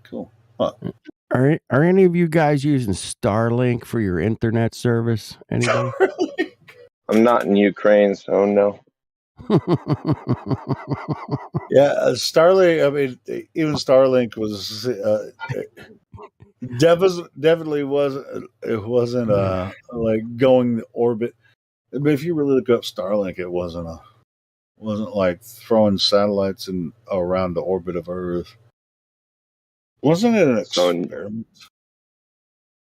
Cool. Huh. Are any of you guys using Starlink for your internet service? Anybody? I'm not in Ukraine, so no. Yeah, Starlink. I mean, even Starlink was definitely wasn't. It wasn't like going to orbit. But if you really look up Starlink, it wasn't like throwing satellites in around the orbit of Earth. Wasn't it an experiment?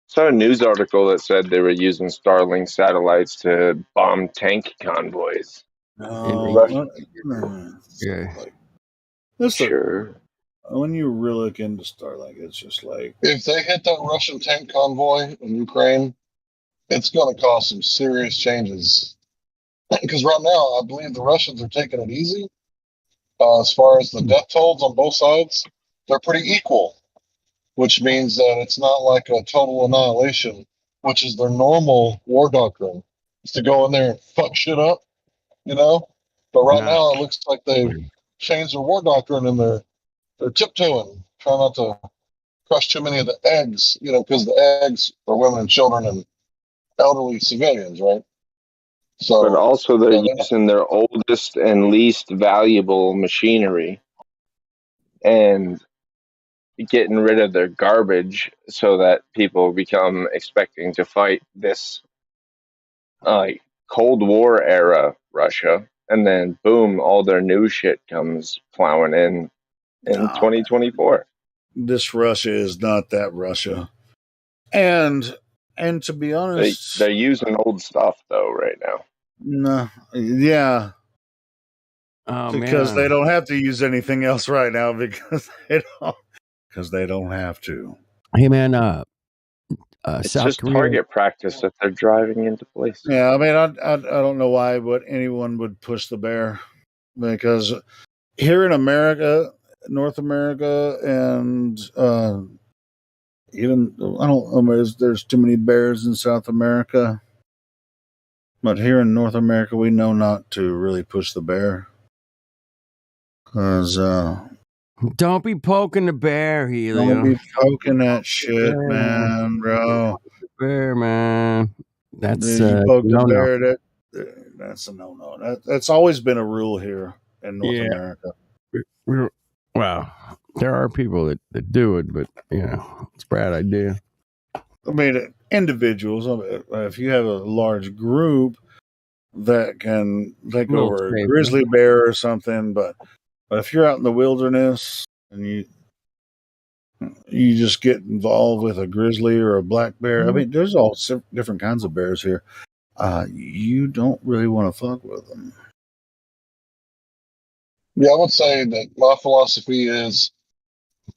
Saw a news article that said they were using Starlink satellites to bomb tank convoys. No, yeah. Sure. When you really look into Starlink, it's just like if they hit that Russian tank convoy in Ukraine, it's going to cause some serious changes. Because right now, I believe the Russians are taking it easy. As far as the death tolls on both sides, they're pretty equal, which means that it's not like a total annihilation, which is their normal war doctrine, is to go in there and fuck shit up, you know? But right now, it looks like they've changed their war doctrine and they're tiptoeing, trying not to crush too many of the eggs, you know, because the eggs are women and children and elderly civilians, right? So, but also they're using their oldest and least valuable machinery and getting rid of their garbage so that people become expecting to fight this Cold War era Russia, and then boom, all their new shit comes plowing in 2024. This Russia is not that Russia, and to be honest, they're using old stuff though right now. No, yeah, because they don't have to use anything else right now because they don't have to. Hey man, it's South just Korea. target practice that they're driving into place. Yeah, I mean, I don't know why, but anyone would push the bear, because here in America, North America, and even I don't know, there's too many bears in South America, but here in North America, we know not to really push the bear, because don't be poking the bear, Helio. Don't be poking that shit, man, bro. Bear, man. That's you poke the bear. That's a no-no. That's always been a rule here in North America. Well, there are people that do it, but it's a bad idea. I mean, individuals. If you have a large group that can take over a grizzly bear or something, but if you're out in the wilderness and you just get involved with a grizzly or a black bear. I mean, there's all different kinds of bears here. You don't really want to fuck with them. Yeah, I would say that my philosophy is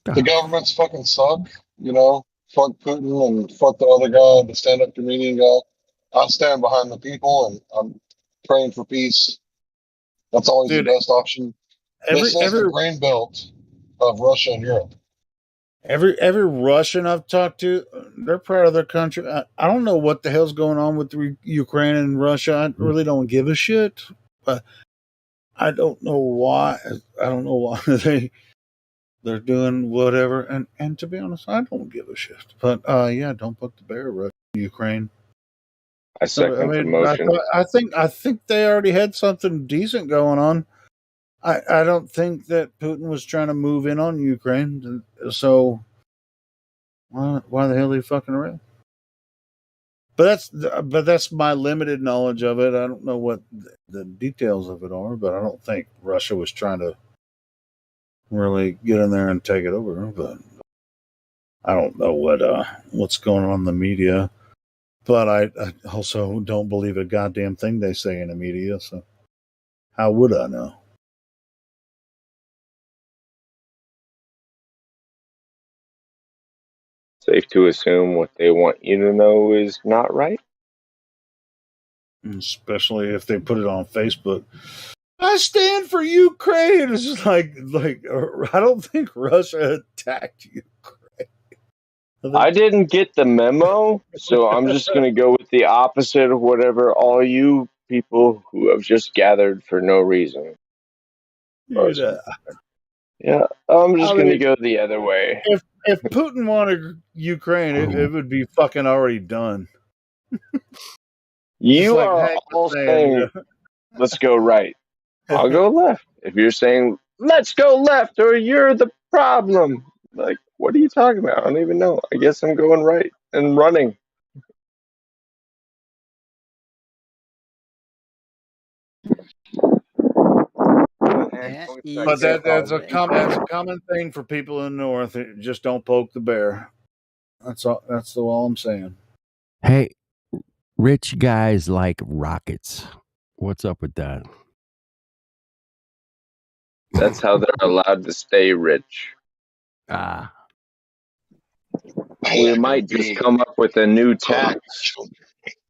the governments fucking suck, you know, fuck Putin and fuck the other guy, the stand-up comedian guy. I stand behind the people and I'm praying for peace. That's always the best option. This is the grain belt of Russia and Europe. Every Russian I've talked to, they're proud of their country. I don't know what the hell's going on with Ukraine and Russia. I really don't give a shit. But I don't know why. I don't know why they're doing whatever. And to be honest, I don't give a shit. But don't put the bear, Russia, Ukraine. I second the motion. I think they already had something decent going on. I don't think that Putin was trying to move in on Ukraine. So why the hell are you fucking around? But that's my limited knowledge of it. I don't know what the details of it are, but I don't think Russia was trying to really get in there and take it over. But I don't know what's going on in the media. But I also don't believe a goddamn thing they say in the media. So how would I know? Safe to assume what they want you to know is not right. Especially if they put it on Facebook. I stand for Ukraine. It's just like I don't think Russia attacked Ukraine. I didn't get the memo, so I'm just going to go with the opposite of whatever all you people who have just gathered for no reason. Yeah, I'm just going to go the other way. If Putin wanted Ukraine, it would be fucking already done. Just You like are Hank all was saying, saying, let's go right. I'll go left. If you're saying, let's go left, or you're the problem, like, what are you talking about? I don't even know. I guess I'm going right and running. But that's a common thing for people in the North. Just don't poke the bear. That's all. That's all I'm saying. Hey, rich guys like rockets. What's up with that? That's how they're allowed to stay rich. Ah, We might just come up with a new tax.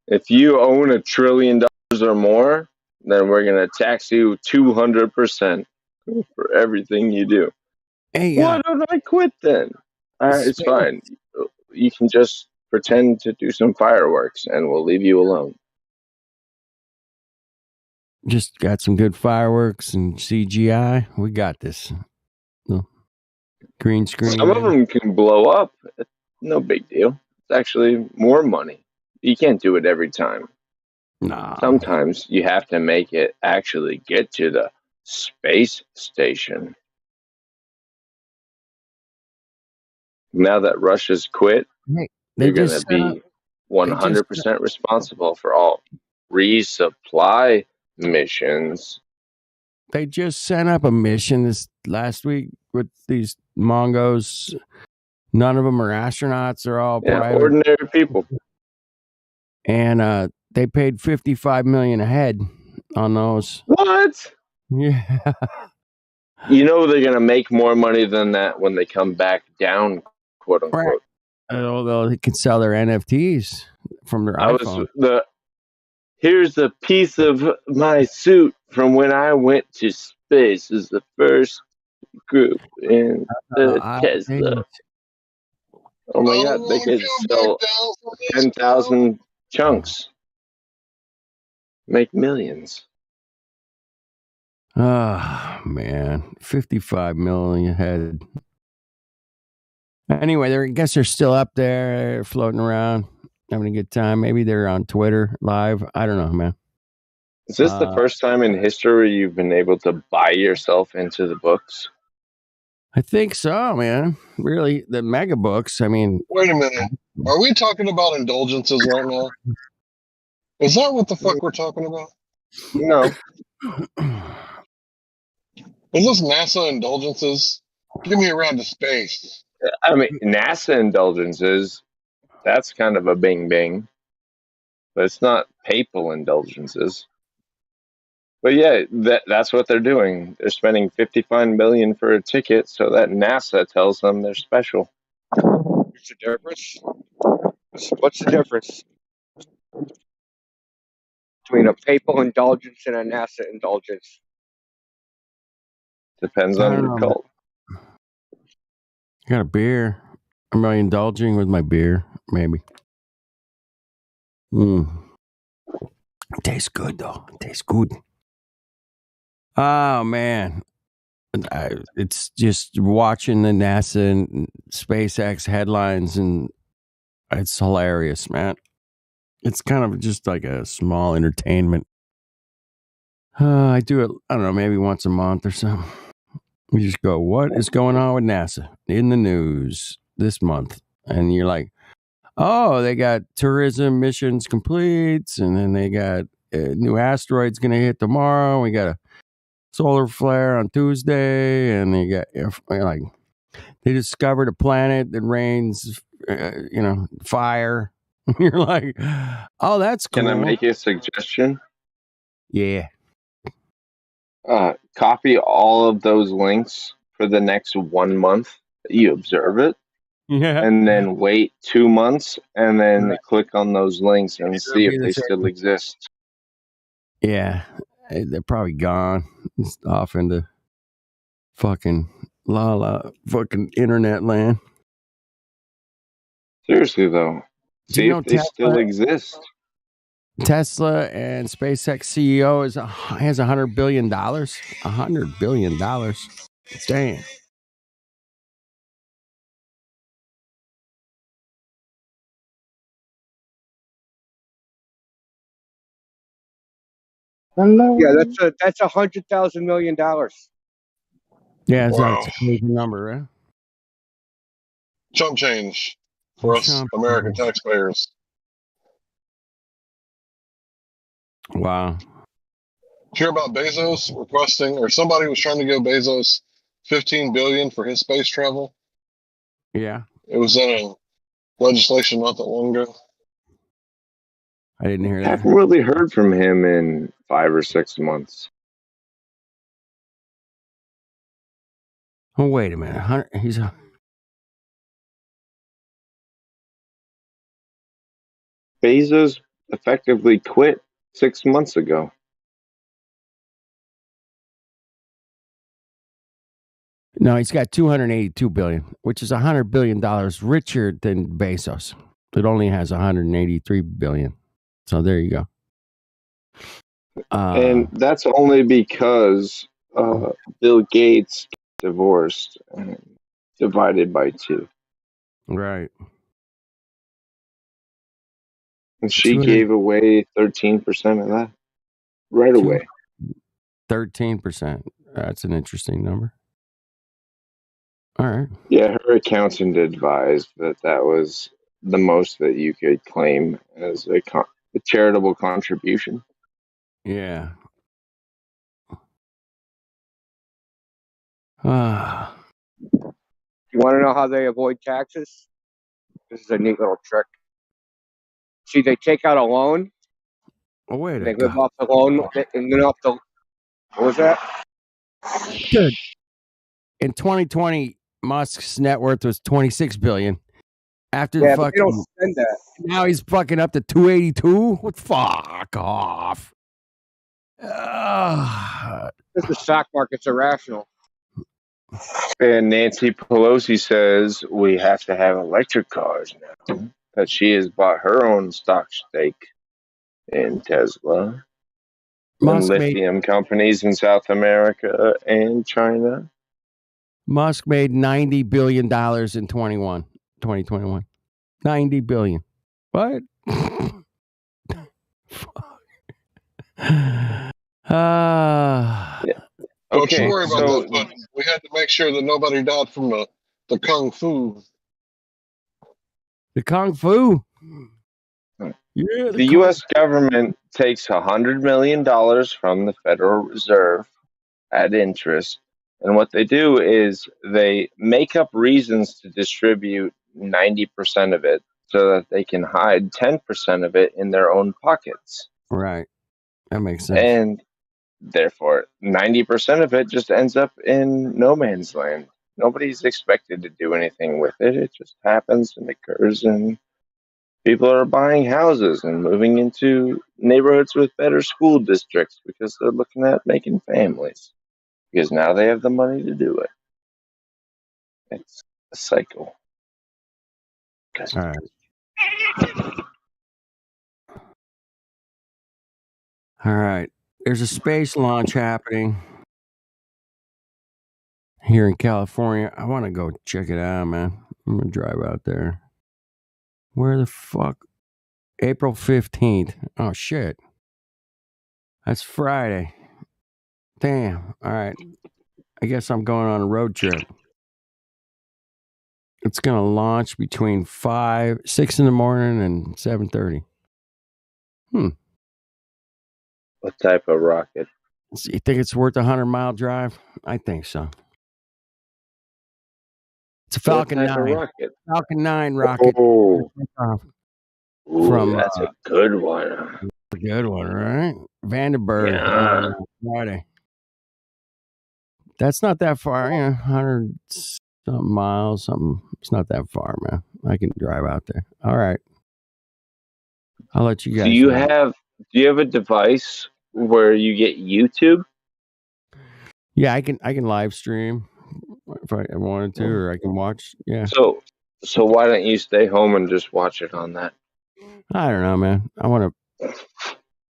If you own $1 trillion or more, then we're going to tax you 200% for everything you do. hey, Why don't I quit then? It's fine. You can just pretend to do some fireworks and we'll leave you alone. just got some good fireworks and CGI. We got this. No. Green screen. Some of them can blow up. It's no big deal. It's actually more money. You can't do it every time. Nah. Sometimes you have to make it actually get to the space station. Now that Russia's quit, they're going to be 100% responsible for all resupply missions. They just sent up a mission this last week with these Mongos. None of them are astronauts. They're all private. Ordinary people. And they paid $55 million a head on those. What? Yeah. You know they're going to make more money than that when they come back down, quote unquote. Right. Although they can sell their NFTs from their iPhone. Here's a piece of my suit from when I went to space as the first group in the Tesla. Oh my God, they could sell 10,000 chunks. Make millions. Oh, man. 55 million head. Anyway, I guess they're still up there, floating around, having a good time. Maybe they're on Twitter live. I don't know, man. Is this the first time in history you've been able to buy yourself into the books? I think so, man. Really, the mega books. I mean, wait a minute. Are we talking about indulgences right now? Is that what the fuck we're talking about? No. Is this NASA indulgences? Give me a ride to space. I mean, NASA indulgences, that's kind of a bing bing. But it's not papal indulgences. But yeah, that's what they're doing. They're spending $55 million for a ticket so that NASA tells them they're special. What's the difference? What's the difference between a papal indulgence and a NASA indulgence? Depends on your cult. I got a beer. Am I indulging with my beer? Maybe. It tastes good, though. It tastes good. Oh, man. It's just watching the NASA and SpaceX headlines, and it's hilarious, man. It's kind of just like a small entertainment. I do it, I don't know, maybe once a month or something. We just go, what is going on with NASA in the news this month? And you're like, oh, they got tourism missions complete, and then they got new asteroids going to hit tomorrow. We got a solar flare on Tuesday, and they got like they discovered a planet that rains, fire. You're like, oh, that's cool. Can I make a suggestion? Yeah. Copy all of those links for the next 1 month. You observe it. Yeah. And then wait 2 months and then click on those links and see if they still exist. Yeah. They're probably gone. It's off into fucking fucking internet land. Seriously though. See if they still exist. Tesla and SpaceX CEO has $100 billion. $100 billion. Damn. Hello. Yeah, that's $100,000 million. Yeah, Wow. that's a crazy number, right? Chump change for us Chump American change. taxpayers. Wow. Hear about Bezos requesting, or somebody was trying to give Bezos $15 billion for his space travel? Yeah, It was in a legislation not that long ago. I didn't hear that. Haven't really heard from him in 5 or 6 months. Oh, wait a minute. He's a. Bezos effectively quit 6 months ago. No, he's got $282 billion, which is $100 billion richer than Bezos. It only has $183 billion. So there you go. And that's only because Bill Gates divorced and divided by 2. Right. And she gave away 13% of that right away. 13%. That's an interesting number. All right. Yeah, her accountant advised that that was the most that you could claim as a charitable contribution. Yeah. You want to know how they avoid taxes? This is a neat little trick. See, they take out a loan. Oh, wait They live off the loan. And then off the. What was that? Good. In 2020, Musk's net worth was $26 billion. After Yeah, the but they don't fucking, spend that. now he's fucking up to 282. What? Fuck off. Because the stock market's irrational. And Nancy Pelosi says we have to have electric cars now. That she has bought her own stock stake in Tesla and Musk made lithium companies in South America and China. $90 billion in 2021. $90 billion. What? Don't you Okay, worry about so that, but we had to make sure that nobody died from the kung fu. The kung fu. Yeah, the U.S. government takes $100 million from the Federal Reserve at interest, and what they do is they make up reasons to distribute 90% of it so that they can hide 10% of it in their own pockets. Right. That makes sense. And therefore, 90% of it just ends up in no man's land. Nobody's expected to do anything with it. It just happens and occurs, and people are buying houses and moving into neighborhoods with better school districts because they're looking at making families. Because now they have the money to do it. It's a cycle. All right. All right. There's a space launch happening here in California. I want to go check it out, man. I'm going to drive out there. Where the fuck? April 15th. Oh, shit. That's Friday. Damn. All right. I guess I'm going on a road trip. It's going to launch between 6 in the morning and 7:30. What type of rocket? You think it's worth a 100-mile drive? I think so. It's a Falcon 9. Rocket? Falcon 9 rocket. Oh, from that's a good one. A good one, right? Vandenberg Yeah. on Friday. That's not that far, 100 something miles, something. It's not that far, man. I can drive out there. All right. I'll let you guys Do you know. have a device where you get YouTube? Yeah, I can live stream if I wanted to, or I can watch. Yeah. So why don't you stay home and just watch it on that? I don't know, man.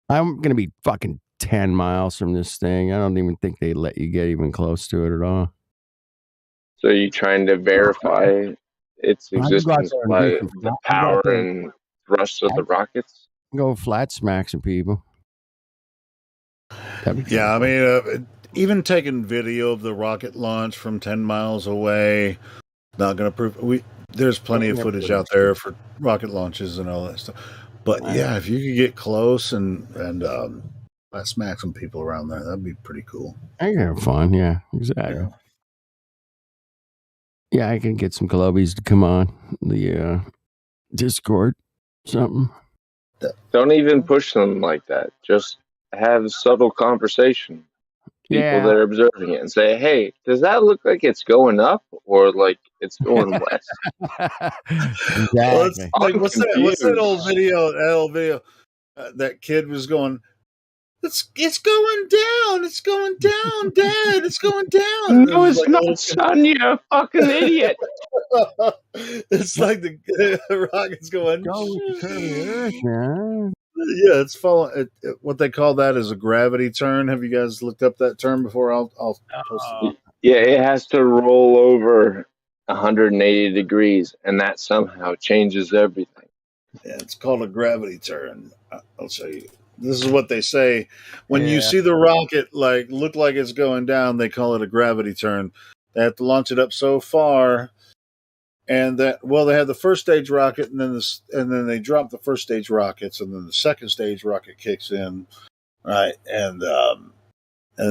I'm gonna be fucking 10 miles from this thing. I don't even think they let you get even close to it at all. So you're trying to verify its existence by the power and thrust of the rockets? Go flat smack some people. That'd be Yeah, I mean, even taking video of the rocket launch from 10 miles away, not going to prove. There's plenty of footage out there for rocket launches and all that stuff. But yeah, if you could get close and smack some people around there, that'd be pretty cool. I can have fun. Yeah, exactly. Yeah, I can get some clubbies to come on the Discord, something. Don't even push them like that. Just have a subtle conversation. People that are observing it and say, "Hey, does that look like it's going up or like it's going west?" Exactly. Well, it's like, I'm what's that old video? That old video. That kid was going, It's going down. It's going down, Dad. It's going down. No, it's not, son. You're a fucking idiot. It's like the rocket's going. Go with the curve of the earth, man. Yeah, it's following. What they call that is a gravity turn. Have you guys looked up that term before? I'll post it. Yeah, it has to roll over 180 degrees, and that somehow changes everything. Yeah, it's called a gravity turn. I'll show you. This is what they say when you see the rocket look like it's going down. They call it a gravity turn. They have to launch it up so far, and they have the first stage rocket, and then they drop the first stage rockets, and then the second stage rocket kicks in, right, and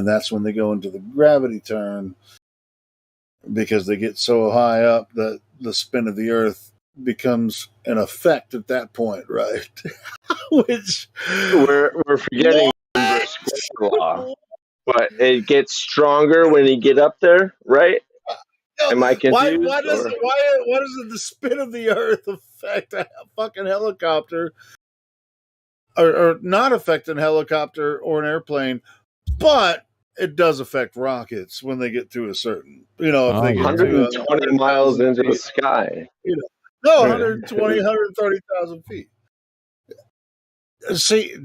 that's when they go into the gravity turn because they get so high up that the spin of the Earth becomes an effect at that point, right? Which we're forgetting square law, but it gets stronger when you get up there, right? Am I confused? Why does the spin of the Earth affect a fucking helicopter, or not affect a helicopter or an airplane, but it does affect rockets when they get to a certain, if they get 120 miles into the sky. 120, 130,000 feet. See,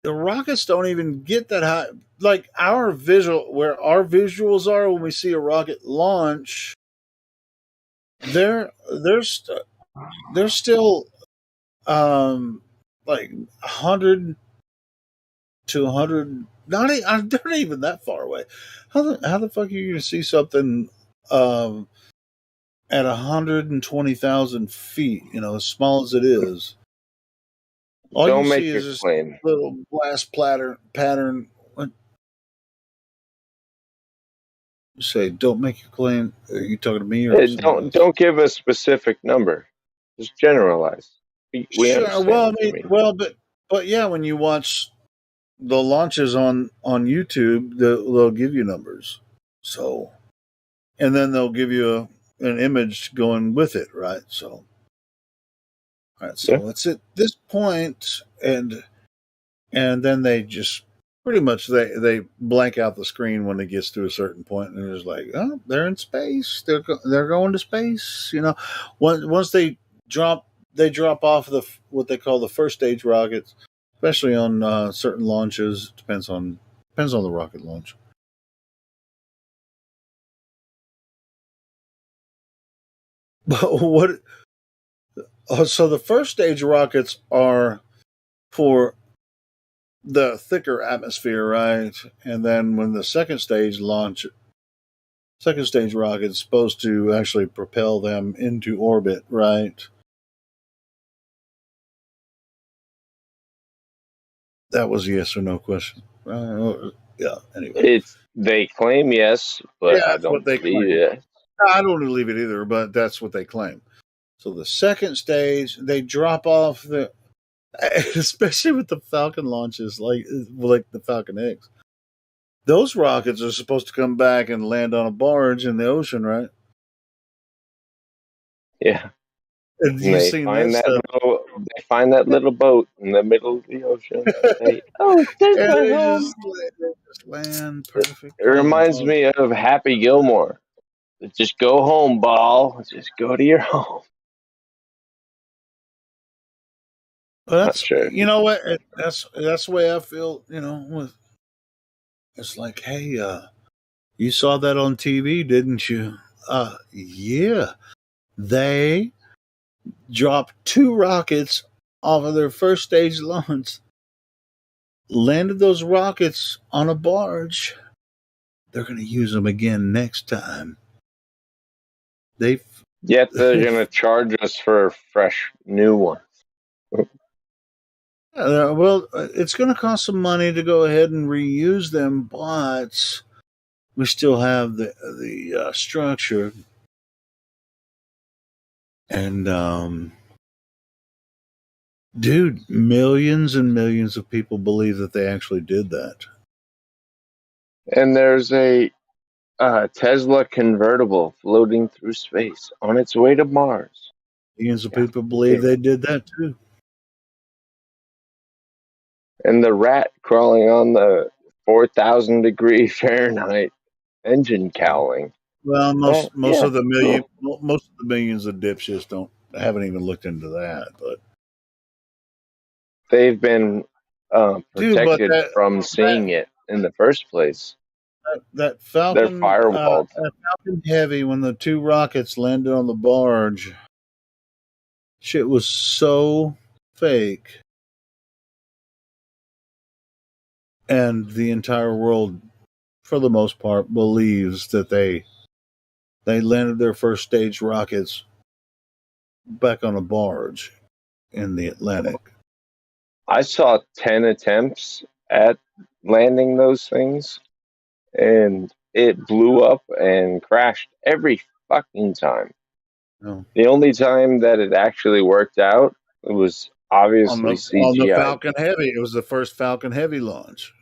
the rockets don't even get that high. Like our visuals are when we see a rocket launch, they're still like 100 to 100. They're not even that far away. How the fuck are you going to see something at 120,000 feet? As small as it is. All Don't you make see your is this claim. little blast pattern. What? You say, don't make your claim. Are you talking to me or don't give a specific number. Just generalize. We sure. understand. But yeah, when you watch the launches on YouTube, they'll give you numbers. So, and then they'll give you an image going with it, right? So, all right. So it's at this point, and then they just pretty much they blank out the screen when it gets to a certain point, and they're just like, oh, they're in space. They're going to space. Once they drop off what they call the first stage rockets, especially on certain launches. Depends on the rocket launch. But what? So the first stage rockets are for the thicker atmosphere, right? And then when the second stage rocket is supposed to actually propel them into orbit, right? That was a yes or no question. Yeah. Anyway, they claim yes, but I don't believe it. I don't believe it either, but that's what they claim. So the second stage, they drop off especially with the Falcon launches, like the Falcon X. Those rockets are supposed to come back and land on a barge in the ocean, right? Yeah. And they find that little boat in the middle of the ocean. They, there's my home. Just land perfect. It reminds me of Happy Gilmore. Just go home, ball. Just go to your home. Well, that's sure. You know what? That's the way I feel. It's like, hey, you saw that on TV, didn't you? Yeah. They dropped 2 rockets off of their first stage launch. landed those rockets on a barge. They're going to use them again next time. Yet they're going to charge us for a fresh new one. Well, it's going to cost some money to go ahead and reuse them, but we still have the structure. And, dude, millions and millions of people believe that they actually did that. And there's a Tesla convertible floating through space on its way to Mars. Millions of people believe they did that too. And the rat crawling on the 4,000 degree Fahrenheit engine cowling. Well, most of the cool. millions of dipshits haven't even looked into that, but they've been protected from seeing it in the first place. That Falcon, they're firewalled. That Falcon Heavy, when the two rockets landed on the barge, shit was so fake, and the entire world, for the most part, believes that they landed their first stage rockets back on a barge in the Atlantic. I saw 10 attempts at landing those things, and it blew up and crashed every fucking time. No. The only time that it actually worked out, it was obviously CGI. On the Falcon Heavy. It was the first Falcon Heavy launch.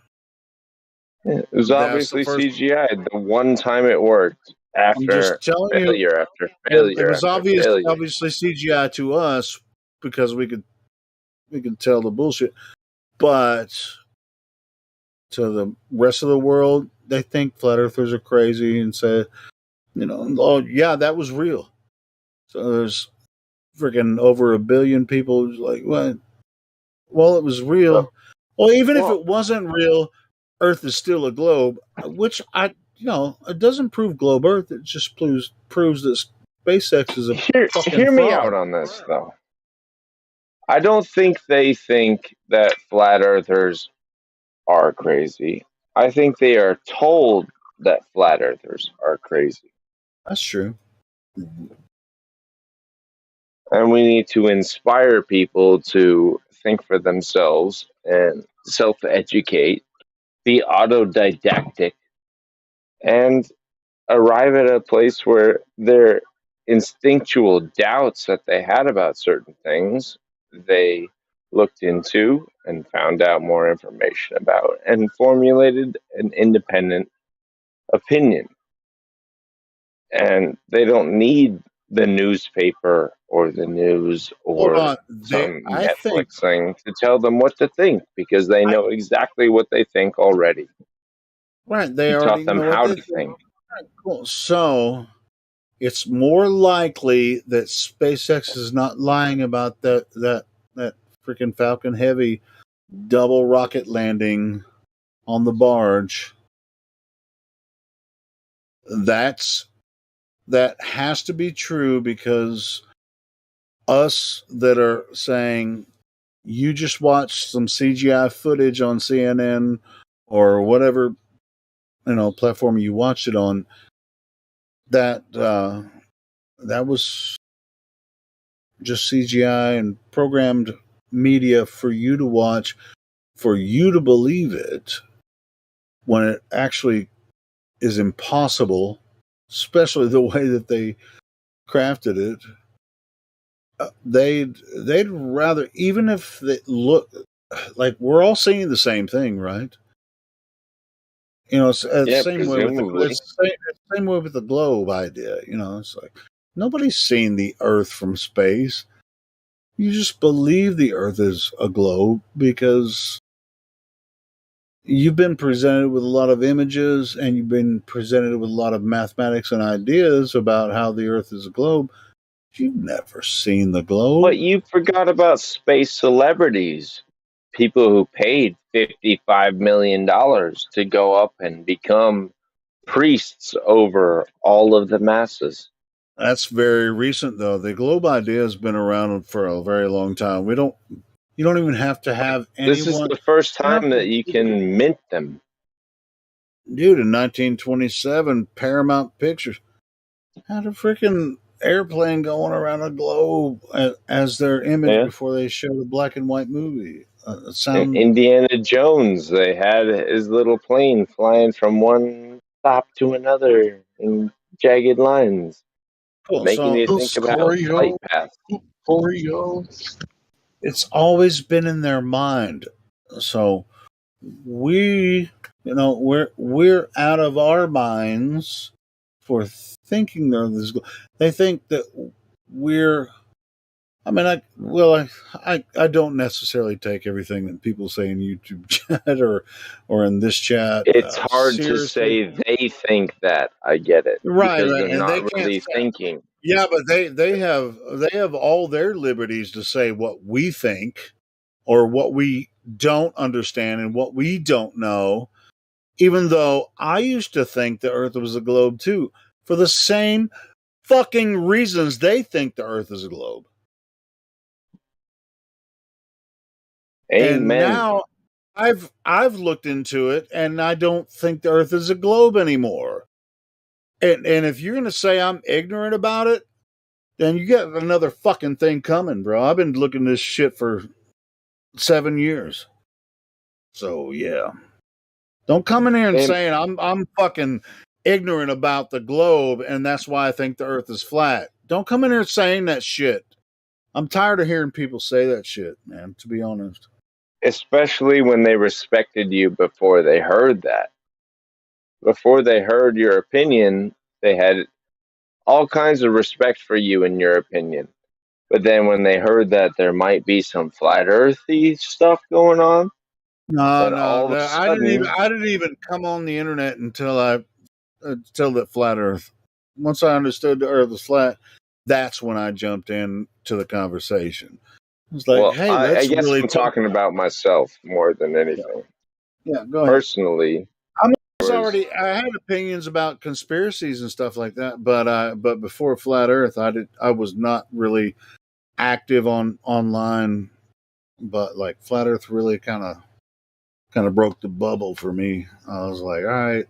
Yeah, it was obviously CGI. The one time it worked after failure after failure. It was obviously CGI to us because we could tell the bullshit. But to the rest of the world, they think flat earthers are crazy and say, oh yeah, that was real. So there's freaking over 1 billion people who's like, what? Well, it was real. Well, even if it wasn't real, Earth is still a globe, which it doesn't prove globe Earth. It just proves that SpaceX is a fucking Hear me fraud. out on this, though. I don't think they think that flat earthers are crazy. I think they are told that flat earthers are crazy. That's true. And we need to inspire people to think for themselves and self-educate, be autodidactic, and arrive at a place where their instinctual doubts that they had about certain things, they looked into and found out more information about and formulated an independent opinion. And they don't need the newspaper or the news or some Netflix thing to tell them what to think, because they know exactly what they think already. Right, they already taught them how to think. Right, cool. So it's more likely that SpaceX is not lying about that freaking Falcon Heavy double rocket landing on the barge. That has to be true, because us that are saying you just watched some CGI footage on CNN or whatever platform you watched it on, that was just CGI and programmed media for you to watch, for you to believe it, when it actually is impossible, especially the way that they crafted it. They'd rather, even if they look like we're all seeing the same thing, right? It's the same way with same way with the globe idea. It's like nobody's seen the Earth from space. You just believe the Earth is a globe because you've been presented with a lot of images and you've been presented with a lot of mathematics and ideas about how the Earth is a globe. You've never seen the globe. But you forgot about space celebrities. People who paid $55 million to go up and become priests over all of the masses. That's very recent, though. The globe idea has been around for a very long time. We don't You don't even have to have This is anyone. the first You don't time have that you to, can mint them. dude, in 1927, Paramount Pictures had a freaking airplane going around a globe as their image Yeah. before they showed a black and white movie. In Sound Indiana Jones, they had his little plane flying from one stop to another in jagged lines, cool. making So you think about flight Scorio, paths. Scorio. it's always been in their mind. So we, we're out of our minds for thinking they're this. They think that we're. I mean, I don't necessarily take everything that people say in YouTube chat or in this chat It's hard to seriously. say they think that. I get it Right, because right, they're and they not can't really say. thinking. Yeah, but they have all their liberties to say what we think or what we don't understand and what we don't know. Even though I used to think the Earth was a globe too, for the same fucking reasons they think the Earth is a globe. And Amen. now I've looked into it and I don't think the Earth is a globe anymore. And if you're gonna say I'm ignorant about it, then you got another fucking thing coming, bro. I've been looking this shit for 7 years. So yeah. Don't come in here and Am- saying I'm fucking ignorant about the globe and that's why I think the earth is flat. Don't come in here saying that shit. I'm tired of hearing people say that shit, man, to be honest. Especially when they respected you before they heard that. Before they heard your opinion, they had all kinds of respect for you and your opinion. But then when they heard that there might be some flat earthy stuff going on, No, then no, all of a no. sudden, I didn't even come on the internet until that flat earth. Once I understood the earth was flat, that's when I jumped in to the conversation. It's like, well, hey, I let's guess really I'm talk talking about about myself more than it. anything. Yeah, yeah, go ahead. Personally, was I had opinions about conspiracies and stuff like that, but before flat earth I was not really active on online, but like flat earth really kind of broke the bubble for me. I was like, all right,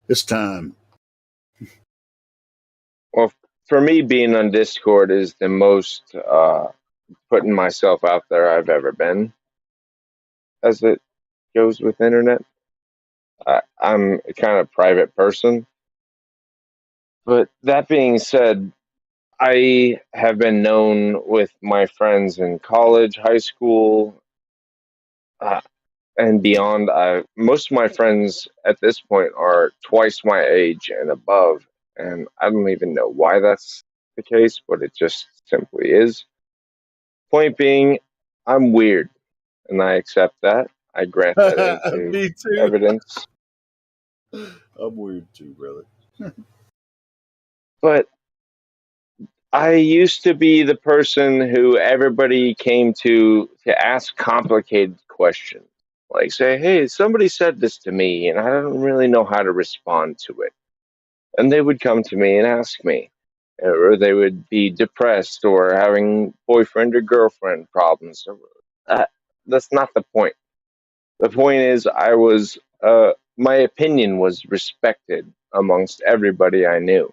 it's time. well, for me, being on Discord is the most putting myself out there I've ever been, as it goes with internet. I'm a kind of private person, but that being said, I have been known with my friends in college, high school, uh, and beyond. Most of my friends at this point are twice my age and above, and I don't even know why that's the case, but it just simply is. Point being, I'm weird, and I accept that. I grant that into Me too. evidence. I'm weird too, brother. But I used to be the person who everybody came to ask complicated questions. Like say, hey, somebody said this to me and I don't really know how to respond to it. And they would come to me and ask me. Or they would be depressed or having boyfriend or girlfriend problems. That, that's not the point. The point is my opinion was respected amongst everybody I knew.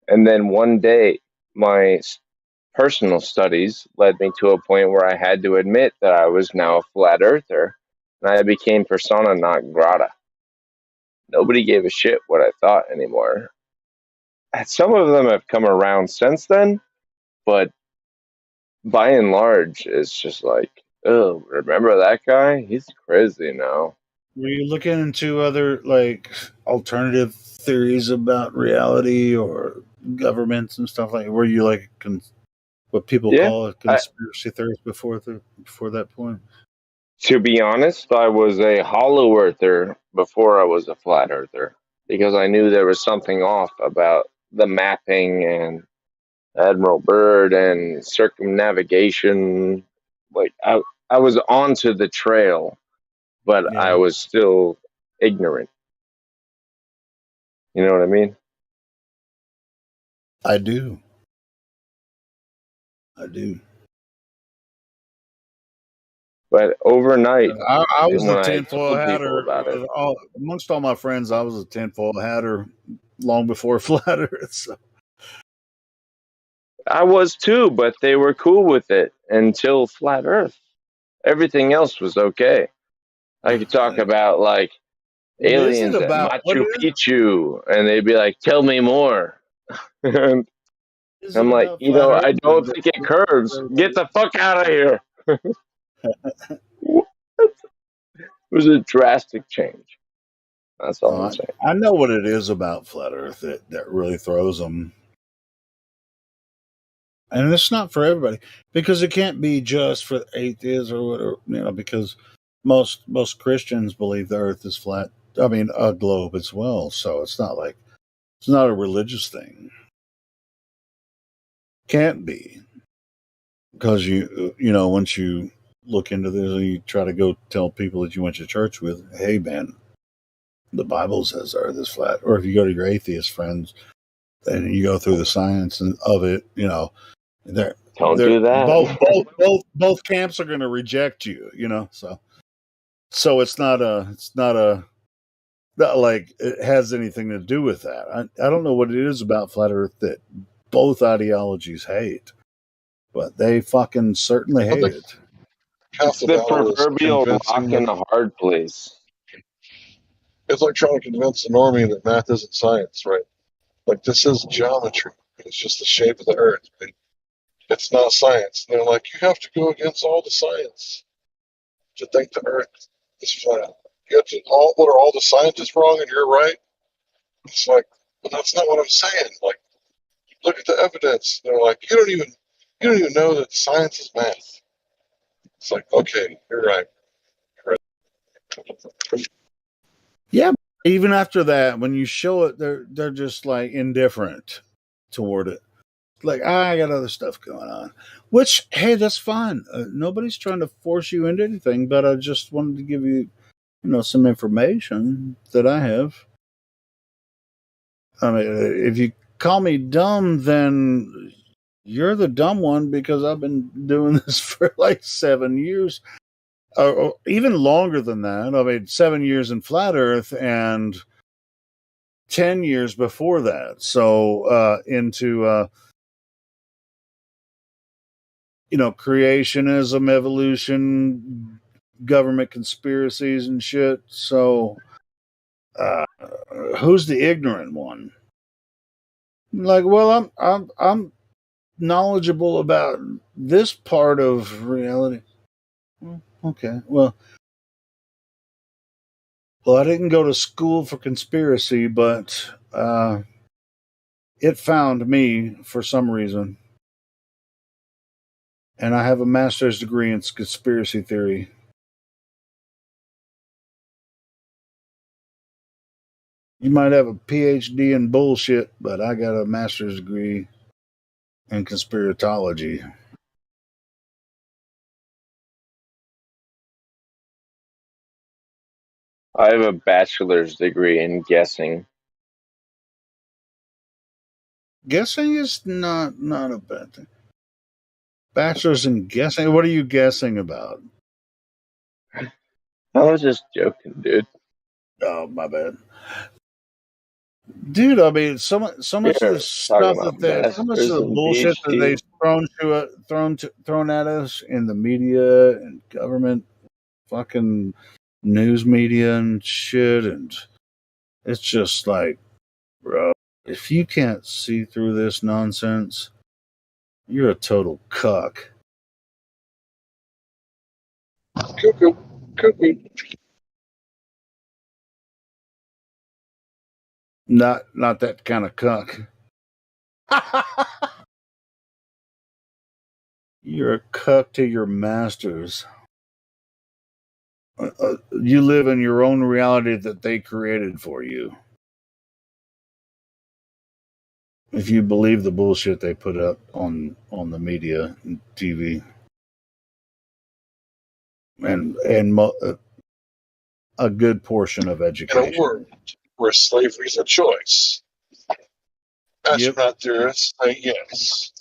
And then one day my personal studies led me to a point where I had to admit that I was now a flat earther, and I became persona non grata. Nobody gave a shit what I thought anymore. Some of them have come around since then, but by and large, it's just like, oh, remember that guy? He's crazy now. Were you looking into other like alternative theories about reality or governments and stuff like? Were you like what people Yeah, call a I, conspiracy theorist before that point? to be honest, I was a hollow earther before I was a flat earther because I knew there was something off about the mapping and Admiral Byrd and circumnavigation. Like I was onto the trail, but I Yeah, was still ignorant. You know what I mean? I do. I do. But overnight, I was when the I tinfoil told people hatter. about it, Amongst all my friends, I was a tinfoil hatter long before Flat Earth. So. I was too, but they were cool with it until Flat Earth. Everything else was okay. I could talk about like What is it aliens at about? What Machu Picchu, and they'd be like, "Tell me more." And is it I'm like, about Flat I Earth don't think it curves. Get the fuck out of here. It was a drastic change. That's all I'm saying. I know what it is about Flat Earth that really throws them. And it's not for everybody because it can't be just for atheists or whatever, because most Christians believe the earth is flat. I mean, a globe as well. So it's not a religious thing. Can't be because once you look into this and you try to go tell people that you went to church with, hey man, the Bible says the earth is flat. Or if you go to your atheist friends and you go through the science of it, Don't do that. both camps are going to reject you, so it's not not like it has anything to do with that. I don't know what it is about Flat Earth that both ideologies hate, but they fucking certainly hate it. Half It's the the battle is proverbial rock convincing in them. the hard place. It's like trying to convince the normie that math isn't science, right? Like, this is geometry. It's just the shape of the earth. Right? It's not science. And they're like, you have to go against all the science to think the earth is flat. You have to, what are all the scientists wrong and you're right? It's like, but that's not what I'm saying. Like, look at the evidence. They're like, you don't even know that science is math. It's like, okay, you're right. Yeah, even after that, when you show it, they're just like indifferent toward it. Like, I got other stuff going on, which, hey, that's fine. Nobody's trying to force you into anything, but I just wanted to give you, some information that I have. I mean, if you call me dumb, then you're the dumb one because I've been doing this for like 7 years, or even longer than that. I mean, 7 years in Flat Earth and 10 years before that. So into creationism, evolution, government conspiracies and shit. So who's the ignorant one? Like, well, I'm knowledgeable about this part of reality. Okay, well, I didn't go to school for conspiracy, but it found me for some reason, and I have a master's degree in conspiracy theory. You might have a PhD in bullshit, but I got a master's degree in conspiratology. I have a bachelor's degree in guessing. Guessing is not a bad thing. Bachelor's in guessing. What are you guessing about? I was just joking, dude. Oh, my bad. Dude, I mean, so much of You're the talking stuff about so much of masters the and bullshit that they've PhDs. thrown at us in the media and government, fucking news media and shit, and it's just like, bro, if you can't see through this nonsense, you're a total cuck. Cuckoo, cuckoo. Not that kind of cuck. You're a cuck to your masters. You live in your own reality that they created for you. If you believe the bullshit they put up on the media and TV, and a good portion of In a education. world where slavery is a choice, Yep. astronaut theorists say yes.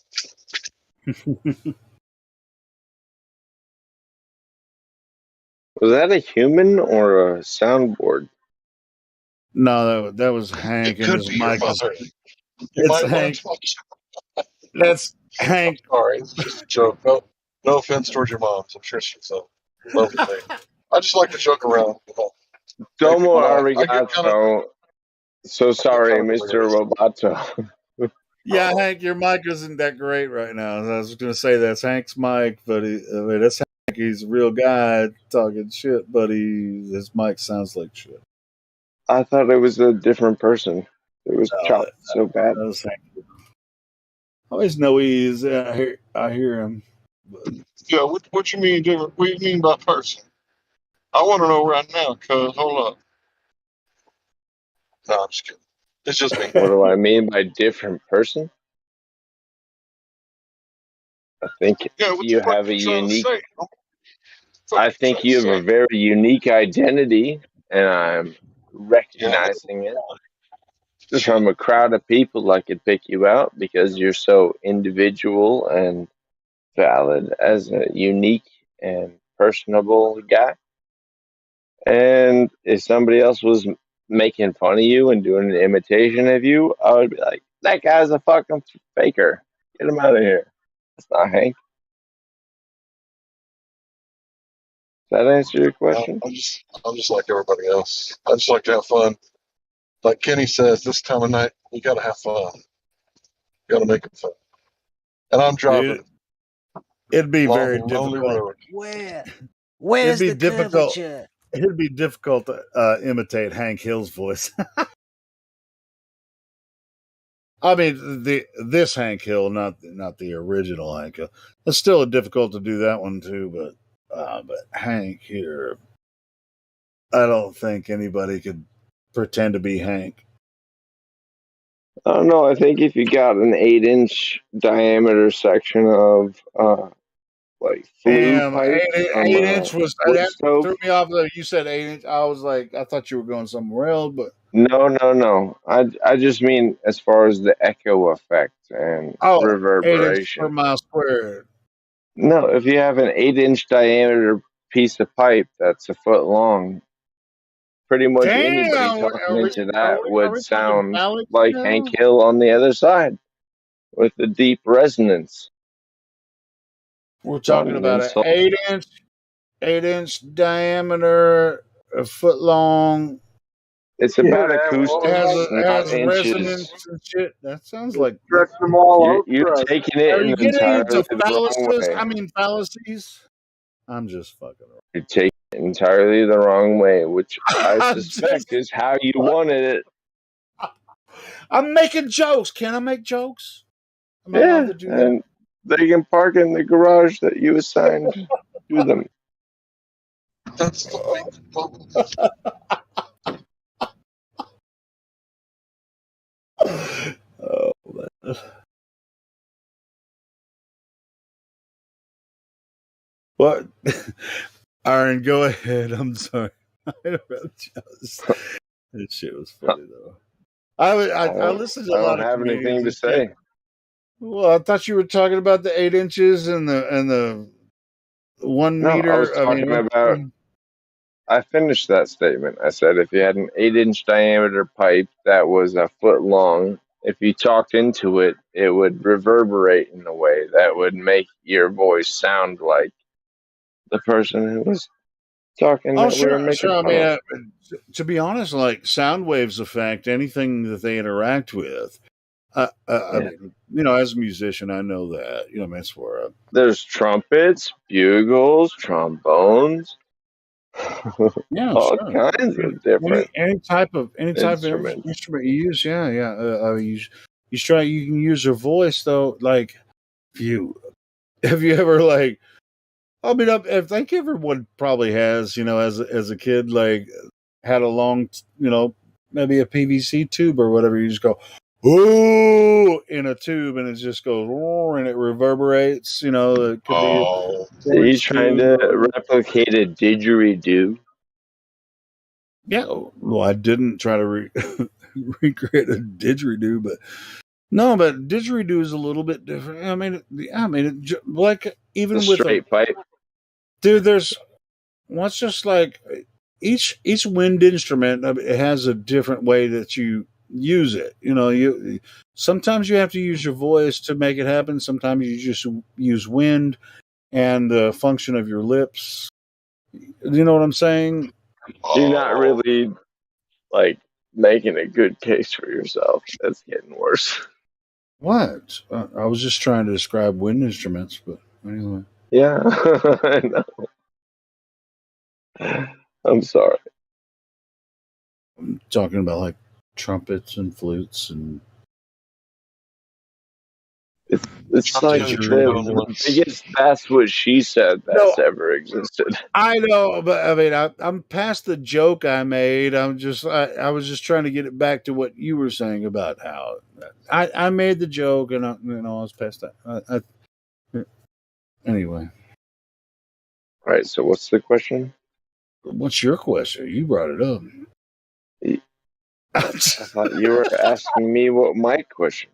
Was that a human or a soundboard? No, that was Hank It and could his be your mic. mother. You It's might want Hank. to. That's I'm Hank. sorry, it's just a joke. No offense towards your mom. I'm sure she's a lovely lady. I just like to joke around. Make Domo people laugh. I get kind of arigato. So sorry, Mr. Roboto. Yeah, Hank, your mic isn't that great right now. I was going to say that's Hank's mic, but that's Hank. He's a real guy talking shit, but his mic sounds like shit. I thought it was a different person. It was chopped so bad. That was Hank. I always know he is. I hear him. But Yeah, what you mean different? What do you mean by person? I want to know right now, cuz hold up. No, I'm just kidding. It's just me. What do I mean by different person? I think Yeah, what the you fuck have a you trying to unique. say? I think you have a very unique identity, and I'm Yeah, recognizing it. From a crowd of people, I could pick you out because you're so individual and valid as a unique and personable guy. And if somebody else was making fun of you and doing an imitation of you, I would be like, that guy's a fucking faker. Get him out of here. That's not Hank. Does that answer your question? I'm just like everybody else. I just like to have fun. Like Kenny says, this time of night, you got to have fun. You got to make it fun. And I'm driving it'd be along very a lonely difficult. road. Where's the difficult. curvature? It'd be difficult to imitate Hank Hill's voice. I mean, this Hank Hill, not the original Hank Hill. It's still difficult to do that one too. But Hank here, I don't think anybody could pretend to be Hank. I don't know. I think if you got an 8-inch diameter section of like flue Damn, pipe from 8 inch was wood that stove. threw me off. You said 8 inch. I was like, I thought you were going somewhere else, but No. I just mean as far as the echo effect and 8 inch per reverberation. mile squared. No, if you have an 8-inch diameter piece of pipe that's a foot long, pretty much anybody Damn, talking are we into are that we, are would we talking sound phallics like Hank now? Hill on the other side with the deep resonance. We're Not talking an about an insult. 8 inch diameter, a foot long. It's Yeah, about man. acoustics, Has not resonance inches. and shit. That sounds like. Stretch them all out. You're Right. taking it Are in you getting entirely into the wrong way. fallacies? I'm just fucking around. You're taking it entirely the wrong way, which I I'm suspect just. is how you wanted it. I'm making jokes. Can I make jokes? Am I allowed Yeah, to do that? and they can park in the garage that you assigned to them. That's the thing. Oh, man. What? Aaron, go ahead. I'm sorry. This shit was funny though. I listened to I a lot don't of have comedians anything to and shit. say. Well, I thought you were talking about the 8 inches and the 1 No, I was meter. I mean, talking about. I finished that statement. I said if you had an 8-inch diameter pipe that was a foot long, if you talked into it, it would reverberate in a way that would make your voice sound like the person who was talking oh, that we were sure, making sure. I fun of. mean, to be honest, like sound waves affect anything that they interact with. I Yeah. mean, as a musician, I know that. I mean, it's where There's trumpets, bugles, trombones, yeah, all sure. kinds of different Any type of instruments. instrument you use, yeah. I mean, you can use your voice though. Like, if you have you ever like, I mean, I think everyone probably has, as a kid, like had a long, maybe a PVC tube or whatever. You just go, ooh, in a tube, and it just goes, and it reverberates. It could be a Oh, Are you orange trying tube. to replicate a didgeridoo? Yeah, well, I didn't try to recreate a didgeridoo, but no, but didgeridoo is a little bit different. Like even The with straight pipe. dude, there's Well, it's just like each wind instrument, it has a different way that you use it. You know, you sometimes you have to use your voice to make it happen. Sometimes you just use wind and the function of your lips. You know what I'm saying? You're not really like making a good case for yourself. That's getting worse. What? I was just trying to describe wind instruments, but anyway. Yeah, I know. I'm sorry. I'm talking about like trumpets and flutes and It's like the biggest "that's what she said" that's ever existed. I know, but I mean, I'm past the joke I made. I was just trying to get it back to what you were saying about how I made the joke, and I was past that. Anyway, All right. So what's the question? what's your question? You brought it up. I thought you were asking me what my question.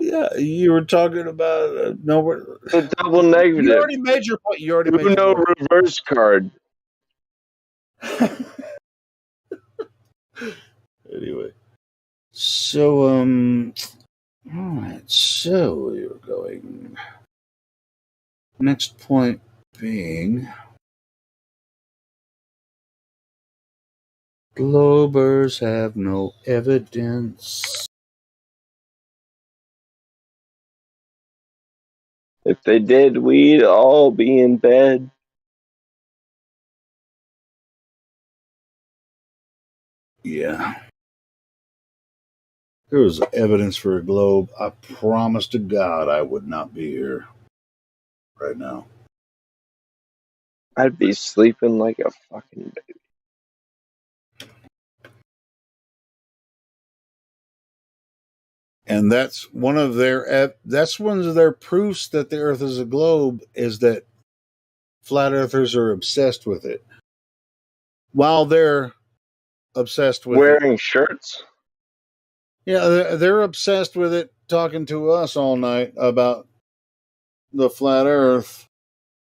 Yeah, you were talking about The double negative. You already made your point. You already made your Uno reverse card. Anyway, so all right. So we were going. Next point being, Globers have no evidence. If they did, we'd all be in bed. Yeah. There was evidence for a globe. I promise to God I would not be here right now. I'd be sleeping like a fucking baby. And that's one of their proofs that the Earth is a globe, is that flat earthers are obsessed with it. While they're obsessed with wearing shirts. Yeah, they're obsessed with it, talking to us all night about the flat Earth,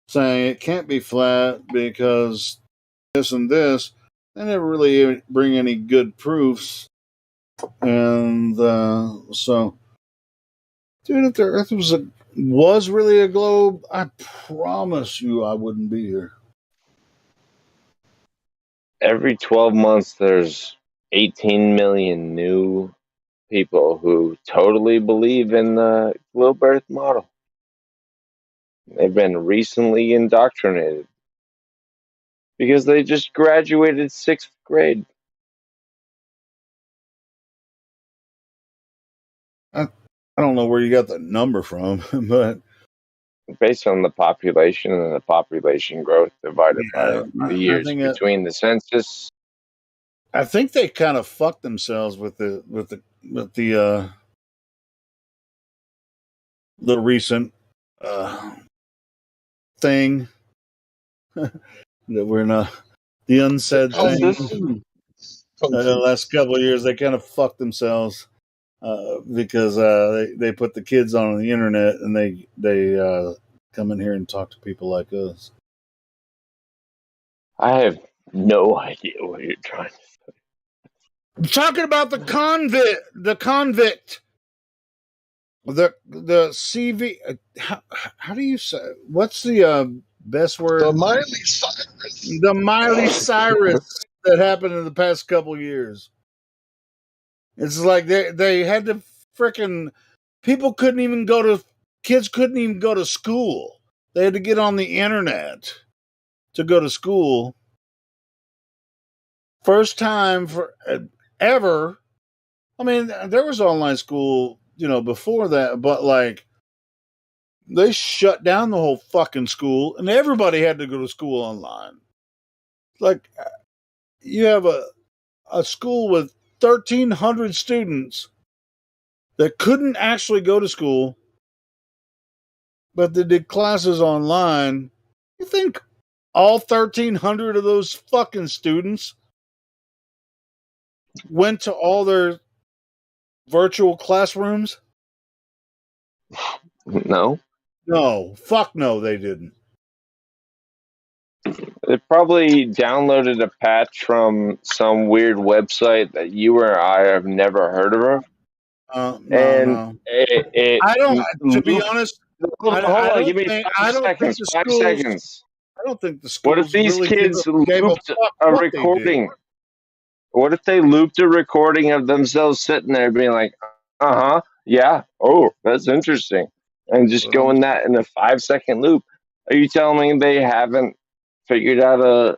saying it can't be flat because this and this. They never really bring any good proofs, and so, dude, if the Earth was really a globe, I promise you, I wouldn't be here. Every 12 months, there's 18 million new people who totally believe in the globe Earth model. They've been recently indoctrinated because they just graduated 6th grade. I don't know where you got the number from, but based on the population and the population growth divided by the years between the census. I think they kind of fucked themselves with the recent thing that we're not the unsaid thing. The last couple of years, they kind of fucked themselves because they put the kids on the internet and they come in here and talk to people like us. I have no idea what you're trying to say. I'm talking about the convict, the CV. How do you say? What's the best word? The Miley Cyrus. The Miley Cyrus that happened in the past couple of years. It's like they had to frickin' kids couldn't even go to school. They had to get on the internet to go to school. First time for ever. I mean, there was online school, before that, but like they shut down the whole fucking school and everybody had to go to school online. Like you have a school with 1,300 students that couldn't actually go to school, but they did classes online. You think all 1,300 of those fucking students went to all their virtual classrooms? No. No. Fuck no, they didn't. They probably downloaded a patch from some weird website that you or I have never heard of, and No. it I don't. To be looped. honest, Hold on, hold I on. don't Give me think. five I don't think seconds. the 5 seconds. schools. I don't think the What if schools these really gave kids a looped fuck a what they did. recording? What if they looped a recording of themselves sitting there being like, yeah, oh, that's interesting, and just going that in a 5 second loop? Are you telling me they haven't figured out a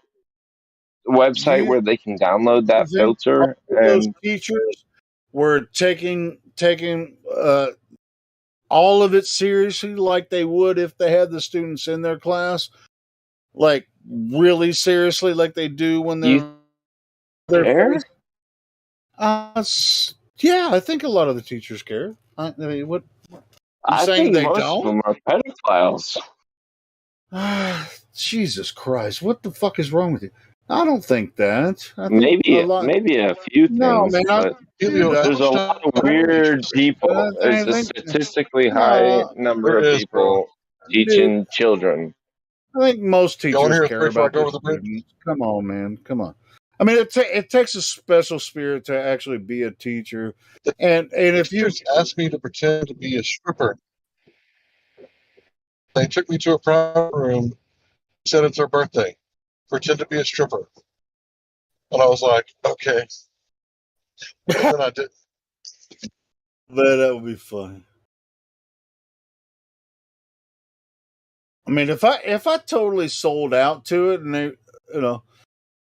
Do website you where they can download that think all filter? of those And teachers were taking all of it seriously, like they would if they had the students in their class, like really seriously, like they do when do you they're care? faced? Yeah, I think a lot of the teachers care. I mean, what you I saying think they most of don't? them are pedophiles. Jesus Christ, what the fuck is wrong with you? I don't think that. I think a Maybe lot. maybe a few No, things, man. but Dude, there's a lot of weird people. I There's a think statistically high no, number There of is, bro. people dude. teaching children. I think most Y'all want to teachers hear a care story before I about go their over the bridge? students. Come on, man. Come on. I mean, it takes a special spirit to actually be a teacher, and The if you teachers asked me to pretend to be a stripper. They took me to a private room, said it's her birthday. Pretend to be a stripper. And I was like, okay. And then I did. that would be funny. I mean, if I totally sold out to it, and they, you know,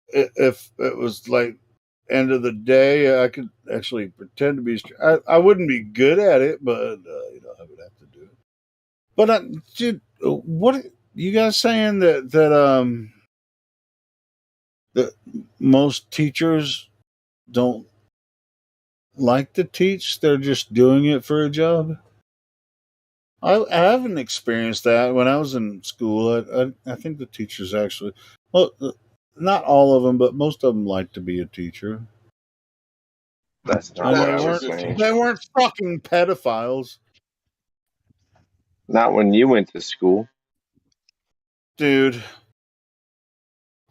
if it was like end of the day, I could actually pretend to be. I wouldn't be good at it, but I would have to do it. But dude, what you guys saying that most teachers don't like to teach? They're just doing it for a job. I haven't experienced that when I was in school. I think the teachers actually, well, not all of them, but most of them like to be a teacher, That's not and what Well, I you're a was good saying. they teacher. weren't fucking pedophiles, Not when you went to school. dude.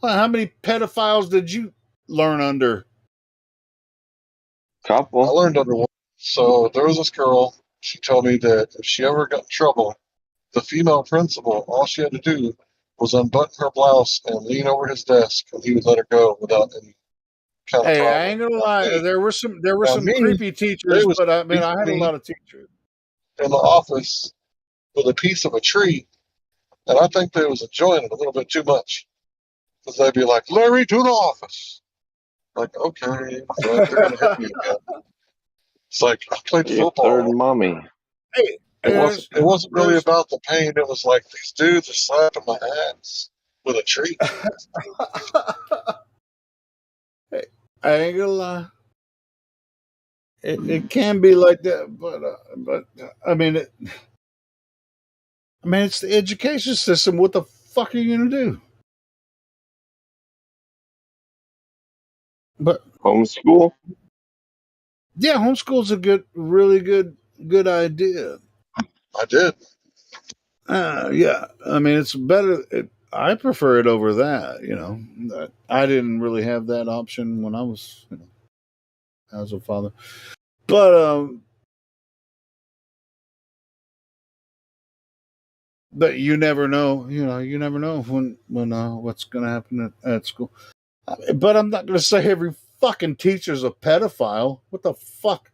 Well, how many pedophiles did you learn under? I Couple. learned under one. So there was this girl. She told me that if she ever got in trouble, the female principal, all she had to do was unbutton her blouse and lean over his desk, and he would let her go without any kind of Hey, I problem. ain't gonna lie. There were Now some me, creepy they teachers, was but I mean, I beating had a me lot of teachers. in the office with a piece of a tree, and I think they was enjoying it a little bit too much. Because they'd be like, Larry, to the office. Like, okay, but they're going to hit me again. It's like, I played Your third football. mommy. Hey, It wasn't really there's about the pain. It was like, these dudes are slapping my ass with a tree. hey, I ain't gonna lie. It can be like that, but I mean, it's the education system. What the fuck are you gonna do? But Homeschool? yeah, homeschool's a really good idea. I did. Yeah, I mean, it's better. I prefer it over that. I didn't really have that option when I was, as a father. But you never know. You never know when what's going to happen at school. But I'm not going to say every fucking teacher's a pedophile. What the fuck?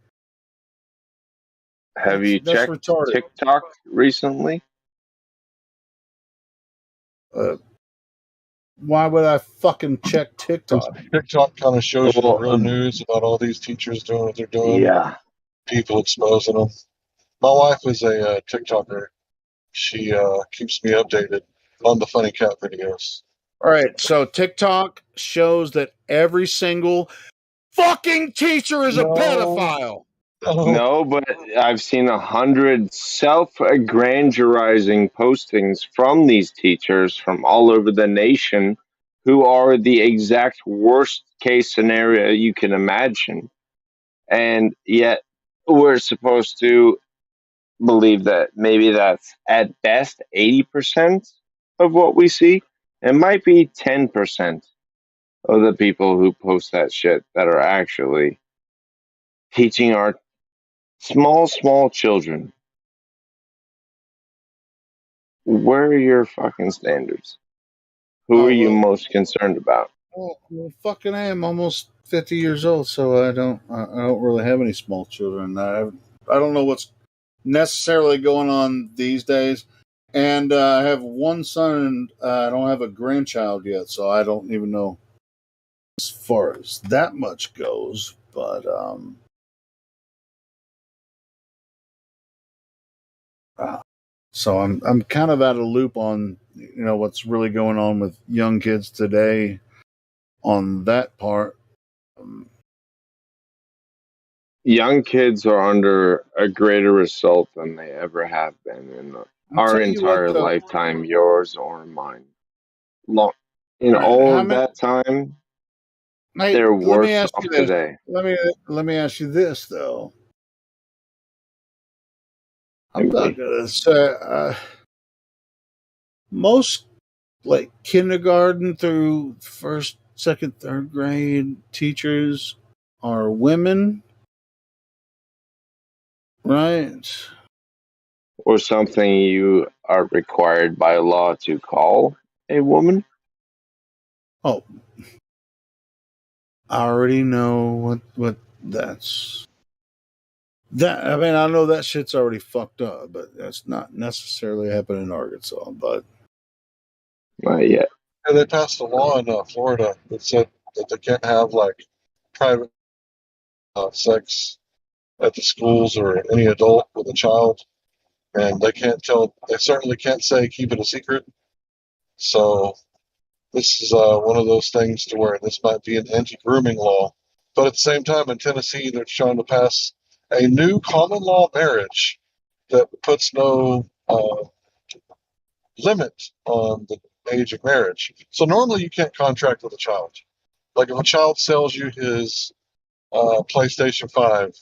Have you That's checked retarded. TikTok recently? Uh, why would I fucking check TikTok? TikTok kind of shows you the Well, real news about all these teachers doing what they're doing, yeah. people exposing them. My wife is a TikToker. She keeps me updated on the funny cat videos. All right, so TikTok shows that every single fucking teacher is a No, pedophile. no. No, but I've seen 100 self-aggrandizing postings from these teachers from all over the nation who are the exact worst case scenario you can imagine. And yet we're supposed to believe that maybe that's at best 80% of what we see. It might be 10% of the people who post that shit that are actually teaching our small children. Where are your fucking standards? Who are Oh you well, most concerned about? well, fucking I am almost 50 years old, so I don't really have any small children. I don't know what's necessarily going on these days. And I have one son, and I don't have a grandchild yet, so I don't even know as far as that much goes. But uh, so I'm kind of out of loop on what's really going on with young kids today on that part. Um, Young kids are under a greater assault than they ever have been in I'll our tell you what, entire though. lifetime, yours or mine. Long, in All right, all how of many? that time, Hey, they're let me worse ask you off this. today. Let me ask you this though. I'm not Agree. gonna say most like kindergarten through first, second, third grade teachers are women, right? Or something you are required by law to call a woman. Oh, I already know what that's. That I mean, I know that shit's already fucked up, but that's not necessarily happening in Arkansas. But Not yet. And they passed a law in Florida that said that they can't have like private sex at the schools or any adult with a child, and they can't tell. They certainly can't say keep it a secret. So this is one of those things to where this might be an anti-grooming law, but at the same time, in Tennessee, they're trying to pass a new common law marriage that puts no limit on the age of marriage. So normally, you can't contract with a child. Like if a child sells you his PlayStation 5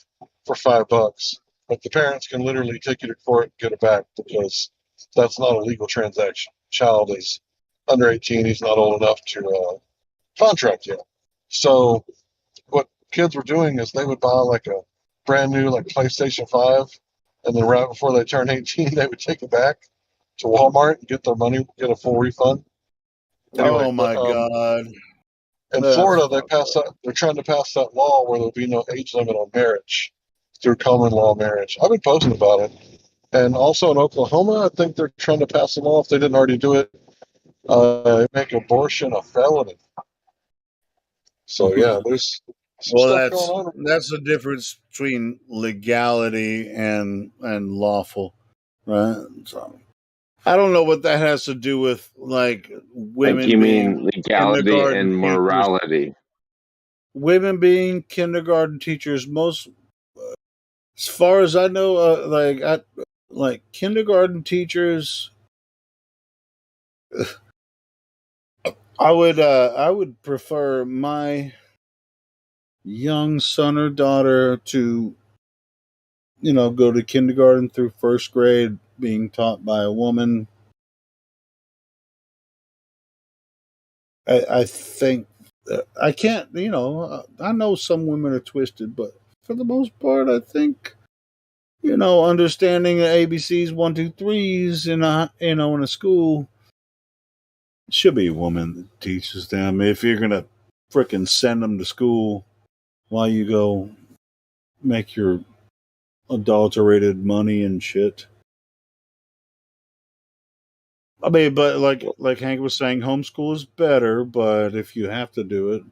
for $5, but the parents can literally take you to court and get it back because that's not a legal transaction. Child is under 18; he's not old enough to contract yet. So what kids were doing is they would buy like a brand new like PlayStation 5, and then right before they turn 18, they would take it back to Walmart and get their money, get a full refund. Anyway, oh but my god, in that's Florida, they fucked passed up. that. They're trying to pass that law where there'll be no age limit on marriage through common law marriage. I've been posting about it, and also in Oklahoma, I think they're trying to pass a law if they didn't already do it, make abortion a felony. So yeah, there's some Well, stuff going on. that's the difference between legality and lawful, right? So I don't know what that has to do with like Like women you being mean legality kindergarten and teachers. morality. Women being kindergarten teachers, most as far as I know, like kindergarten teachers. I would prefer my young son or daughter to go to kindergarten through first grade being taught by a woman. I think I can't, I know some women are twisted, but for the most part, I think, understanding the ABCs, one, two, threes in a school should be a woman that teaches them. If you're going to fricking send them to school while you go make your adulterated money and shit. I mean, but like Hank was saying, homeschool is better. But if you have to do it,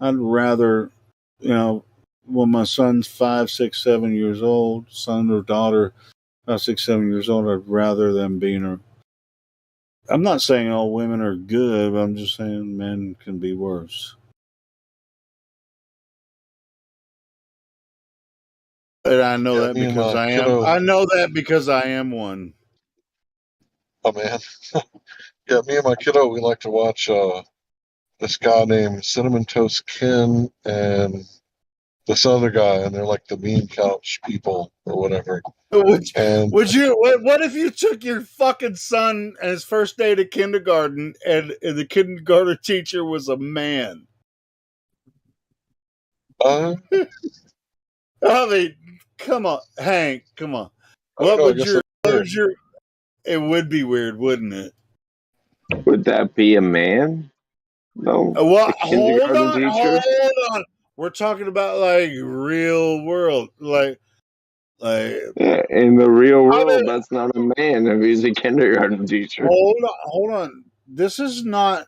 I'd rather, you know, when my son's 5, 6, 7 years old, son or daughter, 6, 7 years old, I'd rather them being a. I'm not saying all women are good. But I'm just saying men can be worse. And I know Yeah, that me and because my I am. kiddo. I know that because I am one. Oh man, yeah, me and my kiddo. We like to watch this guy named Cinnamon Toast Ken and this other guy, and they're like the mean couch people or whatever. And What if you took your fucking son on his first day to kindergarten and the kindergarten teacher was a man? I mean, come on, Hank, come on. don't know, I guess It would be weird, wouldn't it? Would that be a man? No. Well, A kindergarten teacher? hold on. We're talking about like real world, like Yeah, in the real world, that's not a man if he's a kindergarten teacher. Hold on. This is not,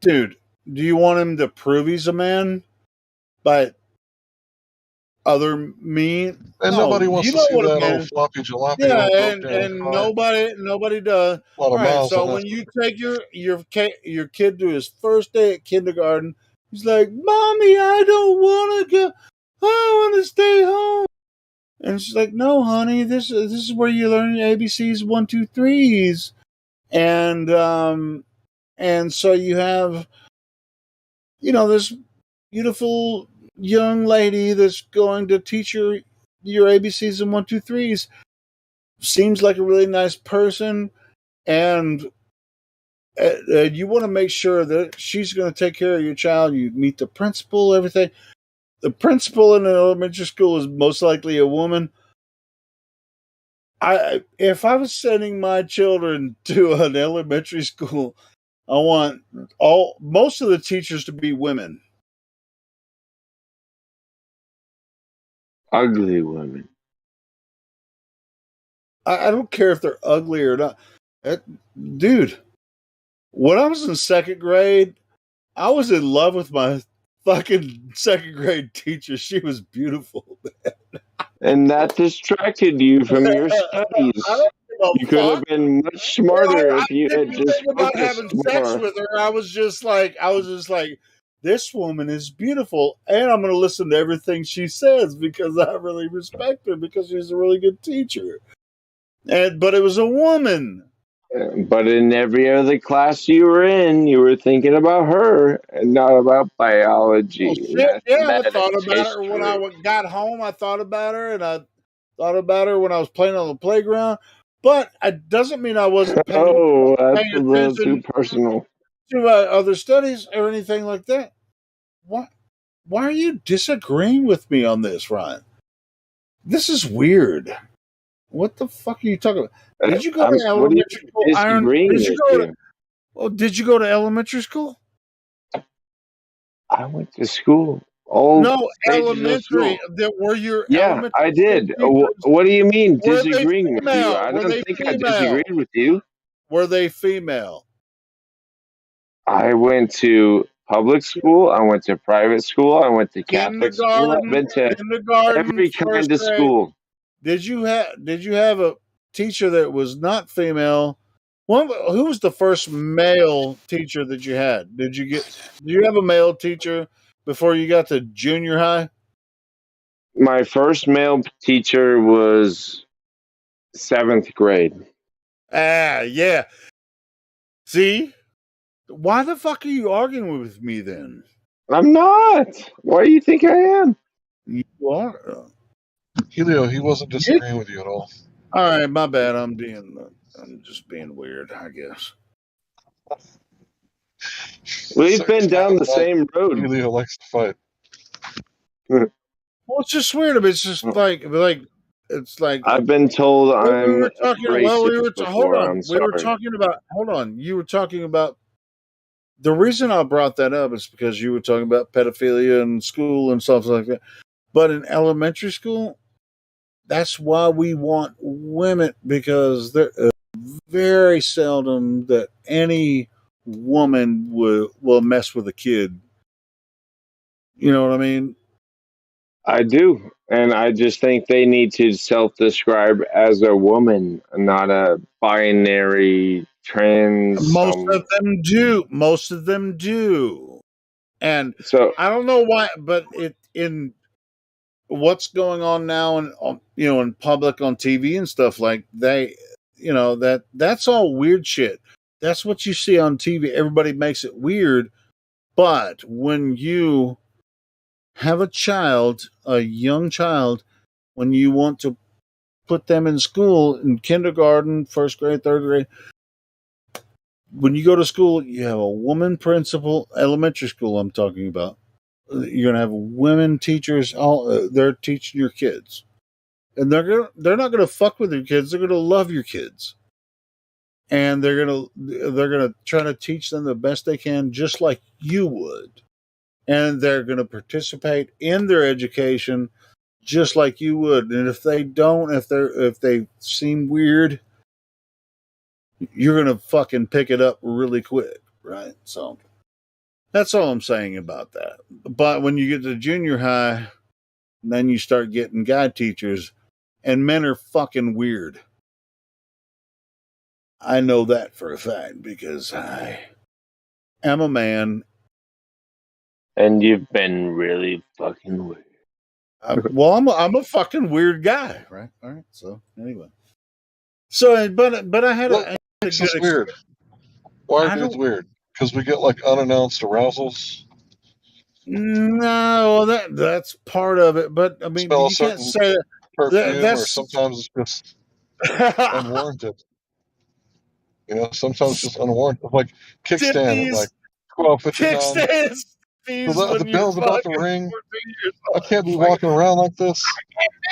dude. Do you want him to prove he's a man? But other mean, and nobody wants to see that old floppy jalopy. Yeah, and nobody does. All right, so when you take your kid to his first day at kindergarten, he's like, "Mommy, I don't want to go. I want to stay home." And she's like, "No, honey, this is where you learn your ABCs, 1, 2, 3s." And so you have, this beautiful young lady that's going to teach your ABCs and 1, 2, 3s. Seems like a really nice person, and you want to make sure that she's going to take care of your child. You meet the principal, everything. The principal in an elementary school is most likely a woman. If I was sending my children to an elementary school, I want most of the teachers to be women. Ugly women. I don't care if they're ugly or not. Dude, when I was in second grade, I was in love with my fucking second grade teacher. She was beautiful. And that distracted you from your studies. You could have been much smarter if you had just about focused having sex with her. I was just like, this woman is beautiful, and I'm going to listen to everything she says because I really respect her because she's a really good teacher. But it was a woman. But in every other class you were in, you were thinking about her and not about biology. I thought about her when I got home. I thought about her, and I thought about her when I was playing on the playground. But it doesn't mean I wasn't paying that's a little attention too personal to other studies or anything like that. Why are you disagreeing with me on this, Ryan? This is weird. What the fuck are you talking about? Did you go to elementary school? Did you go to elementary school? I went to school. Elementary. Were your elementary? I did. What do you mean disagreeing with you? I don't think I disagreed with you. Were they female? I went to public school. I went to private school. I went to Catholic school. I've been to every kind of school. Did you have a teacher that was not female? Who was the first male teacher that you had? Did you have a male teacher before you got to junior high? My first male teacher was 7th grade. Yeah. See? Why the fuck are you arguing with me then? I'm not. Why do you think I am? You are. Helio, he wasn't disagreeing with you at all. All right, my bad. I'm just being weird, I guess. We've been down the same road. Helio likes to fight. Well, it's just weird. It's just like it's like I've been told I'm racist before. I'm sorry. Hold on. You were talking about the reason I brought that up is because you were talking about pedophilia in school and stuff like that. But in elementary school, that's why we want women, because they're very seldom that any woman will mess with a kid. You know what I mean? I do. And I just think they need to self-describe as a woman, not a binary trans. Most of them do. And so I don't know why, but in what's going on now in public on TV and stuff, like that's all weird shit. That's what you see on TV. Everybody makes it weird. But when you have a young child, when you want to put them in school in kindergarten, first grade, third grade. When you go to school, you have a woman principal, elementary school I'm talking about. You're going to have women teachers, all they're teaching your kids. And they're not going to fuck with your kids, they're going to love your kids. And they're going to try to teach them the best they can, just like you would. And they're going to participate in their education just like you would. And if they don't, if they seem weird, you're going to fucking pick it up really quick, right? So that's all I'm saying about that. But when you get to junior high, then you start getting guy teachers, and men are fucking weird. I know that for a fact because I am a man. And you've been really fucking weird. Well, I'm a fucking weird guy, right? All right. So anyway, so but I had What a makes good us weird? Why are I dudes don't. weird? Because we get like unannounced arousals. No, that's part of it. But I mean, Smell a you can't certain say perfume, or that's. sometimes it's just unwarranted. You know, sometimes it's just unwarranted. Like kickstand at like Stiffies, 12:59. kickstands, The when you're bell's about to fucking ring. 14 years I old. can't be Fucking, walking around like this.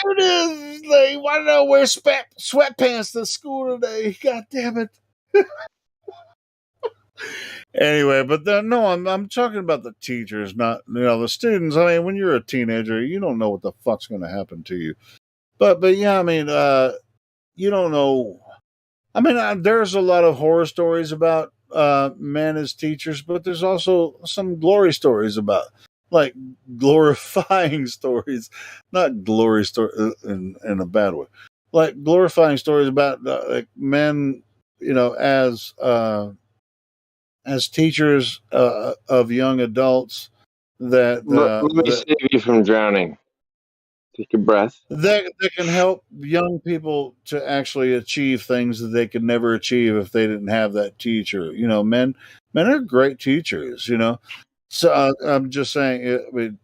there it is. Like, why did I wear sweatpants to school today? God damn it. Anyway, but no, I'm talking about the teachers, not the students. I mean, when you're a teenager, you don't know what the fuck's going to happen to you. But yeah, I mean, you don't know. I mean, there's a lot of horror stories about men as teachers, but there's also some glory stories about, like, glorifying stories, not glory story in a bad way, like glorifying stories about like men, as teachers of young adults that Let me save you from drowning. Take a breath. that can help young people to actually achieve things that they could never achieve if they didn't have that teacher. Men are great teachers. So I'm just saying. I mean,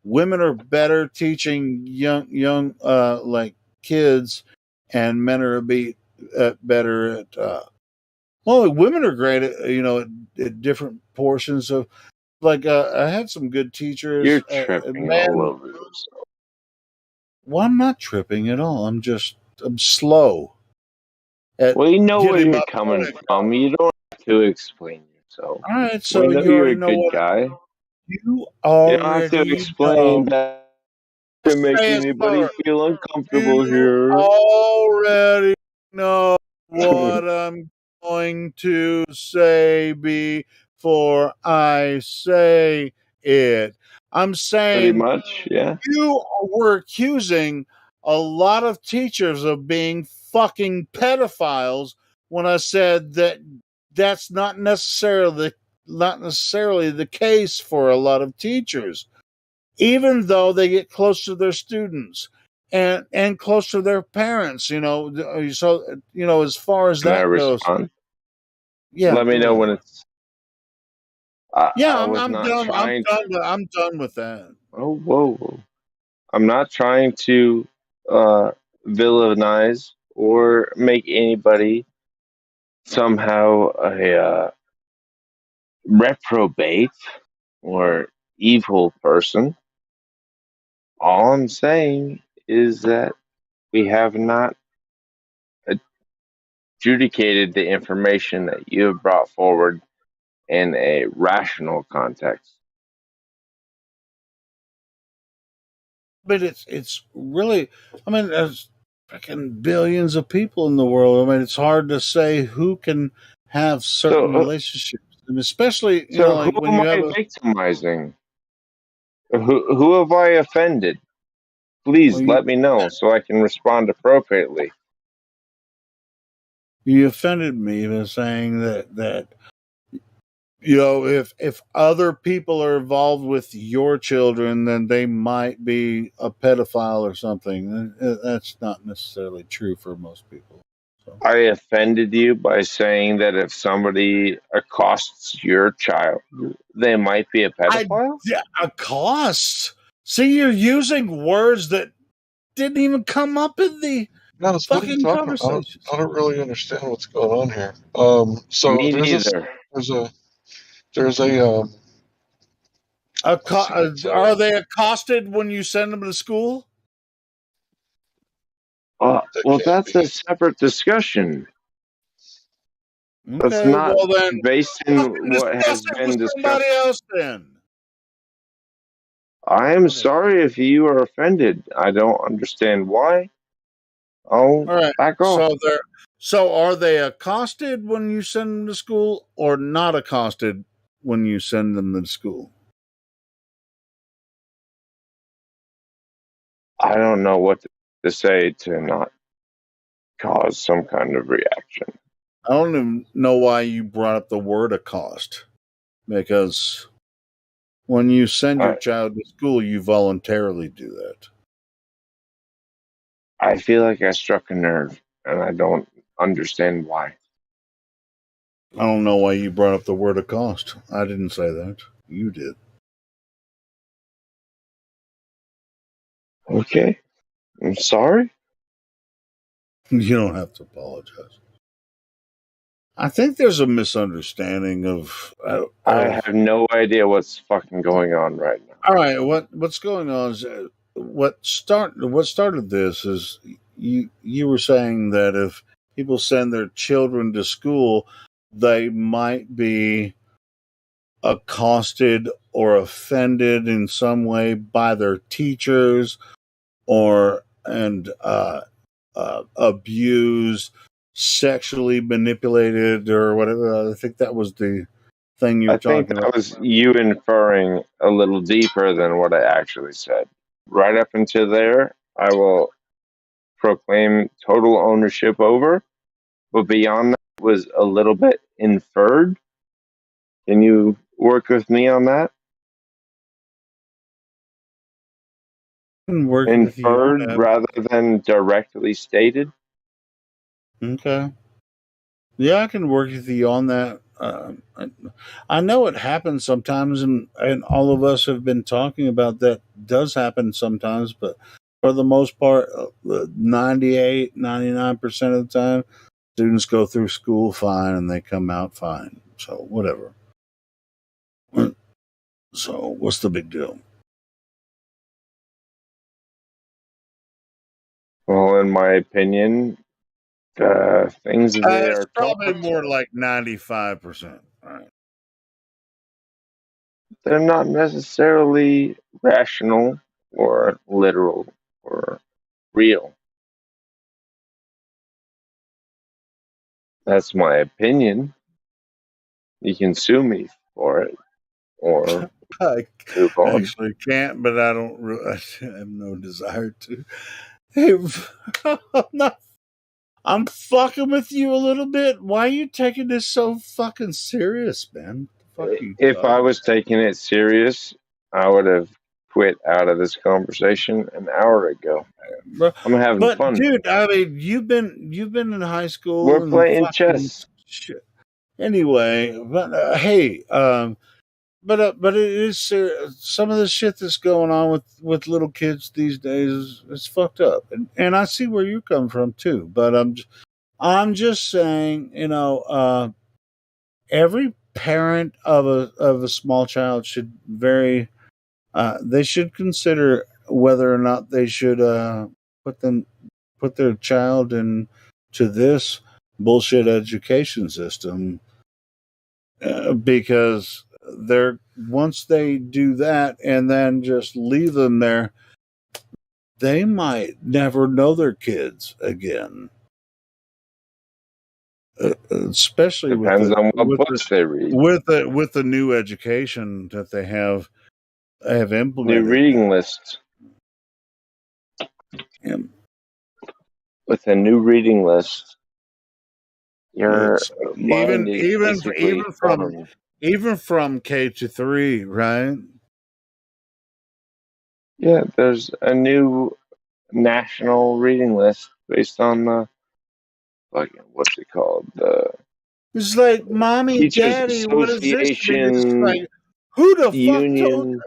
women are better teaching young like kids, and men are better at. Well, women are great at at different portions of. Like I had some good teachers. You're tripping all Men. over yourself. Well, I'm not tripping at all. I'm slow at Well, you know where getting you're my coming point from. across. You don't have to explain yourself. All right, so We know you you're already a know good what guy. you You don't have to already know. explain that to make Say it anybody slower. feel uncomfortable You here. already know what I'm going to say before I say it. I'm Pretty saying much, yeah. you were accusing a lot of teachers of being fucking pedophiles when I said that that's not necessarily the case for a lot of teachers, even though they get close to their students and close to their parents. So as far as Can I that goes, respond? yeah, Let me go know ahead. when it's. Yeah, I I'm, was I'm not done. I'm trying. done. I'm done with that. Oh, whoa, whoa. I'm not trying to villainize or make anybody somehow a reprobate or evil person. All I'm saying is that we have not adjudicated the information that you have brought forward in a rational context. But it's really, I mean, there's freaking billions of people in the world. I mean, it's hard to say who can have So, certain relationships, and especially who like when am you I have a victimizing? Who have I offended? well, Please let me know so I can respond appropriately. you offended me by saying that if other people are involved with your children, then they might be a pedophile or something. That's not necessarily true for most people. So. I offended you by saying that if somebody accosts your child, they might be a pedophile? A cost. See, you're using words that didn't even come up in the Notice, what are you fucking talking about? conversation. I don't really understand what's going on here. So Me neither. there's a let's see, it's Are they accosted when you send them to school? that Well, can't that's a be. separate discussion. That's Okay, not well then, based fucking in what discuss has it been with somebody discussed. else then. I am Whatever. sorry if you are offended. I don't understand why. I'll All right. back off. So are they accosted when you send them to school, or not accosted when you send them to school? I don't know what to say to not cause some kind of reaction. I don't even know why you brought up the word accost, because when you send your I, child to school, you voluntarily do that. I feel like I struck a nerve, and I don't understand why. I don't know why you brought up the word accost. I didn't say that. You did. Okay, I'm sorry. You don't have to apologize. I think there's a misunderstanding of. I have no idea what's fucking going on right now. All right, what's going on is what started this is you were saying that if people send their children to school, they might be accosted or offended in some way by their teachers, or abused, sexually manipulated, or whatever. I think that was the thing you I were think talking that about. was you inferring a little deeper than what I actually said. Right up until there, I will proclaim total ownership over, but beyond that was a little bit inferred. Can you work with me on that? I can work with you on Inferred that. rather than directly stated? Okay. Yeah, I can work with you on that. I know it happens sometimes, and all of us have been talking about that. Does happen sometimes, but for the most part, 98, 99% of the time, students go through school fine and they come out fine. So, whatever. So, what's the big deal? Well, in my opinion, the things that they It's are probably taught, more like 95%. All right. they're not necessarily rational or literal or real. That's my opinion. You can sue me for it or I move on. actually can't, but I don't. I have no desire to. Hey, I'm not. I'm fucking with you a little bit. Why are you taking this so fucking serious, man? What the fuck are you If I talking was taking it serious, I would have quit out of this conversation an hour ago. about? I'm having But fun. dude, I mean, you've been in high We're school and playing fucking chess. shit. Anyway, but hey, but it is some of the shit that's going on with little kids these days is fucked up, and I see where you come from too. But I'm just saying, every parent of a small child should they should consider whether or not they should put them put their child into this bullshit education system, because they're once they do that and then just leave them there, they might never know their kids again. Especially with Depends the on what with the books they read. with the new education that they have New implemented. reading list. And With a new reading list, your it's mind is basically formed. even from K-3, right? Yeah, there's a new national reading list based on the fucking what's it called? The It's like, mommy, Teachers daddy, what is this? And it's Association like, who the fuck told Union. you?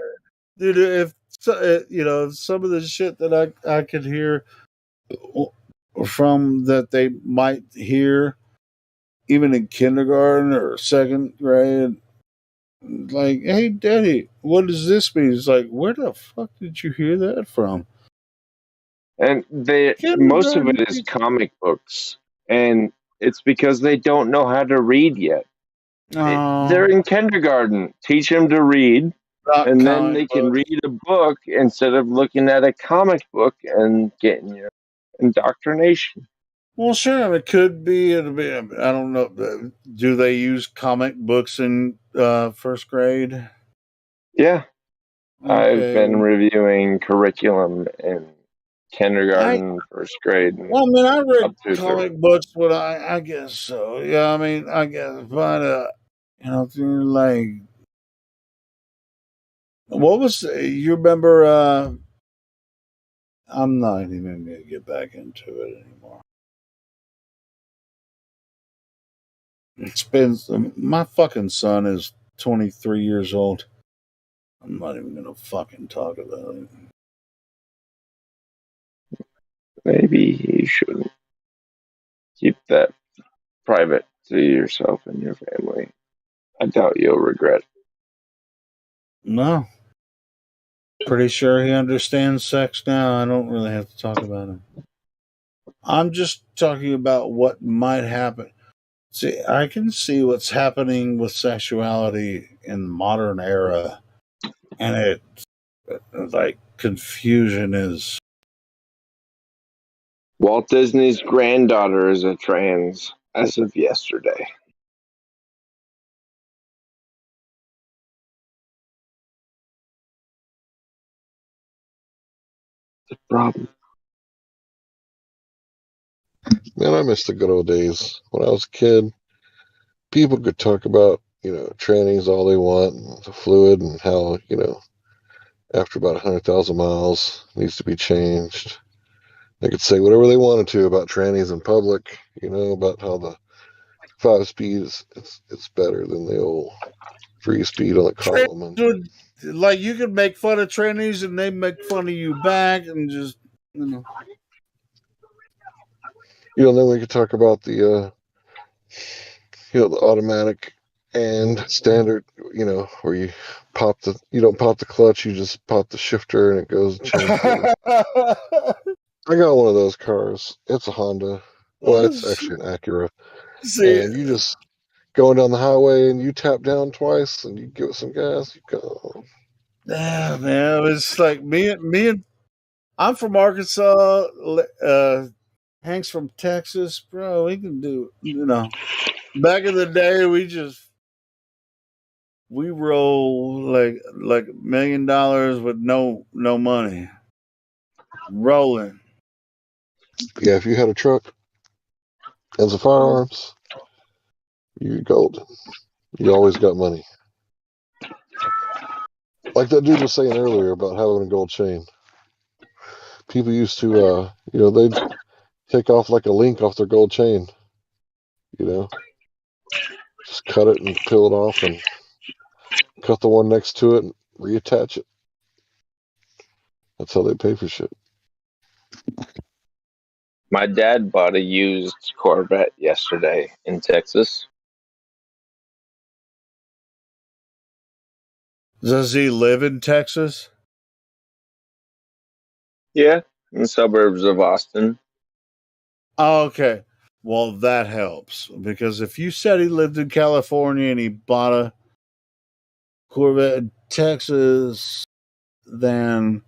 Dude, if some of the shit that I could hear from that they might hear even in kindergarten or second grade. Like, hey, Daddy, what does this mean? It's like, where the fuck did you hear that from? And most of it is comic books, and it's because they don't know how to read yet. They're in kindergarten. Teach them to read, and then they can read a book instead of looking at a comic book and getting your indoctrination. Well, sure, it could be. It'll be. I don't know. Do they use comic books in first grade? Yeah, Okay. I've been reviewing curriculum in kindergarten, first grade, and Well, I mean, I read up to comic third. books, but I guess so. Yeah, I mean, I guess, but like, what was you remember? I'm not even gonna get back into it anymore. It's been my fucking son is 23 years old. I'm not even gonna fucking talk about it. Maybe you shouldn't keep that private to yourself and your family. I doubt you'll regret it. No. Pretty sure he understands sex now. I don't really have to talk about it. I'm just talking about what might happen. See, I can see what's happening with sexuality in the modern era, and it like confusion is. Walt Disney's granddaughter is a trans as of yesterday. The problem. Man, I miss the good old days. When I was a kid, people could talk about, trannies all they want, and the fluid, and how, after about 100,000 miles needs to be changed. They could say whatever they wanted to about trannies in public, about how the 5-speed it's better than the old 3-speed on the column. And, Like, you could make fun of trannies and they make fun of you back, and just then we could talk about the the automatic and standard, where you don't pop the clutch, you just pop the shifter and it goes and changes. I got one of those cars. It's a Honda. Well, it's actually an Acura. See, And you just going down the highway and you tap down twice and you give it some gas, you go. yeah, man, it's like me and I'm from Arkansas. Hank's from Texas, bro. We can do, back in the day, we roll like $1 million with no money, rolling. Yeah, if you had a truck and some firearms, you're golden. You always got money. Like that dude was saying earlier about having a gold chain. People used to, they'd take off like a link off their gold chain. Just cut it and peel it off and cut the one next to it and reattach it. That's how they pay for shit. My dad bought a used Corvette yesterday in Texas. Does he live in Texas? Yeah, in the suburbs of Austin. Oh, okay. Well, that helps, because if you said he lived in California and he bought a Corvette in Texas, then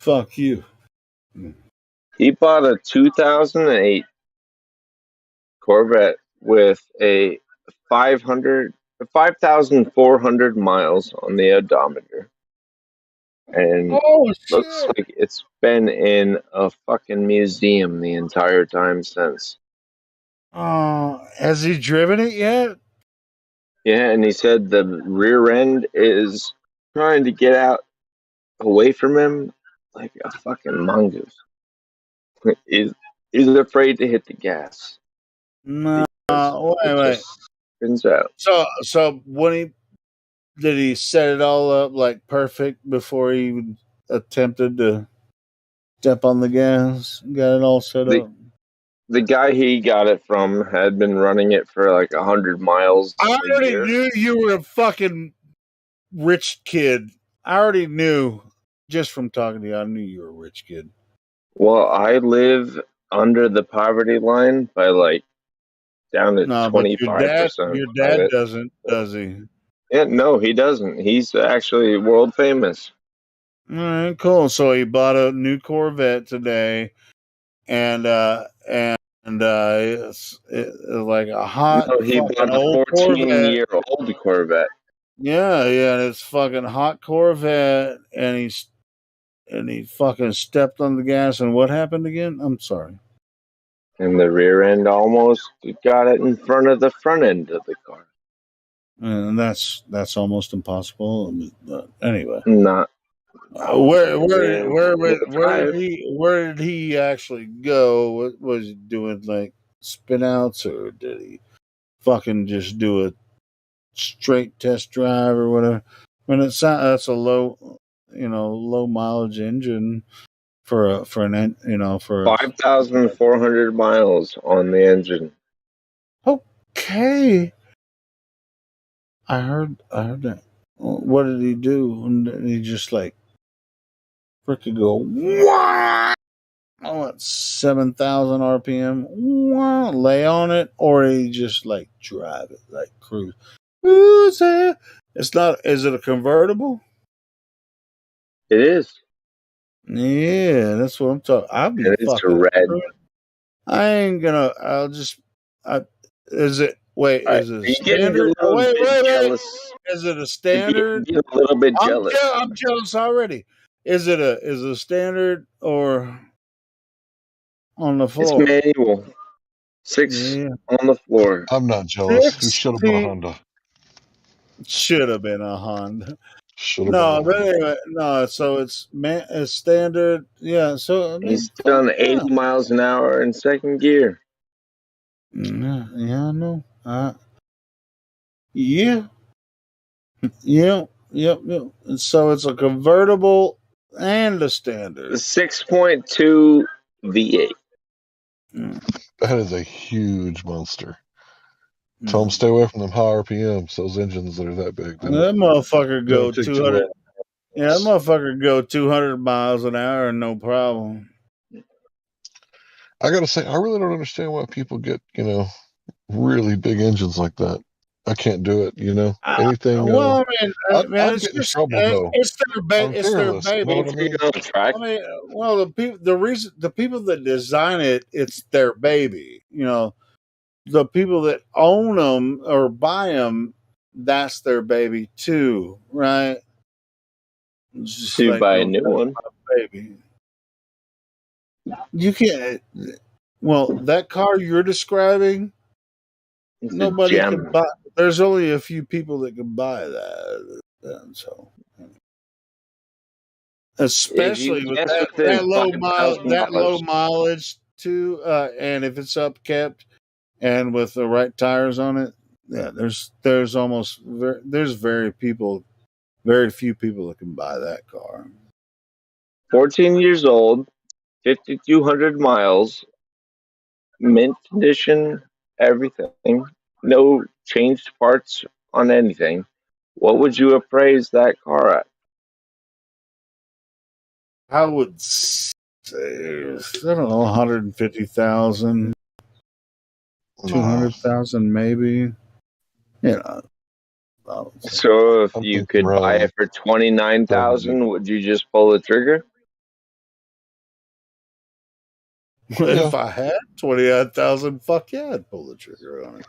fuck you. He bought a 2008 Corvette with a 5,400 miles on the odometer. And looks like it's been in a fucking museum the entire time since. Has he driven it yet? Yeah, and he said the rear end is trying to get out away from him like a fucking mongoose. He's afraid to hit the gas. No, It wait. just spins out. So when he did he set it all up like perfect before he even attempted to step on the gas? Got it all set The up. the guy he got it from had been running it for like 100 miles I a already year. knew you were a fucking rich kid. I already knew just from talking to you. I knew you were a rich kid. Well, I live under the poverty line by like down to No, but 25% your of dad it. doesn't, does he? Yeah, no, he doesn't. He's actually world famous. All right, cool. So he bought a new Corvette today, and it's like a hot No, he fucking bought a old 14 Corvette. year old Corvette. Yeah, yeah, and it's fucking hot Corvette, and he fucking stepped on the gas, and what happened again? I'm sorry. And the rear end almost got it in front of the front end of the car. And that's almost impossible. But anyway, Not, I mean, we'll drive. where did he actually go? What was he doing? Like spin outs, or did he fucking just do a straight test drive or whatever? I mean, that's a low mileage engine for an for 5,400 miles on the engine. okay. I heard that. What did he do? And he just like freaking go, "Wah!" Oh, it's 7,000 RPM. Wah! Lay on it, or he just like drive it, like cruise. Who's it? It's not. Is it a convertible? It is. Yeah, that's what I'm talking. I'll be And it's fucking. red. I ain't gonna. I'll just. I, is it? Wait, All right. is it a You're getting standard? a little Wait, bit wait, wait. jealous. Is it a You're standard? getting a little bit jealous. I'm jealous already. Is it a standard or on the It's floor? manual. 6 Yeah, on the floor. I'm not jealous. Who 6 should have bought a Honda? should have been a Honda. Should have bought No, a but Honda. anyway, no. So it's standard. Yeah. So I mean, He's fuck done yeah. 80 miles an hour in second gear. Yeah, yeah, I know. Yeah, yeah, yep, yep. And so it's a convertible and a The standard. 6.2 V8. Mm, That is a huge monster. Tell them mm. stay away from them high RPMs. Those engines that are that big. They That motherfucker go don't take too 200. well. Yeah, that motherfucker go 200 miles an hour, no problem. I gotta say, I really don't understand why people get, really big engines like that. I can't do it, Anything Well, I mean, man, I'd it's get in just trouble though. it's I'm it's their fearless, you know baby. what I Anything mean? on track. I mean, well, the people that design it, it's their baby. The people that own them or buy them, that's their baby too, right? It's just To like, buy a no, new that's one. my baby. You can't. Well, that car you're describing, It's a nobody can gem. buy. There's only a few people that can buy that, and so If you especially with guess within that low $5,000, mileage too, and if it's upkept and with the right tires on it, yeah, there's very few people that can buy that car. 14 years old, 5,200 miles, mint condition, everything, no changed parts on anything. What would you appraise that car at? I would say, I don't know, 150,000, Nah, 200,000, maybe. You know, I would say. So if I'm you thinking could buy around it for 70. 29,000, would you just pull the trigger? Yeah, If I had 29,000, fuck yeah, I'd pull the trigger on it.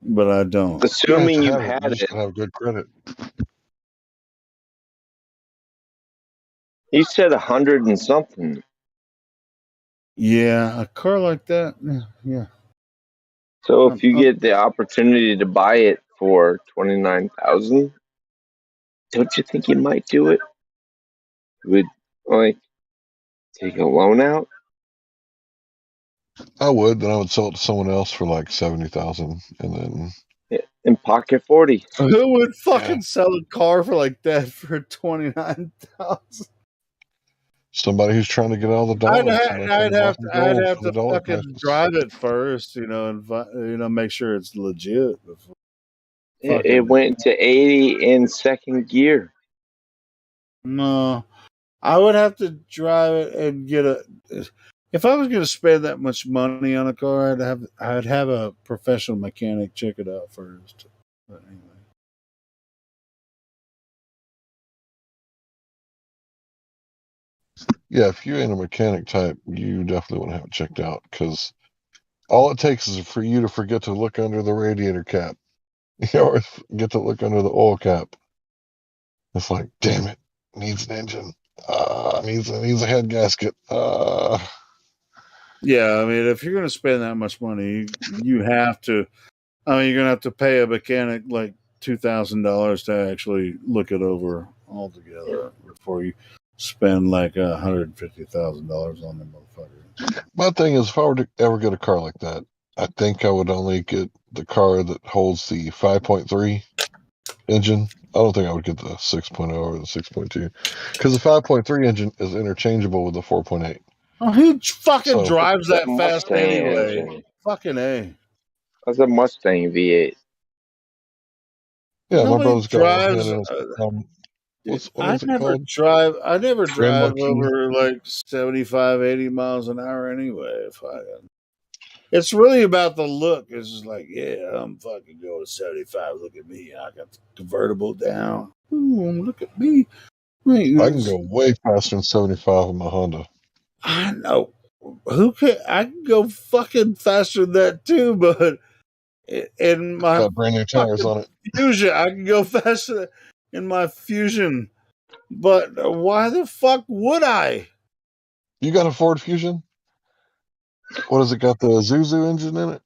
But I don't. you don't have Assuming to you have it. You had just it. gotta have good credit. You said 100 and something. Yeah, a car like that, yeah. So if I'm, you I'm, get the opportunity to buy it for 29,000, don't you think you might do it? Would like take a loan out? I would, then I would sell it to someone else for like 70,000, and then in pocket 40. Who would fucking sell a car for like that for 29,000? Somebody who's trying to get all the dollars. I'd have to dollar fucking prices. drive it first, and make sure it's legit before. It went to 80 in second gear. No, I would have to drive it and get a. If I was going to spend that much money on a car, I'd have a professional mechanic check it out first. But anyway. Yeah, if you ain't a mechanic type, you definitely want to have it checked out, because all it takes is for you to forget to look under the radiator cap, or get to look under the oil cap. It's like, damn it, needs an engine. Needs a head gasket. Yeah, I mean, if you're going to spend that much money, you have to. I mean, you're going to have to pay a mechanic like $2,000 to actually look it over altogether before you spend like $150,000 on the motherfucker. My thing is, if I were to ever get a car like that, I think I would only get the car that holds the 5.3 engine. I don't think I would get the 6.0 or the 6.2, because the 5.3 engine is interchangeable with the 4.8. Oh, who fucking drives that The fast Mustang anyway? engine. Fucking A. That's a Mustang V8. Yeah, my Nobody brother's got one. drives. What is it called? I never Grand drive Marquis. over like 75, 80 miles an hour anyway. It's really about the look. It's just like, yeah, I'm fucking going 75. Look at me. I got the convertible down. Ooh, look at me. I can go way faster than 75 with my Honda. I know. I can go fucking faster than that too, but in my Got brand new tires on it. Fusion, I can go faster in my Fusion. But why the fuck would I? You got a Ford Fusion? What has it got? The Zuzu engine in it?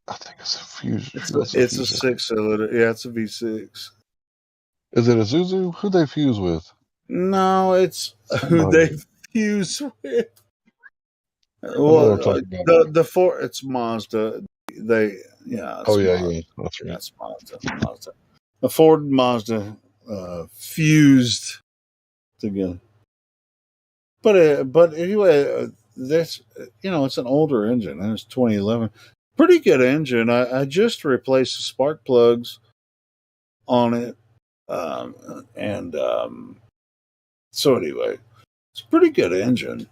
I think it's a Fusion. It's a 6-cylinder. Yeah, it's a V6. Is it a Zuzu? Who they fuse with? No, it's who they fuse with. Well, the Ford, it's Mazda. That's Mazda. The Ford and Mazda fused together. But anyway, this it's an older engine. It's 2011. Pretty good engine. I just replaced the spark plugs on it, so anyway, it's a pretty good engine,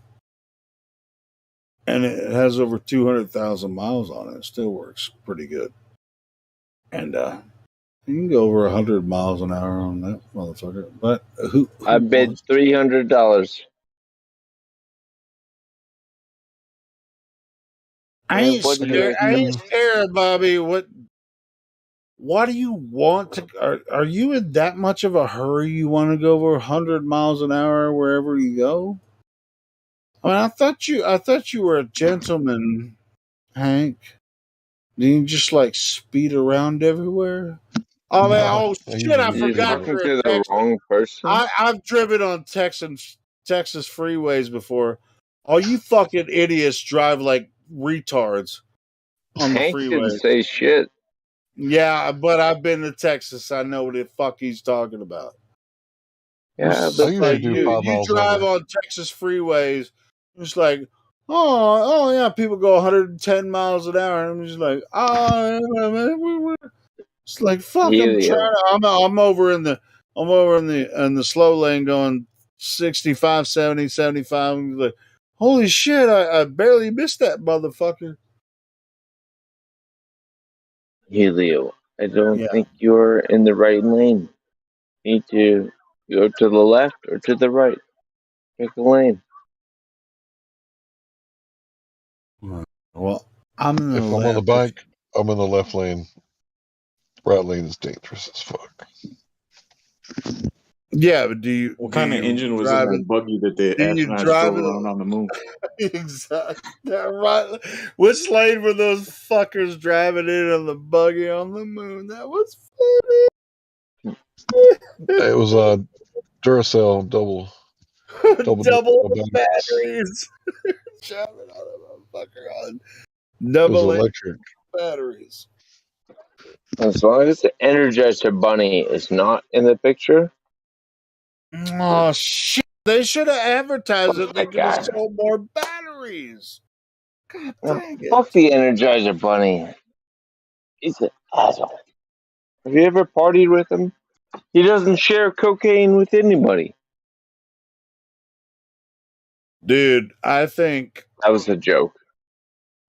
and it has over 200,000 miles on it. It still works pretty good, and you can go over 100 miles an hour on that motherfucker. But who I bid $300. I ain't scared, Bobby. Why do you want to? Are you in that much of a hurry? You want to go over 100 miles an hour wherever you go? I mean, I thought you were a gentleman, Hank. Do you just like speed around everywhere? Oh man! Oh shit! I forgot you're talking to the wrong person. I've driven on Texas freeways before. All you fucking idiots drive like retards on the Hank freeway. didn't say shit. Yeah, but I've been to Texas. I know what the fuck he's talking about. Yeah, but you drive on Texas freeways. It's like, oh yeah, people go 110 miles an hour, and I'm just like, it's like fuck. I'm over in the slow lane going 65, 70, 75. I'm like, holy shit! I barely missed that motherfucker. Helio, I don't think you're in the right lane. You need to go to the left or to the right. Pick a lane. Well, I'm in the if I'm on the bike, I'm in the left lane. Right lane is dangerous as fuck. Yeah, but do you? What kind of engine was in that buggy that the astronauts drove around on the moon? Exactly. Right. Which lane were those fuckers driving in on the buggy on the moon? That was funny. It was a Duracell double batteries. Driving on a fucker on double electric batteries. As long as the Energizer Bunny is not in the picture. Oh shit! They should have advertised it. They That could have guy. sold more batteries. God dang Fuck it! the Energizer Bunny. He's an asshole. Have you ever partied with him? He doesn't share cocaine with anybody. Dude, I think That was a joke.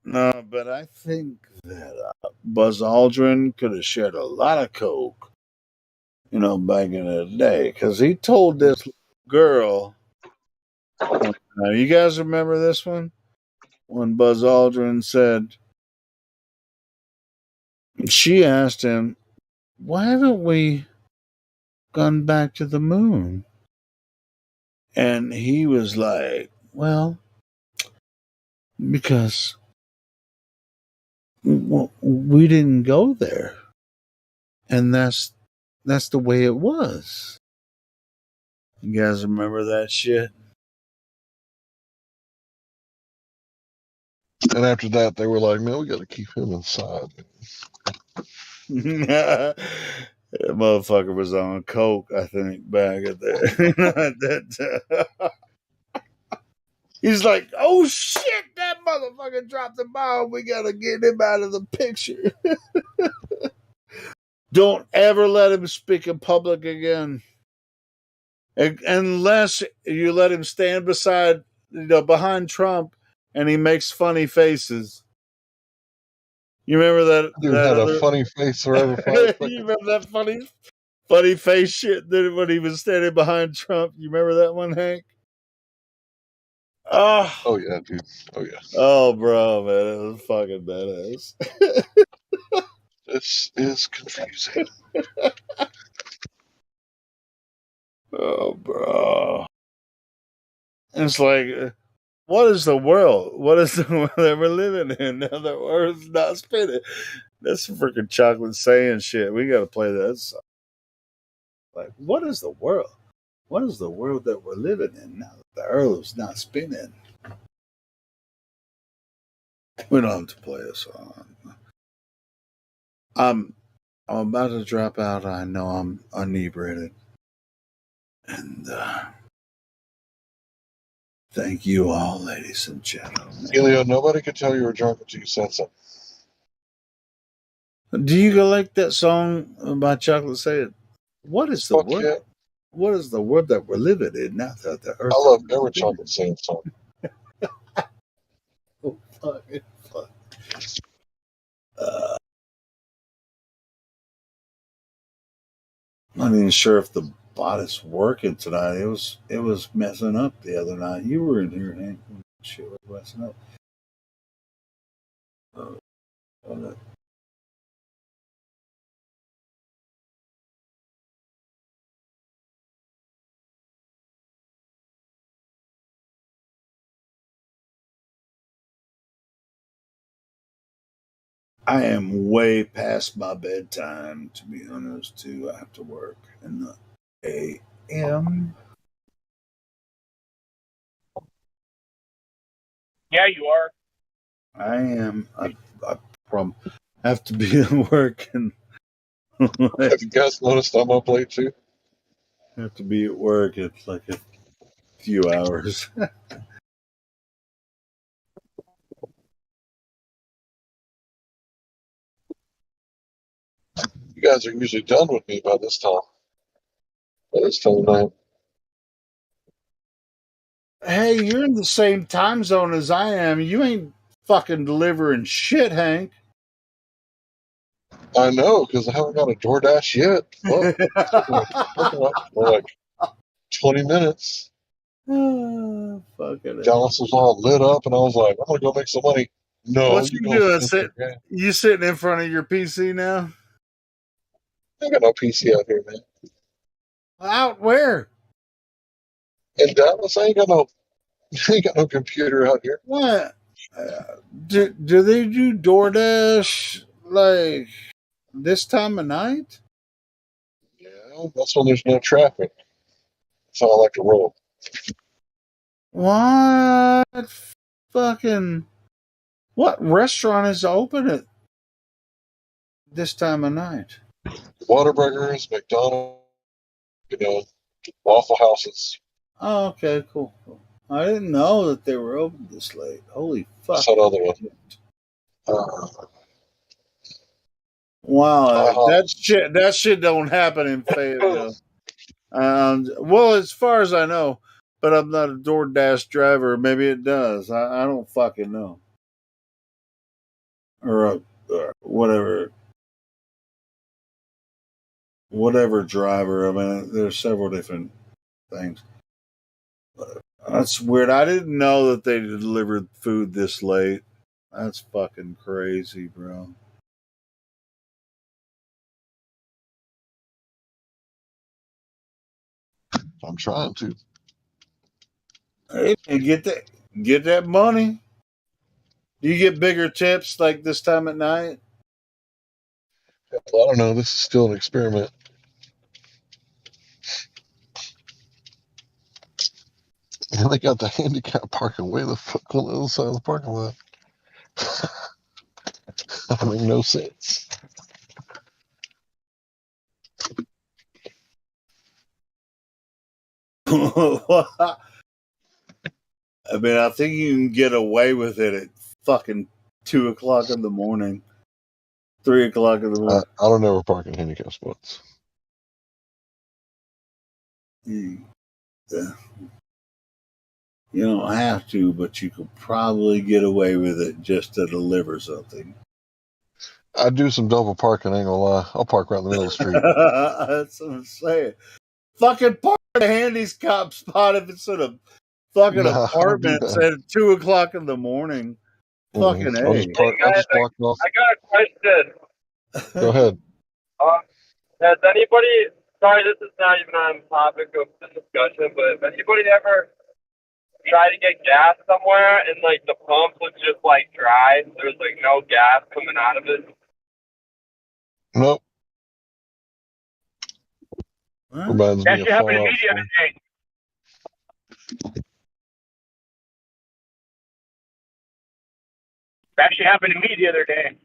no, but I think that Buzz Aldrin could have shared a lot of coke, back in the day, because he told this girl. You guys remember this one when Buzz Aldrin said she asked him, "Why haven't we gone back to the moon?" And he was like, "Well, because we didn't go there, and that's the way it was." You guys remember that shit? And after that, they were like, "Man, we got to keep him inside." That motherfucker was on coke, I think, back at that. He's like, "Oh shit, that motherfucker dropped the bomb. We gotta get him out of the picture." Don't ever let him speak in public again, unless you let him stand behind Trump, and he makes funny faces. You remember that Dude that had a other? funny face for every 5 You seconds. remember that funny face shit that when he was standing behind Trump? You remember that one, Hank? Oh, Oh yeah, dude. Oh yeah. oh, bro, man, it was fucking badass. This is confusing. Oh, bro, it's like, what is the world? What is the world that we're living in now? The Earth's not spinning. That's freaking chocolate saying shit. We got to play that song. Like, what is the world? What is the world that we're living in now that the Earth's not spinning? We don't have to play a song. I'm about to drop out. I know I'm inebriated. And thank you all, ladies and gentlemen. Elio, nobody could tell you were drunk until you said something. Do you like that song by Chocolate saying, what is the Fuck world? yeah. What is the world that we're living in now that the Earth I is love not every spinning? chocolate saying song. Oh, fuck. Not even sure if the bot is working tonight. It was messing up the other night. You were in here, Hank. Shit was messing up. Uh, I am way past my bedtime, to be honest, too. I have to work in the AM. Yeah, you are. I am. I have to be at work and Have you guys noticed I'm up late too? have to be at work in like a few hours. You guys are usually done with me by this time. By this time of night. Hey, you're in the same time zone as I am. You ain't fucking delivering shit, Hank. I know, because I haven't got a DoorDash yet. Fuck. It's taking like, for like 20 minutes. Fucking Dallas was all lit up, and I was like, I'm going to go make some money. No, what you you go doing? finish your game. You sitting in front of your PC now? I ain't got no PC out here, man. Out where? In Dallas, I ain't got no computer out here. What? Do they do DoorDash like this time of night? Yeah, that's when there's no traffic. That's how I like to roll. What fucking what restaurant is open at this time of night? Whataburgers, McDonald's, Waffle Houses. Oh, okay, cool. I didn't know that they were open this late. Holy fuck! That other one. Wow, IHOP. that shit don't happen in Fayetteville. Well, as far as I know, but I'm not a DoorDash driver. Maybe it does. I don't fucking know. Or whatever driver. I mean, there's several different things. That's weird. I didn't know that they delivered food this late. That's fucking crazy, bro. I'm trying to. Hey, man, get that money. Do you get bigger tips like this time at night? Well, I don't know. This is still an experiment. And they got the handicap parking way the fuck on the other side of the parking lot. That makes no sense. I mean, I think you can get away with it at fucking 2:00 in the morning, 3:00 in the morning. I don't ever park in handicap spots. Yeah. You don't have to, but you could probably get away with it just to deliver something. I do some double parking, I ain't gonna lie. I'll park right in the middle of the street. That's what I'm saying. Fucking park in a handicap spot if it's in a fucking apartment at 2:00 in the morning. Fucking I'll just park. I'll just block it off. I got a question. Go ahead. Has anybody? Sorry, this is not even on topic of the discussion, but has anybody ever tried to get gas somewhere and like the pump was just like dry? There's like no gas coming out of it. Nope. Huh? Reminds That me of should happen to Fallout me the other 4. day. That should happen to me the other day.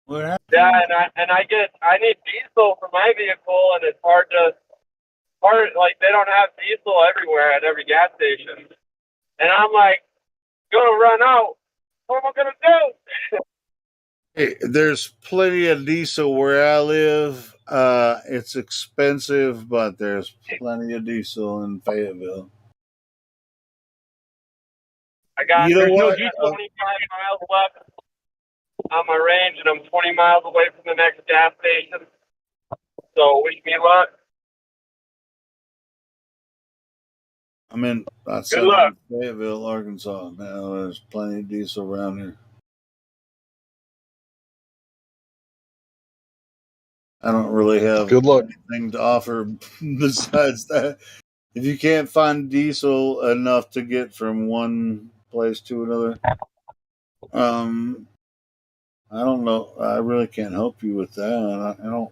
What happened? Yeah, I need diesel for my vehicle, and it's hard like they don't have diesel everywhere at every gas station, and I'm like gonna run out. What am I gonna do? Hey, there's plenty of diesel where I live. It's expensive, but there's plenty of diesel in Fayetteville. There's no diesel 25 miles left on my range, and I'm 20 miles away from the next gas station. So wish me luck. I'm in Fayetteville, Arkansas. Now there's plenty of diesel around here. I don't really have anything to offer besides that. If you can't find diesel enough to get from one place to another, I don't know. I really can't help you with that.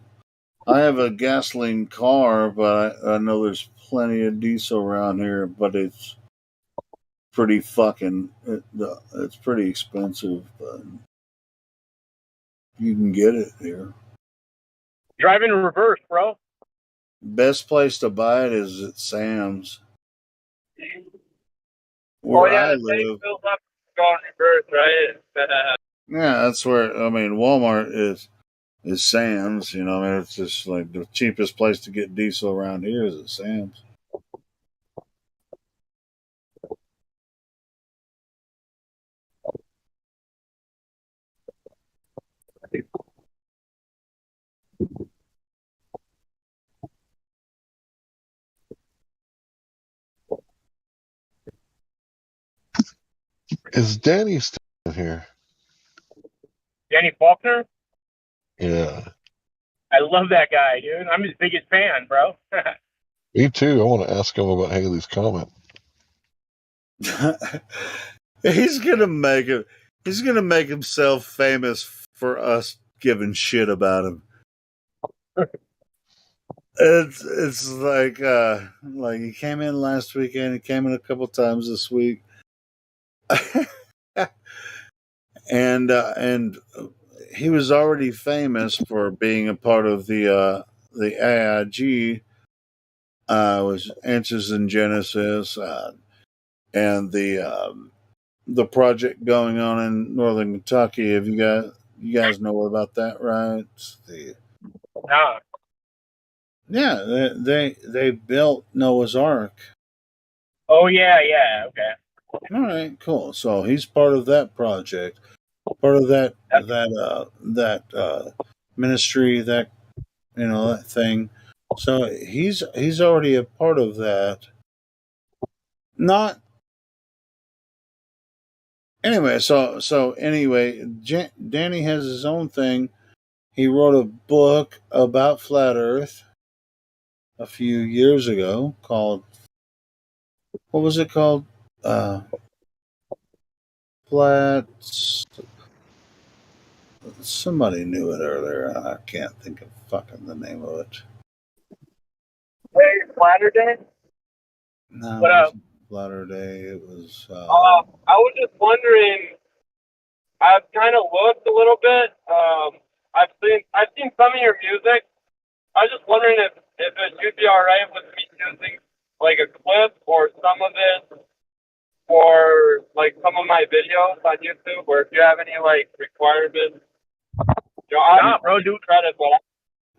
I have a gasoline car, but I know there's plenty of diesel around here. But it's pretty it's pretty expensive. But you can get it here. Driving in reverse, bro. Best place to buy it is at Sam's. Where I live. Fills up going reverse, right? Yeah, that's where Walmart is Sam's. It's just like the cheapest place to get diesel around here is at Sam's. Is Danny still in here? Danny Faulkner? Yeah. I love that guy, dude. I'm his biggest fan, bro. Me too. I want to ask him about Haley's comment. He's gonna make himself famous for us giving shit about him. It's like he came in last weekend. He came in a couple times this week, and he was already famous for being a part of the AIG, was Answers in Genesis, and the project going on in northern Kentucky. Have you guys know about that, right? Nah. Yeah, they built Noah's Ark. Oh yeah, okay. All right, cool. So he's part of that project, part of that ministry, that that thing. So he's already a part of that. Not anyway. So anyway, Danny has his own thing. He wrote a book about flat Earth a few years ago called, what was it called? Flat. Somebody knew it earlier. I can't think of fucking the name of it. Hey, Flatter Day? No, What it up? wasn't Flatter Day. It was. I was just wondering. I've kind of looked a little bit. I've seen some of your music. I was just wondering if you'd be all right with me using like a clip or some of it for like some of my videos on YouTube, or if you have any like requirements. Nah, bro, do credit, but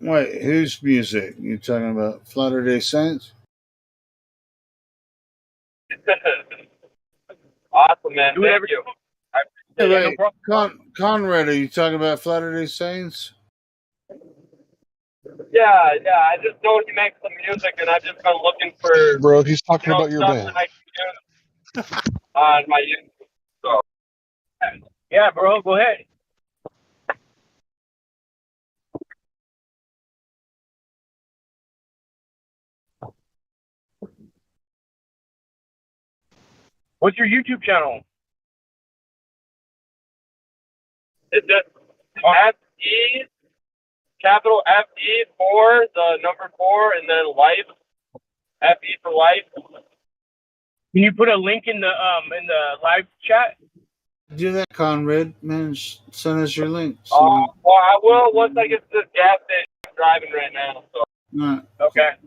Wait, whose music? You talking about Flatter Day Saints? awesome, man. Do whatever you. Hey, wait, Conrad, are you talking about Flatter Day Saints? Yeah. I just know he makes some music, and I've just been looking for. Bro, he's talking about your stuff band. that I can use on my YouTube. So. Yeah, bro, go ahead. What's your YouTube channel? It's just FE, capital FE, 4, the number 4, and then life. FE for life. Can you put a link in the live chat? Do that, Conrad. Man, send us your link. Well, I will once I get to this gas station. I'm driving right now. So. Okay.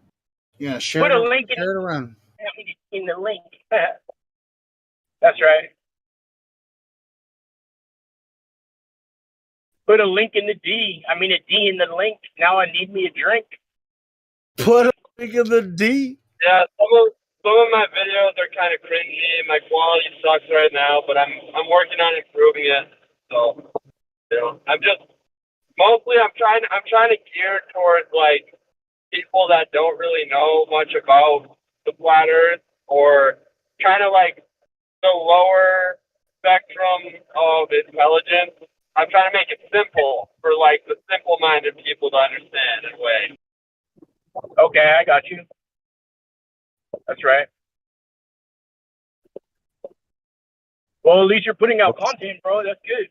Yeah, share Put a link share it around. in the link. That's right. Put a link in the D. I mean a D in the link. Now I need me a drink. Put a link in the D. Yeah, some of my videos are kind of cringy. My quality sucks right now, but I'm working on improving it. So, I'm trying to gear towards like people that don't really know much about the flat Earth, or kind of like the lower spectrum of intelligence. I'm trying to make it simple for like the simple-minded people to understand in a way. Okay, I got you. That's right. Well, at least you're putting out content, bro. That's good.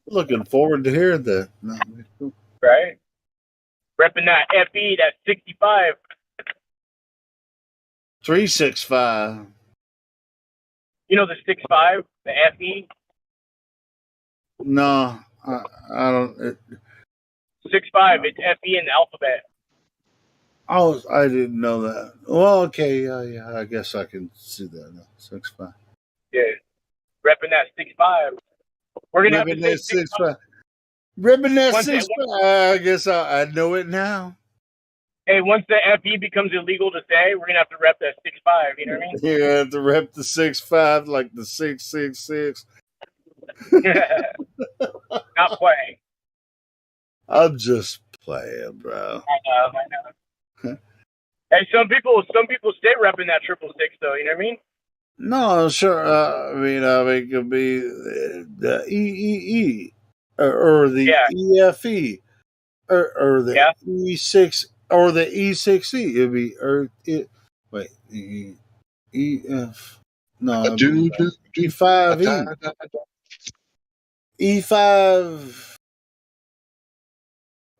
Looking forward to hearing that. Right? Repping that FE, that 65. 365. You know the 6.5, the FE? No, I don't. 6.5, it's FE in the alphabet. I didn't know that. Well, okay, yeah. I guess I can see that now. 6.5. Yeah, repping that 6.5. We're gonna have to say 6.5. Ripping that 6.5. I guess I know it now. Hey, once the FE becomes illegal to say, we're gonna have to rep that 6.5. You know what I mean? You have to rep the 6.5 like the 666. Not playing. I'm just playing, bro. I know. Hey, some people stay repping that 666 though. You know what I mean? No, sure. I mean, it could be the EEE or the EFE or the E6 or the E6E. It'd be EF. No, E5E. E5.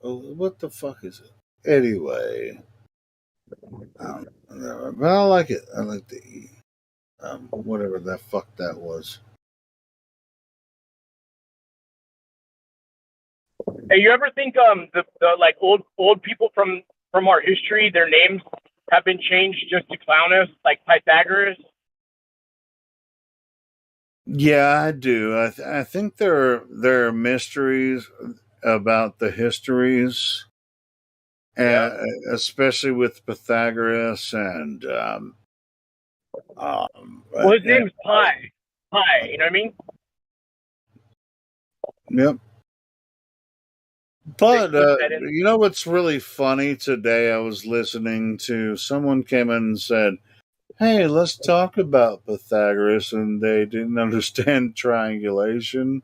Oh, what the fuck is it? Anyway, I don't know, but I like it. I like the E. whatever the fuck that was. Hey, you ever think the like old people from our history, their names have been changed just to clown us, like Pythagoras? Yeah, I do. I think there are mysteries about the histories, Yeah. especially with Pythagoras and Well, his name's Pi. Pi. You know what I mean? yep. But you know what's really funny today? I was listening to someone came in and said, "Hey, let's talk about Pythagoras," and they didn't understand triangulation.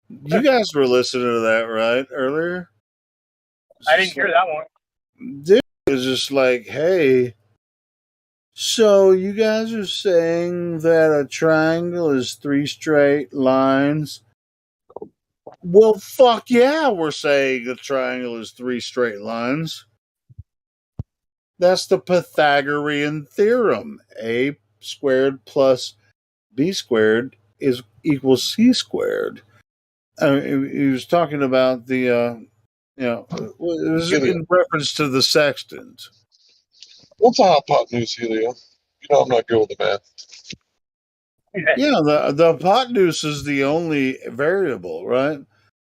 You guys were listening to that, right? Earlier, I didn't hear that one. Dude was just like, "Hey, so you guys are saying that a triangle is 3 straight lines?" Well, fuck yeah, we're saying a triangle is 3 straight lines. That's the Pythagorean theorem. A squared plus b squared is equals c squared. He was talking about it was Helium. in reference to the sextant. What's a hypotenuse, Helium? You know I'm not good with the math. Yeah, the hypotenuse is the only variable, right?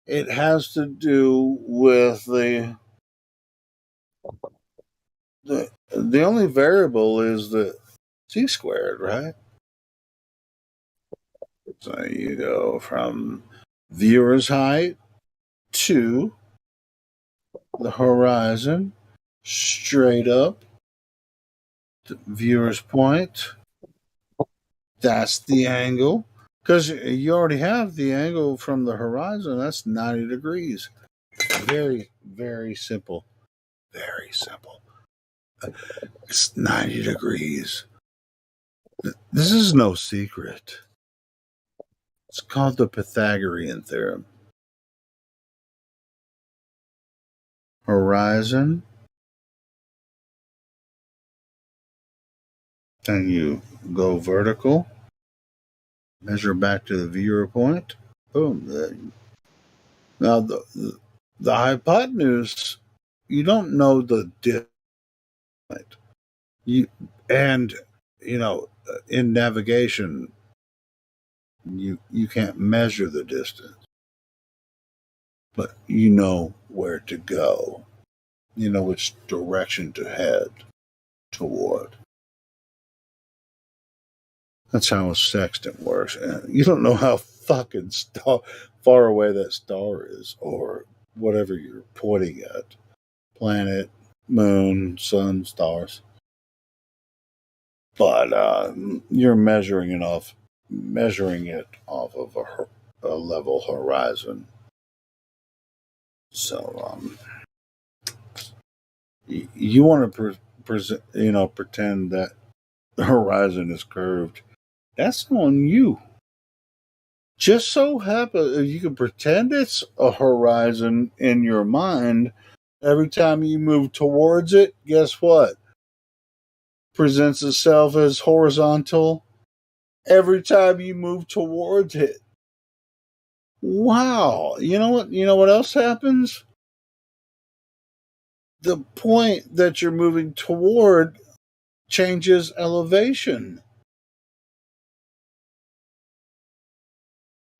It has to do with the only variable is the c squared, right? So you go from viewer's height to the horizon, straight up to viewer's point. That's the angle. Because you already have the angle from the horizon. That's 90 degrees. Very, very simple. Very simple. It's 90 degrees. This is no secret. It's called the Pythagorean theorem. Horizon. Then you go vertical. Measure back to the viewer point. Boom. Now, the hypotenuse, you don't know the distance. You and in navigation, you can't measure the distance, but you know where to go. You know which direction to head toward. That's how a sextant works. And you don't know how fucking far away that star is, or whatever you're pointing at. Planet, moon, sun, stars. But you're measuring it off of a level horizon. So you want to pretend that the horizon is curved. That's on you. Just so happen you can pretend it's a horizon in your mind. Every time you move towards it, guess what? Presents itself as horizontal. Every time you move towards it. Wow. You know what? You know what else happens? The point that you're moving toward changes elevation.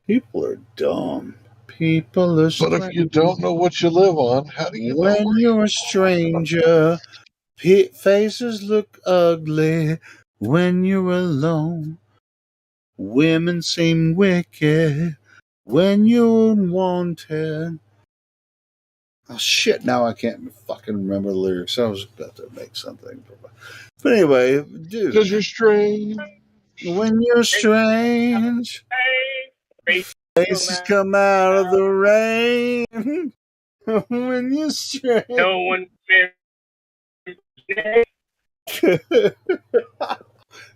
People are dumb. People are But if you don't know what you live on, how do you know? When you're a stranger, faces look ugly. When you're alone, women seem wicked. When you're unwanted. Oh shit! Now I can't fucking remember the lyrics. I was about to make something, but anyway, dude. Because you're strange. When you're strange, faces come out of the rain. When you're strange, no one.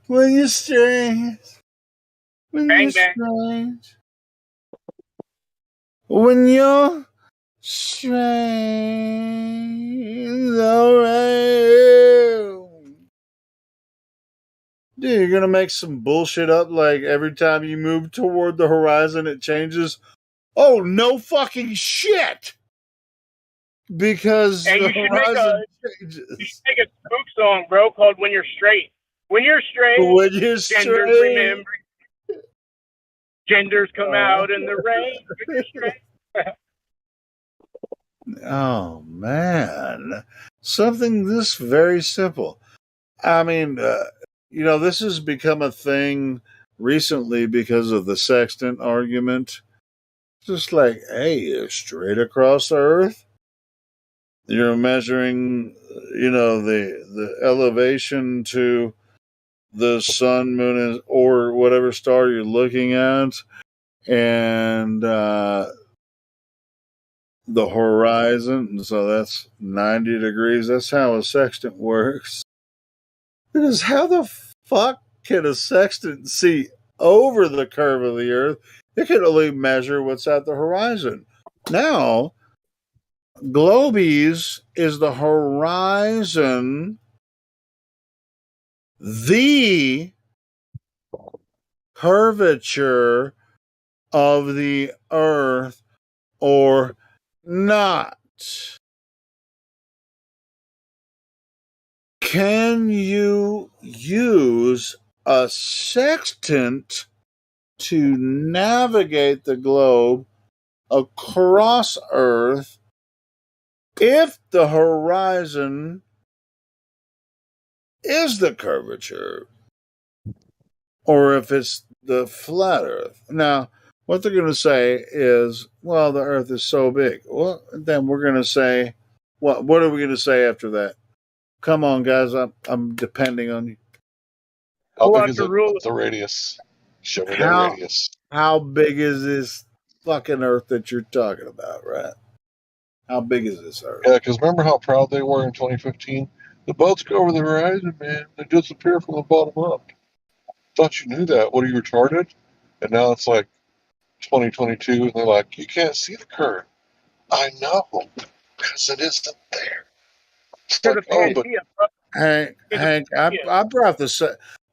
When you're strange, when Bang, you're bang. strange, when you're strange, alright. Dude, you're gonna make some bullshit up like every time you move toward the horizon it changes. Oh no fucking shit! Because Hey, the you should make horizon you should changes. make a spook song, bro, called "When You're Straight." When you're straight, When you're genders straight, remember. Genders come out in the rain. When you're straight. oh man, something this very simple. I mean, this has become a thing recently because of the sextant argument. Just like, hey, you're straight across the Earth. You're measuring, the elevation to the sun, moon, or whatever star you're looking at, and the horizon. So that's 90 degrees. That's how a sextant works. Because how the fuck can a sextant see over the curve of the Earth? It can only measure what's at the horizon. Now, Globies is the horizon, the curvature of the Earth, or not. Can you use a sextant to navigate the globe across Earth if the horizon is the curvature or if it's the flat Earth? Now, what they're going to say is, well, the Earth is so big. Well, then we're going to say, what are we going to say after that? Come on, guys, I'm depending on you. How Pull big out is the it? rule. What's the radius? Show me that How radius. how big is this fucking Earth that you're talking about, right? How big is this Earth? Yeah, because remember how proud they were in 2015? The boats go over the horizon, man. They disappear from the bottom up. Thought you knew that. What, are you retarded? And now it's like 2022, and they're like, you can't see the curve. I know, because it isn't there. It's To like, the oh, but Pangea, bro. Hank, I brought this.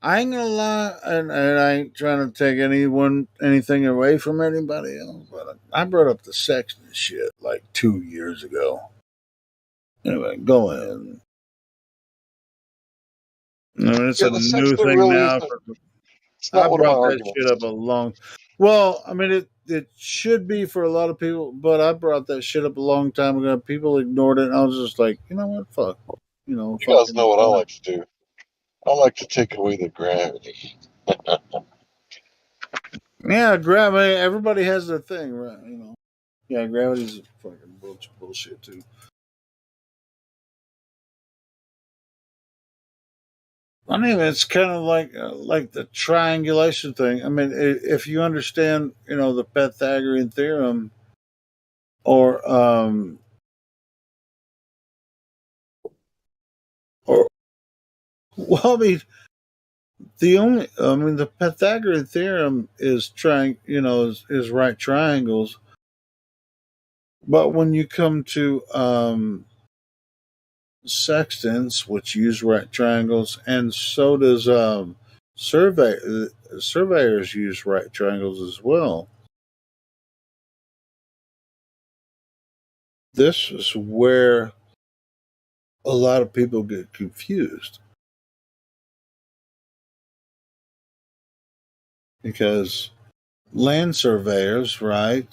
I ain't gonna lie, and I ain't trying to take anything away from anybody else, but I brought up the sexting shit like 2 years ago. Anyway, go ahead. I mean, it's yeah, a the new sextant thing really now. isn't. It's I not one of my brought that shit arguments. up a long. Well, I mean, it should be for a lot of people, but I brought that shit up a long time ago. People ignored it. And I was just like, you know what? Fuck. You guys know what I like to do. I like to take away the gravity. Yeah, gravity. Everybody has their thing, right? Yeah, gravity's a fucking bullshit too. I mean, it's kind of like the triangulation thing. I mean, if you understand, the Pythagorean theorem, or or well, I mean, the Pythagorean theorem is is right triangles, but when you come to sextants, which use right triangles, and so does surveyors use right triangles as well. This is where a lot of people get confused because land surveyors, right?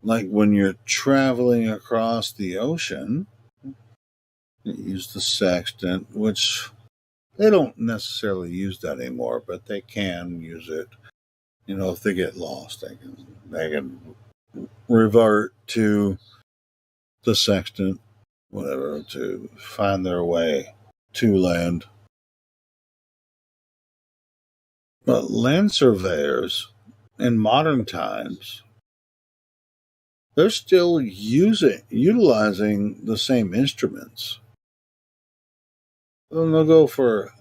Like when you're traveling across the ocean, they use the sextant, which they don't necessarily use that anymore, but they can use it. If they get lost, they can revert to the sextant, whatever, to find their way to land. But land surveyors in modern times, they're still utilizing the same instruments. And they'll go for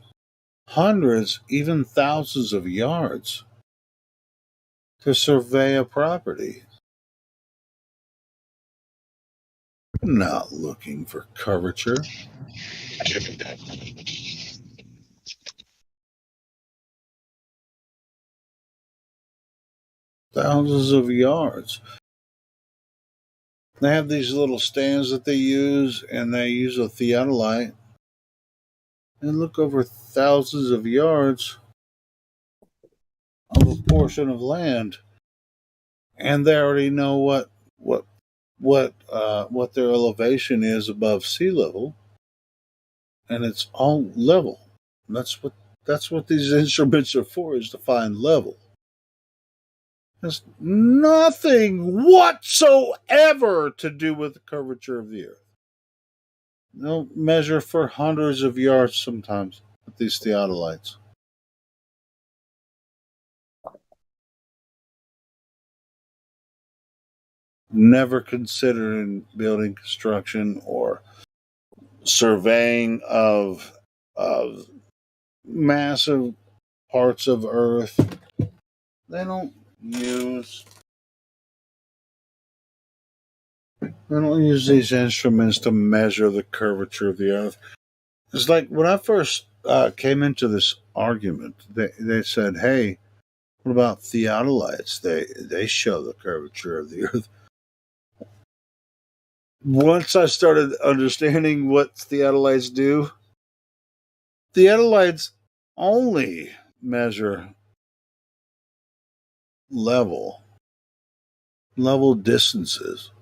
hundreds, even thousands of yards to survey a property. Not looking for curvature. thousands of yards. They have these little stands that they use, and they use a theodolite and look over thousands of yards of a portion of land, and they already know what their elevation is above sea level, and it's all level. That's what these instruments are for, is to find level. Has nothing whatsoever to do with the curvature of the earth. They'll measure for hundreds of yards sometimes with these theodolites. Never considering building construction or surveying of massive parts of Earth. They don't use these instruments to measure the curvature of the Earth. It's like when I first came into this argument, they said, "Hey, what about theodolites? They show the curvature of the Earth." Once I started understanding what theodolites do, theodolites only measure level distances.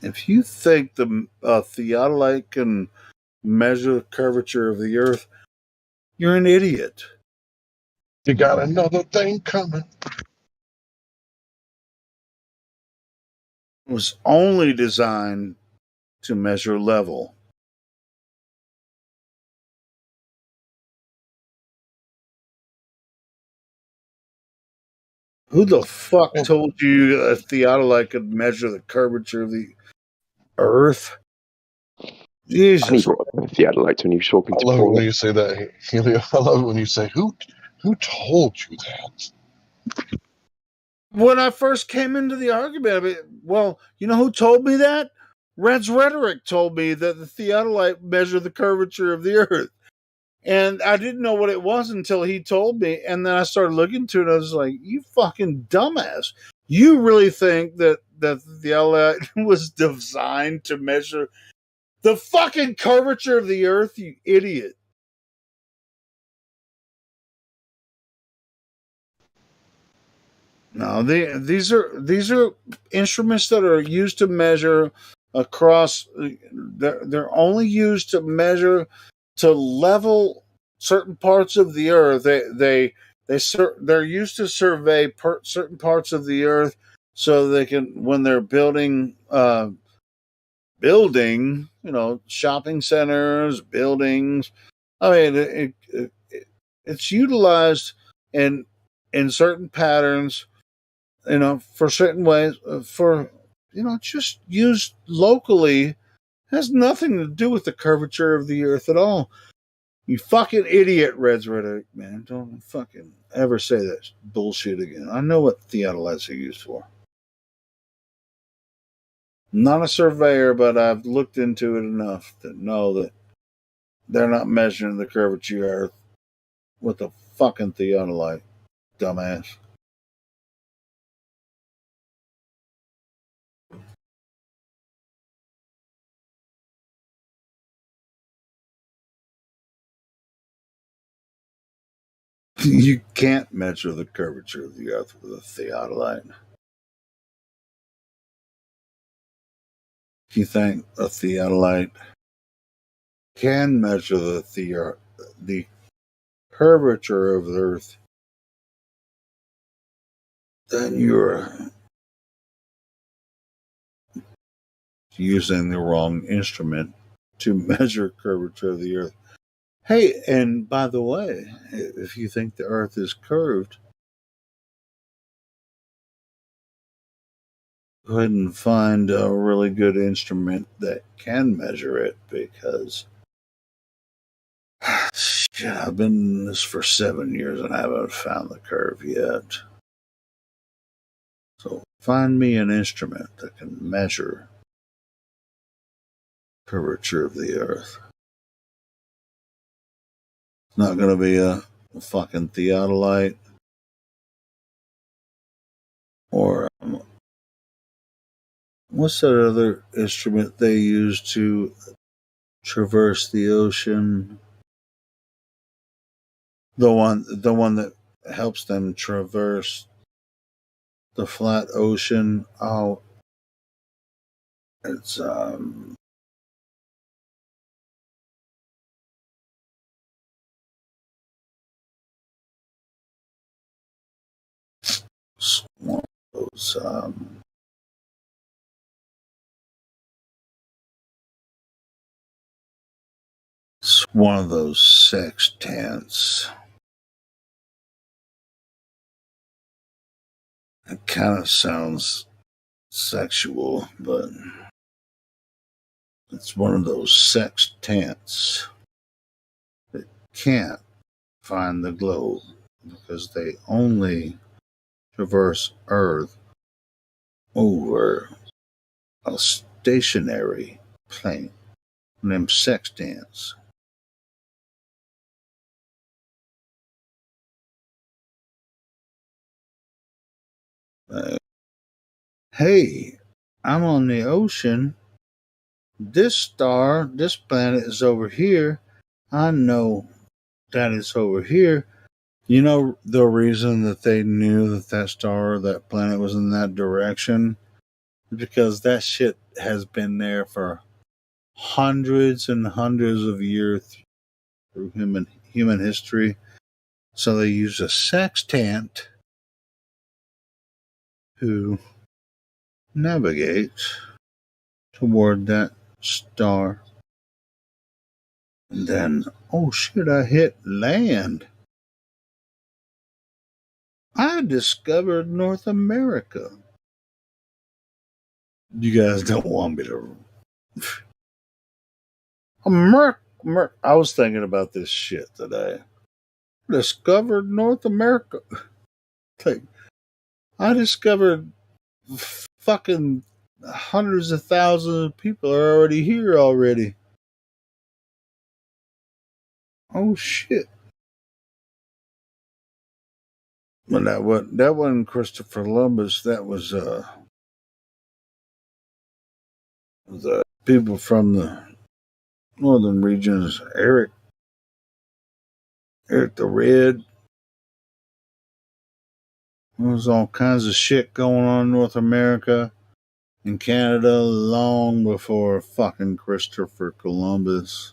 If you think the theodolite can measure the curvature of the Earth, you're an idiot. You got another thing coming. It was only designed to measure level. Who the fuck told you a theodolite could measure the curvature of the Earth? Jesus. And he brought up the theodolites when you were talking to I love Paul. it when you say that, Helio. I love it when you say, who told you that? When I first came into the argument, I mean, well, you know who told me that? Red's Rhetoric told me that the theodolite measured the curvature of the Earth. And I didn't know what it was until he told me. And then I started looking into it. And I was like, you fucking dumbass. You really think that the theodolite was designed to measure the fucking curvature of the Earth, you idiot. No, these are instruments that are used to measure across. They're only used to measure, to level certain parts of the earth. They're used to survey certain parts of the earth so they can, when they're building shopping centers, buildings. I mean, it's utilized in certain patterns, for certain ways, just used locally. Has nothing to do with the curvature of the earth at all. You fucking idiot, Red's Rhetoric, man. Don't fucking ever say that bullshit again. I know what theodolites are used for. I'm not a surveyor, but I've looked into it enough to know that they're not measuring the curvature of the earth with a fucking theodolite, dumbass. You can't measure the curvature of the earth with a theodolite. If you think a theodolite can measure the curvature of the earth, then you're using the wrong instrument to measure curvature of the earth. Hey, and by the way, if you think the earth is curved, go ahead and find a really good instrument that can measure it, because shit, I've been in this for 7 years and I haven't found the curve yet. So find me an instrument that can measure curvature of the earth. It's not going to be a fucking theodolite. Or what's that other instrument they use to traverse the ocean? The one that helps them traverse the flat ocean. Oh, it's one of those it's one of those sextants. It kind of sounds sexual, but it's one of those sextants that can't find the globe because they only traverse Earth over a stationary plane. Them sextants. Uh, hey, I'm on the ocean. This planet is over here. I know that it's over here. You know the reason that they knew that planet was in that direction? Because that shit has been there for hundreds and hundreds of years through human history. So they use a sextant to navigate toward that star. And then, oh shit, I hit land. I discovered North America. You guys don't want me to. I was thinking about this shit today. Discovered North America. Like, I discovered fucking hundreds of thousands of people are already here already. Oh shit. Well, that wasn't Christopher Columbus. That was the people from the northern regions. Eric the Red. There was all kinds of shit going on in North America and Canada long before fucking Christopher Columbus.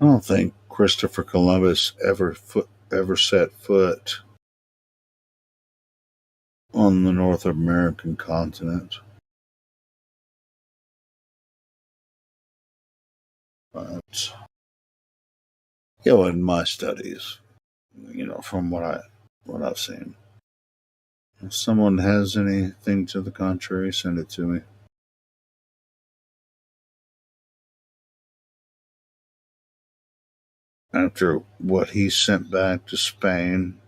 I don't think Christopher Columbus ever set foot on the North American continent. But in my studies, from what I've seen. If someone has anything to the contrary, send it to me. After what he sent back to Spain,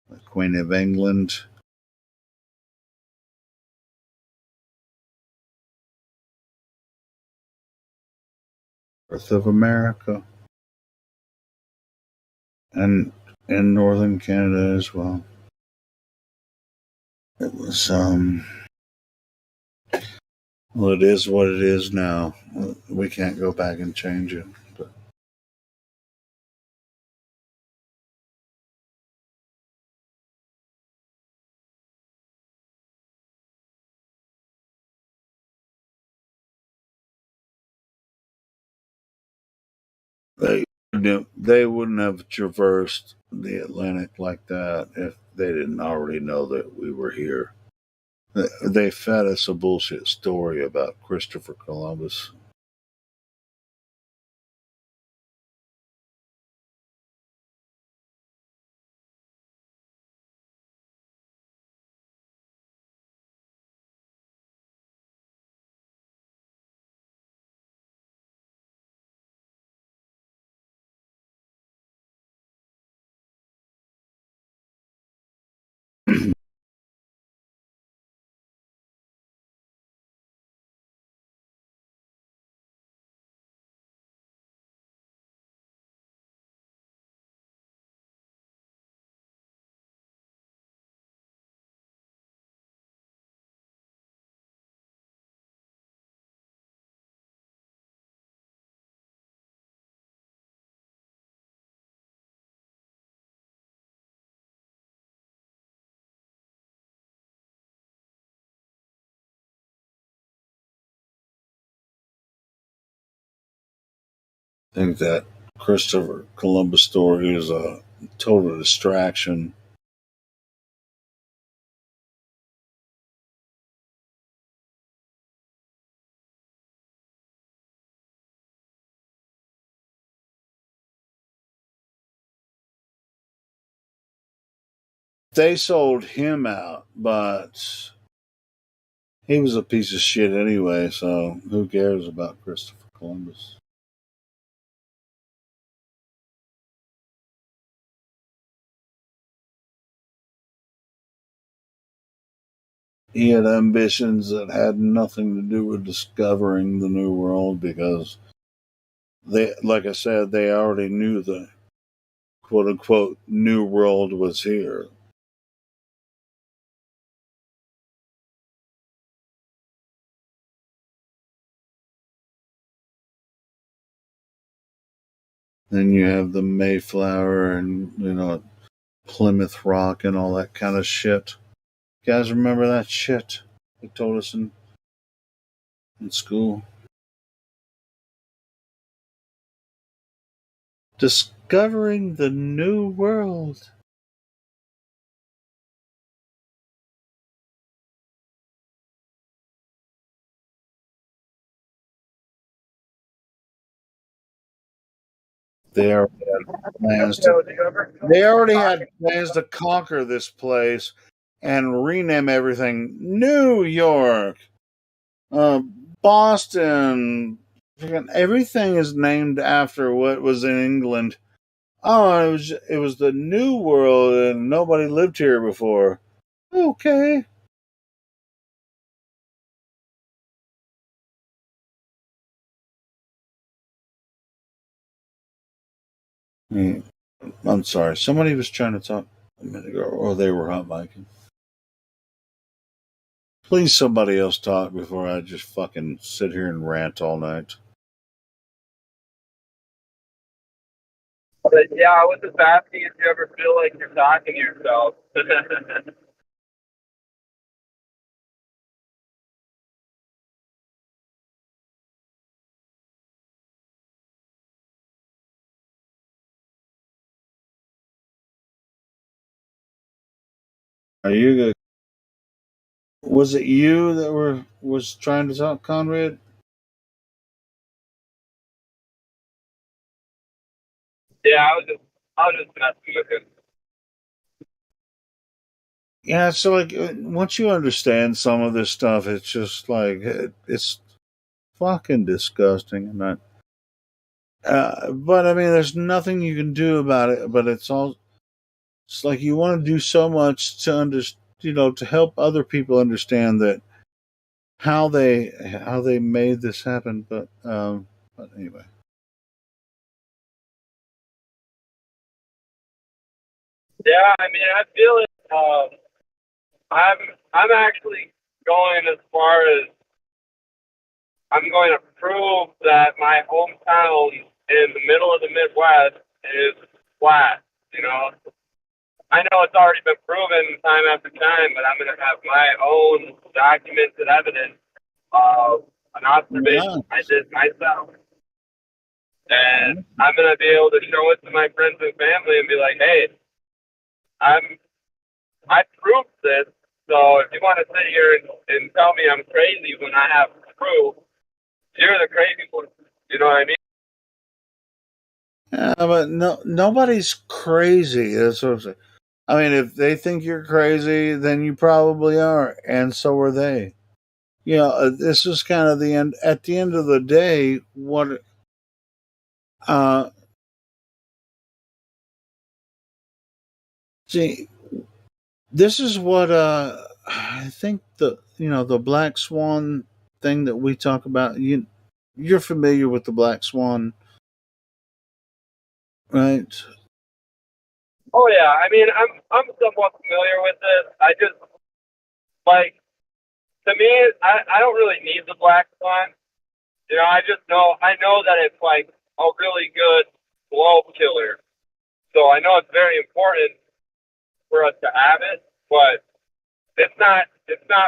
the Queen of England, Earth of America, and in northern Canada as well. It was well, it is what it is now. We can't go back and change it. But they wouldn't have traversed the Atlantic like that if they didn't already know that we were here. They fed us a bullshit story about Christopher Columbus. I think that Christopher Columbus story is a total distraction. They sold him out, but he was a piece of shit anyway, so who cares about Christopher Columbus? He had ambitions that had nothing to do with discovering the New World because they, like I said, they already knew the quote unquote New World was here. Then you have the Mayflower and, Plymouth Rock and all that kind of shit. You guys remember that shit they told us in school? Discovering the New World. They already had plans to conquer this place and rename everything New York, uh, Boston. Everything is named after what was in England. Oh, it was the New World, and nobody lived here before. Okay. I'm sorry. Somebody was trying to talk a minute ago, or they were hot micing. Please, somebody else talk before I just fucking sit here and rant all night. But yeah, I was just asking if you ever feel like you're talking to yourself. Are you good? Was it you that was trying to talk, Conrad? Yeah, I was just messing with him. Yeah, so like once you understand some of this stuff, it's just like it's fucking disgusting, and that. But I mean, there's nothing you can do about it. But it's like you want to do so much to to help other people understand that how they made this happen. But anyway. Yeah, I mean, I feel it. I'm actually going as far as I'm going to prove that my hometown in the middle of the Midwest is flat. You know, I know it's already been proven time after time, but I'm going to have my own documented evidence of an observation I did myself. And I'm going to be able to show it to my friends and family and be like, hey, I proved this. So if you want to sit here and tell me I'm crazy when I have proof, you're the crazy one. You know what I mean? Yeah, but nobody's crazy. That's what I'm saying. I mean, if they think you're crazy, then you probably are, and so are they. This is kind of the end. At the end of the day, what uh, see, this is what I think the black swan thing that we talk about. You're familiar with the black swan, right? Oh yeah, I mean I'm somewhat familiar with it. I just like to me I don't really need the black swan. You know, I know that it's like a really good globe killer. So I know it's very important for us to have it, but it's not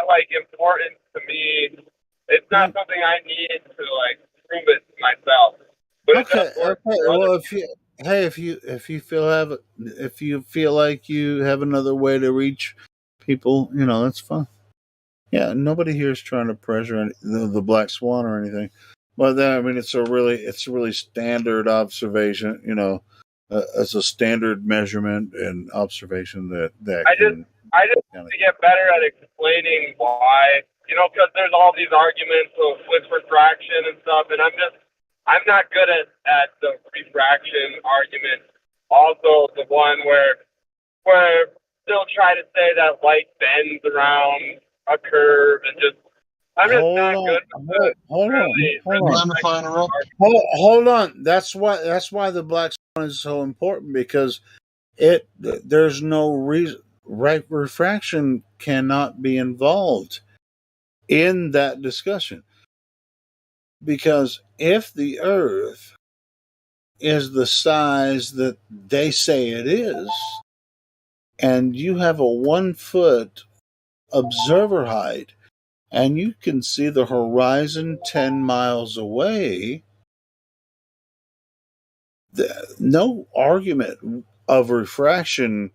like important to me. It's not something I need to like prove it to myself. But it Okay, does work okay. for other Well, if you feel like you have another way to reach people, that's fine. Yeah, nobody here is trying to pressure the black swan or anything. But then, I mean, it's a really standard observation. It's a standard measurement and observation that I just can kind need to get better at explaining why, because there's all these arguments with refraction and stuff, and I'm not good at the refraction argument. Also, the one where they'll try to say that light bends around a curve and I'm just hold not on, good with hold on. Mind if I interrupt? Hold on. That's why the black swan is so important, because there's no reason, right? Refraction cannot be involved in that discussion, because if the Earth is the size that they say it is, and you have a 1 foot observer height, and you can see the horizon 10 miles away, no argument of refraction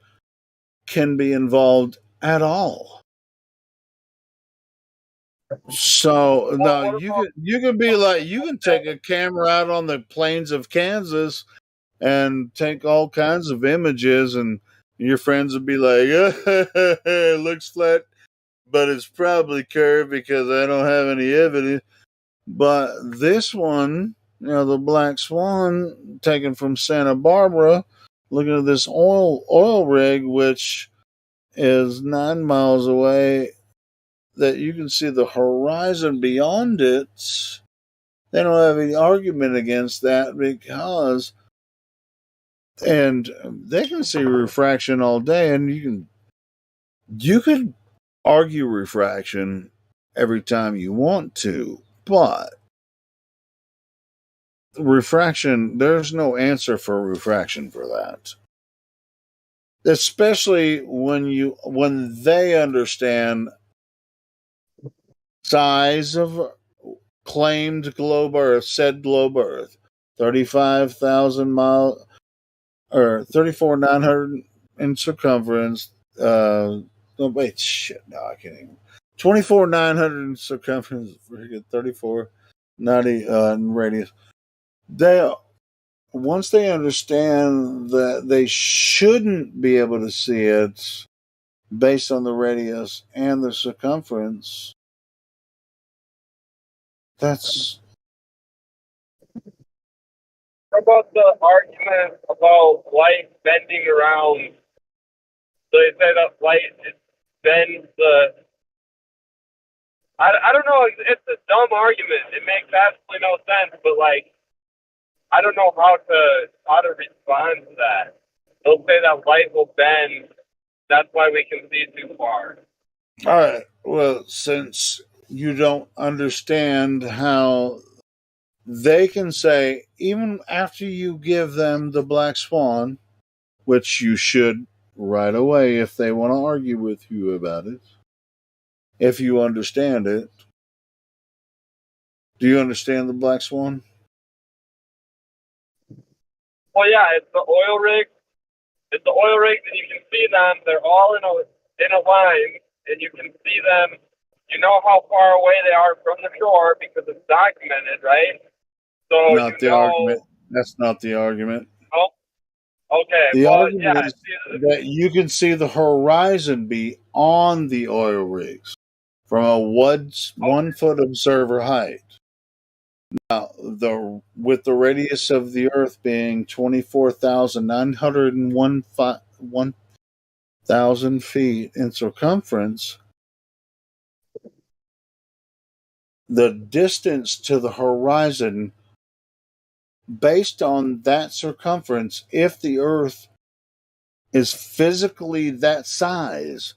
can be involved at all. So no, you can be like, you can take a camera out on the plains of Kansas and take all kinds of images, and your friends would be like, it looks flat, but it's probably curved because I don't have any evidence. But this one, the black swan taken from Santa Barbara, looking at this oil rig, which is 9 miles away, that you can see the horizon beyond it. They don't have any argument against that, because, and they can see refraction all day, and you could argue refraction every time you want to, but refraction, there's no answer for refraction for that. Especially when they understand size of claimed globe Earth, said globe Earth, 35,000 miles, or 34,900 in circumference. Oh, wait, shit, no, I can't even. 24,900 in circumference, 3490 in radius. They Once they understand that they shouldn't be able to see it based on the radius and the circumference, that's What about the argument about light bending around? So they say that light bends the. I don't know. It's a dumb argument. It makes absolutely no sense. But I don't know how to respond to that. They'll say that light will bend. That's why we can see too far. all right. Well, since you don't understand how they can say, even after you give them the black swan, which you should right away if they want to argue with you about it, if you understand it. Do you understand the black swan? Well, yeah, it's the oil rig. It's the oil rigs, and you can see them. They're all in a line, and you can see them. You know how far away they are from the shore because it's documented, right? So Not the argument. That's not the argument. Oh, okay. The Well, argument yeah. is that you can see the horizon beyond the oil rigs from a 1 foot observer height. Now, with the radius of the Earth being 24,901 feet in circumference, the distance to the horizon, based on that circumference, if the Earth is physically that size,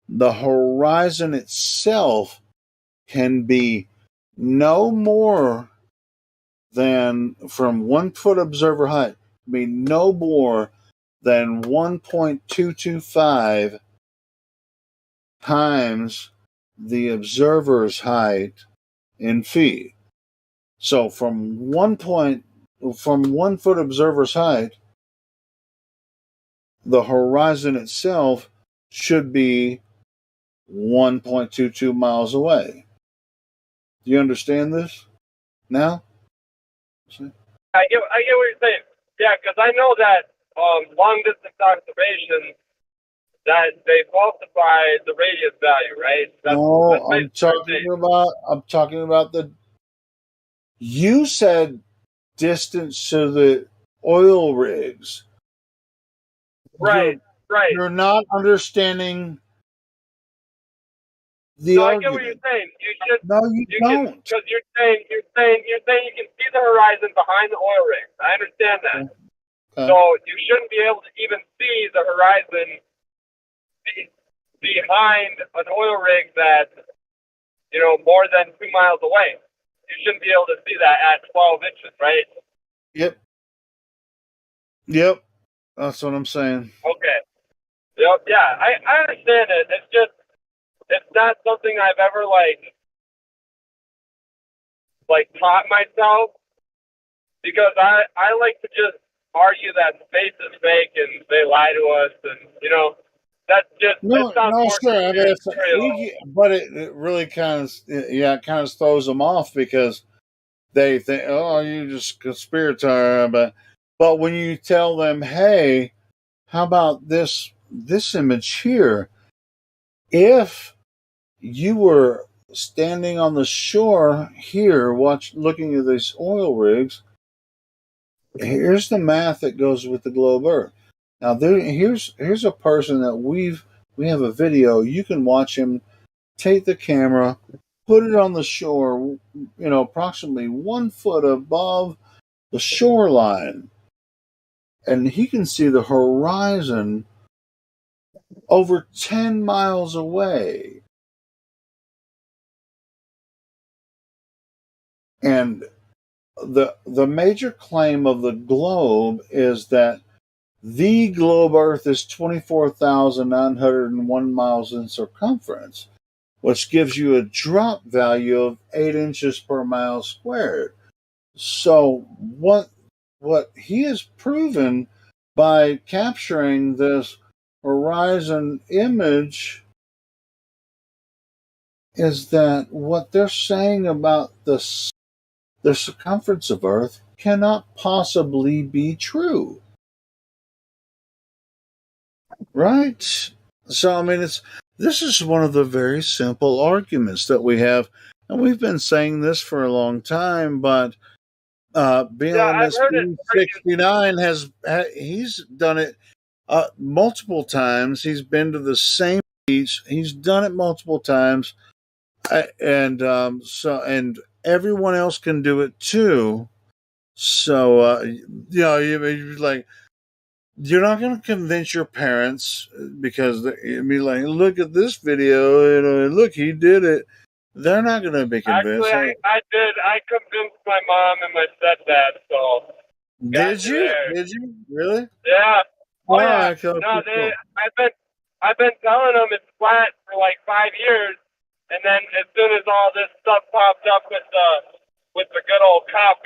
the horizon itself can be no more than, from 1 foot observer height, be no more than 1.225 times the observer's height in feet. So from 1 point from 1 foot observer's height, the horizon itself should be 1.22 miles away. Do you understand this now? I get what you're saying. Yeah, because I know that long distance observation that they falsify the radius value, right? No, I'm talking about the. You said distance to the oil rigs. Right. You're not understanding the No, I argument. get what you're saying. You should. No, you don't. Because you're saying you can see the horizon behind the oil rigs. I understand that. Okay. So you shouldn't be able to even see the horizon behind an oil rig that's, more than 2 miles away. You shouldn't be able to see that at 12 inches, right? Yep. That's what I'm saying. Okay. Yep. Yeah, I understand it. It's just, it's not something I've ever taught myself, because I like to just argue that space is fake and they lie to us, and that's just sure. But it really kind of throws them off, because they think, oh, you just conspirator. But when you tell them, hey, how about this image here? If you were standing on the shore here, looking at these oil rigs, here's the math that goes with the globe Earth. Now, here's a person that we have a video. You can watch him take the camera, put it on the shore, approximately 1 foot above the shoreline, and he can see the horizon over 10 miles away. And the major claim of the globe is that the globe Earth is 24,901 miles in circumference, which gives you a drop value of 8 inches per mile squared. So what he has proven by capturing this horizon image is that what they're saying about the circumference of Earth cannot possibly be true. Right? So, I mean, this is one of the very simple arguments that we have, and we've been saying this for a long time, but Beyond this B69 he's done it multiple times. He's been to the same beach. He's done it multiple times, and everyone else can do it too. So you're not going to convince your parents, because look at this video, look, he did it. They're not going to be convinced. Actually, I did. I convinced my mom and my stepdad. So did you? Did you really? Yeah. Oh yeah. Cool. No, I've been telling them it's flat for like 5 years, and then as soon as all this stuff popped up with the good old Cobb,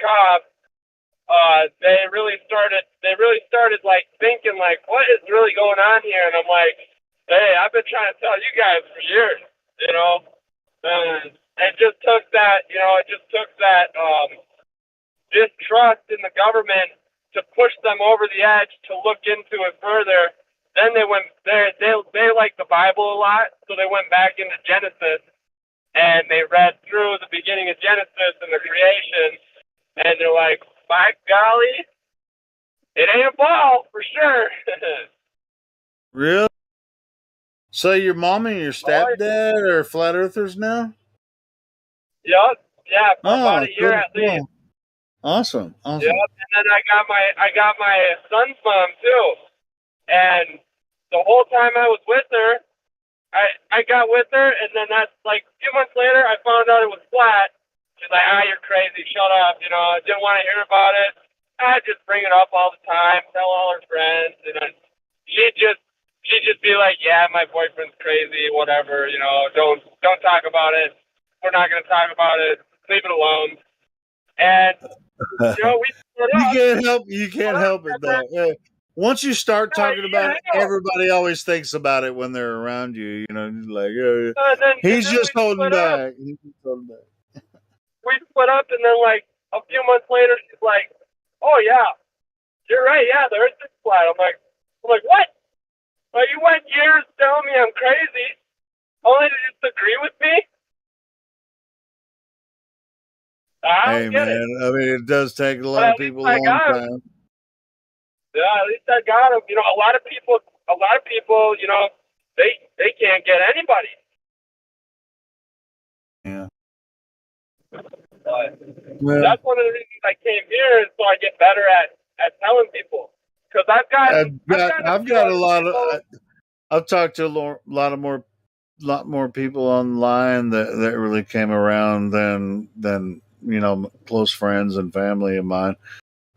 they really started like thinking like, what is really going on here? And I'm like, hey, I've been trying to tell you guys for years, and it just took that, distrust in the government to push them over the edge to look into it further. Then they went there. They like the Bible a lot, so they went back into Genesis and they read through the beginning of Genesis and the creation, and they're like, by golly, it ain't a ball for sure. Really? So your mom and your stepdad are flat earthers now? Yep. Yeah, for about a year at least. Awesome. Yep. And then I got my son's mom too. And the whole time I was with her, I got with her, and then that's like a few months later, I found out it was flat. She's like, you're crazy, shut up, I didn't want to hear about it. I just bring it up all the time, tell all her friends, and then she'd just be like, yeah, my boyfriend's crazy, whatever, don't talk about it. We're not going to talk about it. Leave it alone. And we split up. You can't help it though. Yeah. Once you start talking about it, everybody always thinks about it when they're around you. Like, he's just holding back. He's just holding back. We split up, and then like a few months later, she's like, "Oh yeah, you're right. Yeah, the Earth is flat." I'm like, what? Like, you went years telling me I'm crazy, only to disagree with me. Hey man, I mean, it does take a lot of people a long time. Yeah, at least I got him. A lot of people, they can't get anybody. Yeah. But that's one of the reasons I came here, is so I get better at telling people. Because I've got a lot of. I've talked to a lot more people online that really came around than close friends and family of mine.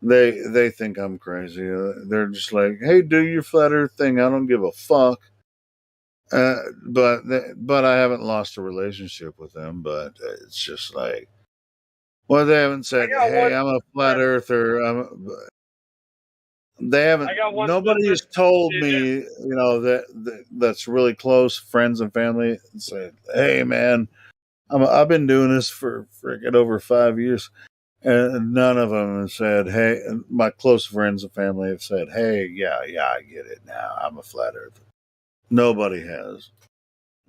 They think I'm crazy. They're just like, "Hey, do your flat Earth thing. I don't give a fuck." But I haven't lost a relationship with them. But it's just like, well, they haven't said, "Hey, I'm a flat earther." They haven't. Nobody has told me, that's really close friends and family, and said, "Hey, man, I've been doing this for freaking over 5 years." And none of them have said, "Hey," my close friends and family have said, "Hey, yeah, I get it now. I'm a flat earther." Nobody has.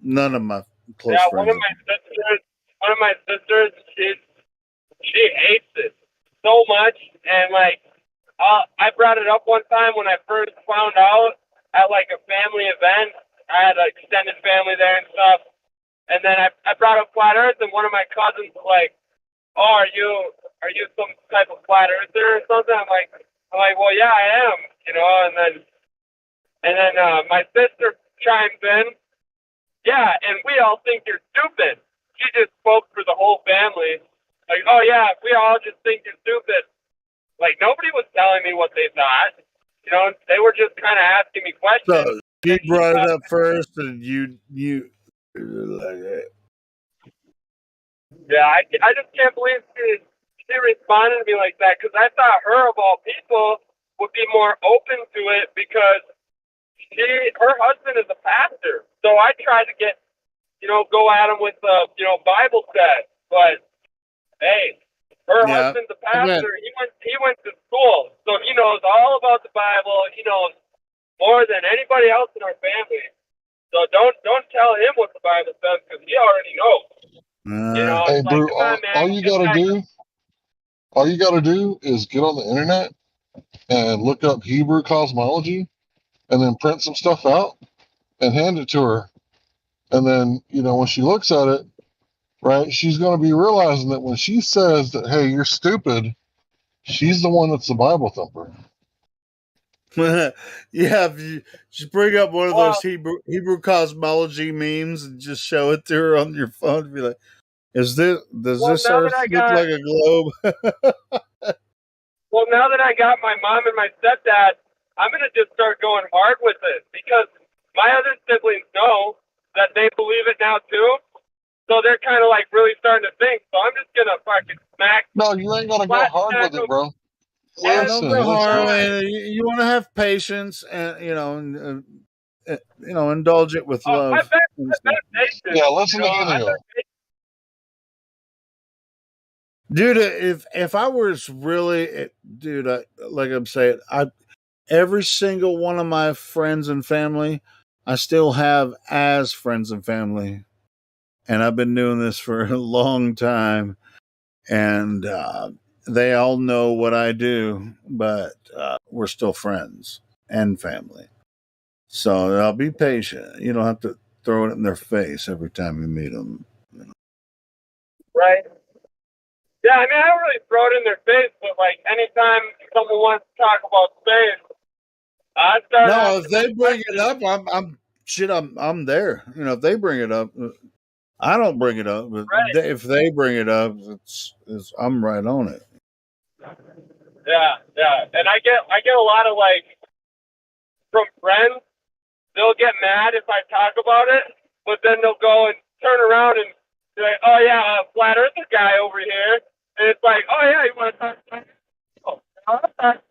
None of my close friends. One of my sisters, she hates it so much, and like, I brought it up one time when I first found out at like a family event. I had an extended family there and stuff, and then I brought up flat Earth, and one of my cousins was like, "Oh, are you some type of flat earther or something?" I'm like, "Well, yeah, I am," and then my sister chimes in, "Yeah, and we all think you're stupid." She just spoke for the whole family. Like, "Oh yeah, we all just think you're stupid." Like, nobody was telling me what they thought. They were just kind of asking me questions. So you brought it up first, and you like, yeah, I just can't believe she responded to me like that, because I thought her, of all people, would be more open to it, because her husband is a pastor. So I tried to go at him with Bible said, but hey, her husband's a pastor. He went to school, so he knows all about the Bible. He knows more than anybody else in our family. So don't tell him what the Bible says, because he already knows. Hey, Brew, all you gotta do is get on the internet and look up Hebrew cosmology, and then print some stuff out and hand it to her. And then, when she looks at it, right, she's going to be realizing that when she says that, "Hey, you're stupid," she's the one that's the Bible thumper. Yeah, if you just bring up one of those Hebrew cosmology memes and just show it to her on your phone, be like, does this Earth look like a globe? Well, now that I got my mom and my stepdad, I'm going to just start going hard with it, because my other siblings know that they believe it now too. So they're kind of like really starting to think. So I'm just going to fucking smack. No, you ain't going to go hard with it, bro. Yeah, don't go hard. You want to have patience, and indulge it with love. Yeah, listen to Helio. Dude, if I was really, dude, like I'm saying, every single one of my friends and family, I still have as friends and family, and I've been doing this for a long time, and they all know what I do, but we're still friends and family. So I'll be patient. You don't have to throw it in their face every time you meet them. Right. Yeah, I mean, I don't really throw it in their face, but like anytime someone wants to talk about space, I start. No, if they bring it up, I'm there. If they bring it up, I don't bring it up, but if they bring it up, I'm right on it. Yeah, and I get a lot of like from friends. They'll get mad if I talk about it, but then they'll go and turn around and be like, "Oh yeah, a flat earther guy over here. And it's like, oh yeah, you want to talk to me? Oh,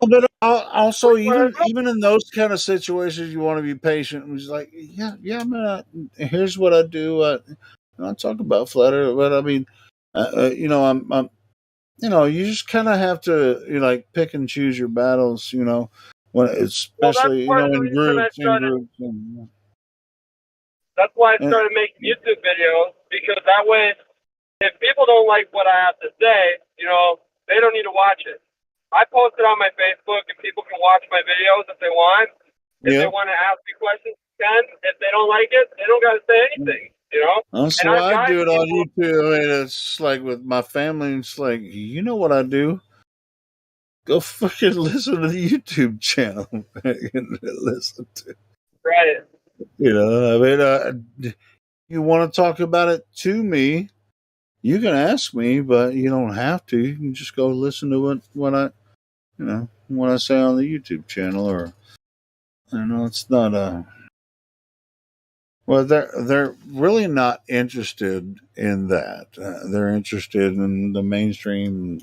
but also, even in those kind of situations, you want to be patient. And just like, yeah, man. Here's what I do. I talk about flat Earth, but I mean, I'm you just kind of have to like pick and choose your battles. When well, that's especially part of the in reason I groups, started. That's why I started making YouTube videos, because that way, if people don't like what I have to say, they don't need to watch it. I post it on my Facebook, and people can watch my videos if they want. If they want to ask me questions, they can. If they don't like it, they don't got to say anything. That's And why I do it on people, YouTube. I mean, it's like with my family. It's like, you know what I do? Go fucking listen to the YouTube channel and listen to. right? I mean, you want to talk about it to me? You can ask me, but you don't have to. You can just go listen to what I say on the YouTube channel, or it's not a. Well, they're really not interested in that. They're interested in the mainstream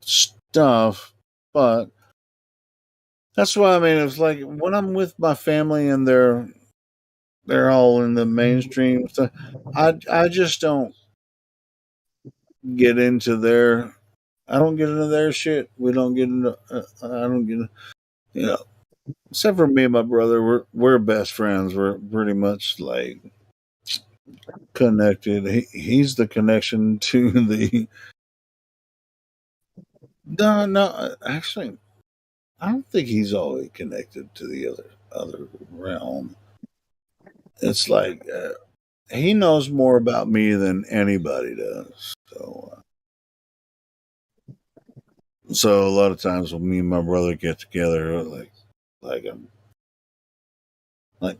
stuff, but that's why I mean it's like when I'm with my family and they're all in the mainstream stuff. I just don't get into their. I don't get into their shit. We don't get into. I don't get. Except for me and my brother, we're best friends. We're pretty much like connected. He's the connection to the. No. Actually, I don't think he's always connected to the other realm. It's like he knows more about me than anybody does. So a lot of times when me and my brother get together, like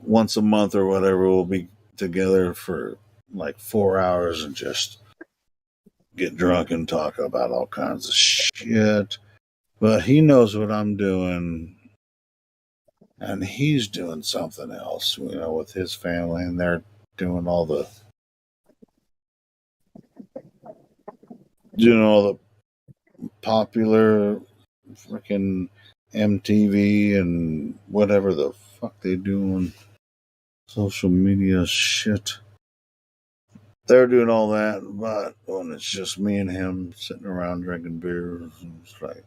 once a month or whatever, we'll be together for like 4 hours and just get drunk and talk about all kinds of shit. But he knows what I'm doing, and he's doing something else, with his family, and they're doing all the popular freaking MTV and whatever the fuck they do on social media shit. They're doing all that, but when it's just me and him sitting around drinking beers, it's like,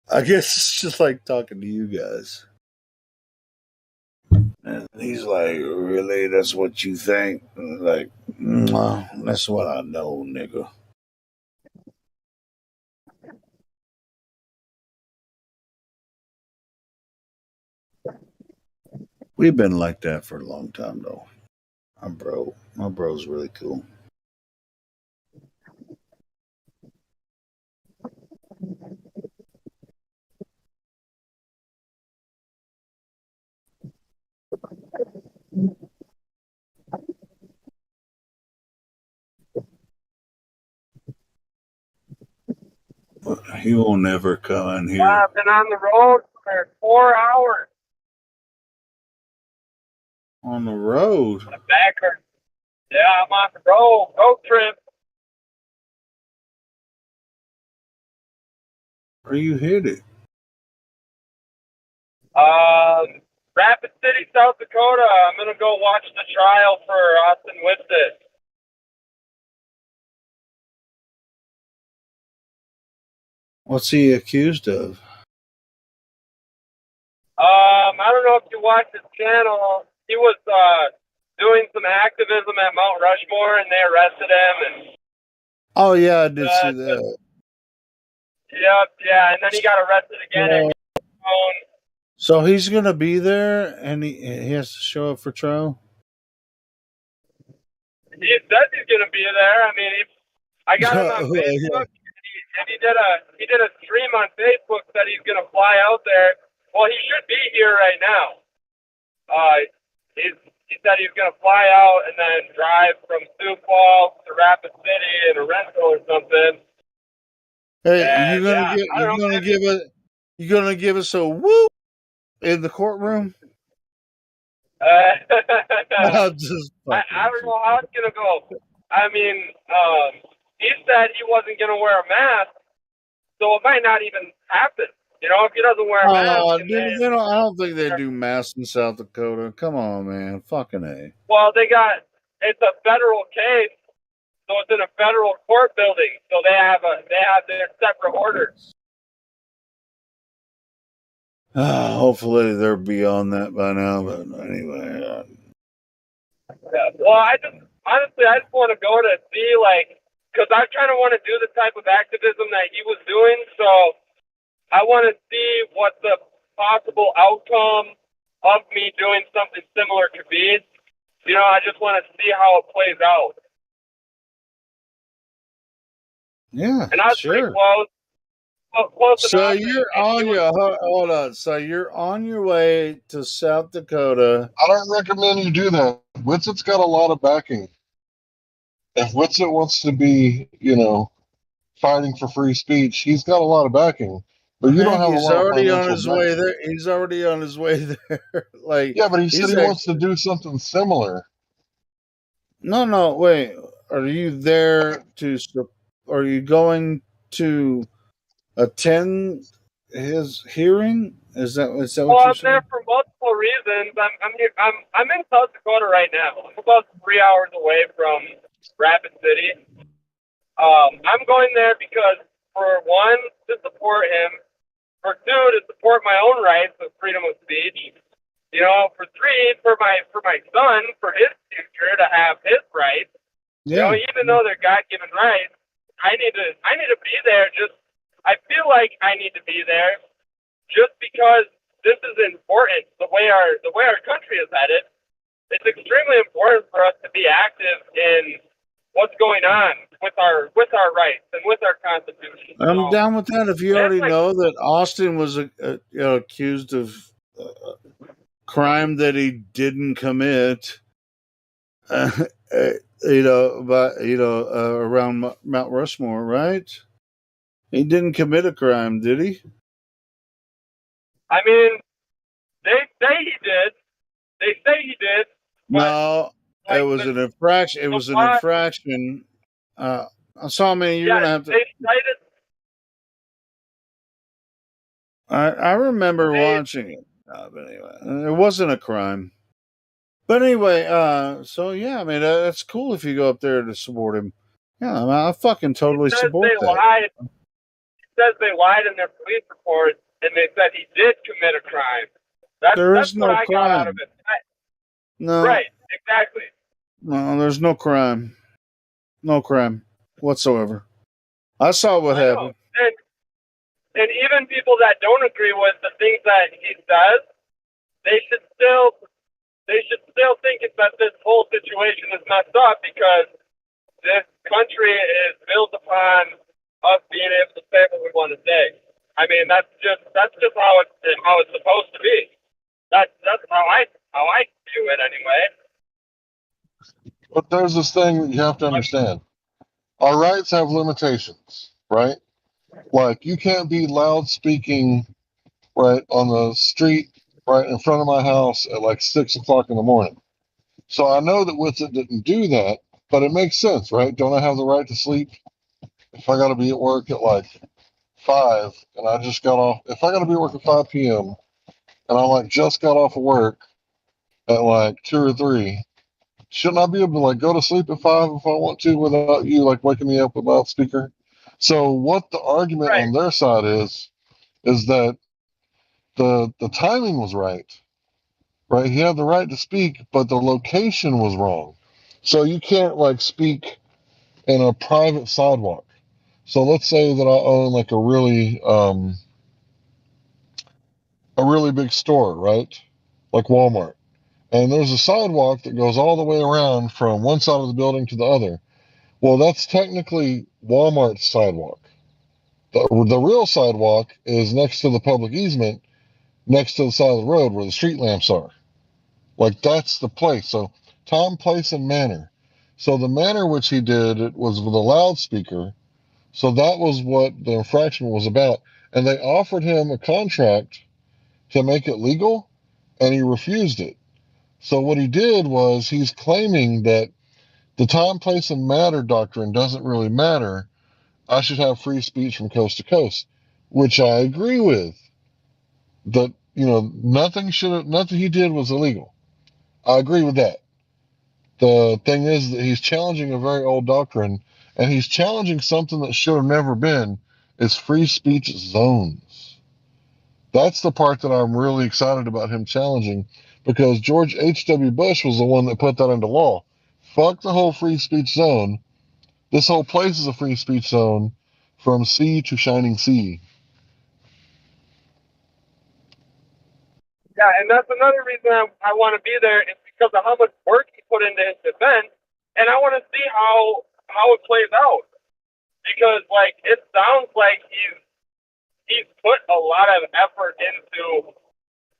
I guess it's just like talking to you guys. And he's like, really? That's what you think? Like, well, that's what I know, nigga. We've been like that for a long time, though. My bro's really cool. He will never come in here. I've been on the road for 4 hours. On the road? My back hurts. Yeah, I'm on the road trip. Where you headed? Rapid City, South Dakota. I'm gonna go watch the trial for Austin Whitsett. What's he accused of? I don't know if you watched his channel. He was doing some activism at Mount Rushmore, and they arrested him. And oh yeah, I did see that. Yep, yeah, and then he got arrested again. So he's gonna be there, and he has to show up for trial. He says he's gonna be there. I mean, I got him on Facebook, and he did a stream on Facebook that he's gonna fly out there. Well, he should be here right now. He said he's gonna fly out and then drive from Sioux Falls to Rapid City in a rental or something. Hey, and you gonna give us a whoop in the courtroom? I don't know how it's gonna go. I mean, he said he wasn't going to wear a mask, so it might not even happen. You know, if he doesn't wear a mask. Oh, dude, they don't. I don't think they do masks in South Dakota. Come on, man. Fucking A. Well, it's a federal case, so it's in a federal court building. So they have their separate orders. Hopefully they're beyond that by now. But anyway. Yeah. Well, I just want to go to see, like, because I kind of want to do the type of activism that he was doing. So I want to see what the possible outcome of me doing something similar could be. You know, I just want to see how it plays out. Yeah, and I was pretty close. So you're on your hold on. So you're on your way to South Dakota. I don't recommend you do that. Witset's got a lot of backing. If Witset wants to be, you know, fighting for free speech, he's got a lot of backing. But you don't have a lot of already on financial his backing. way there. He's already on his way there. Like, yeah, but he said he wants to do something similar. No, wait. Are you there to? Are you going to attend his hearing? Is that what Well, you're I'm saying? there for multiple reasons. I'm in South Dakota right now. I'm about 3 hours away from Rapid City. I'm going there because, for one, to support him. For two, to support my own rights of freedom of speech. You know, for three, for my son, for his future to have his rights. Yeah. You know, even though they're God-given rights, I need to be there. I feel like I need to be there just because this is important. The way our country is headed, it's extremely important for us to be active in what's going on with our rights and with our Constitution. I'm down with that. If you already know that Austin was accused of crime that he didn't commit, around Mount Rushmore, right? He didn't commit a crime, did he? I mean, they say he did. They say he did. No, it was an infraction. It was an infraction. So, man, you're gonna have to. They cited. I remember watching it, but anyway, it wasn't a crime. But anyway, so yeah, I mean that's cool if you go up there to support him. Yeah, I mean, I fucking totally support that. Lied. He says they lied in their police report, and they said he did commit a crime. That's no what I crime. got out of it. No, right, exactly. No, there's no crime. No crime whatsoever. I saw what happened. And even people that don't agree with the things that he says, they should still think that this whole situation is messed up because this country is built upon us being able to say what we want to say. I mean, that's just how it's supposed to be. That's how I view it anyway. But there's this thing that you have to understand. Our rights have limitations, right? Like, you can't be loud speaking, right, on the street right in front of my house at like 6 o'clock in the morning. So I know that Witset didn't do that, but it makes sense, right? Don't I have the right to sleep? If I got to be at work at like 5 and I just got off, if I got to be at work at 5 p.m. and I like just got off of work at like 2 or 3, shouldn't I be able to like go to sleep at 5 if I want to without you like waking me up with a loudspeaker? So what the argument on their side is that the timing was right. Right? He had the right to speak, but the location was wrong. So you can't like speak in a private sidewalk. So let's say that I own like a really big store, right? Like Walmart. And there's a sidewalk that goes all the way around from one side of the building to the other. Well, that's technically Walmart's sidewalk. The real sidewalk is next to the public easement, next to the side of the road where the street lamps are. Like, that's the place. So time, place, and manner. So the manner which he did it was with a loudspeaker. So that was what the infraction was about. And they offered him a contract to make it legal, and he refused it. So what he did was he's claiming that The time, place, and matter doctrine doesn't really matter. I should have free speech from coast to coast, which I agree with. That, nothing he did was illegal. I agree with that. The thing is that he's challenging a very old doctrine, and he's challenging something that should have never been, is free speech zones. That's the part that I'm really excited about him challenging, because George H.W. Bush was the one that put that into law. Fuck the whole free speech zone. This whole place is a free speech zone from sea to shining sea. Yeah, and that's another reason I want to be there is because of how much work he put into his defense, and I want to see how it plays out. Because like it sounds like he's put a lot of effort into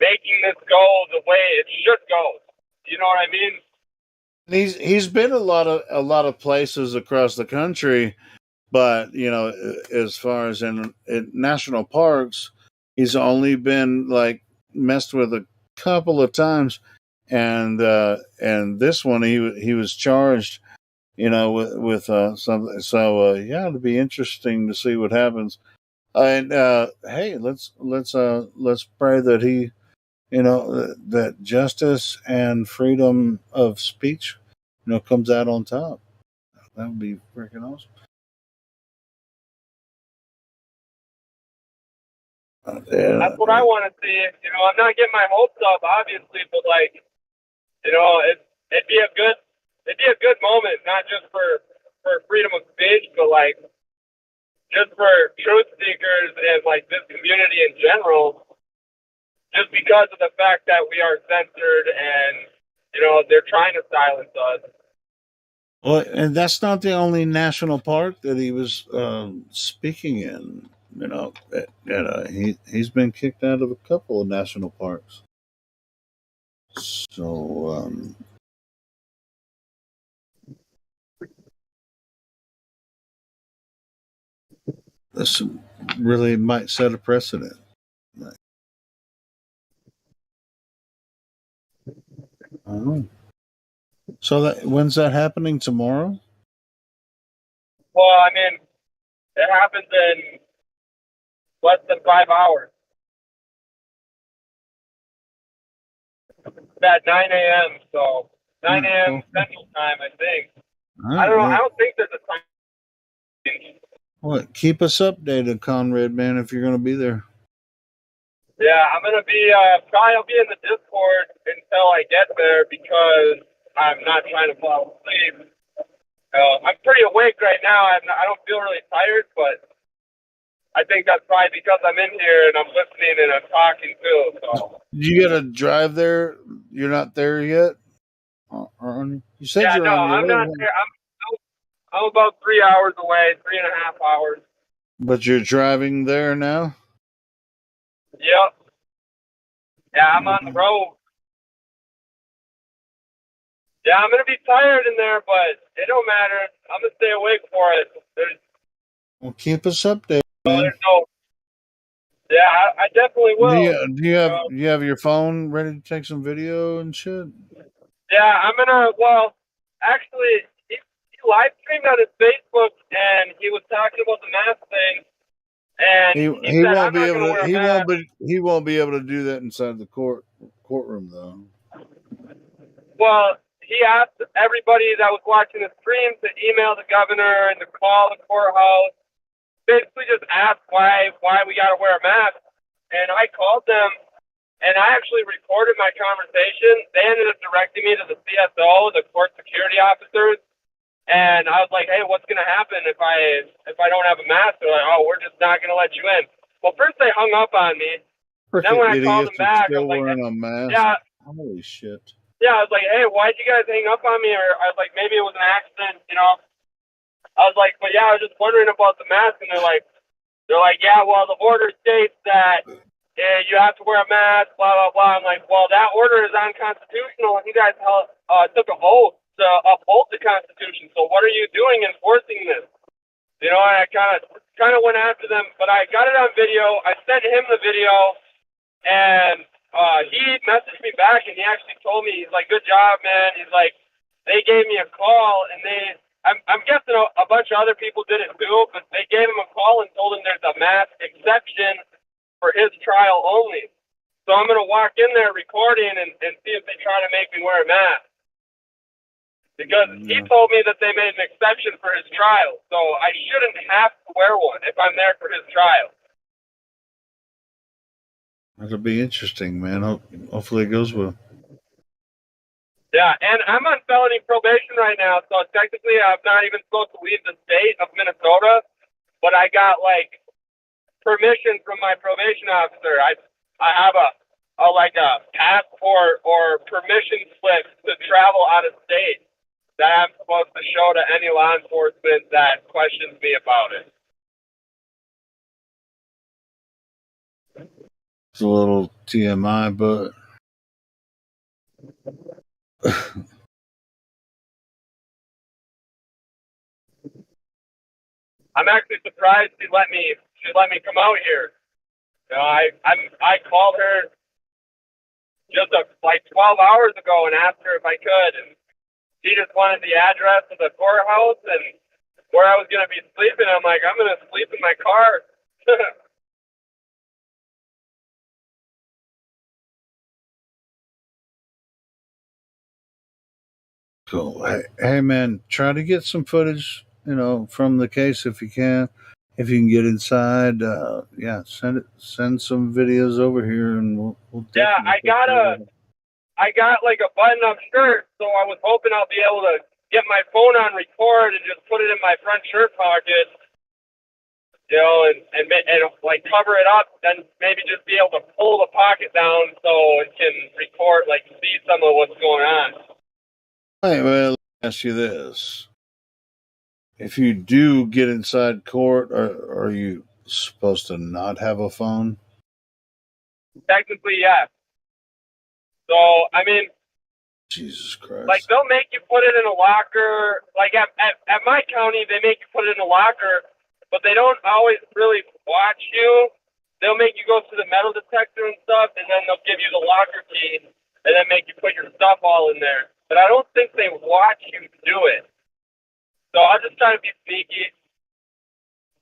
making this go the way it should go. You know what I mean? He's been a lot of places across the country, but as far as in national parks, he's only been like messed with a couple of times, and this one he was charged, with something. So yeah, it'll be interesting to see what happens. And hey, let's pray that he, that justice and freedom of speech, comes out on top. That would be freaking awesome. That's what I want to see. I'm not getting my hopes up, obviously, but like, it'd be a good moment, not just for freedom of speech, but like just for truth seekers and like this community in general. Just because of the fact that we are censored and they're trying to silence us. Well, and that's not the only national park that he was speaking in. He's been kicked out of a couple of national parks. So this really might set a precedent. I don't know. So when's that happening? Tomorrow? Well, I mean, it happens in less than 5 hours. It's at 9 a.m. So 9 a.m. Central Time, I think. Right, I don't know. I don't think there's a time. What? Keep us updated, Conrad, man, if you're going to be there. Yeah, I'm gonna be probably I'll be in the Discord until I get there because I'm not trying to fall asleep. I'm pretty awake right now. I don't feel really tired, but I think that's probably because I'm in here and I'm listening and I'm talking too. So you got to drive there. You're not there yet. You said you're on your way. I'm not there. I'm about 3 hours away, 3.5 hours. But you're driving there now? Yep. Yeah, I'm on the road. Yeah, I'm gonna be tired in there, but it don't matter. I'm gonna stay awake for it. Well, keep us updated, man. Yeah, I definitely will. Do you have your phone ready to take some video and shit? Yeah, I'm gonna. Well, actually, he live streamed on his Facebook, and he was talking about the mask thing. And he said, won't be able to. He won't be able to do that inside the courtroom though. Well, he asked everybody that was watching the stream to email the governor and to call the courthouse. Basically, just ask why we got to wear a mask. And I called them, and I actually recorded my conversation. They ended up directing me to the CSO, the court security officers. And I was like, hey, what's going to happen if I don't have a mask? They're like, oh, we're just not going to let you in. Well, first they hung up on me. Freaking then when I called them back, I was like, wearing a mask. Yeah. Holy shit. Yeah, I was like, hey, why'd you guys hang up on me? Or I was like, maybe it was an accident, I was like, but yeah, I was just wondering about the mask. And they're like, yeah, well, the order states that you have to wear a mask, blah, blah, blah. I'm like, well, that order is unconstitutional, and you guys took a vote to uphold the Constitution. So what are you doing enforcing this? And I kind of went after them, but I got it on video. I sent him the video, and he messaged me back, and he actually told me, he's like, good job, man. He's like, they gave me a call, and I'm guessing a bunch of other people did it too, but they gave him a call and told him there's a mask exception for his trial only. So I'm going to walk in there recording and see if they try to make me wear a mask. Because he told me that they made an exception for his trial. So I shouldn't have to wear one if I'm there for his trial. That'll be interesting, man. Hopefully it goes well. Yeah, and I'm on felony probation right now, so technically I'm not even supposed to leave the state of Minnesota, but I got, like, permission from my probation officer. I have a passport or permission slip to travel out of state that I'm supposed to show to any law enforcement that questions me about it. It's a little TMI, but I'm actually surprised she let me come out here. You know, I called her just like 12 hours ago and asked her if I could, and she just wanted the address of the courthouse and where I was going to be sleeping. I'm like, I'm going to sleep in my car. cool. Hey, man, try to get some footage, from the case if you can. If you can get inside, send some videos over here, and we'll yeah, I got like a button-up shirt, so I was hoping I'll be able to get my phone on record and just put it in my front shirt pocket, and like cover it up, then maybe just be able to pull the pocket down so it can record, like see some of what's going on. Hey, well, let me ask you this. If you do get inside court, are you supposed to not have a phone? Technically, yes. So, I mean, Jesus Christ. like they'll make you put it in a locker. Like at my county, they make you put it in a locker, but they don't always really watch you. They'll make you go through the metal detector and stuff, and then they'll give you the locker key, and then make you put your stuff all in there. But I don't think they watch you do it. So I'll just try to be sneaky.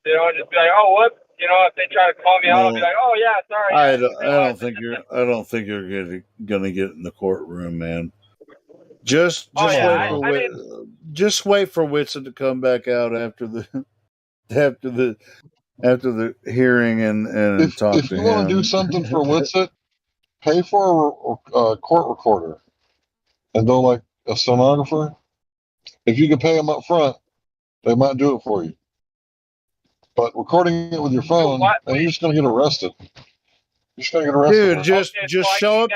Just be like, oh, whoops. If they try to call me out, I'll be like, oh yeah, sorry. I don't think you're gonna get in the courtroom, man. Just wait for Whitson to come back out after the hearing and talk if to you him. want to do something for Whitson, pay for a court recorder and don't like a stenographer. If you can pay them up front, they might do it for you. But recording it with your phone, and you're just going to get arrested. You're just going to get arrested. Dude, just show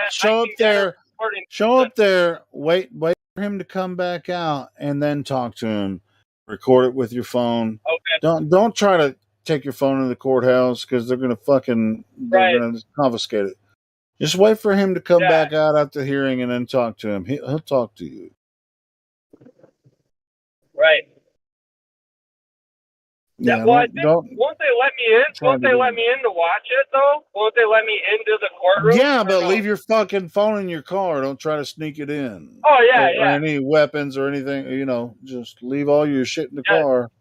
up there. Wait for him to come back out, and then talk to him. Record it with your phone. Okay. Don't try to take your phone to the courthouse because they're gonna confiscate it. Just wait for him to come back out after the hearing, and then talk to him. He'll talk to you. Right. Yeah. Well, I think won't they let me in? Won't they let me in to watch it though? Won't they let me into the courtroom? Yeah, but leave your fucking phone in your car. Don't try to sneak it in. Oh yeah, or any weapons or anything. Just leave all your shit in the car,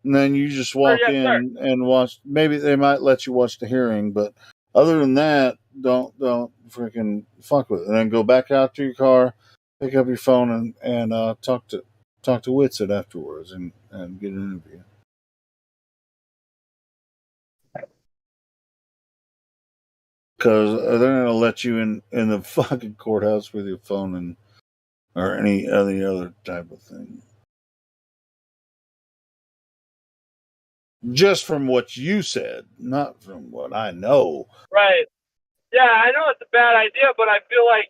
and then you just walk in and watch. Maybe they might let you watch the hearing, but other than that, don't freaking fuck with it. And then go back out to your car, pick up your phone, and talk to Whitson afterwards, and get an interview. Because they're going to let you in the fucking courthouse with your phone or any other type of thing. Just from what you said, not from what I know. Right. Yeah, I know it's a bad idea, but I feel like,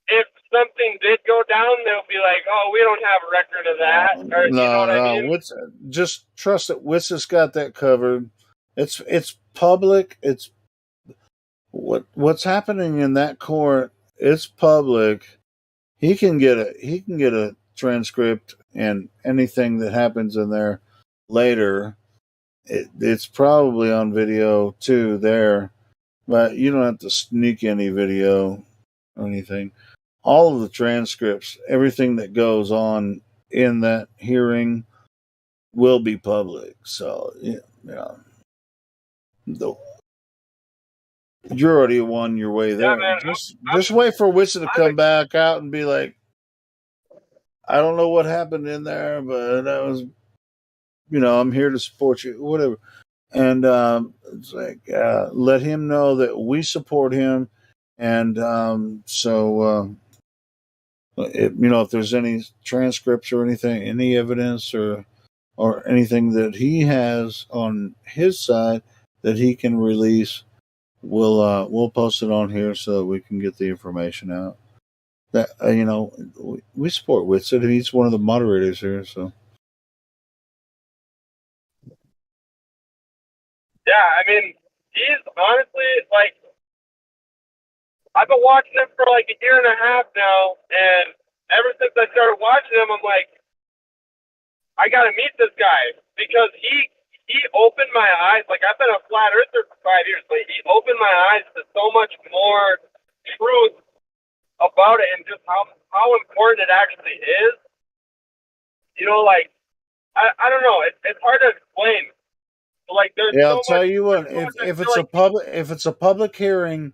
if something did go down, they'll be like, oh, we don't have a record of that. Or, you know what I mean? Just trust that Witz's got that covered. It's public. It's what's happening in that court. It's public. He can get a transcript and anything that happens in there later. It's probably on video too there, but you don't have to sneak any video or anything. all of the transcripts, everything that goes on in that hearing will be public. So, yeah, you're already on your way there. man. Just wait for Witcher to come back out and be like, I don't know what happened in there, but I was, I'm here to support you, whatever. And it's like, let him know that we support him. And if there's any transcripts or anything, any evidence or anything that he has on his side that he can release, we'll post it on here so that we can get the information out. That we support Whitson. He's one of the moderators here, so. Yeah, I mean, he's honestly like, I've been watching him for like a year and a half now, and ever since I started watching him, I'm like, I gotta meet this guy because he opened my eyes. Like, I've been a flat earther for 5 years, but he opened my eyes to so much more truth about it and just how important it actually is. Like, I don't know. It's hard to explain. Like, there's I'll tell you what. If it's a public hearing,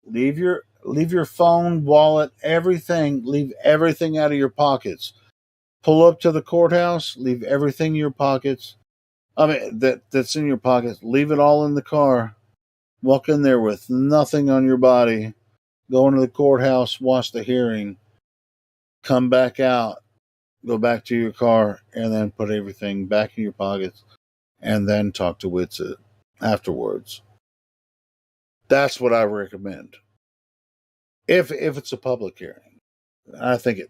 leave your phone, wallet, everything. Leave everything out of your pockets. Pull up to the courthouse. Leave everything in your pockets. I mean that's in your pockets. Leave it all in the car. Walk in there with nothing on your body. Go into the courthouse. Watch the hearing. Come back out. Go back to your car, and then put everything back in your pockets, and then talk to Witsit afterwards. That's what I recommend. If it's a public hearing, I think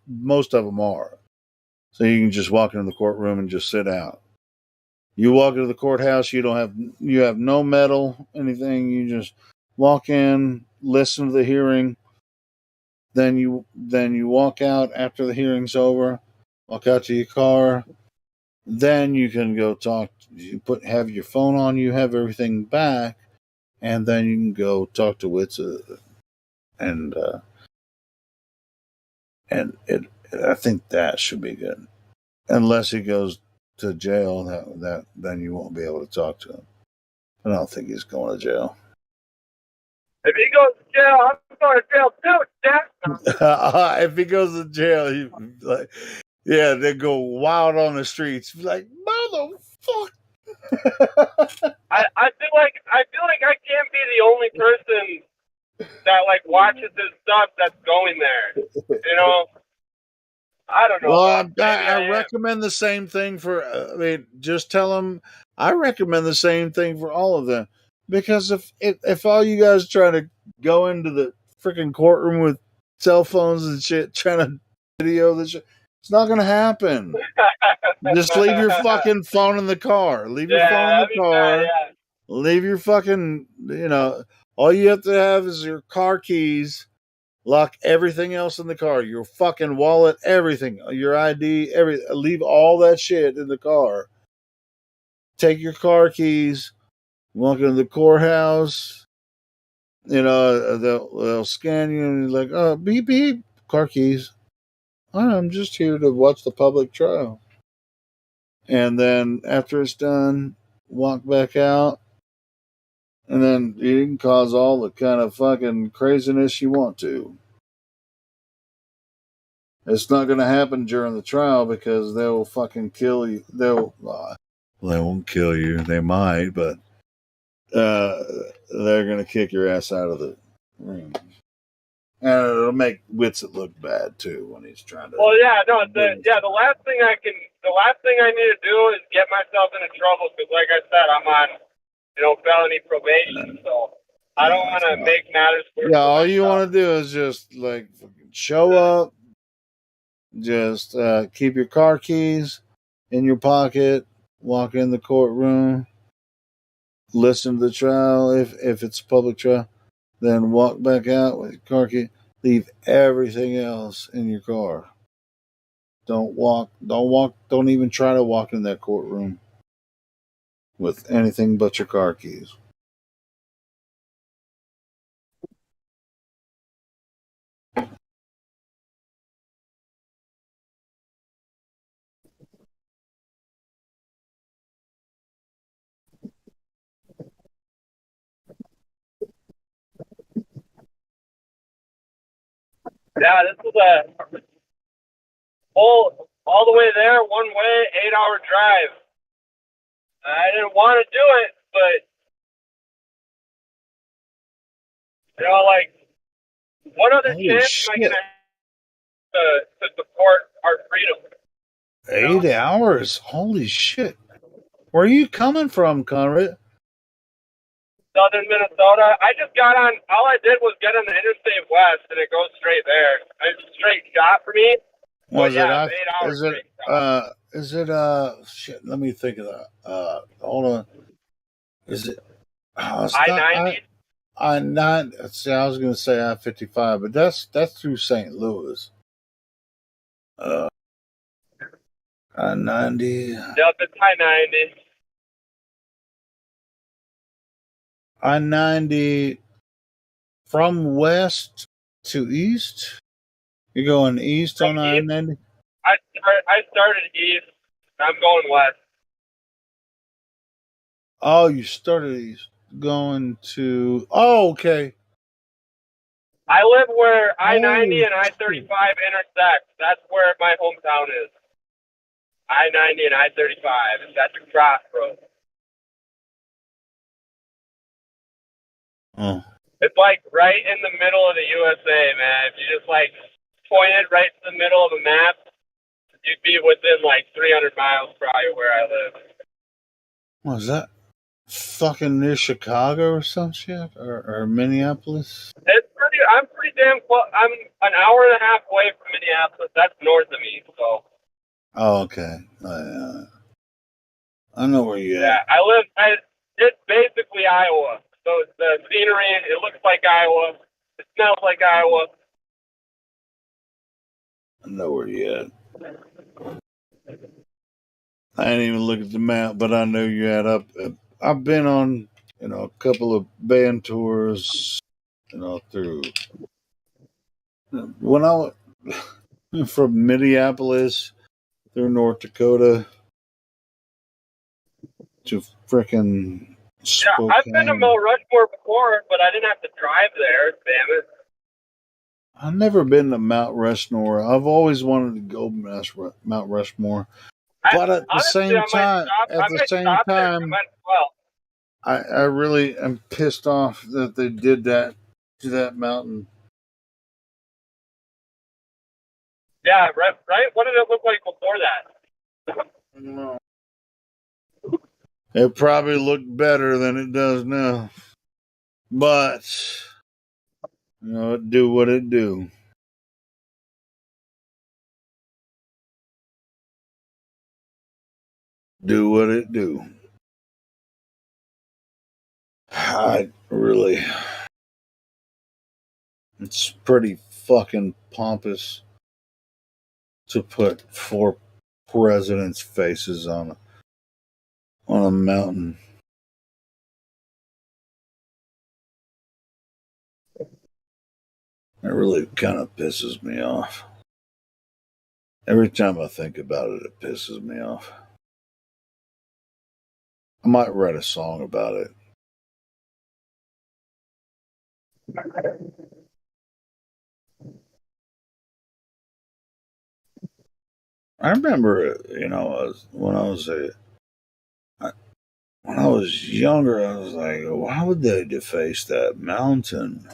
most of them are. So you can just walk into the courtroom and just sit out. You walk into the courthouse, you have no medal, anything. You just walk in, listen to the hearing. Then you walk out after the hearing's over. Walk out to your car. Then you can go talk. Have your phone on you, have everything back, and then you can go talk to Witsa, and I think that should be good. Unless he goes to jail, that then you won't be able to talk to him. I don't think he's going to jail. If he goes to jail, I'm going to jail too, Jack. If he goes to jail, they go wild on the streets, like motherfucker. I feel like I can't be the only person that like watches this stuff that's going there. I don't know. Well, I recommend the same thing for. Just tell them I recommend the same thing for all of them, because if all you guys try to go into the freaking courtroom with cell phones and shit trying to video this shit, it's not going to happen. Just leave your fucking phone in the car. Leave your phone in the car. Leave your fucking, all you have to have is your car keys. Lock everything else in the car. Your fucking wallet, everything. Your ID, everything. Leave all that shit in the car. Take your car keys. Walk into the courthouse. They'll scan you and you're like, oh, beep, beep. Car keys. I'm just here to watch the public trial. And then after it's done, walk back out. And then you can cause all the kind of fucking craziness you want to. It's not going to happen during the trial because they'll fucking kill you. They won't kill you. They might, but they're going to kick your ass out of the ring. And it'll make Witsit look bad too when he's trying to. Well, yeah, no, the last thing I need to do is get myself into trouble because, like I said, I'm on, felony probation, so I don't want to make matters worse. Yeah, all you want to do is just like show up. Just keep your car keys in your pocket. Walk in the courtroom. Listen to the trial if it's a public trial. Then walk back out with your car key. Leave everything else in your car. Don't even try to walk in that courtroom with anything but your car keys. Yeah, this was a all the way there, one way, 8-hour drive. I didn't want to do it, but like, what other Holy chance am I shit. gonna have to support our freedom? 8 hours? Holy shit. Where are you coming from, Conrad? Southern Minnesota. I just got on. All I did was get on the Interstate West, and it goes straight there. It's a straight shot for me. Was it? Yeah, it's 8 hours straight shot. Is it? Shit. Let me think of that. Hold on. Is it? It's I-90. I-9. See, I was going to say I-55, but that's through St. Louis. I-90. Yep, it's I-90. I-90 from west to east. You're going east From on I-90. I started east. I'm going west. Oh, you started east, going to. Oh, okay. I live where I-90 and I-35 intersect. That's where my hometown is. I-90 and I-35. That's a crossroads. Oh. It's like right in the middle of the USA, man. If you just like pointed right to the middle of a map, you'd be within like 300 miles probably where I live. What was that? Fucking near Chicago or some shit? Or Minneapolis? I'm pretty damn close. I'm an hour and a half away from Minneapolis. That's north of me, so. Oh, okay. I know where you at. Yeah, it's basically Iowa. So the scenery, it looks like Iowa. It smells like Iowa. I know where you at. I didn't even look at the map, but I know you had up. I've been on, a couple of band tours, through when I was from Minneapolis through North Dakota to frickin' Spokane. Yeah, I've been to Mount Rushmore before, but I didn't have to drive there. Damn it. I've never been to Mount Rushmore. I've always wanted to go Mount Rushmore, but at the same time, I really am pissed off that they did that to that mountain. Yeah, right? What did it look like before that? No. It probably looked better than it does now. But, it do what it do. Do what it do. It's pretty fucking pompous to put 4 presidents' faces on a mountain. It really kind of pisses me off. Every time I think about it, it pisses me off. I might write a song about it. I remember, when I was younger, I was like, why would they deface that mountain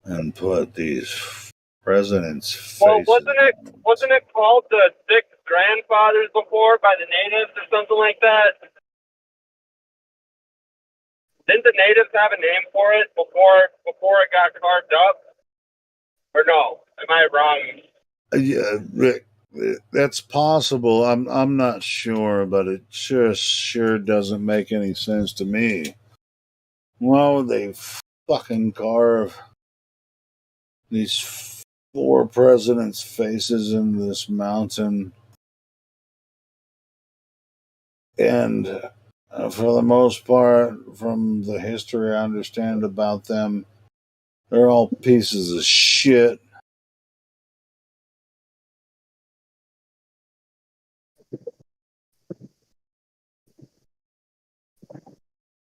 and put these presidents' faces? Well, wasn't it called the Six Grandfathers before by the natives or something like that? Didn't the natives have a name for it before it got carved up? Or no? Am I wrong? Yeah, that's possible. I'm not sure, but it just sure doesn't make any sense to me. Why would they fucking carve these 4 presidents' faces in this mountain? And for the most part, from the history I understand about them, they're all pieces of shit.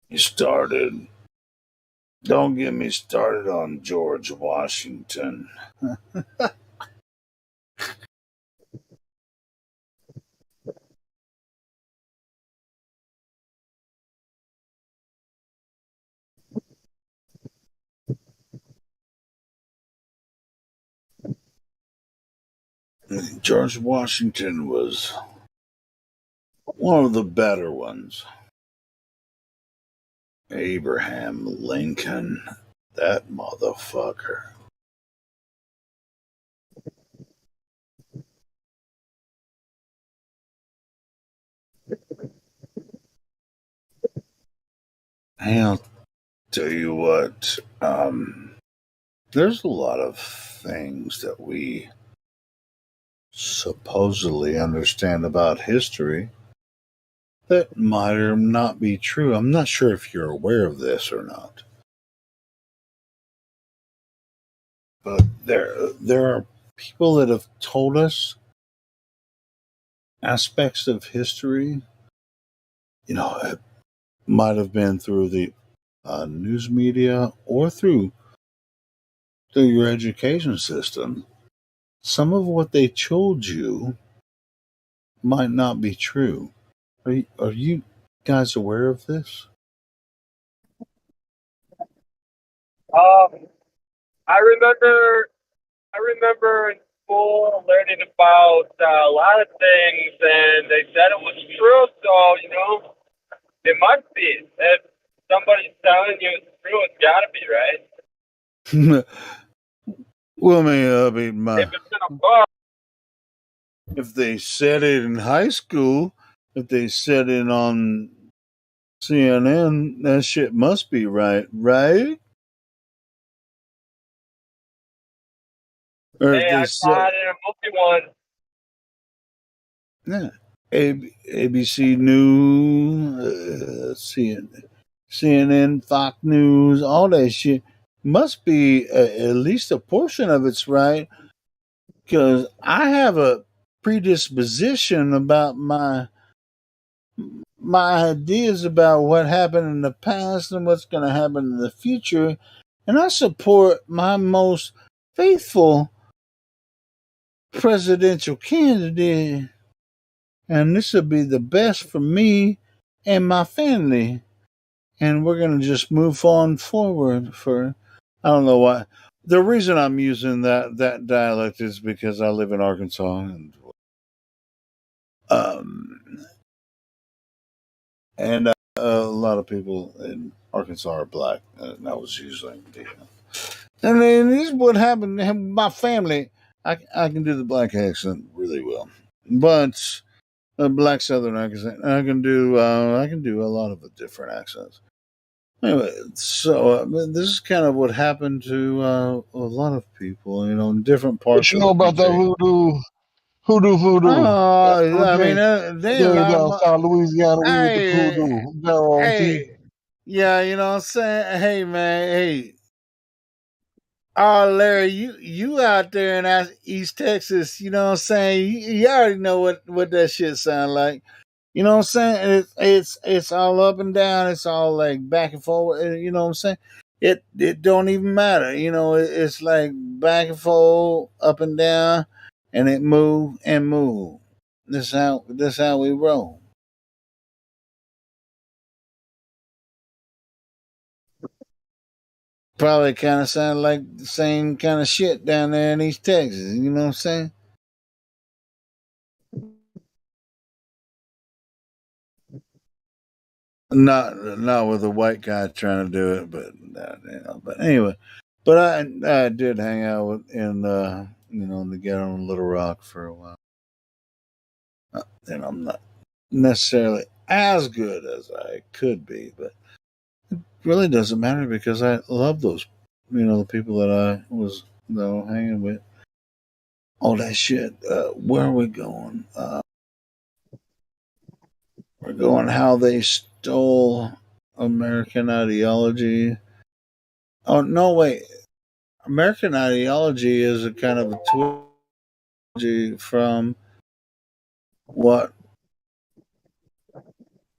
You started. Don't get me started on George Washington. George Washington was one of the better ones. Abraham Lincoln, that motherfucker. Hey, I'll tell you what, there's a lot of things that we supposedly understand about history that might or not be true. I'm not sure if you're aware of this or not. But there are people that have told us aspects of history. It might have been through the news media or through your education system. Some of what they told you might not be true. Are you guys aware of this? I remember in school learning about a lot of things, and they said it was true. So it must be. If somebody's telling you it's true, it's got to be right. Well, maybe If it's in a book. If they said it in high school, if they said it on CNN, that shit must be right, right? Or if Hey, they I saw said, it in a movie once. yeah, ABC News, CNN, Fox News, all that shit must be at least a portion of it's right. Because I have a predisposition about my ideas about what happened in the past and what's going to happen in the future. And I support my most faithful presidential candidate. And this will be the best for me and my family. And we're going to just move on forward I don't know why. The reason I'm using that dialect is because I live in Arkansas. Um, and a lot of people in Arkansas are black, and that was usually the deal. And then this is what happened to my family. I can do the black accent really well, but a black Southern accent. I can do a lot of the different accents. Anyway, so this is kind of what happened to a lot of people, in different What parts you of know the about that country. voodoo? I mean, There damn, down South Louisiana, we with the hey, voodoo. Guarantee. hey, yeah, you know what I'm saying? Hey, man, hey. Oh, Larry, you out there in East Texas, you know what I'm saying? You already know what that shit sound like. You know what I'm saying? It's all up and down. It's all like back and forward. You know what I'm saying? It don't even matter. It's like back and forth, up and down, and it move and move. This how we roll. Probably kind of sound like the same kind of shit down there in East Texas. You know what I'm saying? Not with a white guy trying to do it, but But anyway, but I did hang out in in the ghetto in Little Rock for a while. And I'm not necessarily as good as I could be, but it really doesn't matter because I love those the people that I was hanging with. All that shit. Where are we going? We're going how they stole American ideology. Oh no, wait. American ideology is a kind of a twist from what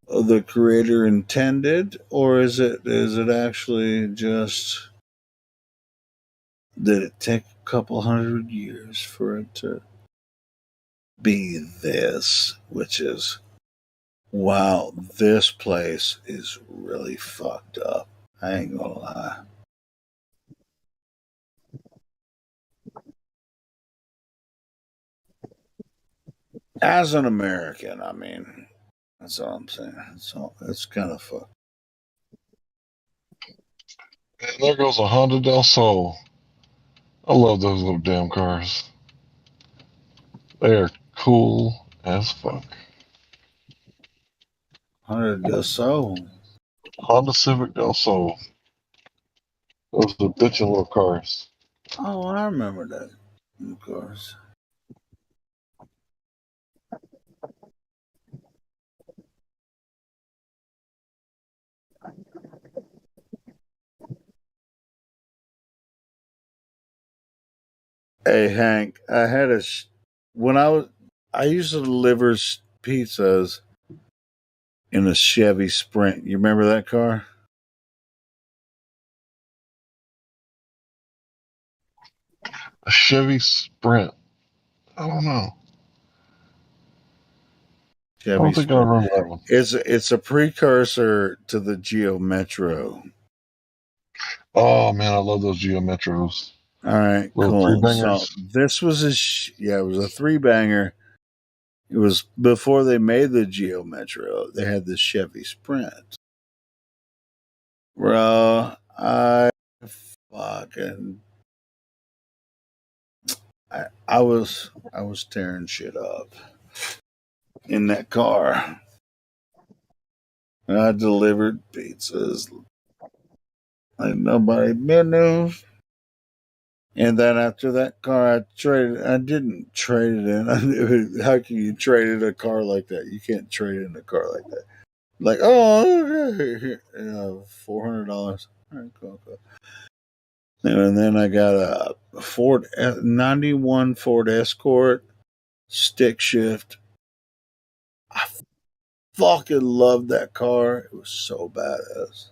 the creator intended, or is it actually just did it take a couple 100 years for it to be this, which is wow, this place is really fucked up. I ain't gonna lie. As an American, I mean, that's all I'm saying. So it's kind of fucked. And there goes a Honda Del Sol. I love those little damn cars. They are cool as fuck. Honda Del Sol. Honda Civic Del Sol. Those are bitchin' little cars. Oh, I remember that. Of course. Hey Hank, I had when I used to deliver pizzas in a Chevy Sprint. You remember that car? A Chevy Sprint. I don't know. Chevy I don't think Sprint. I remember that one. It's a precursor to the Geo Metro. Oh man, I love those Geo Metros. All right, Little cool. three bangers. So this was it was a 3-banger. It was before they made the Geo Metro. They had the Chevy Sprint. Bro, I fucking I was tearing shit up in that car. I delivered pizzas like nobody been there. And then after that car, I didn't trade it in. How can you trade in a car like that? You can't trade in a car like that. Like, oh, okay, $400. All right, cool. And then I got a 91 Ford Escort stick shift. I fucking loved that car. It was so badass.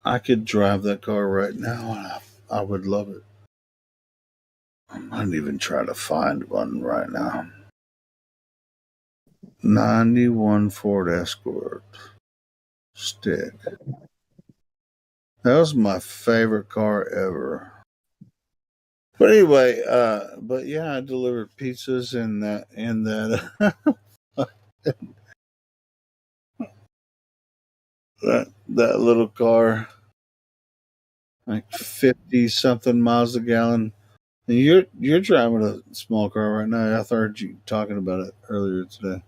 I could drive that car right now, and I would love it. I might even try to find one right now. 91 Ford Escort stick. That was my favorite car ever. But anyway, but yeah, I delivered pizzas in that that little car, like 50 something miles a gallon. And you're driving a small car right now. I heard you talking about it earlier today.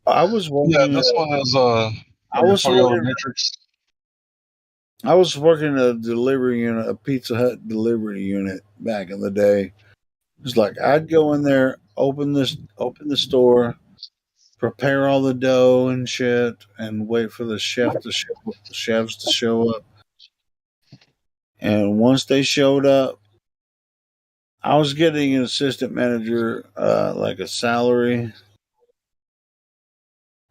I was working. Yeah, this one is I was Toyota working. Matrix. I was working a delivery unit, a Pizza Hut delivery unit back in the day. It's like I'd go in there, open the store, prepare all the dough and shit, and wait for the chefs to show up. And once they showed up, I was getting an assistant manager, like a salary.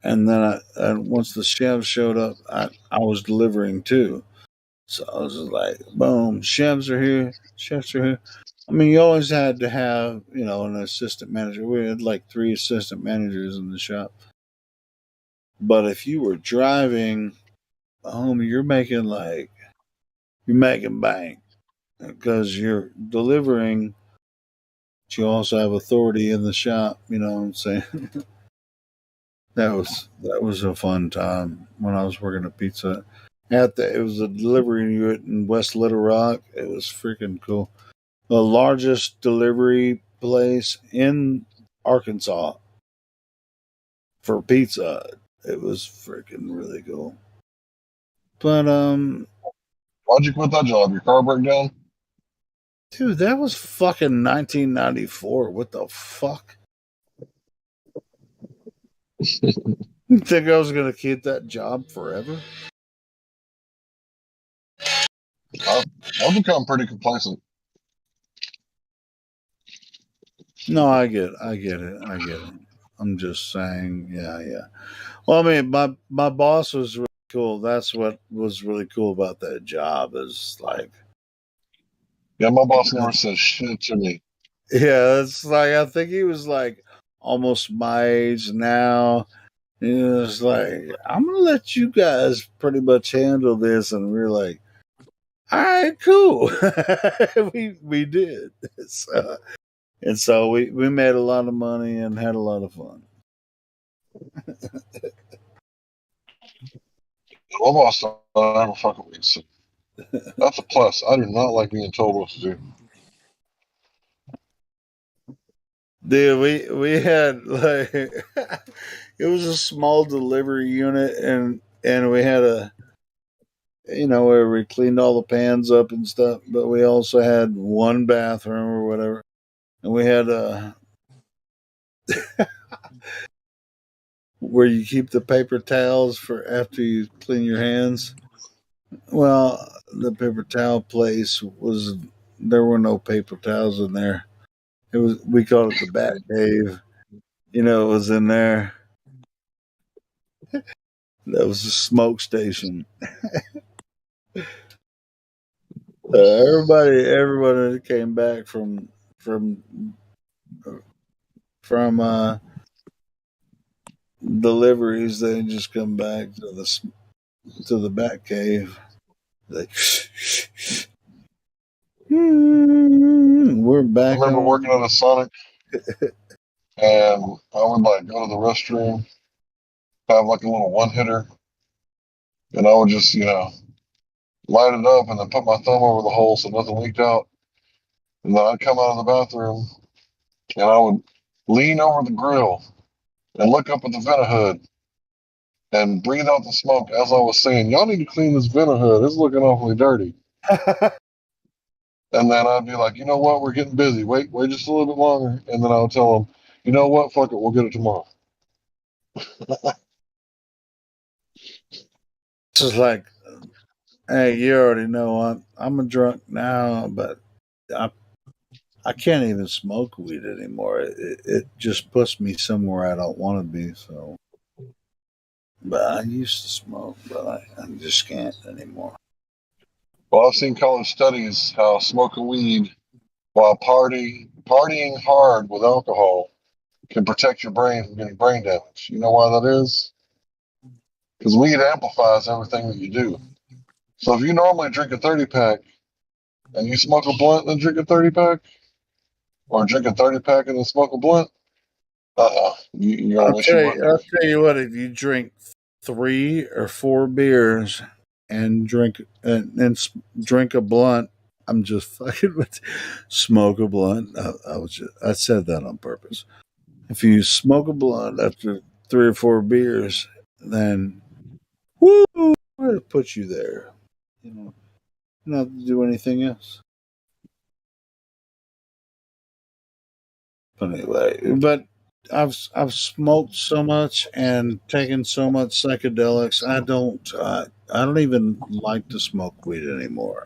And then once the chefs showed up, I was delivering too. So I was just like, boom, chefs are here. I mean, you always had to have, an assistant manager. We had like 3 assistant managers in the shop. But if you were driving, homie, you're making bank because you're delivering. But you also have authority in the shop. You know what I'm saying? that was a fun time when I was working at Pizza Hut. It was a delivery unit in West Little Rock. It was freaking cool. The largest delivery place in Arkansas for pizza. It was freaking really cool. But Why'd you quit that job? Your car broke down? dude, that was fucking 1994. What the fuck? You think I was gonna keep that job forever? I've become pretty complacent. No, I get it. I'm just saying, yeah. Well, I mean, my boss was really cool. That's what was really cool about that job is like, Yeah, my boss never says shit to me. yeah, it's like I think he was like almost my age now. He was like, I'm gonna let you guys pretty much handle this, and we're like, all right, cool. we did. So, and so we made a lot of money and had a lot of fun. My boss don't ever fuck with me. So that's a plus. I do not like being told what to do. Dude, we had like it was a small delivery unit, and we had a where we cleaned all the pans up and stuff, but we also had one bathroom or whatever, and we had where you keep the paper towels for after you clean your hands. Well, the paper towel place was there were no paper towels in there. It was we called it the Bat Cave. It was in there. That was a smoke station. Everybody that came back from from deliveries, they just come back to the Bat Cave. Like, we're I back remember on. working at a Sonic, and I would like go to the restroom, have like a little one hitter, and I would just light it up and then put my thumb over the hole so nothing leaked out. And then I'd come out of the bathroom and I would lean over the grill and look up at the vent hood and breathe out the smoke as I was saying, y'all need to clean this vent hood. It's looking awfully dirty. And then I'd be like, you know what? We're getting busy. Wait just a little bit longer. And then I would tell them, you know what? Fuck it. We'll get it tomorrow. It's just like, hey, you already know I'm a drunk now, but I can't even smoke weed anymore. It just puts me somewhere I don't want to be. So, but I used to smoke, but I just can't anymore. Well, I've seen college studies how smoking weed while partying hard with alcohol can protect your brain from getting brain damage. You know why that is? Because weed amplifies everything that you do. So if you normally drink a 30 pack and you smoke a blunt and drink a 30 pack, or drink a 30 pack and then smoke a blunt, you're gonna wish you wouldn't I'll have. tell you what. If you drink 3 or 4 beers and drink a blunt, I'm just fucking with. Smoke a blunt. I said that on purpose. If you smoke a blunt after 3 or 4 beers, then woo, it'll put you there. You don't have to do anything else. But anyway, but I've smoked so much and taken so much psychedelics. I don't even like to smoke weed anymore.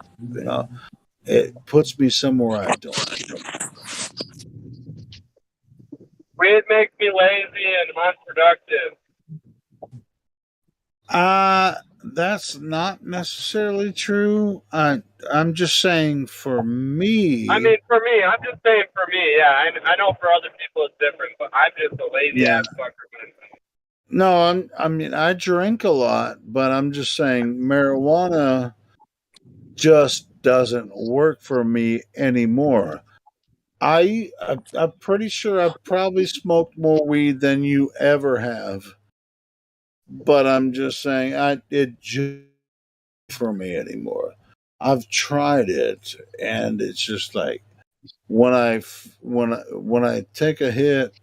It puts me somewhere I don't. Weed makes me lazy and unproductive. That's not necessarily true. I'm just saying for me. I mean, for me, I'm just saying for me, yeah. I know for other people it's different, but I'm just a lazy ass fucker. No, I mean, I drink a lot, but I'm just saying marijuana just doesn't work for me anymore. I'm pretty sure I've probably smoked more weed than you ever have, but I'm just saying it just for me anymore. I've tried it, and it's just like when I take a hit,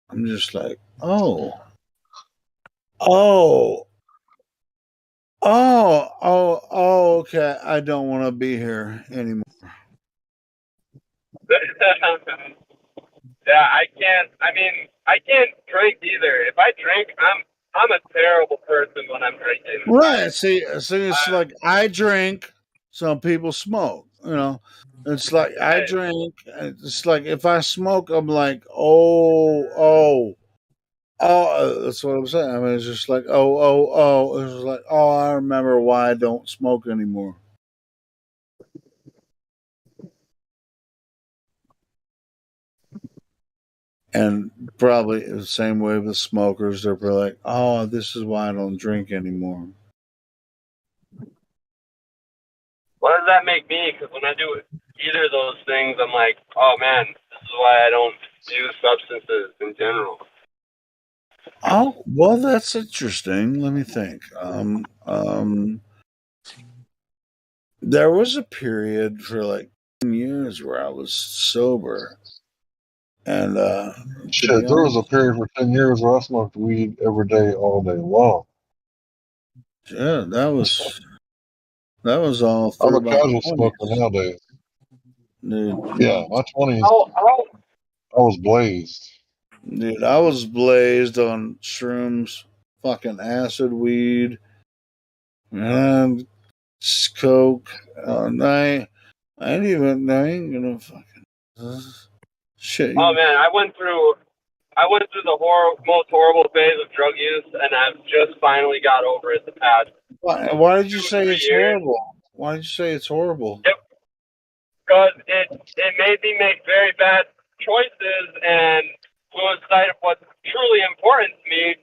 I'm just like, oh, okay. I don't want to be here anymore. Yeah, I can't. I mean, I can't drink either. If I drink, I'm a terrible person when I'm drinking. Right. See, it's like I drink, some people smoke. It's like I drink. It's like if I smoke, I'm like, oh. That's what I'm saying. I mean, it's just like, oh. It's just like, oh, I remember why I don't smoke anymore. And probably the same way with smokers. They're probably like, oh, this is why I don't drink anymore. What does that make me? Because when I do either of those things, I'm like, oh man, this is why I don't use substances in general. Oh, well, that's interesting. Let me think. There was a period for like 10 years where I was sober. And shit, there was a period for 10 years where I smoked weed every day, all day long. Yeah, that was all I'm through a my casual 20s. smoker nowadays. Dude, Yeah, my 20s, I was blazed. dude, I was blazed on shrooms, fucking acid weed, and coke. I ain't gonna fucking shit. Oh man, I went through the most horrible phase of drug use, and I've just finally got over it the past. Why did you say 2-3 it's years. horrible? Why did you say it's horrible? Because it made me make very bad choices and lose sight of what's truly important to me.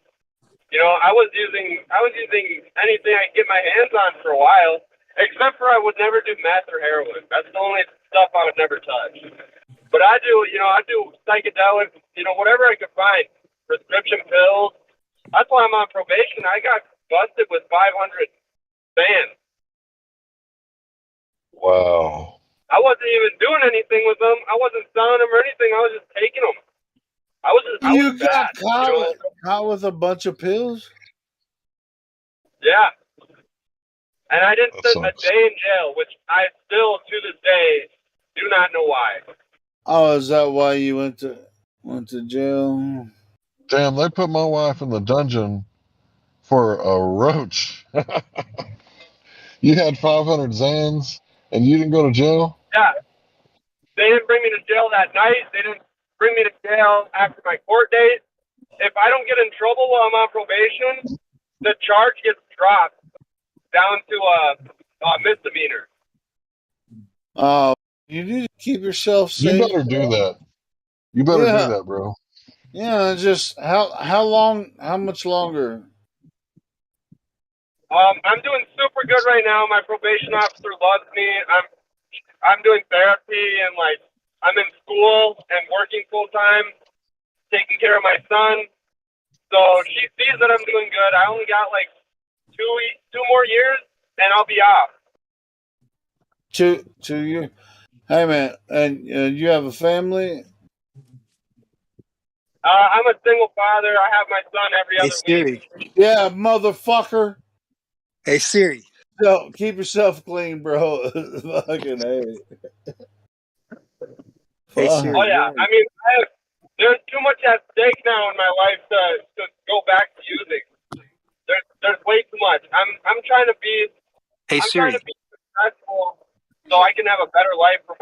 You know, I was using anything I could get my hands on for a while, except for I would never do meth or heroin. That's the only stuff I would never touch. But I do psychedelics, whatever I could find, prescription pills. That's why I'm on probation. I got busted with 500 bands. Wow. I wasn't even doing anything with them. I wasn't selling them or anything. I was just taking them. I was got bad. caught with a bunch of pills? Yeah. And I didn't That sit a sucks. day in jail, which I still, to this day, do not know why. Oh, is that why you went to jail? Damn, they put my wife in the dungeon for a roach. You had 500 Zans and you didn't go to jail? Yeah. They didn't bring me to jail that night. They didn't bring me to jail after my court date. If I don't get in trouble while I'm on probation, the charge gets dropped down to a misdemeanor. Oh, you need to keep yourself safe. You better do that. You better do that, bro. Yeah, just how much longer? I'm doing super good right now. My probation officer loves me. I'm doing therapy and I'm in school and working full time, taking care of my son. So she sees that I'm doing good. I only got like two more years and I'll be off. 2 years. Hey man, and you have a family? I'm a single father. I have my son every other week. Yeah, motherfucker. Hey Siri. So keep yourself clean, bro. Fucking hey. Hey Siri. Oh yeah, I mean, there's too much at stake now in my life to go back to using. There's way too much. I'm trying to be. Hey Siri. Trying to be successful so I can have a better life for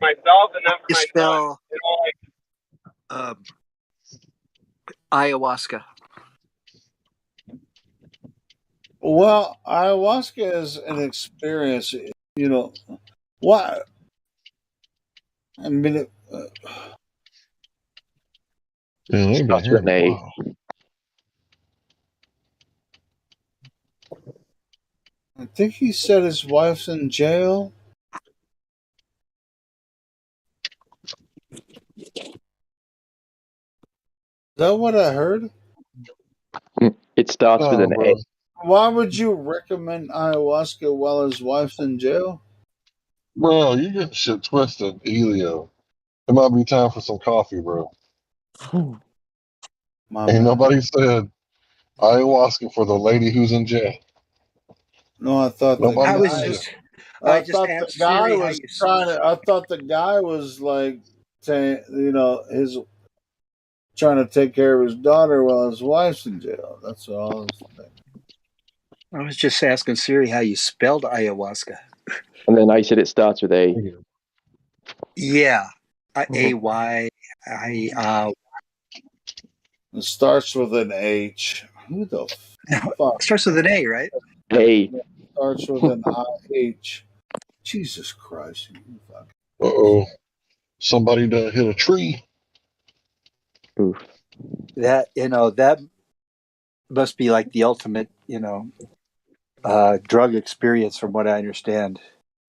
myself and then for my son. Ayahuasca. Well, ayahuasca is an experience. Why? I mean, Starts with an A. wow. I think he said his wife's in jail. Is that what I heard? It starts with an A. Why would you recommend ayahuasca while his wife's in jail? Bro, you get shit twisted, Elio. It might be time for some coffee, bro. Ain't nobody said ayahuasca for the lady who's in jail. No, I thought nobody I thought the guy was trying to. I thought the guy was like, his trying to take care of his daughter while his wife's in jail. That's all I was thinking. I was just asking Siri how you spelled ayahuasca. And then I said it starts with A. Yeah. AY. It starts with an H. Who the fuck It starts with an A, right? Hey. starts with an IH? Jesus Christ. You fuck. Uh-oh. Somebody done hit a tree. Oof. That that must be like the ultimate, drug experience, from what I understand.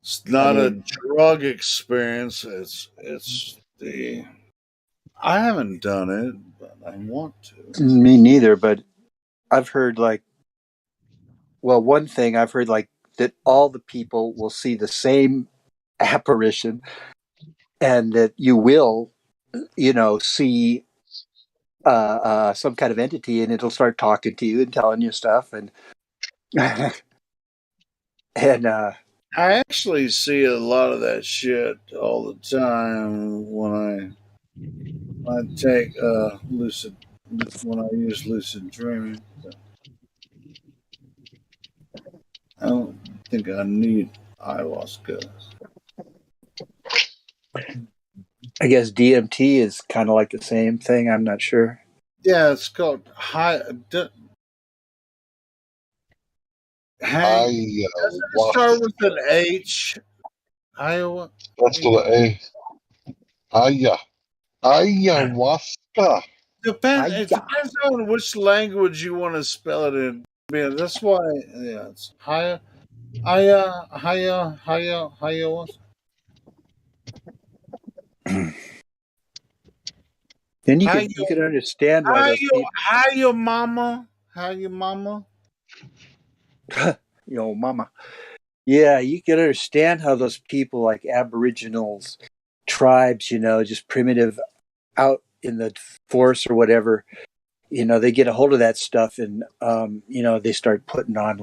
It's not a mean, drug experience. It's the. I haven't done it, but I want to. me neither, but I've heard one thing I've heard that all the people will see the same apparition, and that you will, see some kind of entity, and it'll start talking to you and telling you stuff, and and I actually see a lot of that shit all the time when I take lucid when I use lucid dreaming. I don't think I need ayahuasca. I guess DMT is kind of like the same thing. I'm not sure. Yeah, it's called high. Hang. Doesn't it start with an Ayahuasca. H? Iowa. That's to the A. Ayahuasca. It depends on which language you want to spell it in. Yeah, that's why. Yeah, it's higher. Higher. Then you How could you, understand why those people, how your mama? How your mama? mama. Yeah, you could understand how those people like Aboriginals, tribes, just primitive out in the forest or whatever, they get a hold of that stuff, and they start putting on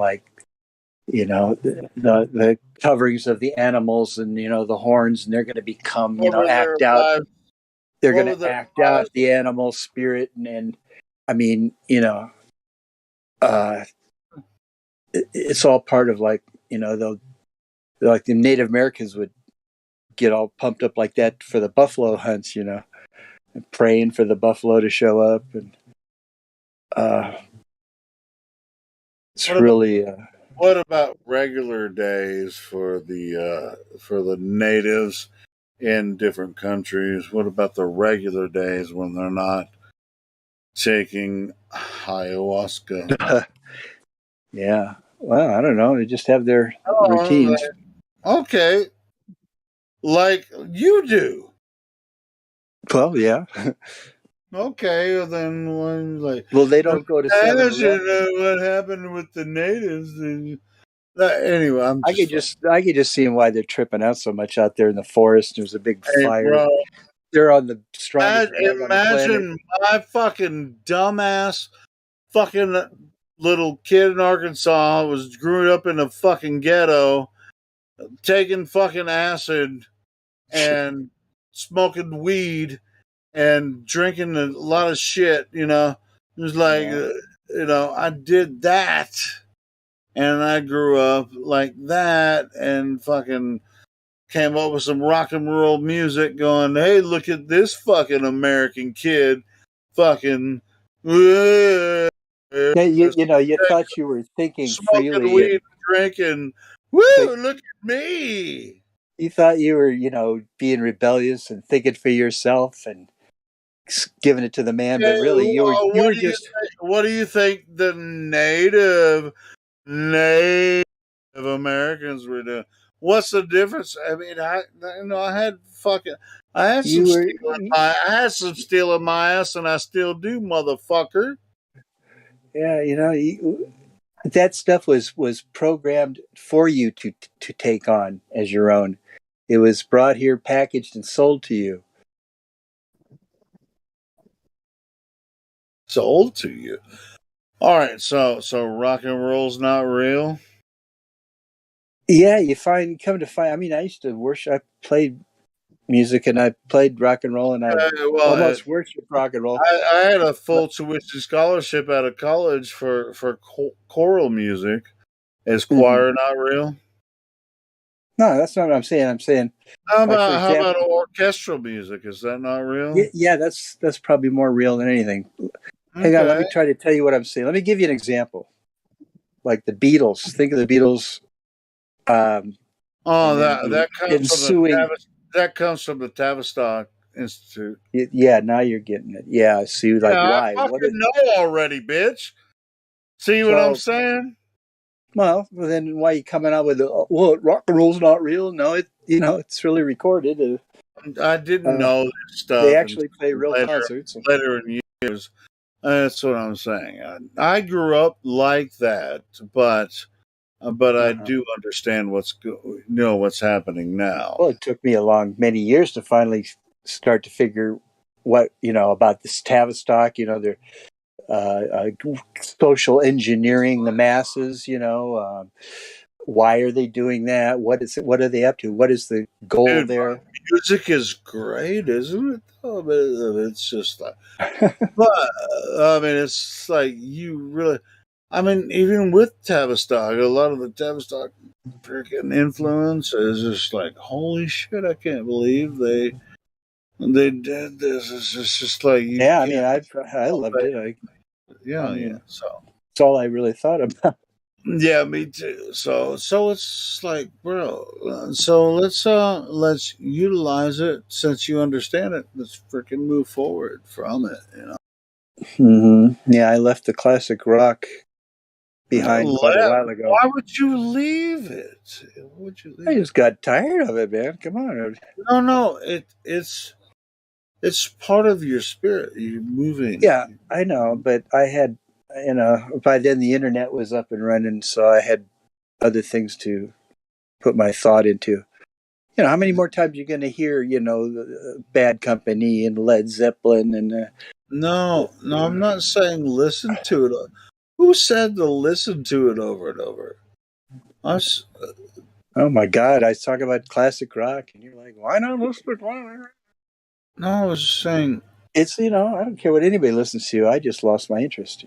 the coverings of the animals, and the horns, and they're going to become, Over their act out. lives. They're going Over to their act lives. out the animal spirit, and I mean, uh, it's all part of they'll like the Native Americans would get all pumped up like that for the buffalo hunts, and praying for the buffalo to show up, and it's What about really what about regular days for the natives in different countries? What about the regular days when they're not taking ayahuasca? yeah. Well, I don't know. They just have their Oh, routines. okay, like you do. Well, yeah. Okay, well then when like Well, they don't go to 7-Eleven. imagine what happened with the natives. Anyway, I'm I just could fucking. see why they're tripping out so much out there in the forest. There's a big Hey, fire. bro, They're on the strongest drug on the planet. imagine my fucking dumbass fucking little kid in Arkansas was growing up in a fucking ghetto, taking fucking acid and smoking weed and drinking a lot of shit. It was like, Yeah. I did that, and I grew up like that, and fucking came up with some rock and roll music going, hey, look at this fucking American kid fucking Yeah, you thought you were thinking smoking freely, weed, and drinking. but Woo, look at me. you thought you were, being rebellious and thinking for yourself and giving it to the man. But Hey, really, you were just what do you think the Native Americans were doing? What's the difference? I mean, you were. I had some steel in my ass, and I still do, motherfucker. Yeah, that stuff was programmed for you to take on as your own. It was brought here, packaged, and sold to you. Sold to you. All right, so rock and roll's not real. Yeah, come to find. I mean, I used to worship. I played music, and I played rock and roll, and I Well, almost worshipped rock and roll. I had a full tuition scholarship out of college for choral music. Is Mhm. choir not real? No, that's not what I'm saying. I'm saying, How like, for about example, orchestral music? Is that not real? yeah, that's probably more real than anything. Hang on, let me Okay. try to tell you what I'm saying. Let me give you an example. Like the Beatles. Think of the Beatles. Oh, And then the that comes from ensuing. that comes from the Tavistock Institute. Yeah, now you're getting it. Yeah, see, like Yeah, I why? What fucking is know already, bitch. See what I'm so? saying? Well, then why are you coming out with well, rock and roll's not real? No, it's really recorded. I didn't know this They stuff actually play until real concerts. later in years. That's what I'm saying. I grew up like that, but I Uh-huh. do understand what's happening now. Well, it took me many years to finally start to figure what about this Tavistock. They're social engineering the masses. Why are they doing that? What is it? What are they up to? What is the goal Dude, there? music is great, isn't it? Oh, but it's just like, but I mean, it's like you really. I mean, even with Tavistock, a lot of the Tavistock freaking influence is just like, holy shit! I can't believe they did this. It's just like you Yeah, I mean, can't I help loved it. it. I Yeah. mean, So it's all I really thought about. yeah, me too. So it's like, bro. So let's utilize it since you understand it. Let's freaking move forward from it. Yeah, I left the classic rock behind quite a while ago. Why would you leave it? Why would you I leave it? just got tired of it, man. Come on. No. It's part of your spirit. You're moving. Yeah, I know, but I had, by then the internet was up and running, so I had other things to put my thought into. How many more times you're going to hear, Bad Company and Led Zeppelin and No, I'm not saying listen to it. Who said to listen to it over and over? Us. oh my God, I was talking about classic rock, and you're like, why not listen to classic rock? No, I was saying It's, I don't care what anybody listens to. I just lost my interest.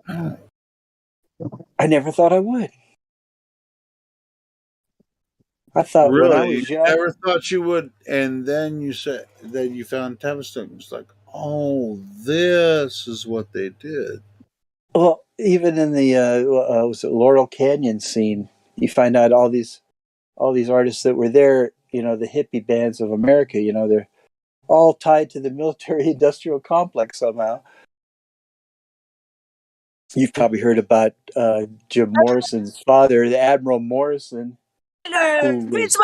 no. I never thought I would. I thought when I Really, you was young, never thought you would, and then you said that you found Tavistock. It's like, oh, this is what they did. well, even in the was it Laurel Canyon scene, you find out all these artists that were there. The hippie bands of America. They're all tied to the military-industrial complex somehow. You've probably heard about Jim Morrison's father, the Admiral Morrison, who was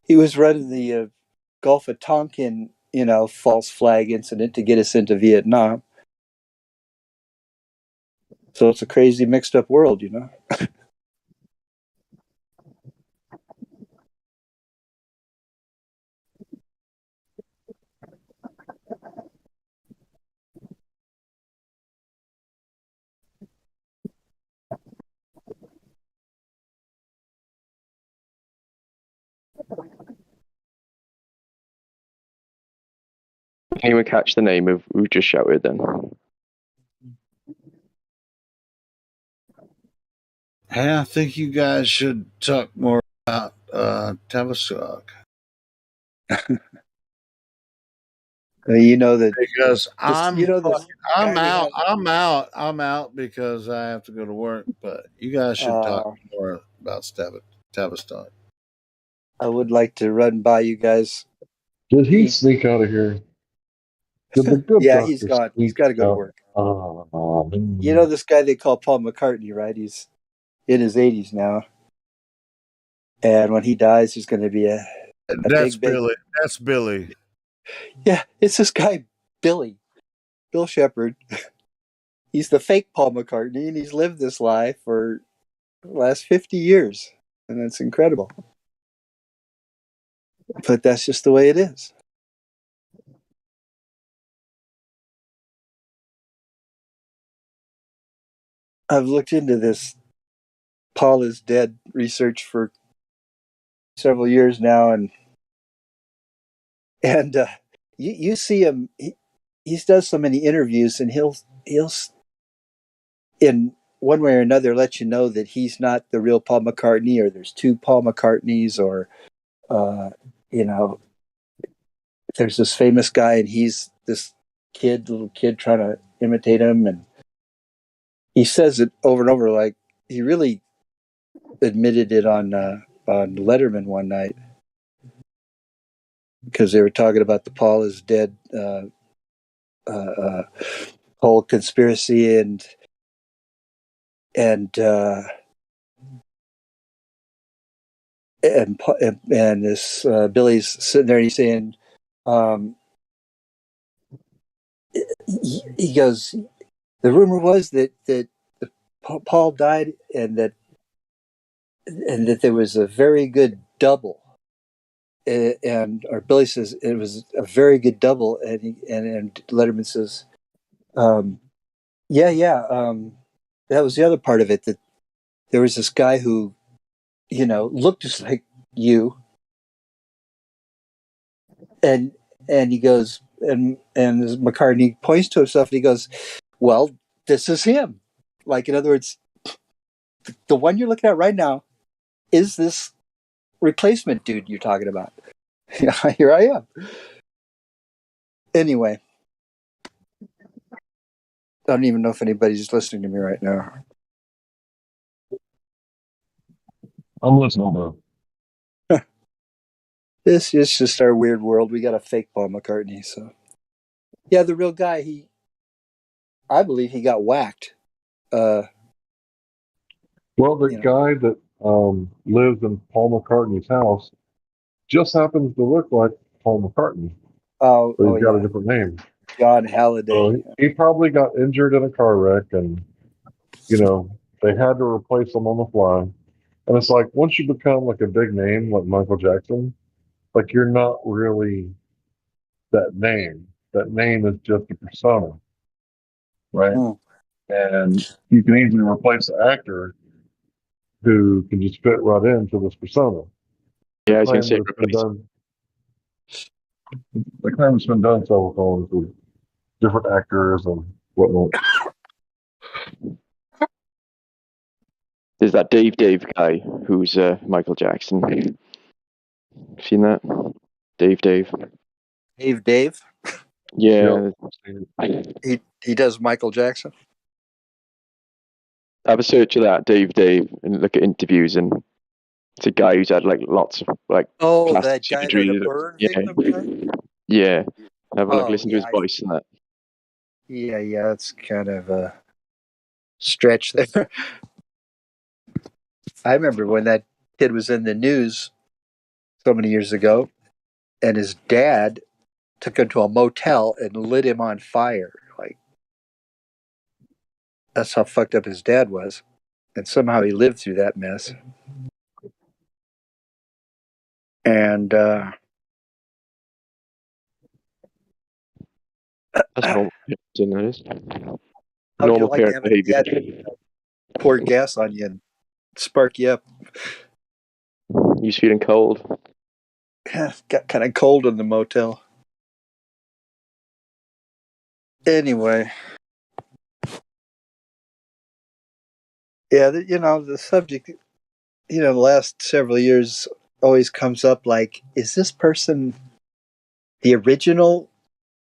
he was running the Gulf of Tonkin, false flag incident to get us into Vietnam. So it's a crazy, mixed up world. Can anyone catch the name of who just shouted then? Hey, I think you guys should talk more about Tavistock That because this, this I'm guy we out. have. I'm out because I have to go to work. But you guys should talk Uh, more about Tavistock. I would like to run by you guys. Did he sneak out of here? Did the good Yeah, he's doctor gone. He's sneak got to go to out? work. Man. This guy they call Paul McCartney, right? He's in his 80s now, and when he dies, there's going to be a That's big. Billy. That's Billy. Yeah, it's this guy Bill Shepard. He's the fake Paul McCartney, and he's lived this life for the last 50 years, and it's incredible. But that's just the way it is. I've looked into this Paul is dead research for several years now, and you see him. He does so many interviews, and he'll in one way or another let you know that he's not the real Paul McCartney, or there's two Paul McCartneys, or there's this famous guy and he's this little kid trying to imitate him, and he says it over and over. Like he really admitted it on Letterman one night, because they were talking about the Paul is dead whole conspiracy, and this Billy's sitting there and he's saying, he goes, the rumor was that Paul died, and that there was a very good double, or Billy says it was a very good double, and Letterman says, that was the other part of it, that there was this guy who looked just like you, and he goes, and McCartney points to himself and he goes, well, this is him. Like, in other words, the one you're looking at right now is this replacement dude you're talking about. Here I am. Anyway, I don't even know if anybody's listening to me right now. I'm listening, bro. This is just our weird world. We got a fake Paul McCartney. So, yeah, the real guy, I believe he got whacked. Well, the guy that lives in Paul McCartney's house just happens to look like Paul McCartney. But he's got a different name. John Halliday. So he probably got injured in a car wreck, and they had to replace him on the fly. And it's like, once you become like a big name like Michael Jackson, like, you're not really that name. That name is just a persona, right? And you can easily replace the actor who can just fit right into this persona. Yeah, I was going to say, the claim has been done several times with different actors and whatnot. There's that Dave guy who's Michael Jackson. Seen that? Dave. Yeah. Yep. He does Michael Jackson. Have a search of that, Dave, and look at interviews, and it's a guy who's had like lots of like that plastic guy surgery. that a burn victim. Yeah. Have a look, listen to his voice and that. Yeah, it's kind of a stretch there. I remember when that kid was in the news so many years ago, and his dad took him to a motel and lit him on fire. Like, that's how fucked up his dad was. And somehow he lived through that mess. And that's normal normal parent behavior. Pour gas on you and spark you up. You feeling cold? Got kind of cold in the motel. Anyway. Yeah, the subject, the last several years always comes up like, is this person the original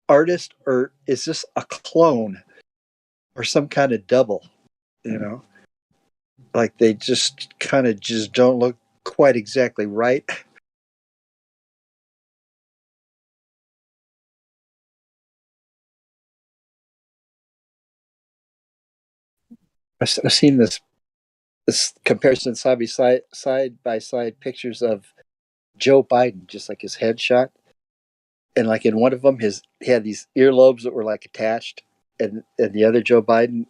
artist, or is this a clone or some kind of double? Like, they just kind of just don't look quite exactly right. I've seen this comparison side by side pictures of Joe Biden, just like his headshot, and like in one of them, he had these earlobes that were like attached, and the other Joe Biden,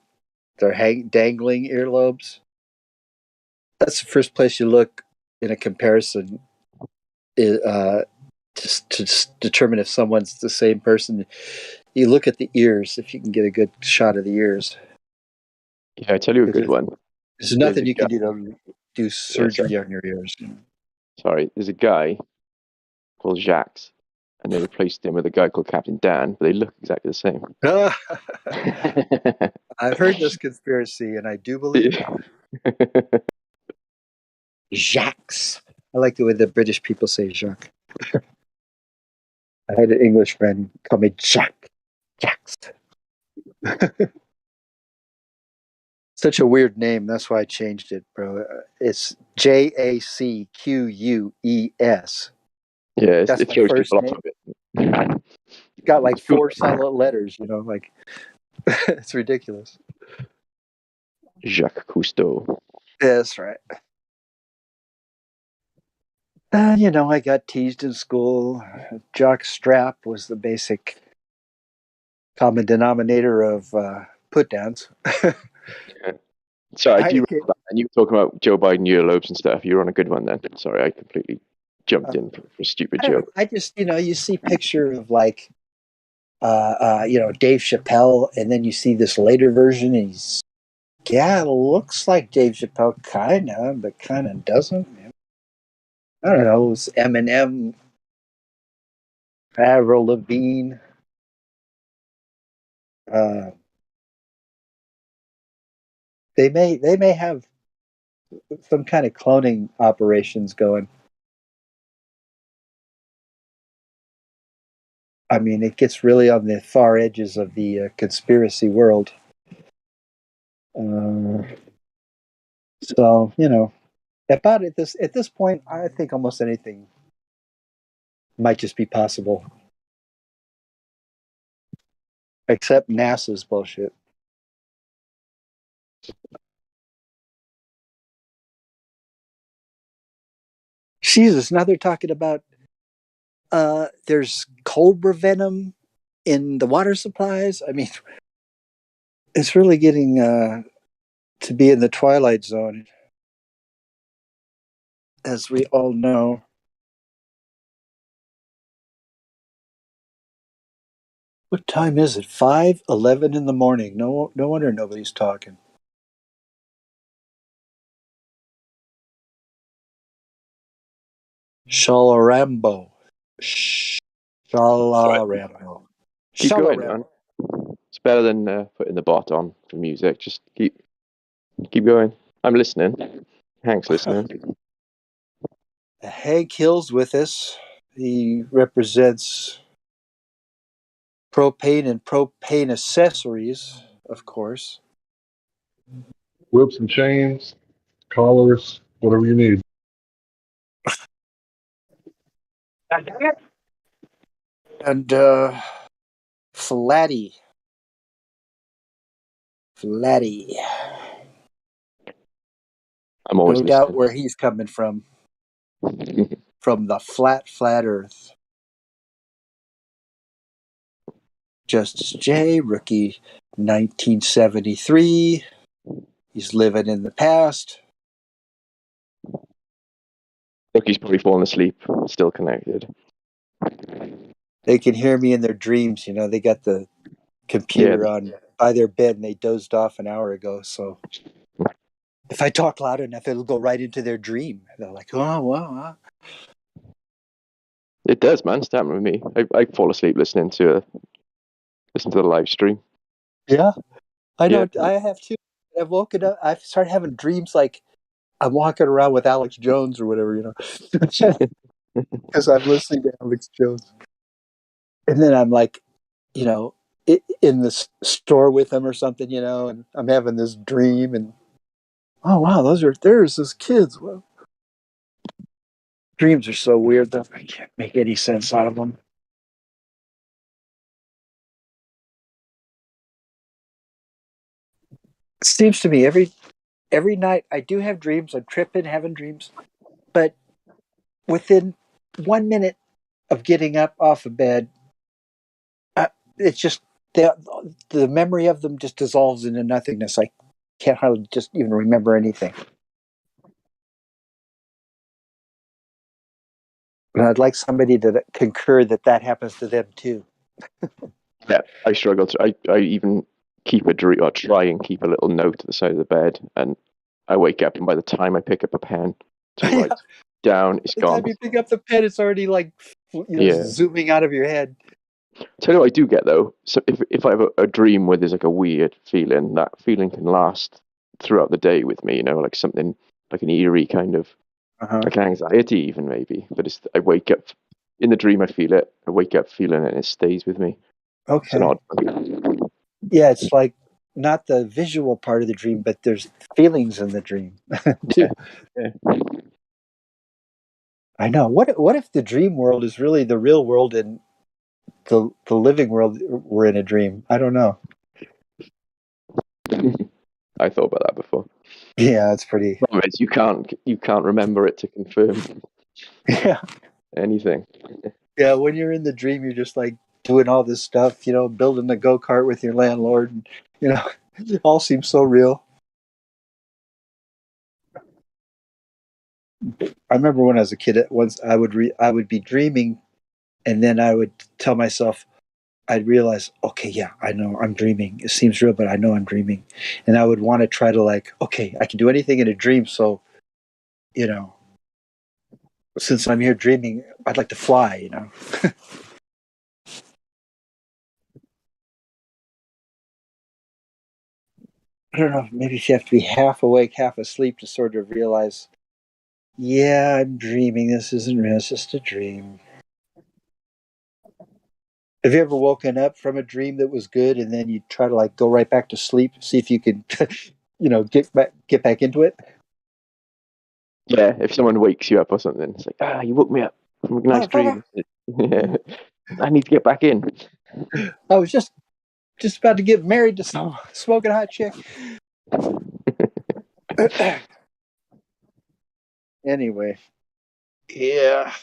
they're dangling earlobes. That's the first place you look in a comparison, to determine if someone's the same person. You look at the ears, if you can get a good shot of the ears. Yeah, I tell you a good one. There's nothing you can do to do surgery on your ears. Sorry, there's a guy called Jacques, and they replaced him with a guy called Captain Dan, but they look exactly the same. I've heard this conspiracy, and I do believe it. Jacques. I like the way the British people say Jacques. I had an English friend call me Jacques. Jacques. Such a weird name. That's why I changed it, bro. It's Jacqueus. Yeah, That's it my throws first people off name. a bit. It's got like 4 silent letters, like it's ridiculous. Jacques Cousteau. Yeah, that's right. I got teased in school. Jock strap was the basic common denominator of put downs. Sorry, I do remember that. And you were talking about Joe Biden earlobes and stuff. You were on a good one then. Sorry, I completely jumped in for a stupid joke. I just, you see picture of like, Dave Chappelle, and then you see this later version, and it looks like Dave Chappelle, kind of, but kind of doesn't. I don't know. It was Eminem, Avril Lavigne. They may have some kind of cloning operations going. I mean, it gets really on the far edges of the conspiracy world. So about it at this point, I think almost anything might just be possible, except NASA's bullshit. Jesus, now they're talking about there's cobra venom in the water supplies. I mean, it's really getting to be in the twilight zone, as we all know. What time is it? 5:11 in the morning. No wonder nobody's talking. Shalarambo. Shalarambo. Keep going, man. It's better than putting the bot on for music. Just keep going. I'm listening. Hank's listening. Hank Hill's with us. He represents propane and propane accessories, of course. Whips and chains, collars, whatever you need. And Flatty. I'm always no doubt where he's coming from. From the flat earth. Justice J, rookie 1973. He's living in the past. Look, probably fallen asleep, still connected. They can hear me in their dreams. They got the computer on by their bed and they dozed off an hour ago. So if I talk loud enough, it'll go right into their dream. They're like, oh, wow. It does, man. It's happened with me. I fall asleep listening to the live stream. Yeah, I know. Yeah. I have too. I've woken up. I've started having dreams like I'm walking around with Alex Jones or whatever, because I'm listening to Alex Jones. And then I'm like, in the store with him or something, and I'm having this dream and, oh, wow, there's those kids. Well, dreams are so weird that I can't make any sense out of them. It seems to me every night I do have dreams. I'm tripping, having dreams, but within 1 minute of getting up off of bed, it's just the memory of them just dissolves into nothingness. I can't hardly just even remember anything. And I'd like somebody to concur that happens to them too. Yeah, I struggle to. I even keep a dream or try and keep a little note at the side of the bed, and I wake up, and by the time I pick up a pen to write, down, it's By the time gone. you pick up the pen, it's already like zooming out of your head. Tell you what I do get though. So if I have a dream where there's like a weird feeling, that feeling can last throughout the day with me. Like something like an eerie kind of like anxiety, even maybe. But I wake up in the dream, I feel it. I wake up feeling it, and it stays with me. Okay. It's Yeah, it's like not the visual part of the dream, but there's feelings in the dream. yeah. I know. What if the dream world is really the real world and the living world we're in a dream? I don't know. I thought about that before. Yeah, it's pretty. Problem is, you can't remember it to confirm Yeah. anything. Yeah, when you're in the dream, you're just like doing all this stuff, building the go-kart with your landlord, and it all seems so real. I remember when I was a kid, once I would be dreaming, and then I would tell myself, I'd realize, okay, yeah, I know I'm dreaming. It seems real, but I know I'm dreaming, and I would want to try to okay, I can do anything in a dream, so since I'm here dreaming, I'd like to fly. I don't know, maybe you have to be half awake, half asleep to sort of realize, yeah, I'm dreaming. This isn't real. It's just a dream. Have you ever woken up from a dream that was good and then you try to go right back to sleep, see if you can, get back into it? Yeah, if someone wakes you up or something, it's like, you woke me up from a nice dream. Yeah. I need to get back in. I was just about to get married to some smoking hot chick. Anyway, yeah.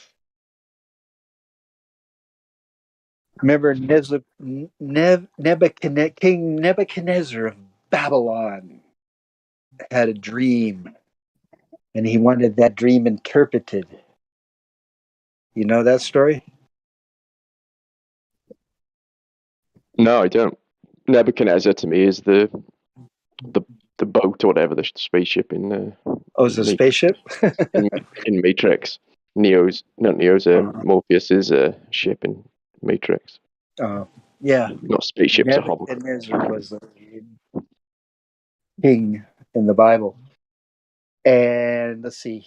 Remember King Nebuchadnezzar of Babylon had a dream, and he wanted that dream interpreted. You know that story? No, I don't. Nebuchadnezzar to me is the boat or whatever, the spaceship in Oh, it's a spaceship? in Matrix. Morpheus's ship in Matrix. Yeah. Not spaceships, a hobble. Nebuchadnezzar was a king in the Bible. And let's see.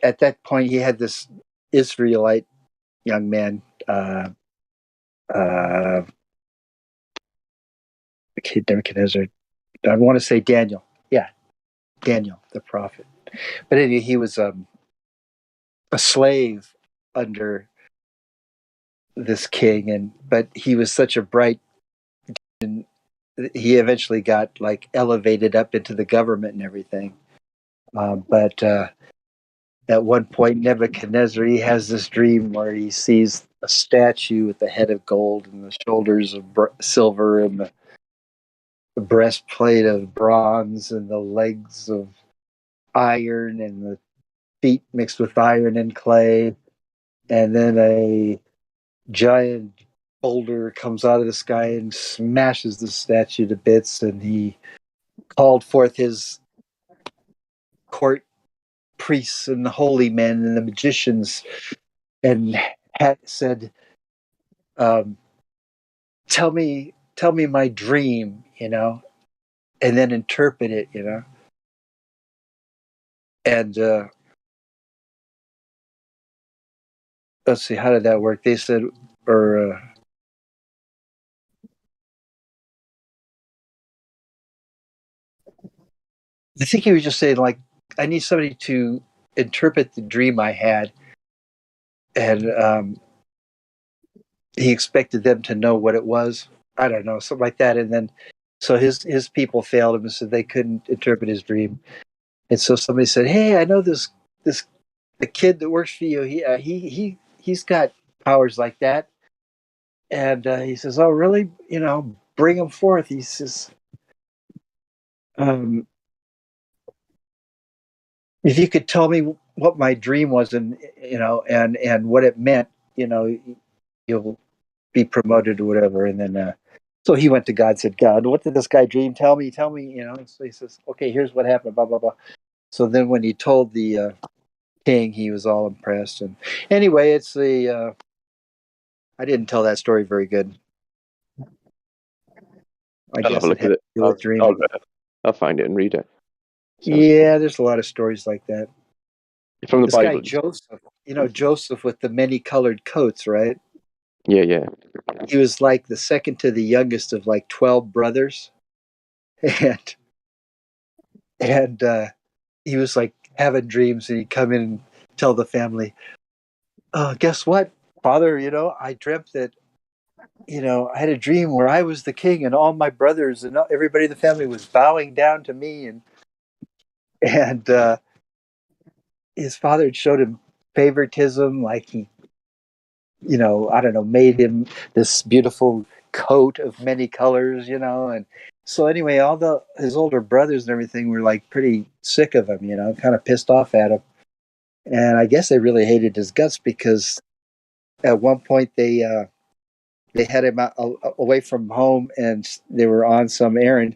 At that point he had this Israelite young man, Nebuchadnezzar. I want to say Daniel. Yeah, Daniel, the prophet. But anyway, he was a slave under this king, but he was such a bright, and he eventually got elevated up into the government and everything. But at one point, Nebuchadnezzar, he has this dream where he sees a statue with the head of gold and the shoulders of silver and the breastplate of bronze and the legs of iron and the feet mixed with iron and clay. And then a giant boulder comes out of the sky and smashes the statue to bits. And he called forth his court priests and the holy men and the magicians and said, tell me my dream, and then interpret it, and let's see, how did that work? They said, or I think he was just saying, I need somebody to interpret the dream I had, and he expected them to know what it was. I don't know, something like that. And then, so his people failed him and said they couldn't interpret his dream. And so somebody said, "Hey, I know this the kid that works for you. He's got powers like that." And he says, "Oh, really? Bring him forth." He says, "If you could tell me what my dream was, and and what it meant, you'll be promoted or whatever." And then, so he went to God, said, "God, what did this guy dream? Tell me." And so he says, "Okay, here's what happened." Blah blah blah. So then, when he told the king, he was all impressed. And anyway, it's the I didn't tell that story very good. I I'll guess have a look it had at it. to do with dreaming. I'll find it and read it. Yeah, there's a lot of stories like that. From the This Bible. guy Joseph, Joseph with the many colored coats, right? Yeah. He was like the second to the youngest of like 12 brothers. And he was like having dreams, and he'd come in and tell the family, guess what, Father, I dreamt that, I had a dream where I was the king and all my brothers and everybody in the family was bowing down to me. And his father had showed him favoritism, like he, I don't know, made him this beautiful coat of many colors, and so anyway, his older brothers and everything were like pretty sick of him, kind of pissed off at him. And I guess they really hated his guts because at one point they had him away from home, and they were on some errand,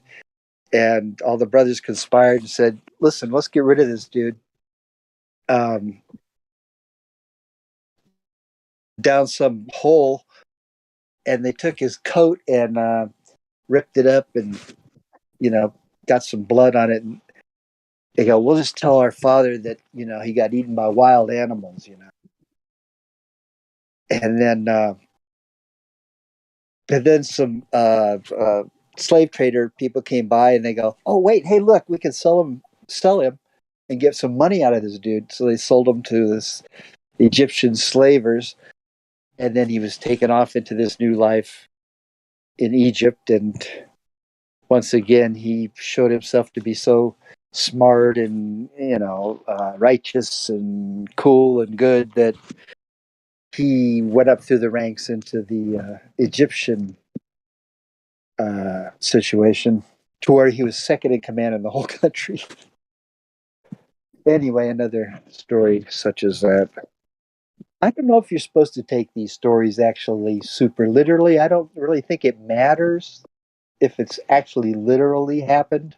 and all the brothers conspired and said, "Listen, let's get rid of this dude." Down some hole, and they took his coat and ripped it up, and got some blood on it. And they go, "We'll just tell our father that he got eaten by wild animals." And then some slave trader people came by, and they go, "Oh wait, hey look, we can sell him, and get some money out of this dude." So they sold him to this Egyptian slavers, and then he was taken off into this new life in Egypt. And once again, he showed himself to be so smart and righteous and cool and good that he went up through the ranks into the Egyptian situation, to where he was second in command in the whole country. Anyway, another story such as that. I don't know if you're supposed to take these stories actually super literally. I don't really think it matters if it's actually literally happened.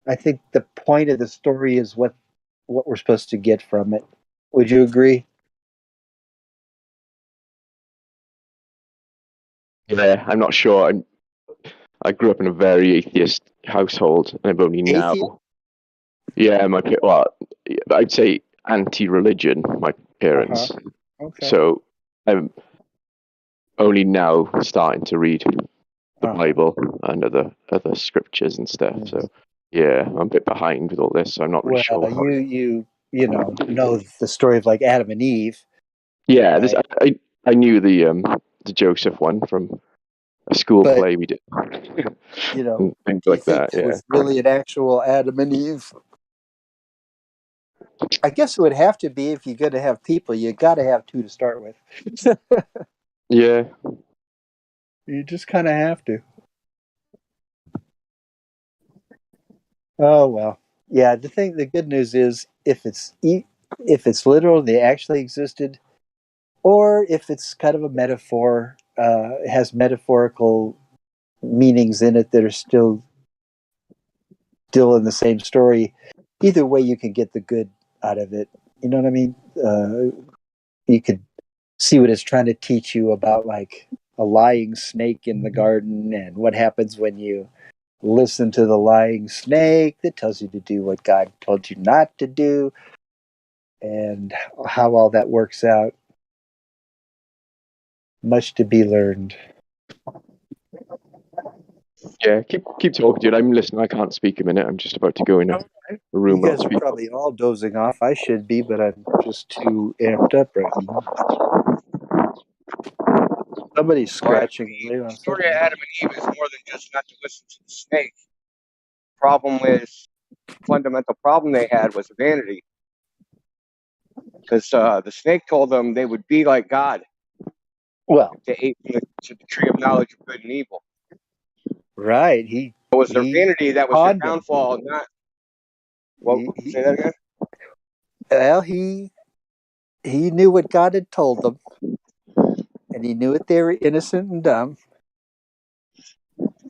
I think the point of the story is what we're supposed to get from it. Would you agree? Yeah, I'm not sure. I grew up in a very atheist household, and I've only Atheist? now. Yeah, I'd say anti-religion. My parents. Okay. So I'm only now starting to read the Bible and other scriptures and stuff. So yeah, I'm a bit behind with all this. So I'm not really sure. You know the story of like Adam and Eve. Yeah, right? I knew the Joseph one from a school play we did. Do Things you like think that. Yeah. was really an actual Adam and Eve? I guess it would have to be. If you're going to have people, you got to have two to start with. Yeah. You just kind of have to. Oh well, yeah. The good news is if it's literal, they actually existed, or if it's kind of a metaphor, it has metaphorical meanings in it that are still in the same story. Either way, you can get the good out of it. You know what I mean? You could see what it's trying to teach you about, like a lying snake in the garden, and what happens when you listen to the lying snake that tells you to do what God told you not to do, and how all that works out. Much to be learned. Yeah, keep talking, dude. I'm listening. I can't speak a minute. I'm just about to go in a room. You guys are probably all dozing off. I should be, but I'm just too amped up right now. Somebody's scratching. The story of Adam and Eve is more than just not to listen to the snake. Fundamental problem they had was vanity. Because the snake told them they would be like God. Well, if they ate from the tree of knowledge of good and evil. Right. It was their vanity that was their downfall, not. Say that again? Well, he knew what God had told them, and he knew that they were innocent and dumb.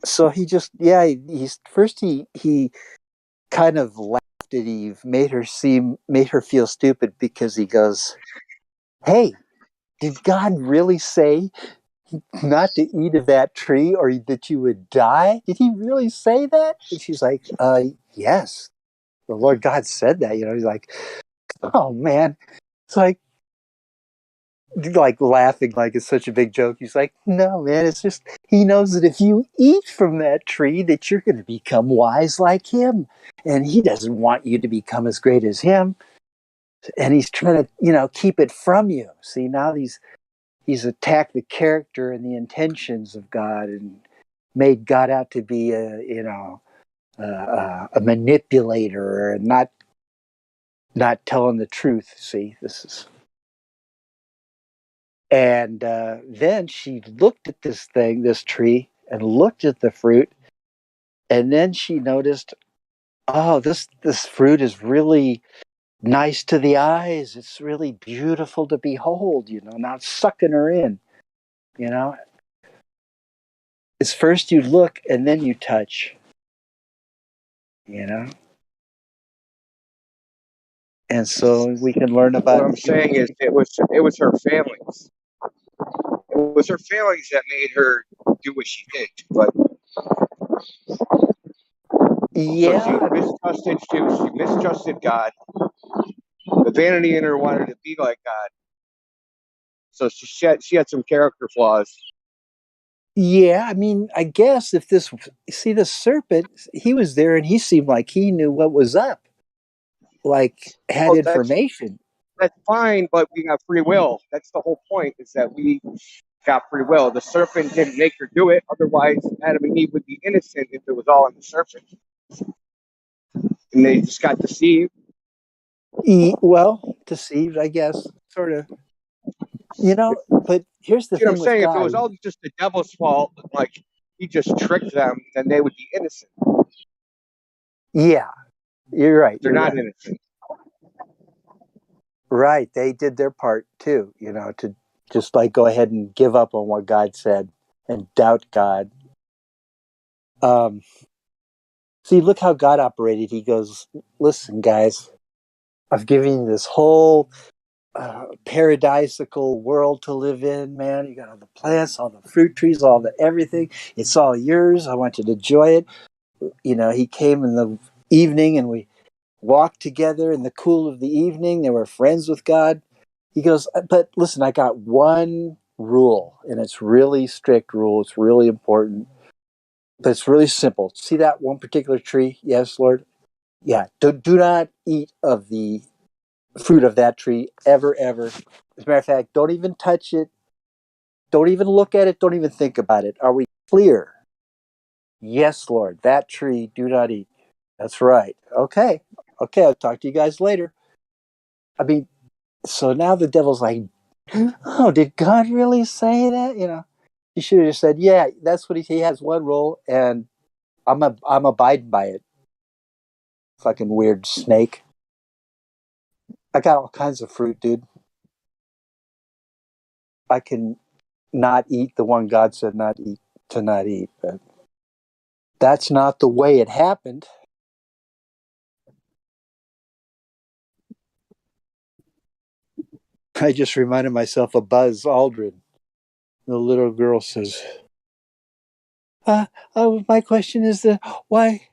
So he just, he kind of laughed at Eve, made her feel stupid because he goes, "Hey, did God really say not to eat of that tree or that you would die? Did he really say that?" And she's like, yes, the Lord God said that. He's like, "Oh man." It's like laughing like it's such a big joke. He's like, "No, man, it's just he knows that if you eat from that tree that you're going to become wise like him. And he doesn't want you to become as great as him. And he's trying to, keep it from you." See, now he's attacked the character and the intentions of God and made God out to be a manipulator and not telling the truth. See, and then she looked at this tree, and looked at the fruit, and then she noticed, oh, this fruit is really nice to the eyes. It's really beautiful to behold. Now it's sucking her in. It's first you look and then you touch. And so we can learn about. What I'm saying is, it was her failings. It was her failings that made her do what she did. But yeah, she mistrusted God. The vanity in her wanted to be like God. So she had some character flaws. Yeah, I mean, I guess if the serpent, he was there and he seemed like he knew what was up, like had information. That's fine, but we have free will. That's the whole point, is that we got free will. The serpent didn't make her do it. Otherwise, Adam and Eve would be innocent if it was all on the serpent. And they just got deceived. Deceived, I guess, sort of. But here's the See what I'm thing with saying? If it God. was all just the devil's fault, like he just tricked them, then they would be innocent. Yeah, you're right. They're not innocent. Right. They did their part too, to just go ahead and give up on what God said and doubt God. See, look how God operated. He goes, "Listen, guys, I've given you this whole paradisical world to live in, man. You got all the plants, all the fruit trees, all the everything. It's all yours. I want you to enjoy it." He came in the evening and we walked together in the cool of the evening. They were friends with God. He goes, "But listen, I got one rule, and it's really strict rule. It's really important, but it's really simple. See that one particular tree? Yes, Lord. Yeah. Do not eat of the fruit of that tree ever, ever. As a matter of fact, don't even touch it. Don't even look at it. Don't even think about it. Are we clear?" "Yes, Lord. That tree, do not eat." "That's right." Okay. I'll talk to you guys later. I mean, so now the devil's like, "Oh, did God really say that?" He should have just said, "Yeah, that's what he has one rule, and I'm abiding by it." Fucking weird snake. I got all kinds of fruit, dude. I can not eat the one God said not eat to not eat, but that's not the way it happened. I just reminded myself of Buzz Aldrin. The little girl says, "My question is why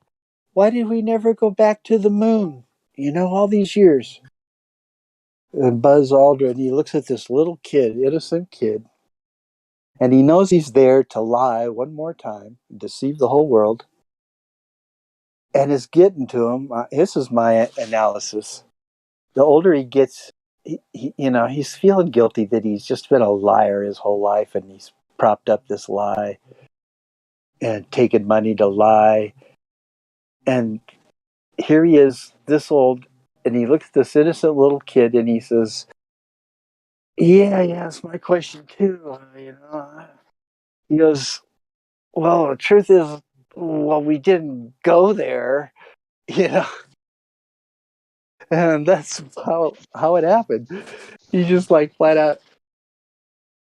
did we never go back to the moon? All these years." And Buzz Aldrin, he looks at this little kid, innocent kid, and he knows he's there to lie one more time, deceive the whole world, and it's getting to him. This is my analysis. The older he gets, he's feeling guilty that he's just been a liar his whole life, and he's propped up this lie and taken money to lie. And here he is, this old, and he looks at this innocent little kid and he says, yeah, it's my question too. He goes, "Well, the truth is, we didn't go there, you know." And that's how it happened. He just flat out,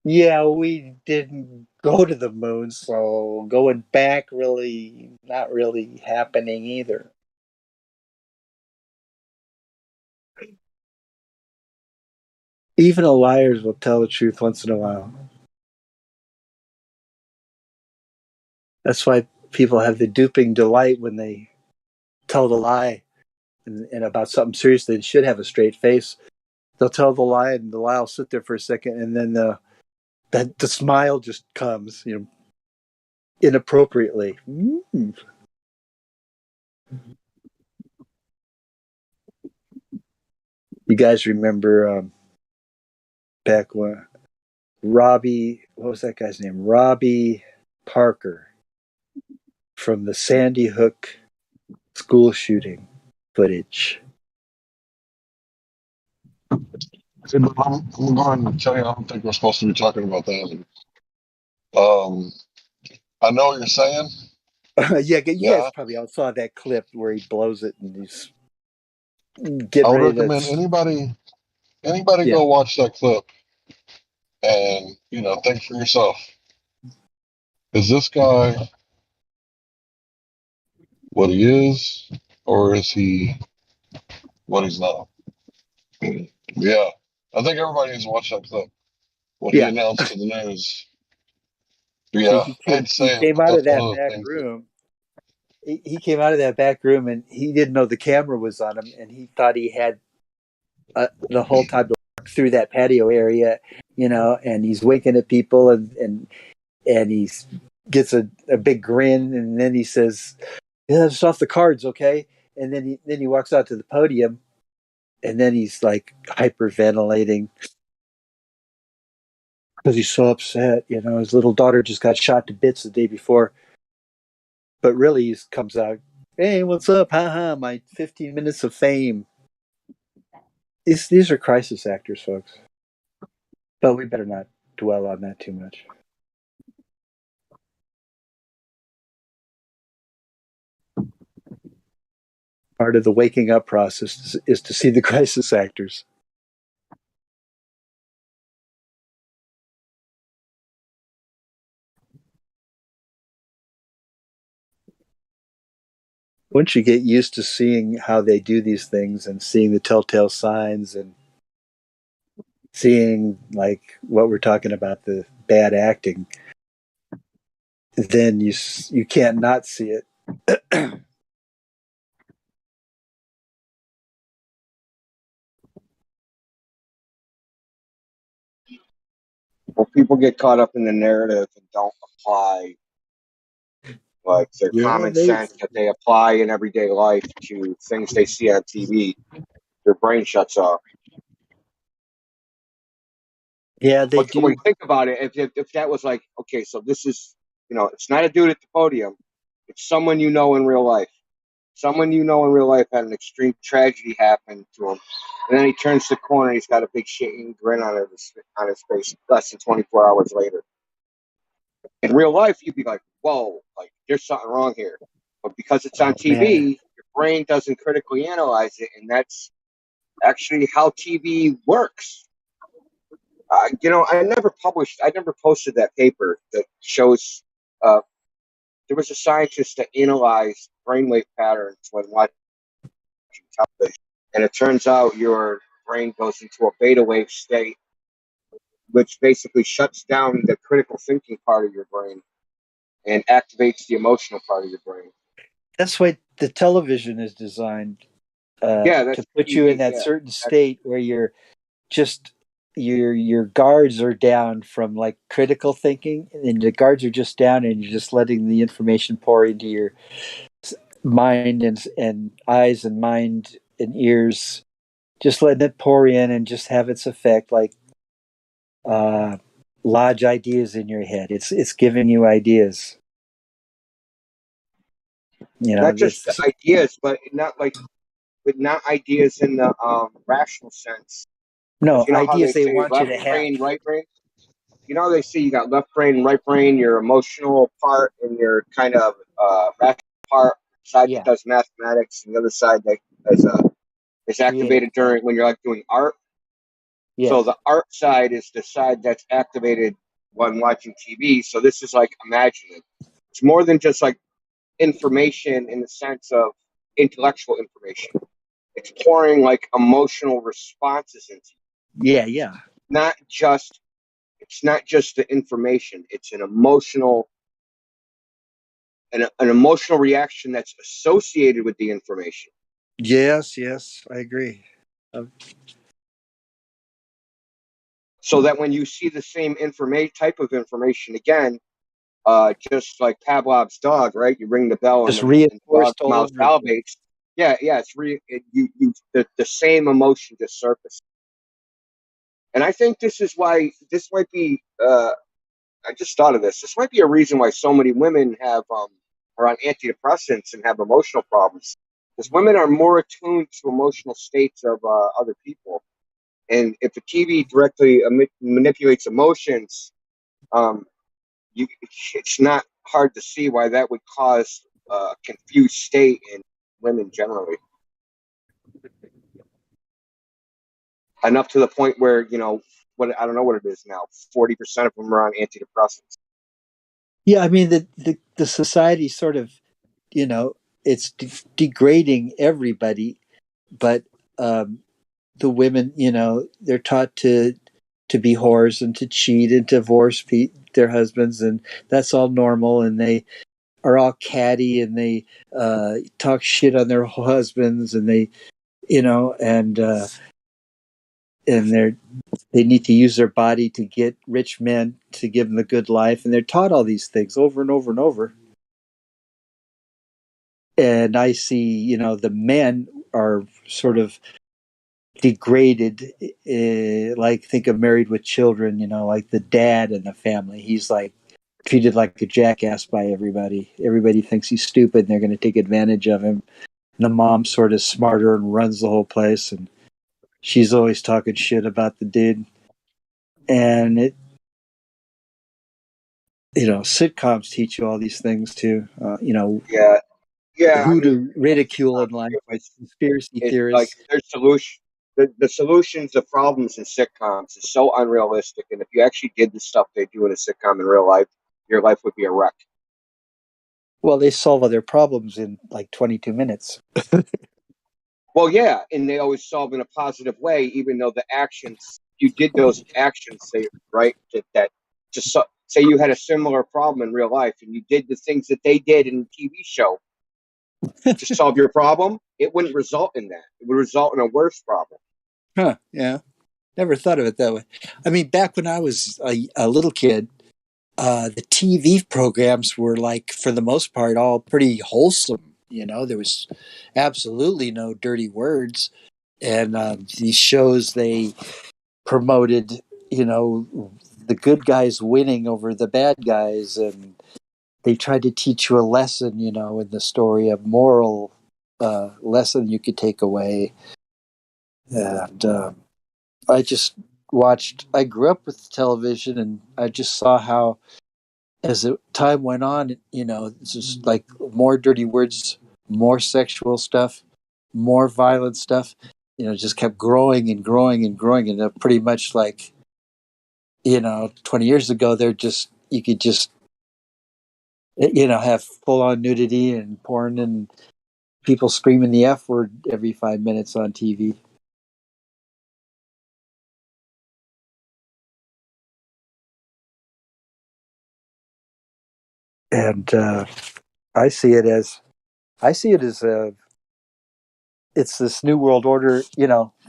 "Yeah, we didn't go to the moon, so going back really not really happening either." Even liars will tell the truth once in a while. That's why people have the duping delight when they tell the lie and about something serious. They should have a straight face. They'll tell the lie, and the lie will sit there for a second, and then the smile just comes, inappropriately. Mm. You guys remember back when Robbie, what was that guy's name? Robbie Parker from the Sandy Hook school shooting footage. Hey, but I'm going to tell you, I don't think we're supposed to be talking about that. I know what you're saying. Yeah, you guys Yeah. probably all saw that clip where he blows it and he's I getting would ready to. recommend anybody Yeah, go watch that clip and, think for yourself. Is this guy what he is, or is he what he's not? Yeah. I think everybody needs to watch that clip. What he yeah. announced to the news. See, Yeah. I hate to he say it, came but out of that's one that of the back things that room. He came out of that back room and he didn't know the camera was on him, and he thought he had the whole time to walk through that patio area, and he's winking at people and he gets a big grin, and then he says, "Yeah, it's off the cards, okay?" And then he walks out to the podium, and then he's like hyperventilating because he's so upset. His little daughter just got shot to bits the day before, but really he comes out, "Hey, what's up? Haha, my 15 minutes of fame." These are crisis actors, folks, but we better not dwell on that too much. Part of the waking up process is to see the crisis actors. Once you get used to seeing how they do these things and seeing the telltale signs and seeing like what we're talking about, the bad acting, then you can't not see it. Well, people get caught up in the narrative and don't apply like their Yeah, common sense that they apply in everyday life to things they see on TV. Their brain shuts off. they But when you do. think about it, if that was like, okay, so this is, it's not a dude at the podium, it's someone you know in real life. Someone you know in real life had an extreme tragedy happen to him, and then he turns the corner. He's got a big shaking grin on his face. Less than 24 hours later, in real life, you'd be like, "Whoa, like there's something wrong here." But because it's on Oh man, TV, your brain doesn't critically analyze it, and that's actually how TV works. I never posted that paper that shows. Uh, there was a scientist that analyzed brainwave patterns when watching television, and it turns out your brain goes into a beta wave state, which basically shuts down the critical thinking part of your brain and activates the emotional part of your brain. that's why the television is designed Yeah, to that's put you in TV. that Yeah, certain state where you're just your guards are down from like critical thinking, and the guards are just down, and you're just letting the information pour into your mind and eyes and mind and ears, just letting it pour in and just have its effect, like uh, lodge ideas in your head. It's giving you ideas. not just It's ideas, but not ideas in the rational sense. Because no you know how ideas they they say want you left to have. brain, right brain. You know, they say you got left brain and right brain, your emotional part and your kind of rational part, side that Yeah, does mathematics, and the other side that is creative. activated during when you're like doing art. So Yes. the art side is the side that's activated when watching TV. So this is like imaginative. It's more than just like information in the sense of intellectual information. It's pouring like emotional responses into you. Yeah. It's not just the information. It's an emotional reaction that's associated with the information. Yes, I agree. So that when you see the same type of information again, just like Pavlov's dog, right? You ring the bell and Just the dog's reinforced all mouth over again. salivates. Yeah, it's the same emotion just surfaces. And I think this might be. I just thought of this. This might be a reason why so many women are on antidepressants and have emotional problems, because women are more attuned to emotional states of other people. And if the TV directly manipulates emotions, um, it's not hard to see why that would cause a confused state in women generally. Enough to the point where, I don't know what it is now, 40% of them are on antidepressants. Yeah, I mean the society sort of, it's degrading everybody, but the women, they're taught to be whores and to cheat and divorce their husbands, and that's all normal, and they are all catty, and they talk shit on their husbands, and they, and they need to use their body to get rich men to give them a good life, and they're taught all these things over and over and over. And I see, the men are sort of degraded, like think of Married with Children, like the dad in the family. He's like treated like a jackass by everybody. Everybody thinks he's stupid and they're going to take advantage of him. And the mom's sort of smarter and runs the whole place, and she's always talking shit about the dude. And sitcoms teach you all these things too. Yeah. I Who mean, to ridicule in life, like conspiracy it's like theorists. their solution. The solutions to problems in sitcoms is so unrealistic, and if you actually did the stuff they do in a sitcom in real life, your life would be a wreck. Well, they solve all their problems in like 22 minutes. Well, yeah, and they always solve in a positive way, even though the actions you did those actions, right? That just say you had a similar problem in real life, and you did the things that they did in the TV show to solve your problem. It wouldn't result in that. It would result in a worse problem. Huh, yeah. Never thought of it that way. I mean, back when I was a little kid, the TV programs were like, for the most part, all pretty wholesome. There was absolutely no dirty words. And these shows, they promoted, the good guys winning over the bad guys. And they tried to teach you a lesson, in the story, a moral lesson you could take away. And I grew up with television, and I just saw how, as time went on, it's just like more dirty words, more sexual stuff, more violent stuff, just kept growing and growing and growing. And they're pretty much like, 20 years ago, you could just, have full on nudity and porn and people screaming the F word every 5 minutes on TV. And I see it as it's this new world order,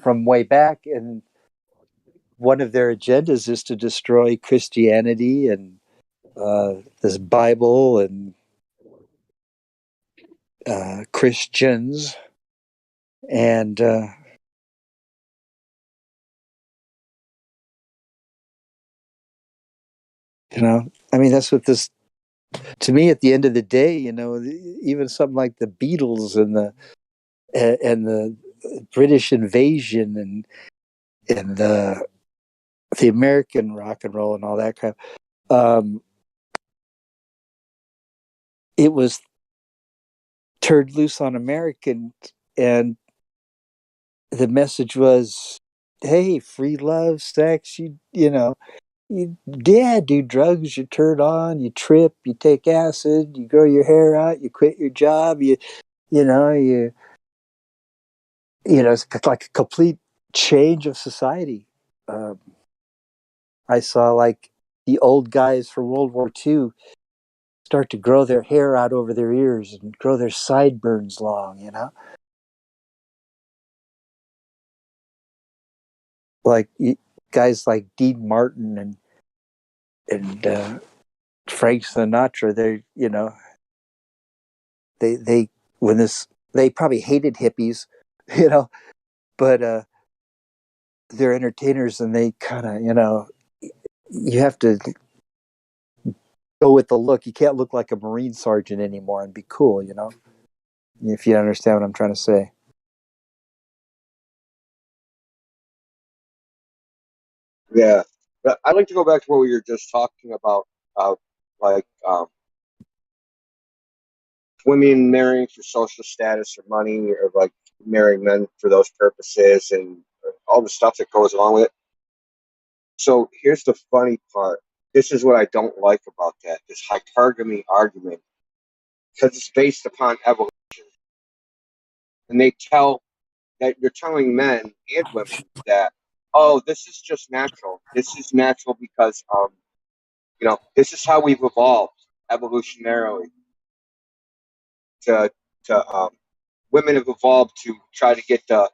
from way back, and one of their agendas is to destroy Christianity and this Bible and Christians, and I mean, that's what this. To me, at the end of the day, even something like the Beatles and the British invasion and the American rock and roll and all that kind of, it was turned loose on Americans, and the message was, hey, free love, sex, you do drugs, you turn on, you trip, you take acid, you grow your hair out, you quit your job, it's like a complete change of society. I saw like the old guys from World War II start to grow their hair out over their ears and grow their sideburns long, you know? Like guys like Dean Martin and Frank Sinatra, they when this they probably hated hippies, you know, but they're entertainers and they kind of, you have to go with the look. You can't look like a Marine sergeant anymore and be cool, if you understand what I'm trying to say. Yeah, but I'd like to go back to what we were just talking about, like women marrying for social status or money, or like marrying men for those purposes, and all the stuff that goes along with it. So here's the funny part. This is what I don't like about that, this hypergamy argument, because it's based upon evolution. And they tell that you're telling men and women that, oh, this is just natural. This is natural because, this is how we've evolved evolutionarily. To women have evolved to try to get the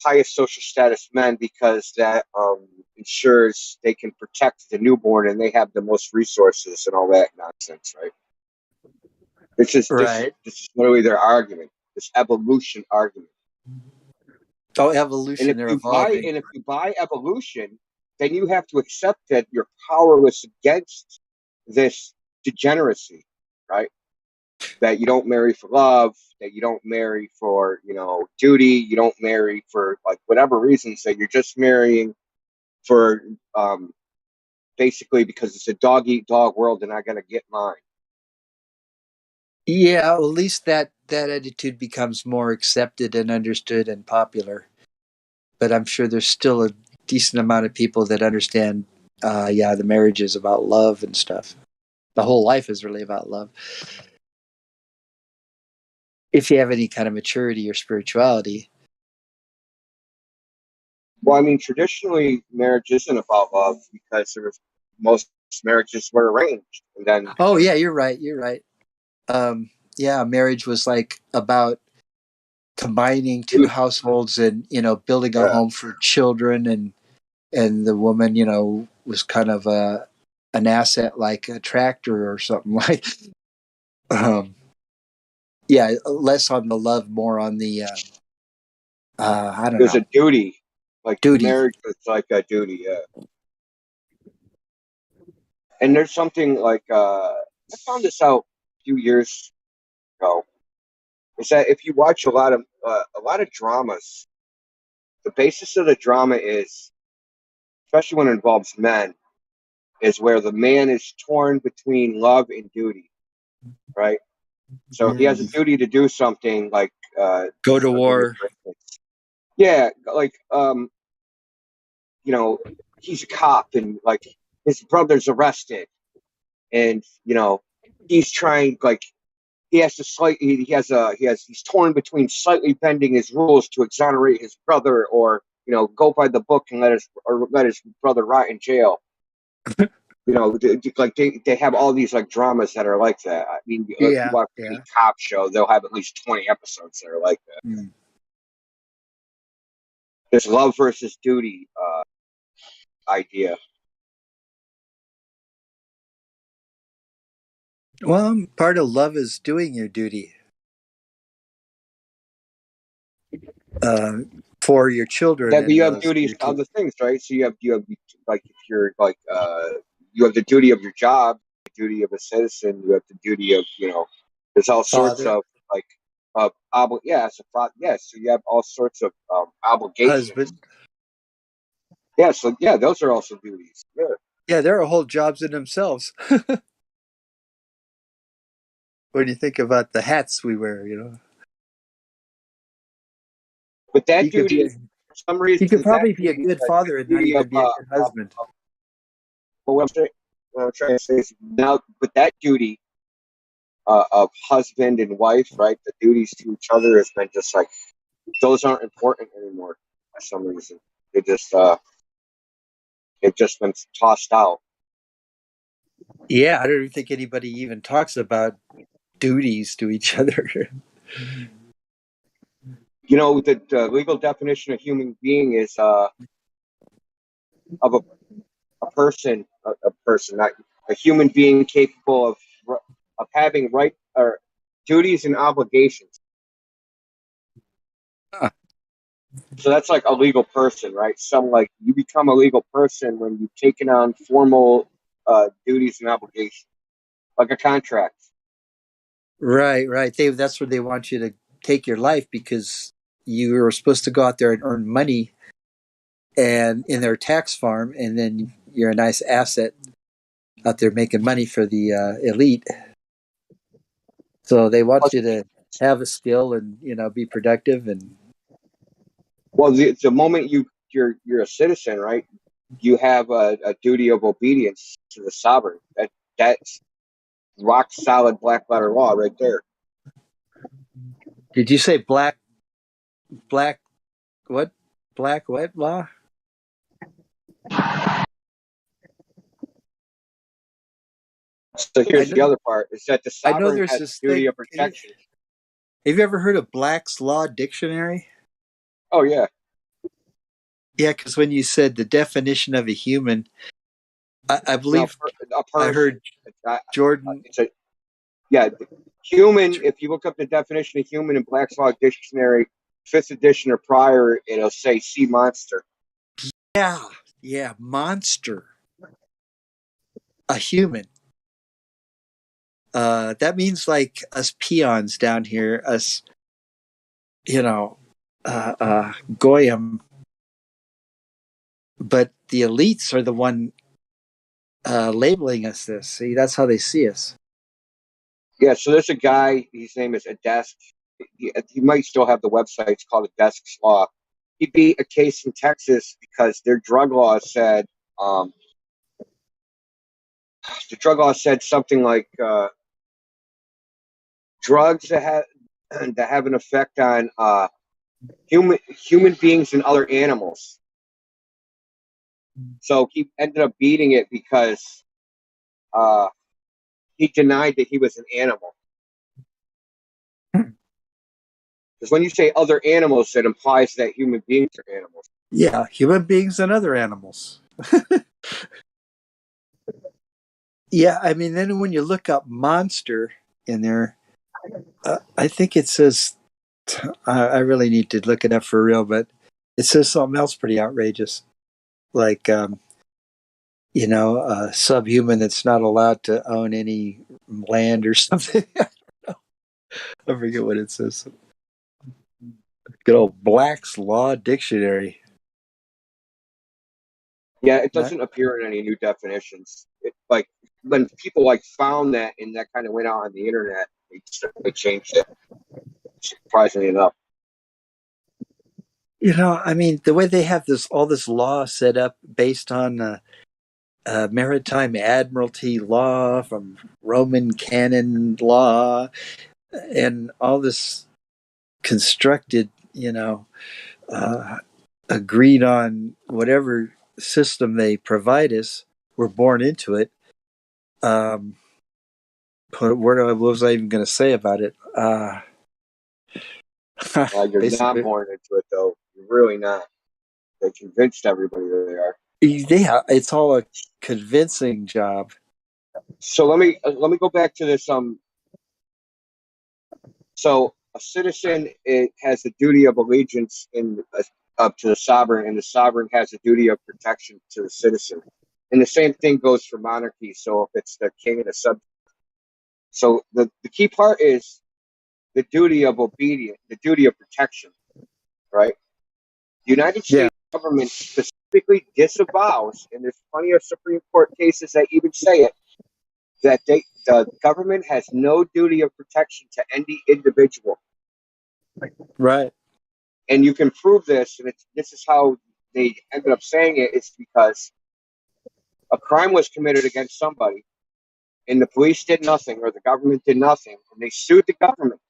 highest social status men because that ensures they can protect the newborn and they have the most resources and all that nonsense, right? This is Right. this is literally their argument, this evolution argument. Oh, And evolution, if they're you buy evolving. and if you buy evolution, then you have to accept that you're powerless against this degeneracy, right? That you don't marry for love, that you don't marry for, duty, you don't marry for like whatever reasons, that you're just marrying for basically because it's a dog eat dog world and I gotta get mine. Yeah, well, at least that attitude becomes more accepted and understood and popular. But I'm sure there's still a decent amount of people that understand, the marriage is about love and stuff. The whole life is really about love. If you have any kind of maturity or spirituality. Well, I mean, traditionally, marriage isn't about love because most marriages were arranged, and then. Oh yeah, you're right. Yeah, marriage was like about combining two households and building a home for children, and the woman was kind of an asset like a tractor or something like. Yeah, less on the love, more on the I don't There's know, a duty, like duty. marriage was like a duty, yeah. And there's something like I found this out a few years ago. Is that if you watch a lot of dramas, the basis of the drama is, especially when it involves men, is where the man is torn between love and duty, right? So he has a duty to do something like Go to I'll give you war. for instance. Yeah, like he's a cop and like his brother's arrested, and he's trying like he has to he's torn between slightly bending his rules to exonerate his brother, or go by the book and let his brother rot in jail. They have all these like dramas that are like that. I mean, if you watch any cop show, they'll have at least 20 episodes that are like that. Mm. This love versus duty idea. Well, part of love is doing your duty for your children That, but and you have those duties to other things, right? So you have like if you're like you have the duty of your job, the duty of a citizen, you have the duty of there's all sorts father, of like as a father, so you have all sorts of obligations. husband. Yeah, so yeah, those are also duties. Yeah. Yeah, there are whole jobs in themselves. When you think about the hats we wear, But that you could duty, for some reason, you could that probably be a duty, good that father and not duty of even be a good husband. what I'm trying to say is now, but that duty of husband and wife, right? The duties to each other has been just like those aren't important anymore for some reason. They just They've just been tossed out. Yeah, I don't even think anybody even talks about duties to each other. You know, the legal definition of human being is of a person, not a human being capable of having right or duties and obligations. Huh. So that's like a legal person, right? Some like you become a legal person when you've taken on formal duties and obligations, like a contract. Right. That's where they want you to take your life because you were supposed to go out there and earn money and in their tax farm, and then you're a nice asset out there making money for the elite. So they want you to have a skill and be productive and. Well, the moment you're a citizen, right? You have a duty of obedience to the sovereign. That's rock solid black letter law right there. Did you say black what? Black what law? So here's the other part: is that the I know sovereign there's has this a duty thing. of protection. Have you ever heard of Black's Law Dictionary? Oh yeah. Yeah, because when you said the definition of a human, I believe a person. I heard Jordan. Human. If you look up the definition of human in Black's Law Dictionary, 5th edition or prior, it'll say sea monster. Yeah, monster. A human. That means like us peons down here, us, goyim. But the elites are the one labeling us this. See, that's how they see us. Yeah, so there's a guy, his name is Adesk. He might still have the website. It's called Adesk's Law. He beat a case in Texas because their drug law said, the drug law said something like drugs that have an effect on human beings and other animals. So he ended up beating it because he denied that he was an animal. Because when you say other animals, it implies that human beings are animals. Yeah, human beings and other animals. Yeah, I mean, then when you look up monster in there, I think it says, I really need to look it up for real, but it says something else pretty outrageous. Like, a subhuman that's not allowed to own any land or something. I don't know. I forget what it says. Good old Black's Law Dictionary. Yeah, it doesn't appear in any new definitions. Like when people found that and that kind of went out on the internet, they changed it. Surprisingly enough. I mean, the way they have all this law set up based on maritime admiralty law from Roman canon law and all this constructed, agreed on whatever system they provide us, we're born into it. What was I even going to say about it? You're not born into it, though. You're really not. They convinced everybody that they are. Yeah, it's all a convincing job. So let me go back to this. So a citizen has a duty of allegiance up to the sovereign, and the sovereign has a duty of protection to the citizen. And the same thing goes for monarchy. So if it's the king and the subject. So the key part is the duty of obedience, the duty of protection, right? The United States government specifically disavows, and there's plenty of Supreme Court cases that even say it, that the government has no duty of protection to any individual. Right. And you can prove this, and this is how they ended up saying it. It's because a crime was committed against somebody, and the police did nothing, or the government did nothing, and they sued the government.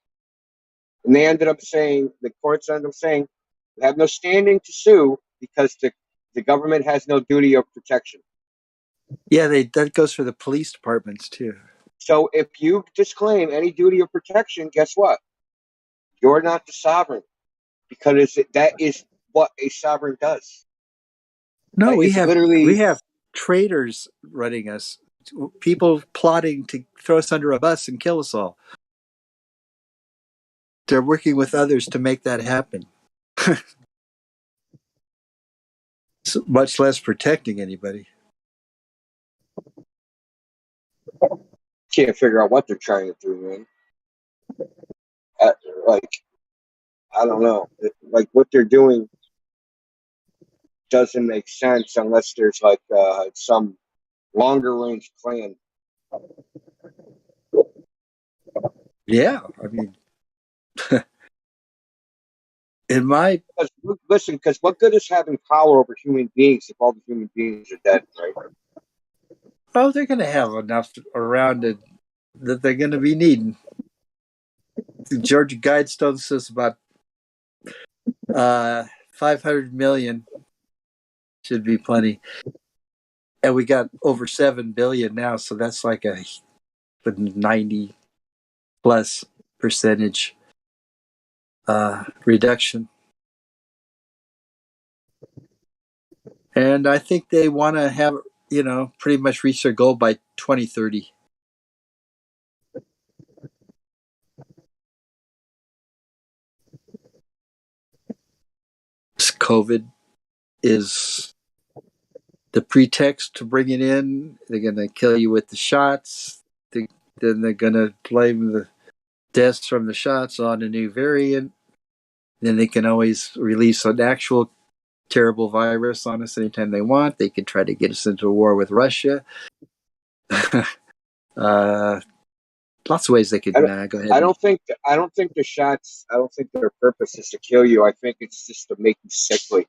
And they ended up saying, the courts ended up saying, we have no standing to sue because The government has no duty of protection. Yeah, that goes for the police departments too. So if you disclaim any duty of protection, guess what? You're not the sovereign, because that is what a sovereign does. No, It's literally we have traitors running us, people plotting to throw us under a bus and kill us all. They're working with others to make that happen. So much less protecting anybody. Can't figure out what they're trying to do, man. Like, I don't know. Like, what they're doing doesn't make sense unless there's like some longer range plan. Yeah, I mean, in my listen, because what good is having power over human beings if all the human beings are dead, right? oh, they're going to have enough around it that they're going to be needing. The Georgia Guidestone says about 500 million should be plenty, and we got over 7 billion now, so that's like a 90 plus percentage reduction. And I think they want to have, pretty much reach their goal by 2030. COVID is the pretext to bring it in. They're going to kill you with the shots. Then they're going to blame the deaths from the shots on a new variant. Then they can always release an actual terrible virus on us anytime they want. They could try to get us into a war with Russia. Lots of ways they could go ahead. I don't think the shots. I don't think their purpose is to kill you. I think it's just to make you sickly,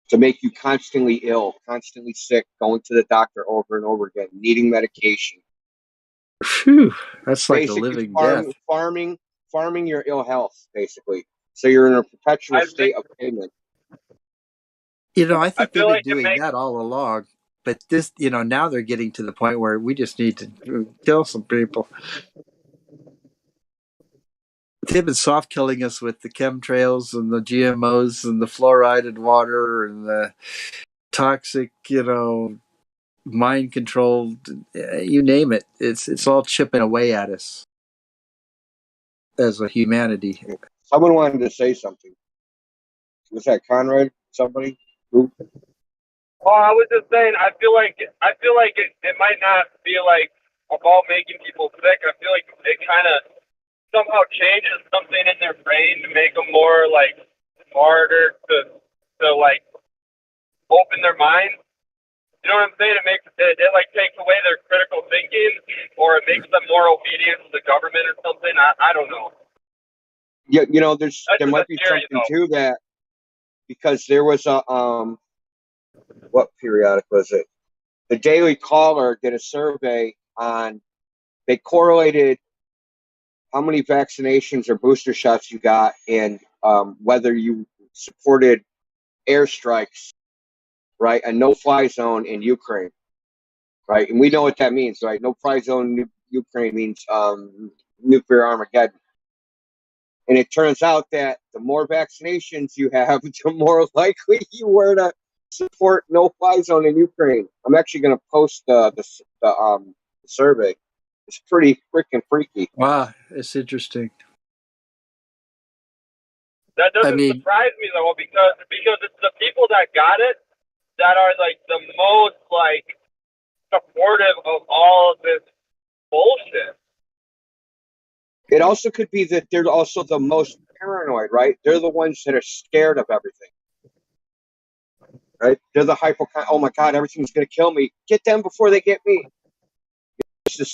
to make you constantly ill, constantly sick, going to the doctor over and over again, needing medication. Phew, that's like basically a living death. Farming your ill health, basically. So you're in a perpetual state of payment. I think they've been doing that all along. But this, now they're getting to the point where we just need to kill some people. They've been soft killing us with the chemtrails and the GMOs and the fluoride in water and the toxic, mind controlled, you name it. It's all chipping away at us as a humanity. Someone wanted to say something. Was that Conrad? Somebody? Who? Well, I was just saying, I feel like it might not be like about making people sick. I feel like it kind of somehow changes something in their brain to make them more like smarter to like open their mind. You know what I'm saying? It like takes away their critical thinking, or it makes them more obedient to the government or something. I don't know. Yeah, there might be something to that, because there was a what periodic was it? The Daily Caller did a survey on. They correlated how many vaccinations or booster shots you got, and whether you supported airstrikes, right? A no-fly zone in Ukraine, right? And we know what that means, right? No-fly zone in Ukraine means nuclear Armageddon. And it turns out that the more vaccinations you have, the more likely you were to support no-fly zone in Ukraine. I'm actually going to post the survey. It's pretty freaking freaky. Wow, it's interesting. That doesn't surprise me though, because it's the people that got it that are like the most like supportive of all of this bullshit. It also could be that they're also the most paranoid, right? They're the ones that are scared of everything, right? They're the oh my God, everything's going to kill me. Get them before they get me. It's the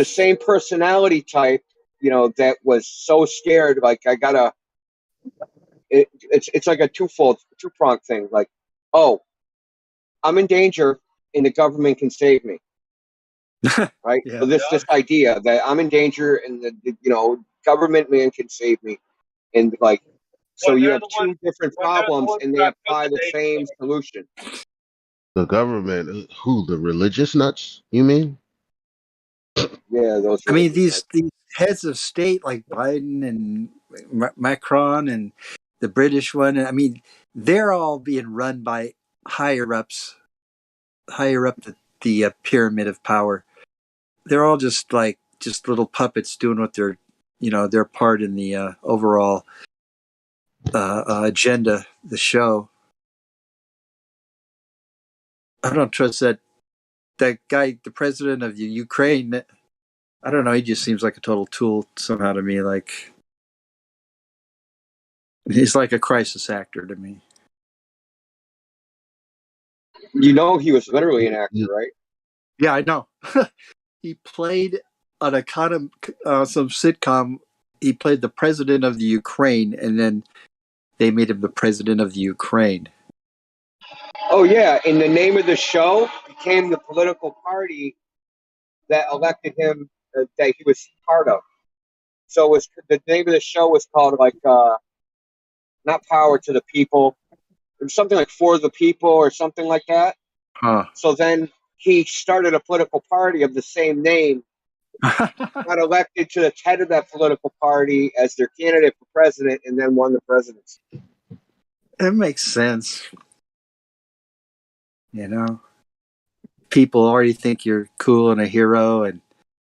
same personality type, that was so scared. Like it's like a two-pronged thing. Like, oh, I'm in danger and the government can save me. Right? Yeah. So this idea that I'm in danger and the government man can save me. And like, So you they're have the two ones different when they're the problems, ones and they that put apply the the date same there. solution. The government, who, the religious nuts, you mean? Yeah, those I mean, religious. these heads of state like Biden and Macron and the British one. I mean, they're all being run by higher ups, higher up the pyramid of power. They're all just little puppets doing what their part in the overall agenda, the show. I don't trust that guy, the president of the Ukraine. I don't know. He just seems like a total tool somehow to me. Like he's like a crisis actor to me. You know, he was literally an actor, right? Yeah, I know. He played on a kind of some sitcom. He played the president of the Ukraine, and then they made him the president of the Ukraine. Oh yeah, and the name of the show became the political party that elected him, that he was part of. So it was the name of the show was called like not Power to the People, or something like For the People or something like that. Huh. So then he started a political party of the same name, got elected to the head of that political party as their candidate for president, and then won the presidency. It makes sense. You know, people already think you're cool and a hero, and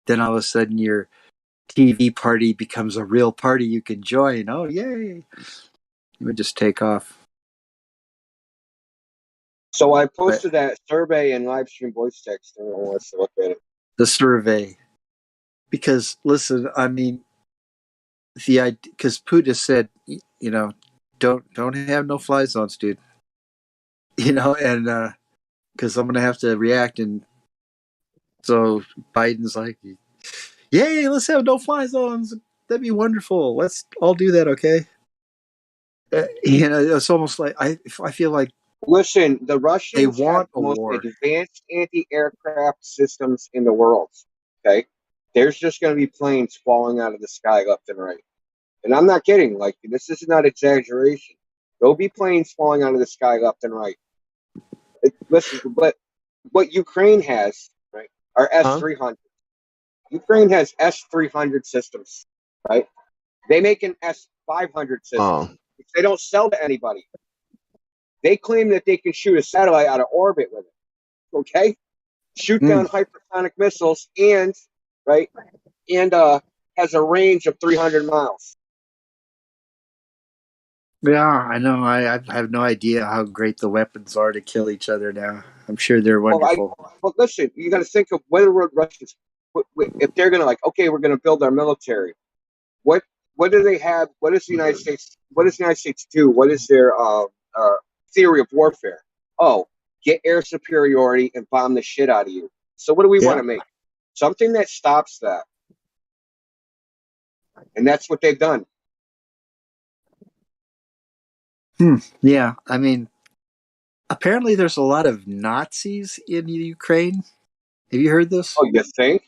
then all of a sudden your TV party becomes a real party you can join. Oh, yay! It would just take off. So I But posted that survey in Livestream voice text. Anyone wants to look at it. the survey, because listen, I mean, because Putin said, don't have no fly zones, dude. And because I'm gonna have to react, and so Biden's like, yay, let's have no fly zones. That'd be wonderful. Let's all do that, okay? It's almost like I feel like Listen, the they Russians have want the a most war. advanced anti-aircraft systems in the world. Okay, there's just going to be planes falling out of the sky left and right, and I'm not kidding. Like this is not exaggeration. There'll be planes falling out of the sky left and right. Listen, but what Ukraine has, right, are S-300. Ukraine has S-300 systems, right? They make an S-500 system, which they don't sell to anybody. They claim that they can shoot a satellite out of orbit with it. Okay, shoot down hypersonic missiles and has a range of 300 miles. Yeah, I know. I have no idea how great the weapons are to kill each other now. I'm sure they're wonderful. Well, listen, you got to think of what the Russians, if they're going to okay, we're going to build our military. What do they have? What does the United States? What does the United States do? What is their theory of warfare? Oh, get air superiority and bomb the shit out of you. So what do we want to make? Something that stops that. And that's what they've done. Yeah, I mean, apparently there's a lot of Nazis in Ukraine. Have you heard this? Oh, you think?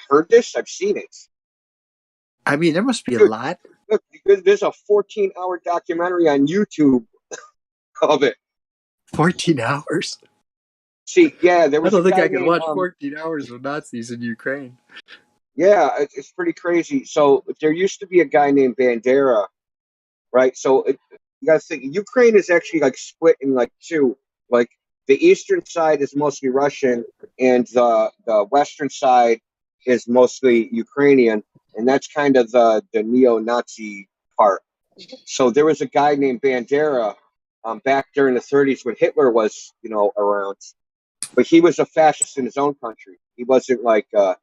Heard this? I've seen it. I mean, there must be a lot. Look, there's a 14-hour documentary on YouTube of it. 14 hours? See, yeah, there was I don't think I could watch 14 hours of Nazis in Ukraine. Yeah, it's pretty crazy. So there used to be a guy named Bandera, right? So you got to think Ukraine is actually like split in like two. Like the eastern side is mostly Russian, and the western side is mostly Ukrainian, and that's kind of the neo-Nazi part. So there was a guy named Bandera back during the 30s when Hitler was around, but he was a fascist in his own country. He wasn't like. But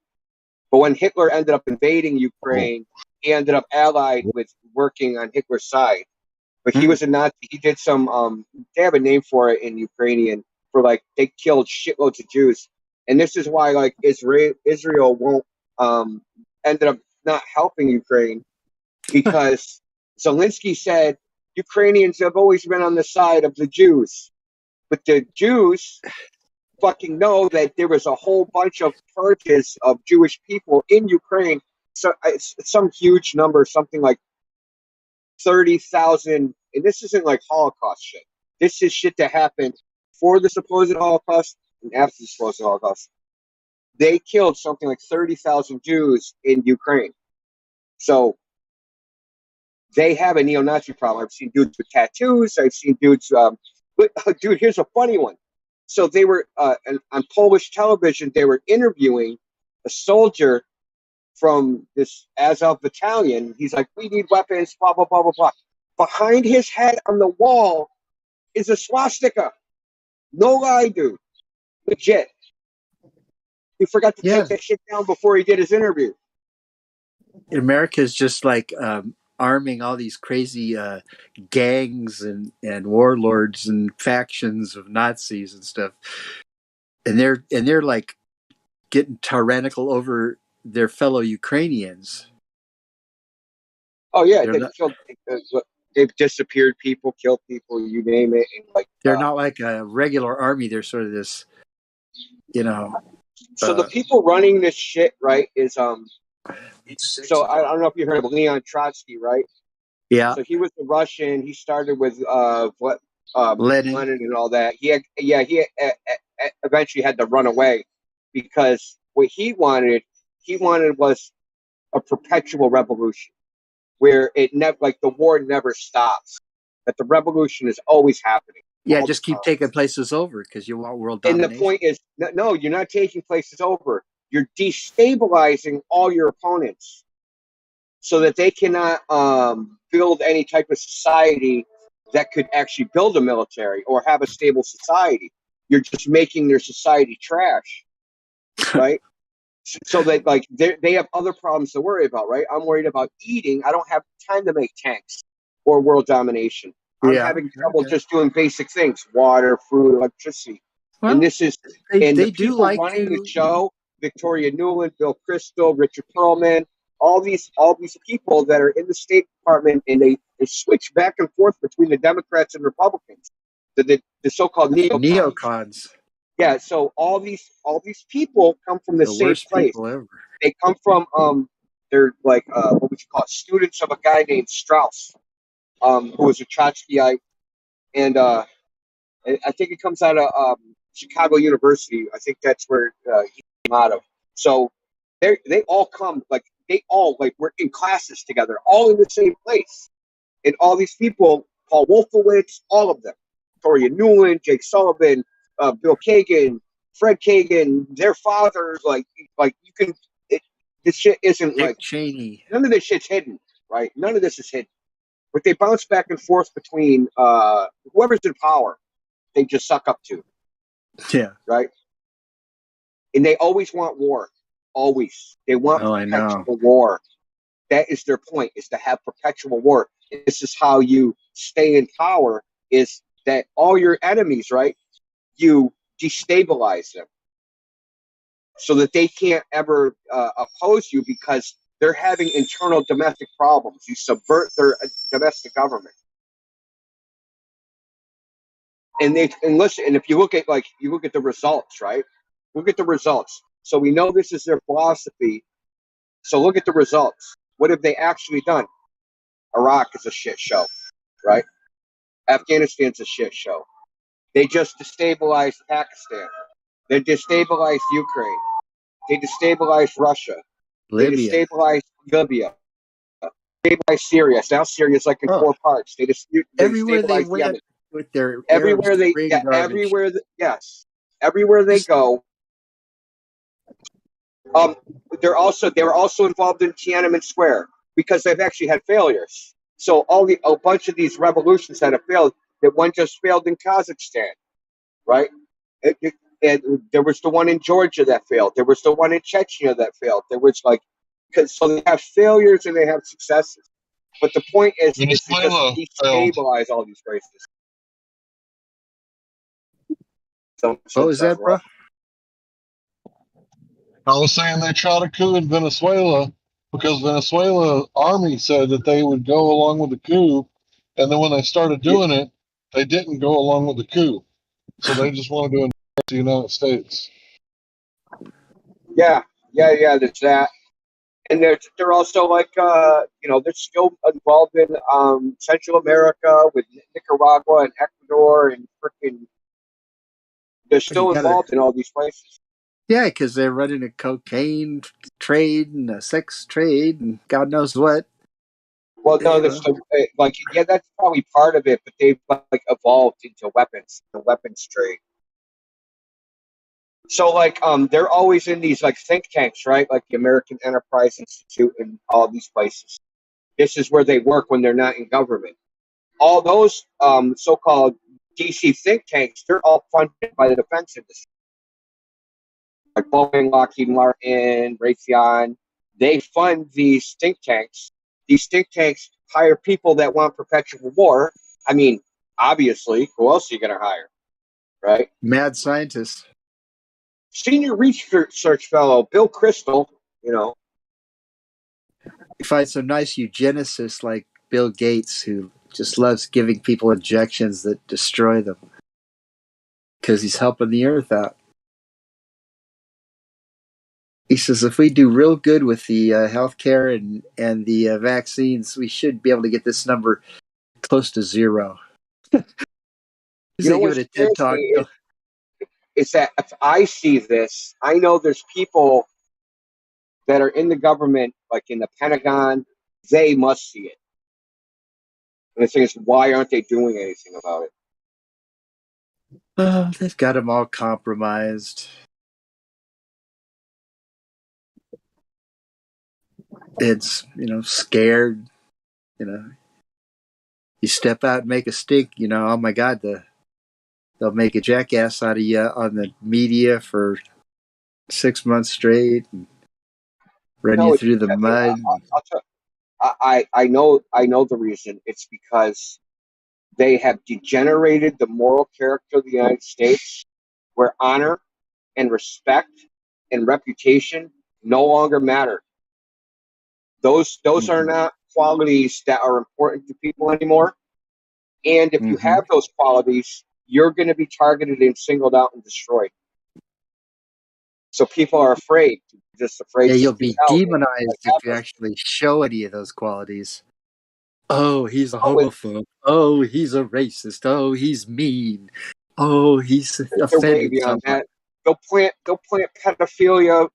when Hitler ended up invading Ukraine, he ended up allied with working on Hitler's side. But he was a Nazi. He did some. They have a name for it in Ukrainian for like they killed shitloads of Jews, and this is why like Israel won't ended up not helping Ukraine because Zelensky said Ukrainians have always been on the side of the Jews, but the Jews fucking know that there was a whole bunch of purges of Jewish people in Ukraine. So it's some huge number, something like 30,000, and this isn't like Holocaust shit. This is shit that happened before the supposed Holocaust and after the supposed Holocaust. They killed something like 30,000 Jews in Ukraine. So they have a neo-Nazi problem. I've seen dudes with tattoos. I've seen dudes. But dude, here's a funny one. So they were on Polish television. They were interviewing a soldier from this Azov battalion. He's like, "We need weapons." Blah blah blah blah blah. Behind his head on the wall is a swastika. No lie, dude. Legit. He forgot to take that shit down before he did his interview. America is just like arming all these crazy gangs and warlords and factions of Nazis and stuff, and they're like getting tyrannical over their fellow Ukrainians. Oh yeah, they've disappeared people, killed people, you name it. And like they're not like a regular army. They're sort of this, you know. So the people running this shit, right, is So I don't know if you heard of Leon Trotsky, right? Yeah. So he was a Russian. He started with Lenin and all that. He eventually had to run away because what he wanted was a perpetual revolution where it never, like the war never stops, that the revolution is always happening. Yeah, just keep taking places over because you want world domination. And the point is, no, you're not taking places over. You're destabilizing all your opponents so that they cannot build any type of society that could actually build a military or have a stable society. You're just making their society trash, right? So they have other problems to worry about, right? I'm worried about eating. I don't have time to make tanks or world domination. I'm having trouble just doing basic things: water, food, electricity. Well, and this is they the do people like running the show: Victoria Nuland, Bill Kristol, Richard Perlman, all these people that are in the State Department, and they switch back and forth between the Democrats and Republicans, the so-called neocons. Yeah, so all these people come from the same place. People ever. They come from they're like what would you call it? Students of a guy named Strauss, who was a Trotskyite, and I think it comes out of Chicago University. I think that's where he came out of. So they all come we're in classes together, all in the same place, and all these people, Paul Wolfowitz, all of them, Victoria Nuland, Jake Sullivan, Bill Kagan, Fred Kagan, their fathers, like you can. This shit isn't Dick like Cheney. None of this shit's hidden, right? None of this is hidden. But they bounce back and forth between whoever's in power. They just suck up to. Yeah. Right. And they always want war. Always. They want perpetual war. That is their point, is to have perpetual war. This is how you stay in power, is that all your enemies, right, you destabilize them so that they can't ever oppose you because they're having internal domestic problems. You subvert their domestic government. And listen, and if you look at the results, right? Look at the results. So we know this is their philosophy. So look at the results. What have they actually done? Iraq is a shit show, right? Afghanistan's a shit show. They just destabilized Pakistan. They destabilized Ukraine. They destabilized Russia. Libya. They destabilized Libya. They destabilized Syria. Now Syria's like in 4 parts. They everywhere they went Yemen. with their everywhere they go. They were also involved in Tiananmen Square because they've actually had failures. So a bunch of these revolutions that have failed. That one just failed in Kazakhstan, right? And there was the one in Georgia that failed. There was the one in Chechnya that failed. There was so they have failures and they have successes. But the point is to just destabilize all these races. What was that, bro? I was saying they tried a coup in Venezuela because Venezuela army said that they would go along with the coup, and then when they started doing it, they didn't go along with the coup. So they just wanted to invade the United States. Yeah, there's that. And they're also like they're still involved in Central America with Nicaragua and Ecuador and freaking. They're still involved in all these places. Yeah, because they're running a cocaine trade and a sex trade and God knows what. Well, no, that's that's probably part of it, but they've like evolved into weapons, the weapons trade. So they're always in these like think tanks, right? Like the American Enterprise Institute and all these places. This is where they work when they're not in government. All those so-called DC think tanks, they're all funded by the defense industry. Like Boeing, Lockheed Martin, Raytheon, they fund these think tanks. These think tanks hire people that want perpetual war. I mean, obviously, who else are you going to hire, right? Mad scientists. Senior research fellow Bill Crystal, You find some nice eugenicists like Bill Gates who just loves giving people injections that destroy them because he's helping the earth out. He says if we do real good with the healthcare and the vaccines, we should be able to get this number close to zero. know what's give it a TED talk. Is that if I see this, I know there's people that are in the government, like in the Pentagon, they must see it. And the thing is, why aren't they doing anything about it? Oh, they've got them all compromised. It's, scared. You step out and make a stink, oh my God, they'll make a jackass out of you on the media for 6 months straight and run you through the mud. I know the reason. It's because they have degenerated the moral character of the United States, where honor and respect and reputation no longer matter. Those are not qualities that are important to people anymore. And if you have those qualities, you're going to be targeted and singled out and destroyed. So people are afraid, just afraid. Yeah, you'll be demonized if you actually show any of those qualities. Oh, he's a homophobe. Oh, he's a racist. Oh, he's mean. Oh, he's offended someone. That. They'll plant pedophilia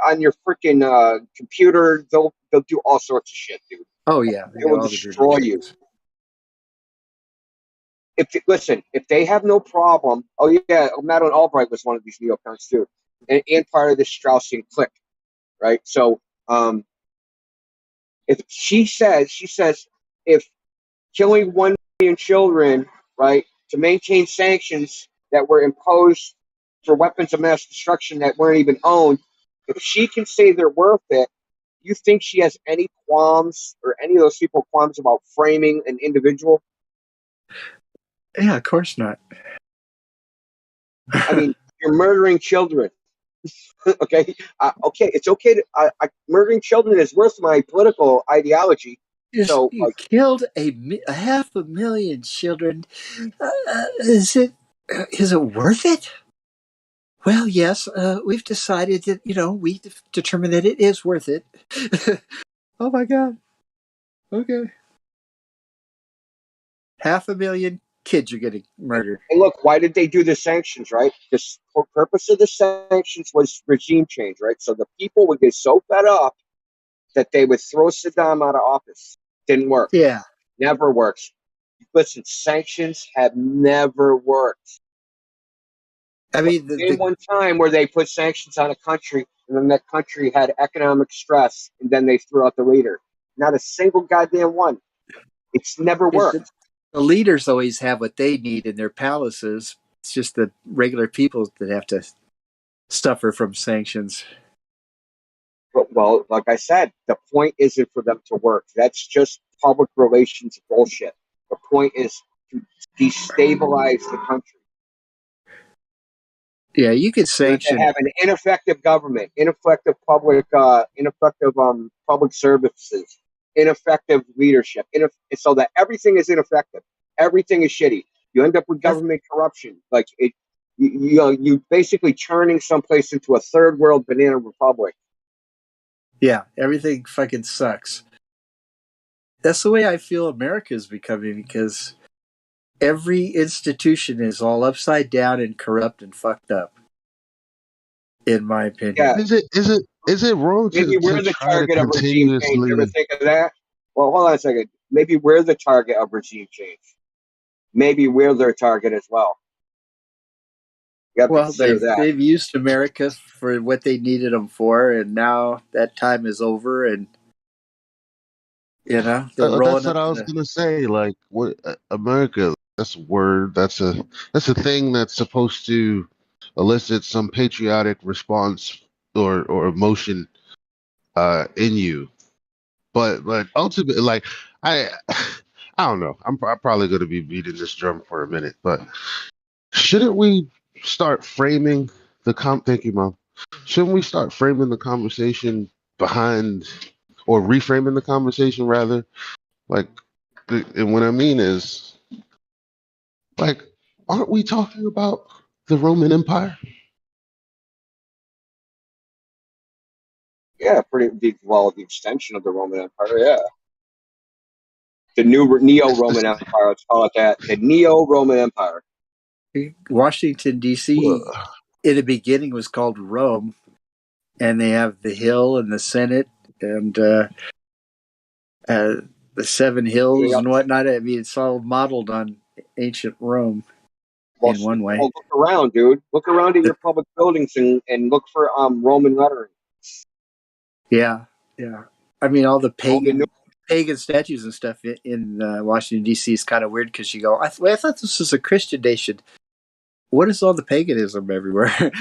on your freaking computer. They'll do all sorts of shit, dude. Oh yeah, they will destroy you. If they have no problem. Oh yeah, Madeleine Albright was one of these neocons too, and part of this Straussian clique, right? So, if she says if killing 1 million children, right, to maintain sanctions that were imposed for weapons of mass destruction that weren't even owned, if she can say they're worth it, you think she has any qualms, or any of those people qualms about framing an individual? Yeah, of course not. I mean, you're murdering children. Okay, it's okay to murdering children is worth my political ideology. So you killed a 500,000 children. Is it worth it? Well, yes, we've decided that we determined that it is worth it. Oh my God. Okay. 500,000 kids are getting murdered. And look, why did they do the sanctions, right? The purpose of the sanctions was regime change, right? So the people would get so fed up that they would throw Saddam out of office. Didn't work. Yeah. Never works. Listen, sanctions have never worked. I mean, one time where they put sanctions on a country, and then that country had economic stress, and then they threw out the leader. Not a single goddamn one. It's never worked. The leaders always have what they need in their palaces. It's just the regular people that have to suffer from sanctions. Well, like I said, the point isn't for them to work. That's just public relations bullshit. The point is to destabilize the country. Yeah, you could sanction. To have an ineffective government, ineffective public services, ineffective leadership, so that everything is ineffective. Everything is shitty. You end up with government corruption. Like you basically turning someplace into a third world banana republic. Yeah, everything fucking sucks. That's the way I feel America is becoming, because every institution is all upside down and corrupt and fucked up, in my opinion. Yeah, Is it wrong maybe to we're the try to target of regime change. You ever continuously? think of that? Well, hold on a second. Maybe we're the target of regime change. Maybe we're their target as well. You have to Well, consider that. they've used America for what they needed them for, and now that time is over, and they're That's rolling what up I was the. gonna say. Like, what America? That's a word. That's a thing that's supposed to elicit some patriotic response or emotion in you. But ultimately, like I I don't know. I'm probably gonna be beating this drum for a minute, but shouldn't we start framing Thank you, Mom. Shouldn't we start framing the conversation behind, or reframing the conversation rather? Like, and what I mean is, like, aren't we talking about the Roman Empire? Yeah, pretty big. Well, the extension of the Roman Empire. Yeah, the new Neo-Roman It's Empire. Let's call it that. The Neo-Roman Empire. Washington D.C. in the beginning was called Rome, and they have the Hill and the Senate and the Seven Hills and whatnot. I mean, it's all modeled on ancient Rome Well, in one way. well, look around, dude. Look around at your public buildings and look for Roman lettering. Yeah, yeah. I mean, all the Roman. pagan statues and stuff in Washington D.C. is kind of weird, because you go, I thought this was a Christian nation. What is all the paganism everywhere?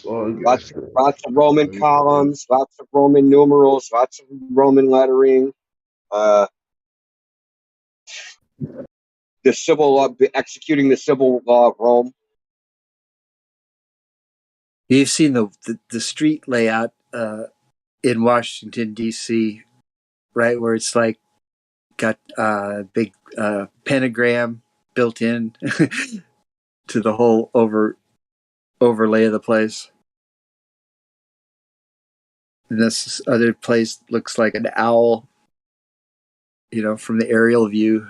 well, Lots, lots of Roman columns, lots of Roman numerals, lots of Roman lettering. Uh, the civil law, executing the civil law of Rome. You've seen the street layout in Washington D.C., right, where it's like got a big pentagram built in to the whole overlay of the place. And this other place looks like an owl, from the aerial view.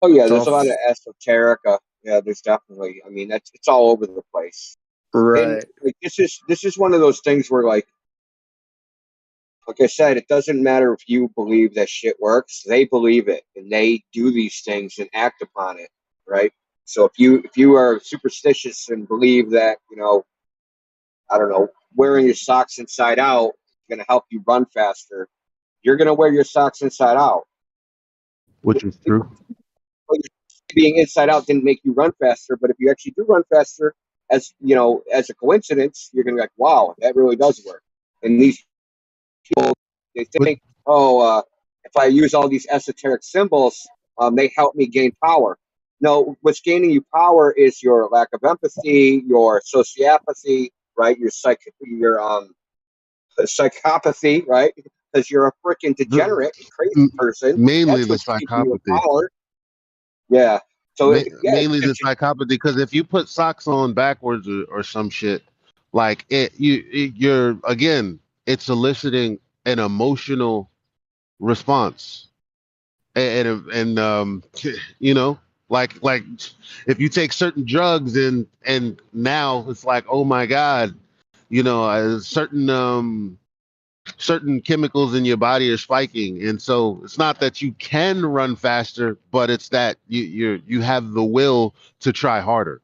Oh yeah, It's there's all a lot of esoterica. Yeah, there's definitely. I mean, it's all over the place. And right. like, this is one of those things where like I said, it doesn't matter if you believe that shit works. They believe it, and they do these things and act upon it, right? So if you are superstitious and believe that I don't know, wearing your socks inside out is going to help you run faster, you're going to wear your socks inside out. which is true. Being inside out didn't make you run faster, but if you actually do run faster, as as a coincidence, you're going to be like, wow, that really does work. And these people, they But think, oh, if I use all these esoteric symbols, they help me gain power. No, what's gaining you power is your lack of empathy, your sociopathy, right? Your psychopathy, right? Because you're a freaking the, degenerate, crazy person. mainly That's the what's keeping you in psychopathy. power. Yeah. So yeah, Mainly the psychopathy, because if you put socks on backwards or some shit, like you're again, it's eliciting an emotional response, and you know, like if you take certain drugs and now it's like, oh my god, certain chemicals in your body are spiking, and so it's not that you can run faster, but it's that you have the will to try harder,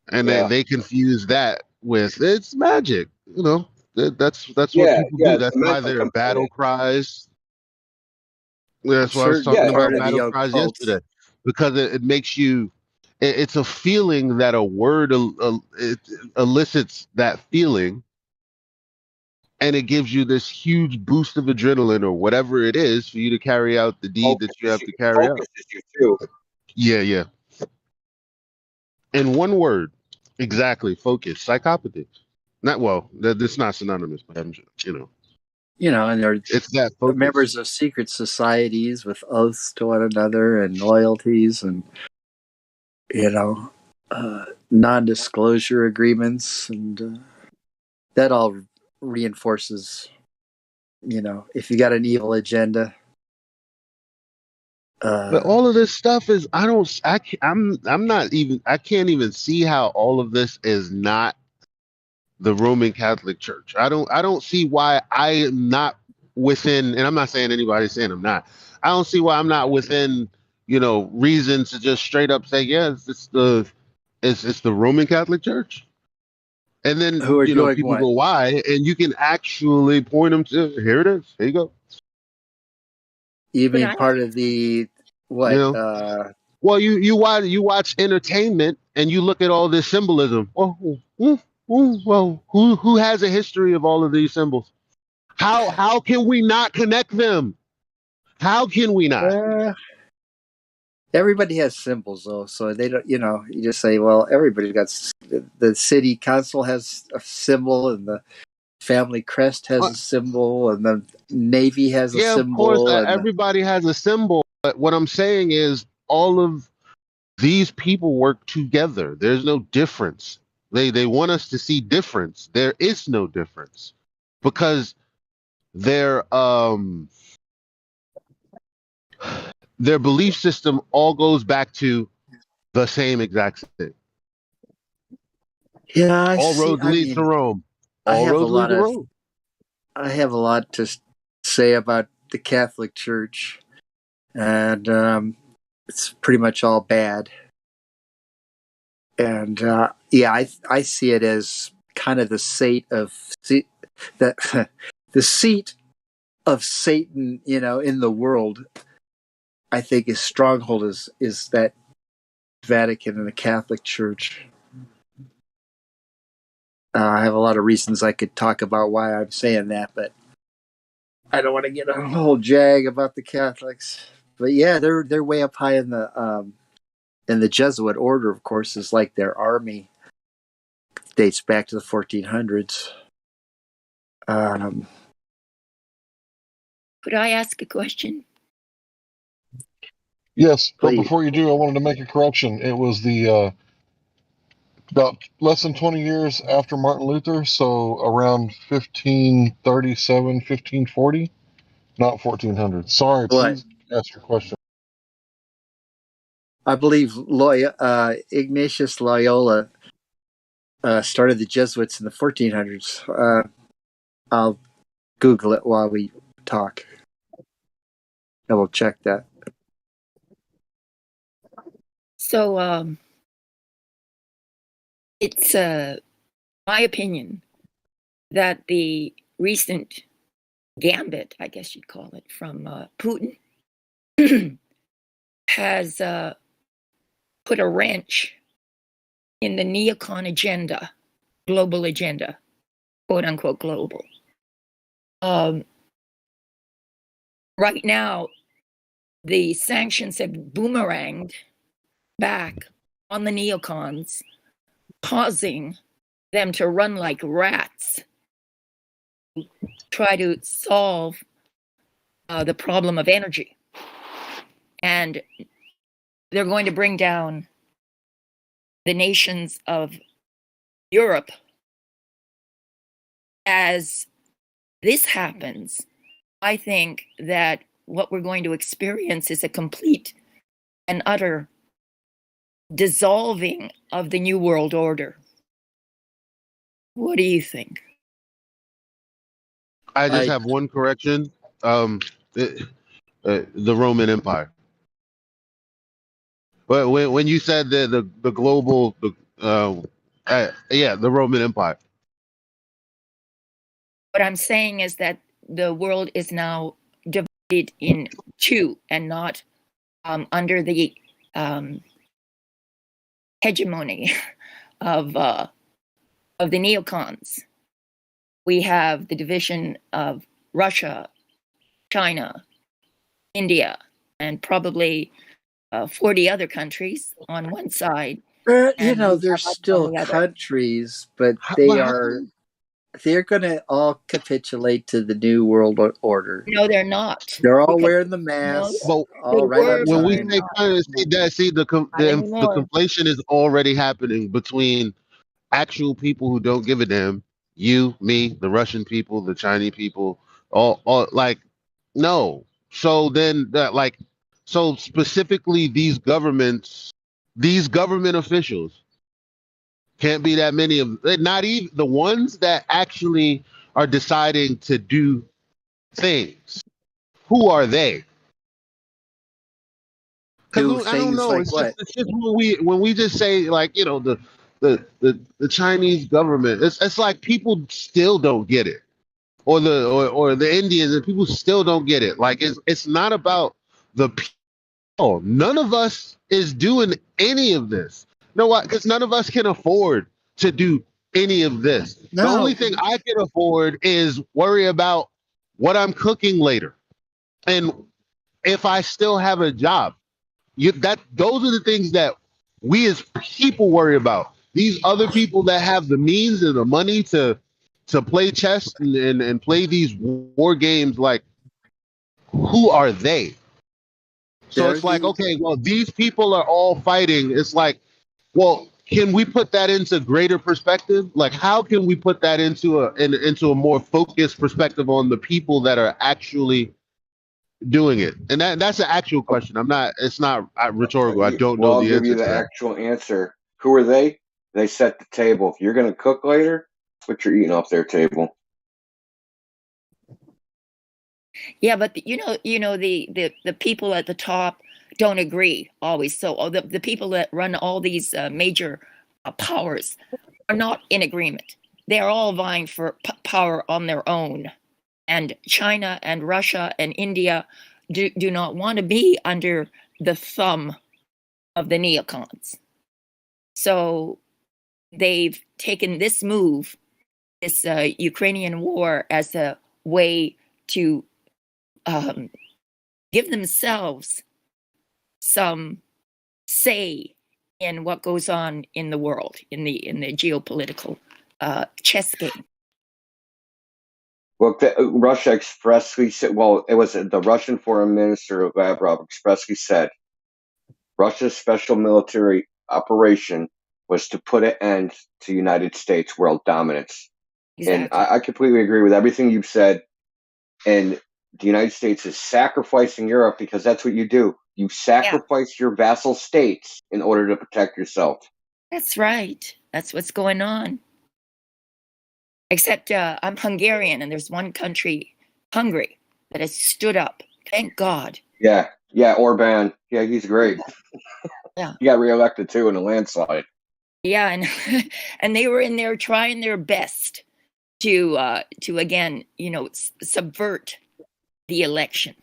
and yeah, they confuse that with it's magic. That's what yeah, people yeah. do. It's That's the why mental there are battle component. cries. That's why I was Certainly talking Yeah, part about of the battle cries occult. yesterday, because it makes you. It's a feeling that a word it elicits that feeling, and it gives you this huge boost of adrenaline or whatever it is for you to carry out the deed that you have to carry out. focuses you too. Yeah, yeah. In one word, exactly. Focus. Psychopathy. Not well. That's not synonymous, but And they're it's that members focus. of secret societies with oaths to one another and loyalties, and non-disclosure agreements, and that all reinforces, if you got an evil agenda. But all of this stuff is I'm not even I can't even see how all of this is not the Roman Catholic Church. I don't see why I am not within, and I'm not saying anybody's saying I'm not. I don't see why I'm not within, reason to just straight up say, yes, it's the Roman Catholic Church. And then, Who are doing people what? go, why? And you can actually point them to, here it is. Here you go. You mean part of the what? Well, you watch entertainment and you look at all this symbolism. Well, who has a history of all of these symbols? How can we not connect them? How can we not? Everybody has symbols, though, so they don't. You just say, well, everybody's got. The city council has a symbol, and the family crest has a symbol, and the Navy has a symbol. Of course, and everybody has a symbol. But what I'm saying is, all of these people work together. There's no difference. They want us to see difference. There is no difference because their belief system all goes back to the same exact thing. Yeah, all roads lead to Rome. All roads lead to Rome. I have a lot to say about the Catholic Church, and it's pretty much all bad. And I see it as kind of the seat of the seat of Satan, in the world. I think his stronghold is that Vatican and the Catholic Church. I have a lot of reasons I could talk about why I'm saying that, but I don't want to get a whole jag about the Catholics. But yeah, they're way up high in the Jesuit order. Of course, is like their army dates back to the 1400s. Could I ask a question? Yes, but Please. before you do, I wanted to make a correction. It was the about less than 20 years after Martin Luther, so around 1537, 1540, not 1400. Sorry, please ask your question. I believe Ignatius Loyola started the Jesuits in the 1400s. I'll Google it while we talk. I will check that. So, it's my opinion that the recent gambit, I guess you'd call it, from Putin has put a wrench in the neocon agenda, global agenda, quote unquote global. Right now, the sanctions have boomeranged back on the neocons, causing them to run like rats, try to solve the problem of energy. And they're going to bring down the nations of Europe. As this happens, I think that what we're going to experience is a complete and utter dissolving of the New World Order. What do you think? I just have one correction. The Roman Empire. But when you said the global, the Roman Empire. What I'm saying is that the world is now divided in two and not under the hegemony of the neocons. We have the division of Russia, China, India, and probably 40 other countries on one side. They're still countries, but they are they're going to all capitulate to the new world order. No, they're not. They're all Because, wearing the no, masks, But all right on when we time. say kind of see not the anymore. conflation is already happening between actual people who don't give a damn, you, me, the Russian people, the Chinese people, all like no. So then that so specifically these government officials can't be that many of not even the ones that actually are deciding to do things. Who are they? Do Because I don't things know. like what? It's just when we just say like the Chinese government. It's like people still don't get it, or the Indians and people still don't get it. Like it's not about the people. None of us is doing any of this. You know what? Because none of us can afford to do any of this. The only No, thing I can afford is worry about what I'm cooking later, and if I still have a job. Those are the things that we as people worry about. These other people that have the means and the money to play chess and play these war games, like who are they? So they're it's like, the okay, well, these people are all fighting. It's like, well, can we put that into greater perspective? Like, how can we put that into a more focused perspective on the people that are actually doing it? And that's an actual question. It's not rhetorical. I don't Well, know I'll the give answer you to the that. actual answer. Who are they? They set the table. If you're going to cook later, put your eating off their table. Yeah, but the people at the top don't agree always. So the people that run all these major powers are not in agreement. They are all vying for power on their own. And China and Russia and India do not want to be under the thumb of the neocons. So they've taken this move, this Ukrainian war, as a way to give themselves some say in what goes on in the world, in the geopolitical chess game. Well, Russia expressly said, well, it was the Russian foreign minister, Lavrov, expressly said Russia's special military operation was to put an end to United States world dominance. Exactly. And I completely agree with everything you've said. And the United States is sacrificing Europe because that's what you do. You sacrifice your vassal states in order to protect yourself. That's right. That's what's going on. Except I'm Hungarian, and there's one country, Hungary, that has stood up. Thank God. Yeah, Orban. Yeah, he's great. Yeah. He got reelected too in a landslide. Yeah, and and they were in there trying their best to again, subvert the election,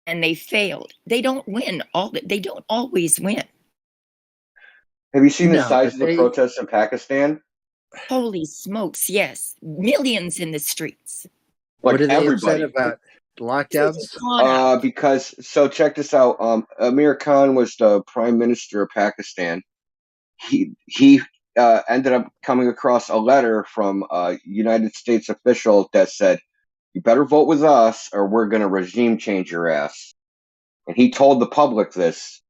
and they failed. They don't win they don't always win. Have you seen the size of the protests in Pakistan? Holy smokes, yes. Millions in the streets. Like what are they everybody. upset about? Lockdowns? Because so check this out. Amir Khan was the prime minister of Pakistan. He ended up coming across a letter from a United States official that said, "You better vote with us, or we're going to regime change your ass." And he told the public this,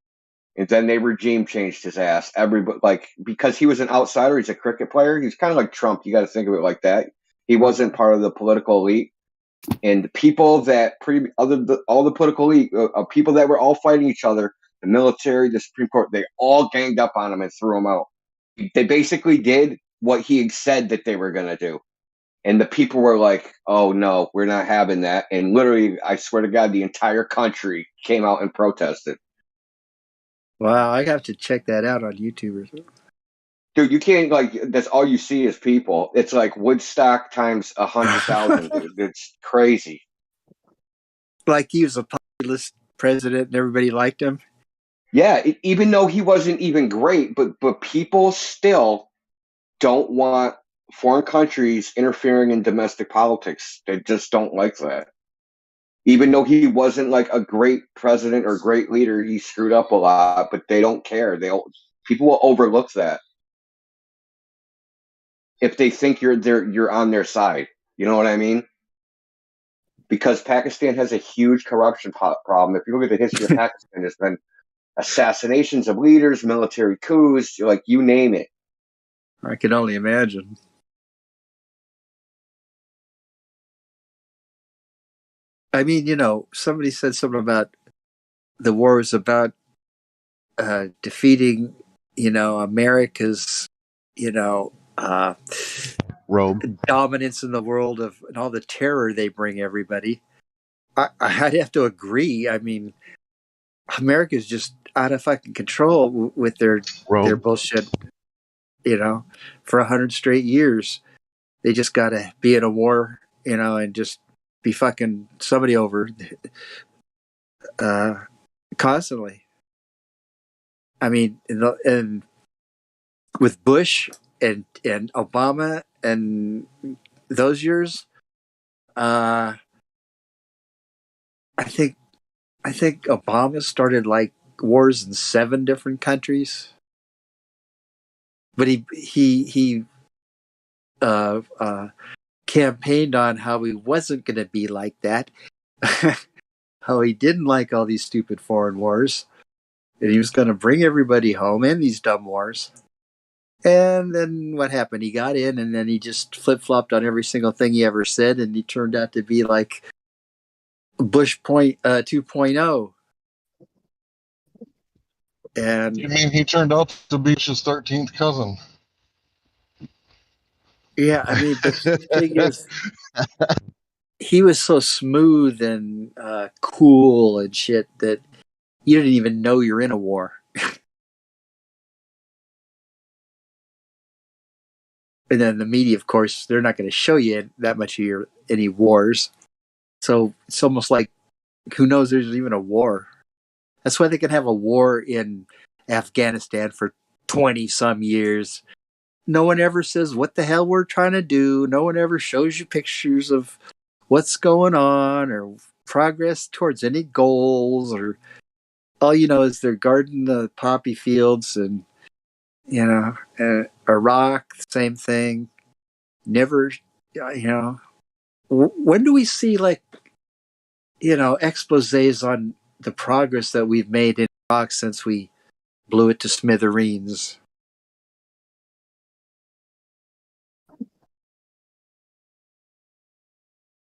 and then they regime changed his ass. Everybody, because he was an outsider, he's a cricket player. He's kind of like Trump. You got to think of it like that. He wasn't part of the political elite. And the people that all the political elite, people that were all fighting each other, the military, the Supreme Court, they all ganged up on him and threw him out. They basically did what he said that they were going to do. And the people were like, oh, no, we're not having that. And literally, I swear to God, the entire country came out and protested. Wow, I have to check that out on YouTube or something. Dude, you can't, that's all you see is people. It's like Woodstock times 100,000, dude. It's crazy. Like he was a populist president and everybody liked him? Yeah, even though he wasn't even great, but people still don't want foreign countries interfering in domestic politics. They just don't like that. Even though he wasn't like a great president or great leader, he screwed up a lot, but they don't care. People will overlook that. if they think you're on their side. You know what I mean? Because Pakistan has a huge corruption problem. If you look at the history of Pakistan, there's been assassinations of leaders, military coups, like you name it. I can only imagine. I mean, somebody said something about the war was about defeating, America's, Rome. dominance in the world and all the terror they bring everybody. I'd have to agree. I mean, America's just out of fucking control with their Rome. bullshit. For 100 straight years, they just got to be in a war, and just be fucking somebody over constantly. I mean, and with Bush and Obama and those years, I think Obama started like wars in 7 different countries, but he campaigned on how he wasn't going to be like that, how he didn't like all these stupid foreign wars, and he was going to bring everybody home in these dumb wars. And then what happened? He got in, and then he just flip-flopped on every single thing he ever said, and he turned out to be like Bush 2.0. And You mean he turned out to be his 13th cousin? yeah, I mean, but the thing is, he was so smooth and cool and shit that you didn't even know you're in a war. And then the media, of course, they're not going to show you that much of any wars. So it's almost like, who knows there's even a war. That's why they can have a war in Afghanistan for 20 some years. No one ever says what the hell we're trying to do. No one ever shows you pictures of what's going on or progress towards any goals, or all you know is they're guarding the poppy fields. And Iraq, same thing. Never, when do we see exposés on the progress that we've made in Iraq since we blew it to smithereens?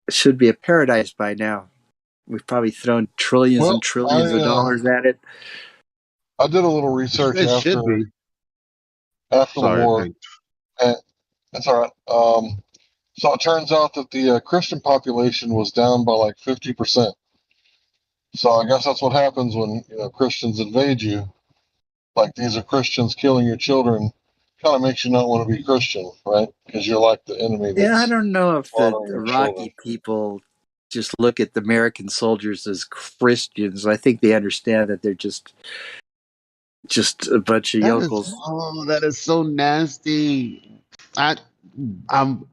It should be a paradise by now. We've probably thrown trillions and trillions of dollars at it. I did a little research after the war. And that's all right. So it turns out that the Christian population was down by like 50%. So I guess that's what happens when Christians invade you. Like, these are Christians killing your children. Kind of makes you not want to be Christian, right? Because you're like the enemy. Yeah, I don't know if the slaughtering your Iraqi people just look at the American soldiers as Christians. I think they understand that they're just a bunch of yokels. That is so nasty. I'm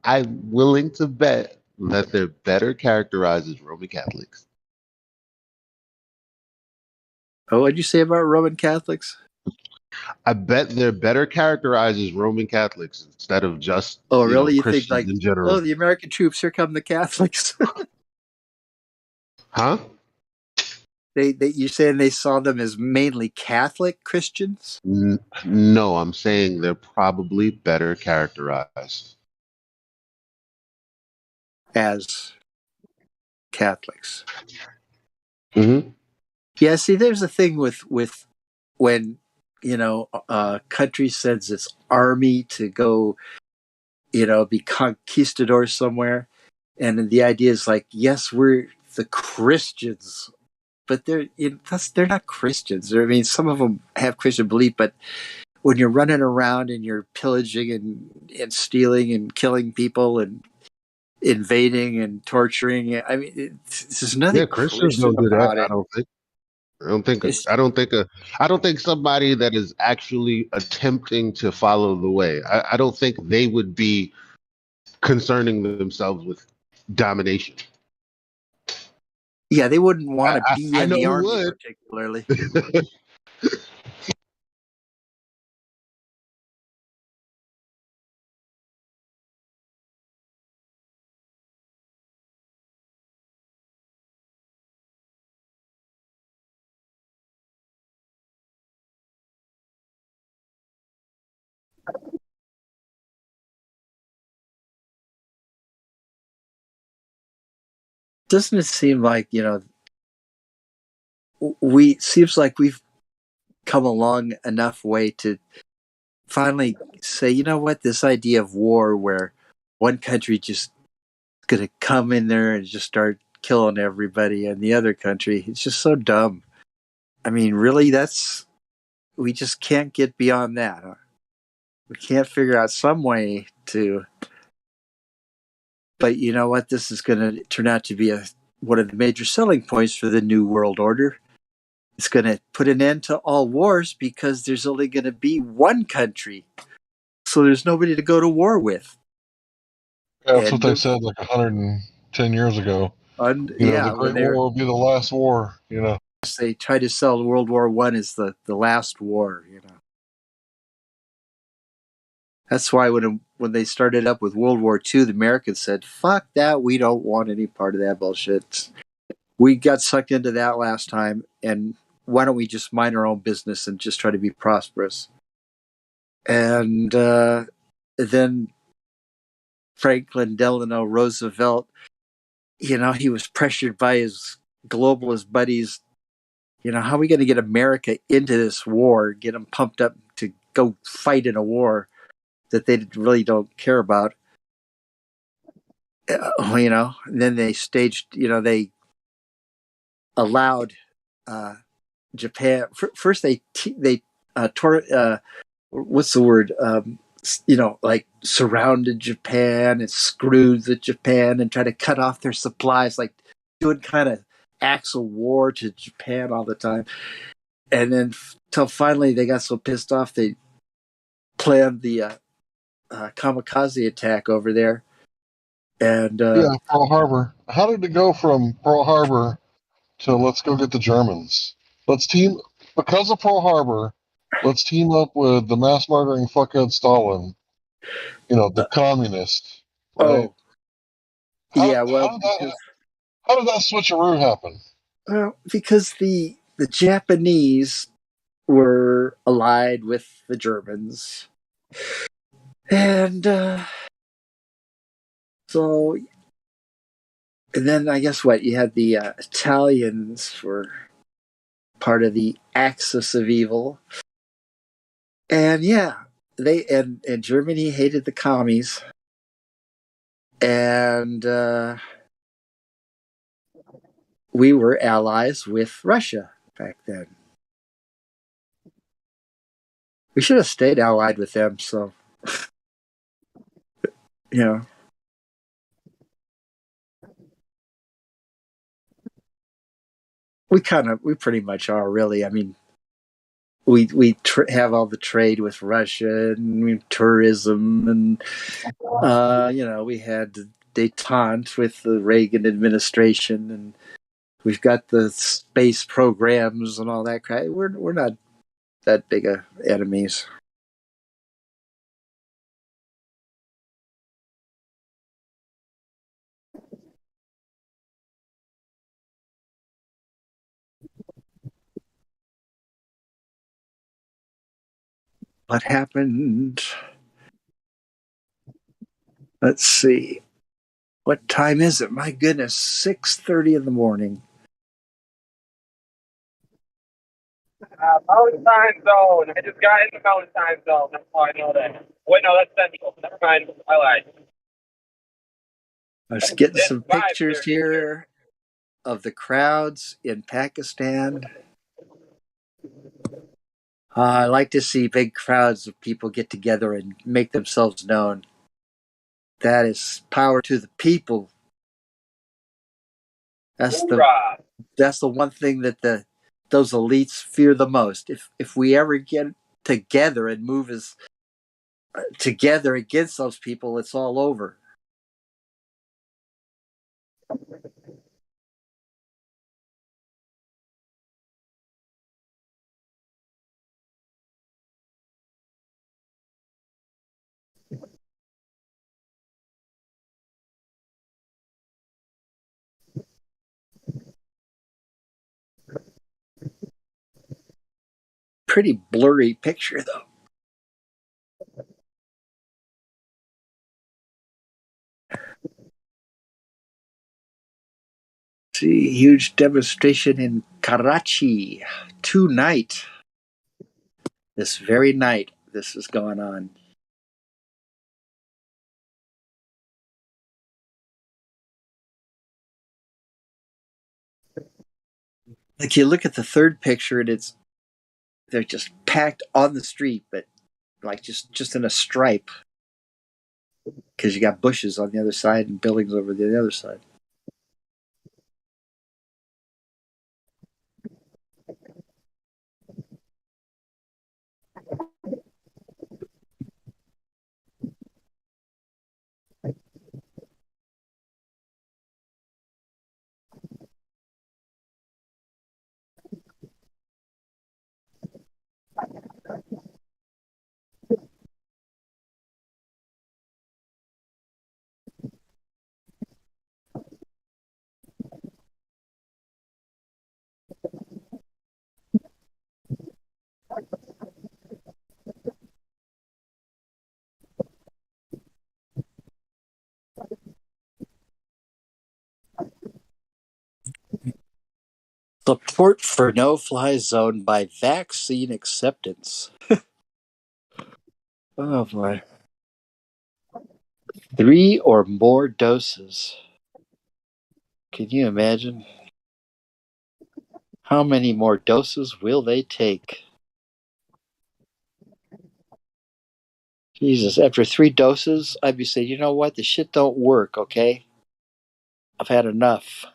willing to bet that they're better characterized as Roman Catholics. Oh, what'd you say about Roman Catholics? I bet they're better characterized as Roman Catholics instead of just really? You Christians think in general. the American troops, here come the Catholics? Huh? You're saying they saw them as mainly Catholic Christians? No, I'm saying they're probably better characterized as Catholics. Mm-hmm. Yeah, see, there's a thing with when a country sends its army to go, be conquistadors somewhere, and the idea is like, yes, we're the Christians, but they're not Christians. I mean, some of them have Christian belief, but when you're running around and you're pillaging and stealing and killing people and invading and torturing, I mean, there's nothing Christians Christian don't do that. about it. I don't think somebody that is actually attempting to follow the way. I don't think they would be concerning themselves with domination. Yeah, they wouldn't want to be in the army would. particularly. doesn't it seem like, seems like we've come a long enough way to finally say, you know what, this idea of war where one country just going to come in there and just start killing everybody and the other country, it's just so dumb. I mean, really, we just can't get beyond that. Huh? We can't figure out some way to, but you know what, this is going to turn out to be one of the major selling points for the New World Order. It's going to put an end to all wars because there's only going to be one country. So there's nobody to go to war with. Yeah, that's what they said like 110 years ago. The Great War will be the last war, They try to sell World War I as the last war, That's why when they started up with World War II, the Americans said, fuck that, we don't want any part of that bullshit. We got sucked into that last time, and why don't we just mind our own business and just try to be prosperous? And then Franklin Delano Roosevelt, he was pressured by his globalist buddies. How are we going to get America into this war, get them pumped up to go fight in a war that they really don't care about? And then they staged, they allowed Japan. First, they tore, what's the word? Like surrounded Japan and screwed with Japan and tried to cut off their supplies, like doing kind of acts of war to Japan all the time. And then till finally they got so pissed off, they planned the kamikaze attack over there. And Pearl Harbor. How did it go from Pearl Harbor to let's go get the Germans? Because of Pearl Harbor, let's team up with the mass murdering fuckhead Stalin, the communist, right? How did that switcheroo happen? Well, because the Japanese were allied with the Germans. And and then I guess you had the Italians were part of the axis of evil. And they and Germany hated the commies. And we were allies with Russia back then. We should have stayed allied with them, so we pretty much are, really. I mean, we have all the trade with Russia and tourism, and we had detente with the Reagan administration, and we've got the space programs and all that crap. We're not that big of enemies. What happened? Let's see. What time is it? My goodness, 6:30 in the morning. Mountain Time Zone. I just got in the Mountain Time Zone. That's how I know that. Wait, no, that's Central. Never mind. I lied. I was getting some pictures here of the crowds in Pakistan. I like to see big crowds of people get together and make themselves known. That is power to the people. That's the one thing that those elites fear the most. If we ever get together and move together against those people, it's all over. Pretty blurry picture, though. see, huge demonstration in Karachi tonight. This very night, this is going on. Like you look at the third picture, and they're just packed on the street, but like just in a stripe, because you got bushes on the other side and buildings over the other side. Support for no-fly zone by vaccine acceptance. Oh boy. 3 or more doses. Can you imagine? How many more doses will they take? Jesus, after 3 doses, I'd be saying, you know what? The shit don't work, okay? I've had enough.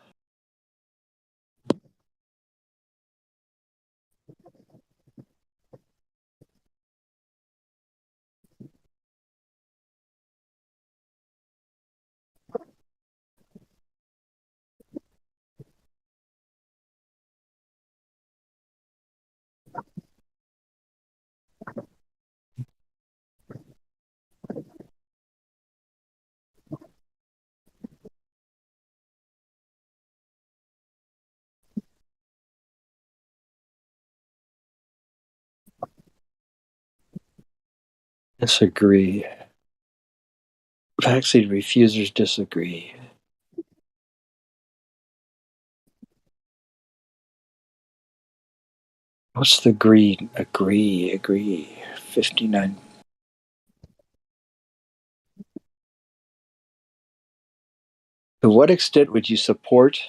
Disagree. Vaccine refusers disagree. What's the green? Agree. 59. To what extent would you support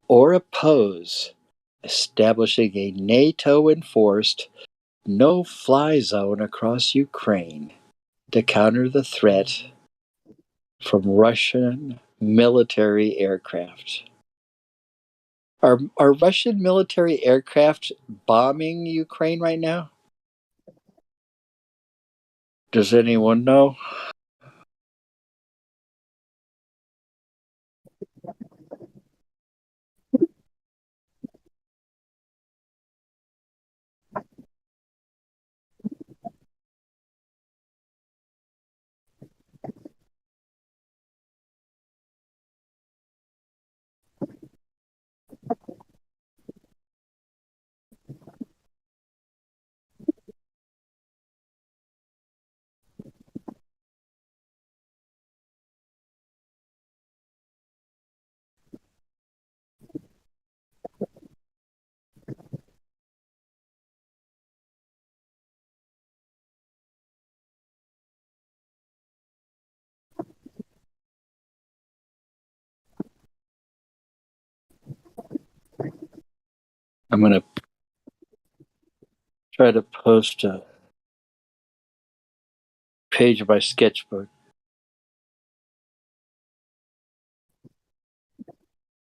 or oppose establishing a NATO-enforced no-fly zone across Ukraine to counter the threat from Russian military aircraft? Are Russian military aircraft bombing Ukraine right now? Does anyone know? I'm going to try to post a page of my sketchbook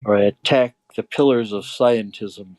where I attack the pillars of scientism.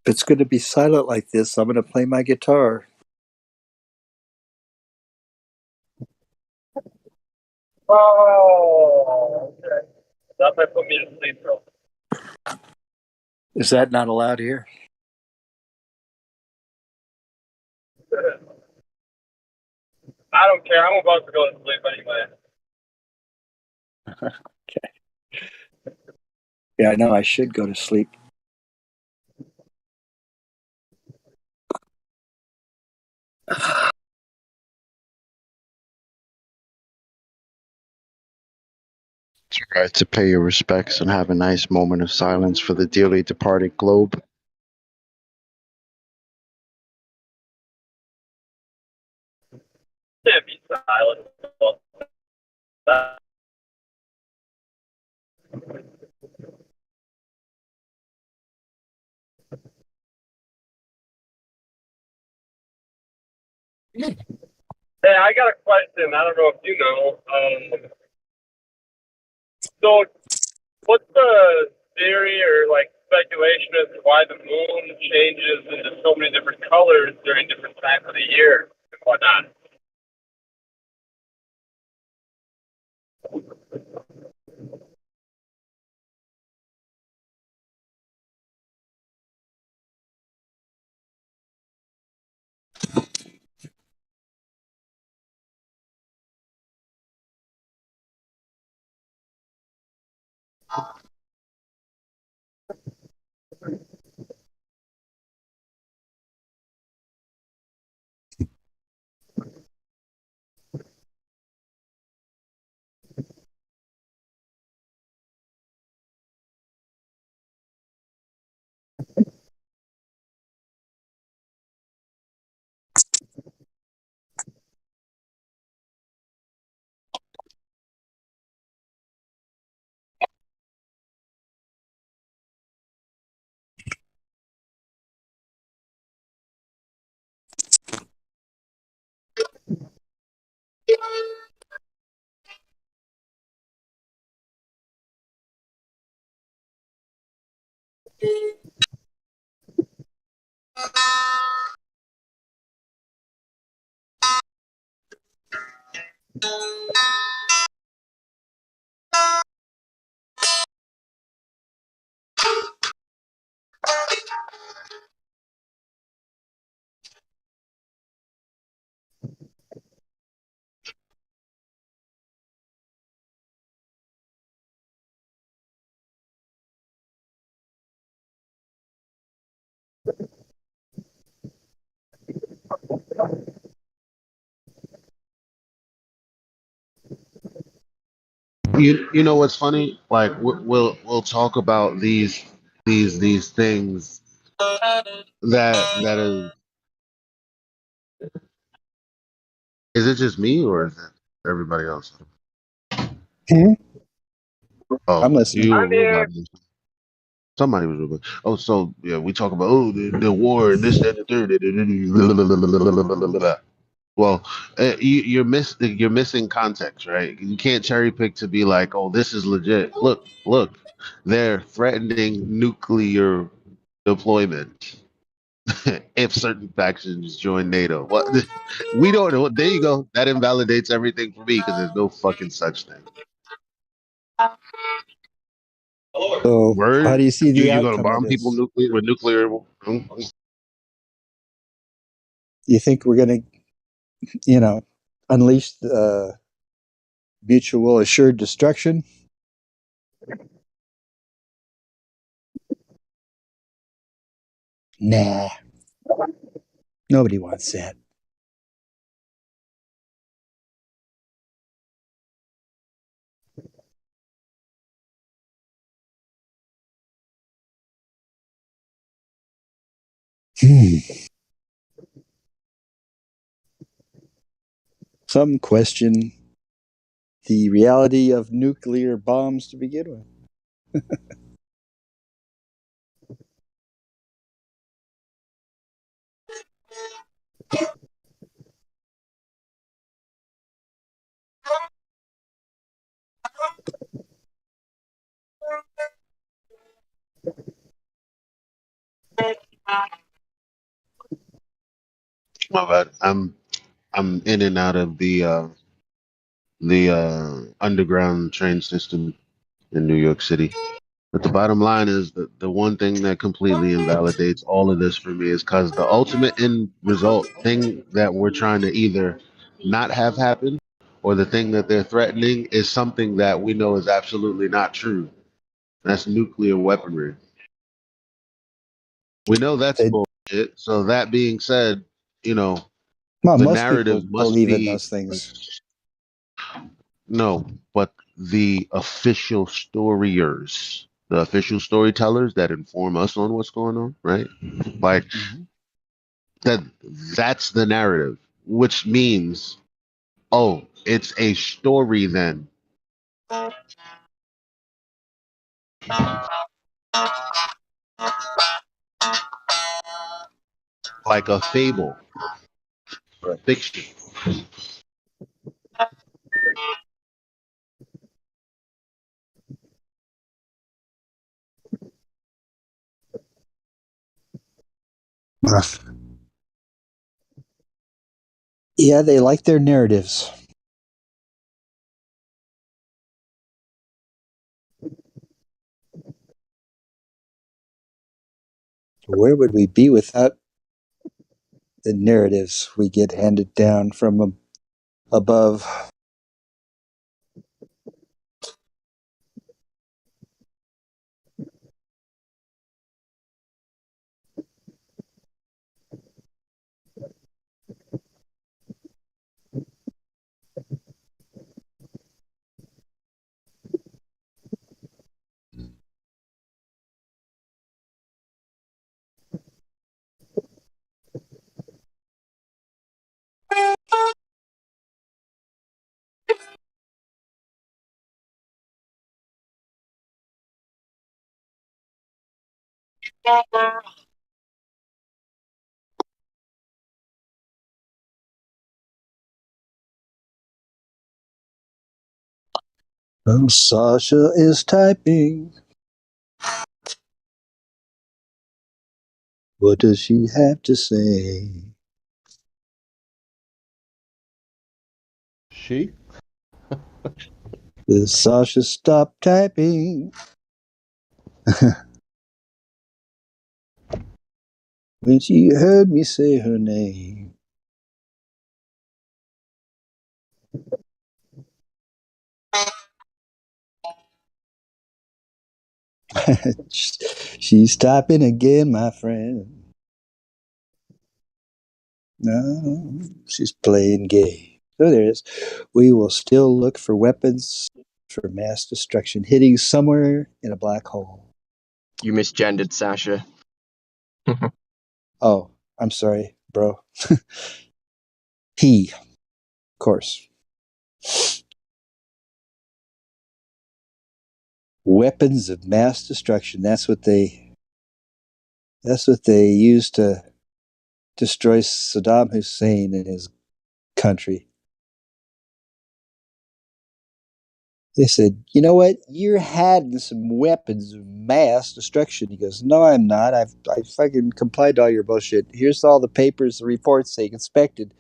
If it's going to be silent like this, I'm going to play my guitar. Oh, okay. That might put me to sleep, bro. Is that not allowed here? I don't care. I'm about to go to sleep anyway. Okay. Yeah, I know I should go to sleep. It's all right to pay your respects and have a nice moment of silence for the dearly departed globe. Can't be silent. Hey, I got a question. I don't know if you know. So, what's the theory or like speculation as to why the moon changes into so many different colors during different times of the year and whatnot? You know what's funny? Like we'll talk about these things that is it just me or is it everybody else? Hmm? Oh, I'm listening. you I'm or here. Robot? Somebody was real quick. Oh, so yeah, we talk about the war and this, that, and the third. Well, you're missing context, right? You can't cherry pick to be like, oh, this is legit. Look, they're threatening nuclear deployment if certain factions join NATO. What we don't know. There you go. That invalidates everything for me because there's no fucking such thing. So, how do Word, you see the you gonna outcome of bomb people this? nuclear with nuclear? You think we're going to, unleash the mutual assured destruction? Nah, nobody wants that. Some question the reality of nuclear bombs to begin with. My bad. I'm in and out of the underground train system in New York City. But the bottom line is that the one thing that completely invalidates all of this for me is because the ultimate end result thing that we're trying to either not have happen or the thing that they're threatening is something that we know is absolutely not true. That's nuclear weaponry. We know that's They, bullshit. So that being said, you know, well, the most narrative people must believe in be those things. no, but the official storyers, the official storytellers that inform us on what's going on, right? Like that that's the narrative, which means, oh, it's a story then. Like a fable or a fiction. Yeah, they like their narratives. Where would we be without the narratives we get handed down from above? Sasha is typing. What does she have to say? She? Does Sasha stop typing? When she heard me say her name. She's typing again, my friend. No, she's playing gay. So there it is. We will still look for weapons for mass destruction hitting somewhere in a black hole. You misgendered Sasha. Oh, I'm sorry, bro. He, of course. Weapons of mass destruction. That's what they used to destroy Saddam Hussein and his country. They said, you know what? You're hiding some weapons of mass destruction. He goes, no, I'm not. I fucking complied to all your bullshit. Here's all the papers, the reports they inspected.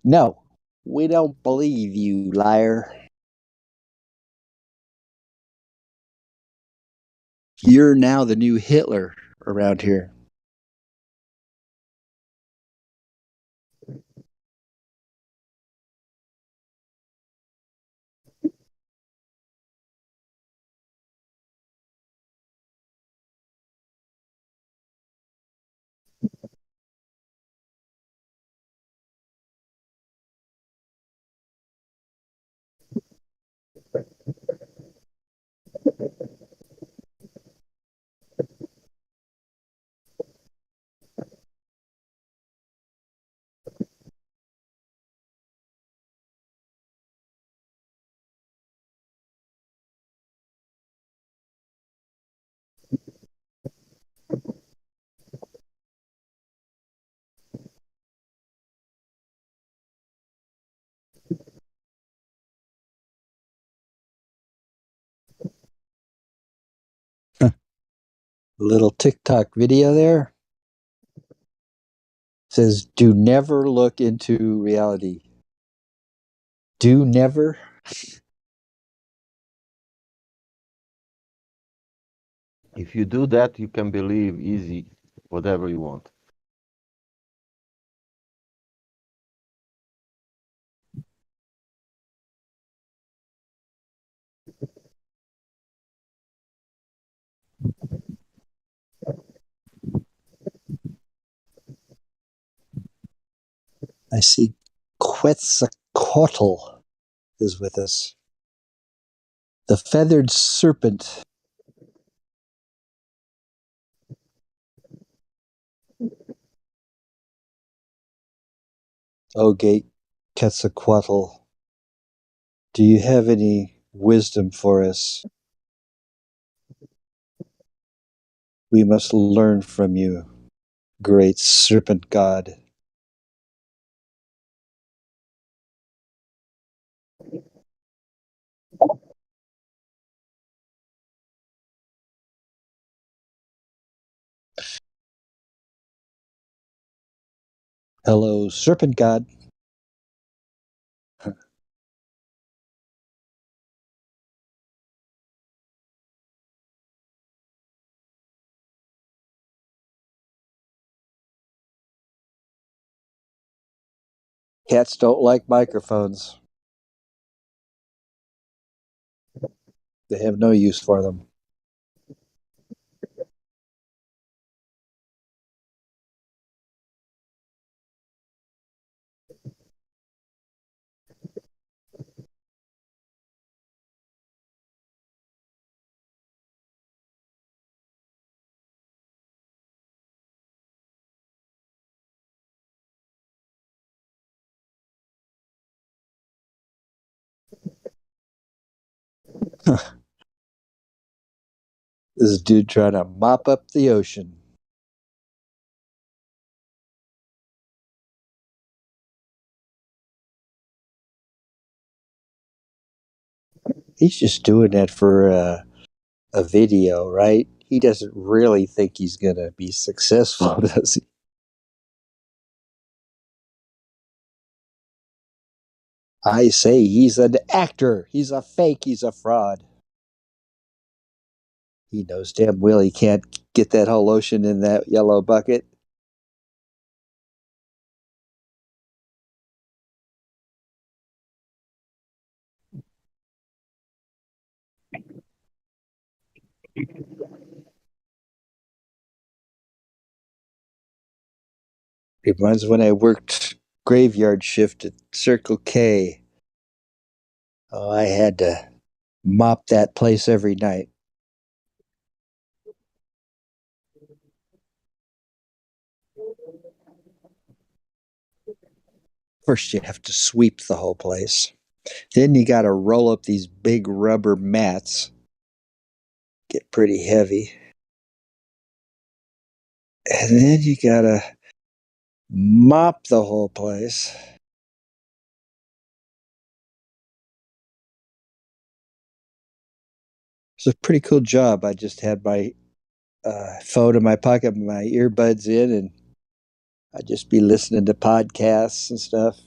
No, we don't believe you, liar. You're now the new Hitler around here. Little TikTok video there says, do never look into reality. Do never. If you do that, you can believe easy whatever you want. I see Quetzalcoatl is with us. The feathered serpent. Okay, Quetzalcoatl, do you have any wisdom for us? We must learn from you, great serpent god. Hello, serpent god. Cats don't like microphones. They have no use for them. This dude trying to mop up the ocean. He's just doing that for a video, right? He doesn't really think he's going to be successful, does he? I say he's an actor. He's a fake. He's a fraud. He knows damn well he can't get that whole ocean in that yellow bucket. Reminds when I worked graveyard shift at Circle K. Oh, I had to mop that place every night. First, you have to sweep the whole place. Then you got to roll up these big rubber mats get pretty heavy. And then you gotta mop the whole place. It's a pretty cool job. I just had my phone in my pocket, my earbuds in, and I'd just be listening to podcasts and stuff,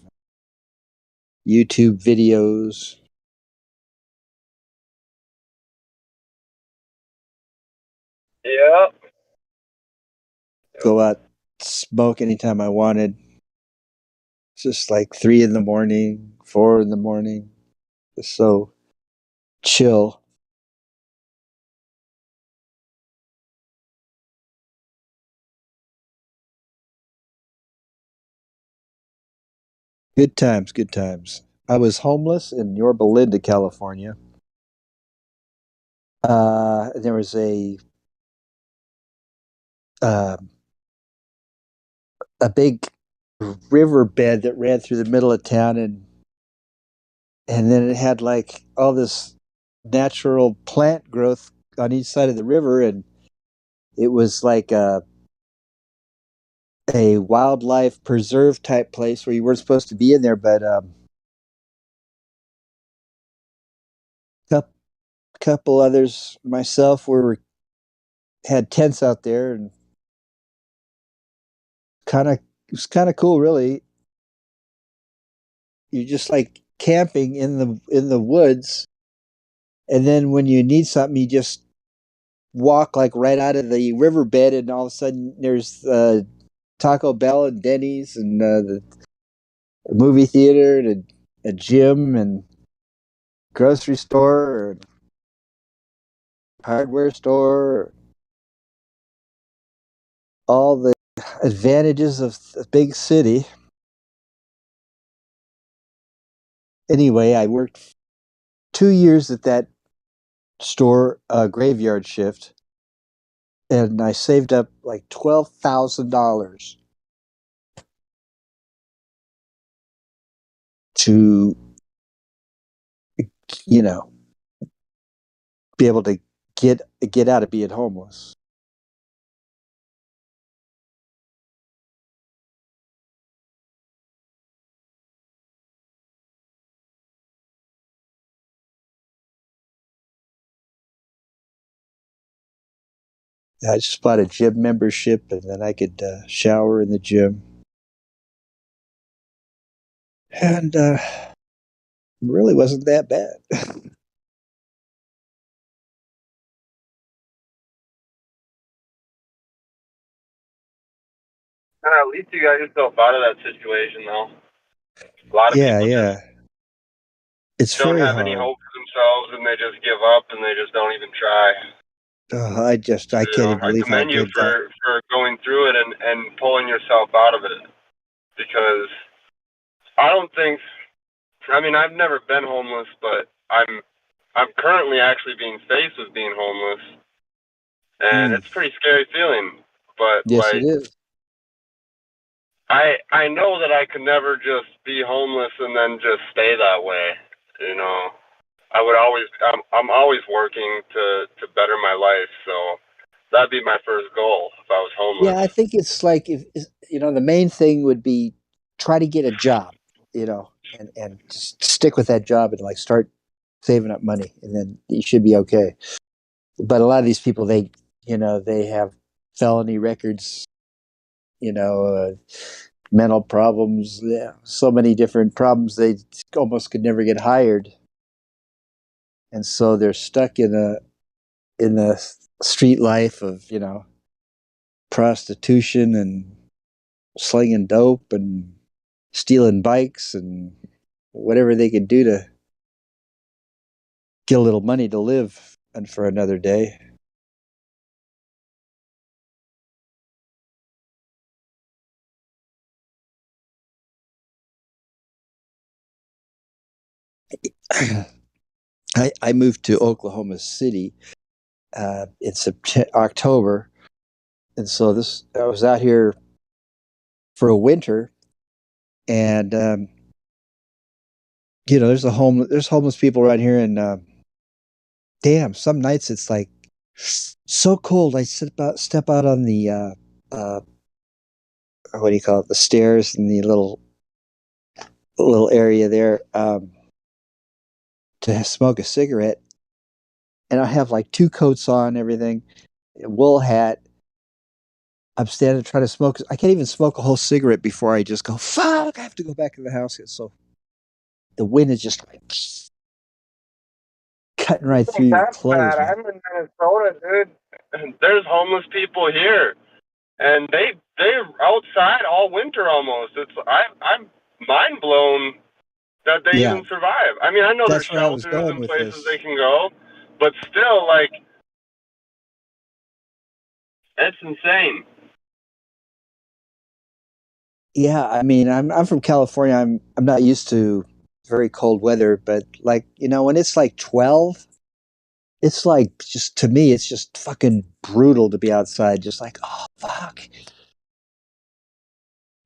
YouTube videos. Yeah. Go out, smoke anytime I wanted. It's just like 3 in the morning, 4 in the morning. It's so chill. Good times, good times. I was homeless in Yorba Linda, California. There was uh, a big riverbed that ran through the middle of town, and then it had like all this natural plant growth on each side of the river, and it was like a wildlife preserve type place where you weren't supposed to be in there, but couple others, myself, had tents out there, and it was kind of cool, really. You're just like camping in the woods, and then when you need something, you just walk like right out of the riverbed, and all of a sudden there's Taco Bell and Denny's and the movie theater and a gym and grocery store and hardware store. All the advantages of a big city. Anyway, I worked 2 years at that store, graveyard shift, and I saved up like $12,000 to, you know, be able to get out of being homeless. I just bought a gym membership, and then I could shower in the gym, and really wasn't that bad. At least you got yourself out of that situation, though. A lot of Yeah, people yeah. It's don't very have any hard. hope for themselves, and they just give up, and they just don't even try. I can't even I believe how commend you good that. for going through it and pulling yourself out of it, because I don't think. I mean, I've never been homeless, but I'm currently actually being faced with being homeless, and it's a pretty scary feeling. But Yes, it like, is. I know that I could never just be homeless and then just stay that way. You know, I'm always working to better my life. So that'd be my first goal if I was Yeah, homeless. I think it's like if the main thing would be try to get a job, and just stick with that job and like start saving up money, and then you should be okay. But a lot of these people, they have felony records, mental problems, yeah, so many different problems. They almost could never get hired, and so they're stuck in the street life of prostitution and slinging dope and stealing bikes and whatever they could do to get a little money to live and for another day. I moved to Oklahoma City in October, and so I was out here for a winter, and there's homeless people right here, and damn, some nights it's like So cold. I step out on the what do you call it? The stairs in the little area there to smoke a cigarette, and I have like 2 coats on, everything, a wool hat. I'm standing trying to smoke. I can't even smoke a whole cigarette before I just go, fuck, I have to go back in the house. So the wind is just like cutting right through your That's clothes, bad. man. I'm in Minnesota, dude. There's homeless people here, and they're outside all winter almost. I'm mind blown that they Yeah, even survive. I mean, I know there's that's where I was shelters going and with places they this. can go, but still, like, it's insane. Yeah, I mean, I'm from California. I'm not used to very cold weather, but like, when it's like 12, it's like, just to me, it's just fucking brutal to be outside. Just like, oh fuck.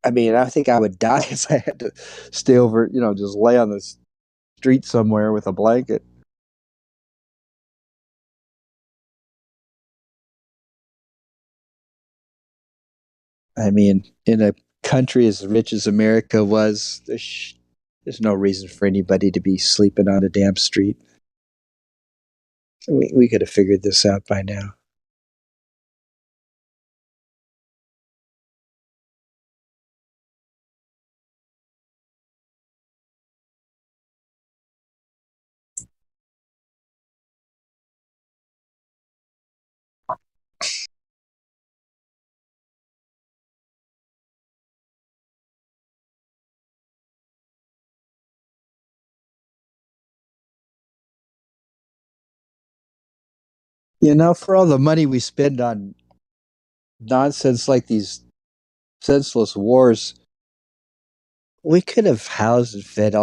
I mean, I think I would die if I had to stay over, just lay on the street somewhere with a blanket. I mean, in a country as rich as America was, there's no reason for anybody to be sleeping on a damn street. We could have figured this out by now. For all the money we spend on nonsense like these senseless wars, we could have housed and fed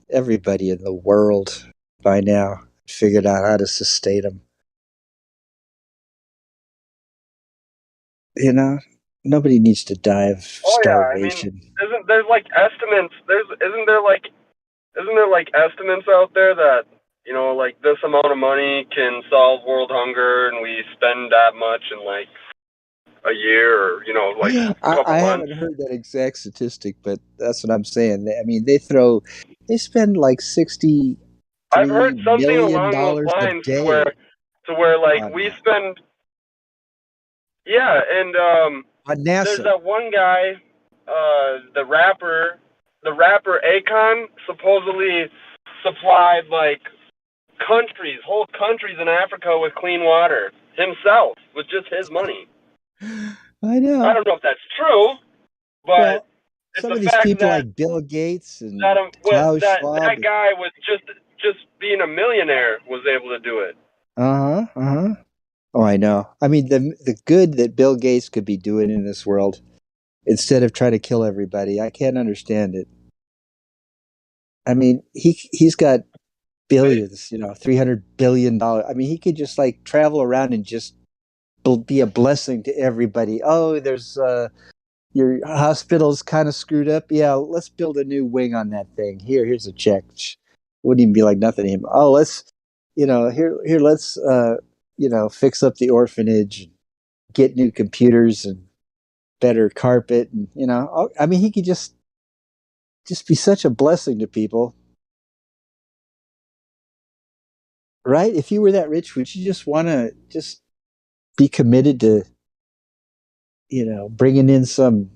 everybody in the world by now, figured out how to sustain them. Nobody needs to die of Oh yeah, I mean, starvation. isn't there's like estimates? Isn't there like estimates out there that like this amount of money can solve world hunger, and we spend that much in like a year, or like a couple I months? haven't heard that exact statistic, but that's what I'm saying. I mean, they spend like I've heard $63 something million along those a lines day to where like on we that. spend. Yeah, and On there's NASA. that one guy, the rapper Akon, supposedly supplied like whole countries in Africa with clean water himself with just his money. I I know. don't know if that's true, but Well, it's some the of these fact people that like Bill Gates that and Klaus Schwab. that guy was just being a millionaire was able to do it. Uh-huh. Uh-huh. Oh, I know. I mean, the good that Bill Gates could be doing in this world instead of trying to kill everybody. I can't understand it. I mean, he's got billions, $300 billion. I mean, he could just like travel around and just be a blessing to everybody. Oh, there's your hospital's kind of screwed up. Yeah, let's build a new wing on that thing. Here's a check. Wouldn't even be like nothing to him. Oh, let's, let's, fix up the orphanage, get new computers and better carpet, and I mean, he could just be such a blessing to people, right? If you were that rich, would you just want to just be committed to, bringing in some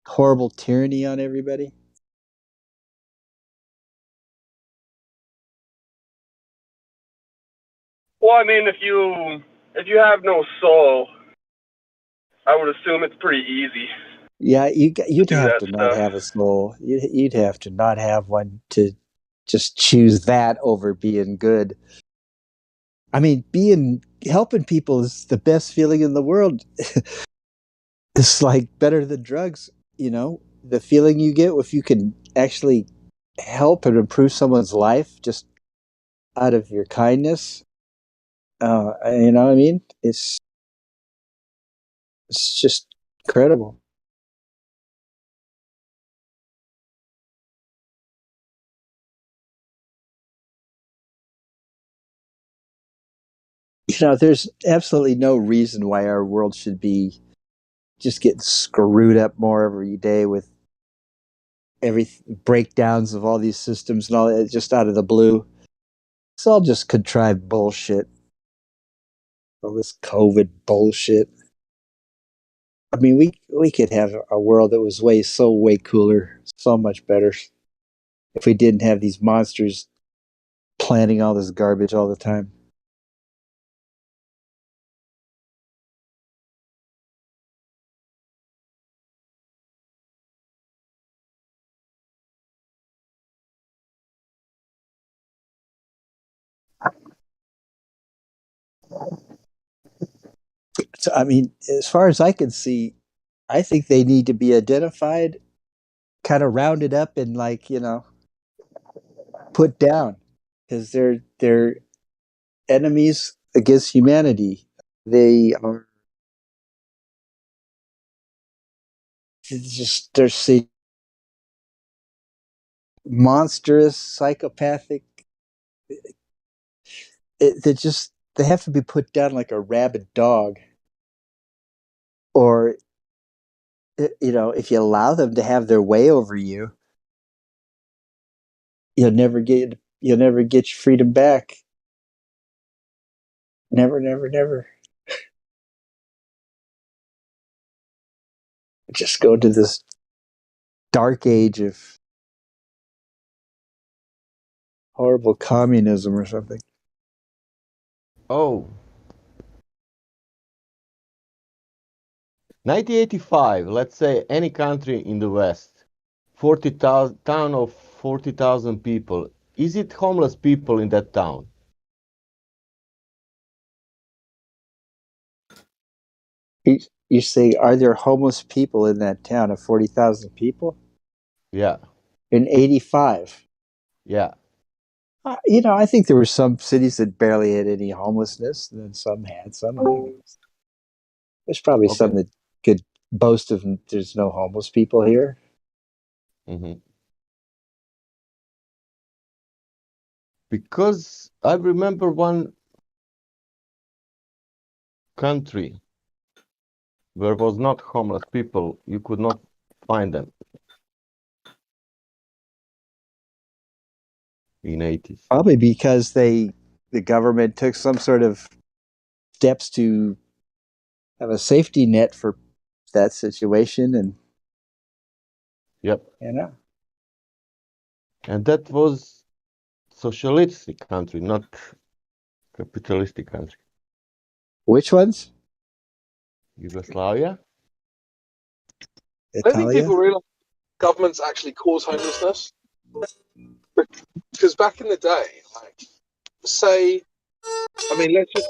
horrible tyranny on everybody? Well, I mean, if you have no soul, I would assume it's pretty easy Yeah, to you'd do have that to not stuff. have a soul. You'd have to not have one to just choose that over being good. I mean, helping people is the best feeling in the world. It's like better than drugs, the feeling you get if you can actually help and improve someone's life just out of your kindness. You know what I mean? It's just incredible. there's absolutely no reason why our world should be just getting screwed up more every day with every breakdowns of all these systems and all that just out of the blue. It's all just contrived bullshit. All this COVID bullshit. I mean, we could have a world that was way cooler, so much better, if we didn't have these monsters planting all this garbage all the time. So, I mean, as far as I can see, I think they need to be identified, kind of rounded up, and put down, because they're enemies against humanity. They are they're monstrous, psychopathic. They have to be put down like a rabid dog, or if you allow them to have their way over you, you'll never get your freedom back. Never, never, never. Just go to this dark age of horrible communism or something. Oh. 1985, let's say any country in the West, 40,000 town of 40,000 people. Is it homeless people in that town? You say, are there homeless people in that town of 40,000 people? Yeah. In 85? Yeah. I think there were some cities that barely had any homelessness, and then some had some. I mean, there's probably some that could boast of there's no homeless people here. Mm-hmm. Because I remember one country where was not homeless people, you could not find them in 80s. Probably because the government took some sort of steps to have a safety net for that situation, and Yep. And that was socialistic country, not capitalistic country. Which ones? Yugoslavia. I don't think people realize governments actually cause homelessness. Because back in the day, let's just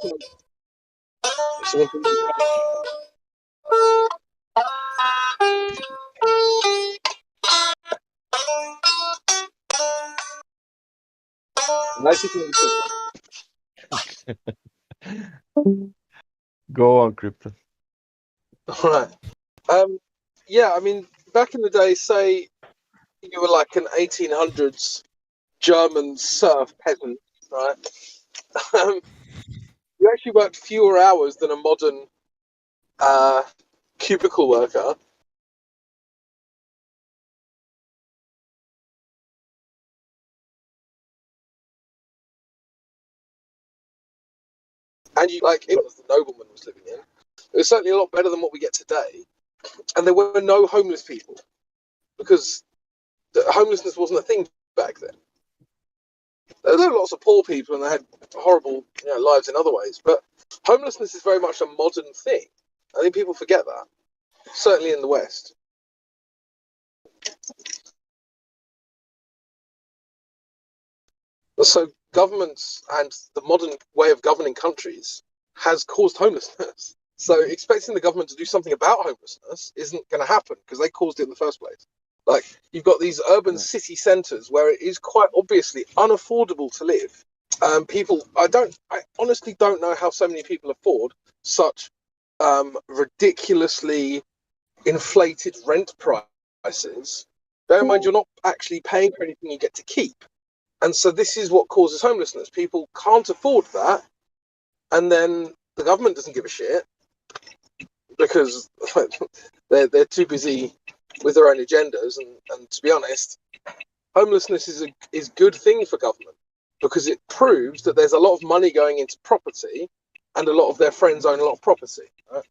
Go on, Crypto. All right. Back in the day, say you were like an 1800s German serf peasant, right? You actually worked fewer hours than a modern cubicle worker. And it was the nobleman was living in. It was certainly a lot better than what we get today. And there were no homeless people because homelessness wasn't a thing back then. There were lots of poor people and they had horrible lives in other ways. But homelessness is very much a modern thing. I think people forget that, certainly in the West. So governments and the modern way of governing countries has caused homelessness. So expecting the government to do something about homelessness isn't going to happen because they caused it in the first place. Like, you've got these urban city centres where it is quite obviously unaffordable to live. I honestly don't know how so many people afford such ridiculously inflated rent prices. Bear in mind, you're not actually paying for anything you get to keep. And so this is what causes homelessness. People can't afford that. and then the government doesn't give a shit because they're too busy with their own agendas. And to be honest, homelessness is a good thing for government because it proves that there's a lot of money going into property, and a lot of their friends own a lot of property. Right?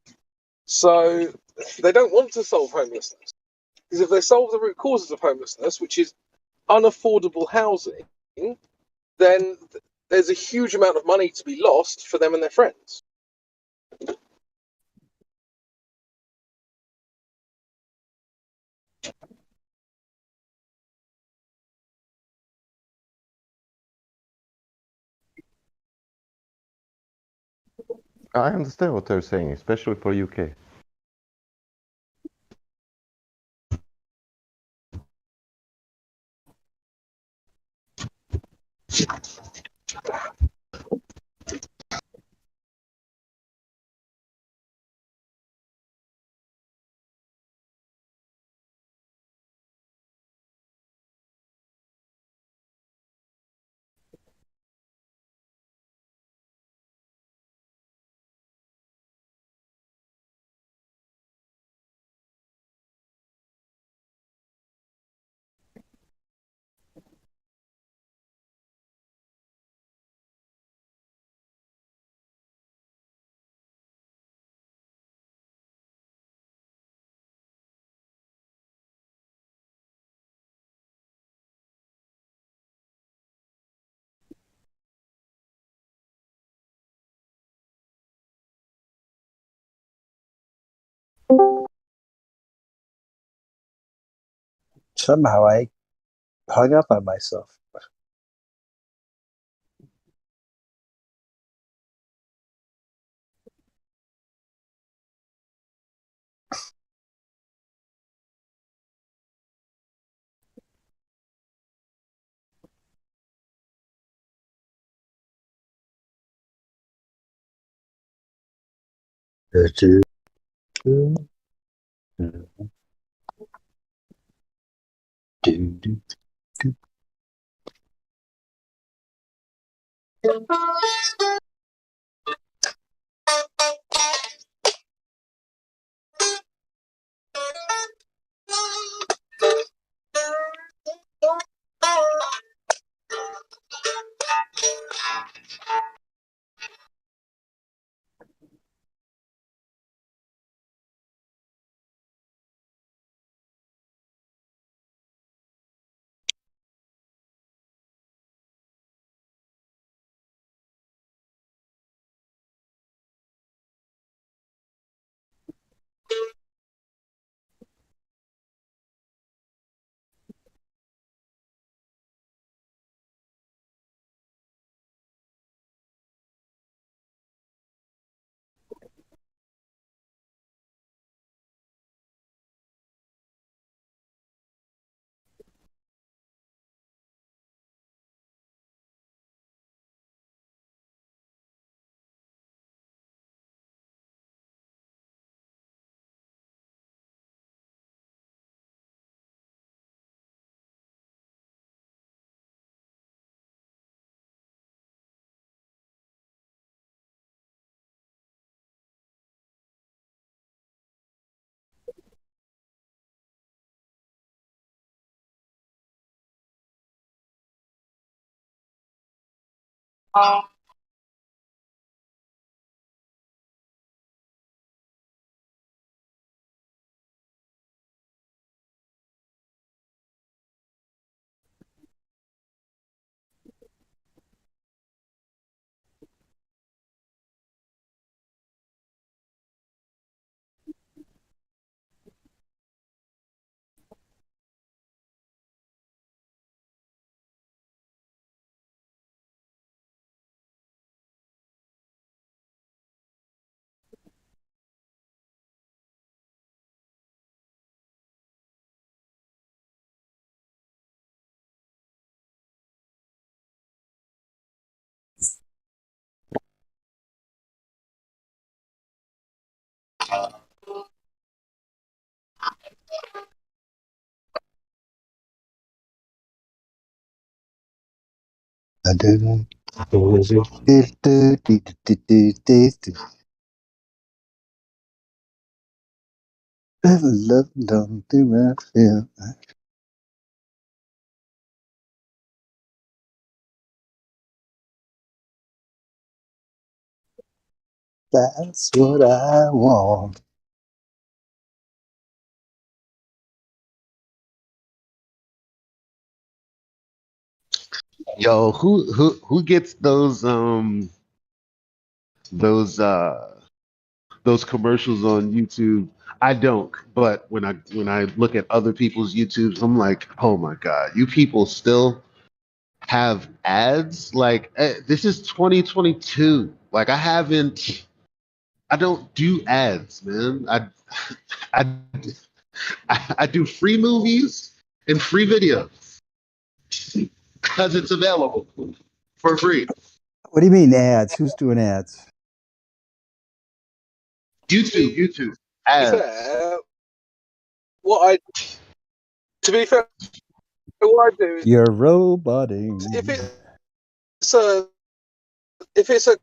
So they don't want to solve homelessness, because if they solve the root causes of homelessness, which is unaffordable housing, then there's a huge amount of money to be lost for them and their friends. I understand what they're saying, especially for UK. Somehow I hung up on myself. I didn't. Love don't do I feel. That's what I want. Yo, who gets those those commercials on YouTube? I don't, but when I look at other people's YouTubes, I'm like, oh my god, you people still have ads? Like this is 2022. Like I don't do ads, man. I I do free movies and free videos because it's available for free. What do you mean ads? Who's doing ads? YouTube To be ads. fair, to be fair, what I do is You're roboting. if it's a if it's a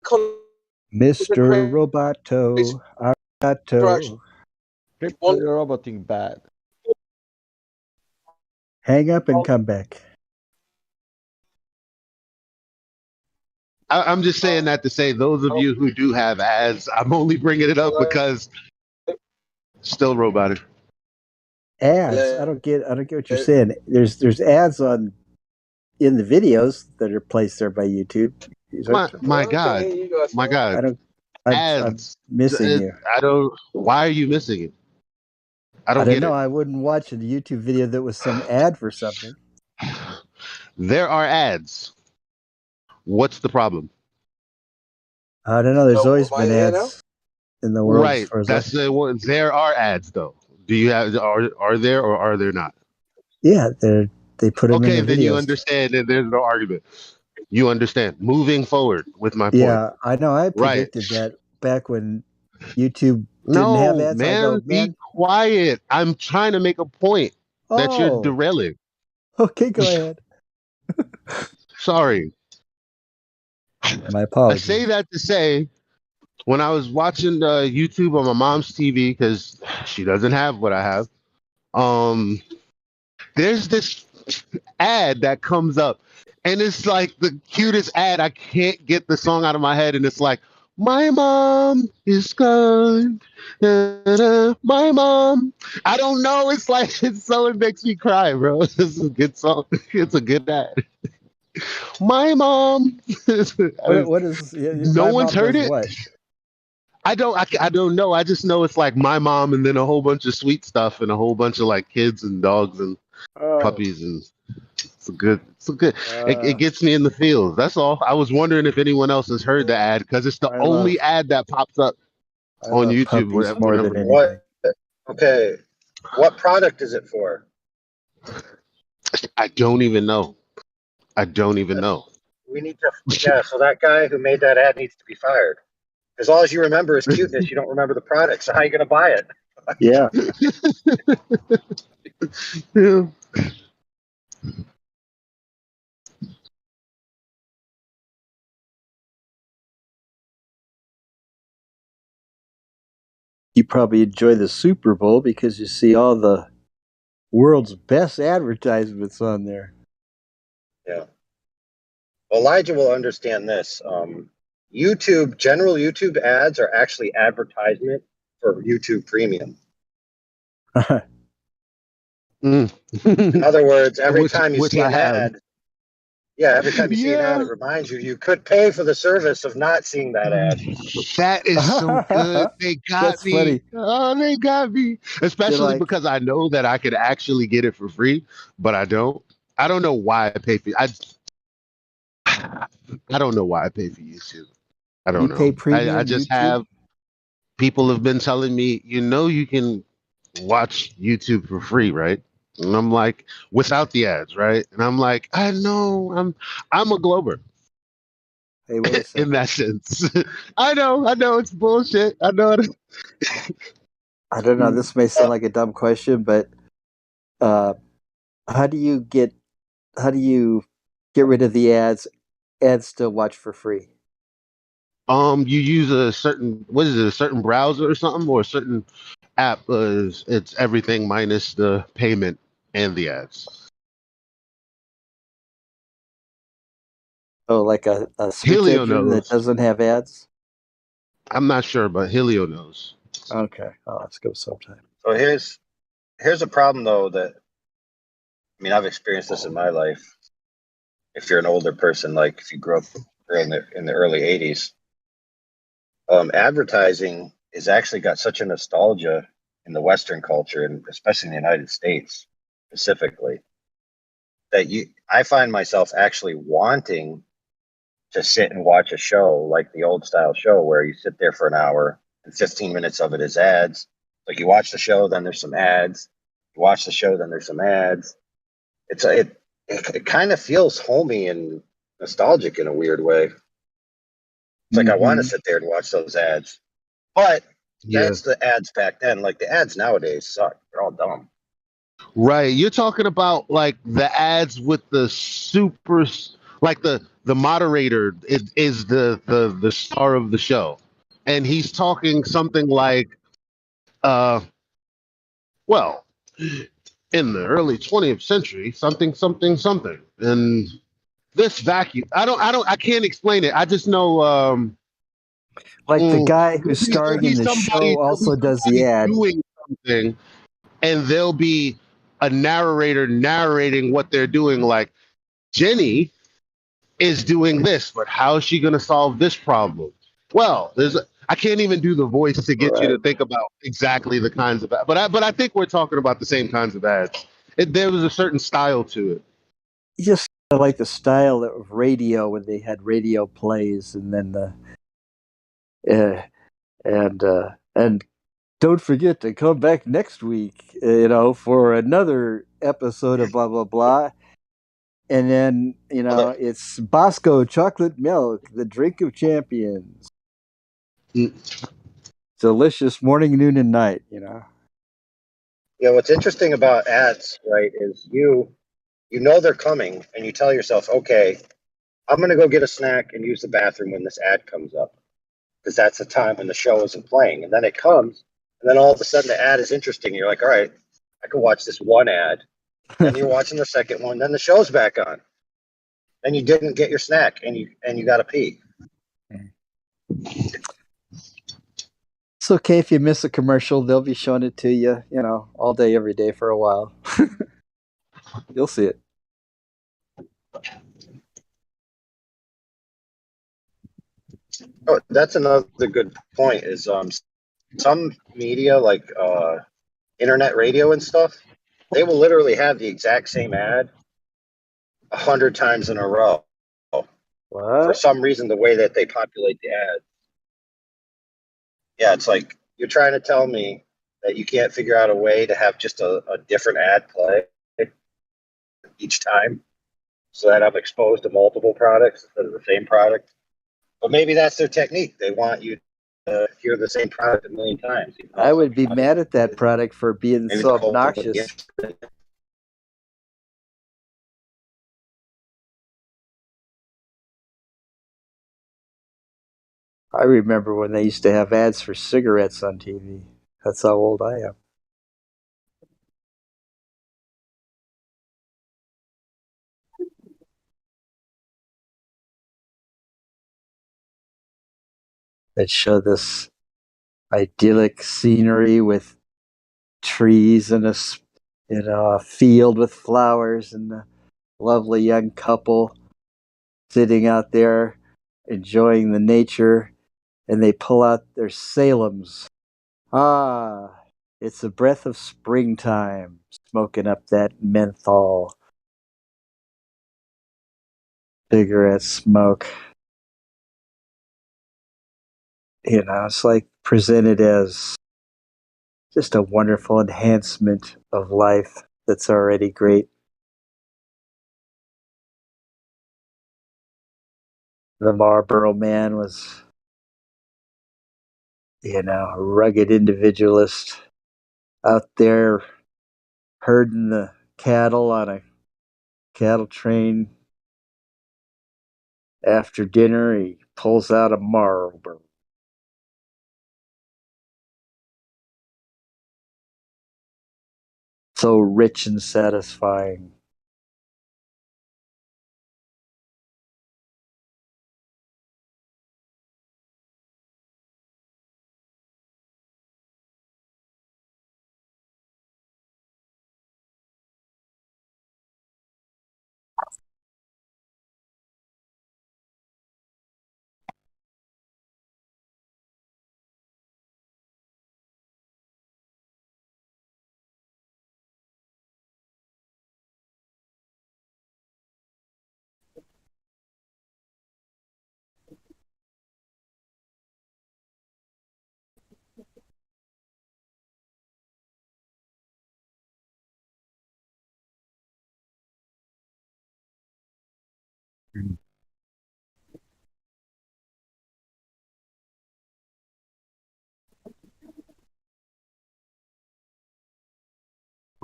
con- Mr. Roboto. Arigato. Crypto roboting bad. Hang up and come back. I'm just saying that to say those of you who do have ads, I'm only bringing it up because still robotic. Ads. I don't get what you're saying. There's ads on in the videos that are placed there by YouTube. My God, my God. I don't. I'm Ads. missing you. I don't. Why are you missing it? I don't don't get know. it. I wouldn't watch a YouTube video that was some ad for something. There are ads. What's the problem? I don't know. There's always been ads in the world, as Right. far as That's the one. There are ads, though. Do you have? Are there or are there not? Yeah, they put them in Okay, the then you videos. understand, and there's no argument. You understand. Moving forward with my point. Yeah, I know. I Right. predicted that back when YouTube didn't have No, ads. I man, go, be man. quiet. I'm trying to make a point that you're Oh, derailing. okay, go ahead. Sorry. My I apologies. say that to say, when I was watching YouTube on my mom's TV, because she doesn't have what I have, there's this ad that comes up, and it's like the cutest ad. I can't get the song out of my head, and it's like, my mom is gone. My mom. I don't know. It's like it makes me cry, bro. This is a good song. It's a good ad. My mom. What is? No My one's mom heard does it. what? I don't know. I just know it's like my mom, and then a whole bunch of sweet stuff, and a whole bunch of like kids and dogs and puppies, and it's a good. It gets me in the feels. That's all. I was wondering if anyone else has heard the ad because it's the only ad that pops up on YouTube. Puppies more than anything. What? Okay. What product is it for? I don't even know. I don't even know. We need to. Yeah. So that guy who made that ad needs to be fired. Because all you remember is cuteness. You don't remember the product. So how are you going to buy it? Yeah. Yeah. You probably enjoy the Super Bowl because you see all the world's best advertisements on there. Yeah. Well, Elijah will understand this. General YouTube ads are actually advertisement for YouTube Premium. In other words, every time you see an ad, every time you see an ad, it reminds you could pay for the service of not seeing that ad. That is so good. They got That's me. funny. Oh, they got me. Especially because I know that I could actually get it for free, but I don't. I don't know why I pay for. I don't know why I pay for YouTube. I don't You know. pay premium I just YouTube? have people have been telling me, you can watch YouTube for free, right? And I'm like, without the ads, right? And I'm like, I know, I'm a Glober. Hey, wait a second. In that sense. I know, it's bullshit. I know it. I don't know. This may sound like a dumb question, but how do you get rid of the ads ads still watch for free? You use a certain, what is it, a certain browser or something, or a certain app. It's everything minus the payment and the ads. Oh, like a search Helio engine that knows. doesn't have ads? I'm not sure, but Helio knows. Okay. Oh, let's go sometime. So here's a problem though that I mean I've experienced this in my life. If you're an older person, like if you grew up in the early '80s, advertising has actually got such a nostalgia in the Western culture, and especially in the United States specifically, that I find myself actually wanting to sit and watch a show like the old style show where you sit there for an hour and 15 minutes of it is ads. Like you watch the show, then there's some ads. You watch the show, then there's some ads. It kind of feels homey and nostalgic in a weird way. It's like I want to sit there and watch those ads. But Yeah. that's the ads back then. Like the ads nowadays suck. They're all dumb. Right. You're talking about like the ads with the super, like the moderator is the star of the show, and he's talking something like, well, in the early 20th century, something something something, and this vacuum. I can't explain it. I just know. Like the guy who's There'll starring be in the somebody. show There'll be also does the somebody ad. doing something, and there'll be a narrator narrating what they're doing. Like Jenny is doing this, but how is she going to solve this problem? Well, I can't even do the voice to get you to think about exactly the kinds of but I think we're talking about the same kinds of ads. There was a certain style to it. Just like the style of radio when they had radio plays, and then and don't forget to come back next week, for another episode of blah blah blah. And then it's Bosco chocolate milk, the drink of champions. Delicious morning, noon, and night. Yeah, what's interesting about ads, right, is you know they're coming and you tell yourself, okay, I'm gonna go get a snack and use the bathroom when this ad comes up. Because that's the time when the show isn't playing. And then it comes, and then all of a sudden the ad is interesting. You're like, all right, I can watch this one ad. Then you're watching the second one, then the show's back on. Then you didn't get your snack and you gotta pee. It's okay if you miss a commercial. They'll be showing it to you, all day, every day for a while. You'll see it. Oh, that's another good point. Is some media like internet radio and stuff, they will literally have the exact same ad 100 times in a row. What? For some reason, the way that they populate the ad. Yeah, it's like you're trying to tell me that you can't figure out a way to have just a different ad play each time so that I'm exposed to multiple products instead of the same product. But maybe that's their technique. They want you to hear the same product a million times. I would be mad at that product for being Maybe so the whole obnoxious. I remember when they used to have ads for cigarettes on TV. That's how old I am. They'd show this idyllic scenery with trees and a field with flowers and a lovely young couple sitting out there enjoying the nature, and they pull out their Salems. Ah, it's a breath of springtime, smoking up that menthol cigarette smoke. It's like presented as just a wonderful enhancement of life that's already great. The Marlboro Man was, a rugged individualist out there herding the cattle on a cattle train, After dinner, he pulls out a Marlboro. So rich and satisfying.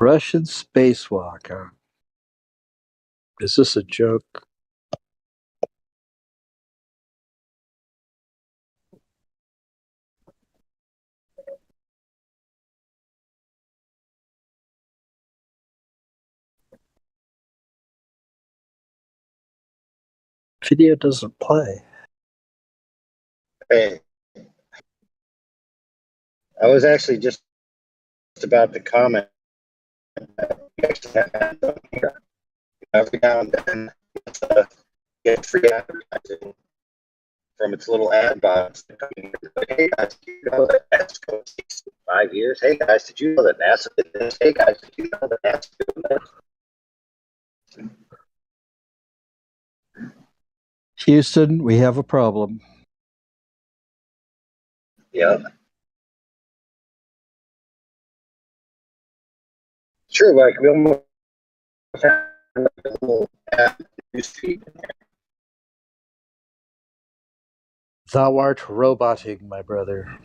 Russian spacewalk, huh? Is this a joke? Video doesn't play. Hey, I was actually just about to comment. We actually have ads on here. Every now and then, it's, get free advertising from its little ad box. Like, hey guys, did you know that NASA takes 5 years? Hey guys, did you know that NASA did this? Hey guys, did you know that NASA did this? Houston, we have a problem. Yeah. Sure, like we almost have like a little ad newsfeed in there. Thou art roboting, my brother.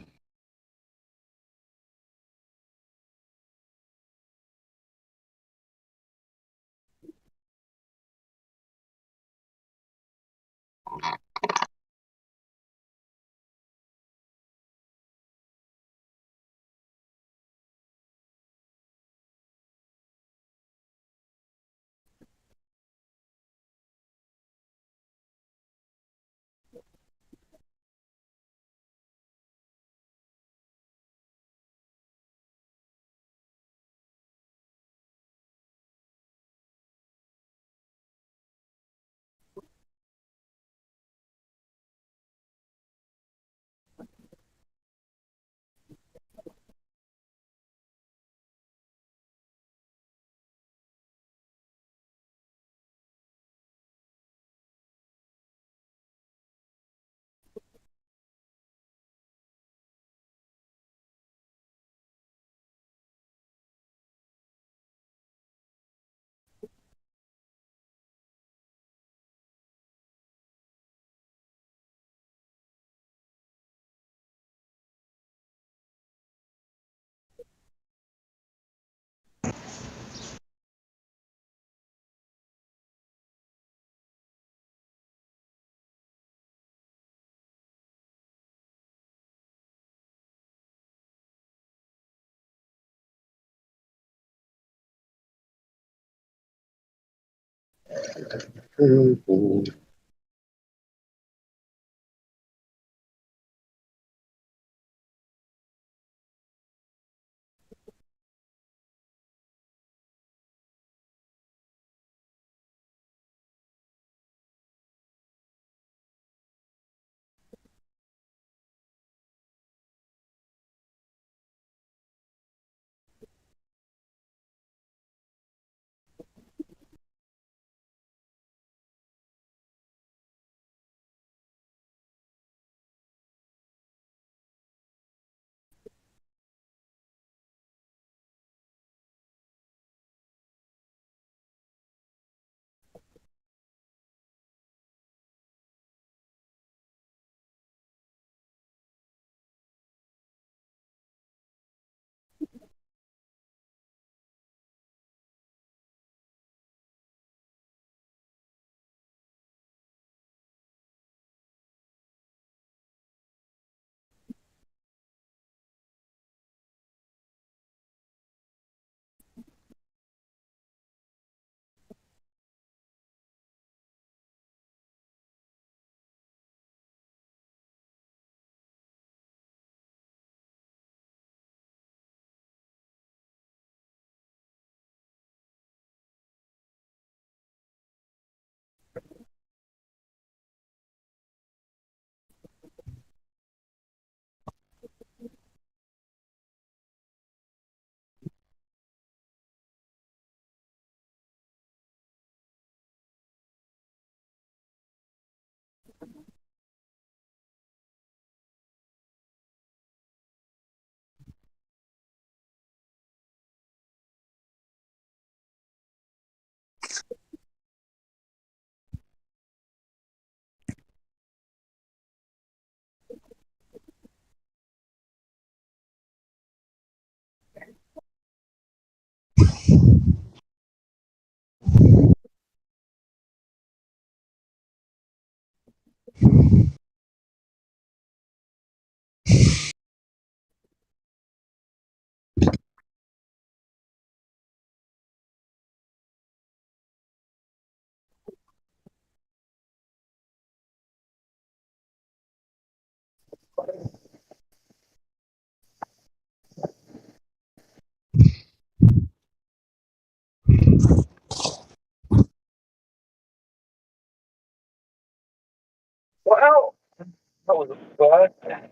Well, that was a bud.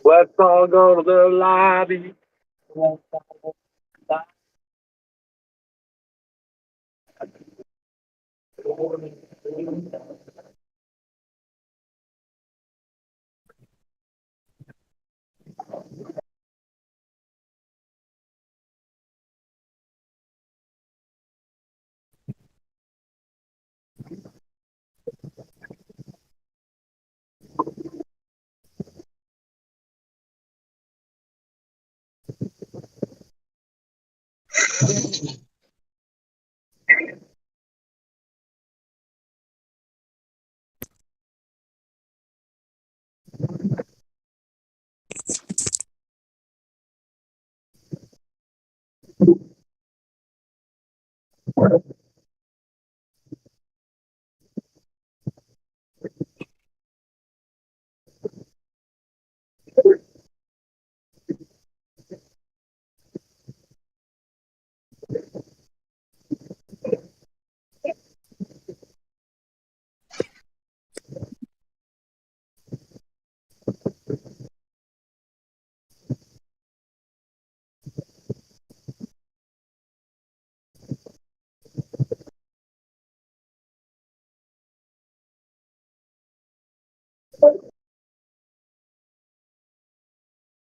Let's all go to the lobby.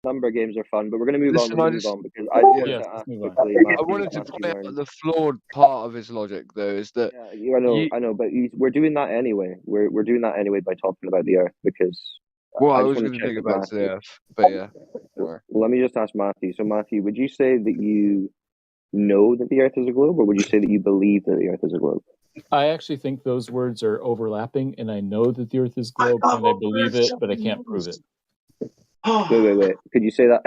Number games are fun, but we're going to move on. Listen, We're I going to move just on because I just wanted yeah. to ask quickly, I Matthew. wanted to Matthew point out Hearn. the flawed part of his logic, though, is that Yeah, I know, but we're doing that anyway. We're doing that anyway by talking about the Earth because well, I I just was want going to to check take it with back to the Matthew. Earth, but yeah, don't worry. Well, let me just ask Matthew. So, Matthew, would you say that you know that the Earth is a globe, or would you say that you believe that the Earth is a globe? I actually think those words are overlapping, and I know that the Earth is globe, and I believe it, but I can't prove it. Wait. Could you say that?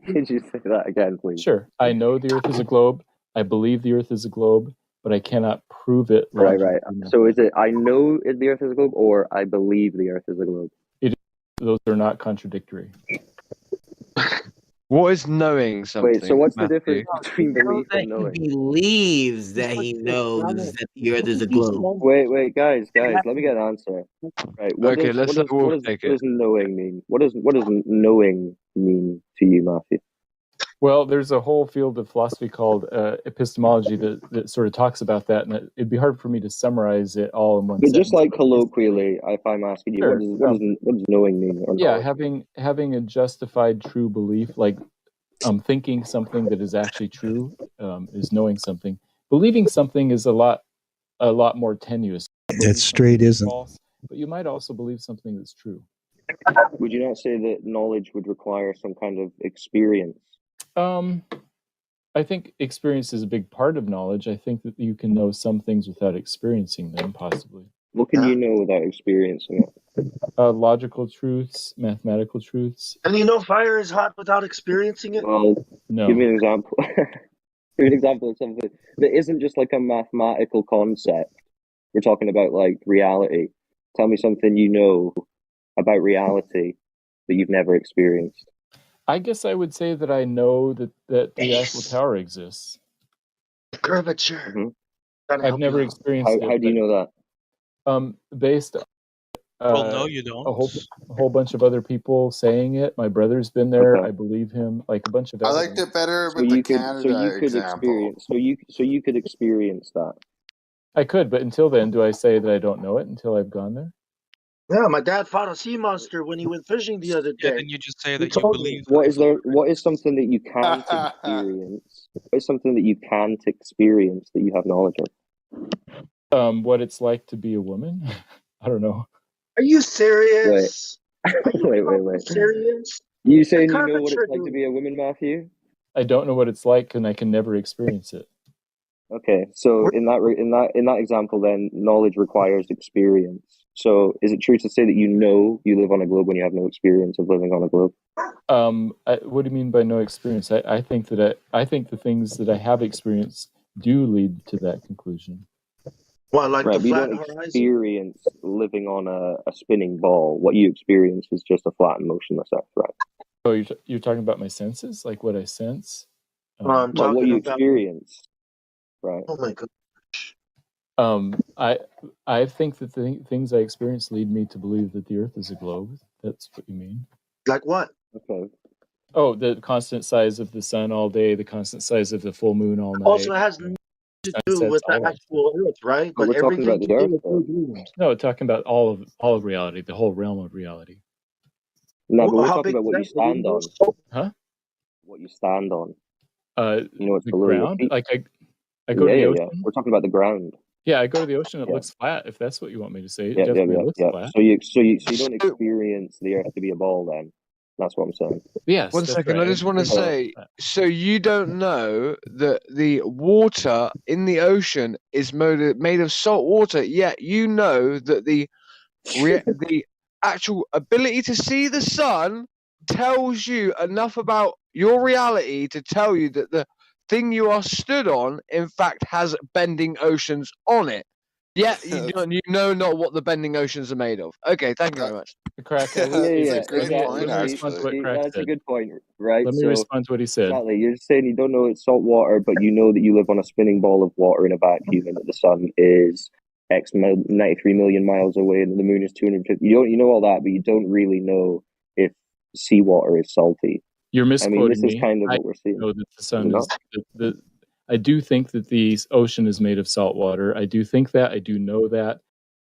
Could you say that again, please? Sure. I know the Earth is a globe. I believe the Earth is a globe, but I cannot prove it Right. logically. So is it I know the Earth is a globe, or I believe the Earth is a globe? Those are not contradictory. What is knowing something? Wait, so what's the Matthew? difference between belief and knowing? He believes that he knows that the Earth is a globe. Wait, guys, let me get an answer. Right, what Okay, does let's let Wolf take it. knowing mean? What does knowing mean to you, Matthew? Well, there's a whole field of philosophy called epistemology that sort of talks about that, and it'd be hard for me to summarize it all in one But sentence. just like colloquially, if I'm asking you, Sure. what does knowing mean? Or yeah, having a justified true belief, like thinking something that is actually true, is knowing something. Believing something is a lot more tenuous. That straight isn't. False, but you might also believe something that's true. Would you not say that knowledge would require some kind of experience? I think experience is a big part of knowledge. I think that you can know some things without experiencing them, possibly. What can you know without experiencing it? Logical truths, mathematical truths. And you know fire is hot without experiencing it? Well, no. Give me an example. Give me an example of something that isn't just like a mathematical concept. We're talking about like reality. Tell me something you know about reality that you've never experienced. I guess I would say that I know that the Eiffel Tower exists. Curvature. Mm-hmm. I've never experienced it. How do you know that? Based well, no, you don't. A whole bunch of other people saying it. My brother's been there. Okay. I believe him. Like a bunch of. I liked it better with the Canada example. So you could experience that. I could, but until then, do I say that I don't know it until I've gone there? Yeah, my dad fought a sea monster when he went fishing the other day. Yeah, then you just say that you believe. What is something that you can't experience? What is something that you can't experience that you have knowledge of? What it's like to be a woman? I don't know. Are you serious? Wait. Serious? You The saying you know what curvature, it's like to be a woman, Matthew? I don't know what it's like, and I can never experience it. Okay, so in that example, then knowledge requires experience. So is it true to say that you know you live on a globe when you have no experience of living on a globe? What do you mean by no experience? I think that I think the things that I have experienced do lead to that conclusion. What, like Right, the but you flat don't horizon? experience living on a spinning ball. What you experience is just a flat and motionless Earth, right? Oh, you're talking about my senses, like what I sense. No, I'm Well, what talking you about. experience, right? Oh my god. I think that the things I experience lead me to believe that the Earth is a globe. That's what you mean. Like what? Okay. Oh, the constant size of the sun all day, the constant size of the full moon all night. Also, it has nothing to do with the actual Earth, right? But we're talking everything about the to do Earth, with though. dreams. No, talking about all of reality, the whole realm of reality. No, but we're How talking big about what you is that? stand on. Huh? What you stand on. You know what's the below your ground. feet. Like I go to the ocean. We're talking about the ground. Yeah, I go to the ocean. It Yeah. looks flat. If that's what you want me to say, it definitely looks flat. So you don't experience the Earth to be a ball, then? That's what I'm saying. Yes. One second. I just want to say, so you don't know that the water in the ocean is made of salt water, yet you know that the actual ability to see the sun tells you enough about your reality to tell you that the thing you are stood on, in fact, has bending oceans on it. Yet you know not what the bending oceans are made of. Okay, thank you very much. Crack. It's a great point, actually. Crack That's said. a good point, right? Let me respond to what he said. Exactly. You're saying you don't know it's salt water, but you know that you live on a spinning ball of water in a vacuum, and that the sun is 93 million miles away, and the moon is 250. You know all that, but you don't really know if seawater is salty. You're misquoting I mean, this me. is kind of I what we're seeing. know that the sun You're is I do think that the ocean is made of salt water. I do think that. I do know that.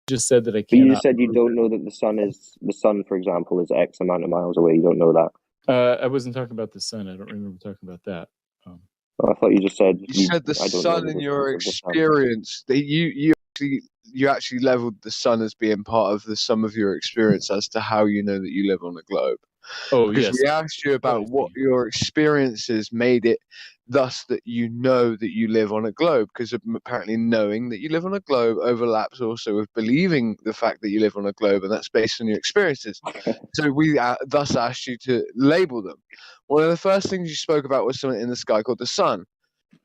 Just said that I But cannot. you just said you don't know that the sun, for example, is X amount of miles away. You don't know that. I wasn't talking about the sun. I don't remember talking about that. I thought you just said You said the sun in your experience. That you actually leveled the sun as being part of the sum of your experience as to how you know that you live on a globe. Oh, because yes. we asked you about what your experiences made it thus that you know that you live on a globe, because apparently knowing that you live on a globe overlaps also with believing the fact that you live on a globe, and that's based on your experiences. So we thus asked you to label them. One of the first things you spoke about was something in the sky called the sun.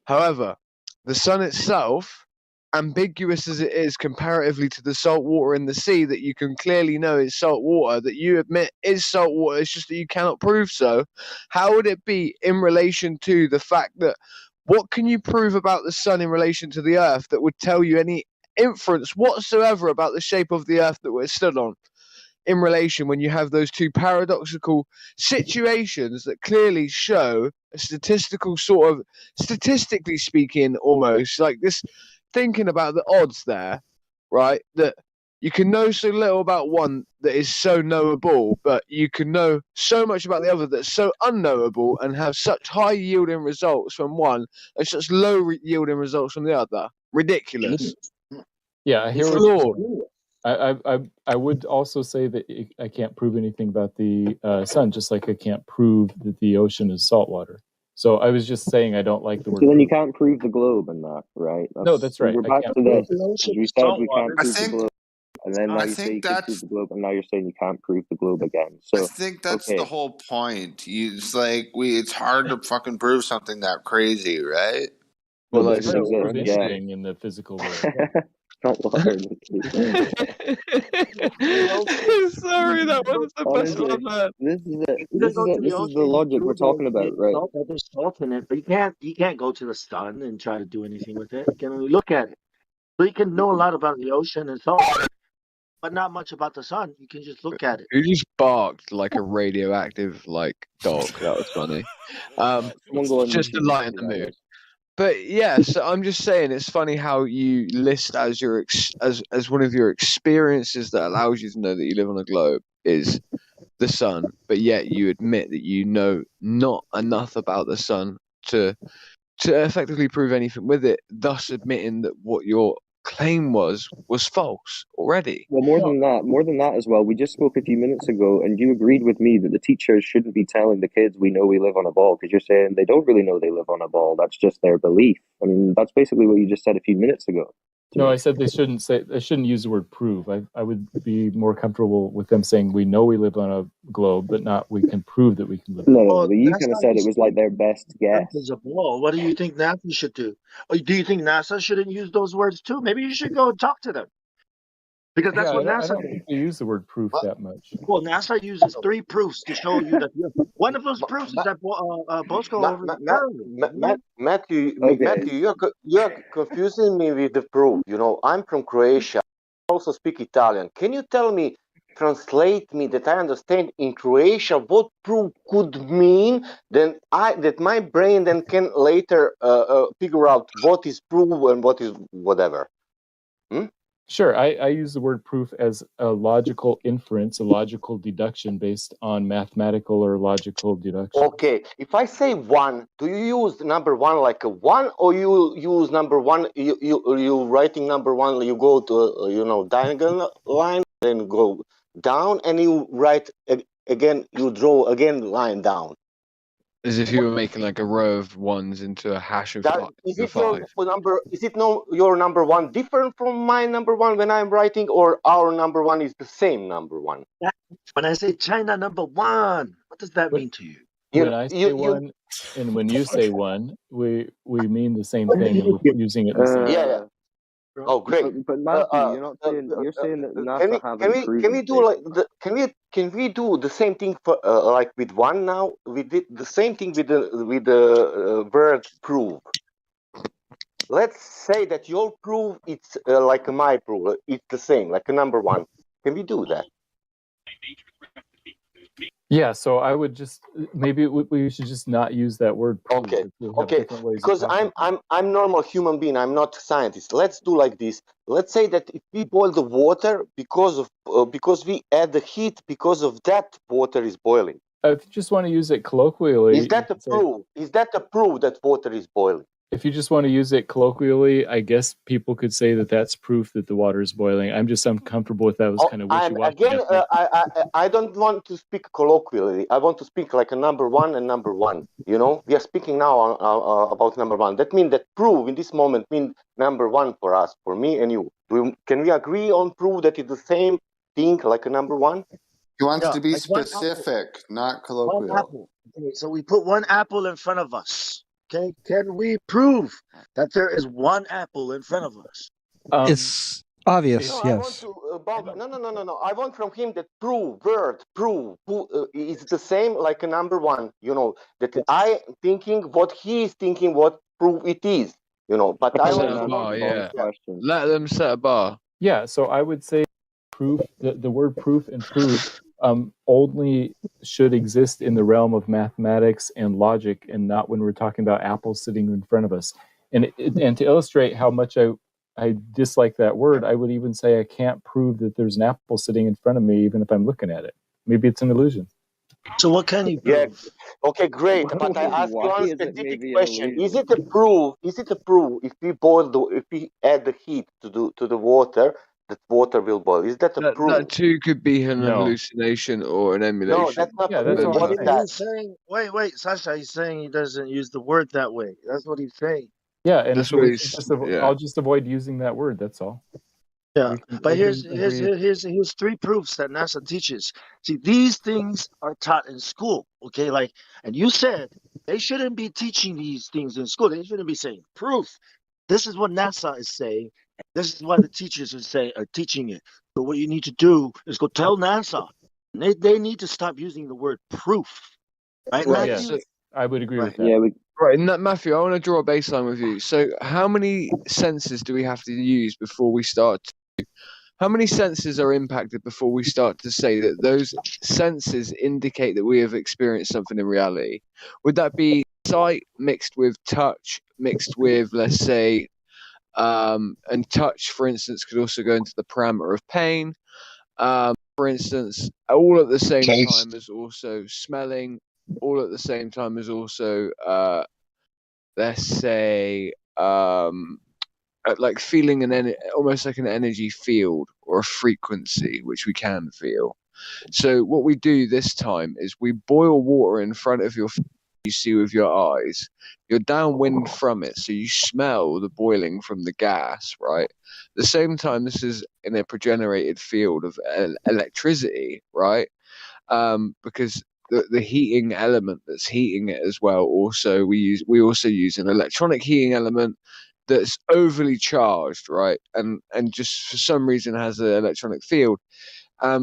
However, the sun itself, ambiguous as it is comparatively to the salt water in the sea that you can clearly know is salt water, that you admit is salt water, it's just that you cannot prove so. How would it be in relation to the fact that what can you prove about the sun in relation to the earth that would tell you any inference whatsoever about the shape of the earth that we're stood on in relation, when you have those two paradoxical situations that clearly show a statistical sort of, statistically speaking, almost like this, thinking about the odds there, right? That you can know so little about one that is so knowable, but you can know so much about the other that's so unknowable, and have such high yielding results from one and such low yielding results from the other. Ridiculous. Yeah, I hear It's what you're flawed. saying. I would also say that I can't prove anything about the sun, just like I can't prove that the ocean is saltwater. So I was just saying I don't like the word. So then you can't prove the globe in that, right? No, that's right. We're I back can't to prove this. We said we can't prove the globe, and then now I you say you think can prove the globe, and now you're saying you can't prove the globe again. So I think that's okay. the whole point. It's like it's hard to fucking prove something that crazy, right? Well, But it's it hard to doesn't prove exist, anything in the physical world. Not water. Sorry, that was the best Honestly, one, man. this is it. You This can is go it. to This the is ocean the and logic we're prove that talking about, right? that there's salt in it, but you can't go to the sun and try to do anything with it. You can only look at it. So you can know a lot about the ocean and salt, but not much about the sun. You can just look at it. You just barked like a radioactive dog. That was funny. Someone go on Just to YouTube and lighten do the that, mood. guys. But yeah, so I'm just saying it's funny how you list as your as one of your experiences that allows you to know that you live on a globe is the sun, but yet you admit that you know not enough about the sun to effectively prove anything with it, thus admitting that what your claim was false already. Well, more than that as well. We just spoke a few minutes ago, and you agreed with me that the teachers shouldn't be telling the kids we know we live on a ball, because you're saying they don't really know they live on a ball. That's just their belief. I mean, that's basically what you just said a few minutes ago. No, I said they shouldn't use the word prove. I would be more comfortable with them saying we know we live on a globe, but not we can prove that we can live. No, but you kind of said it was like their best guess. There's a ball. What do you think NASA should do? Or do you think NASA shouldn't use those words too? Maybe you should go and talk to them. Because that's what NASA I don't think they use the word proof that much. Well, NASA uses 3 proofs to show you that one of those proofs is that Bosco over Matthew, Okay. Matthew, you're confusing me with the proof. You know, I'm from Croatia. I also speak Italian. Can you tell me, translate me that I understand in Croatia what proof could mean? Then that my brain then can later figure out what is proof and what is whatever. Sure, I use the word proof as a logical inference, a logical deduction based on mathematical or logical deduction. Okay, if I say 1, do you use number 1 like a 1, or you use number 1? You writing number 1. You go to diagonal line, then go down, and you write again. You draw again line down. As if you were making like a row of ones into a hash of five. Is it your number 1 different from my number 1 when I'm writing, or our number 1 is the same number 1? When I say China number 1, what does that mean to you? When I say 1 and when you say 1, we mean the same thing, and we're using it the same way. Yeah. Oh, great! But Matthew, you're not saying. You're saying that NASA haven't proven. Can we do the same thing for like with 1 now? We did the same thing with the word prove. Let's say that your proof it's like my proof. It's the same, like a number 1. Can we do that? Yeah, so I would just maybe we should just not use that word. Prove. Okay. Because I'm normal human being. I'm not a scientist. Let's do like this. Let's say that if we boil the water because we add the heat, because of that water is boiling. If you just want to use it colloquially, is that a proof? Is that a proof that water is boiling? If you just want to use it colloquially, I guess people could say that that's proof that the water is boiling. I'm just uncomfortable with that. Was kind of wishy-washy. Again, I don't want to speak colloquially. I want to speak like a number 1 and number 1. You know, we are speaking now about number 1. That means that proof in this moment means number 1 for us, for me and you. Can we agree on proof that it's the same thing like a number 1? He wants to be specific, not colloquial. 1 apple. Okay, so we put 1 apple in front of us. Okay, can we prove that there is 1 apple in front of us? It's obvious, yes. No. I want from him that prove is the same like a number 1. You know, that I thinking what he is thinking, what proof it is. You know, but I want let them set a bar. Yeah, so I would say proof. The word proof and proof only should exist in the realm of mathematics and logic, and not when we're talking about apples sitting in front of us. And to illustrate how much I dislike that word, I would even say I can't prove that there's an apple sitting in front of me, even if I'm looking at it. Maybe it's an illusion. So what can you prove? Yeah. Okay, great. But I ask you one specific question: Is it a proof? If we add the heat to the water, that water will boil? Is that a proof? That too could be an hallucination or an emulation. No, that's not. What he's saying. Wait, Sasha. He's saying he doesn't use the word that way. That's what he's saying. Yeah, and I'll just avoid using that word. That's all. Yeah, but here's 3 proofs that NASA teaches. See, these things are taught in school. Okay, and you said they shouldn't be teaching these things in school. They shouldn't be saying proof. This is what NASA is saying. This is why the teachers are teaching it. So what you need to do is go tell NASA. They need to stop using the word proof. Right, Matthew? Yeah, I would agree with that. Yeah, right, Matthew, I want to draw a baseline with you. So how many senses do we have to use before we start how many senses are impacted before we start to say that those senses indicate that we have experienced something in reality? Would that be sight mixed with touch, mixed with, let's say, and touch, for instance, could also go into the parameter of pain. For instance, all at the same time as also smelling, all at the same time as also, let's say, like feeling almost like an energy field or a frequency, which we can feel. So what we do this time is we boil water in front of your face, you see with your eyes. You're downwind from it, so you smell the boiling from the gas, right? At the same time, this is in a progenerated field of electricity, right? Because the heating element that's heating it as well. Also, we also use an electronic heating element that's overly charged, right? And just for some reason has an electronic field.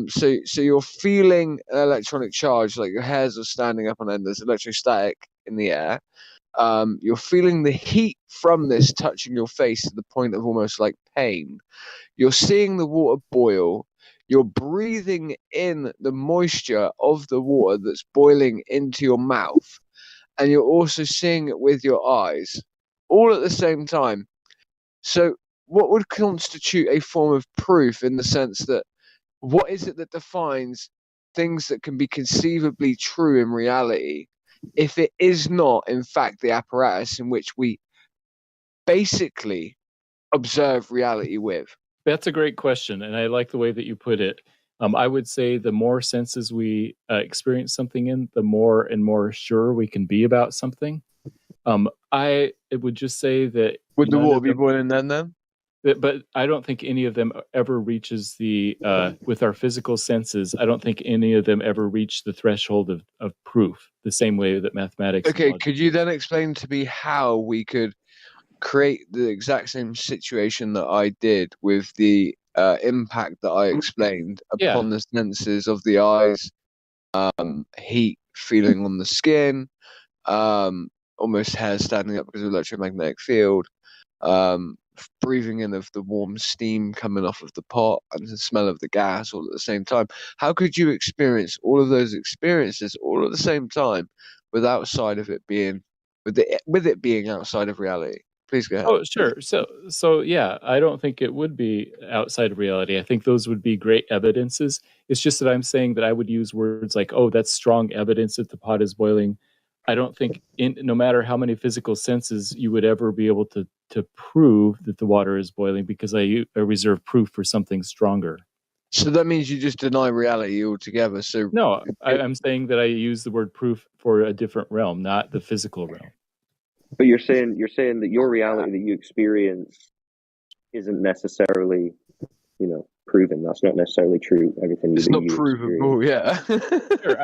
So you're feeling an electronic charge, like your hairs are standing up on end. There's electrostatic in the air. You're feeling the heat from this touching your face to the point of almost like pain. You're seeing the water boil. You're breathing in the moisture of the water that's boiling into your mouth. And you're also seeing it with your eyes, all at the same time. So what would constitute a form of proof in the sense that what is it that defines things that can be conceivably true in reality if it is not, in fact, the apparatus in which we basically observe reality with? That's a great question, and I like the way that you put it. I would say the more senses we experience something in, the more and more sure we can be about something. I would just say that would the water be boiling then? But I don't think any of them ever reaches the with our physical senses. I don't think any of them ever reach the threshold of proof. The same way that mathematics. Okay, could you then explain to me how we could create the exact same situation that I did with the impact that I explained upon the senses of the eyes, heat feeling on the skin, almost hair standing up because of electromagnetic field, breathing in of the warm steam coming off of the pot and the smell of the gas all at the same time? How could you experience all of those experiences all at the same time with it being outside of reality? Please go ahead. Oh, sure. So yeah, I don't think it would be outside of reality. I think those would be great evidences. It's just that I'm saying that I would use words like, "Oh, that's strong evidence that the pot is boiling." I don't think, no matter how many physical senses, you would ever be able to prove that the water is boiling, because I reserve proof for something stronger. So that means you just deny reality altogether. So no, I'm saying that I use the word proof for a different realm, not the physical realm. But you're saying that your reality that you experience isn't necessarily, proven. That's not necessarily true. Everything it's not provable. Yeah. Sure.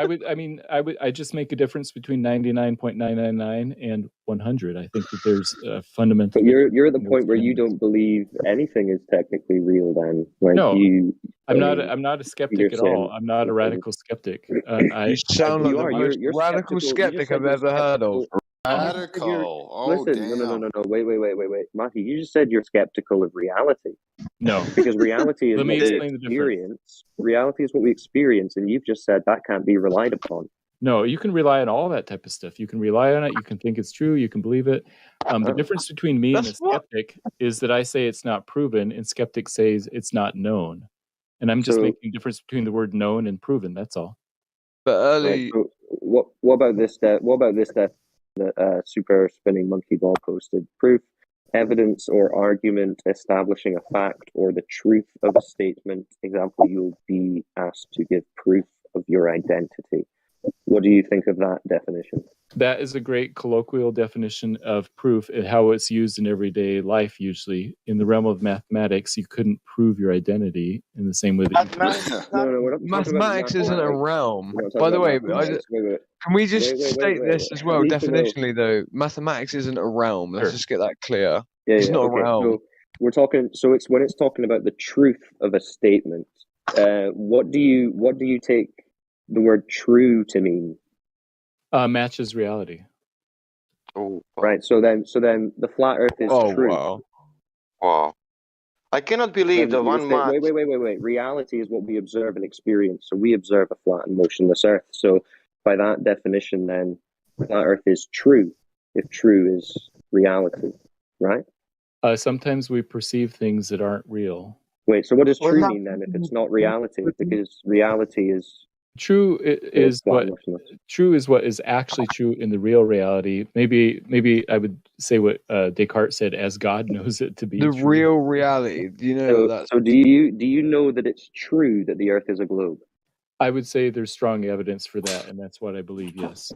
I just make a difference between 99.999 and 100. I think that there's a fundamental. But you're at the point where you don't believe anything is technically real. Then, like no, I'm not a skeptic at all. I'm not a radical skeptic. You sound like the most radical skeptic I've ever heard of. Radical. Listen, damn. no. Wait, Matthew. You just said you're skeptical of reality. No, because reality is Let me what we explain the experience. Reality is what we experience, and you've just said that can't be relied upon. No, you can rely on all that type of stuff. You can rely on it. You can think it's true. You can believe it. The difference between me and a skeptic is that I say it's not proven, and skeptic says it's not known. And I'm just making a difference between the word known and proven. That's all. But early, right, so what about this? What about this? That super spinning monkey ball posted proof, evidence or argument establishing a fact or the truth of a statement. Example: you'll be asked to give proof of your identity. What do you think of that definition? That is a great colloquial definition of proof and how it's used in everyday life. Usually, in the realm of mathematics, you couldn't prove your identity in the same way that No, mathematics isn't a realm. By the way, can we just state this as well? Definitionally, though, mathematics isn't a realm. Let's just get that clear. It's not a realm. So we're talking. So it's when it's talking about the truth of a statement. What do you take the word true to mean? Matches reality. Oh, right. So then the flat Earth is true. Wow. I cannot believe the one match. Wait. Reality is what we observe and experience. So we observe a flat and motionless Earth. So by that definition, then flat Earth is true. If true is reality, right? Sometimes we perceive things that aren't real. Wait. So what does true mean then? If it's not reality, because reality is True is what is actually true in the real reality. Maybe I would say what Descartes said, as God knows it to be The true. real reality. Do you know that? So do you know that it's true that the Earth is a globe? I would say there's strong evidence for that, and that's what I believe. Yes.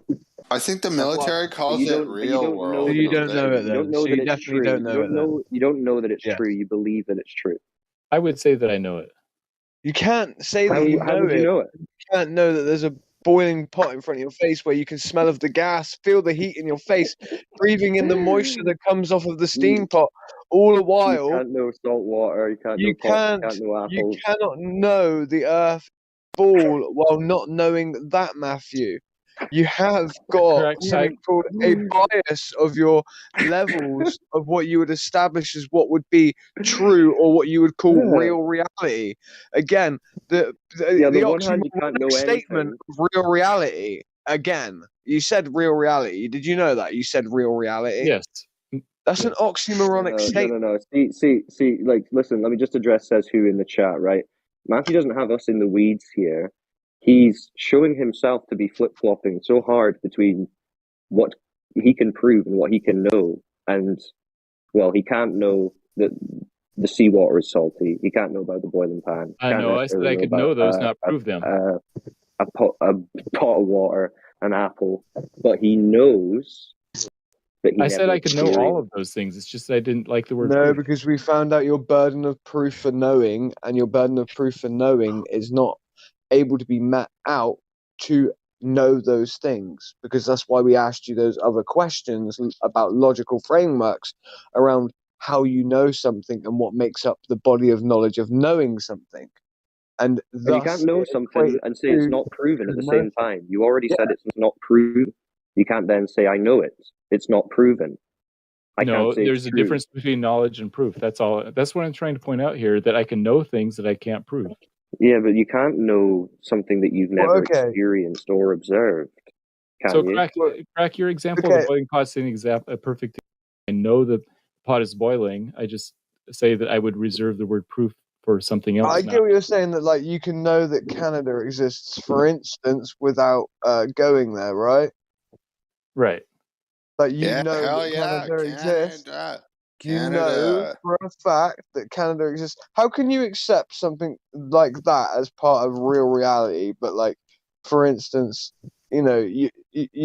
I think the military calls it real world. You don't know it You don't then. know So that you it's definitely true. don't know it then. You don't know that it's Yeah. true. You believe that it's true. I would say that I know it. You can't say How that you know would you it. know it? You can't know that there's a boiling pot in front of your face where you can smell of the gas, feel the heat in your face, breathing in the moisture that comes off of the steam pot, all the while. You can't know salt water. You can't know pot. You can't know You apples. cannot know the Earth ball while not knowing that, Matthew. You have got something called a bias of your levels of what you would establish as what would be true or what you would call real reality. Again, the one hand you can't know statement of real reality. Again, you said real reality. Did you know that? You said real reality. Yes. That's an oxymoronic statement. No. See. Like, listen. Let me just address says who in the chat, right? Matthew doesn't have us in the weeds here. He's showing himself to be flip-flopping so hard between what he can prove and what he can know. And, well, he can't know that the seawater is salty. He can't know about the boiling pan. I know. I said I could know those, not prove them. A pot of water, an apple. But he knows that he I said I could know all experienced. of those things. It's just that I didn't like the word No, proof. because we found out your burden of proof for knowing, and your burden of proof for knowing is not able to be met out to know those things, because that's why we asked you those other questions about logical frameworks around how you know something and what makes up the body of knowledge of knowing something. And But you can't know something and say it's not proven at the same time. You already said it's not proven. You can't then say I know it. It's not proven. No, there's a difference between knowledge and proof. That's all. That's what I'm trying to point out here, that I can know things that I can't prove. Yeah, but you can't know something that you've never experienced or observed. Can you? Crack, your example of the boiling pot is a perfect. I know the pot is boiling. I just say that I would reserve the word proof for something else. I get what you're saying, that like you can know that Canada exists, for instance, without going there, right? Right. Like you know that Canada exists. You know for a fact that Canada exists. How can you accept something like that as part of real reality? But like, for instance, you know, you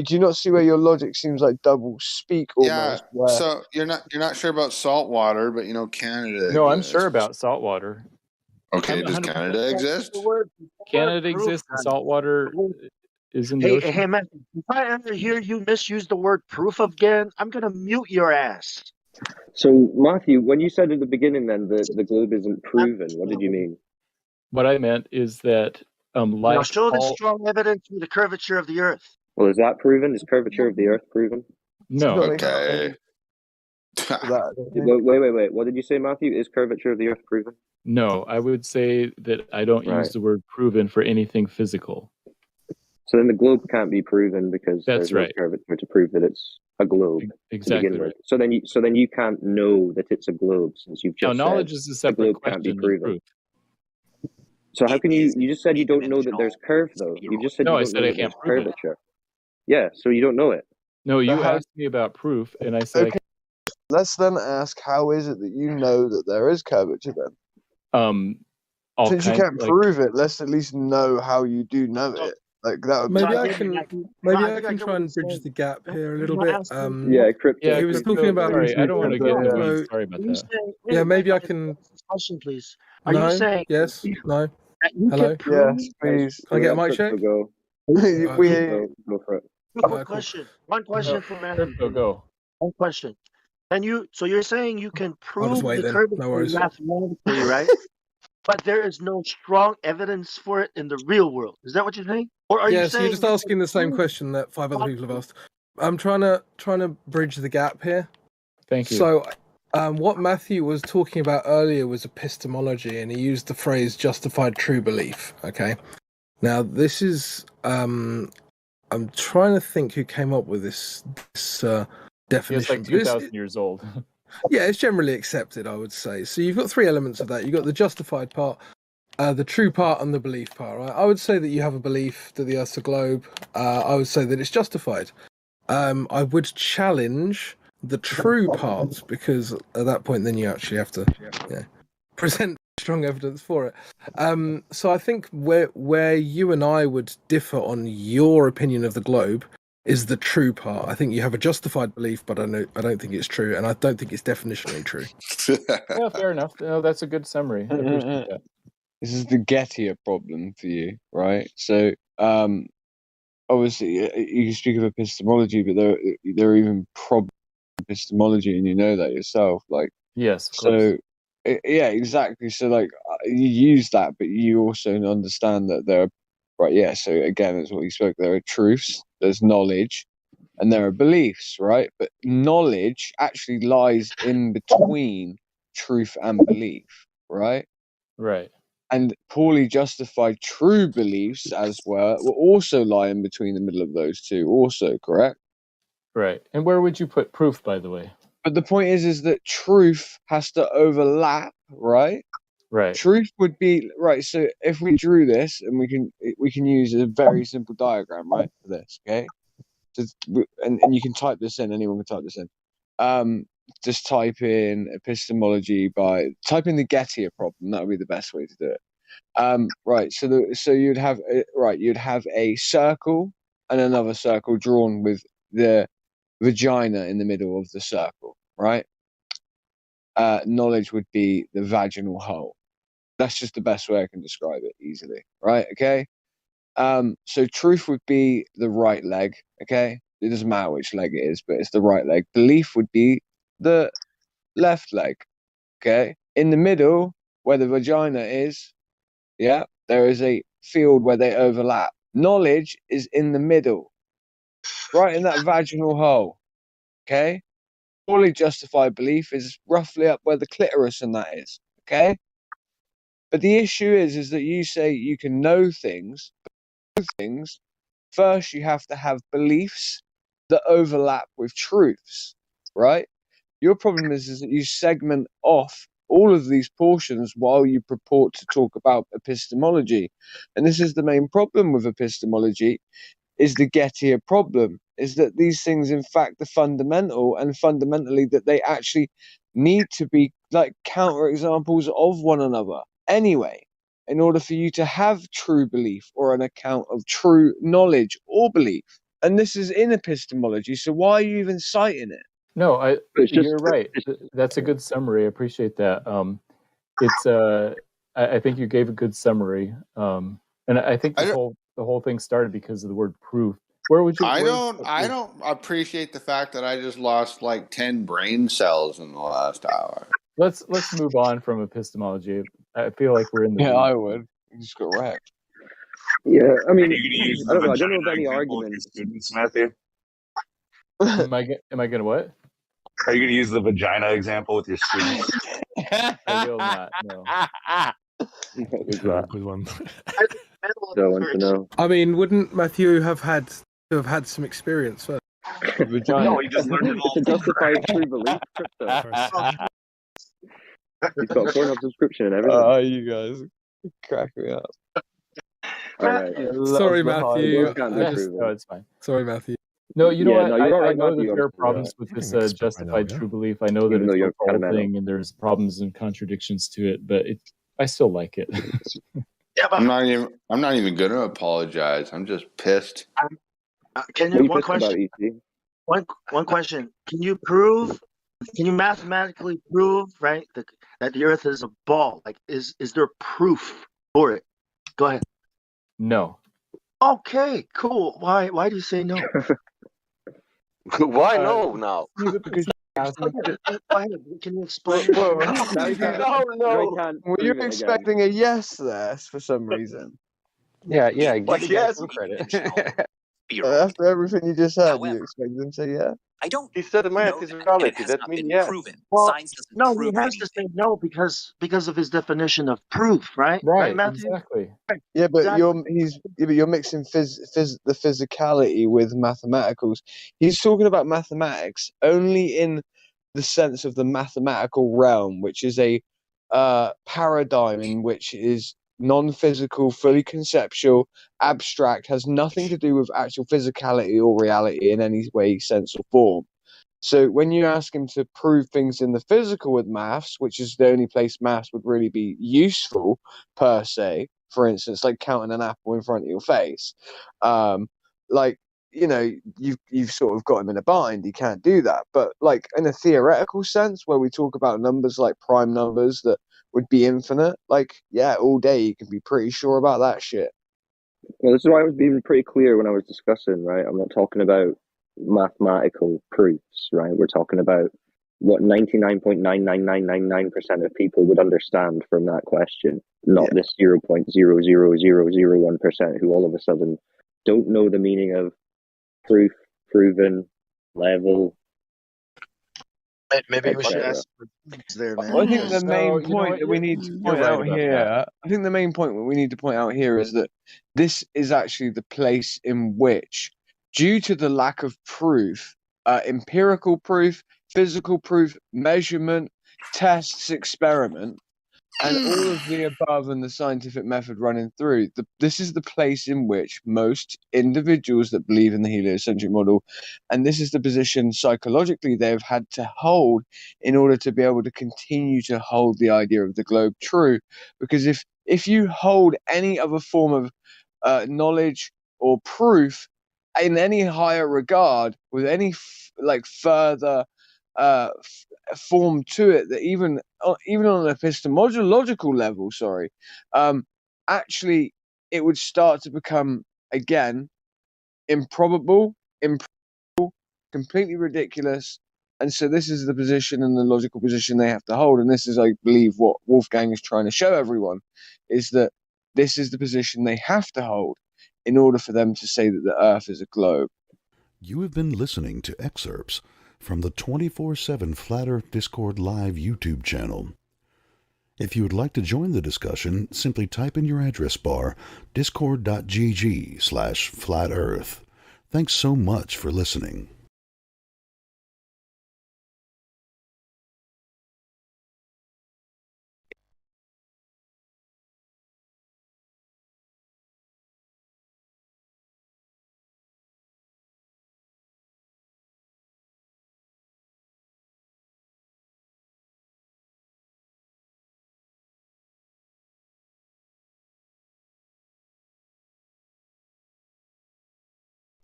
do not see where your logic seems like double speak almost. Yeah. So you're not sure about salt water, but you know Canada. No, I'm sure about salt water. Okay, does Canada exist? Canada exists, and salt water is in the ocean. Hey, man, if I ever hear you misuse the word proof again, I'm going to mute your ass. So, Matthew, when you said at the beginning then that the globe isn't proven, what did you mean? What I meant is that, now show the strong evidence for the curvature of the Earth. Well, is that proven? Is curvature of the Earth proven? No. Okay. Wait. What did you say, Matthew? Is curvature of the Earth proven? No, I would say that I don't use the word proven for anything physical. So then the globe can't be proven because there's no curvature to prove that it's a globe. Exactly to begin right. with. So then you can't know that it's a globe, since you've just knowledge said is a separate the globe question can't be than proven. proof. So how can you just said you don't know that there's curve though? You just said No, you I don't said know I that there's can't prove it. curvature. Yeah, so you don't know it. No, you asked me about proof, and I said, okay. Let's then ask, how is it that you know that there is curvature then? Since you can't prove it, let's at least know how you do know it. Like that would maybe I can try and bridge the gap here a little bit. Crypto. He was talking about. Sorry, I don't want to get in the weeds. Sorry about that. Yeah, maybe I can. Question, please. Are you saying yes? No. Hello. Yes, please. Can I get a mic check? Go for it. One question. One question from Andrew. Go. One question. So you're saying you can prove the curvature mathematically, right? But there is no strong evidence for it in the real world. Is that what you're saying? Or are you saying you're just asking the same question that 5 other people have asked. I'm trying to bridge the gap here. Thank you. So, what Matthew was talking about earlier was epistemology, and he used the phrase "justified true belief." Okay. Now, this is I'm trying to think who came up with this definition. It's like 2,000 years old. Yeah, it's generally accepted, I would say. So you've got 3 elements of that. You've got the justified part. The true part and the belief part, right? I would say that you have a belief that the Earth's a globe. I would say that it's justified. I would challenge the true parts, because at that point, then you actually have to present strong evidence for it. So I think where you and I would differ on your opinion of the globe is the true part. I think you have a justified belief, but I don't think it's true, and I don't think it's definitionally true. Yeah, fair enough. No, that's a good summary. I appreciate that. This is the Gettier problem for you, right? So, obviously, you can speak of epistemology, but there are even problems with epistemology, and you know that yourself. Like, yes, of so, course. yeah, exactly. So, like, you use that, but you also understand that there are, right? Yeah. So again, that's what you spoke. There are truths, there's knowledge, and there are beliefs, right? But knowledge actually lies in between truth and belief, right? Right. And poorly justified true beliefs as well will also lie in between the middle of those two, also, correct? Right. And where would you put proof, by the way? But the point is that truth has to overlap, right? Right. Truth would be right. So if we drew this, and we can use a very simple diagram, right, for this, okay? Just, and you can type this in. Anyone can type this in. Just type in epistemology type in the Gettier problem. That would be the best way to do it. Right. So you'd have a circle and another circle drawn with the vagina in the middle of the circle. Right. Knowledge would be the vaginal hole. That's just the best way I can describe it easily. Right. Okay. So truth would be the right leg. Okay. It doesn't matter which leg it is, but it's the right leg. Belief would be the left leg. Okay. In the middle, where the vagina is, yeah, there is a field where they overlap. Knowledge is in the middle, right in that vaginal hole. Okay. Fully justified belief is roughly up where the clitoris and that is. Okay. But the issue is that you say you can know things, first you have to have beliefs that overlap with truths, right? Your problem is that you segment off all of these portions while you purport to talk about epistemology. And this is the main problem with epistemology, is the Gettier problem, is that these things in fact are fundamental, and fundamentally that they actually need to be like counterexamples of one another anyway, in order for you to have true belief or an account of true knowledge or belief. And this is in epistemology, so why are you even citing it? No, you're right. That's a good summary. I appreciate that. I think you gave a good summary. And I think the whole thing started because of the word proof. Where would you? I don't appreciate the fact that I just lost like 10 brain cells in the last hour. Let's move on from epistemology. I feel like we're in the. Yeah, I would. You just got wrecked. Yeah, I mean, I don't know about any arguments. Students, Matthew. Am I gonna what? Are you going to use the vagina example with your students? I will not. No. Good one. Don't want to know. I mean, wouldn't Matthew have had some experience first? No, he just learned it all. It's a justified true belief. He's got a Pornhub subscription and everything. Oh, you guys crack me up. All right. Sorry, Matthew. No, it's fine. Sorry, Matthew. No, you know what? No, you're I right, know Matthew. that there are problems with this justified true belief. I know that Even though it's you're a whole kind of thing, and there's problems and contradictions to it, but I still like it. I'm not even going to apologize. I'm just pissed. Can you one question? One question. Can you mathematically prove, right, that the Earth is a ball? Like, is there proof for it? Go ahead. No. Okay, cool. Why do you say no? Why no now? Because can you explain? No. Were you prove it expecting a yes there for some reason? Yeah. Like, Give the guy yes. some credit. After everything you just said, you expect them to say yeah? He said math is reality. That means yes. Well, no, he has to say no because of his definition of proof, right? Right, Matthew? exactly. Yeah, but Exactly. you're mixing the physicality with mathematicals. He's talking about mathematics only in the sense of the mathematical realm, which is a paradigm in which is non-physical, fully conceptual, abstract, has nothing to do with actual physicality or reality in any way, sense, or form. So when you ask him to prove things in the physical with maths, which is the only place maths would really be useful per se, for instance, like counting an apple in front of your face, like, you know, you've sort of got him in a bind. He can't do that. But like in a theoretical sense, where we talk about numbers like prime numbers that would be infinite, like, yeah, all day you can be pretty sure about that shit. Well, this is why I was being pretty clear when I was discussing, right? I'm not talking about mathematical proofs, right? We're talking about what 99.99999% of people would understand from that question, not this 0.00001% who all of a sudden don't know the meaning of proof, proven, level. Maybe we should etc. ask there, man. I think the because- main point that we need to point out here, I think the main point that we need to point out here is that this is actually the place in which, due to the lack of proof, empirical proof, physical proof, measurement, tests, experiment, and all of the above and the scientific method running through, this is the place in which most individuals that believe in the heliocentric model, and this is the position psychologically they've had to hold in order to be able to continue to hold the idea of the globe true. Because if you hold any other form of knowledge or proof in any higher regard with any further form to it, that even on an epistemological level, actually it would start to become again improbable, completely ridiculous. And so this is the position and the logical position they have to hold. And this is, I believe, what Wolfgang is trying to show everyone, is that this is the position they have to hold in order for them to say that the Earth is a globe. You have been listening to excerpts from the 24/7 Flat Earth Discord Live YouTube channel. If you would like to join the discussion, simply type in your address bar discord.gg/flatearth. Thanks so much for listening.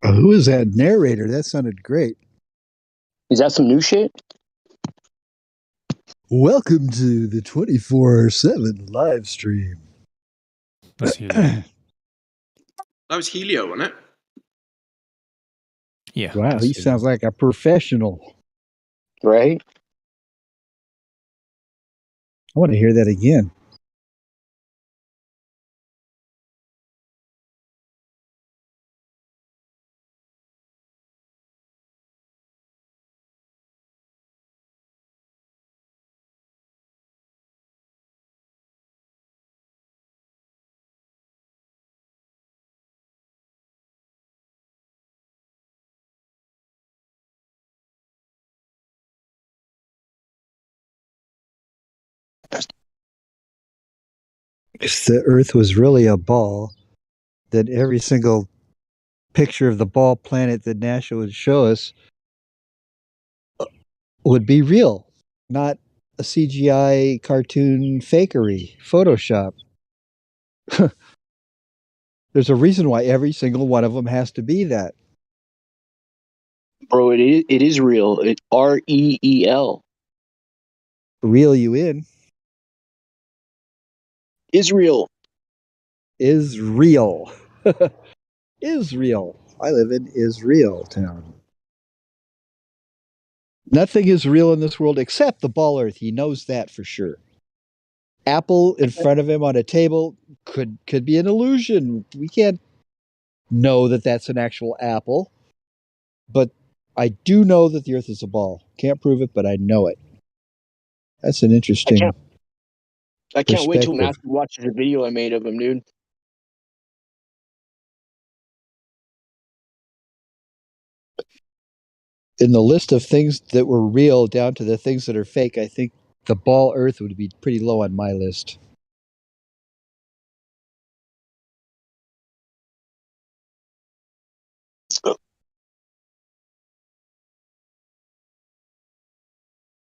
Who is that narrator? That sounded great. Is that some new shit? Welcome to the 24/7 live stream. That's Helio. That was Helio, wasn't it? Yeah. Wow, he sounds like a professional. Right? I want to hear that again. If the Earth was really a ball, then every single picture of the ball planet that NASA would show us would be real, not a CGI cartoon fakery, Photoshop. There's a reason why every single one of them has to be that. Bro, it is real. It REEL. Reel you in. Israel. Israel. Israel. I live in Israel town. Nothing is real in this world except the ball Earth. He knows that for sure. Apple in front of him on a table could be an illusion. We can't know that that's an actual apple. But I do know that the Earth is a ball. Can't prove it, but I know it. That's an interesting I can't wait till perspective. Matthew watches the video I made of him, dude. In the list of things that were real down to the things that are fake, I think the ball Earth would be pretty low on my list.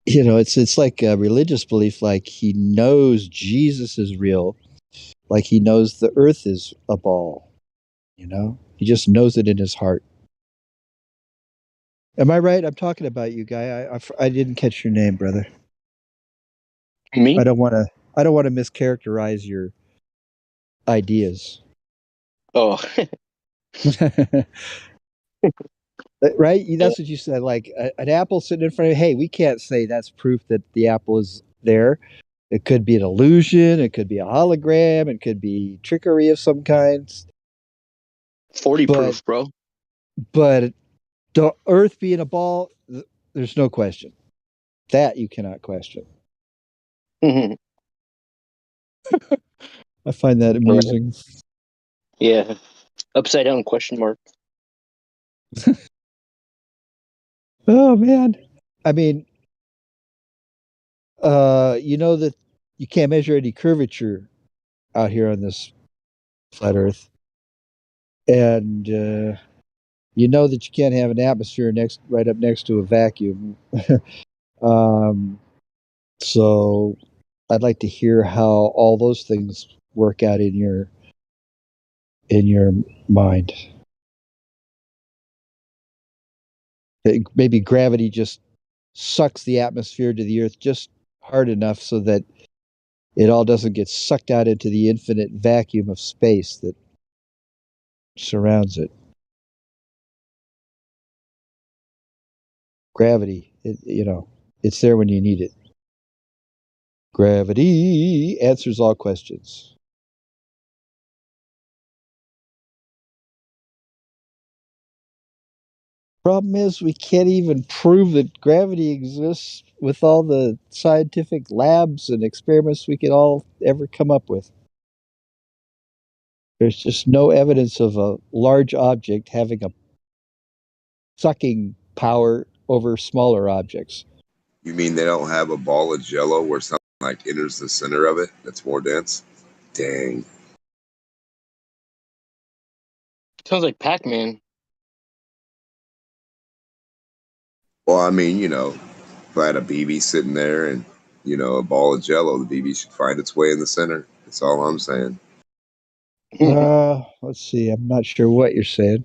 you know, it's like a religious belief. Like he knows Jesus is real, like he knows the Earth is a ball. You know, he just knows it in his heart. Am I right? I'm talking about you, guy. I didn't catch your name, brother. Me? I don't want to. I don't want to mischaracterize your ideas. Oh, Right? That's what you said. Like an apple sitting in front of you. Hey, we can't say that's proof that the apple is there. It could be an illusion. It could be a hologram. It could be trickery of some kind. 40 But proof, bro. but the Earth being a ball, there's no question. That you cannot question. Mm-hmm. I find that amusing. Yeah. Upside down question mark. Oh man. I mean, you know that you can't measure any curvature out here on this flat Earth, and you know that you can't have an atmosphere right up next to a vacuum. um, so I'd like to hear how all those things work out in your mind. Maybe gravity just sucks the atmosphere to the Earth just hard enough so that it all doesn't get sucked out into the infinite vacuum of space that surrounds it. Gravity, it's there when you need it. Gravity answers all questions. Problem is, we can't even prove that gravity exists with all the scientific labs and experiments we could all ever come up with. There's just no evidence of a large object having a sucking power over smaller objects. You mean they don't have a ball of jello where something like enters the center of it that's more dense? Dang. Sounds like Pac-Man. Well, I mean, if I had a BB sitting there and, a ball of jello, the BB should find its way in the center. That's all I'm saying. Let's see. I'm not sure what you're saying.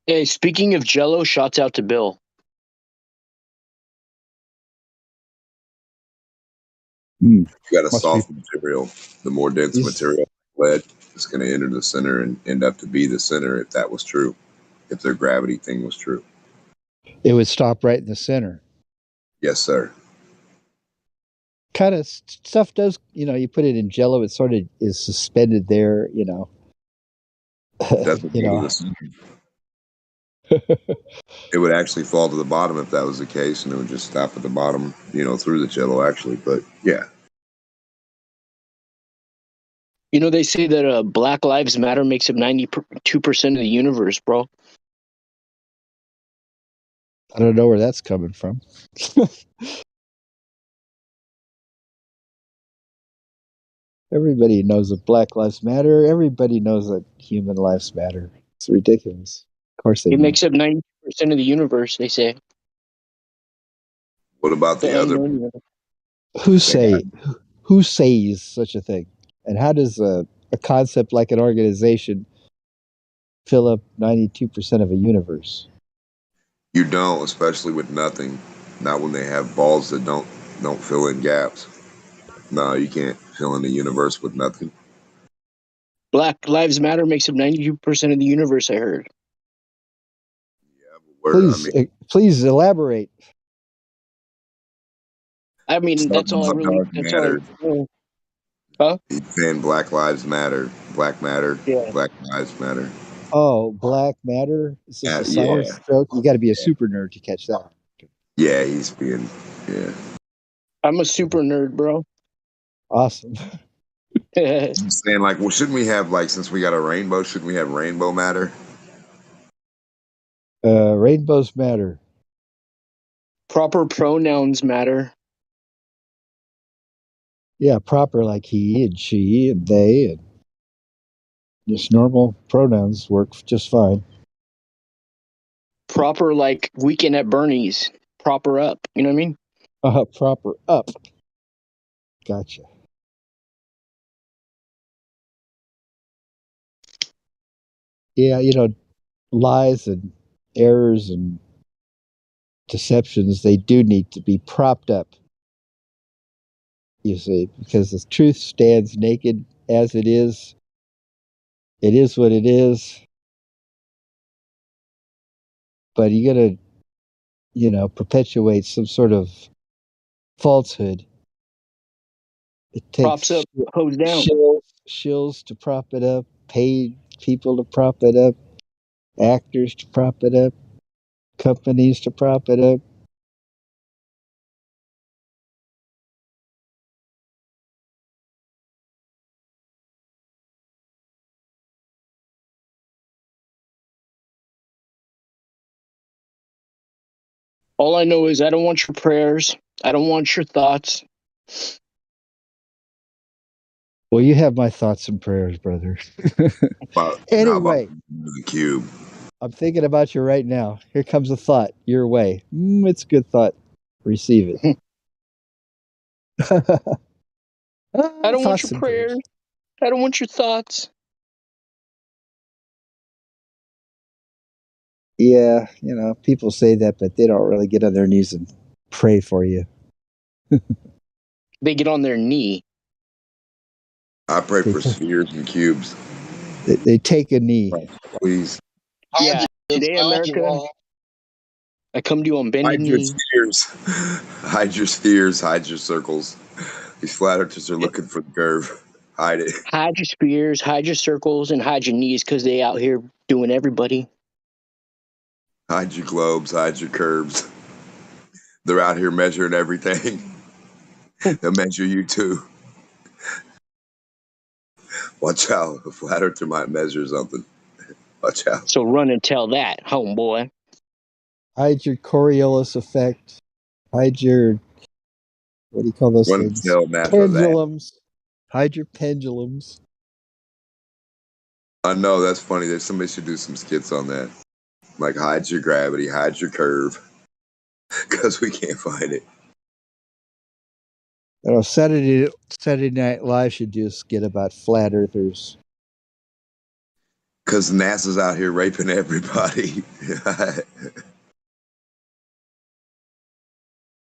Hey, speaking of Jello, shots out to Bill. You got a soft material. The more dense material, lead, is going to enter the center and end up to be the center if that was true, if their gravity thing was true. It would stop right in the center. Yes, sir. Kind of stuff does, you put it in jello, it sort of is suspended there, Doesn't go to the center. It would actually fall to the bottom if that was the case, and it would just stop at the bottom, through the jello, actually. But yeah. They say that Black Lives Matter makes up 92% of the universe, bro. I don't know where that's coming from. Everybody knows that Black Lives Matter. Everybody knows that human lives matter. It's ridiculous. Of course they It know. makes up 90% of the universe, they say. What about the other? Who says such a thing? And how does a concept like an organization fill up 92% of a universe? You don't, especially with nothing. Not when they have balls that don't fill in gaps. No, you can't fill in the universe with nothing. Black Lives Matter makes up 92% of the universe, I heard. Please elaborate. I mean, that's all I really. That's all. Huh? He's saying Black Lives Matter. Black Matter. Yeah. Black Lives Matter. Oh, Black Matter? Is this a science joke? You got to be a super nerd to catch that. Yeah, he's being. Yeah. I'm a super nerd, bro. Awesome. I'm saying, well, shouldn't we have, since we got a rainbow, shouldn't we have Rainbow Matter? Rainbows matter. Proper pronouns matter. Yeah, proper like he and she and they and just normal pronouns work just fine. Proper like Weekend at Bernie's. Proper up. You know what I mean? Proper up. Gotcha. Yeah, lies and errors and deceptions, they do need to be propped up, you see, because the truth stands naked as it is. It is what it is. But you gotta, perpetuate some sort of falsehood. It takes Props up, hose down. shills to prop it up, paid people to prop it up, actors to prop it up, companies to prop it up. All I know is I don't want your prayers. I don't want your thoughts. Well, you have my thoughts and prayers, brother. Anyway, the cube. I'm thinking about you right now. Here comes a thought your way. It's a good thought. Receive it. I don't want Thoughts your and prayers. I don't want your thoughts. Yeah, people say that, but they don't really get on their knees and pray for you. They get on their knee. I pray for spheres and cubes. They take a knee. Please. Yeah, today, America, I come to you on bended Hide your knee. spheres. Hide your spheres. Hide your circles. These flat earthers are looking for the curve. Hide it. Hide your spears, hide your circles, and hide your knees because they out here doing everybody. Hide your globes. Hide your curves. They're out here measuring everything. They'll measure you too. Watch out. A flat earther might measure something. Watch out. So run and tell that, homeboy. Hide your Coriolis effect. Hide your, what do you call those Run things? tell NASA Pendulums. Hide your pendulums. I know, that's funny. There's somebody should do some skits on that. Like, hide your gravity, hide your curve. Because we can't find it. Saturday Night Live should do a skit about flat earthers. Because NASA's out here raping everybody.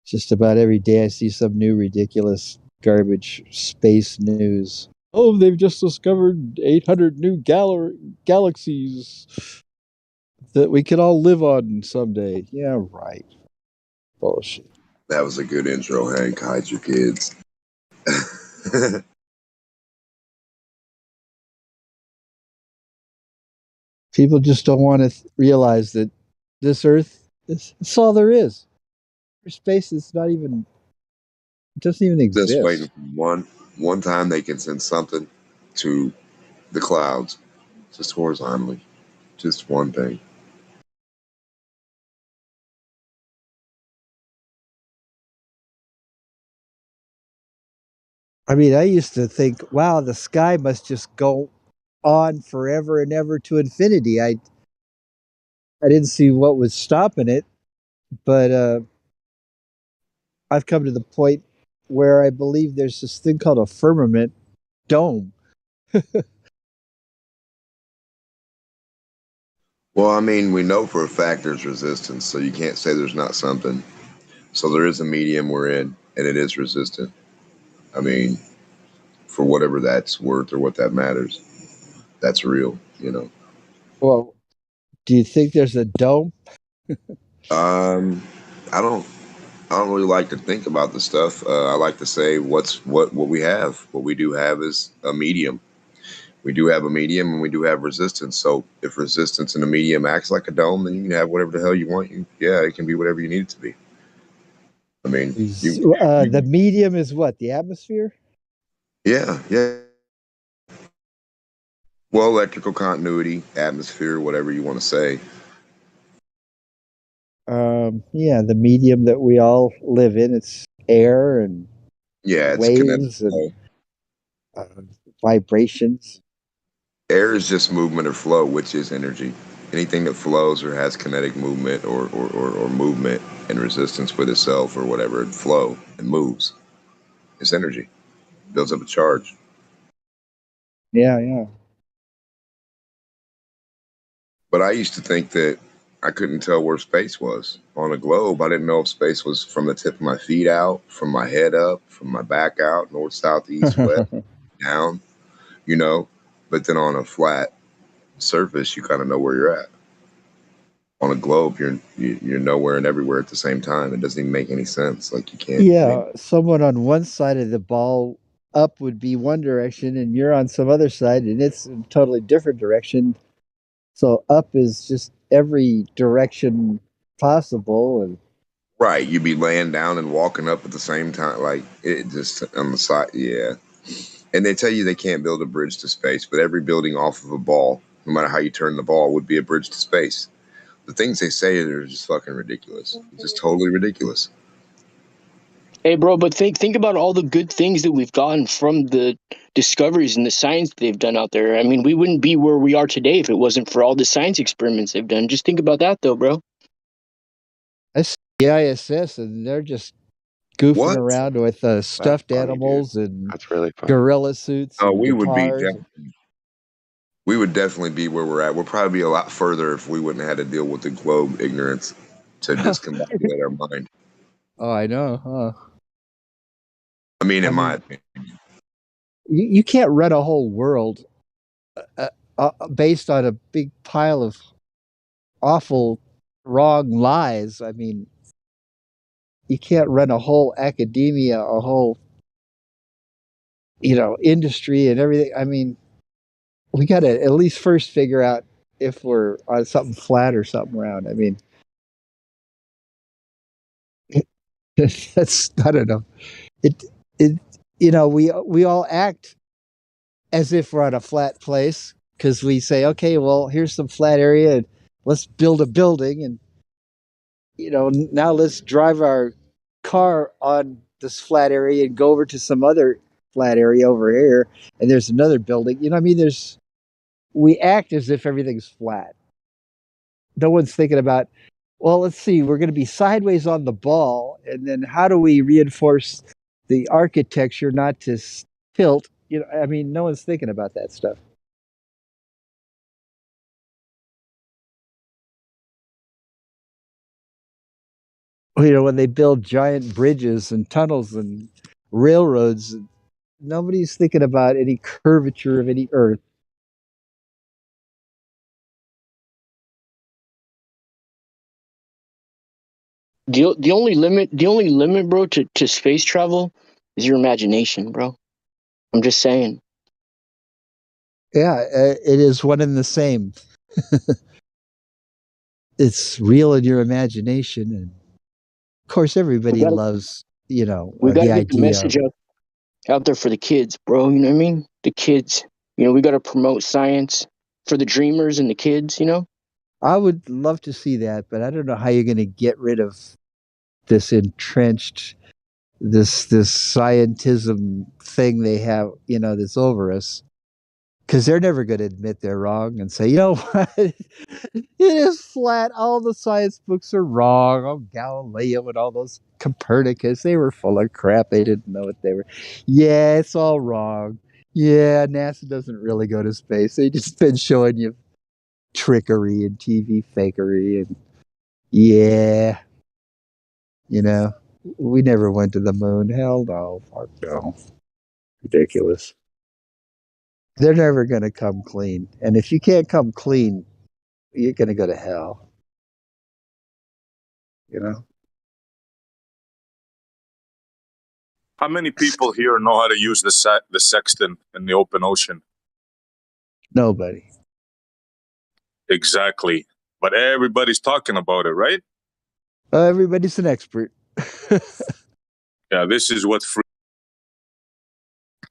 Just about every day I see some new ridiculous garbage space news. Oh, they've just discovered 800 new galaxies that we can all live on someday. Yeah, right. Bullshit. That was a good intro, Hank. Hide your kids. People just don't want to realize that this Earth, it's all there is. Space is not even, it doesn't even exist. Just waiting for one time they can send something to the clouds. Just horizontally. Just one thing. I mean, I used to think, wow, the sky must just go on forever and ever to infinity. I didn't see what was stopping it, but I've come to the point where I believe there's this thing called a firmament dome. Well, I mean, we know for a fact there's resistance, so you can't say there's not something. So there is a medium we're in, and it is resistant. I mean, for whatever that's worth or what that matters, that's real, Well, do you think there's a dome? I don't really like to think about the stuff. I like to say what we have. What we do have is a medium. We do have a medium, and we do have resistance. So if resistance in a medium acts like a dome, then you can have whatever the hell you want. Yeah, it can be whatever you need it to be. I mean, the medium is what? The atmosphere? Yeah. Well, electrical continuity, atmosphere, whatever you want to say. Yeah, the medium that we all live in. It's air and it's waves and vibrations. Air is just movement or flow, which is energy. Anything that flows or has kinetic movement or movement and resistance with itself or whatever, it flow and moves. It's energy. Builds up a charge. Yeah, yeah. But I used to think that I couldn't tell where space was. On a globe, I didn't know if space was from the tip of my feet out, from my head up, from my back out, north, south, east, west, down, you know. But then on a flat surface, you kind of know where you're at. On a globe, you're nowhere and everywhere at the same time. It doesn't even make any sense. Like you can't. Yeah, someone on one side of the ball up would be one direction, and you're on some other side, and it's a totally different direction. So up is just every direction possible, and Right, you'd be laying down and walking up at the same time. Like it just on the side, yeah. And they tell you they can't build a bridge to space, but every building off of a ball, no matter how you turn the ball, would be a bridge to space. The things they say are just fucking ridiculous. Just totally ridiculous. Hey, bro, but think about all the good things that we've gotten from the discoveries and the science they've done out there. I mean, we wouldn't be where we are today if it wasn't for all the science experiments they've done. Just think about that, though, bro. that's the ISS, and they're just goofing What? around with stuffed funny, dude. animals and That's really funny. gorilla suits Oh, and we would be guitars. we would definitely be where we're at. We'll probably be a lot further if we wouldn't have had to deal with the globe ignorance to discombobulate our mind. Oh, I know, huh? I mean, I in my mean, opinion. you can't run a whole world based on a big pile of awful, wrong lies. I mean, you can't run a whole academia, a whole industry and everything. I mean, we got to at least first figure out if we're on something flat or something round. I mean, that's I don't know. It we all act as if we're on a flat place because we say, okay, well, here's some flat area and let's build a building, and now let's drive our car on this flat area and go over to some other flat area over here, and there's another building. I mean, we act as if everything's flat. No one's thinking about, well, let's see, we're going to be sideways on the ball, and then how do we reinforce the architecture not to tilt? I mean, no one's thinking about that stuff. When they build giant bridges and tunnels and railroads, nobody's thinking about any curvature of any earth. The only limit, bro, to space travel is your imagination, bro. I'm just saying. Yeah, it is one and the same. It's real in your imagination, and of course, everybody loves We the gotta get the idea message of. out there for the kids, bro. You know what I mean? The kids. We gotta promote science for the dreamers and the kids. I would love to see that, but I don't know how you're going to get rid of this entrenched, this scientism thing they have, that's over us. Because they're never going to admit they're wrong and say, what? It is flat. All the science books are wrong. Oh, Galileo and all those Copernicus, they were full of crap. They didn't know what they were. Yeah, it's all wrong. Yeah, NASA doesn't really go to space. They just been showing you trickery and TV fakery. And yeah, we never went to the moon. Hell no. Fuck no. Ridiculous. They're never going to come clean. And if you can't come clean, you're going to go to hell. How many people here know how to use the sextant in the open ocean? Nobody. Exactly. But everybody's talking about it, right? Everybody's an expert. Yeah, this is what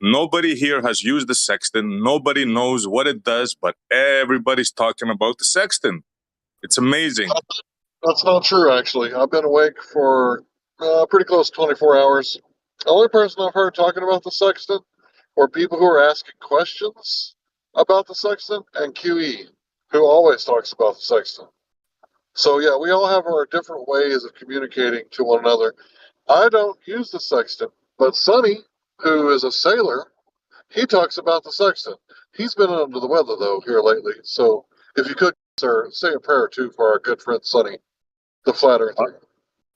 nobody here has used the sextant. Nobody knows what it does, but everybody's talking about the sextant. It's amazing. That's not true, actually. I've been awake for pretty close to 24 hours. The only person I've heard talking about the sextant were people who are asking questions about the sextant and QE. who always talks about the sextant. So yeah, we all have our different ways of communicating to one another. I don't use the sextant, but Sonny, who is a sailor, he talks about the sextant. He's been under the weather though here lately. So if you could, sir, say a prayer too for our good friend Sonny, the flat earther.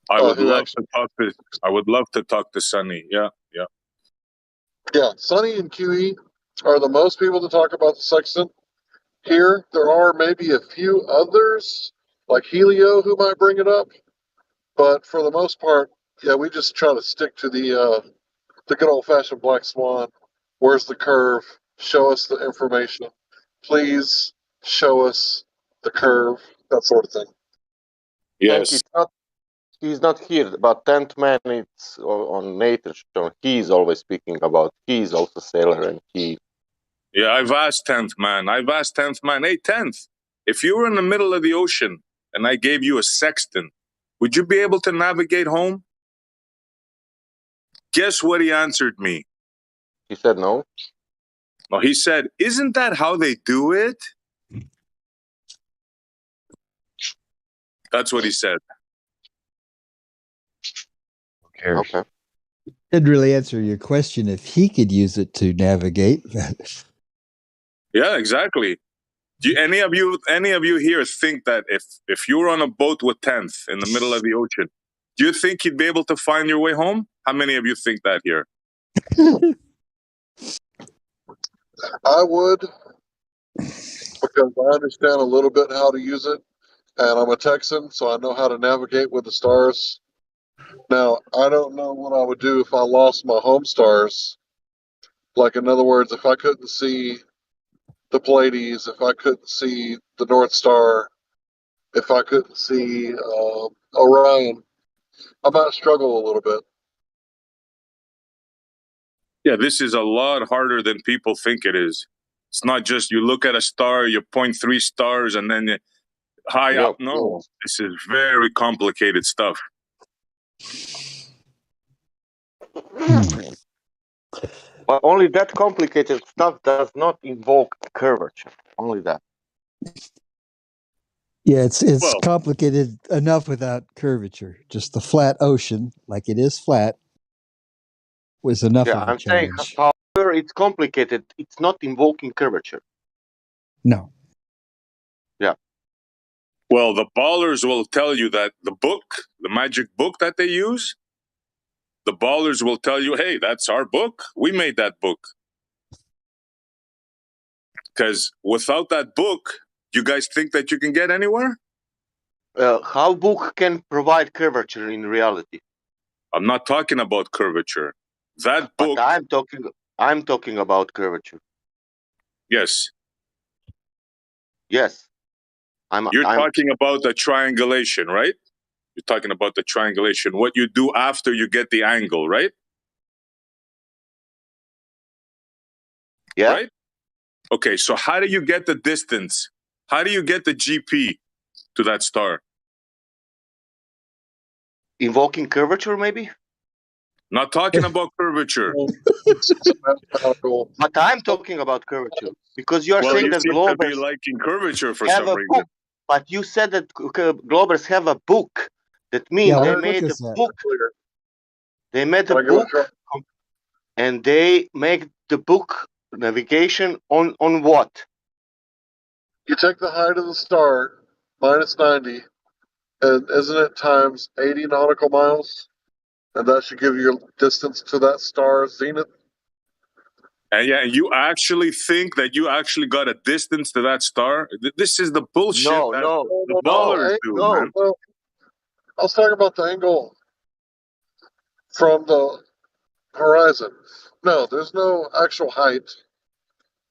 I would who love actually, to talk to. I would love to talk to Sonny. Yeah, yeah. yeah, Sonny and QE are the most people to talk about the sextant here. There are maybe a few others, like Helio, who might bring it up, but for the most part, yeah, we just try to stick to the good old fashioned black swan. Where's the curve? Show us the information. Please show us the curve. That sort of thing. Thank Yes. you. He's not here, but 10th man it's on Nature Show. He's always speaking about. He's also sailor, and he. Yeah, I've asked 10th man. Hey, 10th, if you were in the middle of the ocean and I gave you a sextant, would you be able to navigate home? Guess what he answered me? He said no. No, he said, isn't that how they do it? That's what he said. Okay. Didn't really answer your question if he could use it to navigate. Yeah, exactly. Do any of you here think that if you were on a boat with 10th in the middle of the ocean, do you think you'd be able to find your way home? How many of you think that here? I would, because I understand a little bit how to use it, and I'm a Texan, so I know how to navigate with the stars. Now, I don't know what I would do if I lost my home stars. Like, in other words, if I couldn't see the Pleiades, if I couldn't see the North Star, if I couldn't see Orion, I might struggle a little bit. Yeah, this is a lot harder than people think it is. It's not just you look at a star, you point 3 stars, and then high up. No, this is very complicated stuff. But only that complicated stuff does not invoke curvature. Only that. Yeah, it's complicated enough without curvature. Just the flat ocean, like it is flat, was enough of a I'm saying, challenge. however, it's complicated. It's not invoking curvature. No. Yeah. Well, the ballers will tell you that the magic book that they use, the ballers will tell you, hey, that's our book. We made that book. Because without that book, you guys think that you can get anywhere? How book can provide curvature in reality? I'm not talking about curvature. That book. But I'm talking about curvature. Yes. Yes. You're talking about the triangulation, right? You're talking about the triangulation. What you do after you get the angle, right? Yeah. Right? Okay, so how do you get the distance? How do you get the GP to that star? Invoking curvature, maybe? Not talking about curvature. But I'm talking about curvature. Because you are saying that seem to be Globers liking curvature for have some a reason. book. But you said that Globers have a book. That means they made a book. They made a book, and they make the book navigation on what? You take the height of the star, minus 90, and isn't it times 80 nautical miles? And that should give you distance to that star's zenith. And yeah, you actually think that you actually got a distance to that star? This is the bullshit the ballers do, man. No. I was talking about the angle from the horizon. No, there's no actual height.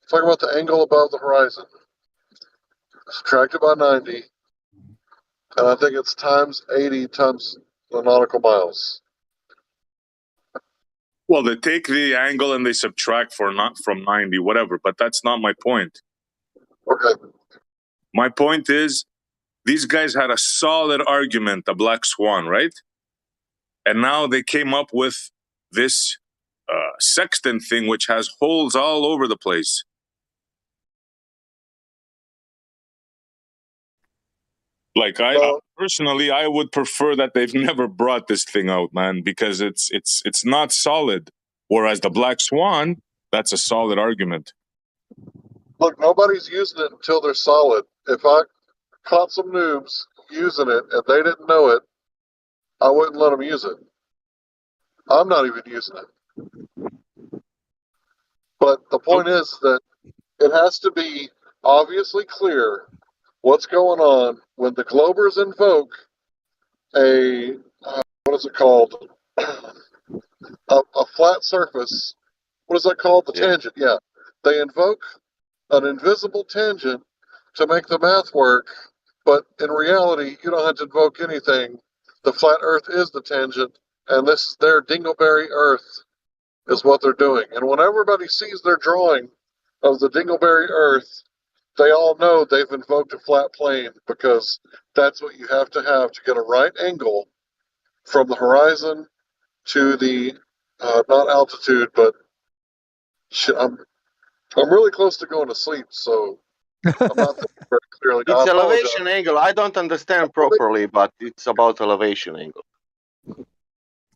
Talking about the angle above the horizon. Subtracted by 90. And I think it's times 80 times the nautical miles. Well, they take the angle and they subtract from 90, whatever, but that's not my point. Okay. My point is, these guys had a solid argument, a black swan, right? And now they came up with this sextant thing, which has holes all over the place. Like personally, I would prefer that they've never brought this thing out, man, because it's not solid. Whereas the Black Swan, that's a solid argument. Look, nobody's using it until they're solid. If I caught some noobs using it and they didn't know it, I wouldn't let them use it. I'm not even using it. But the point is that it has to be obviously clear what's going on when the Globers invoke a what is it called? a flat surface. What is that called? The tangent. Yeah, they invoke an invisible tangent to make the math work, but in reality, you don't have to invoke anything. The flat Earth is the tangent, and this is their Dingleberry Earth, is what they're doing. And when everybody sees their drawing of the Dingleberry Earth, they all know they've invoked a flat plane, because that's what you have to get a right angle from the horizon to the not altitude, but shit, I'm really close to going to sleep, so I'm not thinking very clearly. It's elevation angle. I don't understand properly, but it's about elevation angle.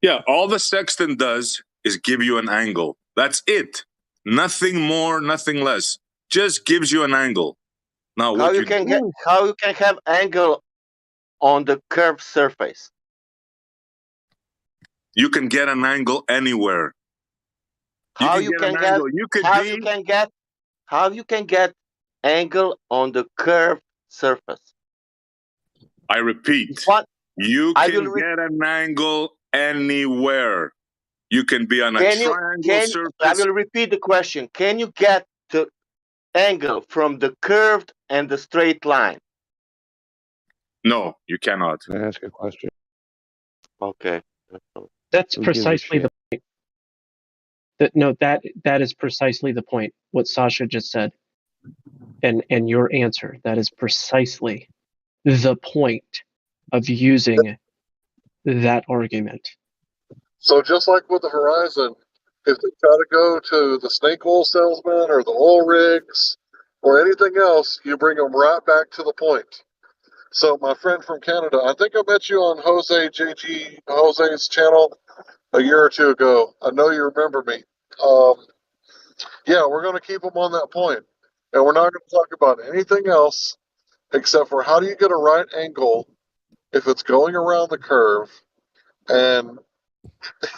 Yeah, all the sextant does is give you an angle. That's it. Nothing more, nothing less. Just gives you an angle. Now, How you can have angle on the curved surface? You can get an angle anywhere. How you can get angle on the curved surface? I repeat, you can get an angle anywhere. You can be on a triangle surface. I will repeat the question. Can you get the angle from the curved and the straight line? No, you cannot. Ask a question. Okay. That's precisely the point. That is precisely the point. What Sasha just said, and your answer. That is precisely the point of using that argument. So just like with the horizon, if they try to go to the snake oil salesman or the oil rigs or anything else, you bring them right back to the point. So my friend from Canada, I think I met you on Jose's channel a year or two ago. I know you remember me. Yeah, we're going to keep them on that point. And we're not going to talk about anything else except for how do you get a right angle if it's going around the curve. And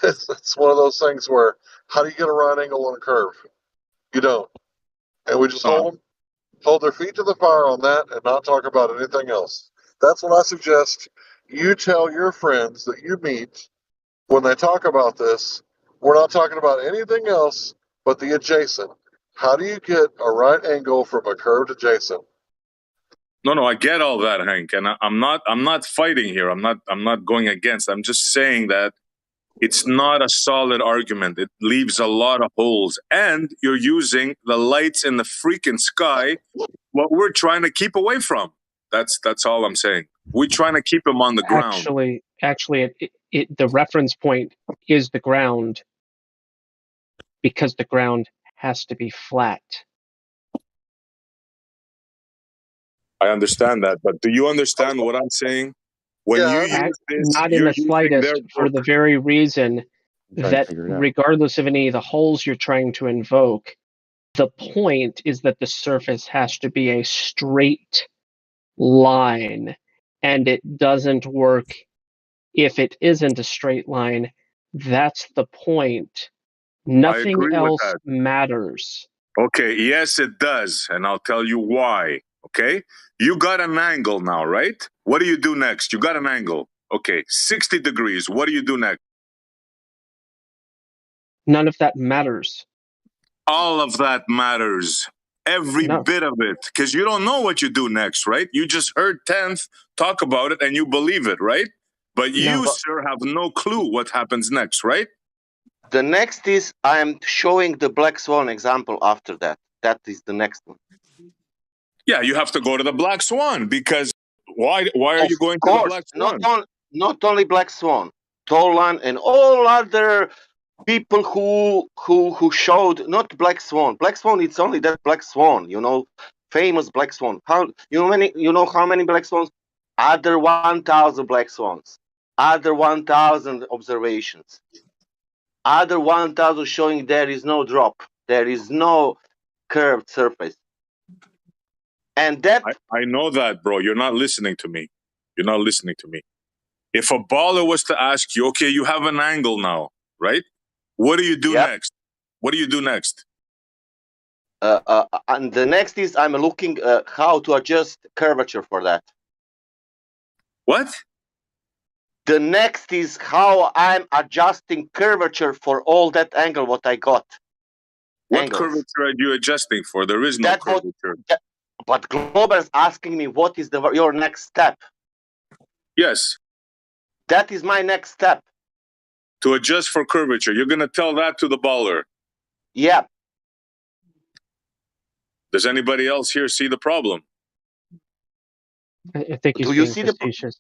it's one of those things where how do you get a right angle on a curve? You don't. And we just hold their feet to the fire on that and not talk about anything else. That's what I suggest you tell your friends that you meet when they talk about this. We're not talking about anything else but the adjacent. How do you get a right angle from a curved adjacent? No, I get all that, Hank, and I'm not fighting here. I'm not going against. I'm just saying that it's not a solid argument. It leaves a lot of holes, and you're using the lights in the freaking sky, what we're trying to keep away from. That's all I'm saying. We're trying to keep them on the ground. Actually, the reference point is the ground, because the ground has to be flat. I understand that, but do you understand what I'm saying? When you use this, not in the slightest, for the very reason that regardless of any of the holes you're trying to invoke, the point is that the surface has to be a straight line, and it doesn't work if it isn't a straight line. That's the point. Nothing else matters. Okay, yes, it does, and I'll tell you why. Okay, you got an angle now, right? What do you do next? You got an angle. Okay, 60 degrees. What do you do next? None of that matters. All of that matters. Every bit of it. Because you don't know what you do next, right? You just heard 10th talk about it and you believe it, right? But you, sir, have no clue what happens next, right? The next is I am showing the Black Swan example after that. That is the next one. Yeah, you have to go to the Black Swan, because why are you going to the Black Swan? Not only Black Swan, Tolan and all other people who showed not Black Swan. Black Swan, it's only that Black Swan, famous Black Swan. You know how many Black Swans? other 1,000 black swans, other 1,000 observations, other 1,000 showing there is no drop, there is no curved surface. And that I know that, bro. You're not listening to me. You're not listening to me. If a baller was to ask you, okay, you have an angle now, right? What do you do next? What do you do next? And the next is I'm looking how to adjust curvature for that. What? The next is how I'm adjusting curvature for all that angle what I got. What angles. curvature are you adjusting for? There is no That's what, curvature. but Global is asking me what is your next step. Yes. That is my next step. To adjust for curvature. You're going to tell that to the baller. Yeah. Does anybody else here see the problem? I think he's Do you being see facetious.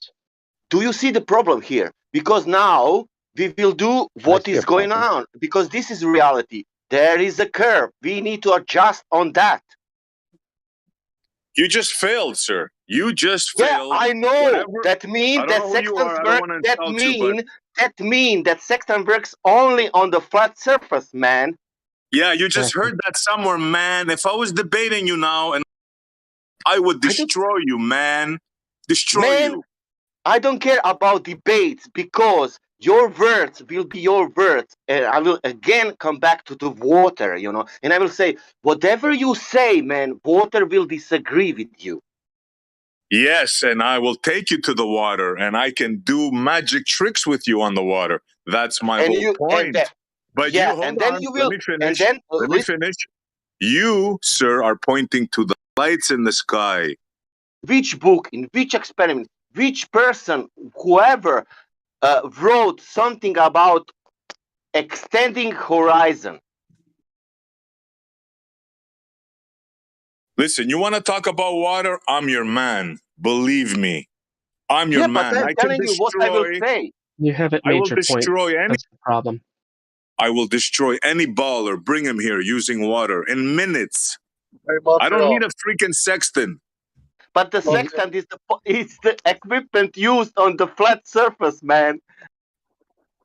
Do you see the problem here? Because now we will do what is going on, because this is reality. There is a curve. We need to adjust on that. You just failed, sir. You just failed. Yeah, I know. Whatever. That means I don't that know who you sextants are. I don't work. want to insult you, but That sextant works only on the flat surface, man. yeah, you just heard that somewhere, man. If I was debating you now, and I would destroy you, man. Destroy you. I don't care about debates, because your words will be your words. And I will again come back to the water, and I will say, whatever you say, man, water will disagree with you. Yes, and I will take you to the water, and I can do magic tricks with you on the water. That's my whole point. But you hold on. Let me finish. Let me finish. You, sir, are pointing to the lights in the sky. Which book, in which experiment, which person, whoever wrote something about extending horizon? Listen, you want to talk about water? I'm your man. Believe me. I'm your man. But I'm I can telling you what I will say. You haven't made your point. That's the problem. I will destroy any baller, bring him here using water in minutes. Hey, I don't need a freaking sextant. But the sextant is the equipment used on the flat surface, man.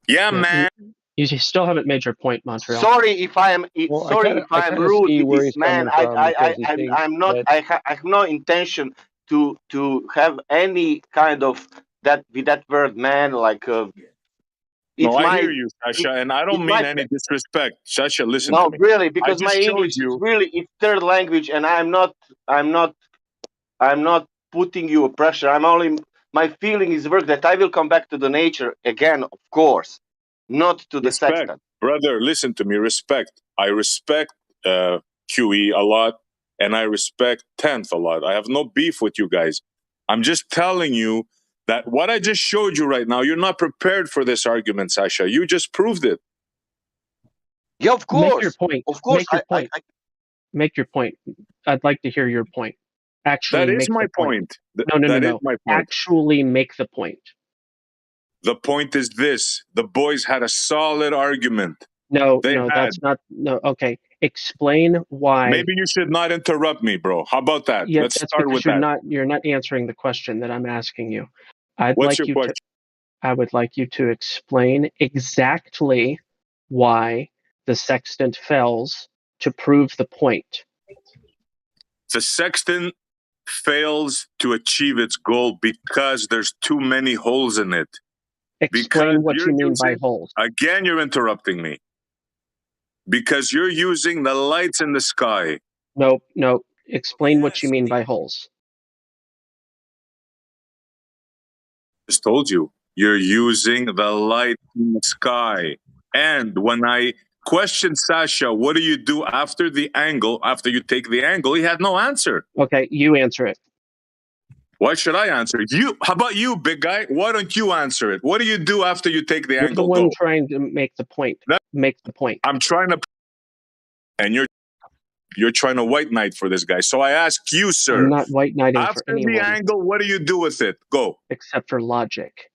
Yeah, man. You still haven't made your point, Montreal. Sorry if I am. Well, sorry if I'm kinda rude see with where this he's man. coming from, because he thinks I'm not. that- I have no intention to have any kind of that with that word, man. Like. No, I hear you, Sasha, and I don't mean any disrespect. Sasha, listen to me. No, really, because my I just showed English is you. really it's third language, and I'm not putting you pressure. I'm only, my feeling is work that I will come back to the nature again, of course, not to the Respect, sextant. brother. Listen to me. Respect. I respect QE a lot, and I respect 10th a lot. I have no beef with you guys. I'm just telling you that what I just showed you right now, you're not prepared for this argument, Sasha. You just proved it. Yeah, of course. Make your point. Of course. Make your point. Make your point. I'd like to hear your point. Actually, That is make my the point. point. No. That is my point. Actually, make the point. The point is this: the boys had a solid argument. No, They that's not. No, okay. Explain why. Maybe you should not interrupt me, bro. How about that? Yeah, Let's that's start because with that. you're not answering the question that I'm asking you. What's your question? I would like you to explain exactly why the sextant fails to prove the point. The sextant fails to achieve its goal because there's too many holes in it. Explain what you mean by holes. Again, you're interrupting me. Because you're using the lights in the sky. No. Explain what you mean by holes. I just told you. You're using the light in the sky. And when I questioned Sasha, what do you do after the angle, after you take the angle, he had no answer. Okay, you answer it. Why should I answer? How about you, big guy? Why don't you answer it? What do you do after you take the You're angle? the one trying to make the point. Make the point. I'm trying to, and you're trying to white knight for this guy. So I ask you, sir. I'm not white knighting for anyone. After the angle, what do you do with it? Go. Except for logic.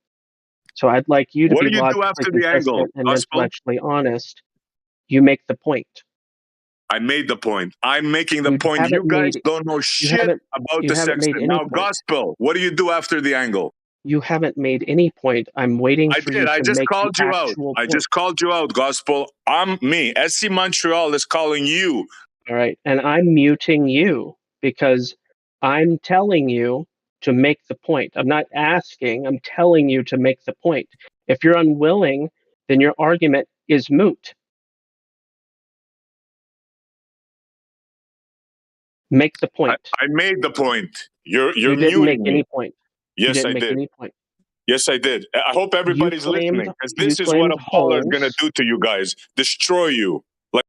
So I'd like you to What be do you do logically after the consistent angle, and Gospel? intellectually honest. You make the point. I made the point. I'm making the You point. You haven't guys made don't know shit about the made sextant. any Now, point. gospel. What do you do after the angle? You haven't made any point. I'm waiting I for did. you I to just make called the you out. actual I point. just called you out, gospel. I'm me. SC Montreal is calling you. All right, and I'm muting you because I'm telling you to make the point. I'm not asking. I'm telling you to make the point. If you're unwilling, then your argument is moot. Make the point. I made the point. You're You didn't make muting me. any point. You Yes, didn't I make did. any point. Yes, I did. I hope everybody's listening, because You this is what claimed a baller is going to holes. do to you guys. Destroy you. Like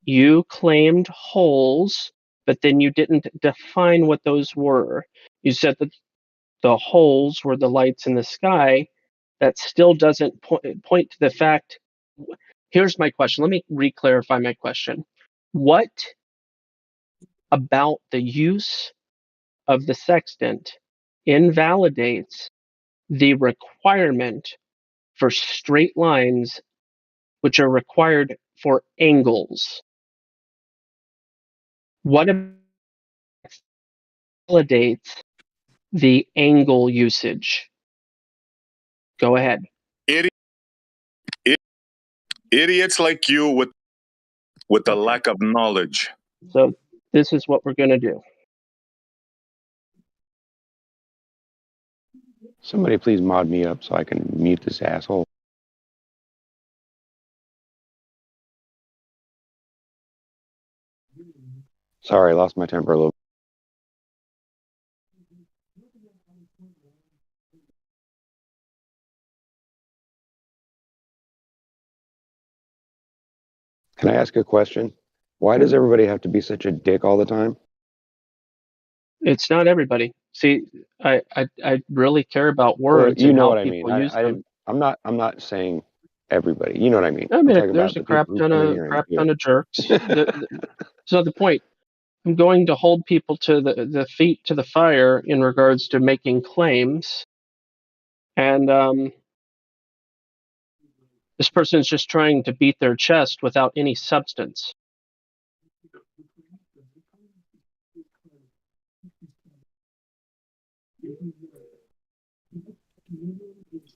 You claimed holes, but then you didn't define what those were. You said that the holes were the lights in the sky. That still doesn't point to the fact. Here's my question. Let me re-clarify my question. What about the use of the sextant invalidates the requirement for straight lines, which are required for angles? What validates the angle usage? Go ahead. idiots like you with a lack of knowledge. So this is what we're going to do. Somebody please mod me up so I can mute this asshole. Sorry, I lost my temper a little. Can I ask a question? Why does everybody have to be such a dick all the time? It's not everybody. See, I really care about words you and know how what I mean. people use them. I'm not saying everybody. You know what I mean. I I'm mean, talking there's about a the people crap who ton come in of here and do it. jerks. So the point, I'm going to hold people to the feet to the fire in regards to making claims, and this person is just trying to beat their chest without any substance.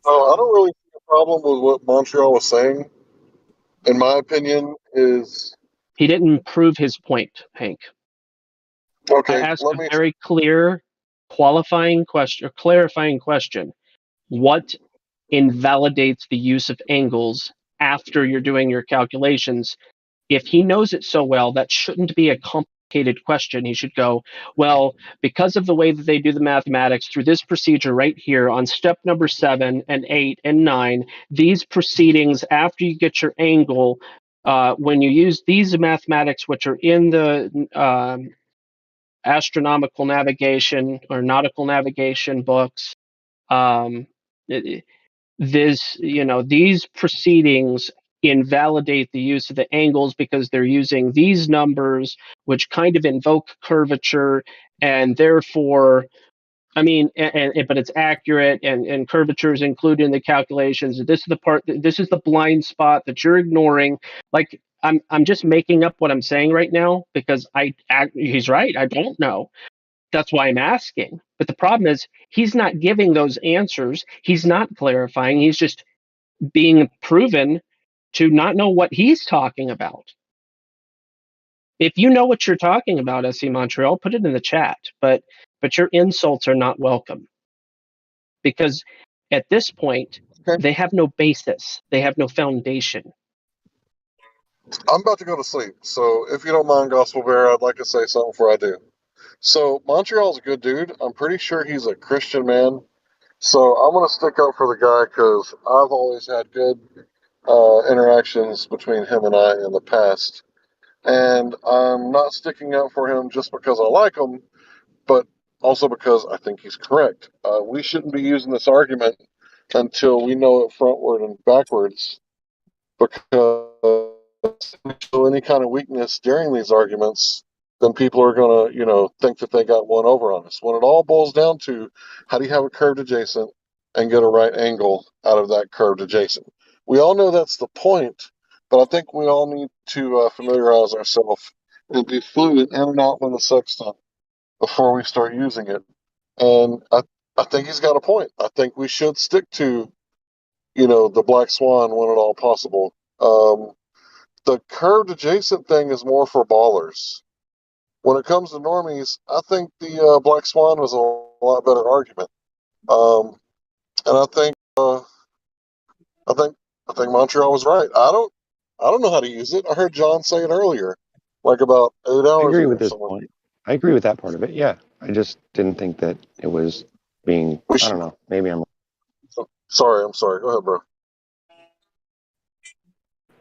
I don't really see a problem with what Montreal was saying. In my opinion, is He didn't prove his point, Hank. okay. I asked a very clear, clarifying question. What invalidates the use of angles after you're doing your calculations? If he knows it so well, that shouldn't be a complicated question. He should go, well, because of the way that they do the mathematics through this procedure right here on step number 7 and 8 and 9, these proceedings after you get your angle, when you use these mathematics, which are in the astronomical navigation or nautical navigation books, these proceedings invalidate the use of the angles because they're using these numbers, which kind of invoke curvature, and therefore, I mean, but it's accurate, and curvature is included in the calculations. This is the part. This is the blind spot that you're ignoring. Like I'm just making up what I'm saying right now because he's right. I don't know. That's why I'm asking. But the problem is he's not giving those answers. He's not clarifying. He's just being proven to not know what he's talking about. If you know what you're talking about, SC Montreal, put it in the chat. But your insults are not welcome. Because at this point, they have no basis. They have no foundation. I'm about to go to sleep, so if you don't mind, Gospel Bear, I'd like to say something before I do. So Montreal's a good dude. I'm pretty sure he's a Christian man. So I'm gonna stick up for the guy because I've always had good interactions between him and I in the past, and I'm not sticking up for him just because I like him, but also because I think he's correct. We shouldn't be using this argument until we know it frontward and backwards, because show any kind of weakness during these arguments, then people are going to, think that they got one over on us. When it all boils down to how do you have a curved adjacent and get a right angle out of that curved adjacent? We all know that's the point, but I think we all need to familiarize ourselves and be fluent in and out with the sextant before we start using it. And I think he's got a point. I think we should stick to, the black swan when at all possible. The curved adjacent thing is more for ballers. When it comes to normies, I think the black swan was a lot better argument. And I think Montreal was right. I don't know how to use it. I heard John say it earlier, like about 8 I hours agree ago with or this something. point. I agree with that part of it. Yeah, I just didn't think that it was being. I don't know. Maybe I'm. Sorry. Go ahead, bro.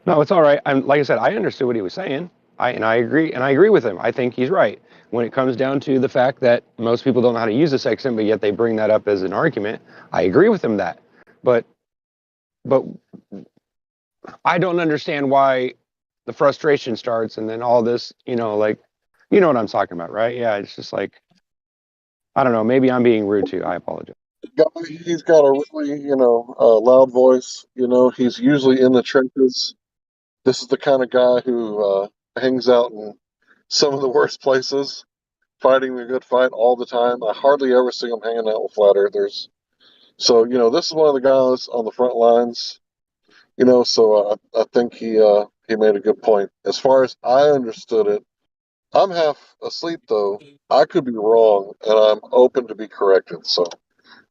No, it's all right. Like I said, I understood what he was saying. I agree with him. I think he's right when it comes down to the fact that most people don't know how to use the sextant, but yet they bring that up as an argument. I agree with him that, but I don't understand why the frustration starts and then all this. Like, you know what I'm talking about, right? Yeah, it's just like, I don't know. Maybe I'm being rude to you. I apologize. He's got a really, loud voice. He's usually in the trenches. This is the kind of guy who hangs out in some of the worst places, fighting the good fight all the time. I hardly ever see him hanging out with flat earthers. So, this is one of the guys on the front lines. So I think he made a good point. As far as I understood it, I'm half asleep though. I could be wrong, and I'm open to be corrected. So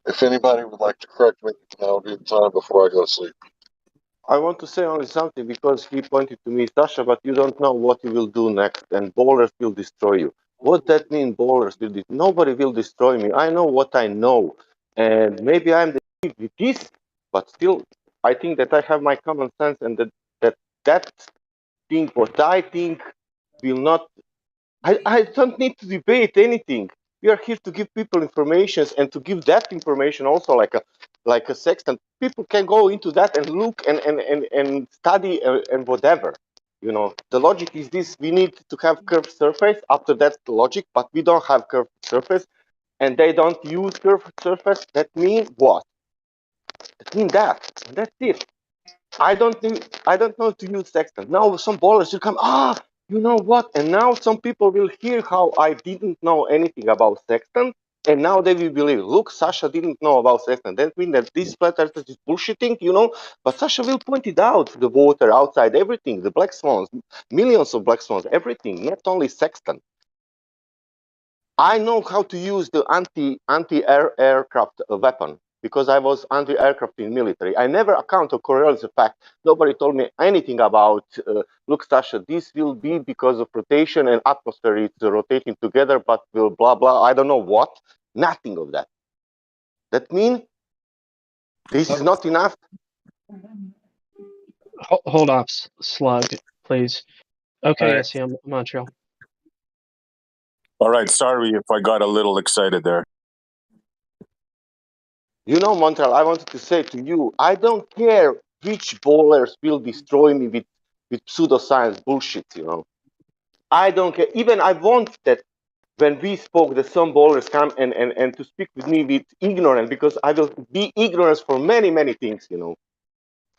if anybody would like to correct me, now would be the time before I go to sleep. I want to say only something because he pointed to me, Sasha, but you don't know what you will do next, and ballers will destroy you. What that mean? Ballers will nobody will destroy me. I know what I know, and maybe I'm the with this, but still, I think that I have my common sense, and that thing what I think will not. I don't need to debate anything. We are here to give people information and to give that information also like a sextant. People can go into that and look and study and whatever. The logic is this: we need to have curved surface. After that, the logic, but we don't have curved surface, and they don't use curved surface. That means what? That means that. And that's it. I don't know to use sextant. Now some ballers will come, you know what? And now some people will hear how I didn't know anything about sextant, and now they will believe, look, Sasha didn't know about sextant. That means that this flat earth is bullshitting, but Sasha will point it out, the water outside, everything, the black swans, millions of black swans, everything, not only sextant. I know how to use the anti-aircraft weapon because I was anti-aircraft in military. I never account or correlate the fact. Nobody told me anything about, look, Sasha, this will be because of rotation and atmosphere. It's rotating together, but will blah, blah. I don't know what. Nothing of that. That means this is not enough. Hold off, Slug, please. Okay, All right. yes, yeah, Montreal. All right. Sorry if I got a little excited there. Montreal, I wanted to say to you, I don't care which ballers will destroy me with pseudoscience bullshit, I don't care. Even I want that when we spoke, that some ballers come and to speak with me with ignorance, because I will be ignorant for many, many things,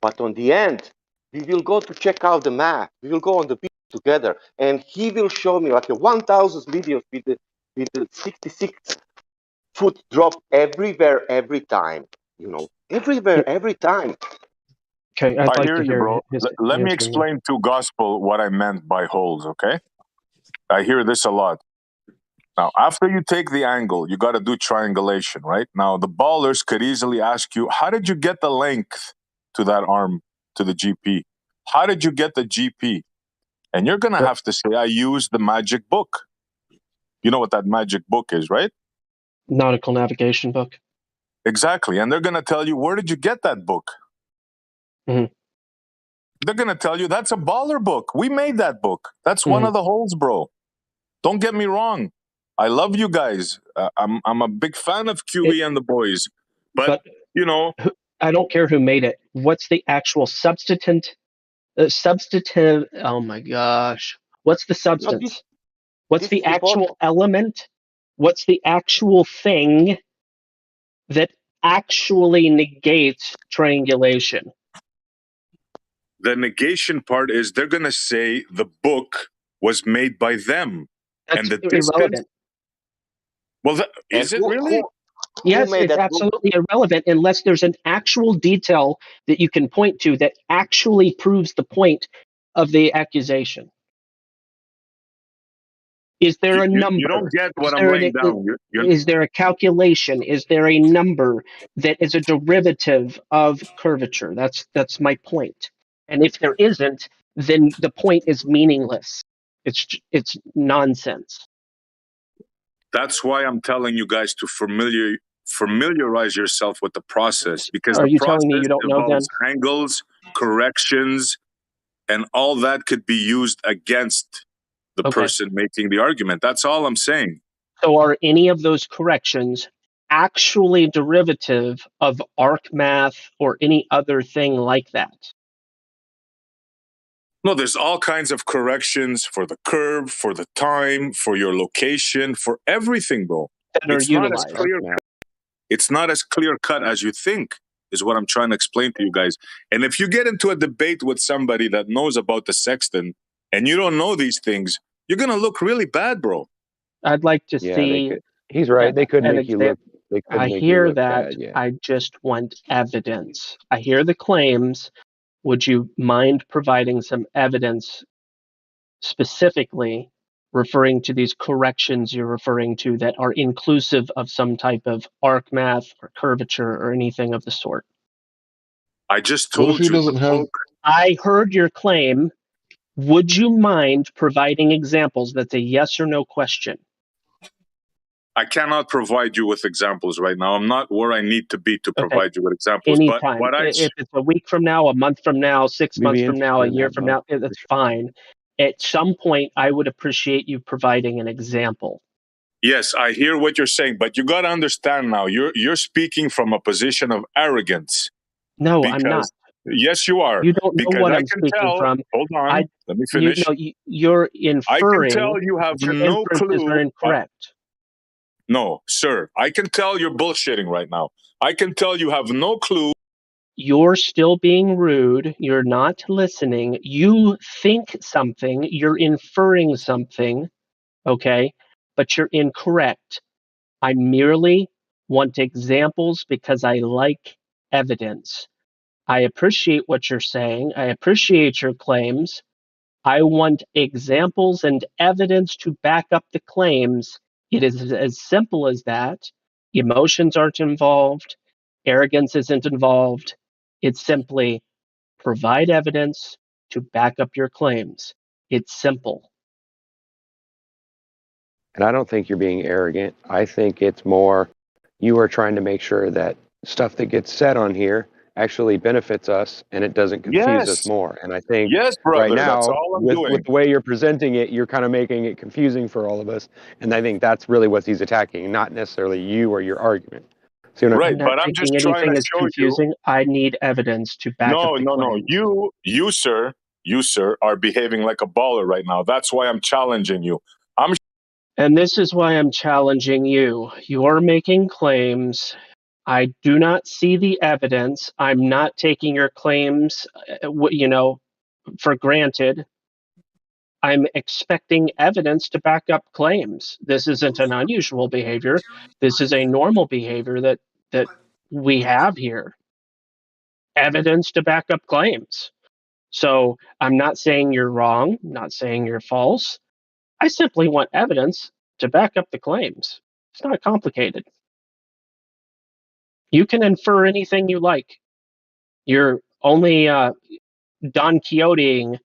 But on the end, we will go to check out the map. We will go on the beach together, and he will show me like a 1,000 videos with the 66-foot drop everywhere, every time, everywhere, every time. Okay, I hear you, bro. Let me answer. explain to Gospel what I meant by holes, okay? I hear this a lot. Now, after you take the angle, you got to do triangulation, right? Now, the ballers could easily ask you, how did you get the length to that arm, to the GP? How did you get the GP? And you're going to have to say, I used the magic book. You know what that magic book is, right? Nautical navigation book. Exactly. And they're going to tell you, where did you get that book? Mm-hmm. They're going to tell you, that's a baller book. We made that book. That's one of the holes, bro. Don't get me wrong. I love you guys. I'm a big fan of QE and the boys. But I don't care who made it. What's the actual substantive? Oh my gosh. What's the substance? What's the actual element? What's the actual thing that actually negates triangulation? The negation part is they're going to say the book was made by them. That's and the irrelevant. distance. Well, is it really? Yes, it's absolutely irrelevant unless there's an actual detail that you can point to that actually proves the point of the accusation. Is there a number? You don't get what I'm laying down. Is there a calculation? Is there a number that is a derivative of curvature? That's my point. And if there isn't, then the point is meaningless. It's nonsense. That's why I'm telling you guys to familiarize yourself with the process, because Are the you process telling me you don't know involves then? angles, corrections, and all that could be used against the person making the argument. That's all I'm saying. So are any of those corrections actually derivative of arc math or any other thing like that? No, there's all kinds of corrections for the curve, for the time, for your location, for everything, bro. That are utilized. It's not as clear cut as you think, is what I'm trying to explain to you guys. And if you get into a debate with somebody that knows about the sextant and you don't know these things, you're going to look really bad, bro. I'd like to see. He's right. They could an make you look. They could I make hear you look that. bad. Yeah. I just want evidence. I hear the claims. Would you mind providing some evidence specifically referring to these corrections you're referring to that are inclusive of some type of arc math or curvature or anything of the sort? I just told you. I heard your claim. Would you mind providing examples? That's a yes or no question. I cannot provide you with examples right now. I'm not where I need to be to provide you with examples. Anytime. But If it's a week from now, a month from now, 6 months from now, a year from now, that's fine. At some point, I would appreciate you providing an example. yes, I hear what you're saying, but you got to understand now. You're speaking from a position of arrogance. No, I'm not. Yes, you are. You don't know because what I I'm can speaking tell. from. Hold on. Let me finish. You're inferring. I can tell you have your no inferences clue. are incorrect. No, sir. I can tell you're bullshitting right now. I can tell you have no clue. You're still being rude. You're not listening. You think something. You're inferring something. Okay? But you're incorrect. I merely want examples because I like evidence. I appreciate what you're saying. I appreciate your claims. I want examples and evidence to back up the claims. It is as simple as that. Emotions aren't involved. Arrogance isn't involved. It's simply provide evidence to back up your claims. It's simple. And I don't think you're being arrogant. I think it's more you are trying to make sure that stuff that gets said on here actually benefits us and it doesn't confuse us more. And I think brother, right now, that's all I'm with doing. the way you're presenting it, you're kind of making it confusing for all of us. And I think that's really what he's attacking, not necessarily you or your argument. See what I'm not thinking anything is confusing. I need evidence to back up the claim. You, sir, are behaving like a baller right now. That's why I'm challenging you. And this is why I'm challenging you. You're making claims. I do not see the evidence. I'm not taking your claims, for granted. I'm expecting evidence to back up claims. This isn't an unusual behavior. This is a normal behavior that we have here. Evidence to back up claims. So I'm not saying you're wrong, not saying you're false. I simply want evidence to back up the claims. It's not complicated. You can infer anything you like. You're only Don Quixoteing,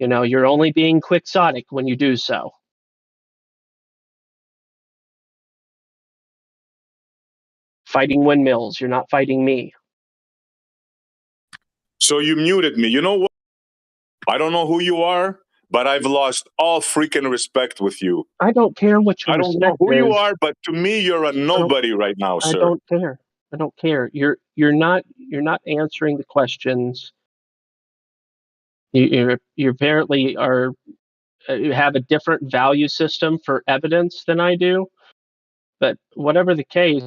you're only being quixotic when you do so. Fighting windmills, you're not fighting me. So you muted me. You know what? I don't know who you are, but I've lost all freaking respect with you. I don't care what your respect is. I don't know who you are, but to me, you're a nobody right now, sir. I don't care. I don't care. You're not answering the questions. You apparently are have a different value system for evidence than I do. But whatever the case.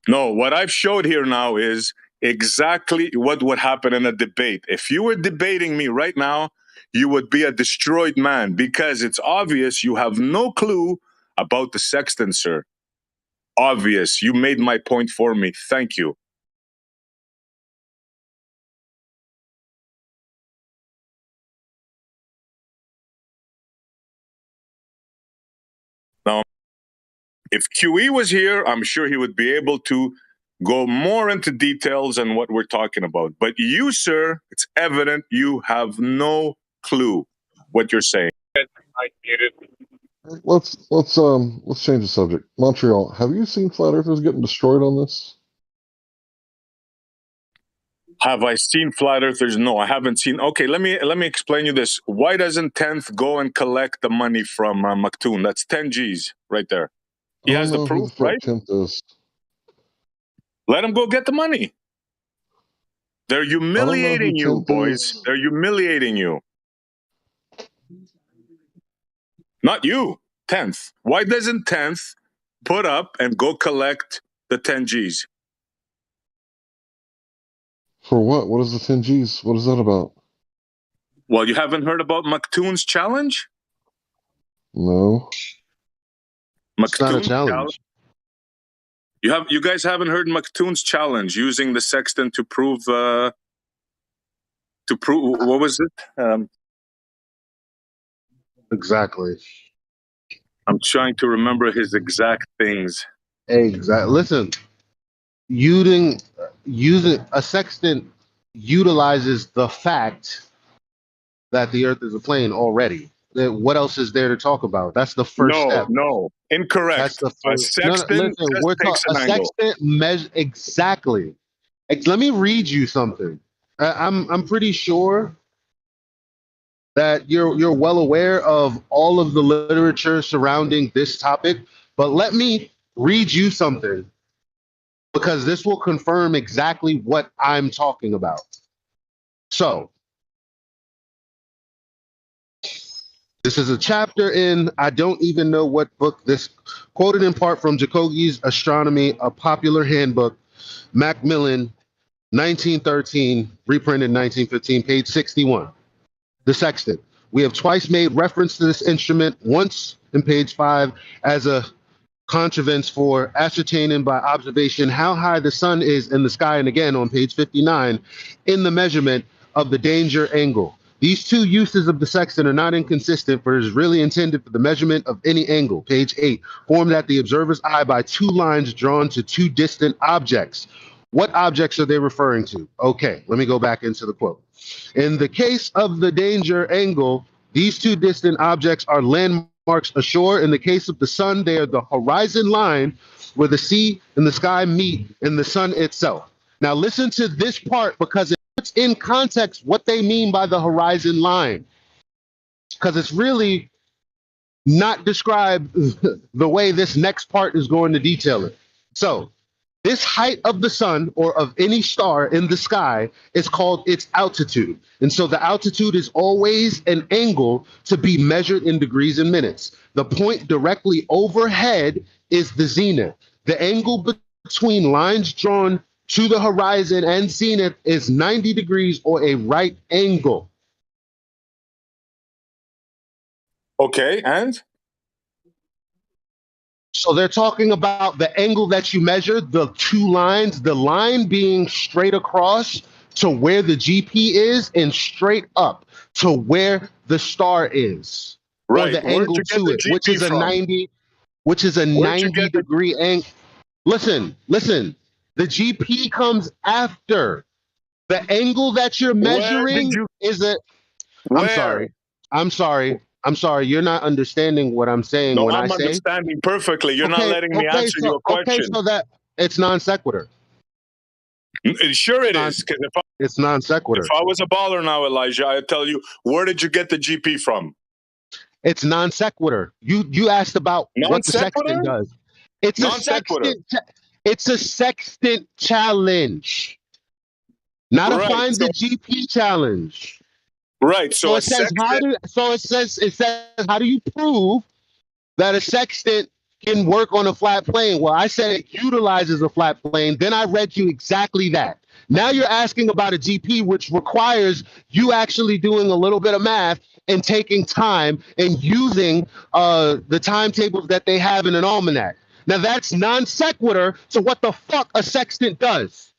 No, what I've showed here now is exactly what would happen in a debate. If you were debating me right now, you would be a destroyed man, because it's obvious you have no clue about the sextant, sir. Obvious. You made my point for me. Thank you. Now, if QE was here, I'm sure he would be able to go more into details on what we're talking about. But you, sir, it's evident you have no clue what you're saying. Let's change the subject. Montreal, have you seen flat earthers getting destroyed on this? Have I seen flat earthers? No, I haven't seen. Okay, let me explain you this. Why doesn't 10th go and collect the money from Maktoum? That's 10 G's right there. He has the proof, right? 10th is. Let him go get the money. They're humiliating you, boys. They're humiliating you. Not you, 10th. Why doesn't 10th put up and go collect the 10 G's? For what? What is the 10 G's? What is that about? Well, you haven't heard about Maktoum's challenge? No. It's not a challenge. You guys haven't heard Maktoum's challenge using the sextant to prove what was it? Exactly. I'm trying to remember his exact things. Exactly. Listen, using a sextant utilizes the fact that the Earth is a plane already. What else is there to talk about? That's the first step. No, incorrect. That's the first. A sextant listen, we're talking a sextant measure exactly. Let me read you something. I'm pretty sure that you're well aware of all of the literature surrounding this topic, but let me read you something, because this will confirm exactly what I'm talking about. So, this is a chapter in, I don't even know what book this, quoted in part from Jacobi's Astronomy, a popular handbook, Macmillan, 1913, reprinted 1915, page 61. The sextant. We have twice made reference to this instrument, once in page 5 as a contrivance for ascertaining by observation how high the sun is in the sky, and again on page 59 in the measurement of the danger angle. These two uses of the sextant are not inconsistent, for it is really intended for the measurement of any angle, page 8, formed at the observer's eye by two lines drawn to two distant objects. What objects are they referring to? Okay, let me go back into the quote. In the case of the danger angle, these two distant objects are landmarks ashore. In the case of the sun, they are the horizon line where the sea and the sky meet in the sun itself. Now listen to this part, because it puts in context what they mean by the horizon line, because it's really not described the way this next part is going to detail it. So this height of the sun or of any star in the sky is called its altitude. And so the altitude is always an angle to be measured in degrees and minutes. The point directly overhead is the zenith. The angle between lines drawn to the horizon and zenith is 90 degrees, or a right angle. Okay, and? So they're talking about the angle that you measure, the two lines, the line being straight across to where the GP is, and straight up to where the star is. Right. Or the angle to it, which is a 90 degree angle. Listen. The GP comes after. The angle that you're measuring is a. I'm sorry. You're not understanding what I'm saying. No, when I'm I say understanding perfectly. You're not letting me answer your question. Okay, so that it's non sequitur. Sure it is. It's non sequitur. If I was a baller now, Elijah, I'd tell you, where did you get the GP from? It's non sequitur. You asked about what the sextant does. It's a sextant. It's a sextant challenge, not a find the GP challenge. Right. So it says how do you prove that a sextant can work on a flat plane? Well, I said it utilizes a flat plane. Then I read you exactly that. Now you're asking about a GP, which requires you actually doing a little bit of math and taking time and using the timetables that they have in an almanac. Now that's non sequitur to what the fuck a sextant does.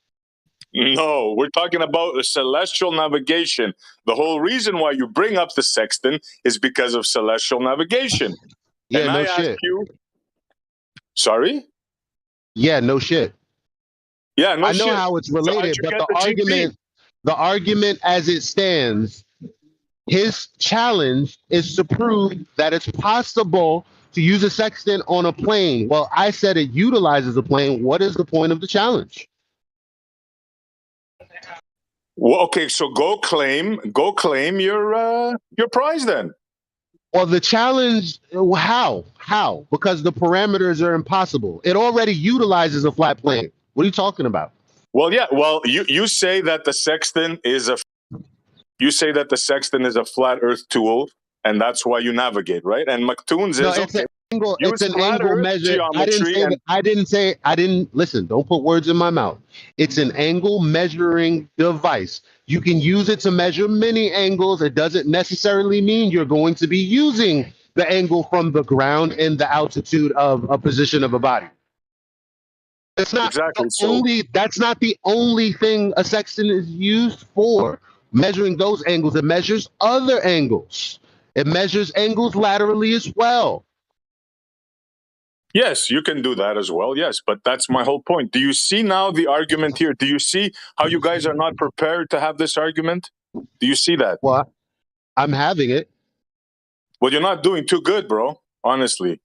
No, we're talking about the celestial navigation. The whole reason why you bring up the sextant is because of celestial navigation. Yeah, and no I ask shit. you, sorry? Yeah, no shit. Yeah, no I know shit. how it's So how'd related, you but get the argument as it stands, his challenge is to prove that it's possible to use a sextant on a plane. Well, I said it utilizes a plane. What is the point of the challenge? Well, okay, so go claim your prize then. Well, the challenge, how? How? Because the parameters are impossible. It already utilizes a flat plane. What are you talking about? Well, yeah. Well, you say that the sextant is a flat Earth tool, and that's why you navigate, right? And McToon's No, is it's okay. an angle. It's Use an flat angle Earth measure. geometry and I didn't listen. Don't put words in my mouth. It's an angle measuring device. You can use it to measure many angles. It doesn't necessarily mean you're going to be using the angle from the ground and the altitude of a position of a body. It's not exactly. that's not the only thing a sextant is used for. Measuring those angles, it measures other angles. It measures angles laterally as well. Yes, you can do that as well. Yes, but that's my whole point. Do you see now the argument here? Do you see how you guys are not prepared to have this argument? Do you see that? Well, I'm having it. Well, you're not doing too good, bro. Honestly.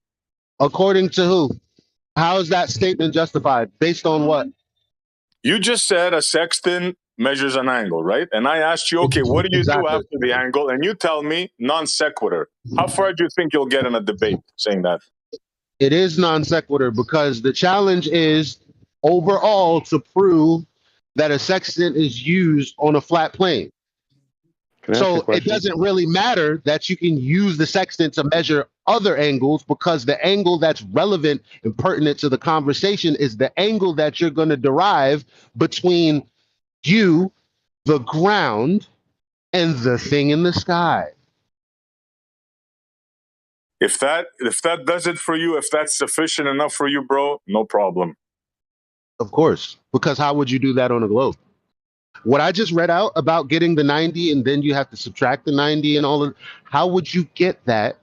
According to who? How is that statement justified? Based on what? You just said a sextant measures an angle, right? And I asked you, okay, what do you do Exactly. after the angle? And you tell me non sequitur. How far do you think you'll get in a debate saying that? It is non sequitur because the challenge is overall to prove that a sextant is used on a flat plane. So it doesn't really matter that you can use the sextant to measure other angles because the angle that's relevant and pertinent to the conversation is the angle that you're going to derive between you, the ground, and the thing in the sky. If that does it for you, if that's sufficient enough for you, bro, no problem. Of course, because how would you do that on a globe? What I just read out about getting the 90 and then you have to subtract the 90 and all of, how would you get that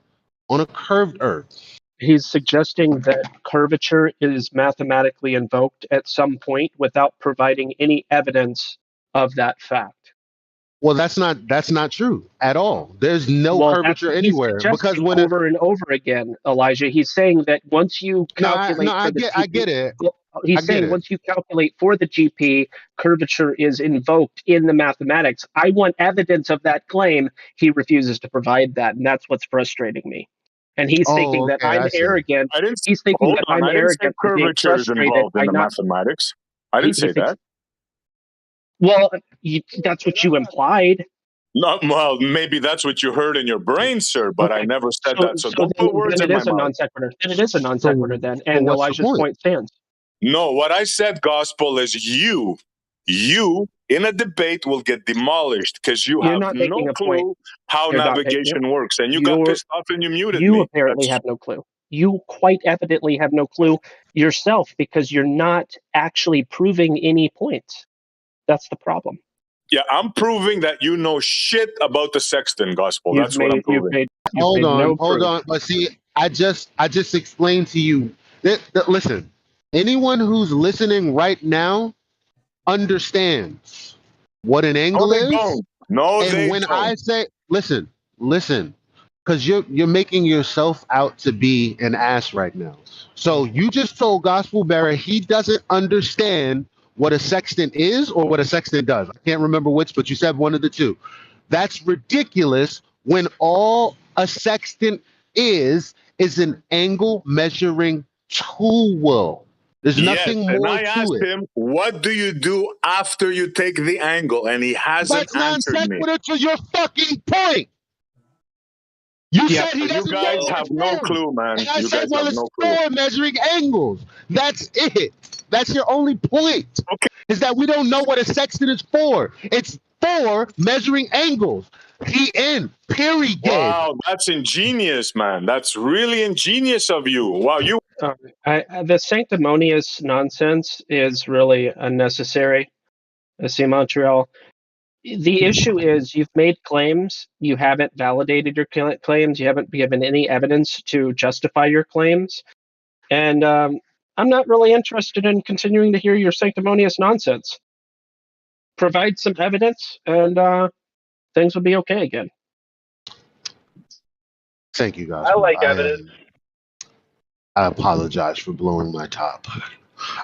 on a curved Earth? He's suggesting that curvature is mathematically invoked at some point without providing any evidence of that fact. Well, that's not true at all. There's no curvature anywhere because when over and over again, Elijah, he's saying that once you calculate I get it. He's saying once you calculate for the GP, curvature is invoked in the mathematics. I want evidence of that claim. He refuses to provide that, and that's what's frustrating me. And he's thinking that I'm arrogant. He's thinking that I'm arrogant for being curvature is frustrated involved by in the not. mathematics. I didn't say that. Well, that's what you implied. No, well, maybe that's what you heard in your brain, sir, but I never said that. So don't put words in my mouth. Non sequitur. Then it is a non sequitur then, and Elijah's point stands. No, what I said, gospel, is you in a debate will get demolished because you have no clue how navigation works, and you got pissed off and you muted me. You apparently have no clue. You quite evidently have no clue yourself because you're not actually proving any points. That's the problem. Yeah, I'm proving that you know shit about the sextant, gospel. That's what I'm proving. Hold on. But see, I just explained to you that listen, anyone who's listening right now understands what an angle is. And when I say listen, because you're making yourself out to be an ass right now. So you just told Gospel Bearer he doesn't understand what a sextant is or what a sextant does. I can't remember which, but you said one of the two. That's ridiculous when all a sextant is an angle measuring tool. There's nothing more and I asked him, what do you do after you take the angle? And he hasn't answered me. That's to your fucking point. You said he doesn't you guys have no clue, man. And I you said, guys well, have it's no clue. for measuring angles. That's it. That's your only point. Okay. Is that we don't know what a sextant is for. It's for measuring angles. PN, period. Wow, that's ingenious, man. That's really ingenious of you. Wow, you. The sanctimonious nonsense is really unnecessary. I see Montreal. The issue is you've made claims, you haven't validated your claims, you haven't given any evidence to justify your claims, and I'm not really interested in continuing to hear your sanctimonious nonsense. Provide some evidence, and things will be okay again. Thank you, guys. I like evidence. I apologize for blowing my top.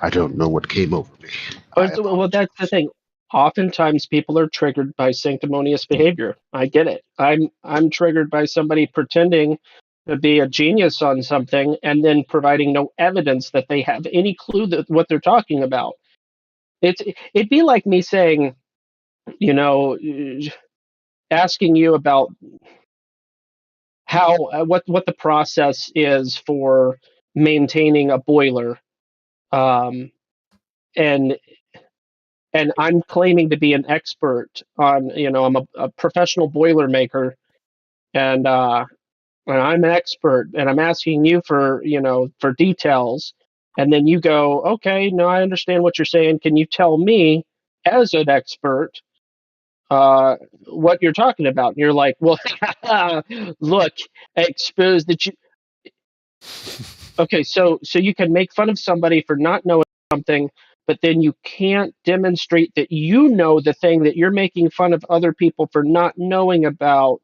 I don't know what came over me. Well, that's the thing. Oftentimes, people are triggered by sanctimonious behavior. I get it. I'm triggered by somebody pretending to be a genius on something and then providing no evidence that they have any clue that what they're talking about. It'd be like me saying, you know, asking you about how what the process is for maintaining a boiler, and I'm claiming to be an expert on, you know, I'm a professional boiler maker, and I'm an expert, and I'm asking you for, you know, for details, and then you go, okay, no, I understand what you're saying. Can you tell me, as an expert, what you're talking about? And you're like, well, look, I exposed that you. Okay, so you can make fun of somebody for not knowing something, but then you can't demonstrate that you know the thing that you're making fun of other people for not knowing about.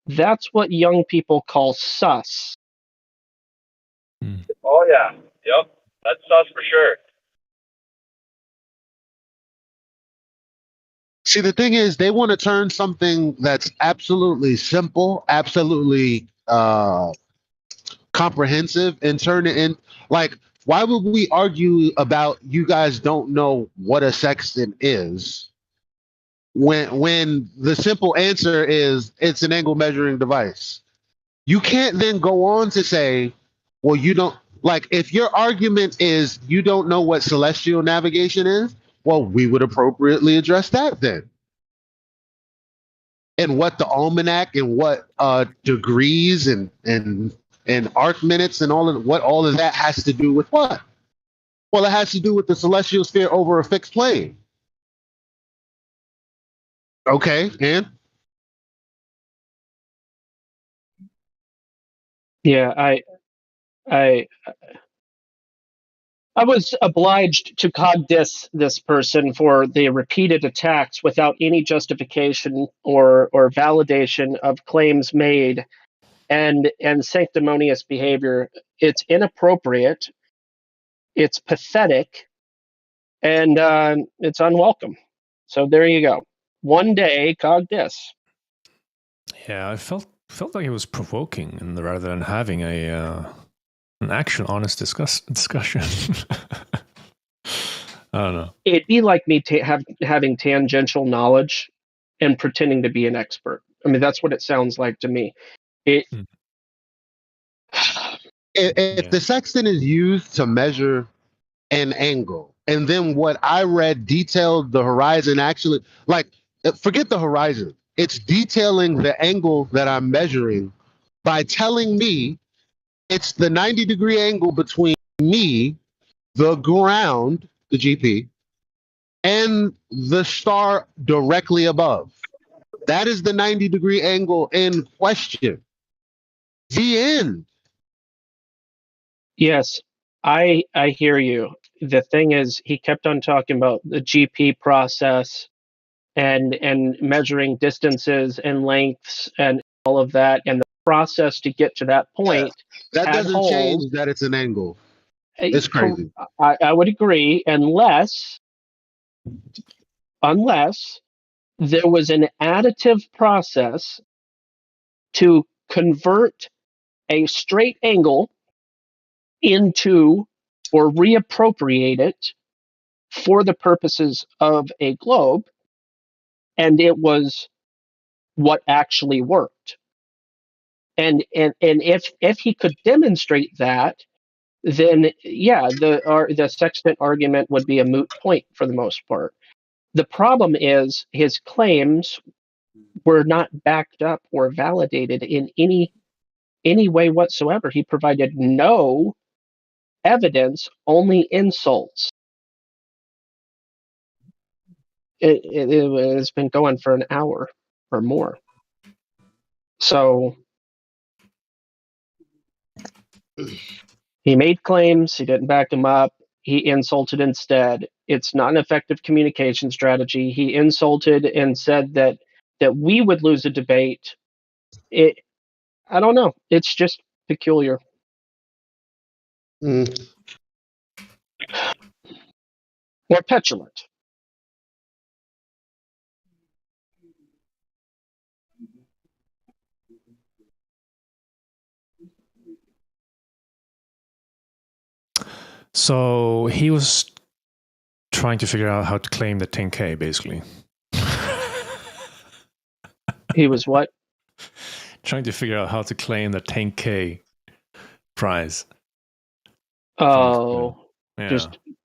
That's what young people call sus. Oh yeah, yep, that's us for sure. See, the thing is, they want to turn something that's absolutely simple, absolutely comprehensive, and turn it in. Like, why would we argue about you guys don't know what a sextant is when the simple answer is it's an angle measuring device? You can't then go on to say, well, you don't, like, if your argument is you don't know what celestial navigation is, well, we would appropriately address that then. And what the almanac and what degrees and arc minutes and all of that has to do with what? Well, it has to do with the celestial sphere over a fixed plane. Okay, and Yeah, I was obliged to cog this person for the repeated attacks without any justification or validation of claims made, and sanctimonious behavior. It's inappropriate, it's pathetic, and it's unwelcome. So there you go. One day, cog dis. Yeah, I felt like it was provoking, and rather than having an actual honest discussion. I don't know. It'd be like me having tangential knowledge and pretending to be an expert. I mean, that's what it sounds like to me. If the sextant is used to measure an angle, and then what I read detailed the horizon actually, like, forget the horizon. It's detailing the angle that I'm measuring by telling me it's the 90-degree angle between me, the ground, the GP, and the star directly above. That is the 90-degree angle in question. The end. Yes, I hear you. The thing is, he kept on talking about the GP process and measuring distances and lengths and all of that, and the process to get to that point. That had doesn't holes. change that it's an angle. It's crazy. I would agree, unless there was an additive process to convert a straight angle into or reappropriate it for the purposes of a globe, and it was what actually worked. And if he could demonstrate that, then yeah, the sextant argument would be a moot point for the most part. The problem is his claims were not backed up or validated in any way whatsoever. He provided no evidence, only insults. It's been going for an hour or more. So he made claims, he didn't back them up, he insulted instead. It's not an effective communication strategy. He insulted and said that we would lose a debate. I don't know. It's just peculiar. Or petulant. So he was trying to figure out how to claim the 10K, basically. He was what? Trying to figure out how to claim the 10K prize. Oh, yeah.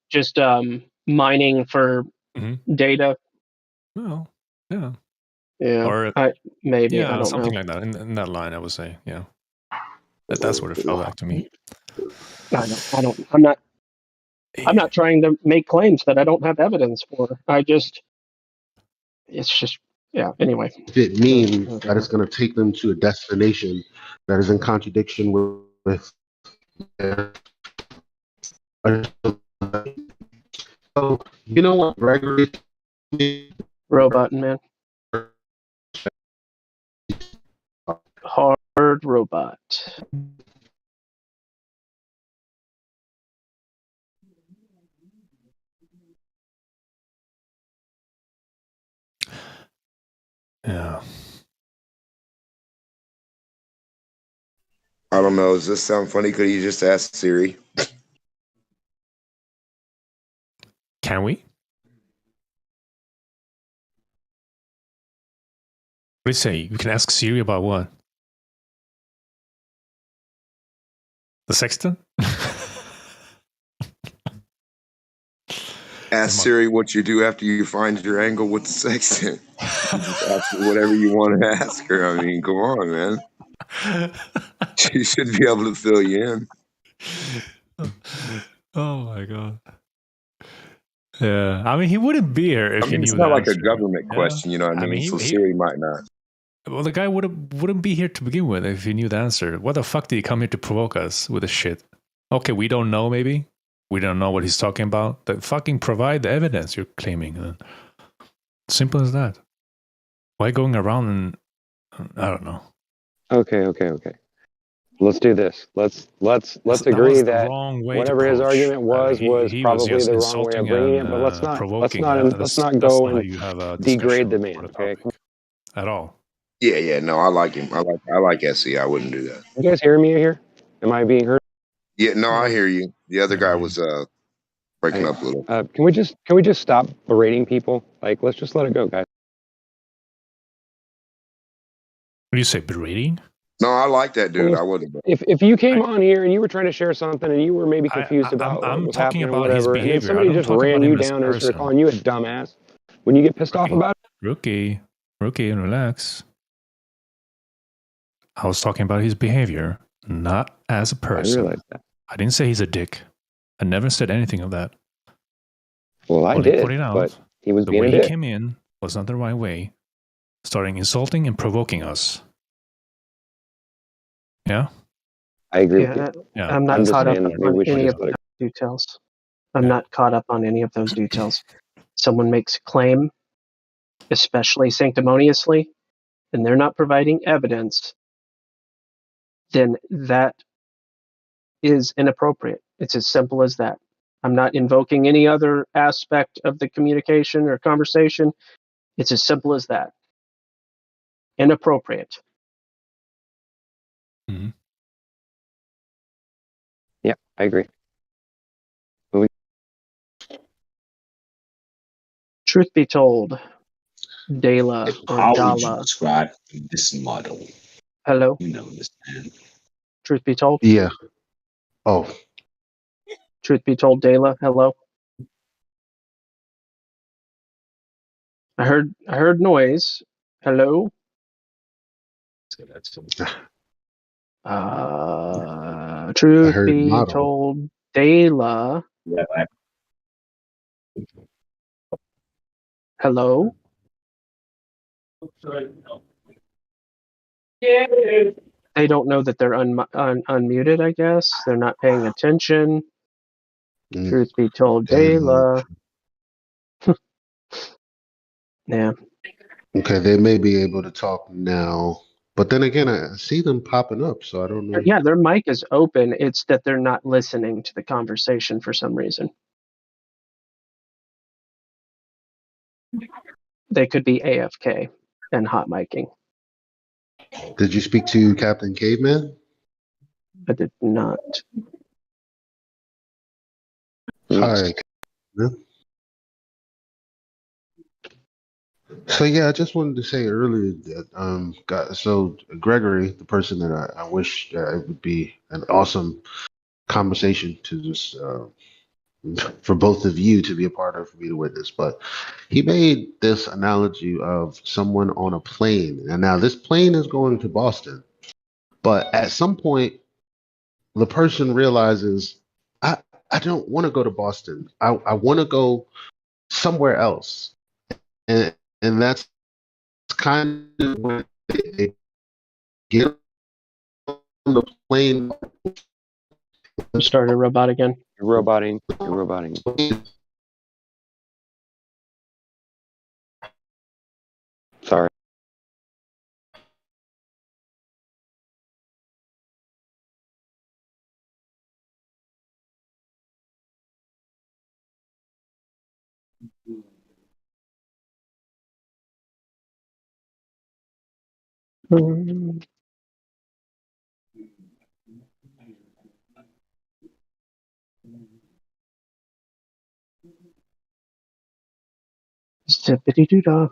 just mining for data. Well, yeah. Yeah, or maybe yeah, I don't something know. like that in that line. I would say, yeah. That's what it felt like to me. I'm not trying to make claims that I don't have evidence for. It's just, yeah. Anyway, If it means that it's going to take them to a destination that is in contradiction with so you know what Gregory Robot man. Hard robot. Yeah. I don't know. Does this sound funny? Could you just ask Siri? Can we? What do you say? You can ask Siri about what? The sextant? Ask Siri what you do after you find your angle with the sextant. Just ask her whatever you want to ask her. I mean, come on, man. She should be able to fill you in. Oh my god. Yeah, I mean, he wouldn't be here if he knew it's the not like answer. a government question, you know what I mean? So Siri might not. Well, the guy wouldn't be here to begin with if he knew the answer. What the fuck did he come here to provoke us with this shit? Okay, we don't know, maybe. We don't know what he's talking about. Then fucking provide the evidence you're claiming. Simple as that. Why going around and I don't know. Okay. Let's do this. Let's agree that whatever his argument was probably the wrong way of bringing it. But let's not go and degrade the man. Okay. At all. Yeah. No, I like him. I like SE. I wouldn't do that. You guys hearing me here? Am I being heard? Yeah. No, I hear you. The other guy was breaking up a little. Can we just stop berating people? Like, let's just let it go, guys. What do you say, berating? No, I like that dude. I wouldn't. If you came on here and you were trying to share something and you were maybe confused about what was happening or whatever, and then somebody just ran you down and started calling you a dumbass, when you get pissed off about it? Rookie, and relax. I was talking about his behavior, not as a person. I realize that. I didn't say he's a dick. I never said anything of that. Well, I did, but he was being a dick. The way he came in was not the right way, starting insulting and provoking us. Yeah? I agree with you. Yeah. I'm not caught up on any of those details. I'm not caught up on any of those details. Someone makes a claim, especially sanctimoniously, and they're not providing evidence, then that is inappropriate. It's as simple as that. I'm not invoking any other aspect of the communication or conversation. It's as simple as that. Inappropriate. Mm-hmm. Yeah, I agree. Truth be told, Dela or How Dala. would you describe this model? Hello? You know this, man. Truth be told? Yeah. Oh. Truth be told, Dela, hello. I heard noise. Hello. Truth heard be model. told, Dela. Hello. They don't know that they're unmuted, I guess. They're not paying attention. Truth be told, Dela. Yeah. Okay, they may be able to talk now, but then again, I see them popping up, so I don't know. Yeah, their mic is open. It's that they're not listening to the conversation for some reason. They could be AFK and hot miking. Did you speak to Captain Caveman? I did not. Hi. Caveman. So yeah, I just wanted to say earlier that so Gregory, the person that I wish it would be an awesome conversation to just for both of you to be a part of, for me to witness, but he made this analogy of someone on a plane, and now this plane is going to Boston, but at some point the person realizes I don't want to go to Boston. I want to go somewhere else, and that's kind of when they get on the plane. You started a robot again. You're roboting. Sorry. Zippity doo dah.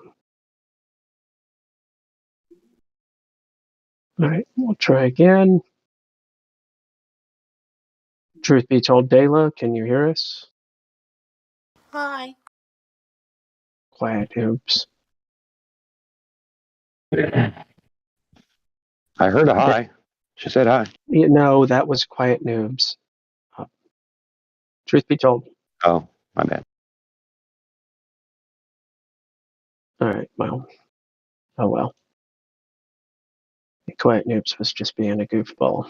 All right, we'll try again. Truth be told, Dela, can you hear us? Hi. Quiet, oops. I heard a hi. She said hi. No, that was quiet noobs. Truth be told. Oh, my bad. All right, well. Oh well. Quiet noobs was just being a goofball.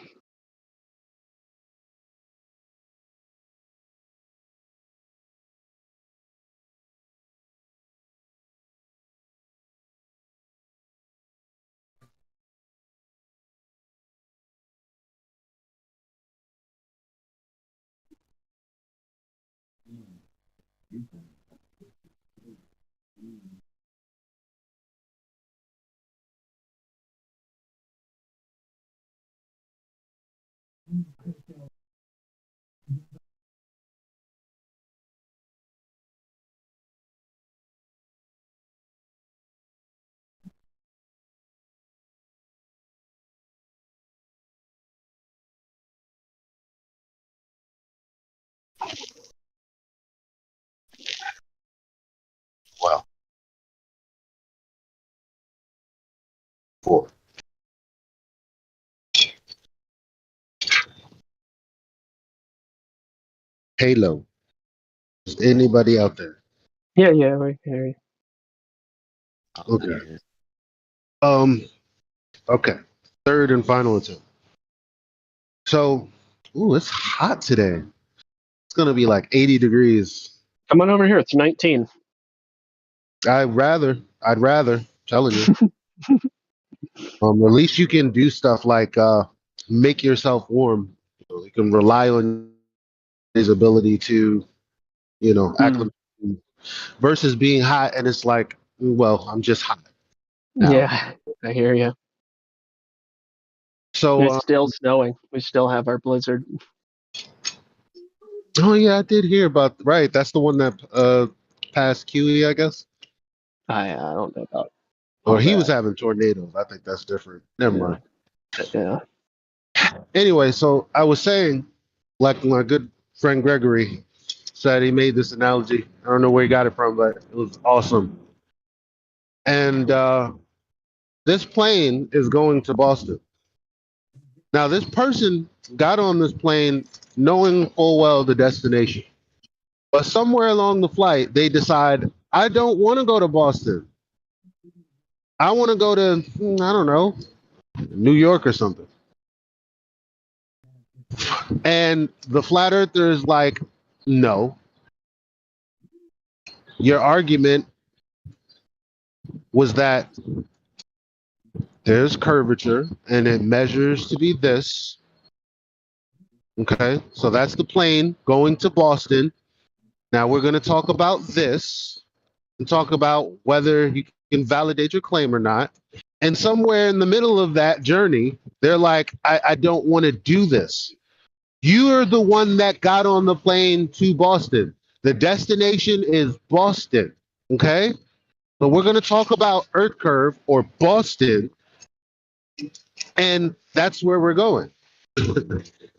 Well, 4. Halo. Is anybody out there? Yeah, we can hear you. Okay. Okay. Third and final attempt. So, it's hot today. It's gonna be like 80 degrees. Come on over here. It's 19. I'd rather. Telling you. At least you can do stuff like make yourself warm. You can rely on his ability to, acclimate. Versus being hot and it's like, well, I'm just hot now. Yeah, I hear you. So it's still snowing. We still have our blizzard. Oh yeah, I did hear about. Right, that's the one that passed QE, I guess. I don't know about. Or he was having tornadoes. I think that's different. Never mind. Yeah. Anyway, so I was saying, like my good friend Gregory said he made this analogy. I don't know where he got it from, but it was awesome. And this plane is going to Boston. Now, this person got on this plane knowing full well the destination. But somewhere along the flight, they decide, I don't want to go to Boston. I want to go to, I don't know, New York or something. And the flat earther is like, no. Your argument was that there's curvature and it measures to be this. Okay, so that's the plane going to Boston. Now we're going to talk about this and talk about whether you can validate your claim or not. And somewhere in the middle of that journey, they're like, I don't want to do this. You are the one that got on the plane to Boston. The destination is Boston. Okay, so we're going to talk about Earth Curve or Boston. And that's where we're going.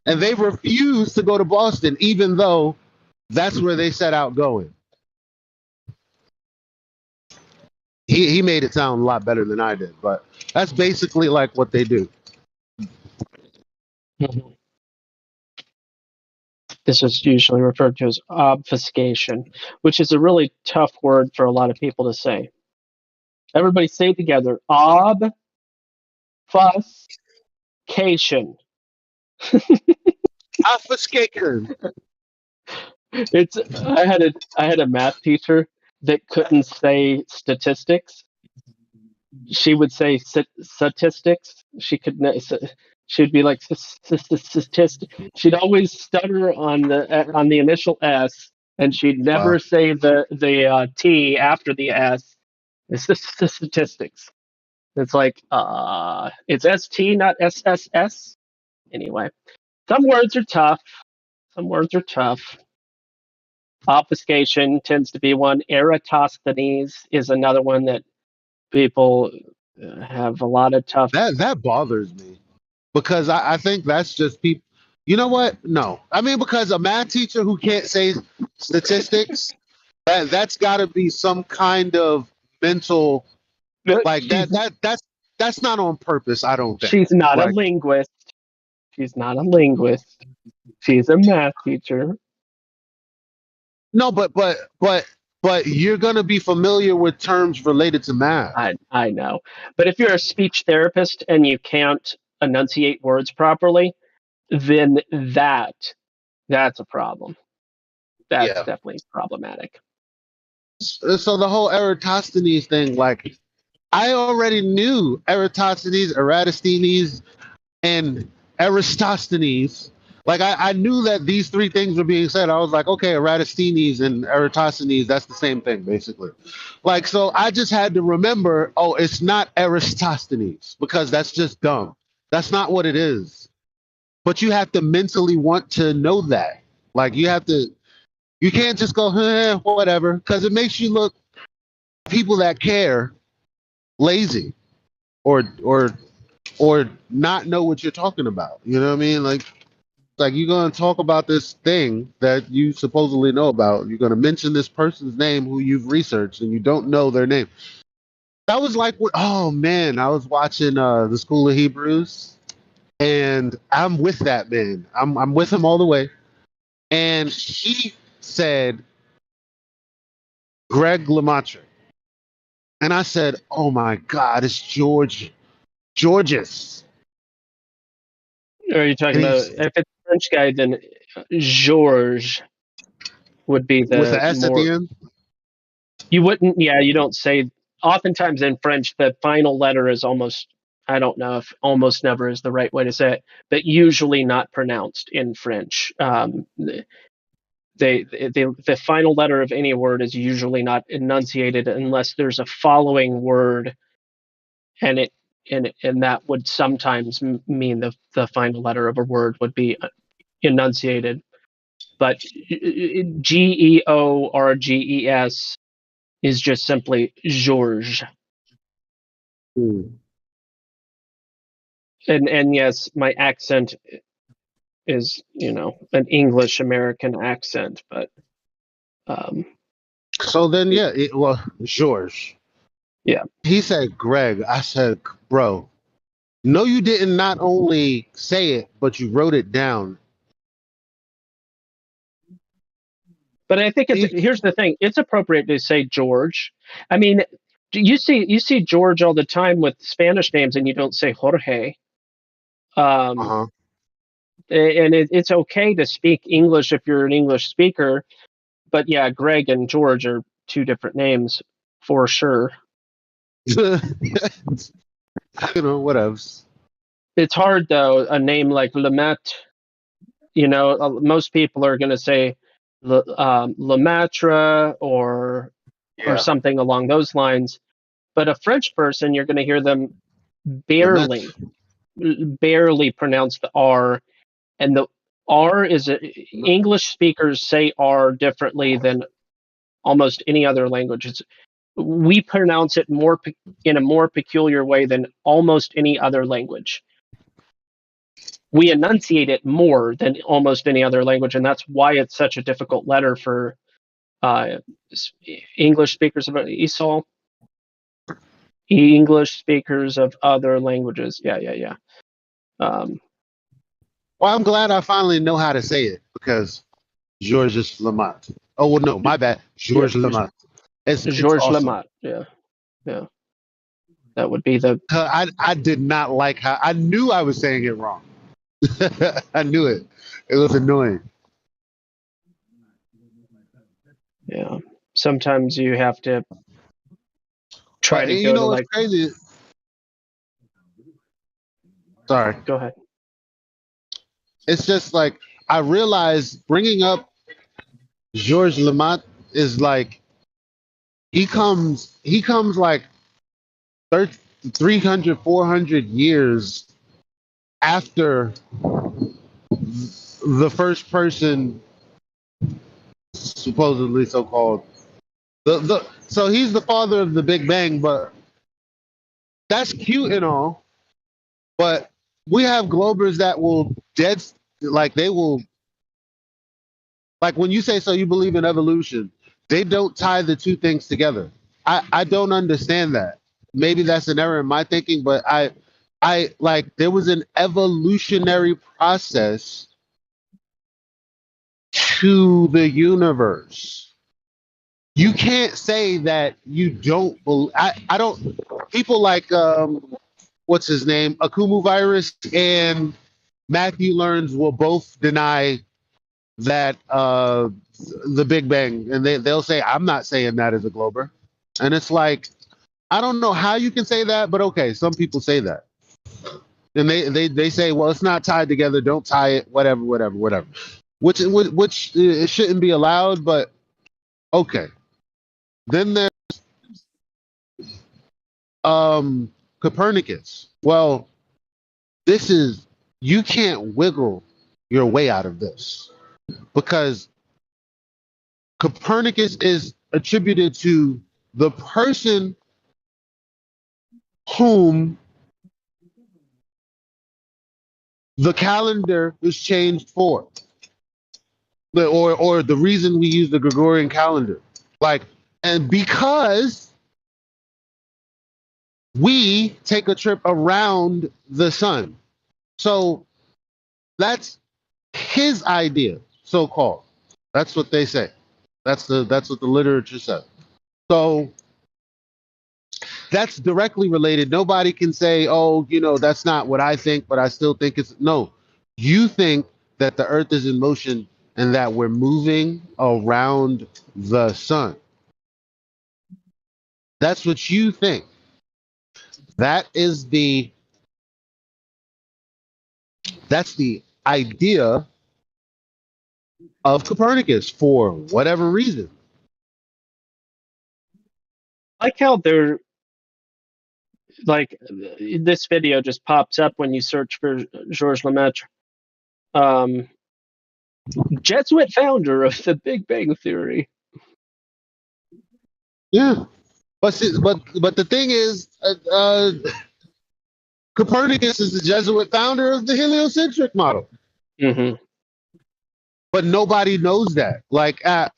And they refuse to go to Boston, even though that's where they set out going. He made it sound a lot better than I did, but that's basically like what they do. This is usually referred to as obfuscation, which is a really tough word for a lot of people to say. Everybody say it together. Obfuscation. Obfuscation. I had a math teacher that couldn't say statistics. She would say statistics. She'd be like statistic. She'd always stutter on the initial S, and she'd never say the T after the S. It's the statistics. It's like it's ST, not SSS. Anyway, some words are tough. Some words are tough. Obfuscation tends to be one. Eratosthenes is another one that people have a lot of tough. That bothers me because I think that's just people. You know what? No, I mean because a math teacher who can't say statistics, that's got to be some kind of mental like that's not on purpose. I don't think She's not like, a linguist. She's not a linguist. She's a math teacher. No, but you're gonna be familiar with terms related to math. I know, but if you're a speech therapist and you can't enunciate words properly, then that's a problem. That's definitely problematic. So the whole Eratosthenes thing, like I already knew Eratosthenes, and Aristosthenes. Like I knew that these three things were being said. I was like, okay, Eratosthenes and Eratosthenes, that's the same thing, basically. Like, so I just had to remember, oh, it's not Aristosthenes because that's just dumb. That's not what it is. But you have to mentally want to know that. Like you can't just go, whatever, because it makes you look people that care lazy or not know what you're talking about. You know what I mean? Like you're going to talk about this thing that you supposedly know about. You're going to mention this person's name who you've researched and you don't know their name. That was like, oh man, I was watching the School of Hebrews and I'm with that man. I'm with him all the way. And he said, Greg Lemaitre. And I said, oh my God, it's Georges. Are you talking about if it's a French guy? Then Georges would be the with the S more. at the end. You wouldn't. Yeah, you don't say. Oftentimes in French, the final letter is almost. I don't know if almost never is the right way to say it, but usually not pronounced in French. The final letter of any word is usually not enunciated unless there's a following word, and that would sometimes mean the final letter of a word would be enunciated. But Georges is just simply Georges. And yes, my accent is, you know, an English American accent, but So then, yeah, well, George. Yeah. He said Greg. I said, bro. No, you didn't not only say it, but you wrote it down. But I think here's the thing. It's appropriate to say George. I mean, you see George all the time with Spanish names, and you don't say Jorge. And it's okay to speak English if you're an English speaker. But yeah, Greg and George are two different names for sure. You know, what else? It's hard though. A name like Lemaitre, you know, most people are going to say Lemaitre or something along those lines. But a French person, you're going to hear them barely pronounce the R, and the R is English speakers say R differently than almost any other language. We pronounce it in a more peculiar way than almost any other language. We enunciate it more than almost any other language, and that's why it's such a difficult letter for English speakers of ESOL. English speakers of other languages. Yeah. Well, I'm glad I finally know how to say it because Georges Lemaitre. Oh, well, no, my bad. Georges Lemaitre. It's Georges awesome. Lemaitre. Yeah. That would be the. I did not like how I knew I was saying it wrong. I knew it. It was annoying. Yeah. Sometimes you have to try to go to what's crazy? Sorry. Go ahead. It's just like I realized bringing up Georges Lemaitre is like he comes like 300, 400 years after the first person supposedly so-called so he's the father of the Big Bang, but that's cute and all, but we have Globers that will they will, like when you say, so you believe in evolution, they don't tie the two things together. I don't understand that. Maybe that's an error in my thinking, but I like there was an evolutionary process to the universe. You can't say that you don't believe. I don't. People like what's his name, Akumu Virus and Matthew Learns will both deny that the Big Bang, and they'll say I'm not saying that as a Glober, and it's like I don't know how you can say that, but okay, some people say that, and they say, well, it's not tied together, don't tie it, whatever, which it shouldn't be allowed, but okay. Then there's Copernicus. Well, you can't wiggle your way out of this because Copernicus is attributed to the person whom the calendar was changed for, or the reason we use the Gregorian calendar, and because we take a trip around the sun, so that's his idea, so-called. That's what they say. That's what the literature says. So that's directly related. Nobody can say, oh, that's not what I think, but I still think it's no. You think that the earth is in motion and that we're moving around the sun. That's what you think. That's the idea of Copernicus for whatever reason. I like how they're like this video just pops up when you search for Georges Lemaitre, Jesuit founder of the Big Bang Theory. Yeah, but the thing is, Copernicus is the Jesuit founder of the heliocentric model. Mm-hmm. But nobody knows that. Like, I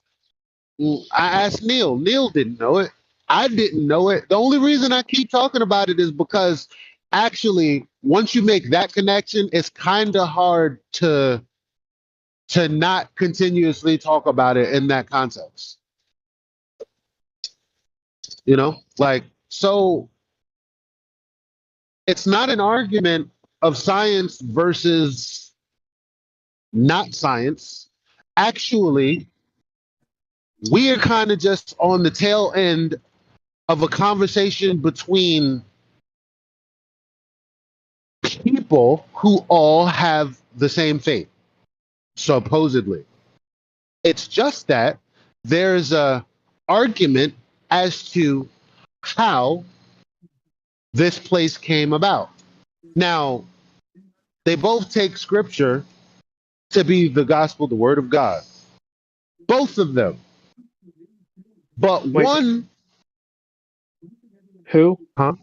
asked Neil. Neil didn't know it. I didn't know it. The only reason I keep talking about it is because actually, once you make that connection, it's kind of hard to not continuously talk about it in that context. You know, like, so it's not an argument of science versus not science. Actually, we are kind of just on the tail end of a conversation between people who all have the same faith, supposedly. It's just that there's a argument as to how this place came about. Now, they both take scripture to be the gospel, the word of God. Both of them. But Wait, one, who? huh?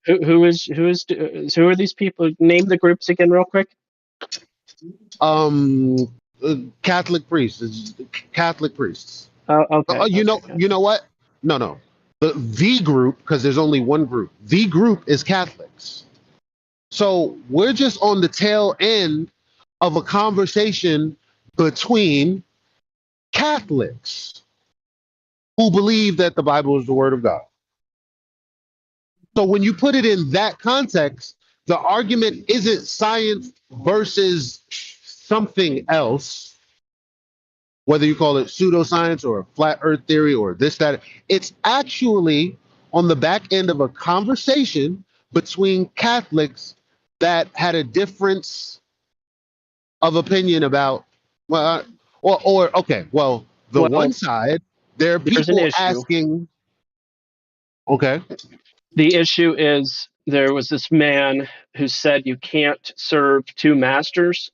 Who are these people? Name the groups again, real quick. Catholic priests. Catholic priests. Okay. You know what? No. The group, because there's only one group. The group is Catholics. So we're just on the tail end of a conversation between Catholics who believe that the Bible is the word of God. So when you put it in that context, the argument isn't science versus something else, whether you call it pseudoscience or flat earth theory or this, that. It's actually on the back end of a conversation between Catholics that had a difference of opinion about, well, or okay, well, the Well, one side, there are there's an people issue. asking, okay. The issue is there was this man who said you can't serve two masters.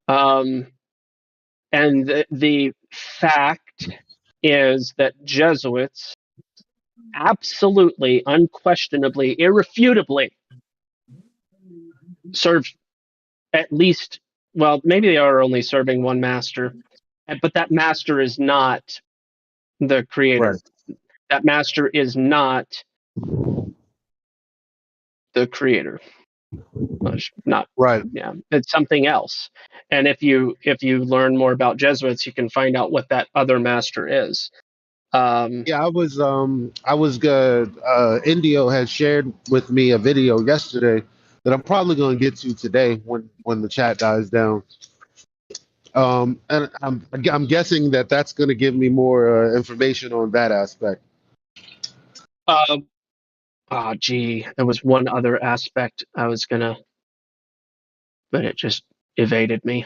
And the fact is that Jesuits absolutely, unquestionably, irrefutably serve at least, well, maybe they are only serving one master, but that master is not the creator. Right. That master is not the creator. Not right. Yeah, it's something else. And if you learn more about Jesuits, you can find out what that other master is. Yeah, I was good. Indio had shared with me a video yesterday that I'm probably going to get to today when the chat dies down. And I'm guessing that that's going to give me more information on that aspect. There was one other aspect I was gonna, but it just evaded me.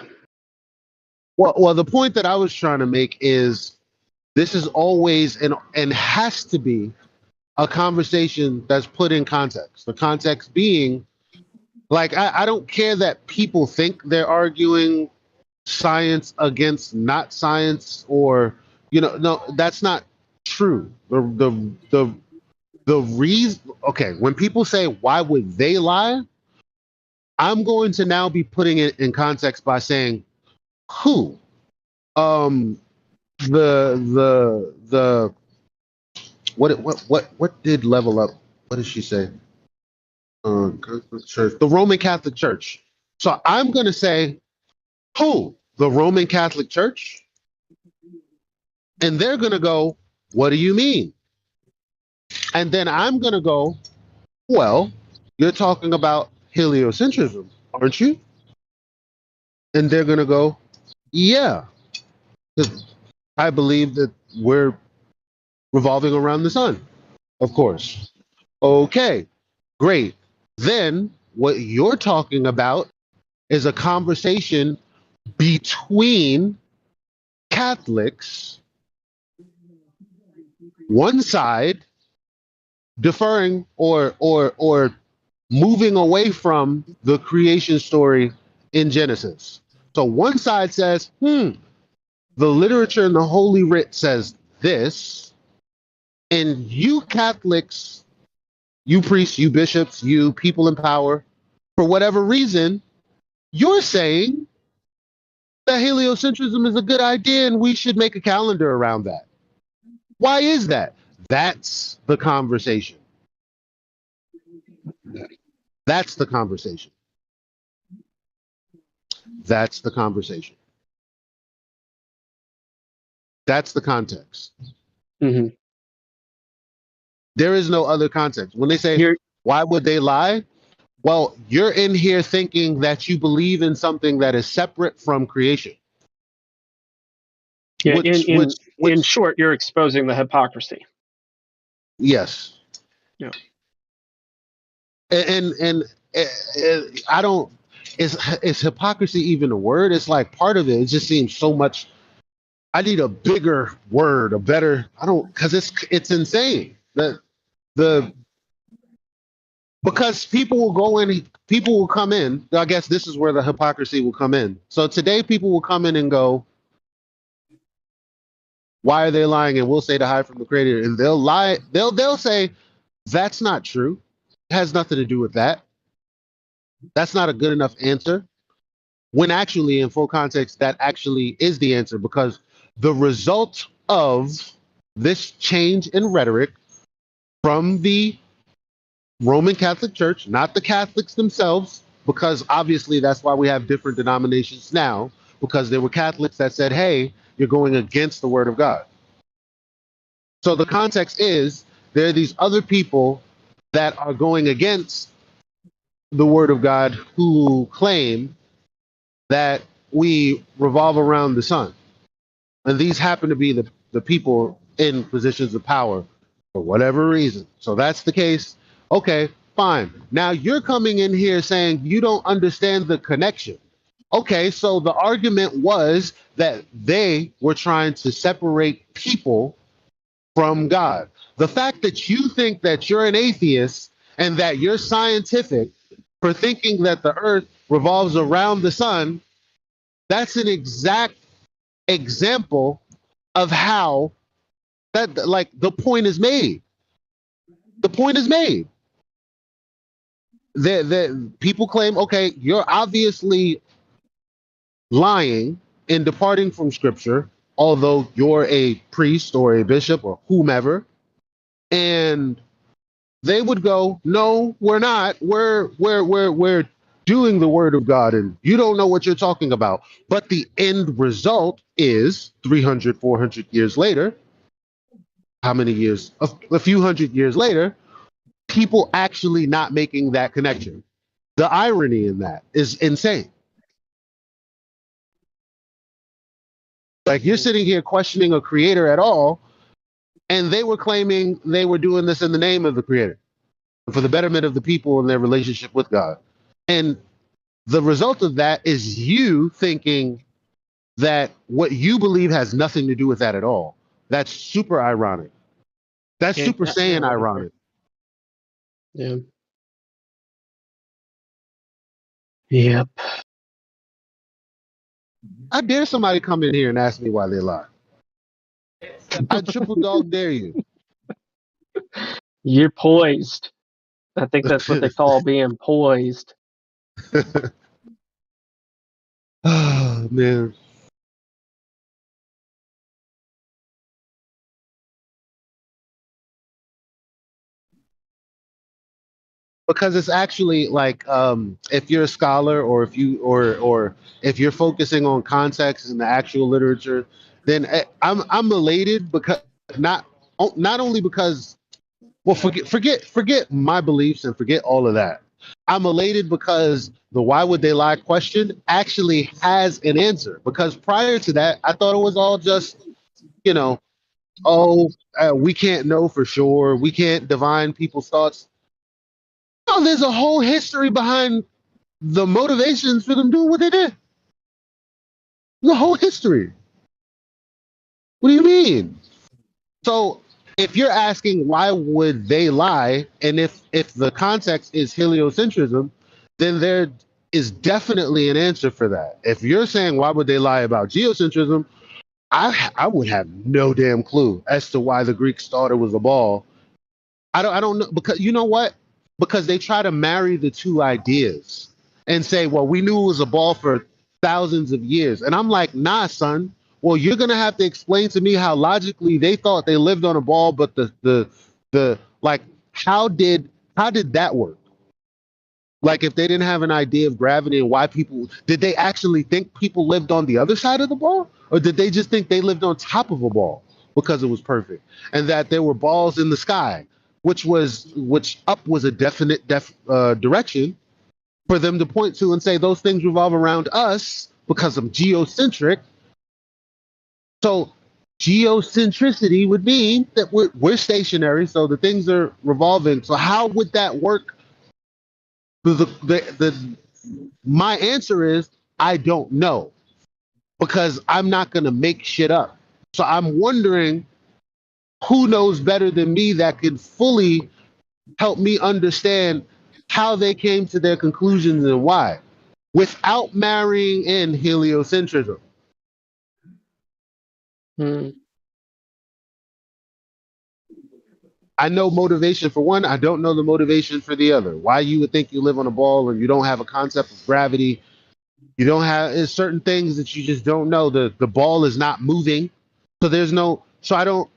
Well, the point that I was trying to make is this is always and has to be a conversation that's put in context. The context being, like, I don't care that people think they're arguing science against not science, or no, that's not true. The reason, okay, when people say why would they lie, I'm going to now be putting it in context by saying who. The what did Level Up, what did she say? Church, the Roman Catholic Church. So I'm going to say who? The Roman Catholic Church? And they're going to go, what do you mean? And then I'm going to go, well, you're talking about heliocentrism, aren't you? And they're going to go, yeah, 'cause I believe that we're revolving around the sun, of course. Okay, great. Then what you're talking about is a conversation between Catholics, one side deferring or moving away from the creation story in Genesis. So one side says, the literature in the Holy Writ says this, and you Catholics, you priests, you bishops, you people in power, for whatever reason, You're saying that heliocentrism is a good idea and we should make a calendar around that. Why is that? That's the conversation. That's the conversation. That's the conversation. That's the context. Mm-hmm. There is no other context. When they say, why would they lie? Well, you're in here thinking that you believe in something that is separate from creation. Yeah, in short, you're exposing the hypocrisy. Yes. Yeah. And I don't. Is hypocrisy even a word? It's like part of it. It just seems so much. I need a bigger word, a better. I don't, because it's insane. Because people will go in, people will come in. I guess this is where the hypocrisy will come in. So today, people will come in and go, "Why are they lying?" And we'll say to hide from the Creator, and they'll lie. They'll say, "That's not true. It has nothing to do with that. That's not a good enough answer." When actually, in full context, that actually is the answer, because the result of this change in rhetoric from the Roman Catholic Church, not the Catholics themselves, because obviously that's why we have different denominations now, because there were Catholics that said, hey, you're going against the word of God. So the context is there are these other people that are going against the word of God who claim that we revolve around the sun. And these happen to be the people in positions of power for whatever reason. So that's the case. Okay, fine. Now you're coming in here saying you don't understand the connection. Okay, so the argument was that they were trying to separate people from God. The fact that you think that you're an atheist and that you're scientific for thinking that the earth revolves around the sun, that's an exact example of how that, like, the point is made. The point is made. The people claim, okay, you're obviously lying and departing from scripture, although you're a priest or a bishop or whomever, and they would go, no, we're not. We're doing the word of God, and you don't know what you're talking about. But the end result is 300, 400 years later. How many years? A few hundred years later, people actually not making that connection. The irony in that is insane. Like, you're sitting here questioning a creator at all, and they were claiming they were doing this in the name of the creator for the betterment of the people and their relationship with God. And the result of that is you thinking that what you believe has nothing to do with that at all. That's super ironic. That's super Saiyan ironic. Yeah. Yep. I dare somebody come in here and ask me why they lie. I triple dog dare you. You're poised. I think that's what they call being poised. Oh, man. Because it's actually like, if you're a scholar, or if you or if you're focusing on context in the actual literature, then I'm elated, because not only because, well, forget my beliefs and forget all of that. I'm elated because the why would they lie question actually has an answer, because prior to that I thought it was all just, you know, we can't know for sure, we can't divine people's thoughts. No, there's a whole history behind the motivations for them doing what they did. The whole history. What do you mean? So if you're asking why would they lie, and if the context is heliocentrism, then there is definitely an answer for that. If you're saying why would they lie about geocentrism, I would have no damn clue as to why the Greeks thought it was a ball. I don't know, because you know what? Because they try to marry the two ideas. and say, well, we knew it was a ball for thousands of years. And I'm like, nah, son. Well, you're gonna have to explain to me how logically they thought they lived on a ball, but the like how did that work? Like if they didn't have an idea of gravity and why people did they actually think people lived on the other side of the ball? Or did they just think they lived on top of a ball because it was perfect? And that there were balls in the sky, which up was a definite direction for them to point to and say those things revolve around us because I'm geocentric. So geocentricity would mean that we're stationary, so the things are revolving. So how would that work? My answer is I don't know, because I'm not going to make shit up. So I'm wondering who knows better than me that could fully help me understand how they came to their conclusions and why, without marrying in heliocentrism. I know motivation for one. I don't know the motivation for the other. Why you would think you live on a ball and you don't have a concept of gravity. You don't have certain things that you just don't know. The ball is not moving. So there's no, so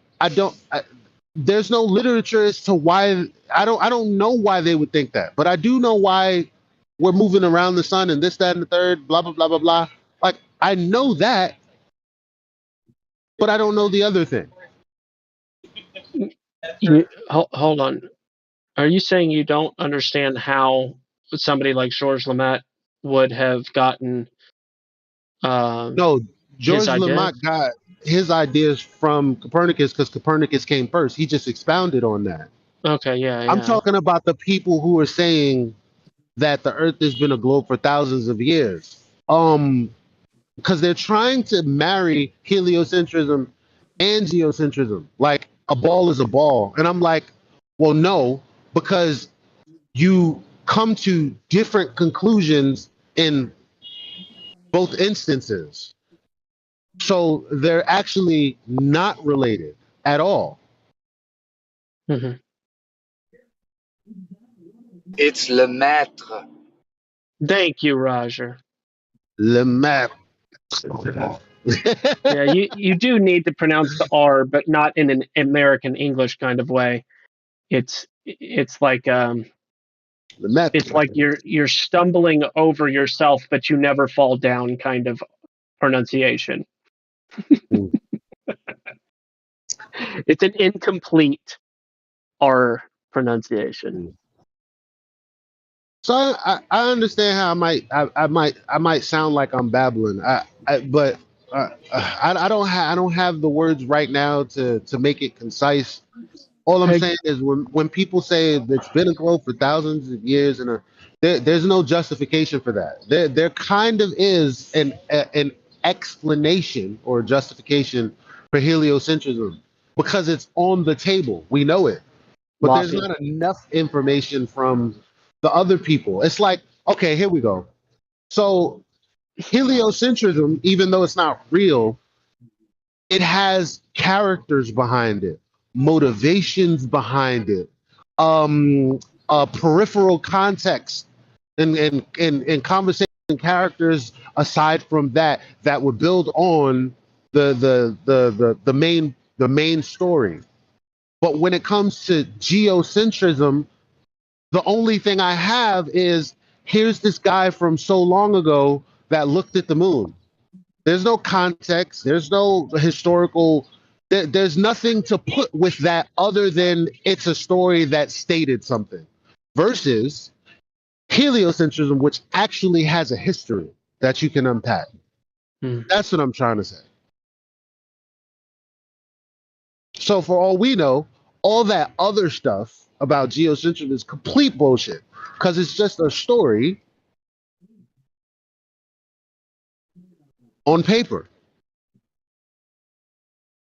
there's no literature as to why. I don't know why they would think that, but I do know why we're moving around the sun and this, that, and the third, blah, blah, blah, blah, blah. Like, I know that, but I don't know the other thing. Hold on. Are you saying you don't understand how somebody like Georges Lemaitre would have gotten No, his Georges idea? Lemaitre got his ideas from Copernicus because Copernicus came first. He just expounded on that. Okay, yeah. I'm talking about the people who are saying that the Earth has been a globe for thousands of years. Because they're trying to marry heliocentrism and geocentrism. Like a ball is a ball, and I'm like, well, no, because you come to different conclusions in both instances. So they're actually not related at all. Mm-hmm. It's Lemaitre. Thank you, Roger. Lemaitre. Yeah, you do need to pronounce the R, but not in an American English kind of way. It's like it's like you're stumbling over yourself, but you never fall down kind of pronunciation. It's an incomplete R pronunciation. So I understand how I might sound like I'm babbling. But I don't have the words right now to make it concise. All I'm saying is when people say it's been a globe for thousands of years and there's no justification for that. There kind of is an explanation or justification for heliocentrism because it's on the table. We know it. But there's not enough information from the other people. It's like, okay, here we go. So heliocentrism, even though it's not real, it has characters behind it, motivations behind it, peripheral context and conversation characters aside from that would build on the main story. But when it comes to geocentrism, the only thing I have is here's this guy from so long ago that looked at the moon. There's no context. There's no historical. There's nothing to put with that other than it's a story that stated something. Versus heliocentrism, which actually has a history that you can unpack. That's what I'm trying to say. So for all we know, all that other stuff about geocentrism is complete bullshit because it's just a story on paper.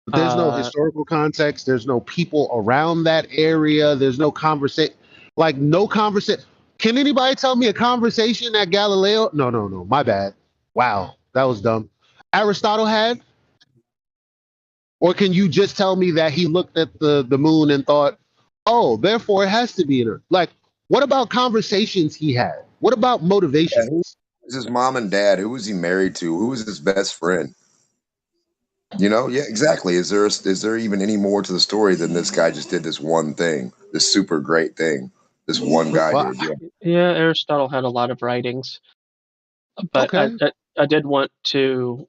There's no historical context. There's no people around that area. There's no conversation. Like no conversation. Can anybody tell me a conversation that Galileo? No. My bad. Wow, that was dumb. Aristotle had? Or can you just tell me that he looked at the moon and thought, oh, therefore it has to be an Earth? Like, what about conversations he had? What about motivation? Yeah, who was his mom and dad? Who was he married to? Who was his best friend? You know, yeah, exactly. Is there even any more to the story than this guy just did this one thing, this super great thing, this one guy Well, did? Yeah. Yeah, Aristotle had a lot of writings, but okay. I did want to.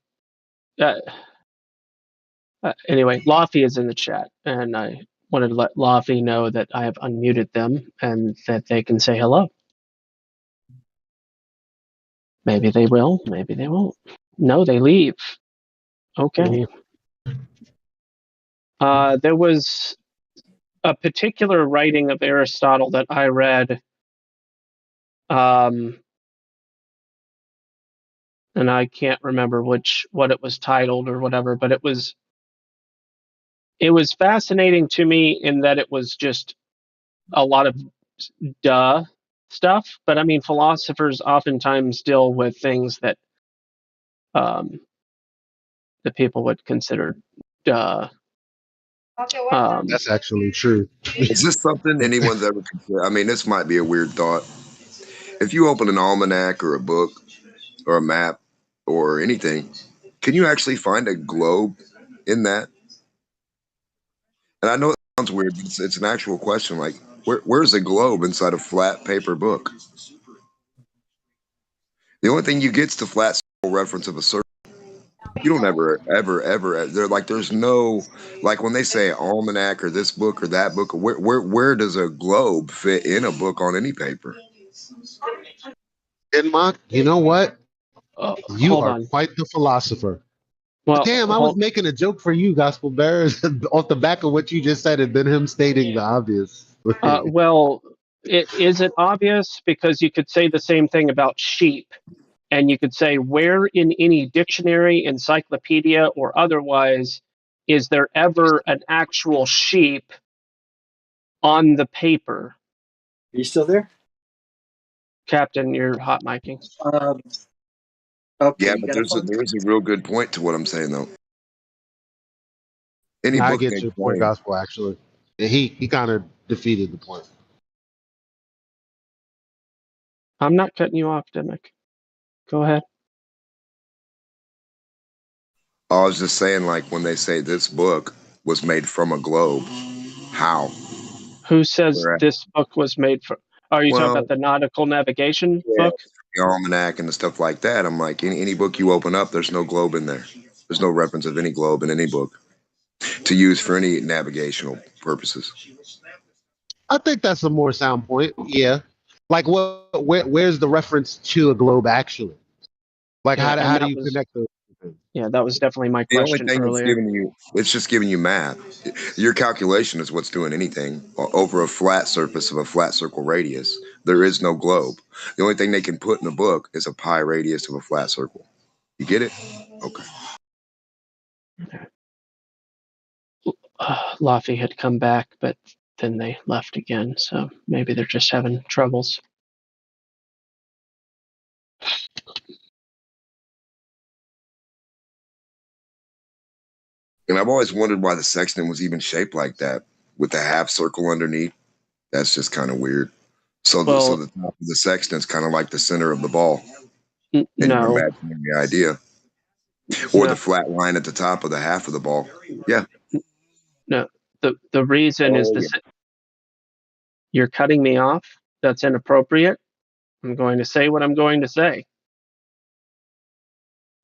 Anyway, Laffy is in the chat, and I wanted to let Laffy know that I have unmuted them and that they can say hello. Maybe they will, maybe they won't. No, they leave. Okay. There was a particular writing of Aristotle that I read, and I can't remember what it was titled or whatever, but it was fascinating to me in that it was just a lot of duh stuff. But I mean, philosophers oftentimes deal with things that that people would consider duh. That's actually true. Is this something anyone's ever considered? I mean, this might be a weird thought. If you open an almanac or a book or a map or anything, can you actually find a globe in that? And I know it sounds weird, but it's an actual question. Like, where's a globe inside a flat paper book? The only thing you get is the flat circle reference of a circle. You don't ever. There's no, like when they say almanac or this book or that book. Where does a globe fit in a book on any paper? Denmark, you know what? You Hold are on. quite the philosopher. Well, damn, I was making a joke for you, Gospel Bearers, off the back of what you just said, and then him stating the obvious. well, is it obvious? Because you could say the same thing about sheep, and you could say, where in any dictionary, encyclopedia, or otherwise is there ever an actual sheep on the paper? Are you still there? Captain, you're hot micing. Okay, Yeah, but there's a real good point to what I'm saying though. Any I book get named your point, claim. Gospel, actually. And he kind of defeated the point. I'm not cutting you off, Dimick. Go ahead. I was just saying, like when they say this book was made from a globe, how? Who says Where at? this book was made for? Are you talking Well, about the nautical navigation yeah, book? the almanac and the stuff like that. I'm like, any book you open up, there's no globe in there. There's no reference of any globe in any book to use for any navigational purposes. I think that's a more sound point. Yeah. Like, where's the reference to a globe actually? Like, Yeah, how do you connect those? Yeah, that was definitely my The only question thing it's earlier. giving you, it's just giving you math. Your calculation is what's doing anything over a flat surface of a flat circle radius. There is no globe. The only thing they can put in a book is a pi radius of a flat circle. You get it? Okay. Laffy had come back, but then they left again, so maybe they're just having troubles. And I've always wondered why the sextant was even shaped like that with the half circle underneath. That's just kind of weird. So the top of the sextant's kind of like the center of the ball in your No. imaginary idea. Or the flat line at the top of the half of the ball. Yeah. No. The reason is this. You're cutting me off. That's inappropriate. I'm going to say what I'm going to say.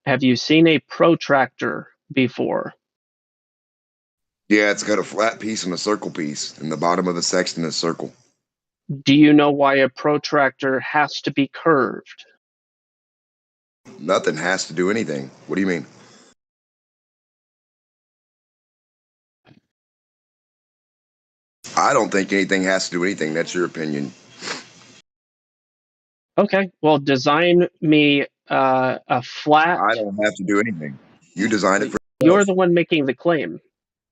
Have you seen a protractor before? Yeah, it's got a flat piece and a circle piece, and the bottom of the sextant is circle. Do you know why a protractor has to be curved? Nothing has to do anything. What do you mean? I don't think anything has to do anything. That's your opinion. Okay, well, design me a flat. I don't have to do anything. You designed it for You're yourself. the one making the claim.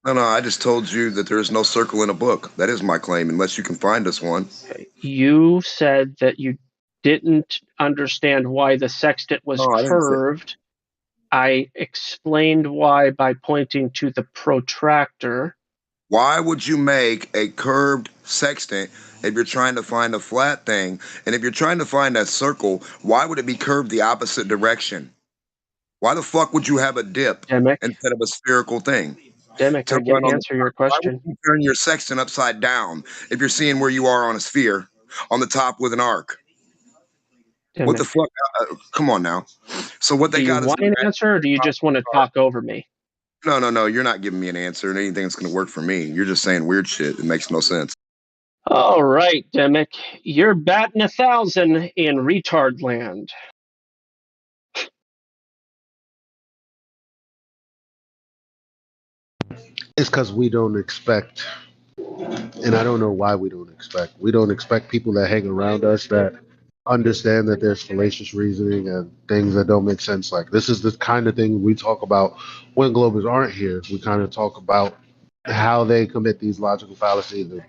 No, I just told you that there is no circle in a book. That is my claim, unless you can find us one. Okay. You said that you didn't understand why the sextant was No, I didn't say. curved. I explained why by pointing to the protractor. Why would you make a curved sextant if you're trying to find a flat thing? And if you're trying to find a circle, why would it be curved the opposite direction? Why the fuck would you have a dip Demick, instead of a spherical thing Demick, to I can run on the answer your top? Why would question. you turn your sextant upside down if you're seeing where you are on a sphere on the top with an arc? What the Demick, fuck? Come on now. So what do they you got is want an answer or do you just want to talk over me? no. You're not giving me an answer and anything that's going to work for me. You're just saying weird shit. It makes no sense. All right, Demick, you're batting 1,000 in retard land. It's because we don't expect, and I don't know why we don't expect. We don't expect people that hang around us that understand that there's fallacious reasoning and things that don't make sense. Like this is the kind of thing we talk about when Globers aren't here. We kind of talk about how they commit these logical fallacies. And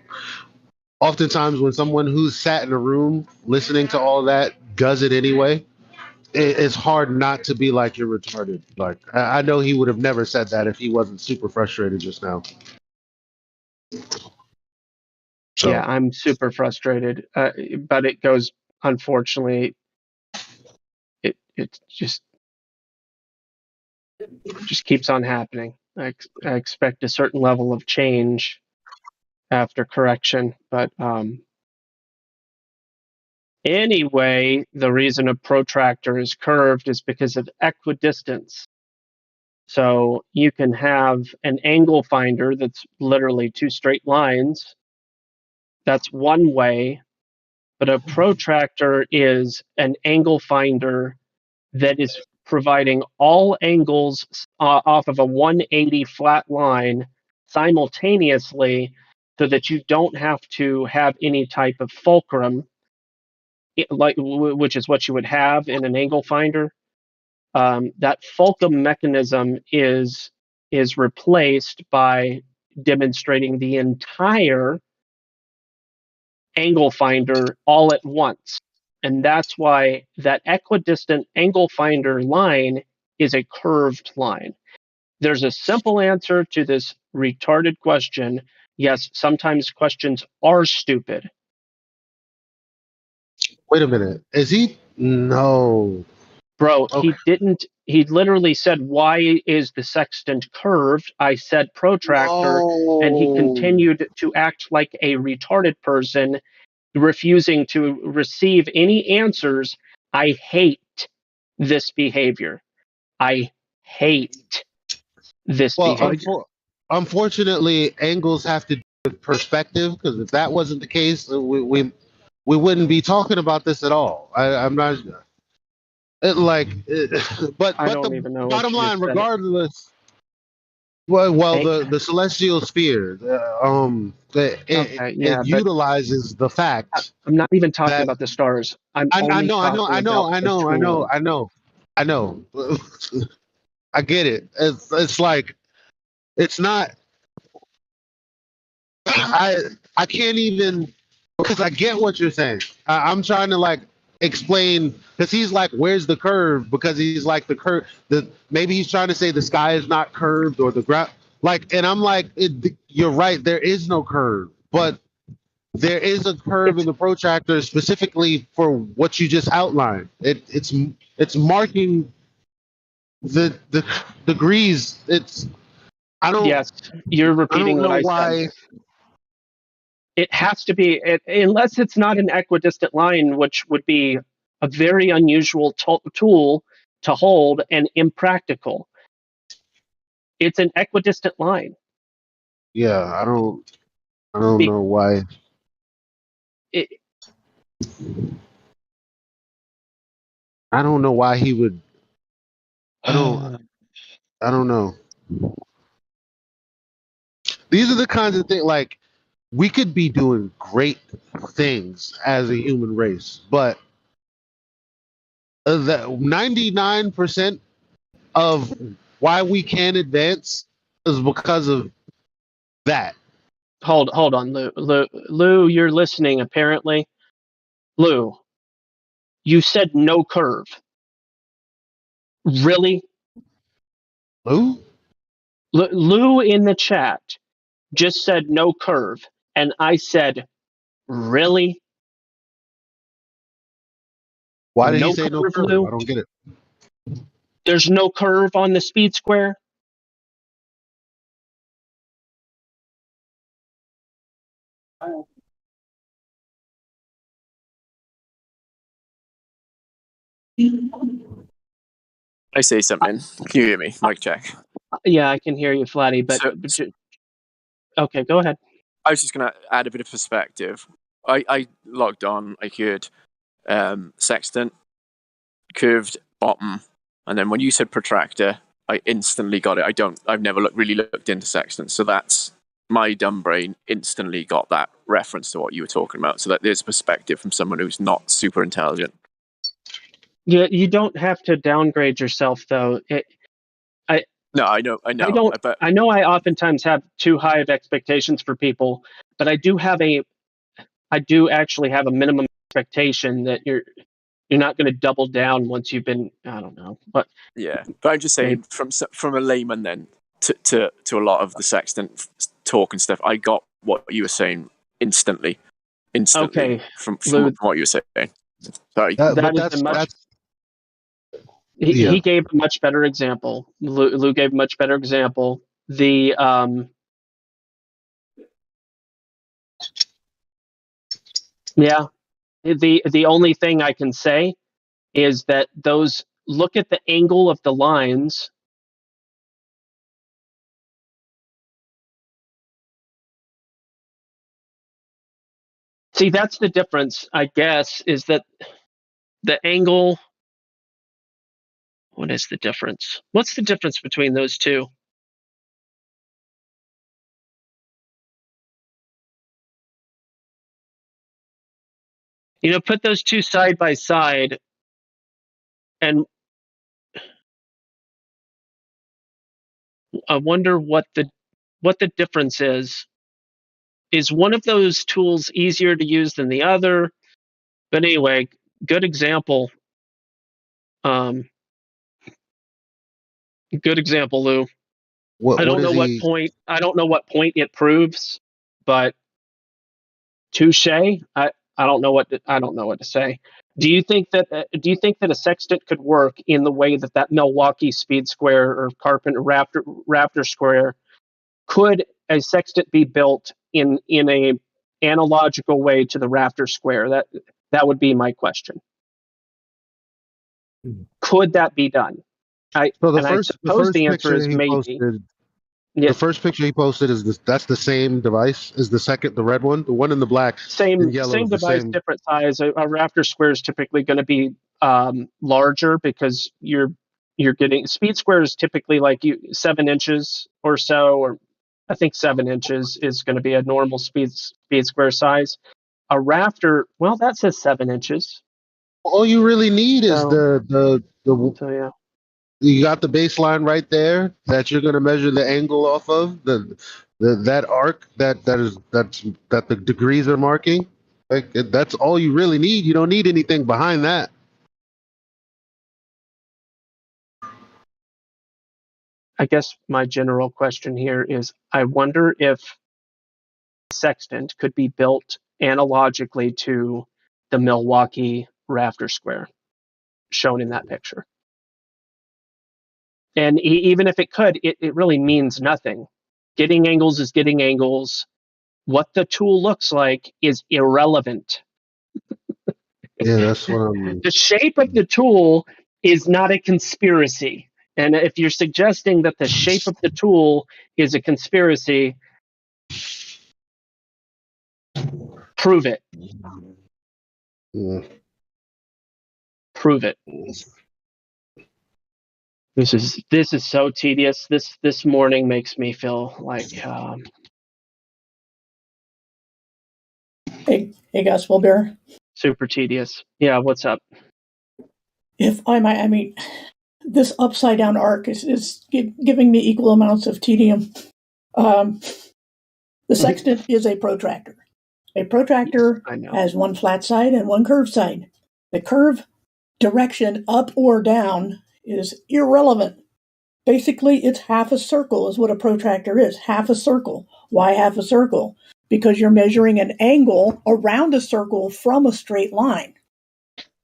oftentimes, when someone who's sat in a room listening to all that does it anyway, it's hard not to be like you're retarded. Like I know he would have never said that if he wasn't super frustrated just now. So. Yeah, I'm super frustrated, but it goes. Unfortunately, it just keeps on happening. I expect a certain level of change after correction, but anyway, the reason a protractor is curved is because of equidistance. So you can have an angle finder that's literally two straight lines. That's one way, but a protractor is an angle finder that is providing all angles off of a 180 flat line simultaneously so that you don't have to have any type of fulcrum, which is what you would have in an angle finder. That fulcrum mechanism is replaced by demonstrating the entire angle finder all at once. And that's why that equidistant angle finder line is a curved line. There's a simple answer to this retarded question. Yes, sometimes questions are stupid. Wait a minute. Is he? No. Bro, Okay. he literally said, why is the sextant curved? I said protractor, and he continued to act like a retarded person, refusing to receive any answers. I hate this behavior. I hate this behavior. Unfortunately, angles have to do with perspective, because if that wasn't the case, we wouldn't be talking about this at all. I'm not but I don't the even know bottom what you line, just said. regardless. Well, the celestial sphere, it utilizes the fact. I'm not even talking about the stars. I'm only talking about the tool. I know. I get it. It's like it's not. I can't even, because I get what you're saying. I'm trying to like explain, because he's like, where's the curve? Because he's like maybe he's trying to say the sky is not curved or the ground. Like, and I'm like, you're right. There is no curve, but there is a curve in the protractor specifically for what you just outlined. It's marking the degrees. Yes, you're repeating what I said. It has to be, unless it's not an equidistant line, which would be a very unusual tool to hold and impractical. It's an equidistant line. Yeah, I don't know why. I don't know why he would. I don't know. These are the kinds of things, like, we could be doing great things as a human race, but the 99% of why we can advance is because of that. Hold on, Lou, you're listening apparently. Lou, you said no curve. Really? Lou? Lou in the chat just said no curve. And I said, really? Why did he say no curve? Lou? I don't get it. There's no curve on the speed square? I say something. Can you hear me? Mic check. Yeah, I can hear you, Flatty, but okay, go ahead. I was just going to add a bit of perspective. I logged on, I heard sextant, curved bottom, and then when you said protractor, I instantly got it. I've never really looked into sextant, so that's my dumb brain instantly got that reference to what you were talking about. So that there's perspective from someone who's not super intelligent. Yeah, you don't have to downgrade yourself, though. No, I know. I know I oftentimes have too high of expectations for people, but I do actually have a minimum expectation that you're not going to double down once you've been, I don't know, but yeah. But I'm just saying, from a layman then to a lot of the sextant talk and stuff, I got what you were saying instantly. Okay, from Lou, what you were saying. Sorry, He gave a much better example. Lou gave a much better example. The only thing I can say is that look at the angle of the lines. See, that's the difference, I guess, is that the angle. What is the difference? What's the difference between those two? Put those two side by side, and I wonder what the difference is. Is one of those tools easier to use than the other? But anyway, good example. Good example, Lou. I don't know what point it proves, but touche. I don't know what to say. Do you think that a sextant could work in the way that Milwaukee speed square or Carpenter Raptor square? Could a sextant be built in a analogical way to the Raptor square? That would be my question. Could that be done? I suppose the answer is maybe. The first picture he posted that's the same device as the red one. The one in the black and yellow Same is the device, same. different size. A Raptor square is typically going to be larger because you're getting speed square is typically like 7 inches or so, or I think 7 inches is going to be a normal speed square size. A Raptor, well, that says 7 inches. All you really need is So yeah. You got the baseline right there that you're going to measure the angle off of that arc that the degrees are marking. Like that's all you really need. You don't need anything behind that. I guess my general question here is, I wonder if sextant could be built analogically to the Milwaukee Raptor square shown in that picture. And even if it could, it really means nothing. Getting angles is getting angles. What the tool looks like is irrelevant. Yeah, that's what I'm. The shape of the tool is not a conspiracy. And if you're suggesting that the shape of the tool is a conspiracy, prove it. Yeah. Prove it. This is so tedious. This morning makes me feel like. Hey, Gospel Bear. Super tedious. Yeah, what's up? If I might, I mean, this upside down arc is giving me equal amounts of tedium. The sextant is a protractor. A protractor has one flat side and one curved side. The curve direction up or down is irrelevant. Basically, it's half a circle is what a protractor is. Half a circle. Why half a circle? because you're measuring an angle around a circle from a straight line.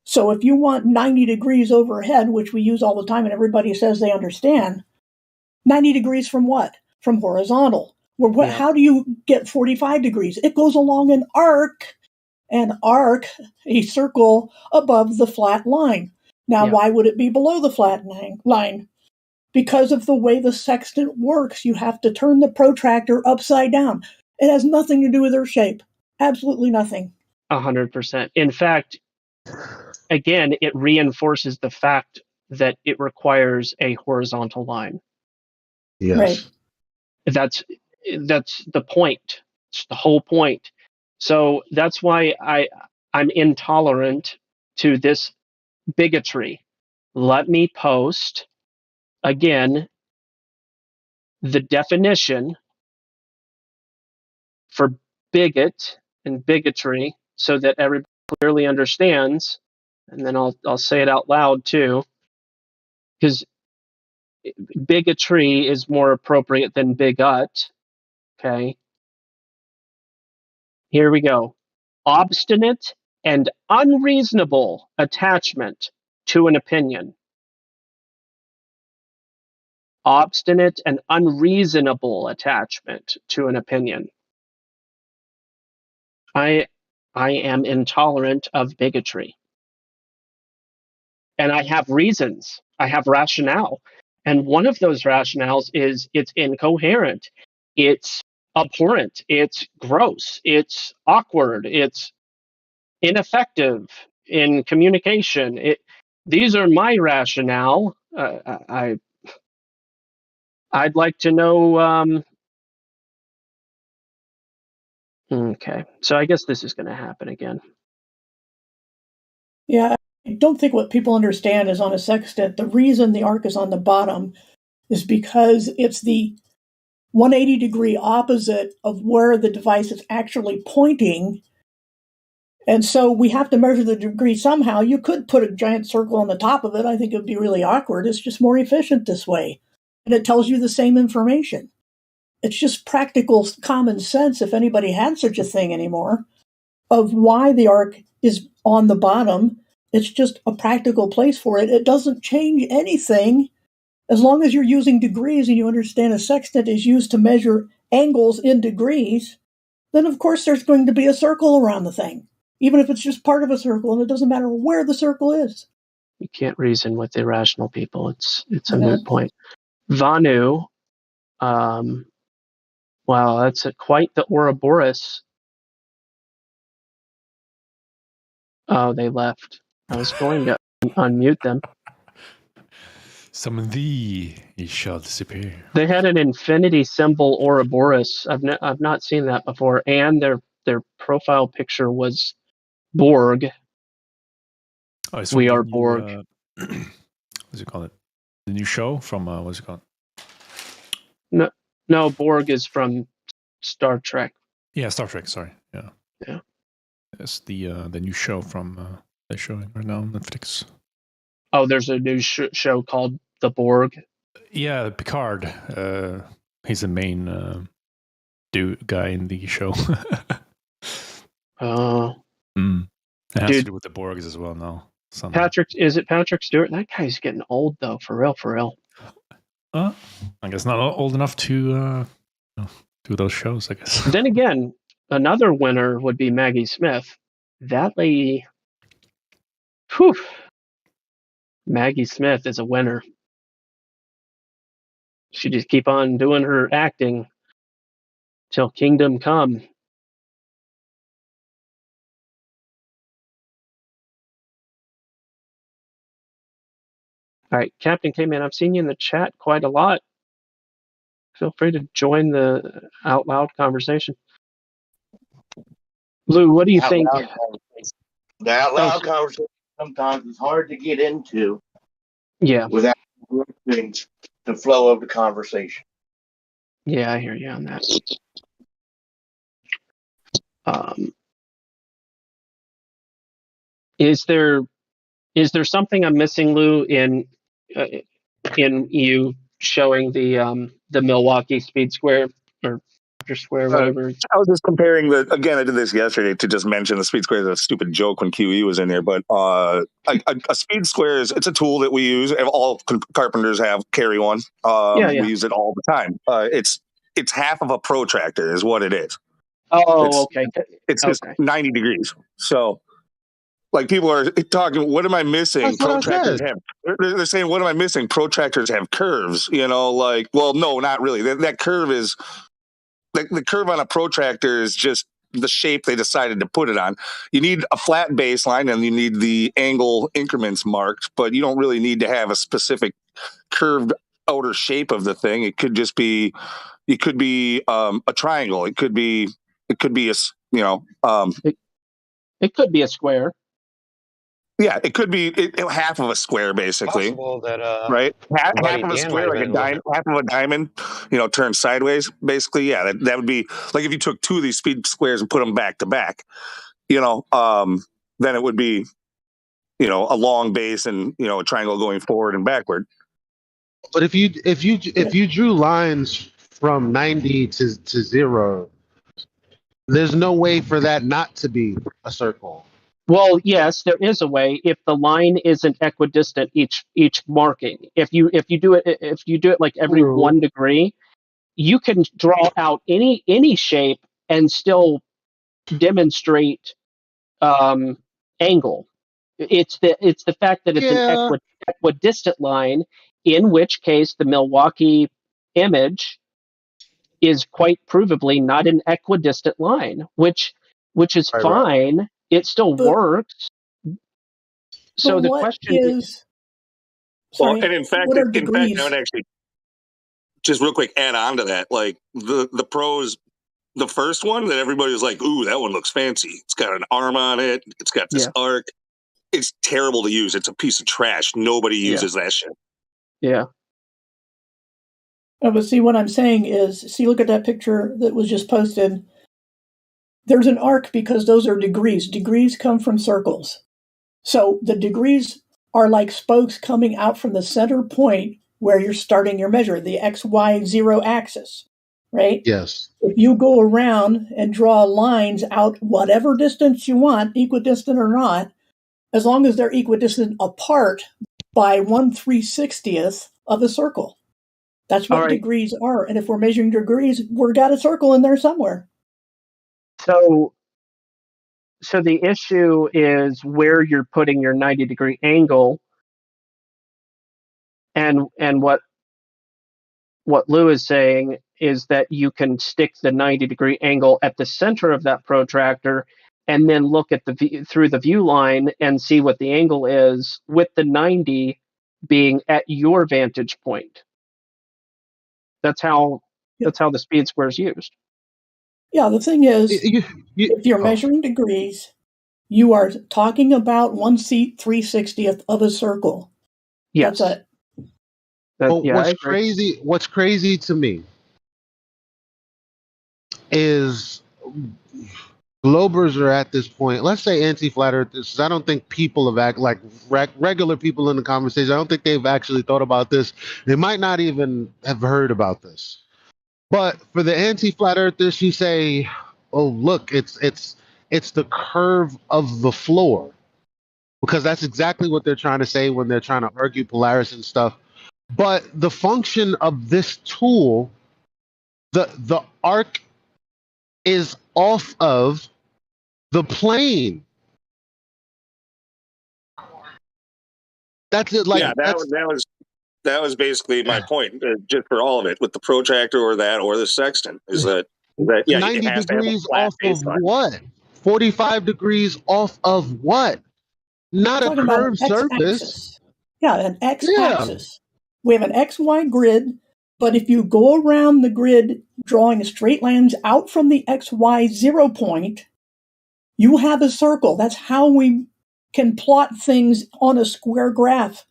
So if you want 90 degrees overhead, which we use all the time and everybody says they understand, 90 degrees from what? From horizontal. Well, how do you get 45 degrees? It goes along an arc, a circle above the flat line. Now, why would it be below the flat line? Because of the way the sextant works, you have to turn the protractor upside down. It has nothing to do with earth shape. Absolutely nothing. 100%. In fact, again, it reinforces the fact that it requires a horizontal line. Yes. Right. That's the point. It's the whole point. So that's why I'm intolerant to this bigotry. Let me post again the definition for bigot and bigotry so that everybody clearly understands, and then I'll say it out loud too, because bigotry is more appropriate than bigot. Okay. Here we go. Obstinate and unreasonable attachment to an opinion. Obstinate and unreasonable attachment to an opinion. I am intolerant of bigotry. And I have reasons. I have rationale. And one of those rationales is it's incoherent. It's abhorrent. It's gross. It's awkward. It's ineffective in communication. These are my rationale. I'd like to know. Okay, so I guess this is going to happen again. Yeah, I don't think what people understand is on a sextant, the reason the arc is on the bottom is because it's the 180 degree opposite of where the device is actually pointing. And so we have to measure the degree somehow. You could put a giant circle on the top of it. I think it would be really awkward. It's just more efficient this way. And it tells you the same information. It's just practical common sense, if anybody had such a thing anymore, of why the arc is on the bottom. It's just a practical place for it. It doesn't change anything as long as you're using degrees and you understand a sextant is used to measure angles in degrees. Then of course there's going to be a circle around the thing, even if it's just part of a circle, and it doesn't matter where the circle is. You can't reason with irrational people. It's a moot point. Vanu, wow, that's quite the Ouroboros. Oh, they left. I was going to unmute them. Summon thee, ye shall disappear. They had an infinity symbol Ouroboros. I've not seen that before, and their profile picture was Borg. Oh, We are Borg. What's it called? The new show from what's it called? No, Borg is from Star Trek. Yeah, Star Trek. Sorry. Yeah. Yeah. It's the new show from they're showing right now on Netflix. Oh, there's a new show called The Borg. Yeah, Picard. He's the main guy in the show. It has to do with the Borgs as well now. Is it Patrick Stewart? That guy's getting old though, for real. I guess not old enough to do those shows, I guess. Then again, another winner would be Maggie Smith. That lady, whew. Maggie Smith is a winner. She just keep on doing her acting till kingdom come. All right, Captain K-Man, I've seen you in the chat quite a lot. Feel free to join the out loud conversation. Lou, what do you think? The out loud conversation sometimes is hard to get into. Yeah. Without interrupting the flow of the conversation. Yeah, I hear you on that. Is there something I'm missing, Lou, in you showing the Milwaukee Speed Square or square, whatever. I was just comparing I did this yesterday to just mention the speed square is a stupid joke when QE was in there, but a speed square it's a tool that we use. All carpenters carry one. We use it all the time. It's half of a protractor is what it is. Oh, okay. It's just 90 degrees. So, like, people are talking, what am I missing? That's what I said. They're saying, what am I missing? Protractors have curves, like, well, no, not really. That curve is, the curve on a protractor is just the shape they decided to put it on. You need a flat baseline and you need the angle increments marked, but you don't really need to have a specific curved outer shape of the thing. It could just be, a triangle. It could be a, it could be a square. Yeah, it could be half of a square, basically. Possible that right? Half buddy of a Dan square, might like have been half of a diamond, turned sideways. Basically, yeah, that would be like if you took two of these speed squares and put them back to back. Then it would be, a long base and a triangle going forward and backward. But if you drew lines from 90 to 0, there's no way for that not to be a circle. Well, yes, there is a way if the line isn't equidistant each marking. If you do it like every 1 degree, you can draw out any shape and still demonstrate angle. It's the fact that it's an equidistant line, in which case the Milwaukee image is quite provably not an equidistant line, which is fine. Right. It still works. So the question is, sorry, and in fact, I would actually just real quick add on to that, like the pros. The first one that everybody was like, "Ooh, that one looks fancy. It's got an arm on it. It's got this arc." It's terrible to use. It's a piece of trash. Nobody uses that shit. Yeah. But see, what I'm saying is, look at that picture that was just posted. There's an arc because those are degrees. Degrees come from circles. So the degrees are like spokes coming out from the center point where you're starting your measure, the X, Y, 0 axis, right? Yes. If you go around and draw lines out whatever distance you want, equidistant or not, as long as they're equidistant apart by 1/360th of a circle. That's what degrees are. And if we're measuring degrees, we've got a circle in there somewhere. So the issue is where you're putting your 90-degree angle, and what Lou is saying is that you can stick the 90-degree angle at the center of that protractor and then look at through the view line and see what the angle is, with the 90 being at your vantage point. That's how the speed square is used. Yeah, the thing is, if you're measuring degrees, you are talking about 1/360th of a circle. Yes. That's it. What's crazy to me is Globers are at this point, let's say anti-flat earthers, I don't think people have regular people in the conversation, I don't think they've actually thought about this. They might not even have heard about this. But for the anti-flat earthers who say, oh, look, it's the curve of the floor. Because that's exactly what they're trying to say when they're trying to argue Polaris and stuff. But the function of this tool, the arc is off of the plane. That's it. Like, yeah, that was basically my point. Just for all of it, with the protractor or the sextant, is that 90 degrees off of what? 45 degrees off of what? Not a curved surface. Yeah, an x-axis. We have an XY grid, but if you go around the grid drawing straight lines out from the XY 0 point, you have a circle. That's how we can plot things on a square graph.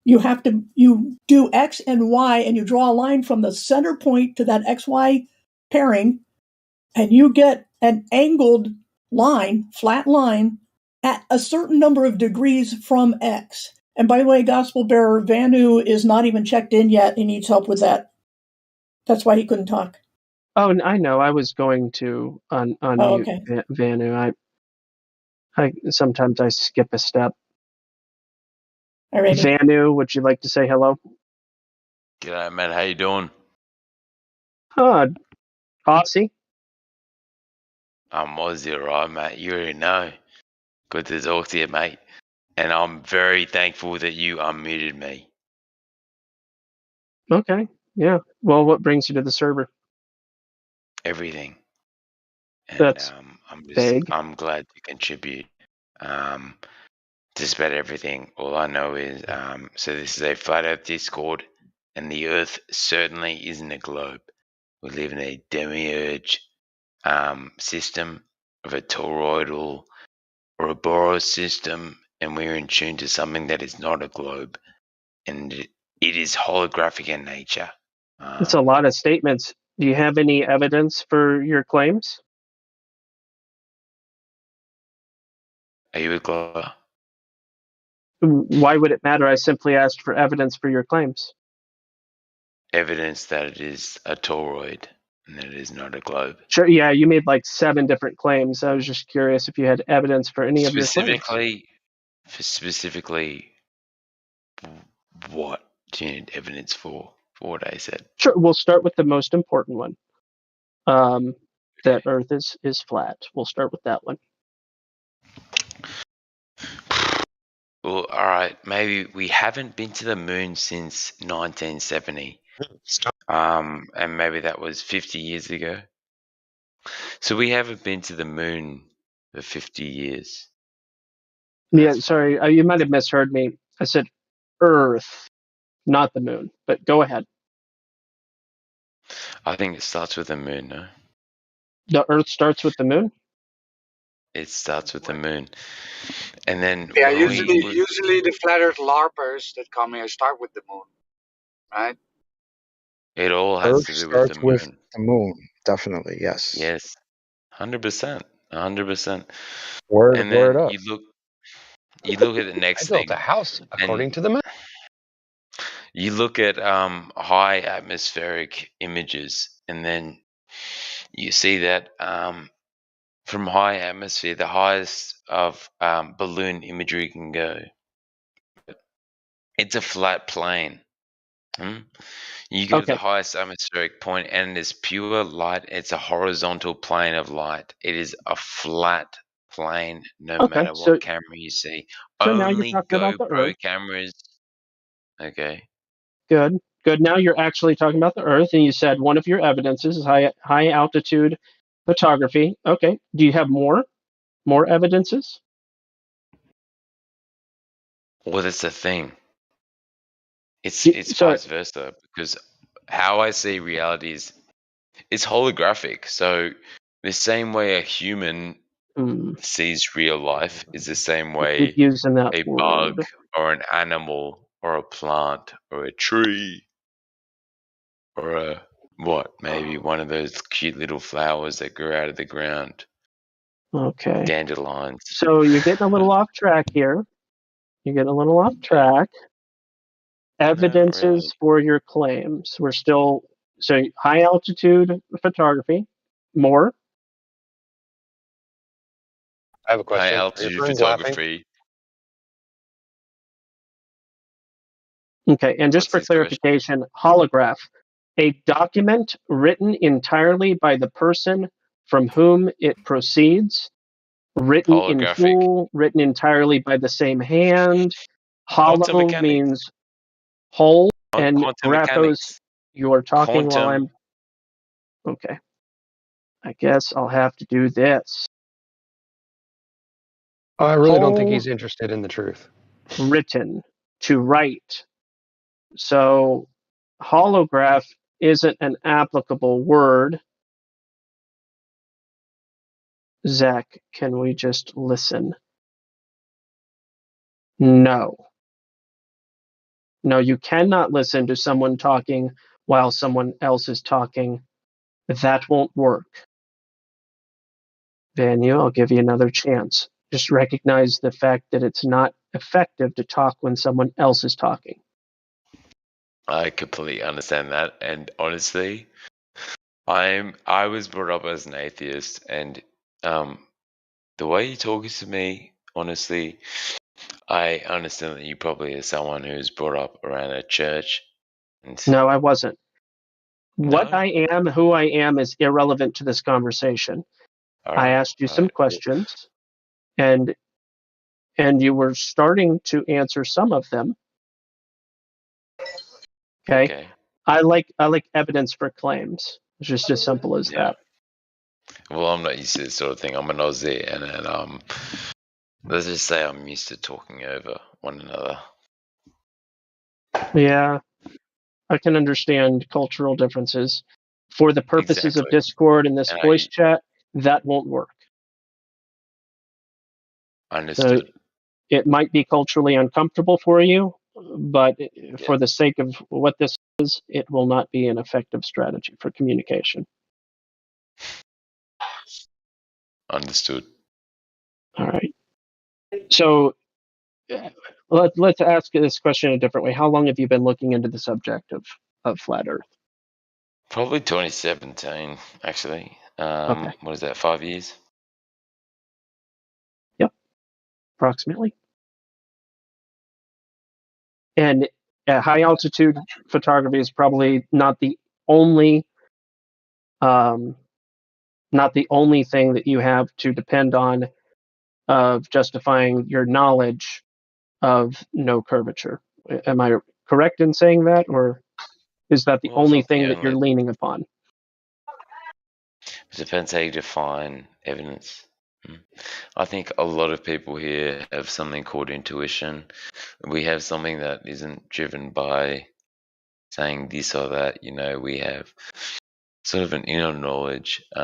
You do X and Y, and you draw a line from the center point to that XY pairing, and you get an angled line, flat line, at a certain number of degrees from X. And by the way, Gospel Bearer Vanu is not even checked in yet. He needs help with that. That's why he couldn't talk. Oh, I know. I was going to unmute okay. Vanu. I sometimes I skip a step. Alrighty. Vanu, would you like to say hello? G'day, mate. How you doing? Aussie. I'm Aussie, alright, mate. You already know. Good to talk to you, mate. And I'm very thankful that you unmuted me. Okay. Yeah. Well, what brings you to the server? Everything. And That's vague. I'm glad to contribute. Just about everything. All I know is so this is a flat Earth Discord, and the Earth certainly isn't a globe. We live in a demiurge system of a toroidal or a Boros system, and we're in tune to something that is not a globe, and it is holographic in nature. It's a lot of statements. Do you have any evidence for your claims? Are you a globe? Why would it matter? I simply asked for evidence for your claims. Evidence that it is a toroid and that it is not a globe. Sure. Yeah, you made like 7 different claims. I was just curious if you had evidence for any of your claims. Specifically, what do you need evidence for what I said? Sure. We'll start with the most important one. That Earth is flat. We'll start with that one. Well, all right. Maybe we haven't been to the moon since 1970. And maybe that was 50 years ago. So we haven't been to the moon for 50 years. Yeah, sorry, you might have misheard me. I said Earth, not the moon. But go ahead. I think it starts with the moon, no? The Earth starts with the moon? It starts with the moon. And then Yeah, usually the flat Earth LARPers that come here start with the moon, right? it all has Earth to do with the starts moon. with the moon, definitely, yes. Yes. 100%. 100%. Word And then up. you look at the next I built thing. a house according to the moon. You look at high atmospheric images, and then you see that from high atmosphere, the highest of balloon imagery can go. It's a flat plane. You go to the highest atmospheric point, and it's pure light. It's a horizontal plane of light. It is a flat plane, no matter what camera you see. So now you're Only talking about the GoPro Earth. cameras. Okay. Good. Now you're actually talking about the Earth, and you said one of your evidences is high altitude photography. Okay. Do you have more evidences? Well, that's the thing. It's vice versa, because how I see reality is it's holographic. So the same way a human sees real life is the same way Keep using that a word. bug or an animal or a plant or a tree or maybe one of those cute little flowers that grow out of the ground. Okay. Dandelions. So you're getting a little off track here. Evidences for your claims. We're still high altitude photography. More. I have a question. High Are your altitude friends laughing? photography. Okay, and just for clarification, holograph, a document written entirely by the person from whom it proceeds, written in full, written entirely by the same hand. Hollow means whole, and quantum graphos, mechanics. you're talking while I'm... Okay. I guess I'll have to do this. I really don't think he's interested in the truth. Written, to write. So holograph isn't an applicable word. Zach, can we just listen? No. No, you cannot listen to someone talking while someone else is talking. That won't work. Vanu, I'll give you another chance. Just recognize the fact that it's not effective to talk when someone else is talking. I completely understand that, and honestly, I was brought up as an atheist, and the way you're talking to me, honestly, I understand that you probably are someone who's brought up around a church. And No, I wasn't. What No? I am, who I am, is irrelevant to this conversation. I asked you some questions, and you were starting to answer some of them. Okay. I like evidence for claims. It's just as simple as that. Well, I'm not used to this sort of thing. I'm an Aussie, and let's just say I'm used to talking over one another. Yeah, I can understand cultural differences. For the purposes of Exactly. Discord and this And voice chat, that won't work. Understood. It might be culturally uncomfortable for you, but for the sake of what this is, it will not be an effective strategy for communication. Understood. All right. So let's ask this question a different way. How long have you been looking into the subject of flat Earth? Probably 2017, actually. Okay. What is that, 5 years? Yep, approximately. And high altitude photography is probably not the only thing that you have to depend on of justifying your knowledge of no curvature. Am I correct in saying that, or is that the Well, it's only not the thing that you're only. leaning upon? It depends how you define evidence. I think a lot of people here have something called intuition. We have something that isn't driven by saying this or that. We have sort of an inner knowledge. Do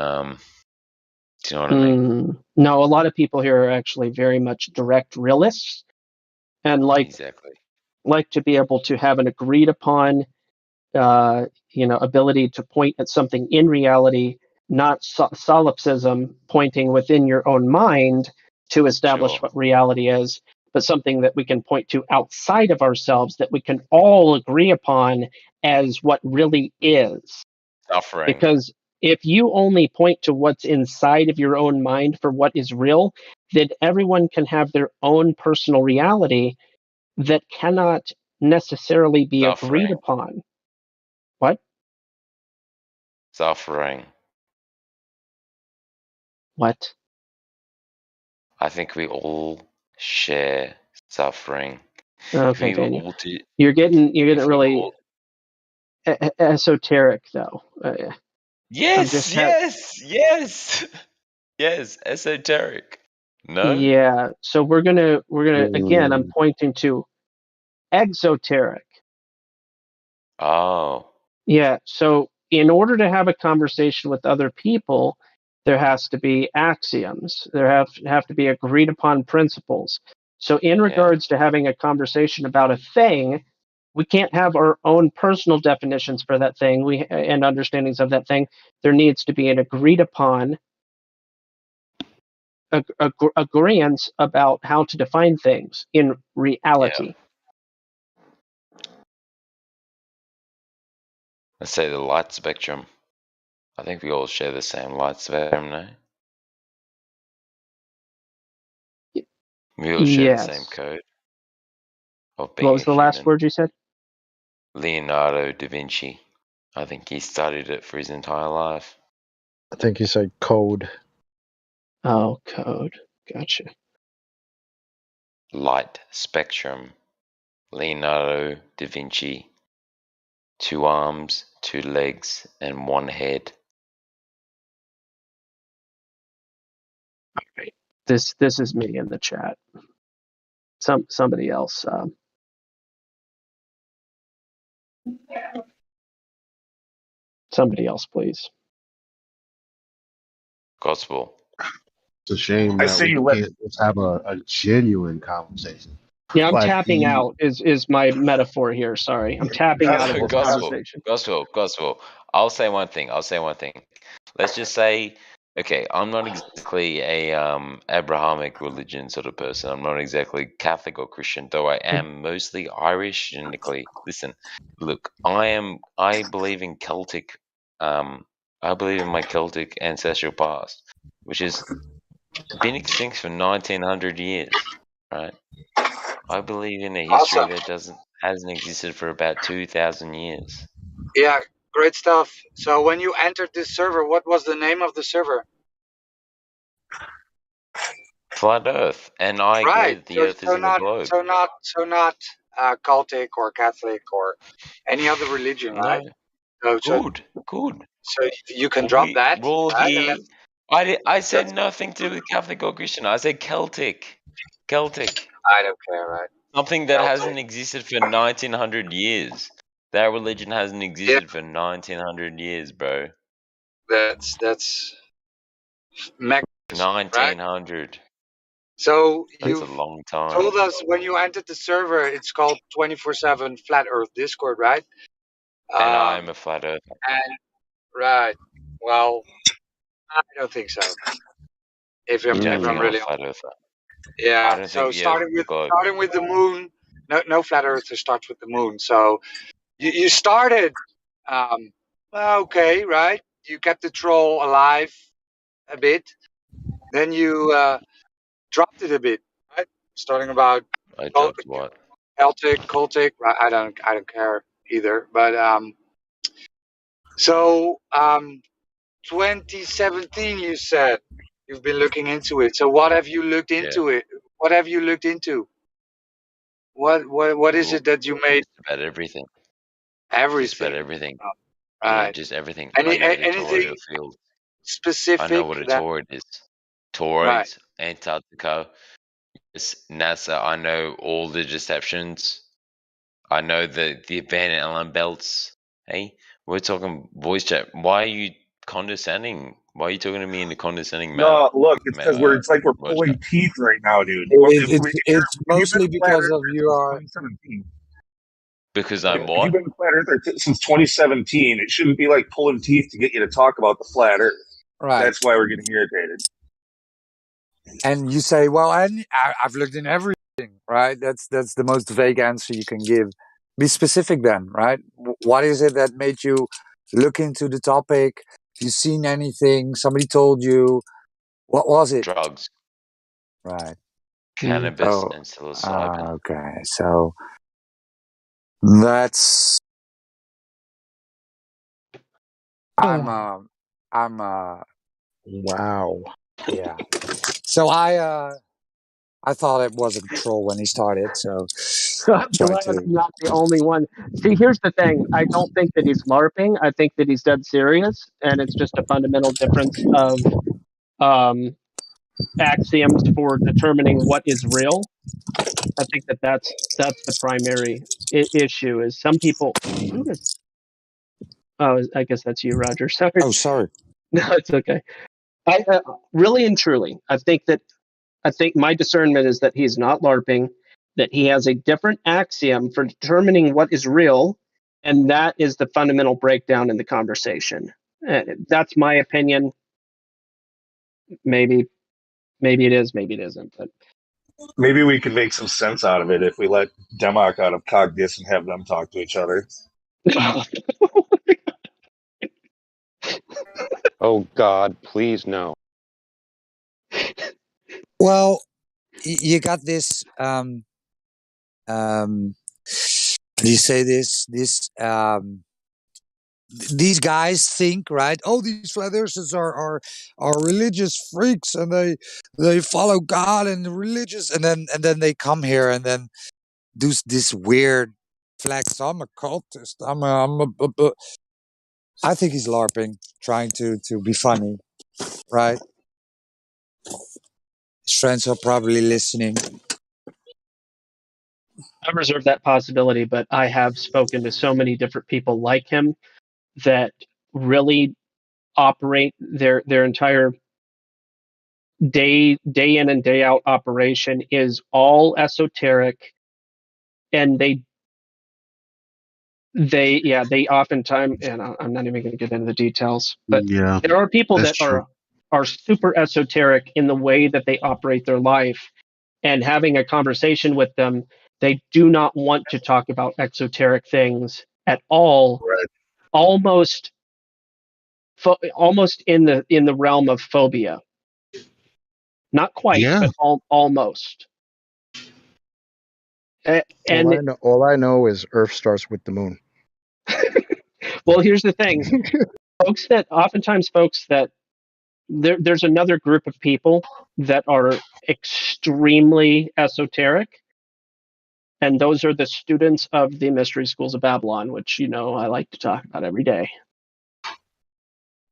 you know what I mean? No, a lot of people here are actually very much direct realists and like to be able to have an agreed upon ability to point at something in reality, not solipsism pointing within your own mind to establish what reality is, but something that we can point to outside of ourselves that we can all agree upon as what really is. Suffering. Because if you only point to what's inside of your own mind for what is real, then everyone can have their own personal reality that cannot necessarily be agreed upon. What? Suffering. What? I think we all share suffering. Okay, If we Daniel. all do, You're getting if we really all, esoteric, though. yes, yes, esoteric. No. Yeah. So we're gonna again. I'm pointing to exoteric. Oh. Yeah. So in order to have a conversation with other people, there has to be axioms. There have to be agreed upon principles. So in regards to having a conversation about a thing, we can't have our own personal definitions for that thing and understandings of that thing. There needs to be an agreed upon agreement about how to define things in reality. Let's say the light spectrum. I think we all share the same light spectrum, no? We all share the same code of being What was a the last human. word you said? Leonardo da Vinci. I think he studied it for his entire life. I think you said code. Oh, code. Gotcha. Light spectrum. Leonardo da Vinci. 2 arms, 2 legs, and 1 head. All right. This is me in the chat. Somebody else. Somebody else, please. Gospel. It's a shame that we can't just have a genuine conversation. Yeah, I'm Like tapping out is my metaphor here. Sorry. I'm tapping out of this conversation. Gospel. I'll say one thing. Let's just say, okay, I'm not exactly a Abrahamic religion sort of person. I'm not exactly Catholic or Christian, though I am mostly Irish genetically. Listen, look, I believe in Celtic I believe in my Celtic ancestral past, which has been extinct for 1900 years, right? I believe in a history Awesome. that hasn't existed for about 2,000 years. Yeah, great stuff. So when you entered this server, what was the name of the server? Flat Earth, and I agree Right. that the Earth isn't a globe. So not Celtic or Catholic or any other religion, right? No, So good. so you can drop that, We're all right? And here. I said nothing to do with Catholic or Christian. I said Celtic. I don't care, right? Something that Celtic. hasn't existed for 1900 years. That religion hasn't Yeah, existed for 1900 years, bro. that's magnificent, right? 1900. So That's a you've long time. told us when you entered the server, it's called 24/7 Flat Earth Discord, right? And I'm a flat earther. And right. Well, I don't think so. If You don't I'm think I'm a really flat earther? I yeah. don't So think the Earth is a globe. starting with the moon. No flat earther starts with the moon. So you started well, okay, right? You kept the troll alive a bit. Then you dropped it a bit, right? Starting about I dropped what? Celtic, Cultic. Right? I don't care either. But so 2017, you said you've been looking into it. So what have you looked into it? What have you looked into? What is it that you made? Just about everything. Everything. Just about everything. Oh, Yeah, right. just everything. Magnetic-toroidal field. I know Specific what a that toroid is. right. Toroids, Antarctica, NASA. I know all the deceptions. I know the Van Allen belts. Hey, we're talking voice chat. Why are you condescending? Why are you talking to me in a condescending manner? No, look, it's because it's like we're voice pulling chat? teeth right now, dude. It's If you've been mostly a flat because of earther you since are. 2017, Because I'm if what? you've been a flat earther since 2017, it shouldn't be like pulling teeth to get you to talk about the flat Earth. Right. That's why we're getting irritated. And you say, well, I've looked in everything, right? That's the most vague answer you can give. Be specific then, right? What is it that made you look into the topic? Have you seen anything? Somebody told you? What was it? Drugs. Right. Cannabis and psilocybin. Okay. So that's I'm wow. Yeah. So I thought it was a troll when he started, so Glad I'm not the only one. See, here's the thing. I don't think that he's LARPing. I think that he's dead serious, and it's just a fundamental difference of axioms for determining what is real. I think that that's the primary issue. Is some people. Oh, I guess that's you, Roger. Sorry. Oh, sorry. No, it's okay. I really and truly, I think my discernment is that he's not LARPing, that he has a different axiom for determining what is real, and that is the fundamental breakdown in the conversation. That's my opinion. Maybe it is, maybe it isn't. But Maybe we can make some sense out of it if we let Democ out of Cogdis and have them talk to each other. Oh God, please no. Well, you got this. How do you say this? These guys think, right? Oh, these flat earthers are religious freaks, and they follow God and religious, and then they come here and then do this weird flex. I'm a cultist. I think he's LARPing, trying to be funny, right? His friends are probably listening. I reserve that possibility, but I have spoken to so many different people like him that really operate their entire day in and day out operation is all esoteric, and they oftentimes, and I'm not even going to get into the details, but Yeah, there are people that's that true. are super esoteric in the way that they operate their life, and having a conversation with them, they do not want to talk about exoteric things at all. Right. Almost almost in the realm of phobia. Not quite, Yeah. but almost. And All I know is Earth starts with the moon. well, here's the thing. Folks that there's another group of people that are extremely esoteric, and those are the students of the mystery schools of Babylon, which I like to talk about every day.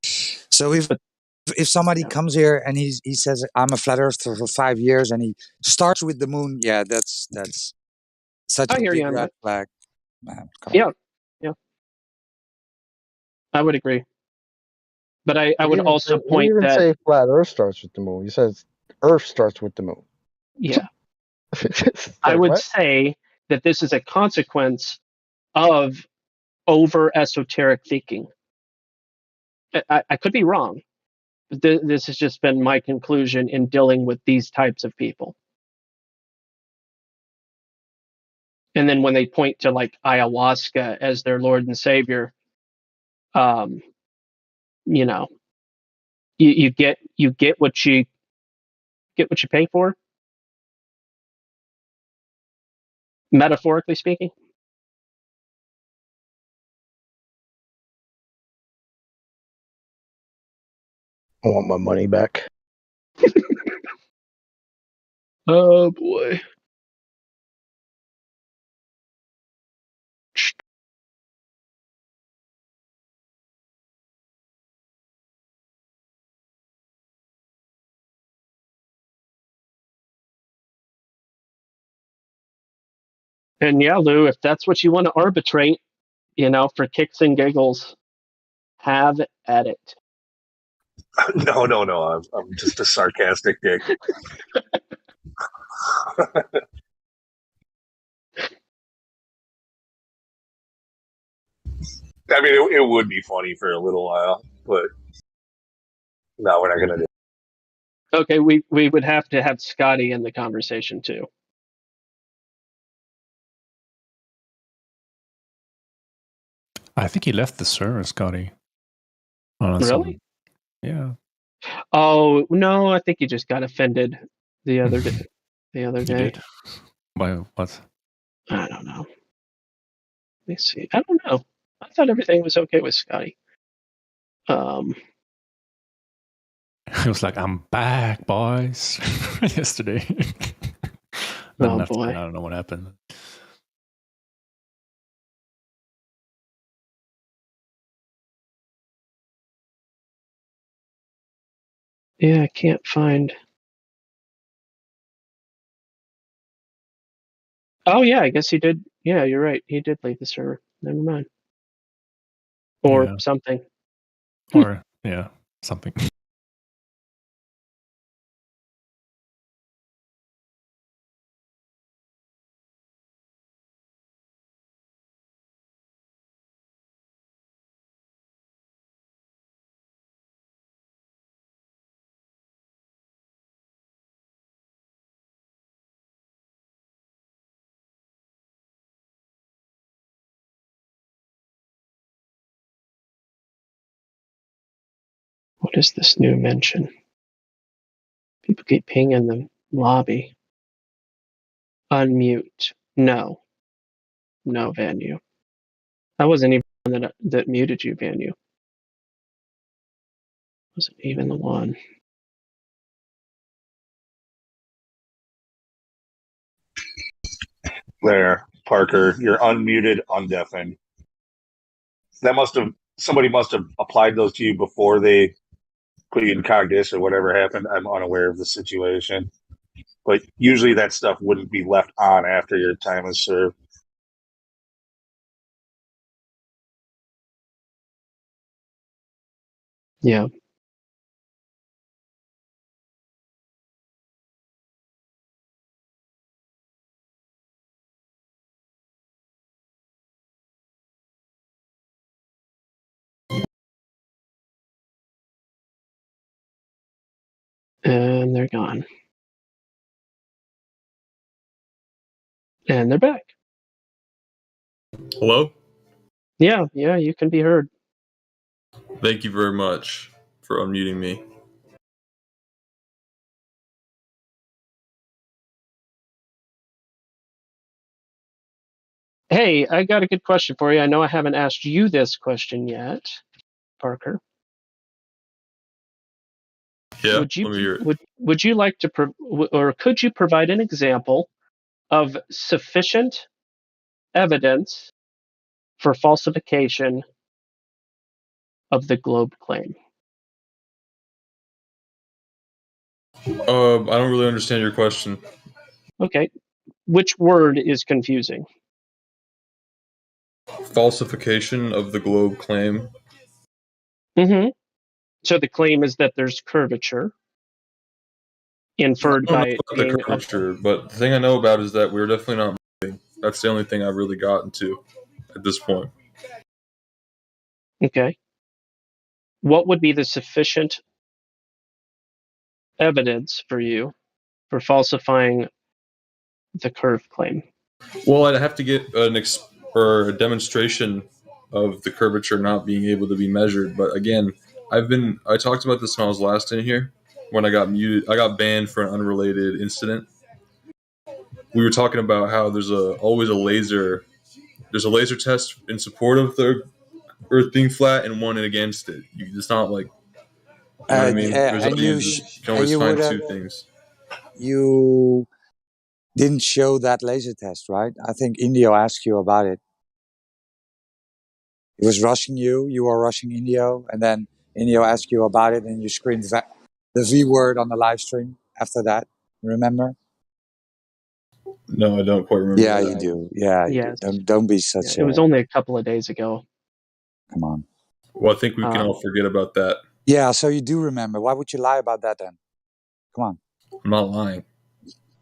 So if somebody comes here and he says I'm a flat earther for 5 years and he starts with the moon, yeah, that's such I a hear you big on red that. flag. Man, come on. Yeah, I would agree. But I He would didn't also say, point that say flat Earth starts with the moon. He says Earth starts with the moon. yeah, I Like, would what? say that this is a consequence of over esoteric thinking. I could be wrong. But this has just been my conclusion in dealing with these types of people. And then when they point to like ayahuasca as their Lord and Savior, you know, you get what you pay for, metaphorically speaking. I want my money back. Oh boy. And yeah, Lou, if that's what you want to arbitrate, for kicks and giggles, have at it. No. I'm just a sarcastic dick. I mean, it would be funny for a little while, but no, we're not going to do it. Okay, we would have to have Scotty in the conversation too. I think he left the server, Scotty. Really? Yeah. Oh no, I think he just got offended the other day. You did? By what? I don't know. Let me see. I don't know. I thought everything was okay with Scotty. He was like, "I'm back, boys." Yesterday. Oh After boy. that, I don't know what happened. Yeah, I can't find. Oh yeah, I guess he did. Yeah, you're right. He did leave the server. Never mind. Or Yeah. something. Or yeah, something. What is this new mention? People keep pinging the lobby. Unmute. No, Vanu. I wasn't even the one that muted you, Vanu. Wasn't even the one. There, Parker, you're unmuted, undeafened. Somebody must have applied those to you before they put you in cognition or whatever happened. I'm unaware of the situation. But usually that stuff wouldn't be left on after your time is served. Yeah. And they're gone. And they're back. Hello? Yeah, you can be heard. Thank you very much for unmuting me. Hey, I got a good question for you. I know I haven't asked you this question yet, Parker. Yeah, Would you let me hear it. would you like to or could you provide an example of sufficient evidence for falsification of the globe claim? I don't really understand your question. Okay. Which word is confusing? Falsification of the globe claim. Mm-hmm. So the claim is that there's curvature, inferred I don't know by it about the being curvature, but the thing I know about is that we're definitely not moving. That's the only thing I've really gotten to at this point. okay. What would be the sufficient evidence for you for falsifying the curve claim? Well, I'd have to get or a demonstration of the curvature not being able to be measured. But again, I talked about this when I was last in here when I got muted. I got banned for an unrelated incident. We were talking about how there's always a laser. There's a laser test in support of the Earth being flat and one against it. It's not like, you know what I mean. There's And always, you can always you find would have two things. you didn't show that laser test, right? I think Indio asked you about it. He was rushing you. You were rushing Indio, and then Indio asked you about it, and you screamed the V word on the live stream after that. Remember? No, I don't quite remember. Yeah, that. you do. Yeah, you Yes. do. Don't be such It was only a couple of days ago. Come on. Well, I think we can all forget about that. Yeah, so you do remember. Why would you lie about that then? Come on. I'm not lying.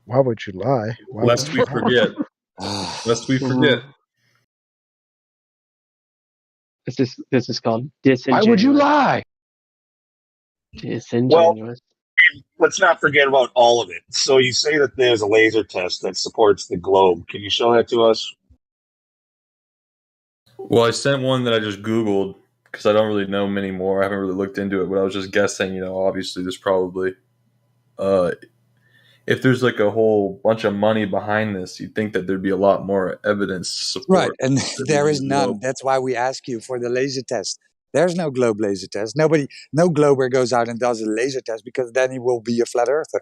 Why would you lie? Why Lest would we you lie? forget. Lest we forget. This is called Why disingenuous. would you lie? Disingenuous. Let's not forget about all of it. So you say that there's a laser test that supports the globe. Can you show that to us? Well, I sent one that I just Googled because I don't really know many more. I haven't really looked into it, but I was just guessing, obviously there's probably, if there's like a whole bunch of money behind this, you'd think that there'd be a lot more evidence to support. Right, and there is the none. globe. That's why we ask you for the laser test. There's no globe laser test. No glober goes out and does a laser test because then he will be a flat earther.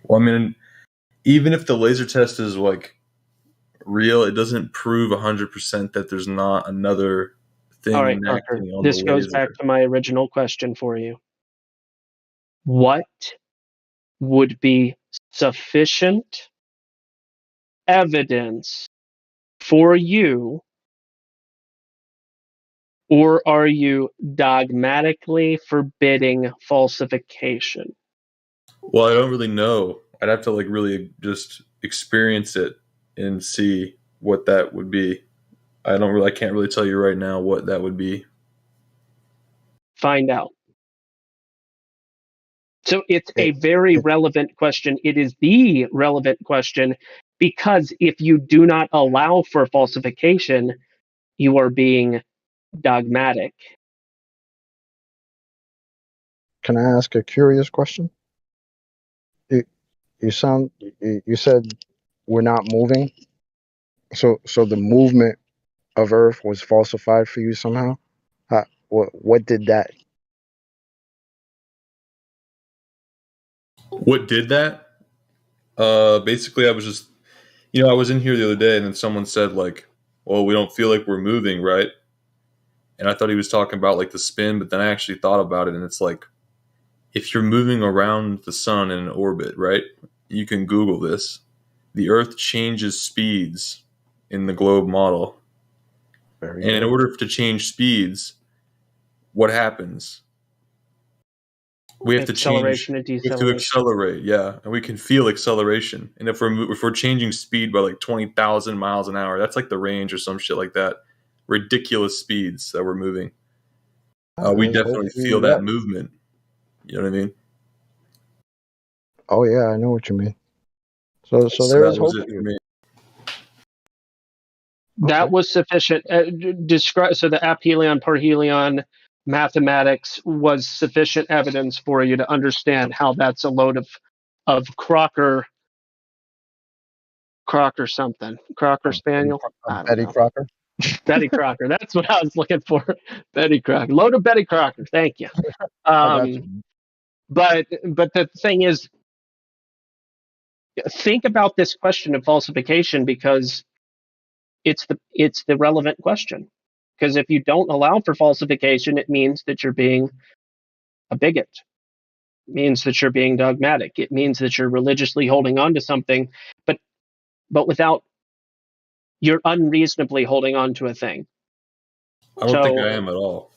Well, I mean, even if the laser test is like real, it doesn't prove 100% that there's not another thing All right, enacting Parker. on This the goes laser. back to my original question for you. What would be sufficient evidence for you, or are you dogmatically forbidding falsification? Well, I don't really know. I'd have to like really just experience it and see what that would be. I can't really tell you right now what that would be. Find out. So it's a very relevant question. It is the relevant question because if you do not allow for falsification, you are being dogmatic. Can I ask a curious question? You said we're not moving. So the movement of Earth was falsified for you somehow. What did that? What did that? Basically, I was just, I was in here the other day, and then someone said like, "Well, we don't feel like we're moving, right?" And I thought he was talking about like the spin, but then I actually thought about it, and it's like, if you're moving around the sun in an orbit, right? You can Google this. The Earth changes speeds in the globe model. Very And in good. order to change speeds, what happens? We have to change. Acceleration and We have to deceleration. accelerate, yeah, and we can feel acceleration. And if we're changing speed by like 20,000 miles an hour, that's like the range or some shit like that. Ridiculous speeds that we're moving. We definitely feel that movement. You know what I mean? Oh yeah, I know what you mean. So there that is was hope it for for you. me. That was sufficient. Describe so the aphelion parhelion mathematics was sufficient evidence for you to understand how that's a load of Crocker something. Crocker Spaniel? I don't Betty know. Crocker. Betty Crocker. That's what I was looking for. Betty Crocker. Load of Betty Crocker. Thank you. I got you. But the thing is, think about this question of falsification because it's the relevant question. Because if you don't allow for falsification, it means that you're being a bigot. It means that you're being dogmatic. It means that you're religiously holding on to something, but without you're unreasonably holding on to a thing. I don't think I am at all.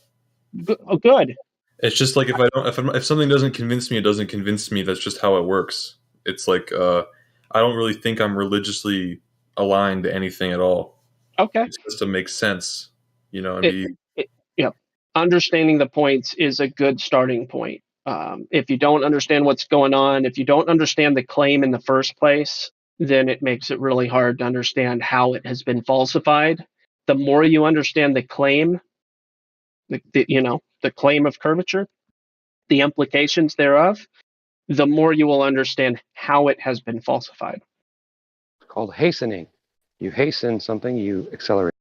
Good. It's just like if something doesn't convince me, it doesn't convince me. That's just how it works. It's like I don't really think I'm religiously aligned to anything at all. Okay. It's just to make sense, you know. Yeah. Understanding the points is a good starting point. If you don't understand what's going on, if you don't understand the claim in the first place, then it makes it really hard to understand how it has been falsified. The more you understand the claim, the claim of curvature, the implications thereof, the more you will understand how it has been falsified. It's called hastening. You hasten something, you accelerate.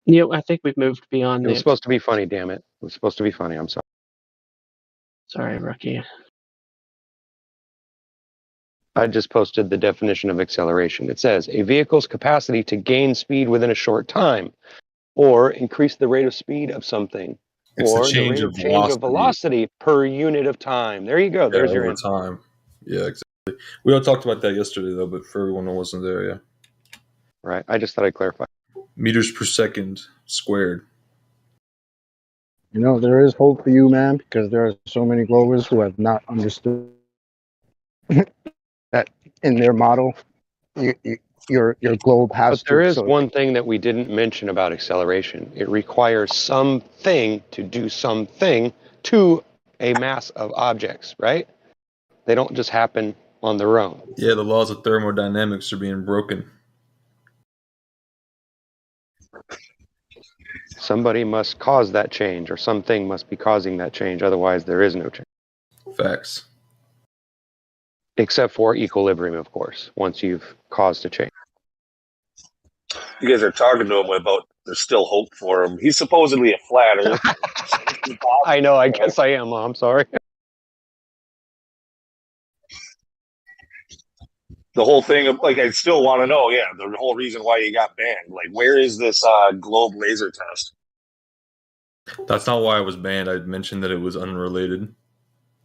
I think we've moved beyond. It was supposed to be funny, damn it. It was supposed to be funny. I'm sorry. Sorry, Rookie. I just posted the definition of acceleration. It says a vehicle's capacity to gain speed within a short time, or increase the rate of speed of something, It's or the change the of rate of change of velocity per unit of time. There you go. There's your over answer. time. Yeah, exactly. We all talked about that yesterday, though, but for everyone who wasn't there, yeah. Right. I just thought I'd clarify. Meters per second squared. You know, there is hope for you, man, because there are so many Glovers who have not understood that in their model, your globe has But there to. is So one thing that we didn't mention about acceleration. It requires something to do something to a mass of objects, right? They don't just happen on their own. Yeah, the laws of thermodynamics are being broken. Somebody must cause that change, or something must be causing that change. Otherwise, there is no change. Facts. Except for equilibrium, of course, once you've caused a change. You guys are talking to him about there's still hope for him. He's supposedly a flat earther. I know, I guess I am, I'm sorry. The whole thing of, like, I still want to know, the whole reason why you got banned. Like, where is this globe laser test? That's not why I was banned. I mentioned that it was unrelated.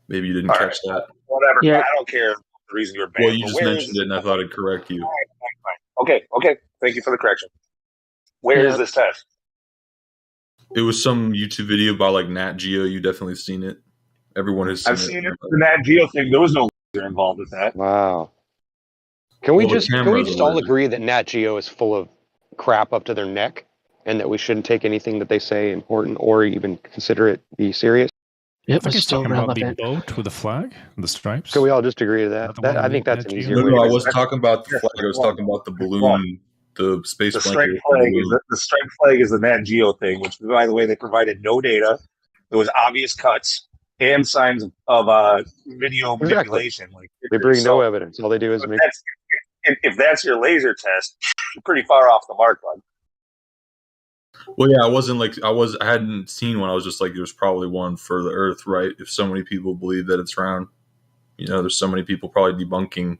Maybe you didn't catch that. Whatever. Yeah. I don't care the reason you were banned. Well, you just mentioned it, and I thought I'd correct you. Okay. Thank you for the correction. Where is this test? It was some YouTube video by like Nat Geo. You definitely seen it. Everyone has seen I've seen it. The Nat Geo thing. There was no laser involved with that. Wow. Can we Well, the just camera's all laser. agree that Nat Geo is full of crap up to their neck, and that we shouldn't take anything that they say important or even consider it be serious? I think he's talking about the boat with the flag, the stripes. Can we all just agree to that? I think that's an easier way. No, I wasn't talking about the flag. I was talking about the balloon, the space The blanket. striped flag is the striped flag is the Nat Geo thing, which, by the way, they provided no data. There was obvious cuts and signs of video manipulation. Like, They bring no evidence. All they do is make. If that's your laser test, you're pretty far off the mark, bud. Well, yeah, I wasn't like I hadn't seen one. I was just like, there's probably one for the Earth, right? If so many people believe that it's round, there's so many people probably debunking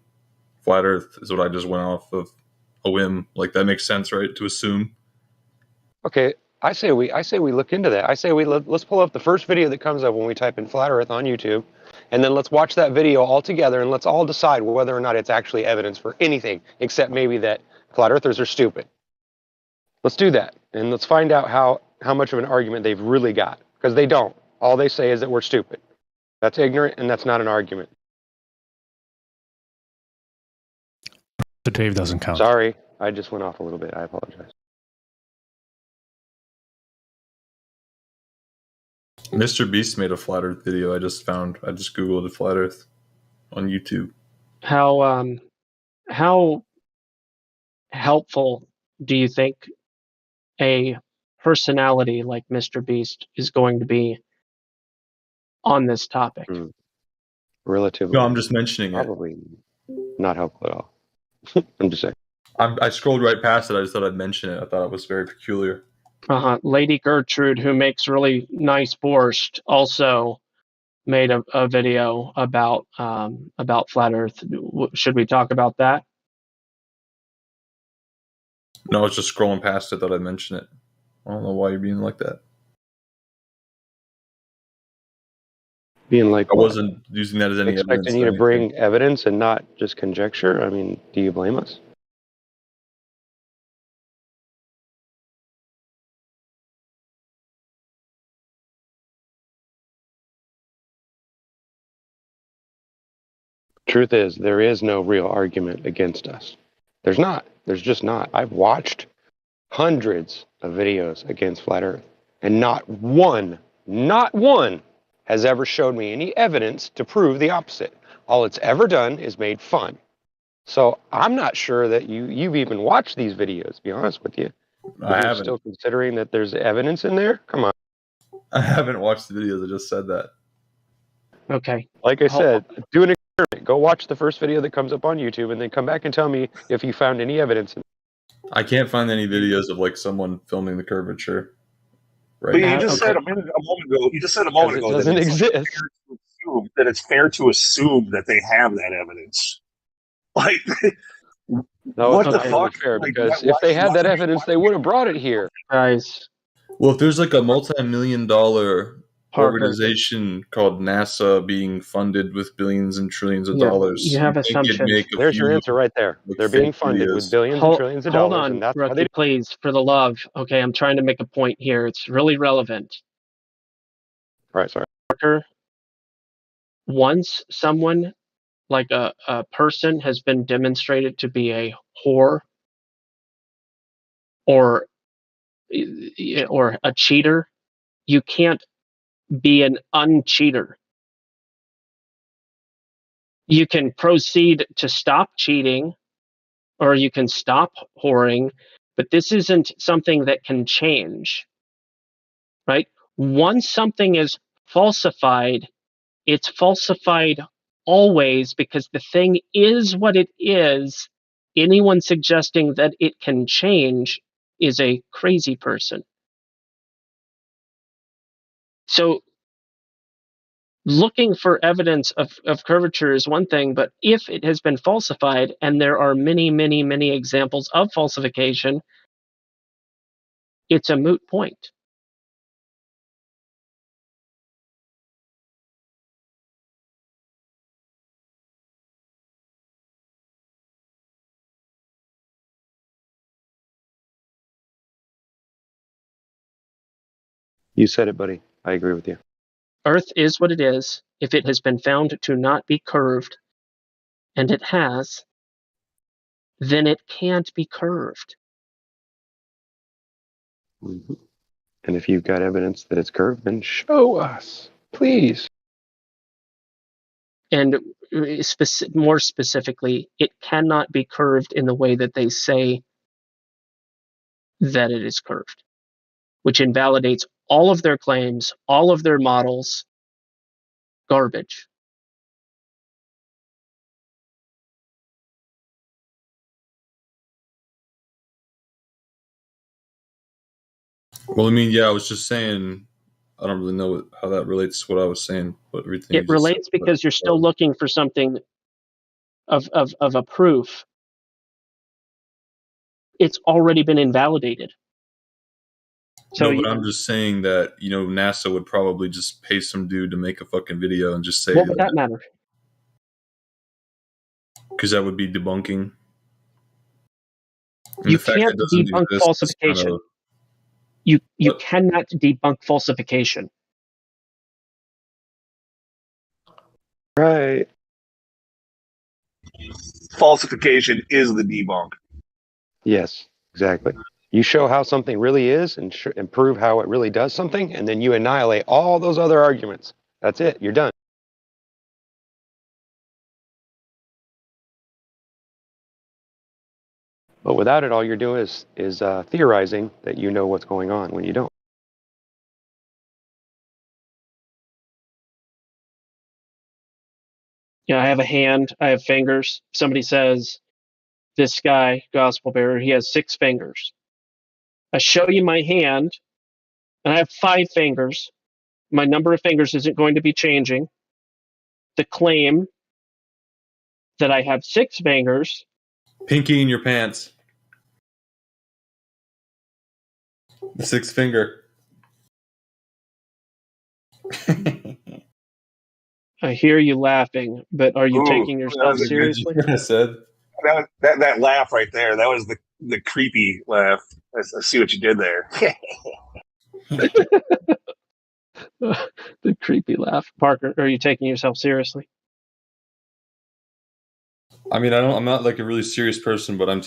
flat Earth. Is what I just went off of a whim. Like that makes sense, right? To assume. Okay, I say we look into that. I say let's pull up the first video that comes up when we type in flat Earth on YouTube, and then let's watch that video all together, and let's all decide whether or not it's actually evidence for anything, except maybe that flat Earthers are stupid. Let's do that, and let's find out how much of an argument they've really got, because they don't. All they say is that we're stupid. That's ignorant, and that's not an argument. So Dave doesn't count. Sorry, I just went off a little bit. I apologize. Mr. Beast made a flat Earth video. I just Googled a flat Earth on YouTube. How helpful do you think a personality like Mr. Beast is going to be on this topic? Relatively. No, I'm just mentioning probably not helpful at all. I'm just saying. I scrolled right past it. I just thought I'd mention it. I thought it was very peculiar. Lady Gertrude, who makes really nice borscht, also made a video about flat Earth. Should we talk about that? No, I was just scrolling past it. Thought I'd mention it. I don't know why you're being like that. Being like, I what? wasn't using that as any evidence. Expecting you to bring evidence and not just conjecture. I mean, do you blame us? Truth is, there is no real argument against us. There's not. There's just not. I've watched hundreds of videos against flat Earth, and not one has ever showed me any evidence to prove the opposite. All it's ever done is made fun. So I'm not sure that you've even watched these videos, to be honest with you. I You're haven't. still considering that there's evidence in there? Come on. I haven't watched the videos. I just said that. Okay. Like I said, do an experiment. Go watch the first video that comes up on YouTube and then come back and tell me if you found any evidence. I can't find any videos of like someone filming the curvature. Right. But you just said a moment ago. You just said a moment ago doesn't that exist. It's fair to assume that they have that evidence. Like, No, what it's the not fuck? fair Like, because if they had that evidence, they would have brought it here. Guys. Well, if there's like a multi-million-dollar Parker. organization called NASA being funded with billions and trillions of dollars, you have think it'd assumptions. make a There's few, your answer right there. like, They're being fake funded videos. with billions and trillions of Hold dollars, on, and that's why Rookie, please, for the love. Okay, I'm trying to make a point here. It's really relevant. Right, sorry. Parker, once someone, like a person, has been demonstrated to be a whore or a cheater, you can't be an uncheater. You can proceed to stop cheating or you can stop whoring, but this isn't something that can change, right? Once something is falsified, it's falsified always because the thing is what it is. Anyone suggesting that it can change is a crazy person. So looking for evidence of curvature is one thing, but if it has been falsified, and there are many, many, many examples of falsification, it's a moot point. You said it, buddy. I agree with you. Earth is what it is. If it has been found to not be curved, and it has, then it can't be curved. Mm-hmm. And if you've got evidence that it's curved, then show us, please. And more specifically, it cannot be curved in the way that they say that it is curved, which invalidates all of their claims, all of their models. Garbage. Well, I mean, yeah, I was just saying, I don't really know how that relates to what I was saying, but everything It relates because you're still looking for something of a proof. It's already been invalidated. So no, but I'm just saying that, you know, NASA would probably just pay some dude to make a fucking video and just say what would that matter? Because that would be debunking. And You the fact can't that it doesn't debunk exist is falsification. kind of, You cannot debunk falsification. Right. Falsification is the debunk. Yes, exactly. You show how something really is and prove how it really does something, and then you annihilate all those other arguments. That's it. You're done. But without it, all you're doing is theorizing that you know what's going on when you don't. I have a hand, I have fingers. Somebody says, this guy, gospel bearer, he has 6 fingers. I show you my hand, and I have 5 fingers. My number of fingers isn't going to be changing. The claim that I have 6 fingers. Pinky in your pants. The 6th finger. I hear you laughing, but are you taking that yourself was a good. seriously? I said That laugh right there. That was the creepy laugh. I see what you did there. The creepy laugh. Parker, are you taking yourself seriously? I mean, I'm not like a really serious person, but I'm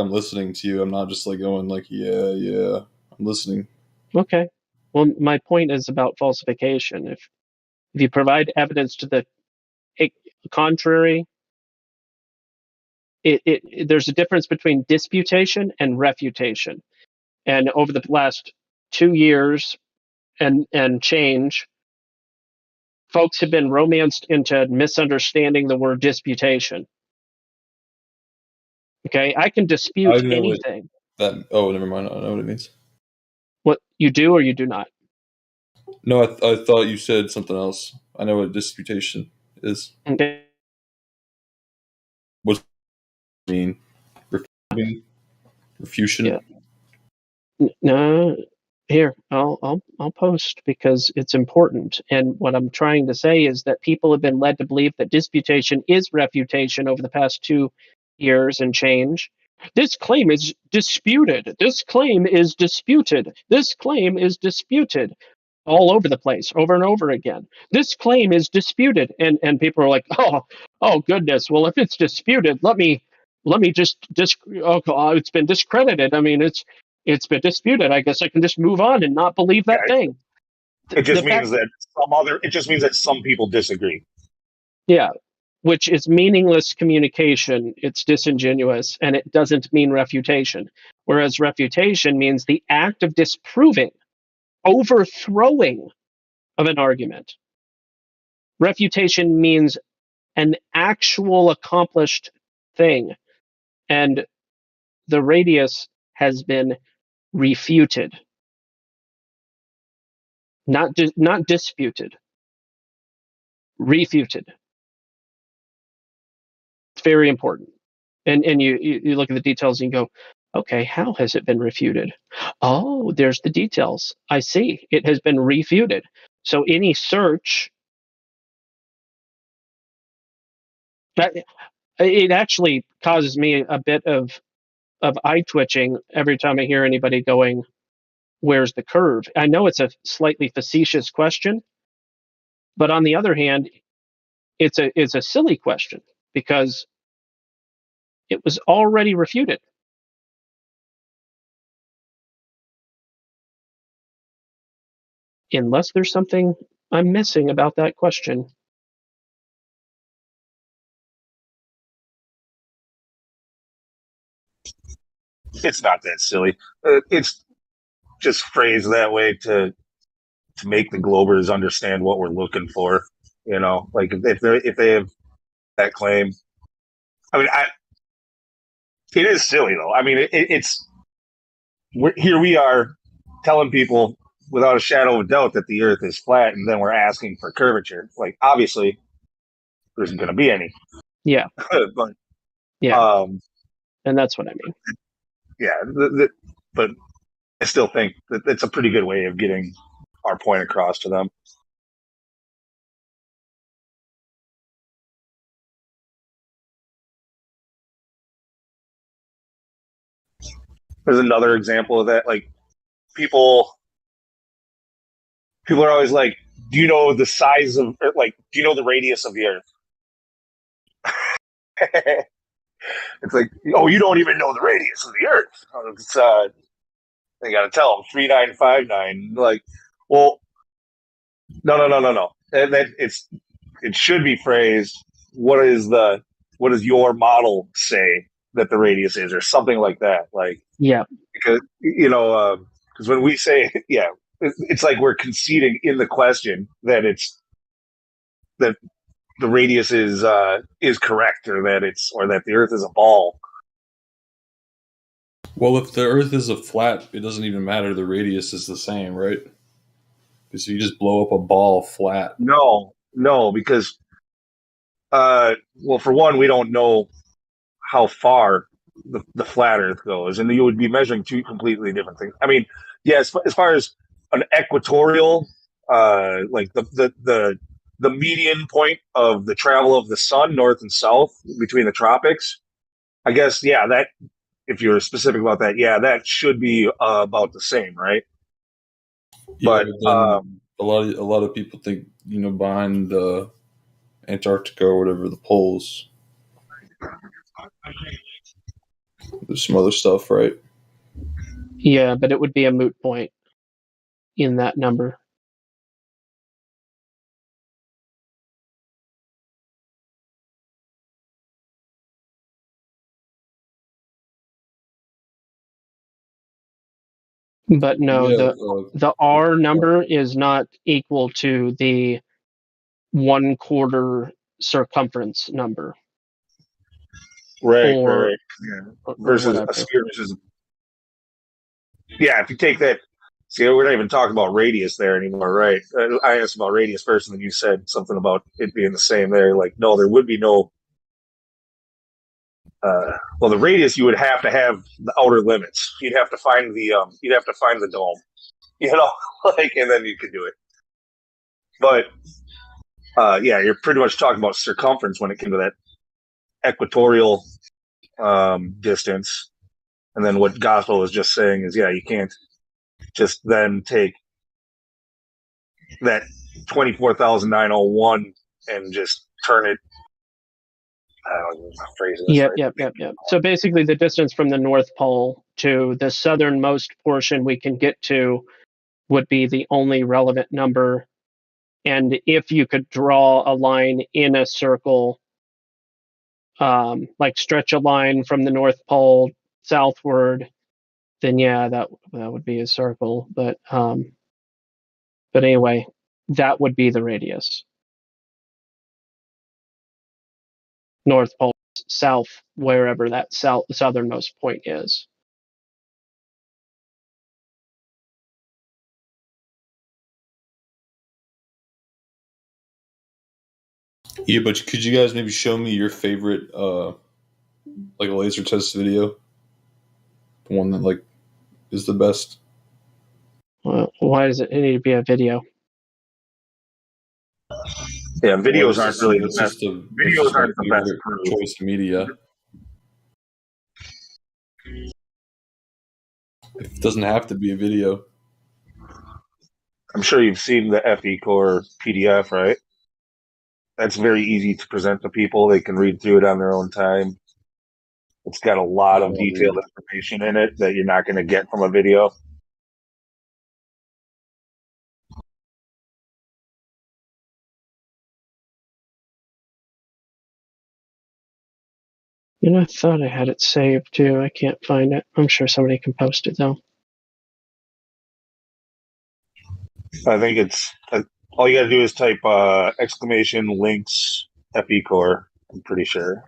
listening to you. I'm not just like going like, yeah. I'm listening. Okay. Well, my point is about falsification. If you provide evidence to the contrary, there's a difference between disputation and refutation. And over the last 2 years and change, folks have been romanced into misunderstanding the word disputation. Okay, I can dispute anything. Oh, never mind. I don't know what it means. What you do or you do not? No, I thought you said something else. I know what disputation is. Okay. What does it mean? Refutation? Yeah. No, here, I'll post because it's important. And what I'm trying to say is that people have been led to believe that disputation is refutation over the past 2 years and change. This claim is disputed. This claim is disputed. This claim is disputed. All over the place, over and over again. This claim is disputed, and people are like, oh goodness. Well, if it's disputed, let me just it's been discredited. I mean, it's been disputed. I guess I can just move on and not believe that thing. It just means that some people disagree. Yeah, which is meaningless communication. It's disingenuous, and it doesn't mean refutation. Whereas refutation means the act of disproving, overthrowing of an argument. Refutation means an actual accomplished thing, and the radius has been refuted, not disputed, refuted. It's very important. And you look at the details and you go, okay, how has it been refuted? Oh, there's the details. I see. It has been refuted. So any search, that it actually causes me a bit of eye twitching every time I hear anybody going, where's the curve? I know it's a slightly facetious question, but on the other hand, it's a silly question because it was already refuted. Unless there's something I'm missing about that question. It's not that silly. It's just phrased that way to make the Globers understand what we're looking for. You know, like if they have that claim. I mean, it is silly though. I mean, it's here we are telling people without a shadow of a doubt that the Earth is flat, and then we're asking for curvature. Like obviously, there isn't going to be any. Yeah. But yeah. And that's what I mean. Yeah, but I still think that it's a pretty good way of getting our point across to them. There's another example of that. Like people are always like, "Do you know the size of like? Do you know the radius of the Earth?" It's like, oh, you don't even know the radius of the Earth. It's, they got to tell them 3959. Like, well, no. And that it should be phrased. What does your model say that the radius is, or something like that. Like, yeah, because because when we say it's like we're conceding in the question that that the radius is correct, or that the Earth is a ball. Well, if the Earth is a flat, it doesn't even matter. The radius is the same, right? Because you just blow up a ball flat. No, because well, for one, we don't know how far the flat Earth goes, and you would be measuring two completely different things. I mean, yeah, as far as an equatorial, like the median point of the travel of the sun, north and south between the tropics, I guess, yeah, that if you're specific about that, yeah, that should be about the same, right? Yeah, But then a lot of people think, behind Antarctica or whatever, the poles, there's some other stuff, right? yeah, but it would be a moot point in that number. But no, Yeah, the R number is not equal to the 1/4 circumference number. right. Yeah. Or Versus whatever. a sphere, if you take that. See, we're not even talking about radius there anymore, right? I asked about radius first, and then you said something about it being the same there. Like, no, there would be no. Well, the radius, you would have to have the outer limits. You'd have to find the dome, and then you could do it. But you're pretty much talking about circumference when it came to that equatorial distance. And then what Gospel was just saying is, you can't just then take that 24,901 and just turn it. I don't know how to phrase this. Yep. So basically, the distance from the North Pole to the southernmost portion we can get to would be the only relevant number. And if you could draw a line in a circle, like stretch a line from the North Pole southward, then that would be a circle. But anyway, that would be the radius. North Pole, south, wherever that southernmost point is. Yeah, but could you guys maybe show me your favorite, like a laser test video? The one that is the best. Well, why does it need to be a video? Yeah, videos aren't really the best. Videos aren't the best choice of media. It doesn't have to be a video. I'm sure you've seen the FE Core PDF, right? That's very easy to present to people. They can read through it on their own time. It's got a lot of detailed information in it that you're not going to get from a video. I thought I had it saved too. I can't find it. I'm sure somebody can post it though. I think it's all you got to do is type exclamation links FE Core. I'm pretty sure.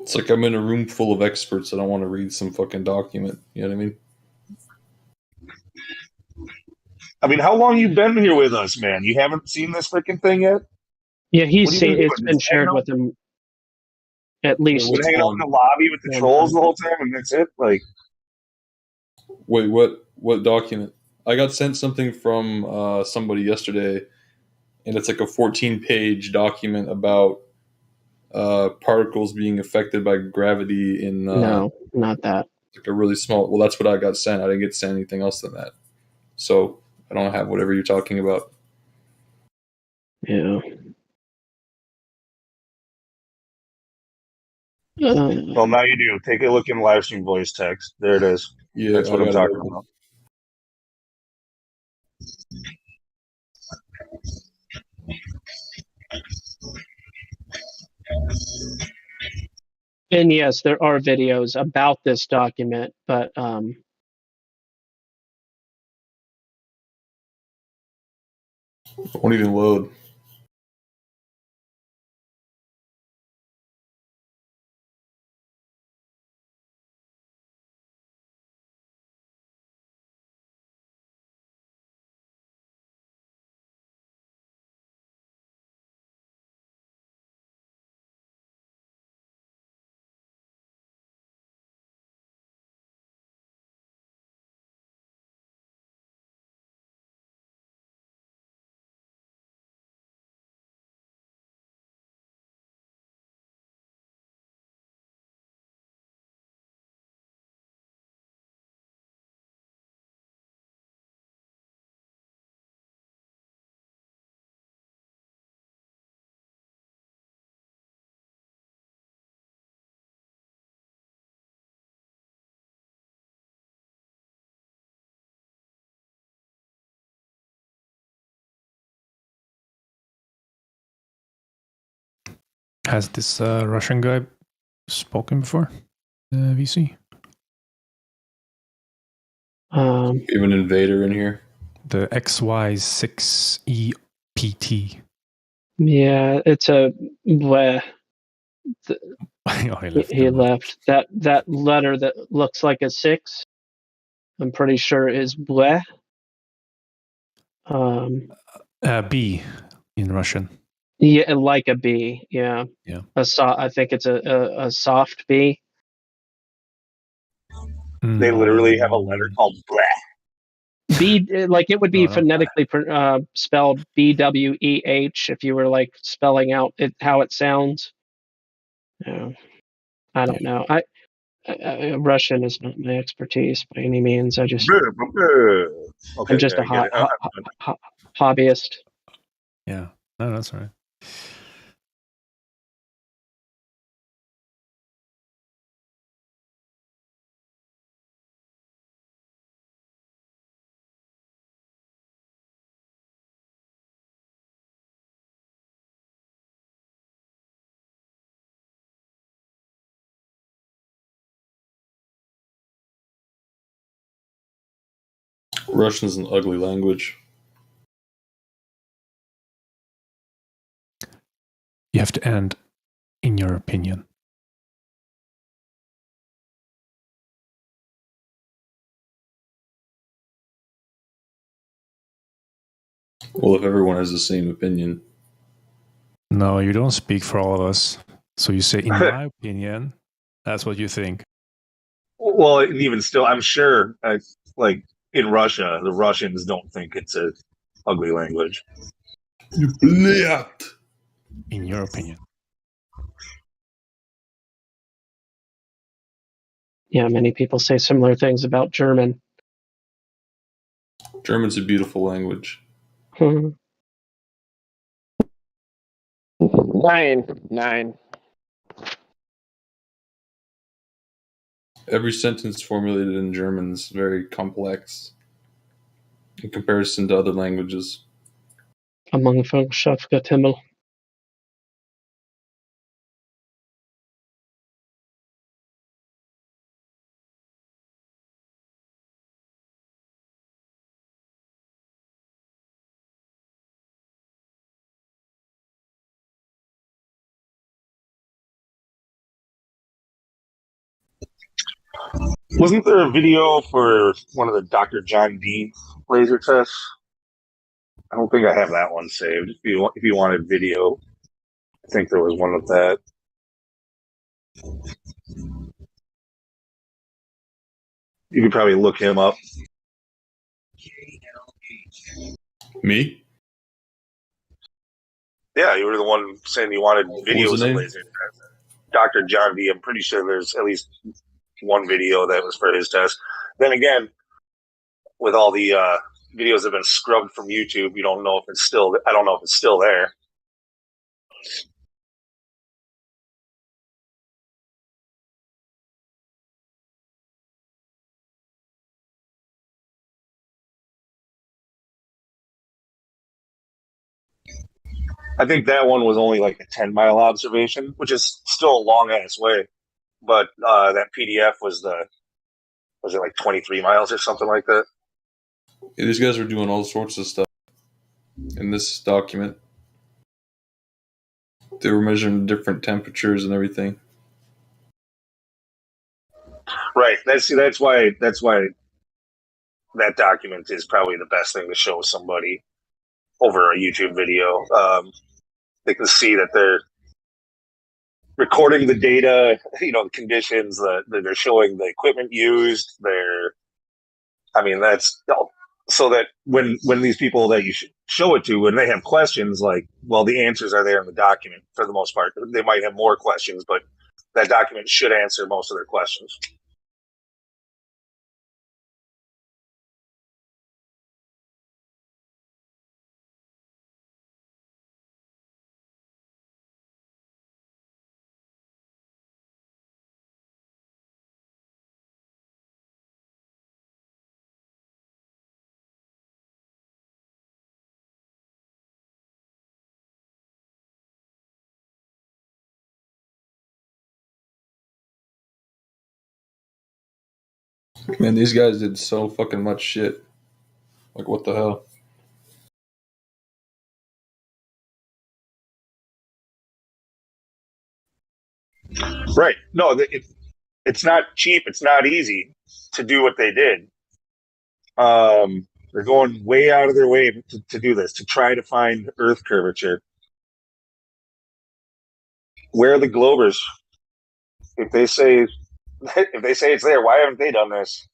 It's like I'm in a room full of experts and I want to read some fucking document. You know what I mean? I mean, how long you been here with us, man? You haven't seen this freaking thing yet? Yeah, he's seen it's been shared with him at least. Been hanging out in the lobby with the trolls the whole time, and that's it. Like, wait, what document? I got sent something from somebody yesterday, and it's like a 14-page document about particles being affected by gravity in. No, not that. Like a really small. Well, that's what I got sent. I didn't get sent anything else than that. So I don't have whatever you're talking about. Yeah. Well, now you do. Take a look in Livestream voice text. There it is. Yeah, that's what I'm talking about. And yes, there are videos about this document, but Won't even load. Has this Russian guy spoken before? VC? Even an invader in here. The XY6EPT. yeah, it's a bleh. Oh, He left. That letter that looks like a 6, I'm pretty sure is bleh. B in Russian. Yeah, like a B. Yeah. Yeah. I think it's a soft B. They literally have a letter called bleh. B, like it would be phonetically spelled BWEH if you were like spelling out it how it sounds. Yeah. I don't know. Russian is not my expertise by any means. Okay, I'm just yeah, a I get it. hobbyist. Yeah. No, that's all right. Russian's an ugly language. You have to end in your opinion. Well, if everyone has the same opinion. No, you don't speak for all of us. So you say, in my opinion, that's what you think. Well, even still, I'm sure, like in Russia, the Russians don't think it's a ugly language. In your opinion. Yeah, many people say similar things about German. German's a beautiful language. 9. Every sentence formulated in German is very complex in comparison to other languages. Among Volkschaft Himmel. Wasn't there a video for one of the Dr. John D laser tests? I don't think I have that one saved. If you wanted video, I think there was one of that. You could probably look him up. Me? Yeah, you were the one saying you wanted What was videos the of name? laser tests. Dr. John D. I'm pretty sure there's at least one video that was for his test. Then again, with all the videos that have been scrubbed from YouTube, you don't know if it's still. I don't know if it's still there. I think that one was only like a 10-mile observation, which is still a long ass way. but that PDF was it like 23 miles or something like that? Yeah, these guys were doing all sorts of stuff in this document. They were measuring different temperatures and everything. Right. That's why that document is probably the best thing to show somebody over a YouTube video. They can see that they're recording the data, the conditions, that they're showing the equipment used. That's so that when these people that you show it to, when they have questions, like, well, the answers are there in the document for the most part. They might have more questions, but that document should answer most of their questions. Man, these guys did so fucking much shit. Like, what the hell? Right. No, it's not cheap. It's not easy to do what they did. They're going way out of their way to do this, to try to find Earth curvature. Where are the Globers? If they say it's there, why haven't they done this?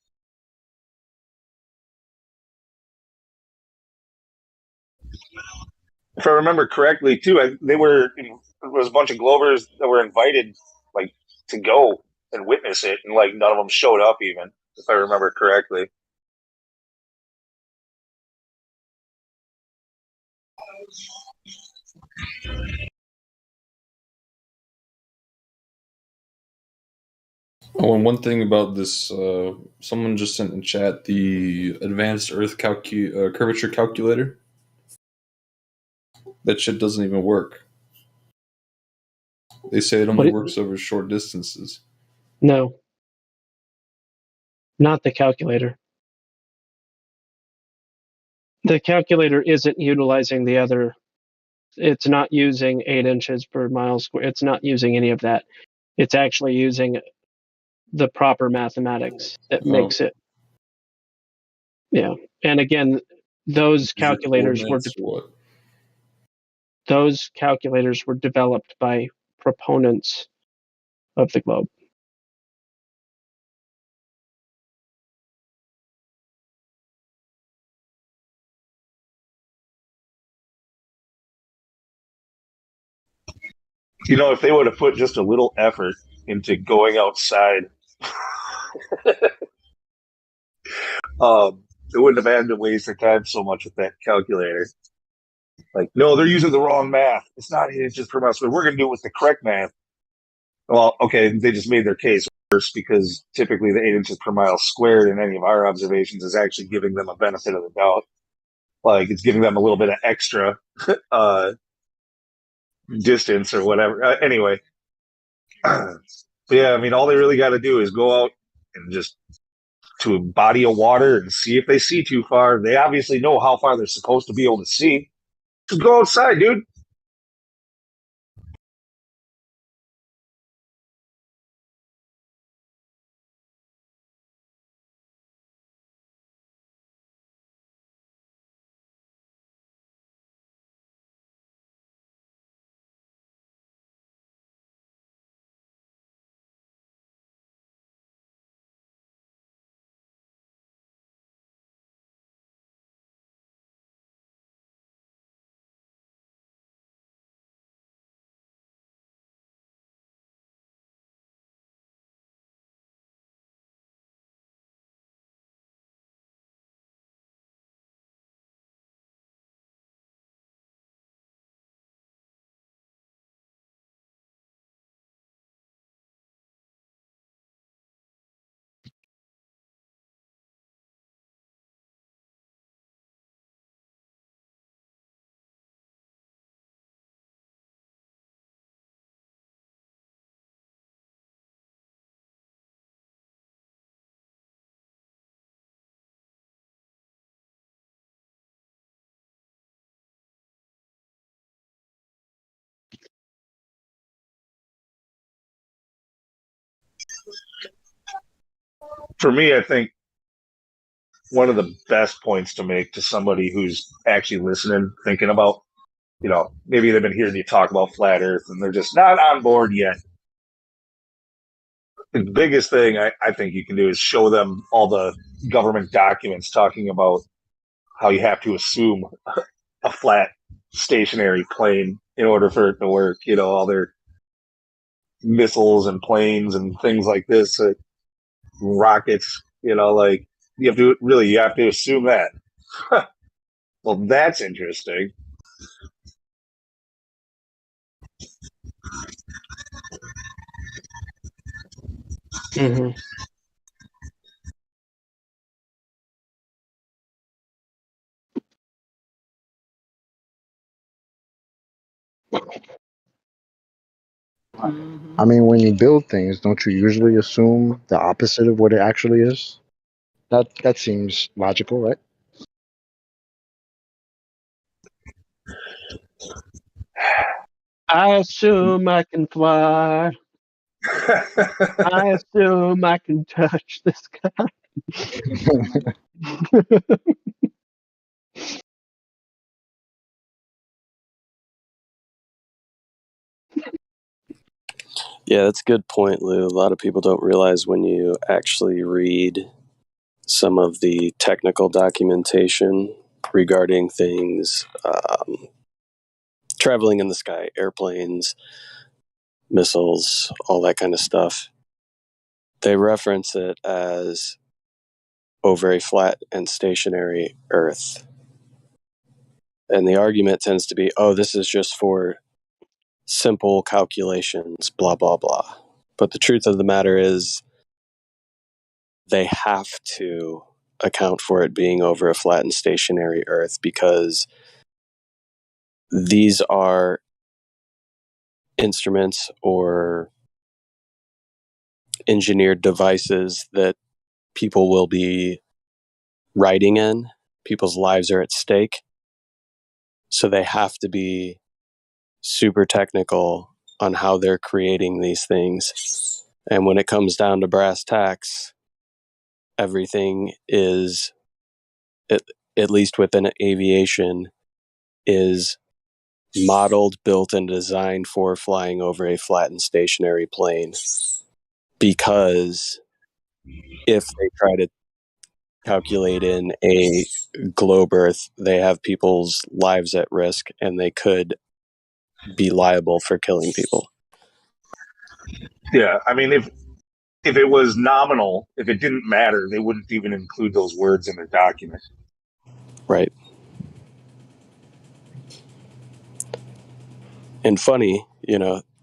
If I remember correctly, too, there was a bunch of Globers that were invited, like, to go and witness it, and like none of them showed up, even if I remember correctly. Oh, and one thing about this, someone just sent in chat the advanced Earth curvature calculator. That shit doesn't even work. They say it only works over short distances. No, not the calculator. The calculator isn't utilizing the other. It's not using 8 inches per mile square. It's not using any of that. It's actually using the proper mathematics that makes it. Yeah, and again, those calculators were developed by proponents of the globe. If they would have put just a little effort into going outside, they wouldn't have had to waste their time so much with that calculator. Like, no, they're using the wrong math. It's not 8 inches per mile squared. We're going to do it with the correct math. Well, okay, they just made their case worse, because typically the 8 inches per mile squared in any of our observations is actually giving them a benefit of the doubt. Like, it's giving them a little bit of extra distance or whatever. Anyway, yeah, all they really got to do is go out and just to a body of water and see if they see too far. They obviously know how far they're supposed to be able to see. Just go outside, dude. For me, I think one of the best points to make to somebody who's actually listening, thinking about, maybe they've been hearing you talk about flat Earth and they're just not on board yet. The biggest thing I think you can do is show them all the government documents talking about how you have to assume a flat stationary plane in order for it to work. All their missiles and planes and things like this, rockets. Like you have to assume that. Well, that's interesting. Mm-hmm. I mean, when you build things, don't you usually assume the opposite of what it actually is? That seems logical, right? I assume I can fly. I assume I can touch the sky. Yeah, that's a good point, Lou. A lot of people don't realize when you actually read some of the technical documentation regarding things traveling in the sky, airplanes, missiles, all that kind of stuff. They reference it as over a flat and stationary Earth. And the argument tends to be, oh, this is just for simple calculations, blah, blah, blah. But the truth of the matter is, they have to account for it being over a flat and stationary Earth because these are instruments or engineered devices that people will be riding in. People's lives are at stake. So they have to be super technical on how they're creating these things. And when it comes down to brass tacks, everything is, at least within aviation, is modeled, built, and designed for flying over a flat and stationary plane. Because if they try to calculate in a globe Earth, they have people's lives at risk and they could be liable for killing people. Yeah, I mean, if it was nominal, if it didn't matter, they wouldn't even include those words in their document. Right. And funny,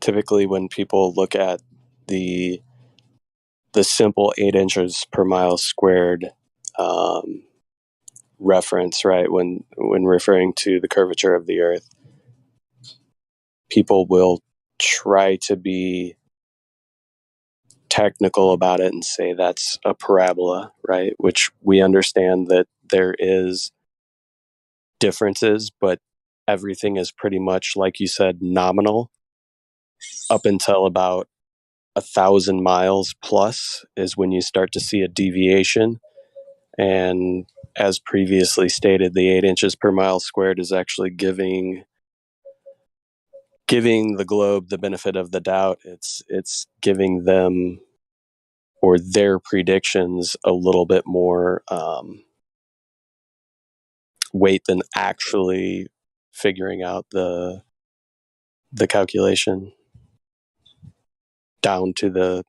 typically when people look at the simple 8 inches per mile squared reference, right, when referring to the curvature of the Earth, people will try to be technical about it and say that's a parabola, right? Which we understand that there is differences, but everything is pretty much, like you said, nominal up until about 1,000 miles plus is when you start to see a deviation. And as previously stated, the 8 inches per mile squared is actually giving the globe the benefit of the doubt. It's giving them, or their predictions, a little bit more weight than actually figuring out the calculation down to the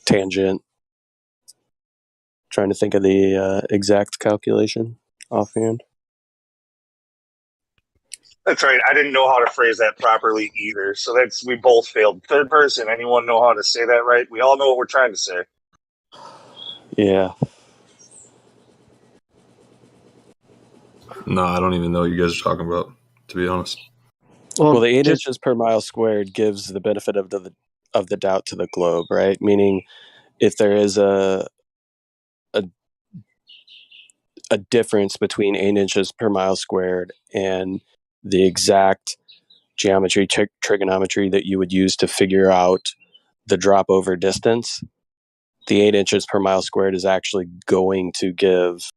tangent. Trying to think of the exact calculation offhand. That's right. I didn't know how to phrase that properly either. So we both failed. Third person, anyone know how to say that right? We all know what we're trying to say. Yeah. No, I don't even know what you guys are talking about, to be honest. Well, the 8 inches per mile squared gives the benefit of the doubt to the globe, right? Meaning, if there is a difference between 8 inches per mile squared and the exact geometry, trigonometry that you would use to figure out the drop over distance, the 8 inches per mile squared is actually going to give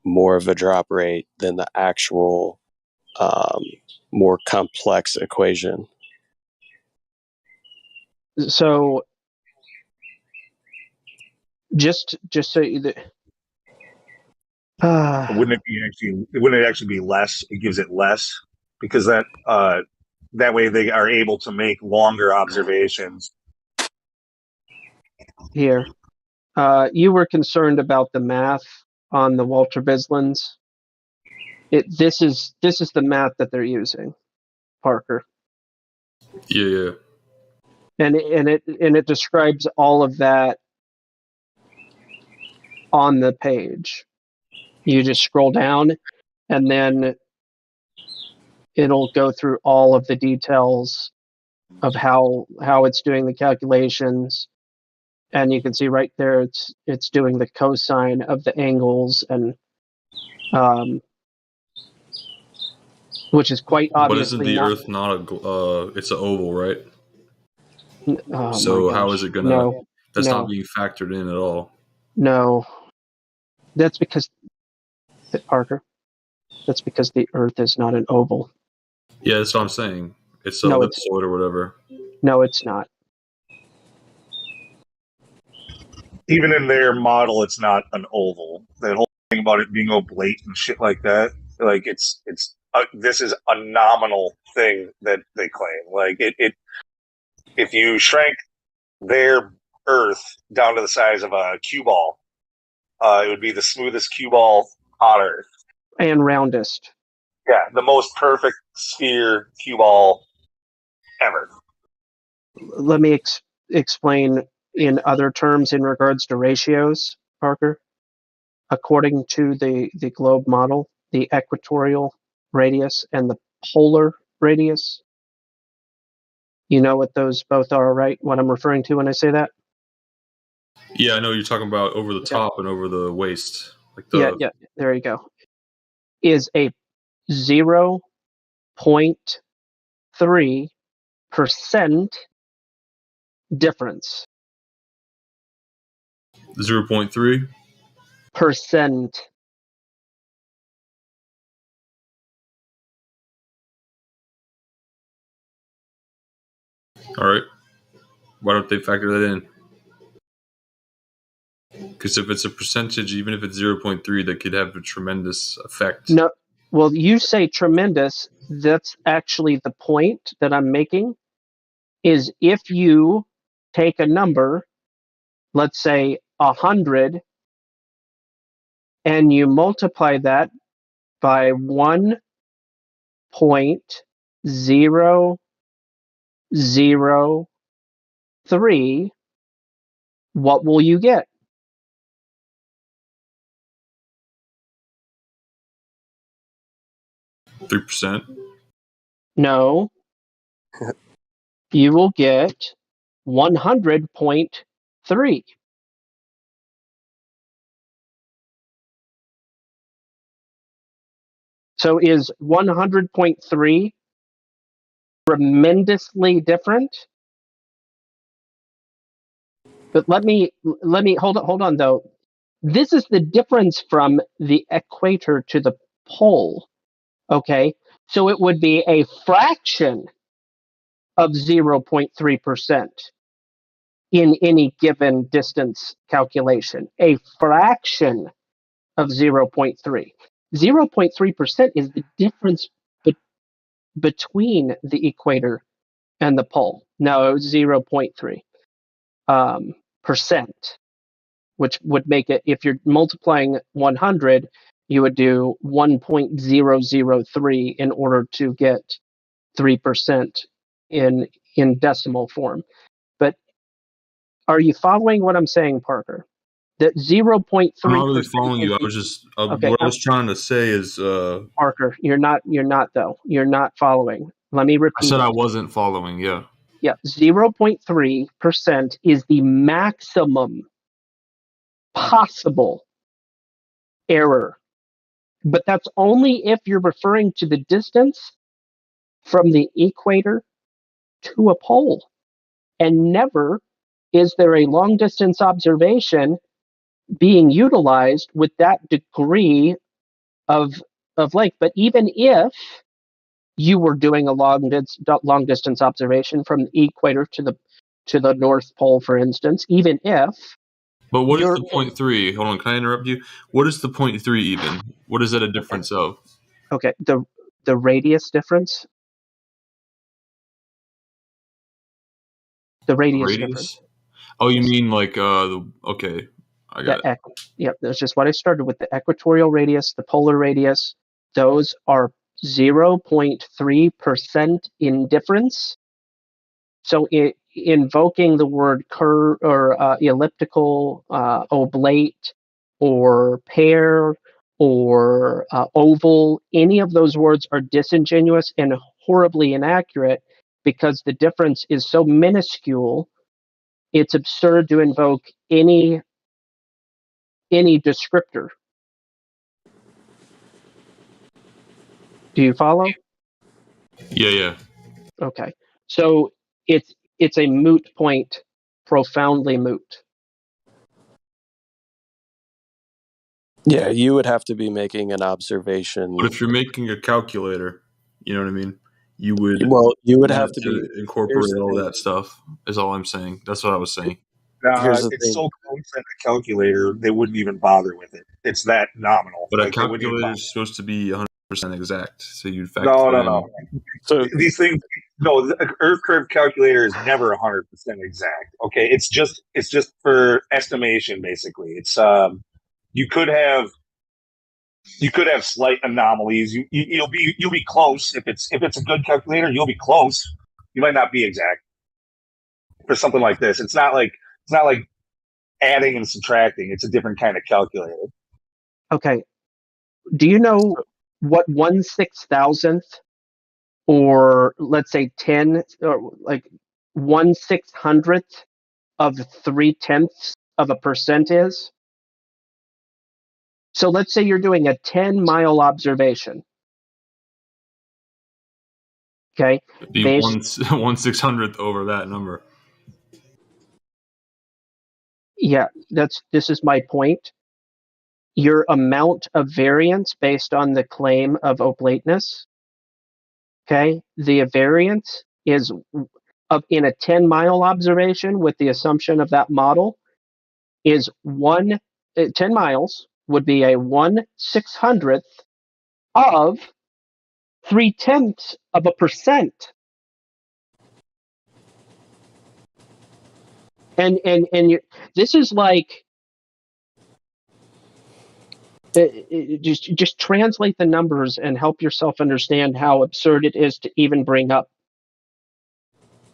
more of a drop rate than the actual more complex equation. So just so you, Wouldn't it actually be less? It gives it less because that way they are able to make longer observations. here, you were concerned about the math on the Walter Bislins. This is the math that they're using, Parker. Yeah. And it describes all of that on the page. You just scroll down, and then it'll go through all of the details of how it's doing the calculations, and you can see right there it's doing the cosine of the angles, and which is quite But isn't obviously the not. Earth not it's an oval, right? Oh So my gosh. how is it gonna? No, That's no, not being factored in at all. no. That's because, Parker, that's because the Earth is not an oval. Yeah, that's what I'm saying. It's an No, ellipsoid or whatever. No, it's not. Even in their model, it's not an oval. That whole thing about it being oblate and shit like that, like it's this is a nominal thing that they claim. Like it if you shrank their Earth down to the size of a cue ball, it would be the smoothest cue ball on Earth. And roundest. Yeah, the most perfect sphere cue ball ever. Let me explain in other terms in regards to ratios, Parker. According to the globe model, the equatorial radius and the polar radius, you know what those both are, right? What I'm referring to when I say that? Yeah, I know you're talking about over the top and over the waist. Like Yeah, there you go. Is a 0.3% difference. 0.3%. All right. Why don't they factor that in? Because if it's a percentage, even if it's 0.3, that could have a tremendous effect. No, well, you say tremendous. That's actually the point that I'm making. Is if you take a number, let's say 100, and you multiply that by 1.003, what will you get? 3%. No, you will get 100.3. So is 100.3 tremendously different? But let me hold on though. This is the difference from the equator to the pole. Okay, so it would be a fraction of 0.3% in any given distance calculation. A fraction of 0.3. 0.3% is the difference between the equator and the pole. No, 0.3 percent, which would make it, if you're multiplying 100, you would do 1.003 in order to get 3% in decimal form. But are you following what I'm saying, Parker? That 0.3%. I'm not really following you. I was just okay, what I was trying to say is Parker, you're not though. You're not following. Let me repeat. I said it. I wasn't following. Yeah. Yeah, 0.3% is the maximum possible error. But that's only if you're referring to the distance from the equator to a pole. And never is there a long distance observation being utilized with that degree of length. But even if you were doing a long distance observation from the equator to the North Pole, for instance, even if. But what is the 0.3? Hold on, can I interrupt you? What is the 0.3 even? What is that a difference of? Okay, the radius difference. The radius difference. Oh, you mean like okay, I got it. Yep, that's just what I started with. The equatorial radius, the polar radius, those are 0.3% in difference. So invoking the word curve or elliptical, oblate, or pear, or oval, any of those words are disingenuous and horribly inaccurate because the difference is so minuscule. It's absurd to invoke any descriptor. Do you follow? Yeah. Okay. So it's a moot point, profoundly moot. Yeah, you would have to be making an observation. But if you're making a calculator, you know what I mean? You would have to be incorporate all that stuff, is all I'm saying. That's what I was saying. It's so close that a calculator, they wouldn't even bother with it. It's that nominal. But a Like, they wouldn't even calculator bother. is supposed to be 100% exact, so you'd factor No. So these things, no, the Earth curve calculator is never 100% exact. Okay, it's just for estimation, basically. It's you could have slight anomalies. You'll be close if it's a good calculator. You'll be close. You might not be exact for something like this. It's not like adding and subtracting. It's a different kind of calculator. Okay. Do you know what 1/6000th, or let's say 10, or like 1/600th of 3/10 of a percent is? So let's say you're doing a 10-mile observation. Okay. It'd be 1/600th over that number. Yeah, this is my point. Your amount of variance based on the claim of oblateness, okay, the variance is in a 10-mile observation with the assumption of that model is 10 miles would be a 1/600th of 3/10 of a percent. And this is like, just translate the numbers and help yourself understand how absurd it is to even bring up.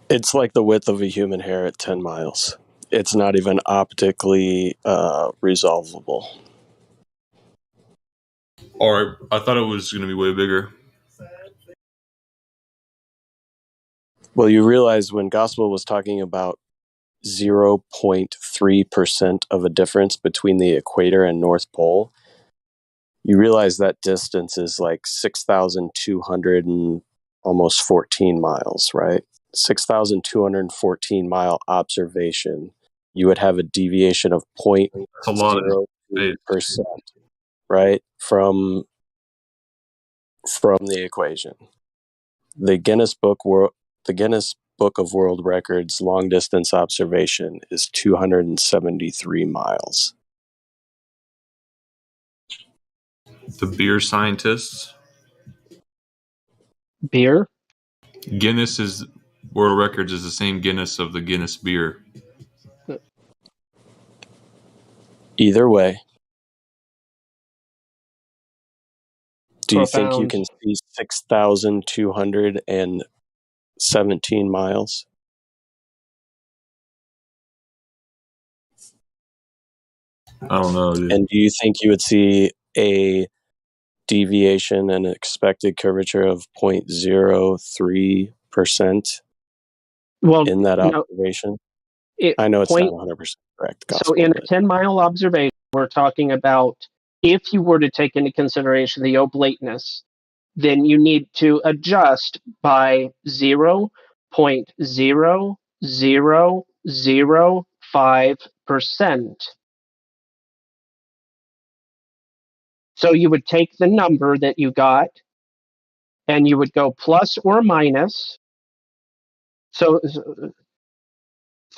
It's like the width of a human hair at 10 miles. It's not even optically resolvable. Or I thought it was going to be way bigger. Well, you realize when Gospel was talking about 0.3% of a difference between the equator and North Pole, you realize that distance is like 6,200 and almost 14 miles, right? 6,214 mile observation. You would have a deviation of 0.02%, right? From the equation. The Guinness Book of World Records long distance observation is 273 miles. The beer scientists. Beer? Guinness is World Records is the same Guinness of the Guinness beer. Either way. Do you think you can see 6,217 miles? I don't know, dude. And do you think you would see a deviation and expected curvature of 0.03% in that observation? I know it's not 100% correct. So in a 10-mile observation, we're talking about, if you were to take into consideration the oblateness, then you need to adjust by 0.0005%. So you would take the number that you got and you would go plus or minus. So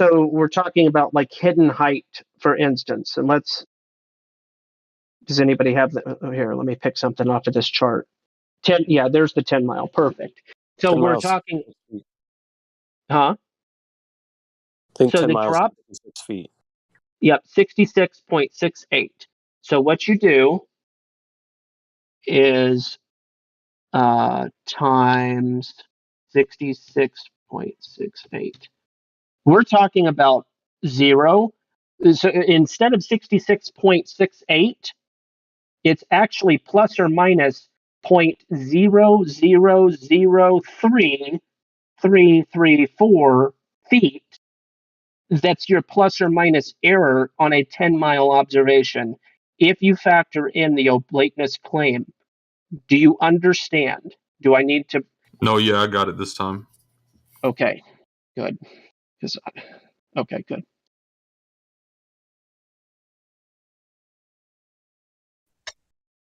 we're talking about like hidden height, for instance. And does anybody have here? Let me pick something off of this chart. 10, yeah, there's the 10 mile. Perfect. So 10 we're miles. talking, huh? I think So 10 the miles drop, is 6 feet. yep, 66.68. So what you do is times 66.68. We're talking about 0. So instead of 66.68, it's actually plus or minus 0.0003334 feet. That's your plus or minus error on a 10-mile observation. If you factor in the oblateness claim, do you understand? Do I need to? No, yeah, I got it this time. Okay, good. Okay, good.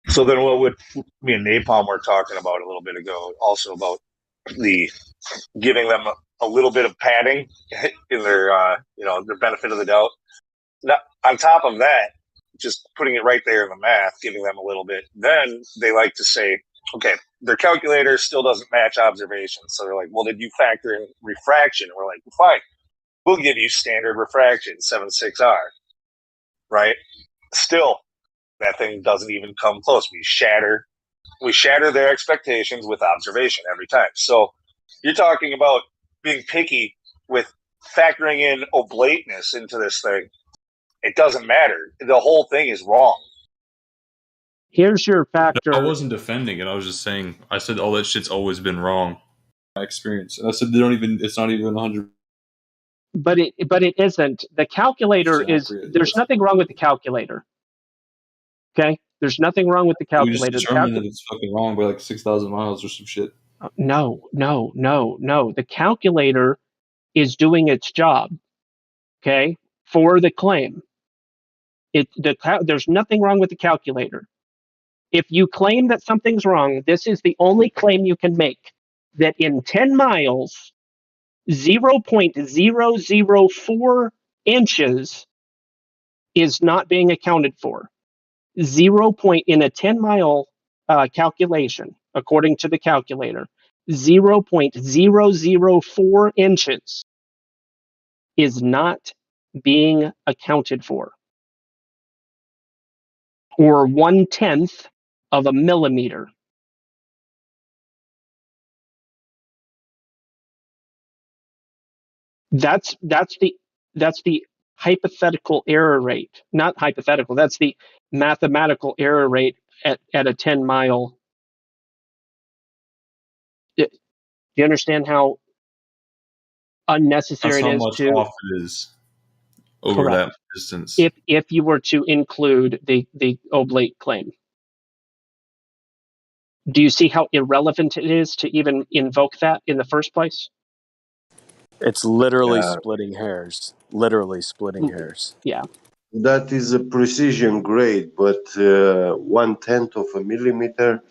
So then what would me and Napalm were talking about a little bit ago, also about the giving them a little bit of padding in their their benefit of the doubt. Now, on top of that, just putting it right there in the math, giving them a little bit, then they like to say, okay, their calculator still doesn't match observations. So they're like, well, did you factor in refraction? And we're like, well, fine, we'll give you standard refraction, 7.6R, right? Still, that thing doesn't even come close. We shatter their expectations with observation every time. So you're talking about being picky with factoring in oblateness into this thing. It doesn't matter. The whole thing is wrong. Here's your factor. I wasn't defending it. I was just saying, I said all that shit's always been wrong. My experience. And I said it's not even 100. But it isn't. The calculator is, there's nothing wrong with the calculator. Okay? There's nothing wrong with the We just calculator. determined that it's fucking wrong by like 6,000 miles or some shit. No. The calculator is doing its job, okay, for the claim. There's nothing wrong with the calculator. If you claim that something's wrong, this is the only claim you can make, that in 10 miles, 0.004 inches is not being accounted for. In a 10-mile calculation, according to the calculator, 0.004 inches is not being accounted for, or 1/10 of a millimeter. That's the hypothetical error rate. Not hypothetical. That's the mathematical error rate at a 10-mile. Do you understand how unnecessary That's it how is much to? off it is over Correct. that distance. If you were to include the oblate claim. Do you see how irrelevant it is to even invoke that in the first place? It's literally splitting hairs. Literally splitting hairs. Yeah. That is a precision grade, but 1/10 of a millimeter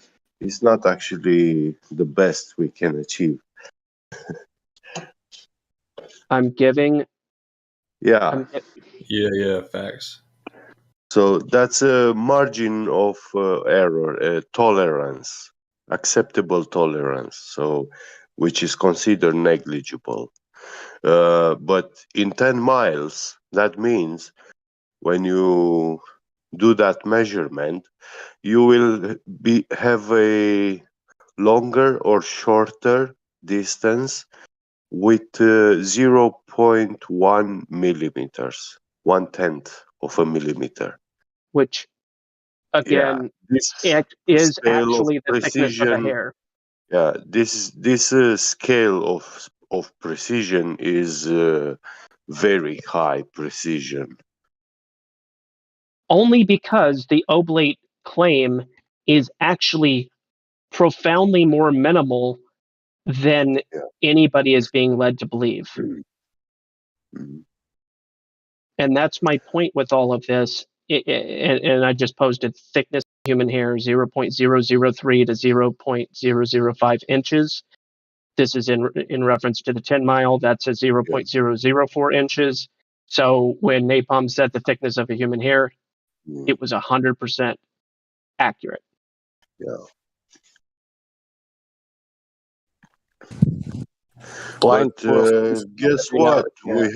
is not actually the best we can achieve. I'm giving. Yeah. Yeah, facts. So that's a margin of error, tolerance, acceptable tolerance, so which is considered negligible. But in 10 miles, that means when you do that measurement, you will have a longer or shorter distance with 0.1 millimeters, 1/10 of a millimeter. Which, again, it is actually the thickness of a hair. Yeah, this scale of precision is very high precision. Only because the oblate claim is actually profoundly more minimal than anybody is being led to believe. And that's my point with all of this. And I just posted thickness of human hair 0.003 to 0.005 inches. This is in reference to the 10 mile. That's a 0.004 inches. So when Napalm said the thickness of a human hair, it was 100% accurate. Yeah. Blind But guess what? We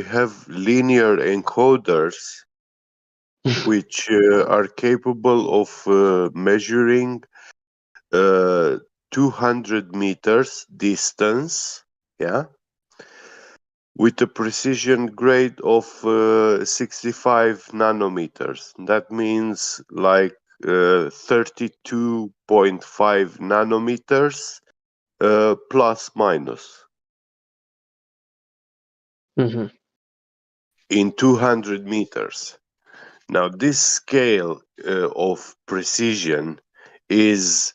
have linear encoders which are capable of measuring 200 meters distance, yeah, with a precision grade of 65 nanometers. That means like 32.5 nanometers plus minus. Mm-hmm. In 200 meters. Now, this scale of precision is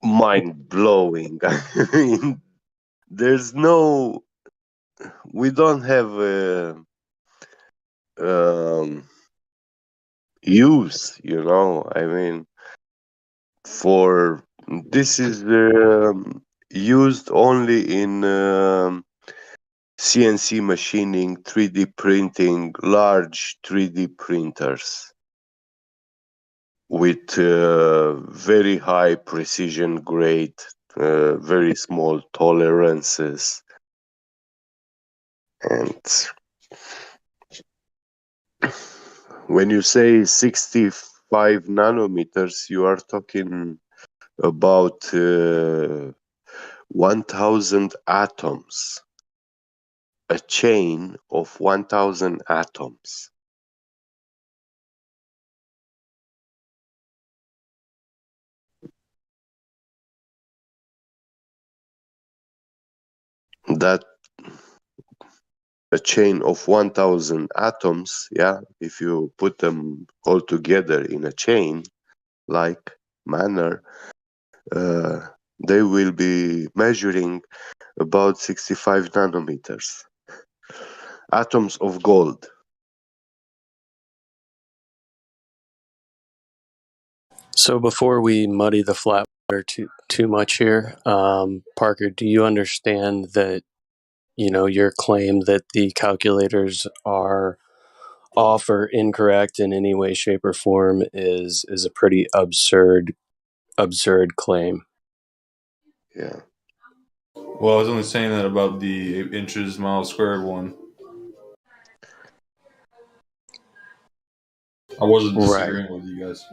mind-blowing. I mean, we don't have use, I mean, this is used only in CNC machining, 3D printing, large 3D printers with very high precision grade, very small tolerances. And when you say 65 nanometers, you are talking about 1,000 atoms, a chain of 1,000 atoms. That a chain of 1,000 atoms, yeah, if you put them all together in a chain like manner, they will be measuring about 65 nanometers. Atoms of gold. So before we muddy the flat water too much here, Parker, do you understand that, your claim that the calculators are off or incorrect in any way, shape, or form is a pretty absurd claim? Yeah. Well, I was only saying that about the inches mile squared one. I wasn't disagreeing with you guys.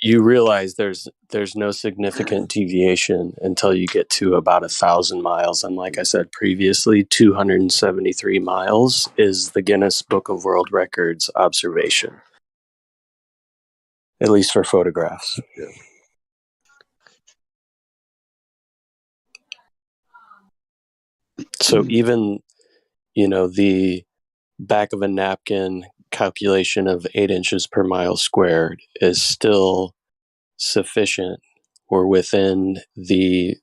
You realize there's no significant deviation until you get to about 1,000 miles, and like I said previously, 273 miles is the Guinness Book of World Records observation, at least for photographs. Yeah. So even the back of a napkin calculation of 8 inches per mile squared is still sufficient or within an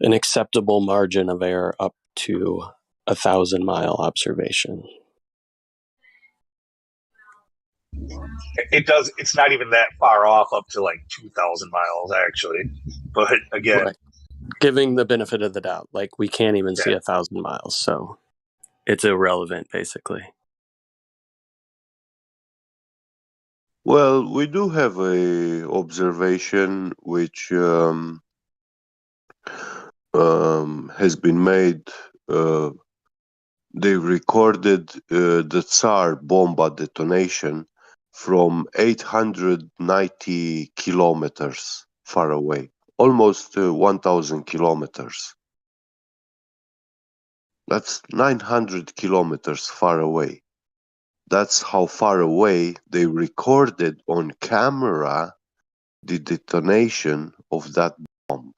acceptable margin of error up to 1,000 mile observation. It's not even that far off up to like 2,000 miles actually. But again, right. Giving the benefit of the doubt, like we can't even see 1,000 miles, so it's irrelevant basically. Well, we do have a observation which has been made. They recorded the Tsar bomba detonation from 890 kilometers far away, almost 1,000 kilometers. That's 900 kilometers far away. That's how far away they recorded on camera the detonation of that bomb.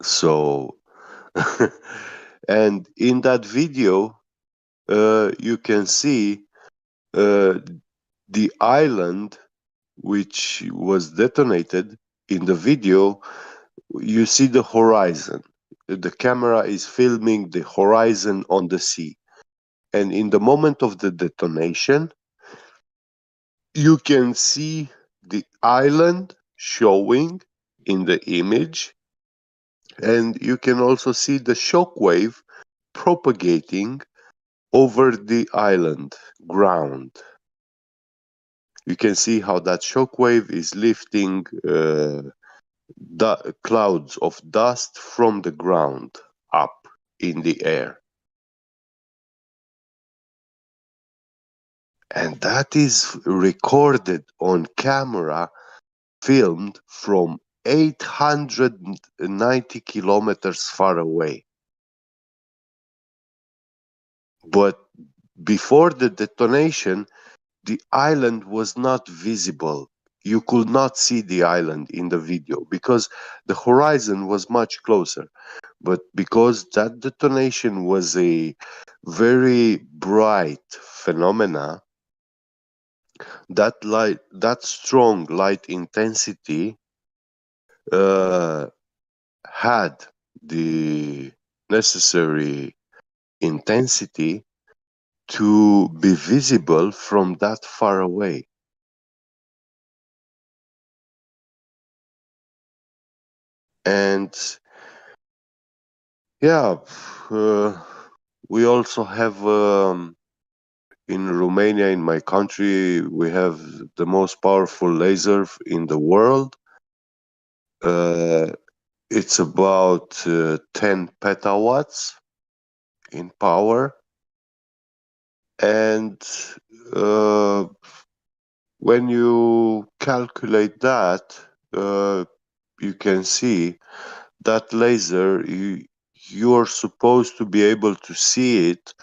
So, and in that video, you can see the island which was detonated. In the video, you see the horizon. The camera is filming the horizon on the sea. And in the moment of the detonation, you can see the island showing in the image, and you can also see the shockwave propagating over the island ground. You can see how that shockwave is lifting clouds of dust from the ground up in the air. And that is recorded on camera, filmed from 890 kilometers far away. But before the detonation, the island was not visible. You could not see the island in the video because the horizon was much closer. But because that detonation was a very bright phenomena, that strong light intensity had the necessary intensity to be visible from that far away. And yeah, we also have in Romania, in my country, we have the most powerful laser in the world. It's about 10 petawatts in power. And when you calculate that, you can see that laser, you are supposed to be able to see it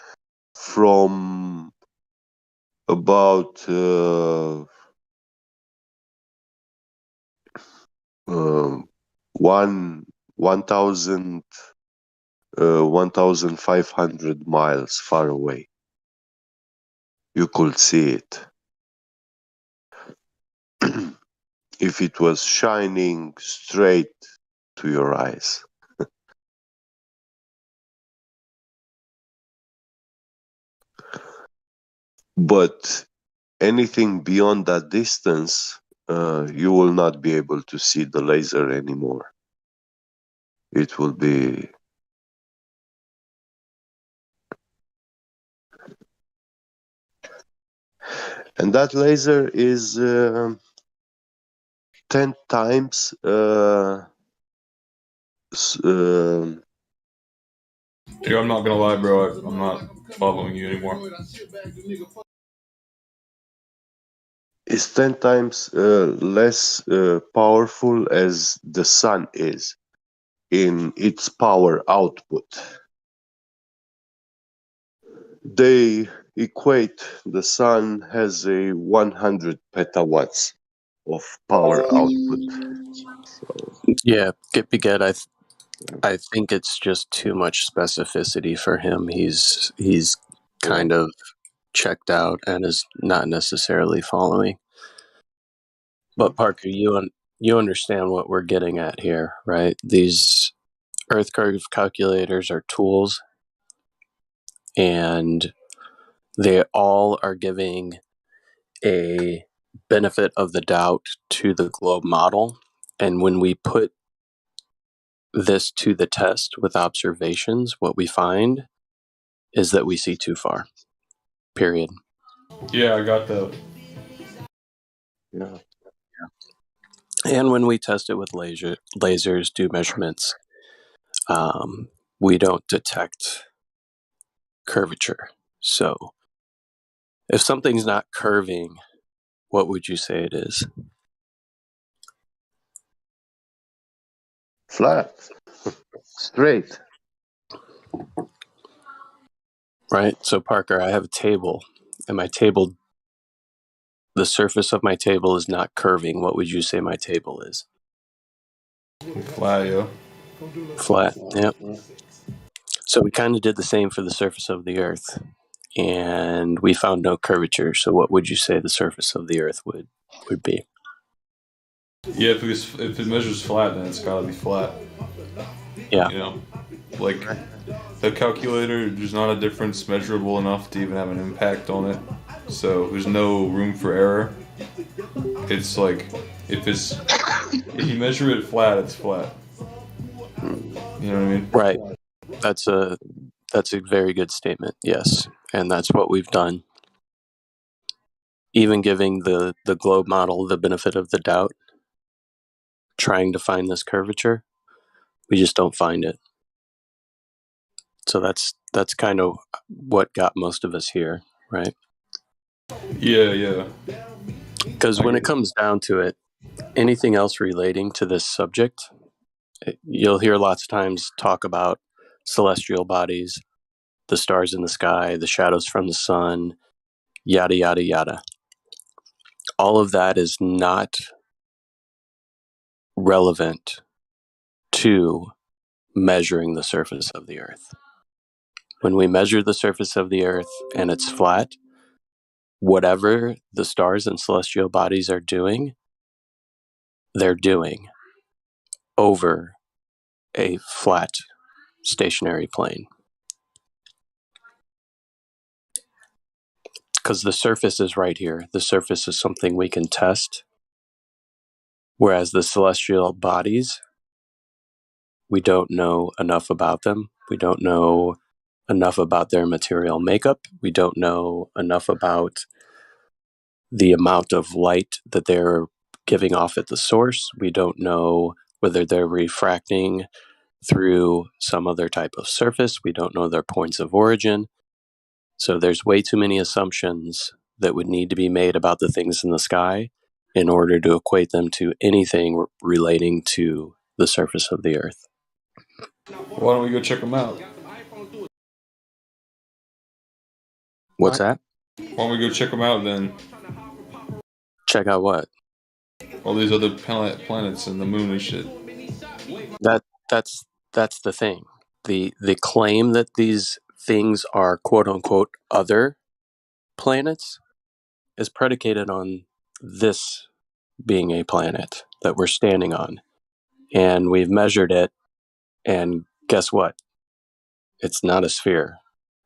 from about 1,500 miles far away. You could see it. If it was shining straight to your eyes. But anything beyond that distance, you will not be able to see the laser anymore. It will be and that laser is 10 times Dude, I'm not gonna lie, bro. I'm not following you anymore. is 10 times less powerful as the sun is in its power output. They equate the sun has a 100 petawatts of power output. Yeah, get Get. I think it's just too much specificity for him. He's kind of checked out and is not necessarily following. But Parker, you understand what we're getting at here, right? These Earth curve calculators are tools, and they all are giving a benefit of the doubt to the globe model. And when we put this to the test with observations, what we find is that we see too far. Period. Yeah, I got that. Yeah. And when we test it with lasers, do measurements, we don't detect curvature. So if something's not curving, what would you say it is? Flat. Straight. Right? So Parker, I have a table, and the surface of my table is not curving. What would you say my table is? Flat, yo. Flat. Yep. So we kind of did the same for the surface of the Earth. and we found no curvature. So what would you say the surface of the Earth would be? Yeah, because if it measures flat, then it's gotta be flat. Yeah. You know, like the calculator, there's not a difference measurable enough to even have an impact on it. So there's no room for error. It's like if you measure it flat, it's flat. You know what I mean? Right. That's a very good statement. Yes, and that's what we've done. Even giving the globe model the benefit of the doubt, trying to find this curvature, we just don't find it. So that's kind of what got most of us here, right? Yeah. Because when it comes down to it, anything else relating to this subject, you'll hear lots of times talk about celestial bodies, the stars in the sky, the shadows from the sun, yada, yada, yada. All of that is not relevant to measuring the surface of the Earth. When we measure the surface of the Earth and it's flat, whatever the stars and celestial bodies are doing, they're doing over a flat stationary plane. Because the surface is right here. The surface is something we can test. Whereas the celestial bodies, we don't know enough about them. We don't know enough about their material makeup. We don't know enough about the amount of light that they're giving off at the source. We don't know whether they're refracting through some other type of surface. We don't know their points of origin. So there's way too many assumptions that would need to be made about the things in the sky in order to equate them to anything relating to the surface of the Earth. Why don't we go check them out? What's that? Why don't we go check them out then? Check out what? All these other planets and the moon and shit. That's the thing. The claim that these things are quote unquote other planets is predicated on this being a planet that we're standing on. And we've measured it, and guess what? It's not a sphere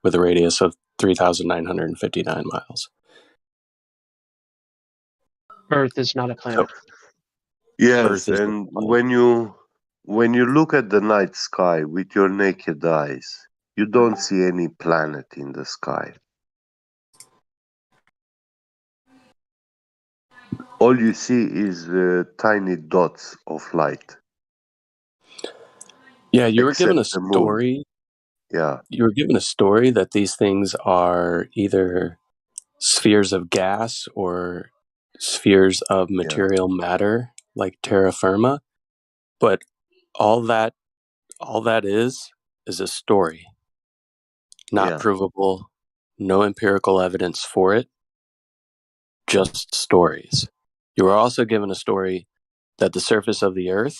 with a radius of 3,959 miles. Earth is not a planet. Yes, and when you look at the night sky with your naked eyes, you don't see any planet in the sky. All you see is tiny dots of light. Yeah, you were given a story. Yeah. You were given a story that these things are either spheres of gas or spheres of material matter, like terra firma. But all that is a story, not provable, no empirical evidence for it, just stories. You were also given a story that the surface of the Earth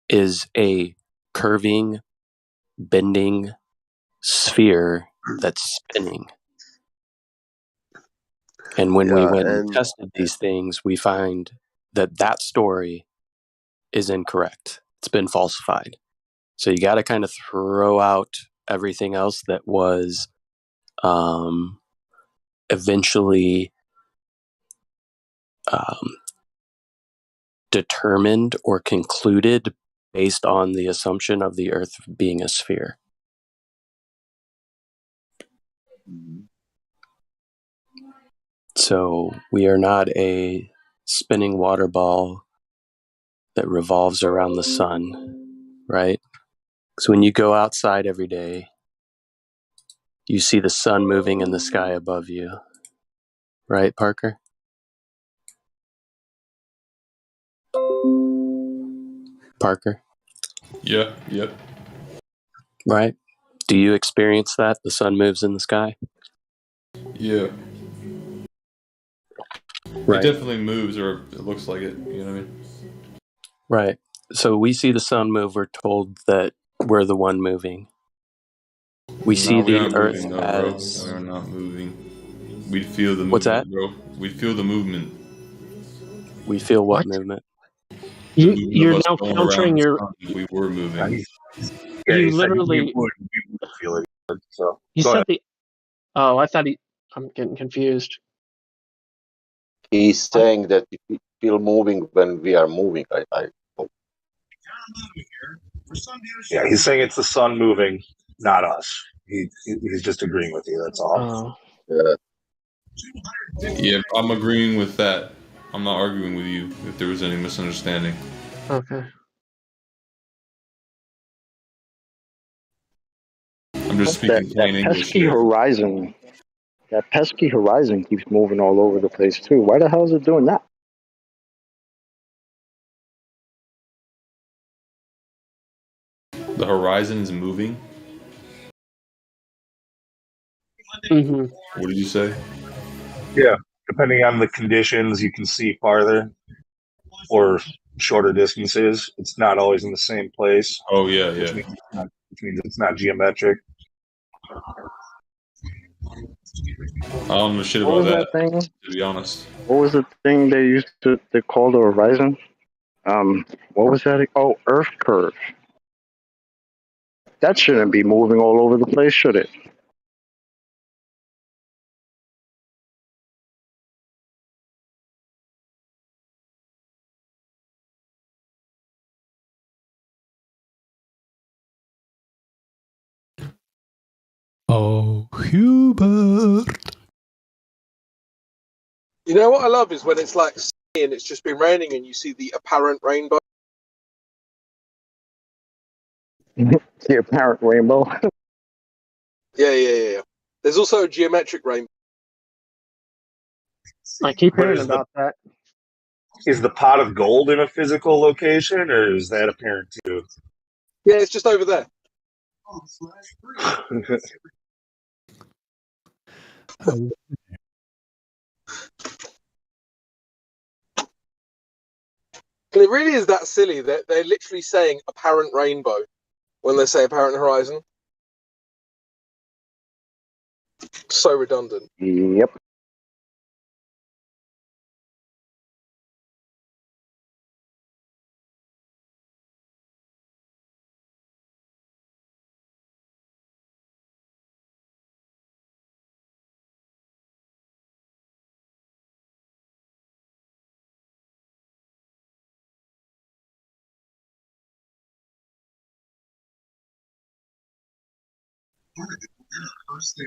is a curving, bending sphere that's spinning. And when we went and tested these things, we find that story is incorrect. It's been falsified. So you got to kind of throw out everything else that was eventually determined or concluded based on the assumption of the Earth being a sphere. So we are not a spinning water ball that revolves around the sun, right? So when you go outside every day, you see the sun moving in the sky above you, right, Parker? Parker? Yeah. Right? Do you experience that? The sun moves in the sky? Yeah. Right. It definitely moves, or it looks like it. You know what I mean? Right. So we see the sun move. We're told that we're the one moving. We see we the aren't Earth moving, though, bro. as. We are not moving. We feel the movement, What's that? bro. We feel the movement. We feel what movement? The movement You're of us now going countering around the your. sun. If we were moving. You he said literally. we would feel it. So He go said ahead. the. Oh, I thought he. I'm getting confused. He's saying that we feel moving when we are moving. Yeah, he's saying it's the sun moving, not us. He's just agreeing with you. That's all. Oh. Yeah, I'm agreeing with that. I'm not arguing with you if there was any misunderstanding. Okay. I'm just speaking plain English pesky here. horizon. That pesky horizon keeps moving all over the place too. Why the hell is it doing that? The horizon is moving. Mm-hmm. What did you say? Yeah, depending on the conditions, you can see farther or shorter distances. It's not always in the same place. Oh yeah, which means it's not geometric. I don't know shit What about was that thing? to be honest. What was the thing they called the horizon? What was that? Oh, Earth curve. That shouldn't be moving all over the place, should it? Oh, Hubert. You know what I love is when it's like sunny and it's just been raining and you see the apparent rainbow. The apparent rainbow. Yeah. There's also a geometric rainbow. I keep But hearing about that. Is the pot of gold in a physical location, or is that apparent too? Yeah, it's just over there. And it really is that silly that they're literally saying apparent rainbow when they say apparent horizon. So redundant. Yep.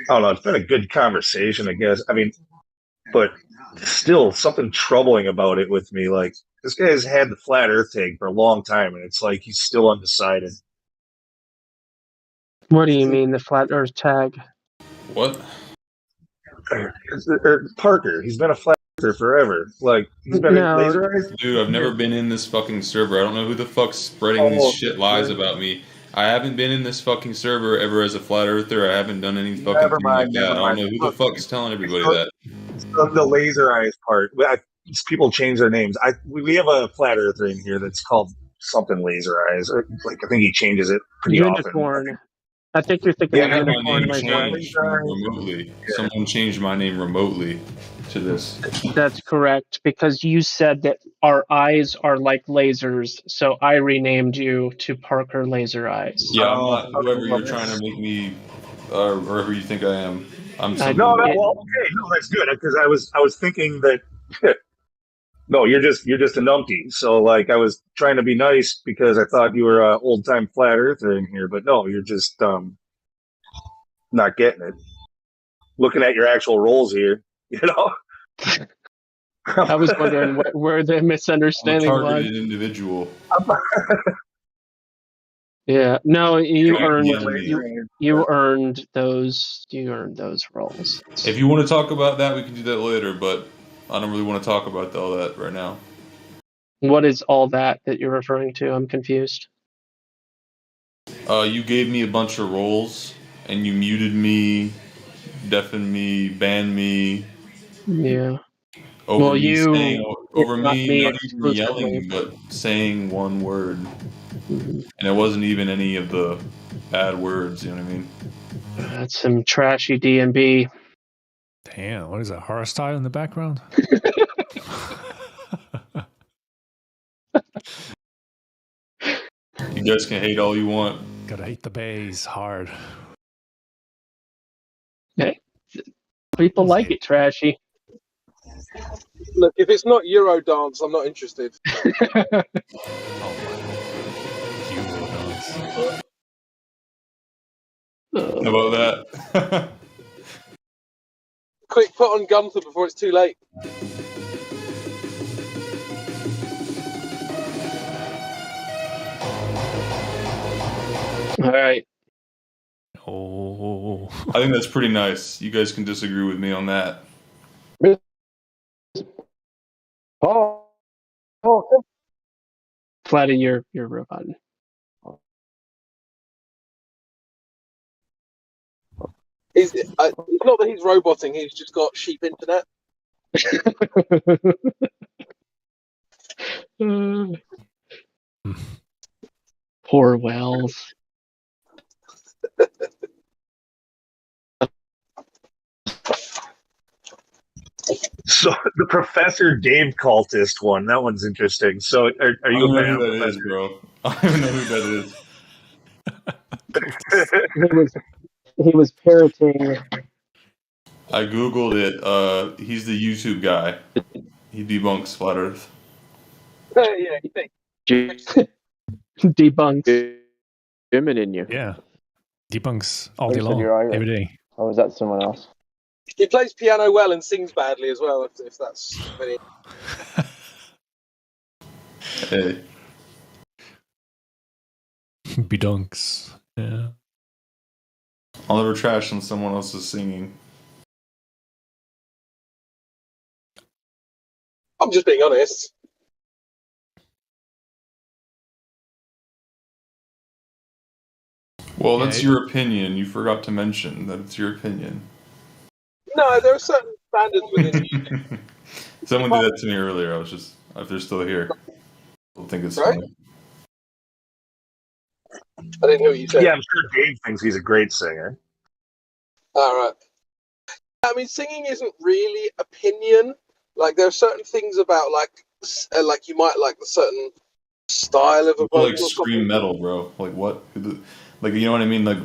I don't know. It's been a good conversation, I guess. I mean, but still something troubling about it with me. Like, this guy's had the flat Earth thing for a long time, and it's like he's still undecided. What do you mean, the flat Earth tag? What? Parker, he's been a flat earther forever. Like, he's been No. laser eyes. Dude, I've never been in this fucking server. I don't know who the fuck's spreading these shit lies about me. I haven't been in this fucking server ever as a flat earther. I haven't done any fucking thing like that. I don't know who the fuck's telling everybody that. The laser eyes part. People change their names. We have a flat earther in here that's called something laser eyes. Like, I think he changes it pretty Unicorn. I think you're thinking of My Unicorn name laser eyes. changed remotely. Someone changed my name remotely to this. That's correct, because you said that our eyes are like lasers, so I renamed you to Parker Laser Eyes. Yeah, I'm not whoever you're trying to make me, or whoever you think I am. I'm something. No, that's good, because I was thinking that. No, you're just a numpty. So, like, I was trying to be nice because I thought you were an old time flat earther in here, but no, you're just not getting it. Looking at your actual roles here, you know. I was wondering where the misunderstanding I'm a was. targeted individual. Yeah, no, you Yeah, earned yeah. you earned those roles. If you want to talk about that, we can do that later. But I don't really want to talk about all that right now. What is all that you're referring to? I'm confused. You gave me a bunch of roles, and you muted me, deafened me, banned me. Yeah. Over Well, me saying over not me, me not even exclusively. yelling, but saying one word, Mm-hmm. and it wasn't even any of the bad words. You know what I mean? That's some trashy D&B. Damn, what is that? Horror style in the background? You guys can hate all you want. Gotta hate the bass hard. Okay. People like it trashy. Look, if it's not Eurodance, I'm not interested. How about that? Quick, put on Gunther before it's too late. All right. Oh, I think that's pretty nice. You guys can disagree with me on that. Flatter your robot. It's not that he's roboting, he's just got sheep internet. Poor Wells. So the Professor Dave cultist one, that one's interesting. So are you a fan of who that is, Professor? bro? I don't even know who that is. He was parroting. I googled it. He's the YouTube guy. He debunks flat Earth. Yeah, Debunks. German in you. Yeah. Debunks all Oh, day you said long, you're Irish. every day. Or was that someone else? he plays piano well and sings badly as well. If that's any... Hey. Bedunks. Yeah. I'll never trash on someone else's singing. I'm just being honest. Well, that's your opinion. You forgot to mention that it's your opinion. No, there are certain standards within music. Someone did that to me earlier. I was just, if they're still here, they'll think it's Right? funny. I didn't hear what you said. Yeah, I'm sure Dave thinks he's a great singer. All right. I mean, singing isn't really opinion. Like, there are certain things about, like you might like a certain style of a vocal. Like scream metal, bro. Like what? Like, you know what I mean? Like,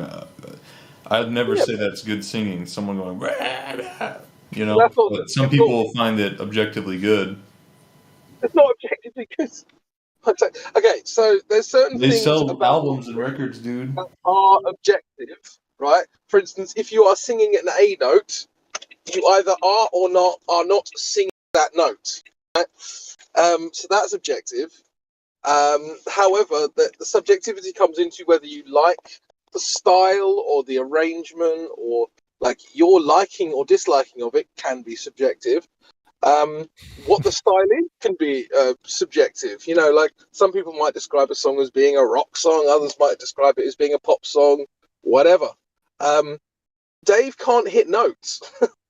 I'd never say that's good singing. Someone going, "Rah, rah," you know. That's not, but some people find it objectively good. it's not objectively good. Okay, so there's certain They things sell about albums and records, dude. that are objective, right? For instance, if you are singing an A note, you either are or are not singing that note. Right? So that's objective. However, the subjectivity comes into whether you like the style or the arrangement, or like your liking or disliking of it can be subjective. What the style is can be subjective. You know, like some people might describe a song as being a rock song, others might describe it as being a pop song, whatever. Dave can't hit notes.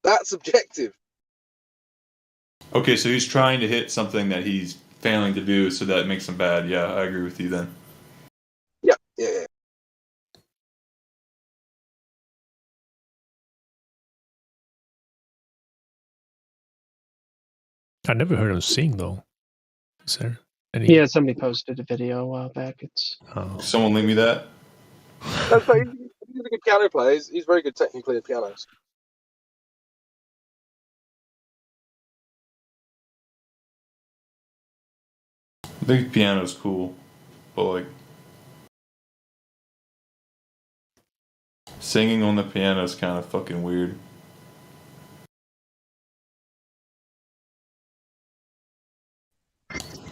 That's objective. Okay, so he's trying to hit something that he's failing to do, so that makes him bad. Yeah, I agree with you then. Yeah. I never heard him sing though. Is there any? Yeah, somebody posted a video a while back. It's Someone link me that. That's like, he's a good piano player. He's very good technically at pianos. I think piano's cool, but like singing on the piano is kind of fucking weird.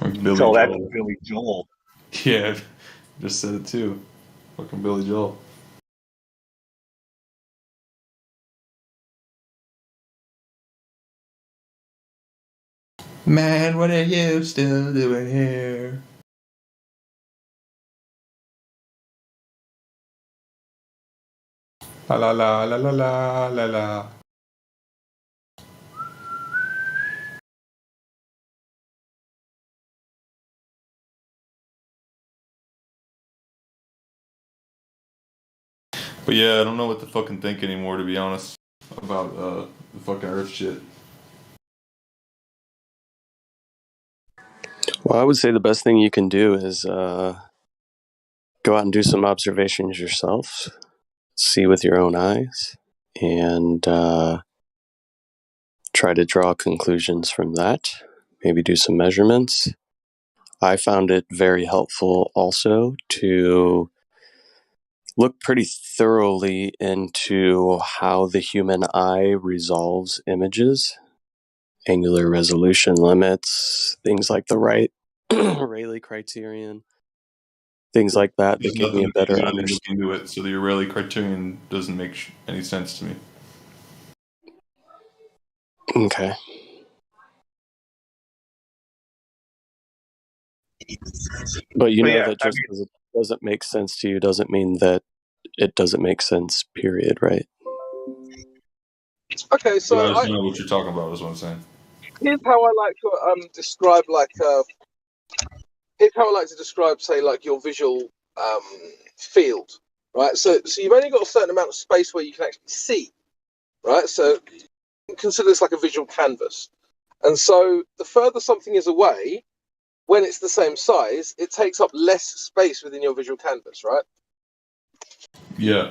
Like Billy Tell that Joel. to Billy Joel. Yeah, just said it too. Fucking Billy Joel. Man, what are you still doing here? La la la la la la la la. But yeah, I don't know what to fucking think anymore, to be honest, about the fucking Earth shit. Well, I would say the best thing you can do is go out and do some observations yourself, see with your own eyes, and try to draw conclusions from that. Maybe do some measurements. I found it very helpful also to look pretty thoroughly into how the human eye resolves images, angular resolution limits, things like the Rayleigh criterion, things like that There's gave me a nothing better really understanding. look into it, so the Rayleigh criterion doesn't make any sense to me. Okay. But you know that just because it doesn't make sense to you doesn't mean that it doesn't make sense, period, right? Okay, so I just know what you're talking about, is what I'm saying. here's how I like to describe here's how I like to describe, say, like your visual field, right? So you've only got a certain amount of space where you can actually see, right? So consider this like a visual canvas. And so the further something is away, when it's the same size, it takes up less space within your visual canvas, right? Yeah.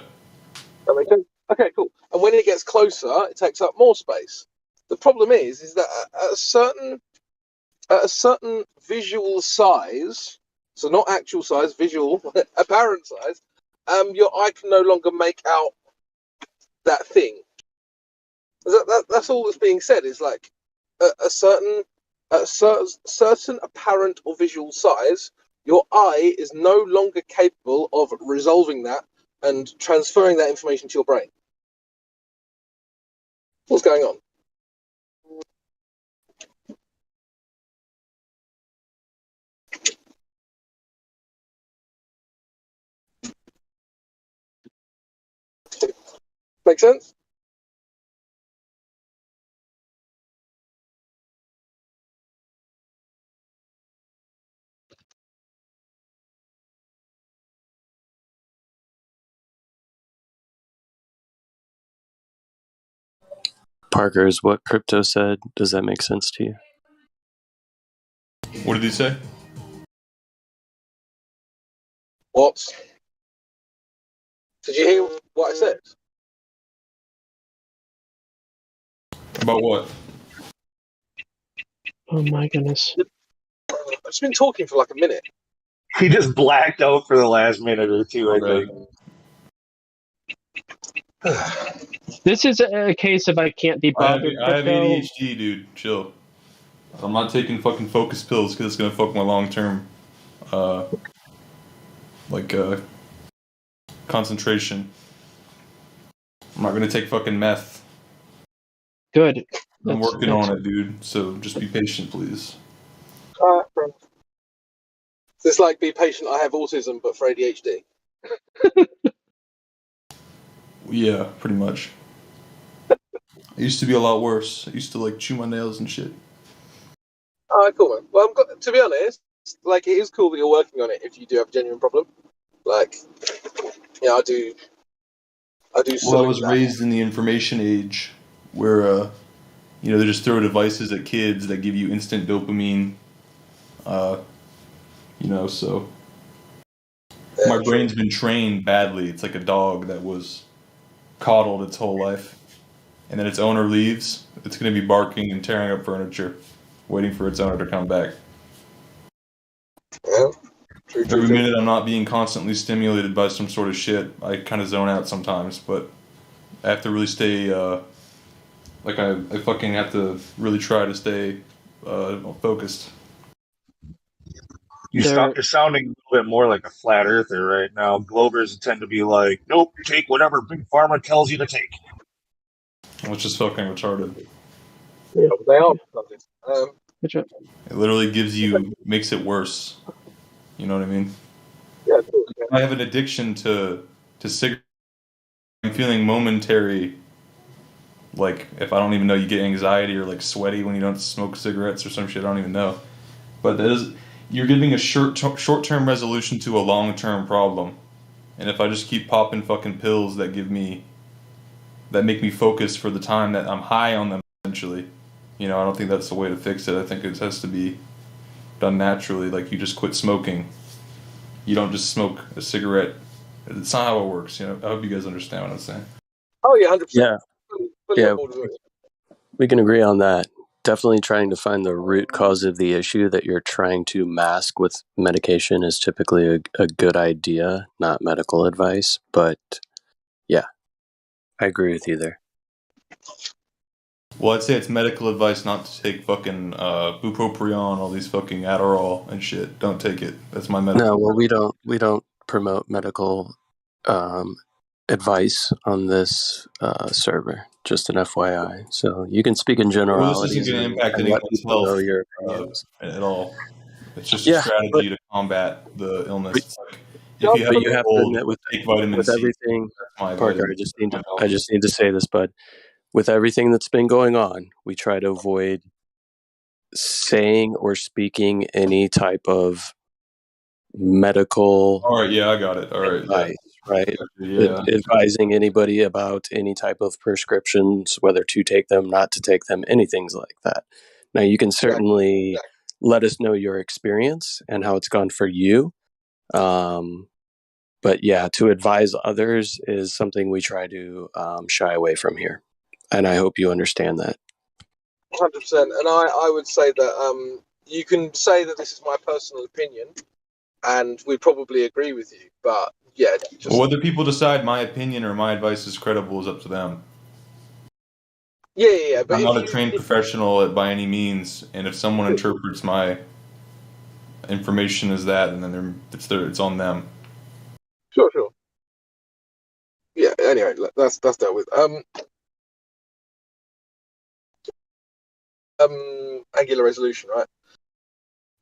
That makes sense? Okay, cool. And when it gets closer, it takes up more space. The problem is that at a certain visual size, so not actual size, visual, apparent size, your eye can no longer make out that thing. That's all that's being said. Is like a certain apparent or visual size, your eye is no longer capable of resolving that and transferring that information to your brain. What's going on? Make sense? Parker, is what Crypto said, does that make sense to you? What did he say? What? Did you hear what I said? About what? Oh my goodness. I've just been talking for like a minute. He just blacked out for the last minute or two, I think. This is a case of I can't be bothered. I have ADHD, dude. Chill. I'm not taking fucking focus pills because it's gonna fuck my long term, concentration. I'm not gonna take fucking meth. Good. I'm working on it, dude. So just be patient, please. It's like, be patient, I have autism, but for ADHD. Yeah, pretty much. It used to be a lot worse. I used to like chew my nails and shit. All right, cool, man. Well, to be honest, like, it is cool that you're working on it if you do have a genuine problem. Like, yeah, I do. Well, I was raised in the information age where, they just throw devices at kids that give you instant dopamine. So my brain's been trained badly. It's like a dog that was coddled its whole life, and then its owner leaves. It's going to be barking and tearing up furniture, waiting for its owner to come back. Yeah. Every minute I'm not being constantly stimulated by some sort of shit, I kind of zone out sometimes, but I have to really stay, I fucking have to really try to stay focused. You're sounding a little bit more like a flat earther right now. Globers tend to be like, nope, take whatever Big Pharma tells you to take. Well, it's just fucking retarded. Yeah, they are. It literally makes it worse. You know what I mean? Yeah. I have an addiction to cigarettes. I'm feeling momentary, like, if I don't even know, you get anxiety or like sweaty when you don't smoke cigarettes or some shit, I don't even know. But you're giving a short-term resolution to a long-term problem. And if I just keep popping fucking pills that make me focus for the time that I'm high on them, essentially, I don't think that's the way to fix it. I think it has to be done naturally. Like you just quit smoking. You don't just smoke a cigarette. It's not how it works. I hope you guys understand what I'm saying. Oh yeah, 100%. Yeah, Fully yeah, on board with it. we can agree on that. Definitely trying to find the root cause of the issue that you're trying to mask with medication is typically a good idea, not medical advice. But yeah, I agree with you there. Well, I'd say it's medical advice not to take fucking bupropion, all these fucking Adderall and shit. Don't take it. That's my medical. No, well, we don't promote medical advice on this server. Just an FYI. So you can speak in Well, this generalities isn't going to impact and let anyone's people know health your opinions. at all. It's just a Yeah, strategy to combat the illness. It's like if you have but you have to cold, admit take vitamin with C. everything, That's my Parker. vitamin. I just need to say this, bud. With everything that's been going on, we try to avoid saying or speaking any type of medical All right, yeah, I got it. All right, advice, right? yeah. Advising anybody about any type of prescriptions, whether to take them, not to take them, anything like that. Now, you can certainly let us know your experience and how it's gone for you. But yeah, to advise others is something we try to shy away from here. And I hope you understand that. 100%. And I would say that you can say that this is my personal opinion, and we probably agree with you. But yeah, Well, whether people decide my opinion or my advice is credible is up to them. Yeah. But I'm not a trained professional by any means, and if someone interprets my information as that, and then it's on them. Sure. Yeah. Anyway, that's dealt with. Angular resolution, right?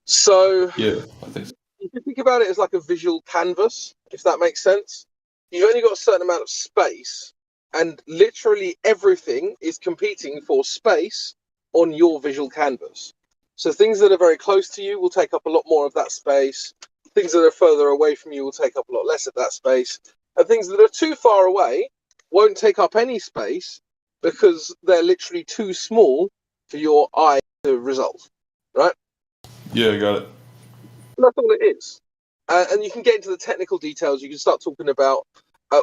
So yeah, I think so. You can think about it as like a visual canvas, if that makes sense. You've only got a certain amount of space, and literally everything is competing for space on your visual canvas. So things that are very close to you will take up a lot more of that space. Things that are further away from you will take up a lot less of that space. And things that are too far away won't take up any space because they're literally too small for your eye to resolve, right? Yeah, I got it. And that's all it is. And you can get into the technical details. You can start talking about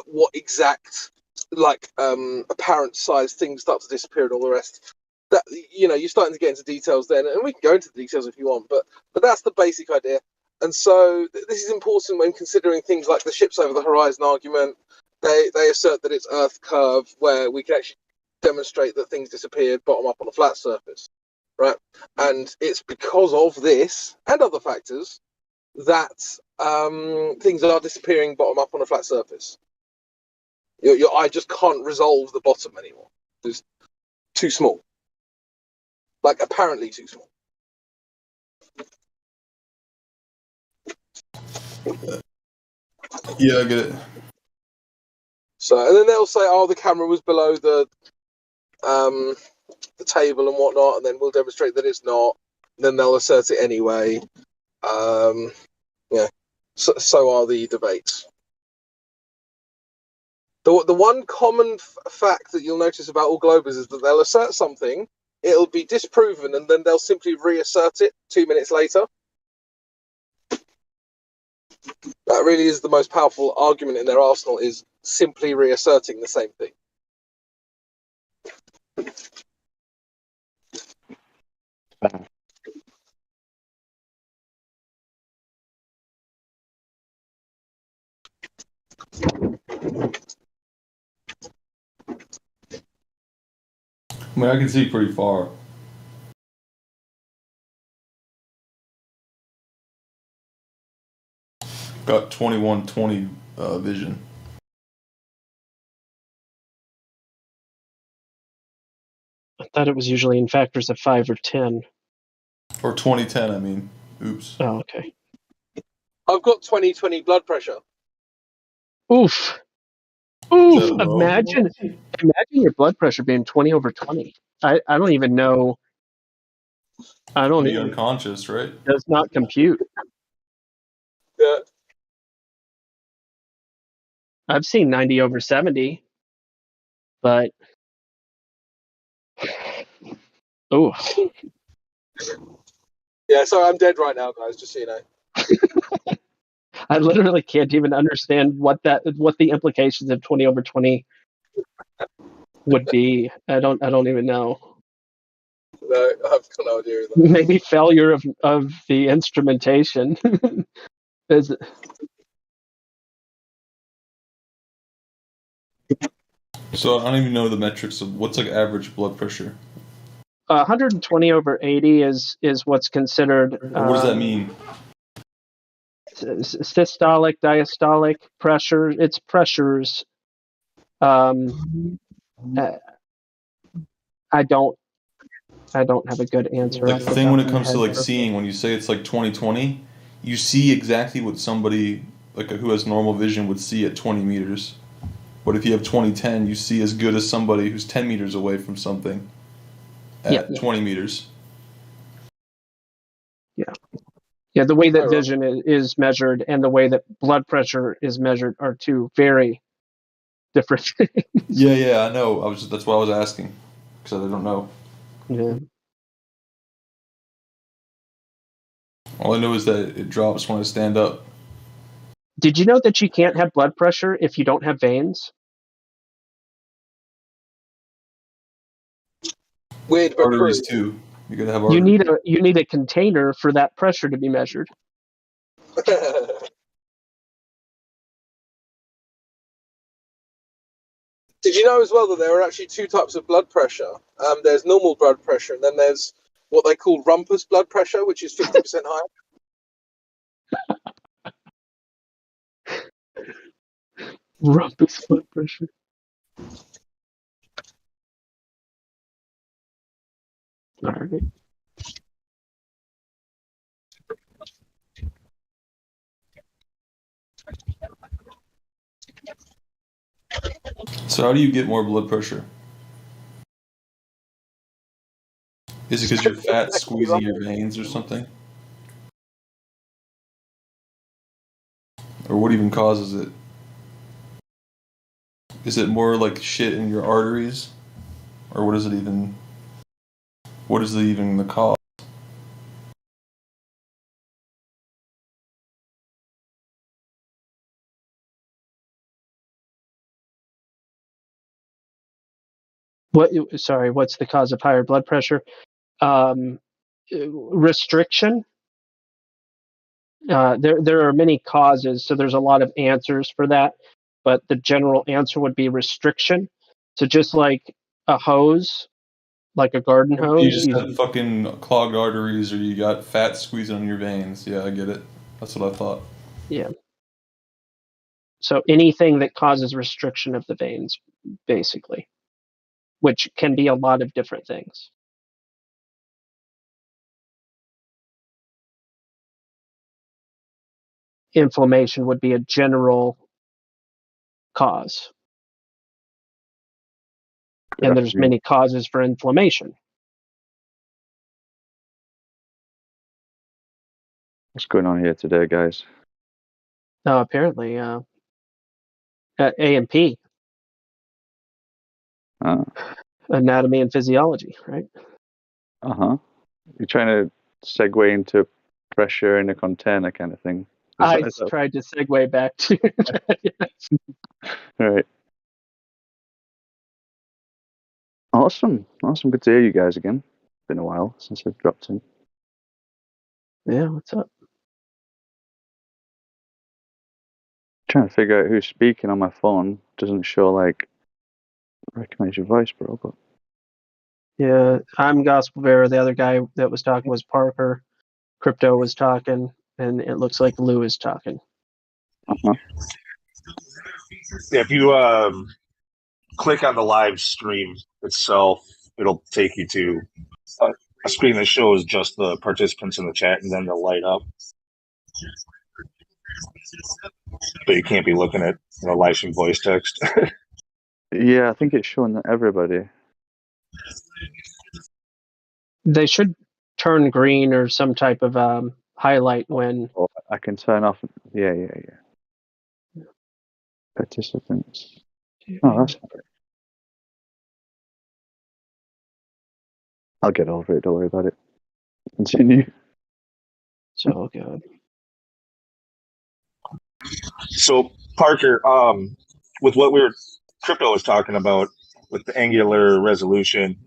what exact, apparent size things start to disappear and all the rest. That you're starting to get into details then, and we can go into the details if you want. But that's the basic idea. And so this is important when considering things like the ships over the horizon argument. They assert that it's Earth curve, where we can actually demonstrate that things disappeared bottom up on a flat surface, right? And it's because of this and other factors that things are disappearing bottom up on a flat surface. Your eye just can't resolve the bottom anymore. It's too small. Like, apparently too small. Yeah, I get it. So, and then they'll say, "Oh, the camera was below the table and whatnot," and then we'll demonstrate that it's not. And then they'll assert it anyway. Yeah. So are the debates. The one common fact that you'll notice about all globers is that they'll assert something, it'll be disproven, and then they'll simply reassert it 2 minutes later. That really is the most powerful argument in their arsenal, is simply reasserting the same thing. I mean, I can see pretty far. Got 21/20 vision. I thought it was usually in factors of 5 or 10. Or 20/10, I mean. Oops. Oh, okay. I've got 20/20 blood pressure. Oof. Imagine your blood pressure being 20/20. I don't even know. I don't be unconscious, right? Does not compute. Yeah. I've seen 90 over 70, but oh, Yeah, sorry, I'm dead right now, guys. Just so you know. I literally can't even understand what the implications of 20 over 20 would be. I don't even know. No, I've got no idea either. Maybe failure of the instrumentation. Is So I don't even know the metrics of what's like average blood pressure. 120 over 80 is what's considered. What does that mean? Systolic, diastolic pressure. It's pressures. I don't have a good answer. Like the thing when it comes to like seeing, when you say it's like 20/20, you see exactly what somebody like who has normal vision would see at 20 meters. But if you have 20/10, you see as good as somebody who's 10 meters away from something at 20 meters. Yeah, the way that vision is measured and the way that blood pressure is measured are two very different things. Yeah, I know. That's why I was asking, because I don't know. Yeah. All I know is that it drops when I stand up. Did you know that you can't have blood pressure if you don't have veins? Weird, but arteries too. You gotta have You arteries. need a container for that pressure to be measured. Did you know as well that there are actually two types of blood pressure? There's normal blood pressure, and then there's what they call rumpus blood pressure, which is 50% higher. Rumpus blood pressure. All right. So how do you get more blood pressure? Is it because you're fat squeezing your veins or something? Or what even causes it? Is it more like shit in your arteries? Or what is it even? What is even the cause? Sorry, what's the cause of higher blood pressure? Restriction. There are many causes, so there's a lot of answers for that, but the general answer would be restriction. So just like a hose, like a garden You hose, just have fucking clogged arteries, or you got fat squeezing on your veins. Yeah, I get it. That's what I thought. yeah. So anything that causes restriction of the veins, basically, which can be a lot of different things. Inflammation would be a general cause. And there's many causes for inflammation. What's going on here today, guys? Apparently, A&P. Anatomy and physiology, right? Uh-huh. You're trying to segue into pressure in a container kind of thing. I tried to segue back to All right. Awesome. Good to hear you guys again. Been a while since I've dropped in. Yeah, what's up? Trying to figure out who's speaking on my phone. Doesn't show like recognize your voice, bro. But Yeah, I'm Gospel Bearer. The other guy that was talking was Parker. Crypto was talking, and it looks like Lou is talking. Uh-huh. If you click on the live stream itself, it'll take you to a screen that shows just the participants in the chat, and then they'll light up. But you can't be looking at live stream voice text. Yeah, I think it's showing everybody. They should turn green or some type of highlight when. Oh, I can turn off. Yeah. Participants. Oh, that's not right. I'll get over it. Don't worry about it. Continue. So good. So Parker, with what crypto was talking about with the angular resolution,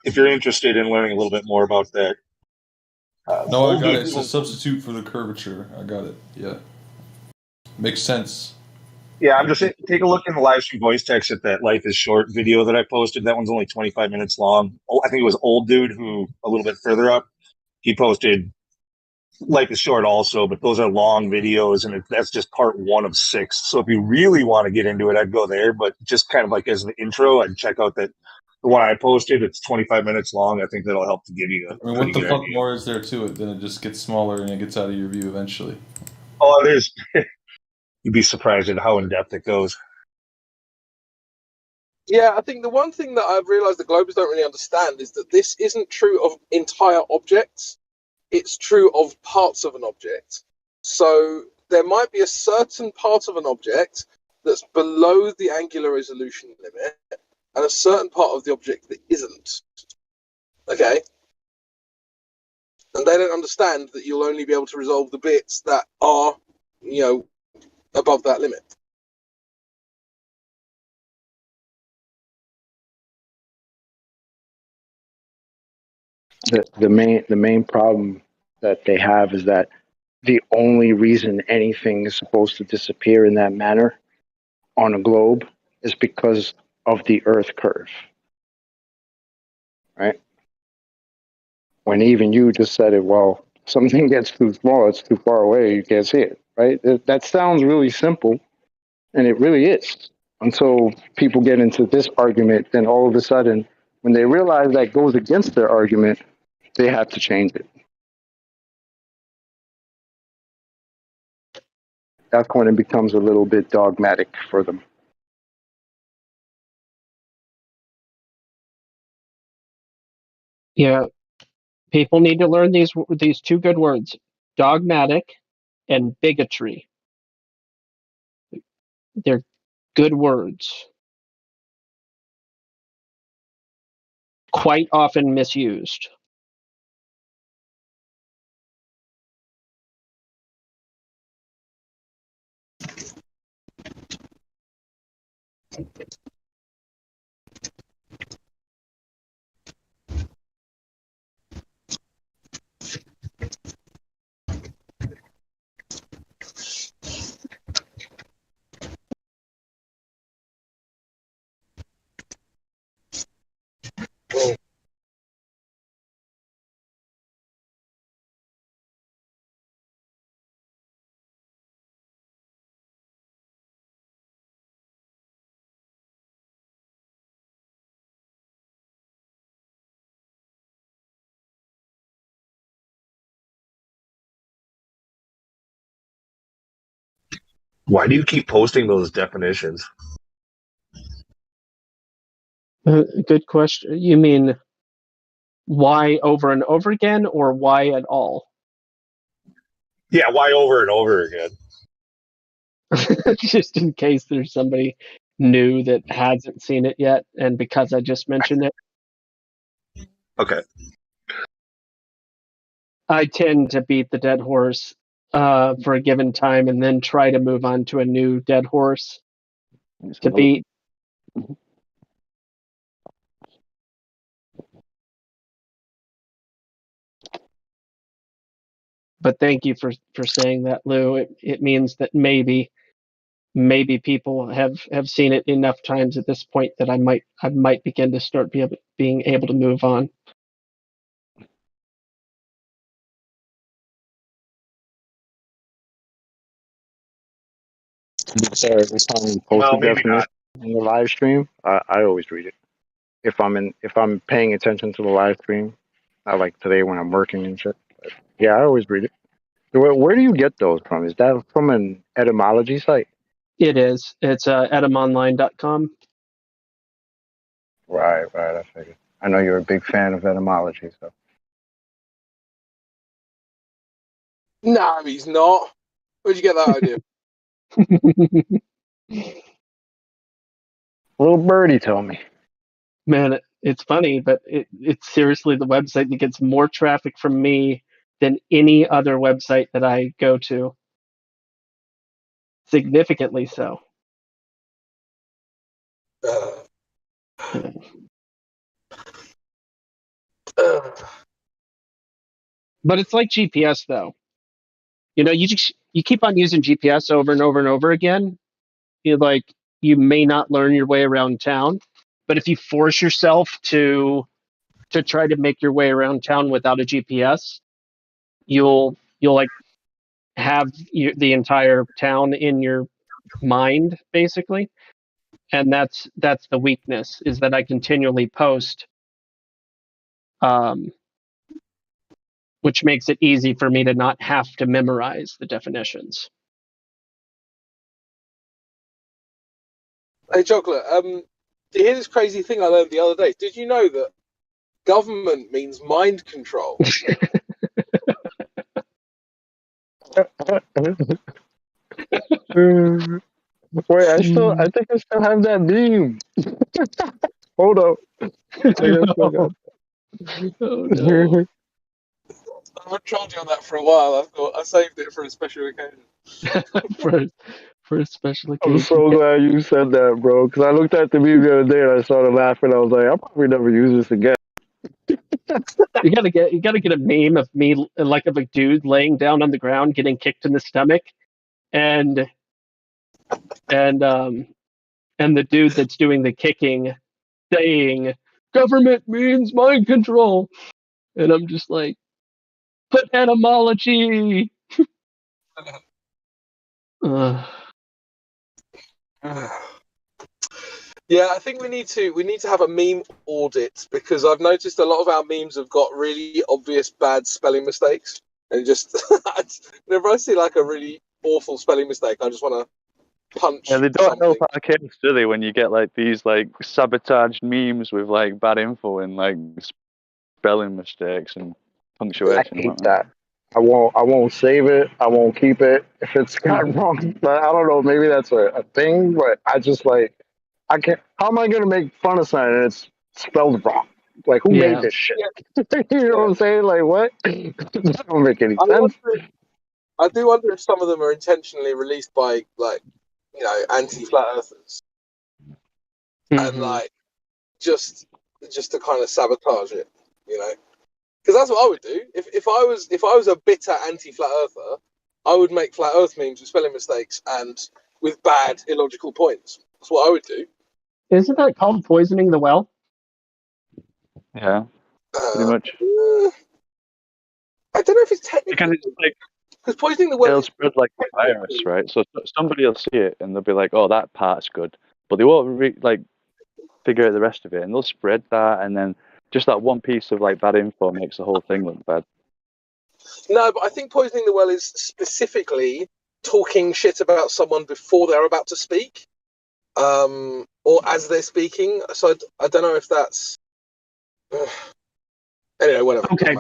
if you're interested in learning a little bit more about that, No, I old got dude it. It's a substitute for the curvature. I got it. Yeah. Makes sense. Yeah, I'm just saying, take a look in the live stream voice text at that Life is Short video that I posted. That one's only 25 minutes long. Oh, I think it was Old Dude who, a little bit further up, he posted Life is Short also, but those are long videos, and that's just part 1 of 6. So if you really want to get into it, I'd go there. But just kind of like as an intro, I'd check out the one I posted. It's 25 minutes long. I think that'll help to give you a I mean, pretty what the good fuck idea. more is there to it? Then it just gets smaller and it gets out of your view eventually. Oh, there's. You'd be surprised at how in depth it goes. Yeah, I think the one thing that I've realised the Globers don't really understand is that this isn't true of entire objects. It's true of parts of an object. So there might be a certain part of an object that's below the angular resolution limit and a certain part of the object that isn't. Okay? And they don't understand that you'll only be able to resolve the bits that are, above that limit. The main problem that they have is that the only reason anything is supposed to disappear in that manner on a globe is because of the Earth curve, right? When even you just said it, well, something gets too small, it's too far away, you can't see it, right? That sounds really simple, and it really is. Until people get into this argument, then all of a sudden, when they realize that goes against their argument, they have to change it. That's when it becomes a little bit dogmatic for them. Yeah, people need to learn these 2 good words: dogmatic and bigotry. They're good words, quite often misused. Why do you keep posting those definitions? Good question. You mean why over and over again, or why at all? Yeah, why over and over again? Just in case there's somebody new that hasn't seen it yet, and because I just mentioned it. Okay. I tend to beat the dead horse for a given time and then try to move on to a new dead horse to beat. But thank you for saying that, Lou. It means that maybe people have seen it enough times at this point that I might begin to start being able to move on. Sorry, every time you post a definition in the live stream, I always read it. If I'm paying attention to the live stream, not like today when I'm working and shit. But yeah, I always read it. Where do you get those from? Is that from an etymology site? It is. It's etymonline.com. Right. I figured. I know you're a big fan of etymology, so. No, he's not. Where'd you get that idea? Little birdie told me. Man, it's funny, but it's seriously the website that gets more traffic from me than any other website that I go to. Significantly so. But it's like GPS, though. You know, you keep on using GPS over and over and over again. You may not learn your way around town, but if you force yourself to try to make your way around town without a GPS, you'll like have the entire town in your mind, basically. And that's the weakness, is that I continually post, which makes it easy for me to not have to memorize the definitions. Hey, Chocolate, do you hear this crazy thing I learned the other day? Did you know that government means mind control? Wait, I think I still have that meme. Hold up. I still got Oh no. I've trolled you on that for a while. I thought I saved it for a special occasion. for a special occasion. I'm so glad you said that, bro. Because I looked at the meme the other day and I started laughing. I was like, I'll probably never use this again. You gotta get a meme of me, like, of a dude laying down on the ground getting kicked in the stomach, and the dude that's doing the kicking saying, "Government means mind control," and I'm just like, "Put etymology." Yeah, I think we need to have a meme audit, because I've noticed a lot of our memes have got really obvious bad spelling mistakes, and just whenever I see like a really awful spelling mistake, I just want to punch. Yeah, they don't something. help our case, do they? When you get like these like sabotaged memes with like bad info and like spelling mistakes and punctuation I and hate whatnot. that. I won't save it. I won't keep it if it's got wrong. But I don't know. Maybe that's a thing. But I just like I can't. How am I gonna make fun of something and it's spelled wrong? Like who made this shit? You know what I'm saying? Like what? That don't make any sense. I do wonder if some of them are intentionally released by, like, anti-flat earthers, and like just to kind of sabotage it, because that's what I would do if I was a bitter anti-flat earther. I would make flat earth memes with spelling mistakes and with bad illogical points. That's what I would do. Isn't that called poisoning the well? Yeah, pretty much. I don't know if it's technically, Because it's like because poisoning the well it'll is spread like a virus, right? So somebody will see it and they'll be like, "Oh, that part's good," but they won't like figure out the rest of it, and they'll spread that, and then just that one piece of like bad info makes the whole thing look bad. No, but I think poisoning the well is specifically talking shit about someone before they're about to speak, or as they're speaking. So I don't know if that's. Anyway, whatever. Okay,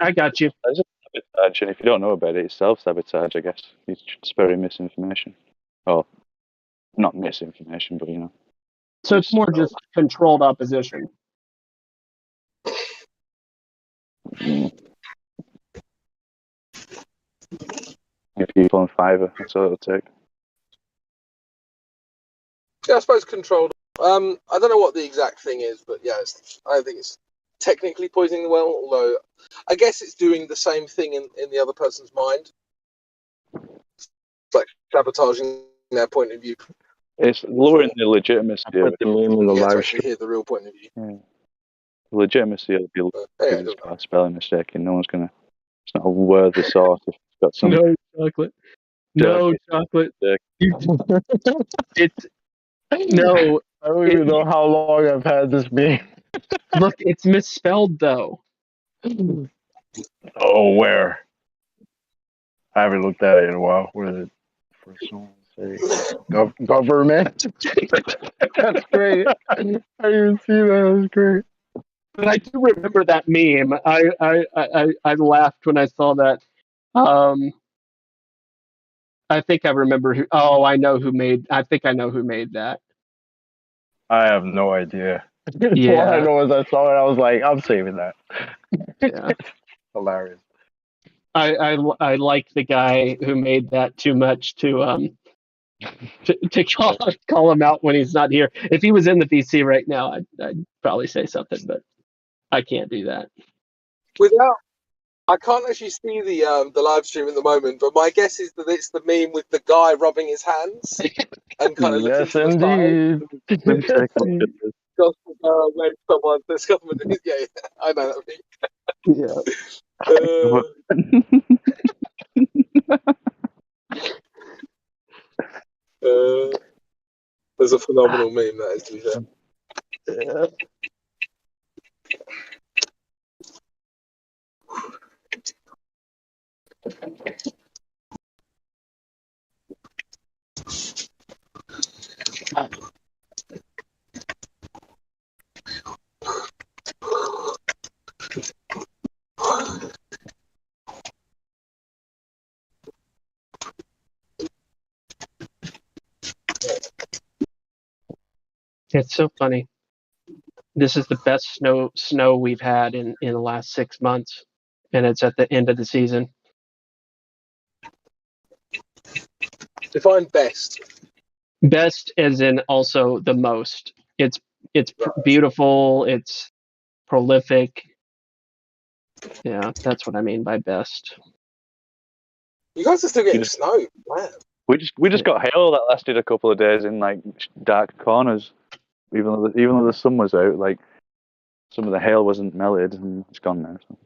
I got you. It's just sabotage, and if you don't know about it, it's self-sabotage, I guess. It's spreading misinformation. Or not misinformation, but So it's more just controlled opposition. If people on Fiverr, that's all it'll take. Yeah, I suppose controlled. I don't know what the exact thing is, but yeah, I think it's technically poisoning the well. Although I guess it's doing the same thing in the other person's mind. It's like sabotaging their point of view. It's lowering the legitimacy of it. The meme in the live actually hear the real point of view. Yeah. The legitimacy will be low because it's got a spelling mistake, and no one's gonna. It's not a worthy source if it's got some. No chocolate. No chocolate. It's no. I don't even know how long I've had this meme. Look, it's misspelled though. Oh, where? I haven't looked at it in a while. What is it? For someone to say government. That's great. I didn't even see that. That's great. But I do remember that meme. I laughed when I saw that. I think I remember who. Oh, I know who made. I think I know who made that. I have no idea. All I Yeah. know is I saw it. I was like, I'm saving that. Yeah. Hilarious. I like the guy who made that too much to call him out when he's not here. If he was in the VC right now, I'd probably say something, but I can't do that. Without, I can't actually see the live stream at the moment, but my guess is that it's the meme with the guy rubbing his hands and kind of looking Yes, to the side. indeed. Let me take a look at this. When someone says government, yeah, I know that meme. Yeah. There's a phenomenal meme that is, to be fair. Yeah. It's so funny. This is the best snow we've had in the last 6 months, and it's at the end of the season. Define best. Best as in also the most. It's beautiful. It's prolific. Yeah, that's what I mean by best. You guys are still getting snow. Wow. We just got hail that lasted a couple of days in like dark corners. Even though the sun was out, like some of the hail wasn't melted and it's gone now. So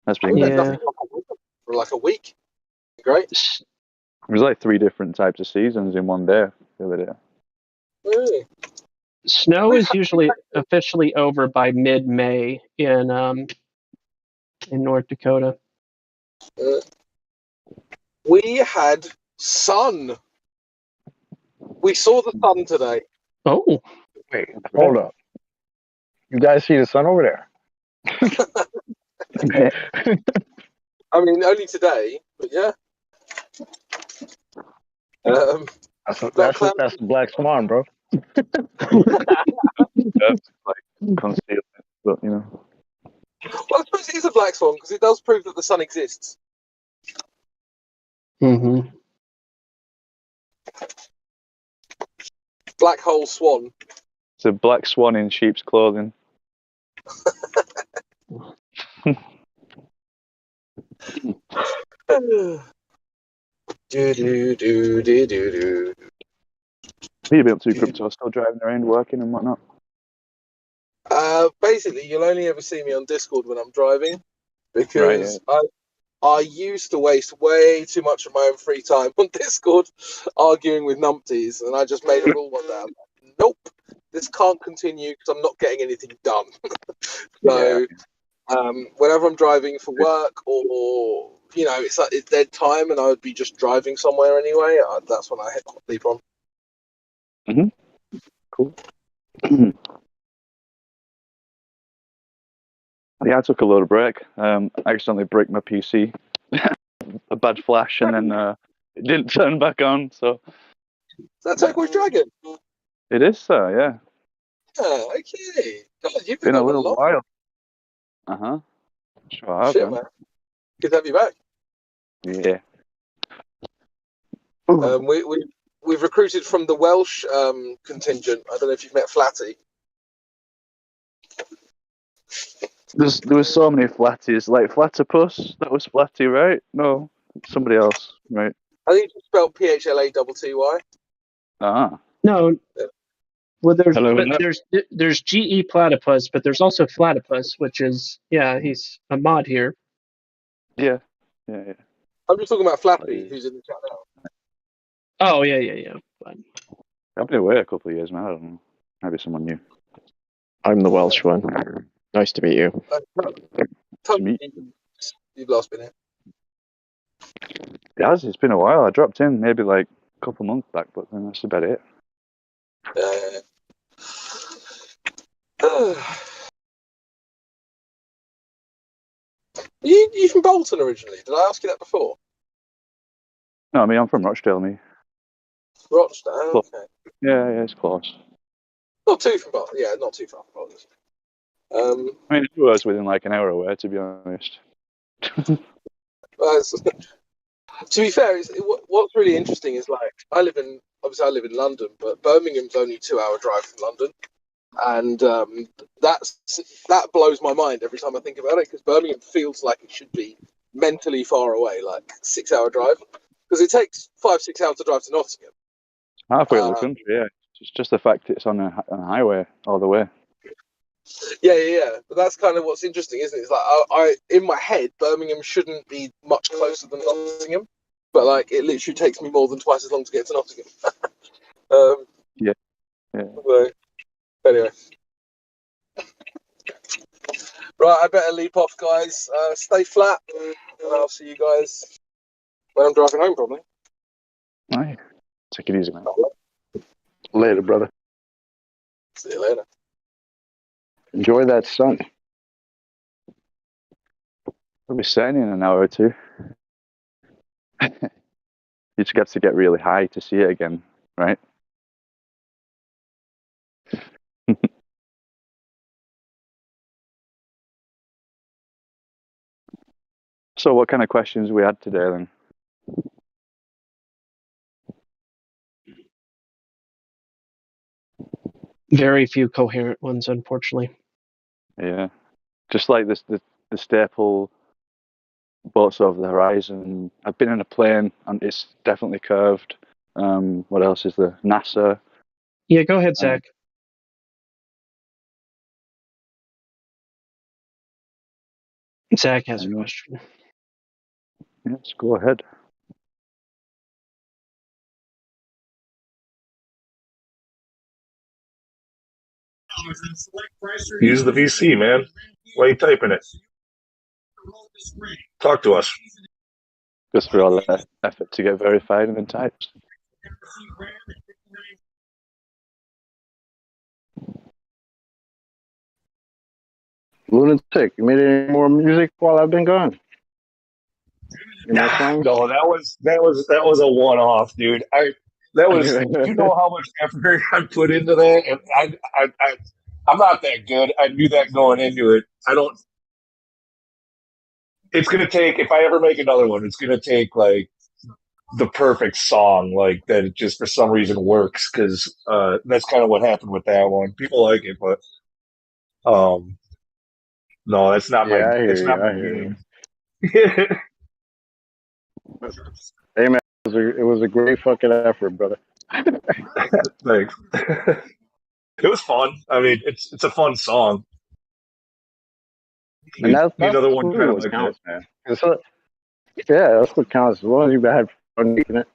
that's pretty good. Nothing for like a week. Great. It was like 3 different types of seasons in one day the other day. Really? Snow is usually officially over by mid-May in North Dakota. We had sun. We saw the sun today. Oh. Wait, hold up. You guys see the sun over there? I mean, only today, but yeah. That's the black swan, bro. That's like concealed, but you know. Well, I suppose it is a black swan because it does prove that the sun exists. Mm-hmm. Black hole swan. It's a black swan in sheep's clothing. What are you able to do, Crypto? Still driving around, working and whatnot? Basically, you'll only ever see me on Discord when I'm driving because Right, I used to waste way too much of my own free time on Discord arguing with numpties, and I just made a rule one day. I'm like, nope, this can't continue because I'm not getting anything done. So, whenever I'm driving for work or it's like it's dead time, and I would be just driving somewhere anyway. That's when I hit sleep on. Cool. Yeah, I took a load of break. I accidentally broke my PC. A bad flash, and then it didn't turn back on. So Is that Turquoise Dragon? it is, sir. Yeah. Yeah, okay. God, you've Been been a on a little lot. while. Sure have, Shit, man. man. Good to have you back. Yeah. We've recruited from the Welsh contingent. I don't know if you've met Flatty. There was so many Flatties, like Flatterpuss. That was Flatty, right? No, somebody else, right? I think it's spelled PHLATTY. Ah. No. Well, Hello, there's GE Platypus, but there's also Flatipus, which is he's a mod here. Yeah. I'm just talking about Flappy, who's in the chat now. Oh yeah. Fine. I've been away a couple of years, man. I don't know. Maybe someone new. I'm the Welsh one. Nice to meet you. You've last been here. Yeah, it's been a while. I dropped in maybe like a couple months back, but then that's about it. You from Bolton originally? Did I ask you that before? No, I mean, I'm from Rochdale, me. Rochdale, Close. okay. Yeah, it's close. Not too far. Yeah, not too far. I mean, it was within like an hour away, to be honest. To be fair, what's really interesting is like I live in London, but Birmingham's only 2-hour drive from London, and that blows my mind every time I think about it because Birmingham feels like it should be mentally far away, like 6-hour drive, because it takes 5-6 hours to drive to Nottingham. Halfway up the country, yeah. It's just the fact it's on a highway all the way. Yeah. But that's kind of what's interesting, isn't it? It's like I in my head, Birmingham shouldn't be much closer than Nottingham, but like it literally takes me more than twice as long to get to Nottingham. Yeah. So, anyway, right, I better leap off, guys. Stay flat, and I'll see you guys when I'm driving home, probably. All right. Take it easy, man. Later, brother. See you later. Enjoy that sun. We'll be setting in an hour or two. You just get to get really high to see it again, right? So what kind of questions we had today then? Very few coherent ones, unfortunately. Yeah. Just like this the staple boats over the horizon. I've been in a plane and it's definitely curved. What else is there? NASA. Yeah, go ahead, Zach. Zach has a question. Yes, go ahead. Use the VC, man. Why are you typing it? Talk to us. Just for all the effort to get verified and then typed. Lunatic, you made any more music while I've been gone? No, that was a one-off, dude. You know how much effort I put into that, and I'm not that good. I knew that going into it. It's gonna take, if I ever make another one, it's gonna take like the perfect song, like that. It just for some reason works because that's kind of what happened with that one. People like it, but no, that's not my. I It's not my hear game. Hey man, it was a great fucking effort, brother. Thanks. It was fun. I mean, it's a fun song. And that's another one really kind of what like counts, that. man. Yeah, that's what counts. As long as you had fun making it.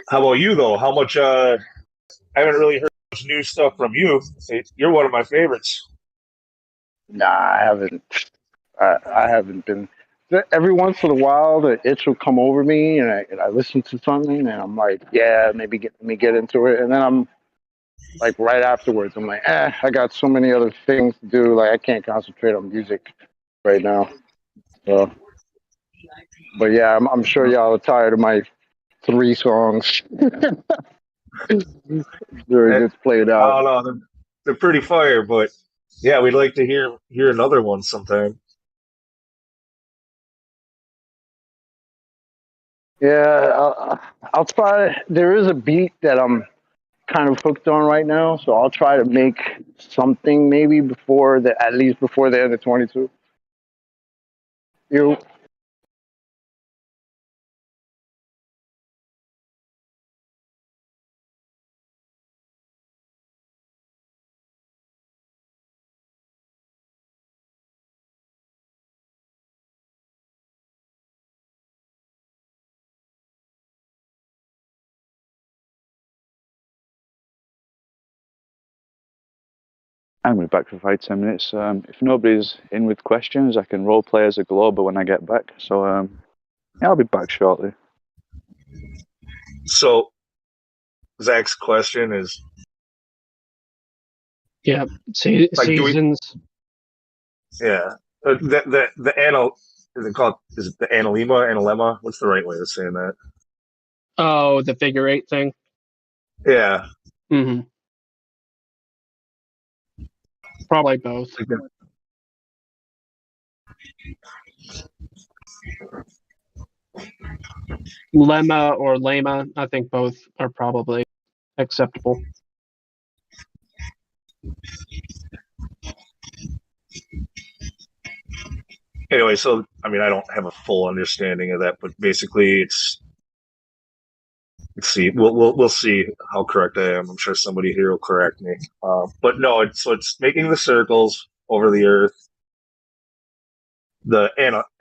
How about you though? How much? I haven't really heard much new stuff from you. You're one of my favorites. Nah, I haven't. I haven't been. Every once in a while, the itch will come over me, and I listen to something, and I'm like, yeah, maybe let me get into it, and then I'm like, right afterwards, I'm like, I got so many other things to do, like I can't concentrate on music right now. So, but yeah, I'm sure y'all are tired of my 3 songs. Very just played I out. don't know. They're pretty fire, but yeah, we'd like to hear another one sometime. Yeah, I'll try. There is a beat that I'm kind of hooked on right now, so I'll try to make something maybe at least before the end of 22. You. And we're back for 5-10 minutes. If nobody's in with questions, I can role play as a Glober when I get back. So yeah, I'll be back shortly. So Zach's question is, yeah, like, seasons. Yeah. The anal is it called? Is it the analemma? What's the right way of saying that? Oh, the figure eight thing. Yeah. Mm-hmm. Probably both. Lemma or lama, I think both are probably acceptable. Anyway, so I mean, I don't have a full understanding of that, but basically, let's see, we'll see how correct I am. I'm sure somebody here will correct me. But no, it's making the circles over the Earth. The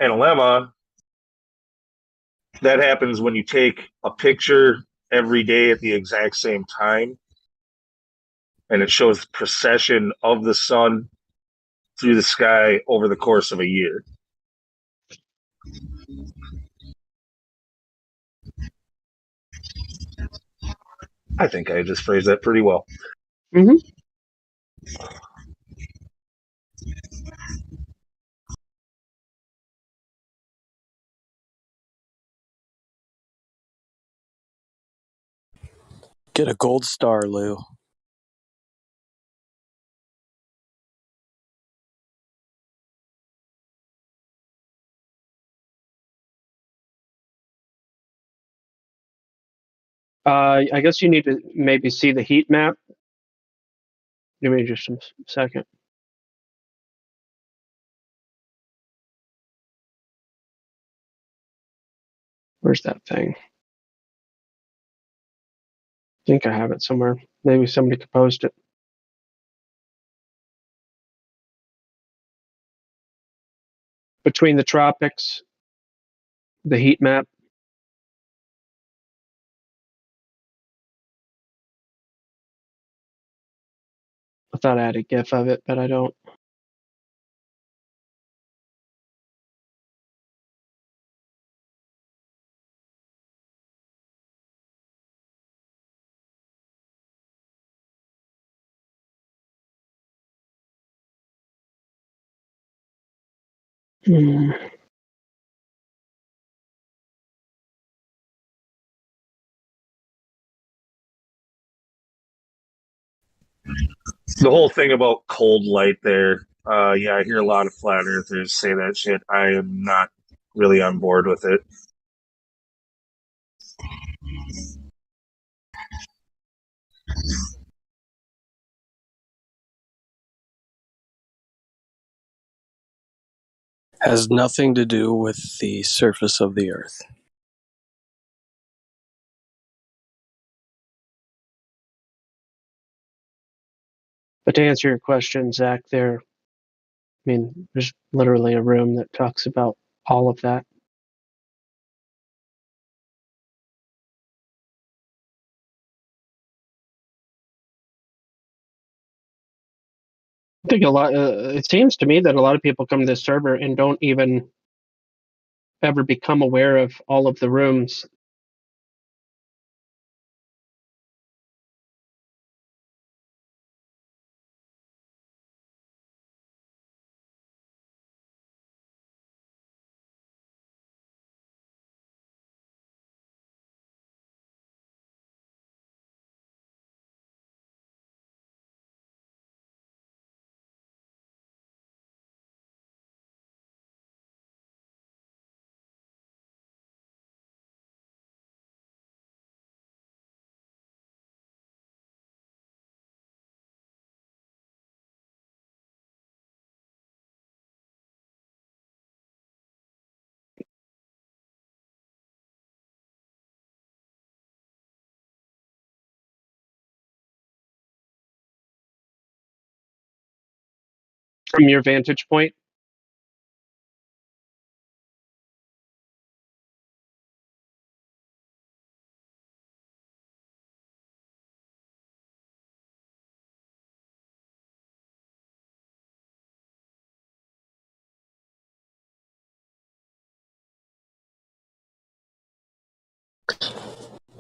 analemma, that happens when you take a picture every day at the exact same time, and it shows the precession of the sun through the sky over the course of a year. I think I just phrased that pretty well. Mm-hmm. Get a gold star, Lou. I guess you need to maybe see the heat map. Give me just a second. Where's that thing? I think I have it somewhere. Maybe somebody could post it. Between the tropics, the heat map. I thought I had a GIF of it, but I don't. The whole thing about cold light there, yeah, I hear a lot of flat earthers say that shit. I am not really on board with it. Has nothing to do with the surface of the Earth. But to answer your question, Zach, there's literally a room that talks about all of that. I think it seems to me that a lot of people come to this server and don't even ever become aware of all of the rooms. From your vantage point.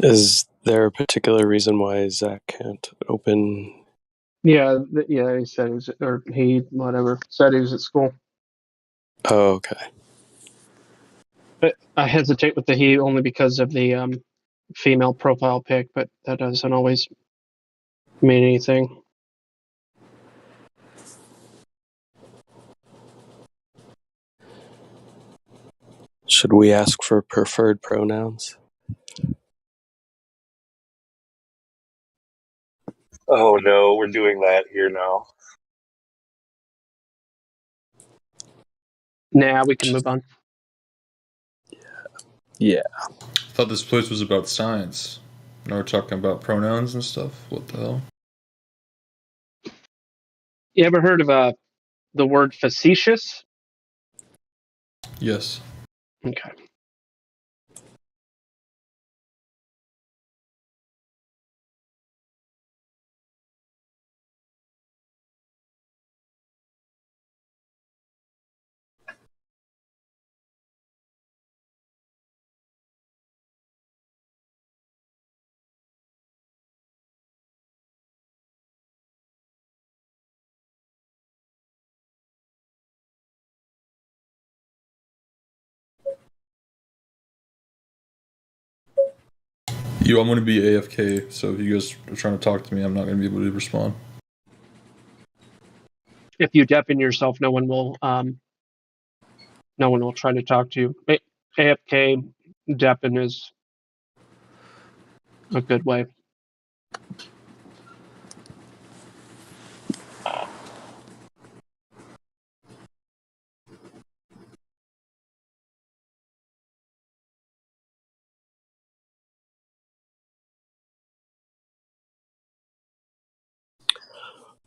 Is there a particular reason why Zach can't open? Yeah, he said he was, or he, whatever, said he was at school. Oh, okay. But I hesitate with the he only because of the female profile pic, but that doesn't always mean anything. Should we ask for preferred pronouns? Oh no, we're doing that here now. Nah, we can move on. Yeah. I thought this place was about science. Now we're talking about pronouns and stuff. What the hell? You ever heard of the word facetious? Yes. Okay. I'm going to be AFK, so if you guys are trying to talk to me, I'm not going to be able to respond. If you deafen yourself, no one will try to talk to you. AFK deafen is a good way.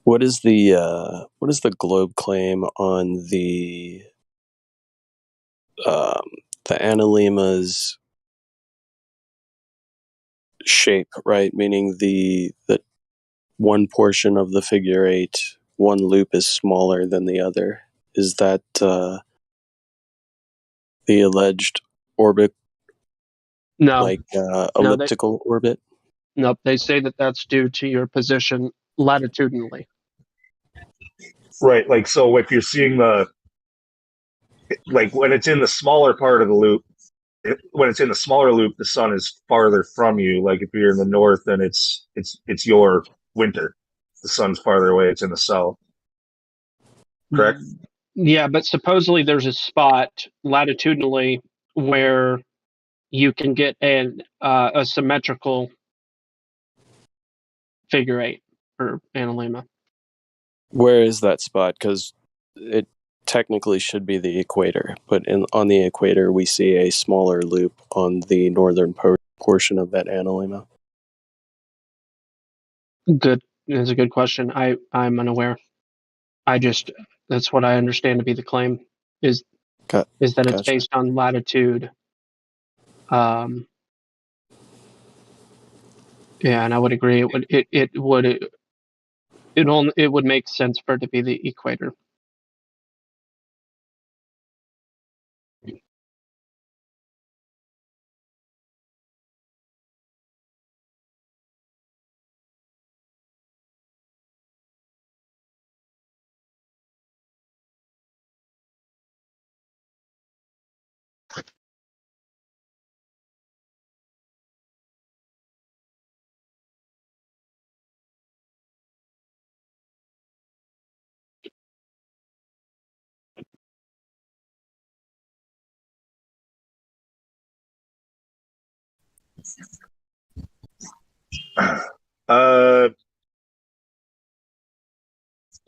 What is the globe claim on the Analema's shape, right? Meaning the one portion of the figure eight, one loop is smaller than the other. Is that the alleged orbit? No. Like elliptical orbit? Nope. They say that that's due to your position latitudinally. Right, like so if you're seeing when it's in the smaller part of the loop, when it's in the smaller loop, the sun is farther from you. Like if you're in the north, then it's your winter. The sun's farther away. It's in the south. Correct? Yeah, but supposedly there's a spot latitudinally where you can get a symmetrical figure eight or analema. Where is that spot? Because it technically should be the equator, but on the equator we see a smaller loop on the northern portion of that analema. Good. That's a good question. I'm unaware. That's what I understand to be the claim is that it's based on latitude. Yeah, and I would agree. It would make sense for it to be the equator.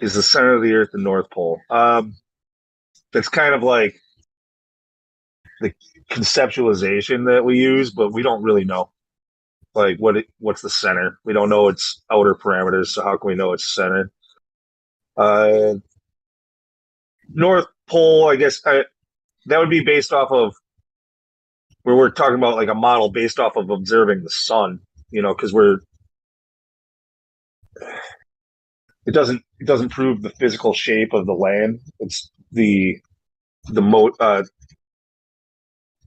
Is the center of the Earth the North Pole? That's kind of like the conceptualization that we use, but we don't really know. Like what's the center? We don't know its outer parameters, so how can we know its center? North Pole, I guess that would be based off of where we're talking about like a model based off of observing the sun, because it doesn't prove the physical shape of the land. It's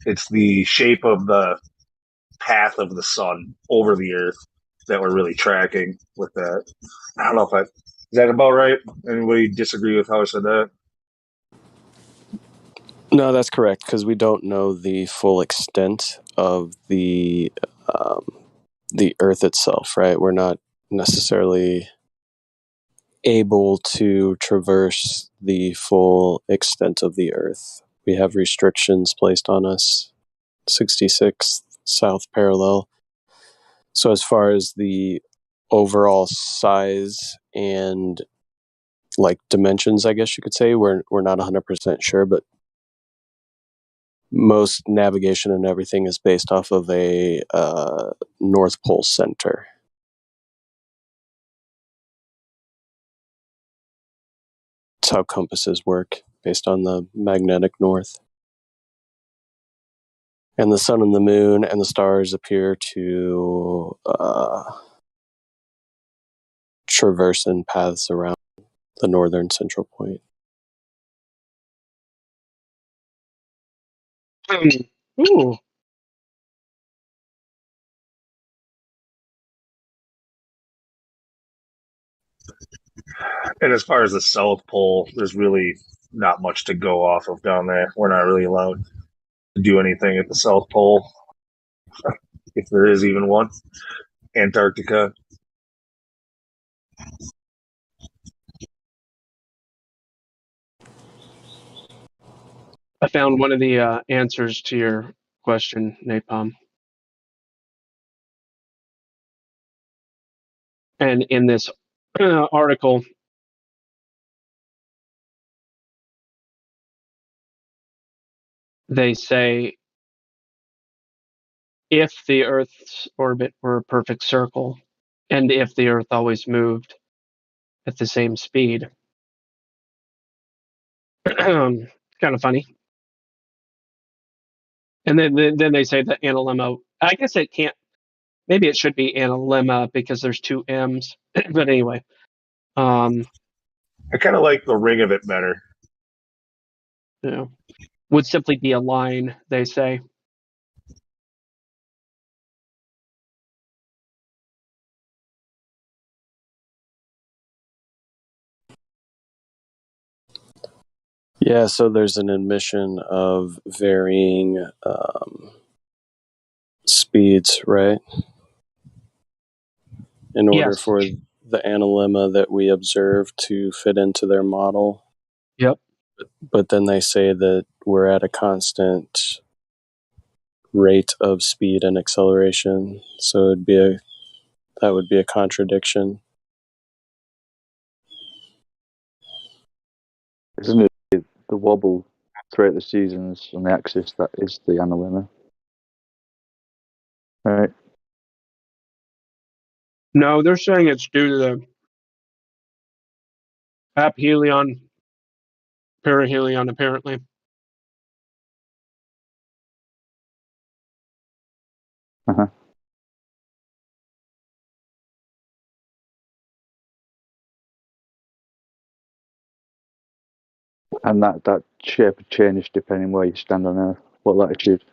it's the shape of the path of the sun over the earth that we're really tracking with that. I don't know if is that about right? Anybody disagree with how I said that? No, that's correct, because we don't know the full extent of the Earth itself, right? We're not necessarily able to traverse the full extent of the Earth. We have restrictions placed on us, 66th south parallel. So as far as the overall size and like dimensions, I guess you could say, we're not 100% sure, but most navigation and everything is based off of a North Pole center. It's how compasses work, based on the magnetic north. And the sun and the moon and the stars appear to traverse in paths around the northern central point. Ooh. And as far as the South Pole, there's really not much to go off of down there. We're not really allowed to do anything at the South Pole, if there is even one. Antarctica. I found one of the answers to your question, Napalm. And in this article, they say if the Earth's orbit were a perfect circle, and if the Earth always moved at the same speed. Kind of funny. And then they say that analemma, I guess it can't, maybe it should be analemma because there's two M's. But anyway. I kind of like the ring of it better. Yeah. Would simply be a line, they say. Yeah, so there's an admission of varying speeds, right? In order Yes. for the analemma that we observe to fit into their model. Yep. But then they say that we're at a constant rate of speed and acceleration, so that would be a contradiction. Isn't it the wobble throughout the seasons on the axis that is the analemma? Right. No, they're saying it's due to the aphelion, perihelion, apparently. Uh-huh. And that shape would change depending where you stand on Earth, what latitude.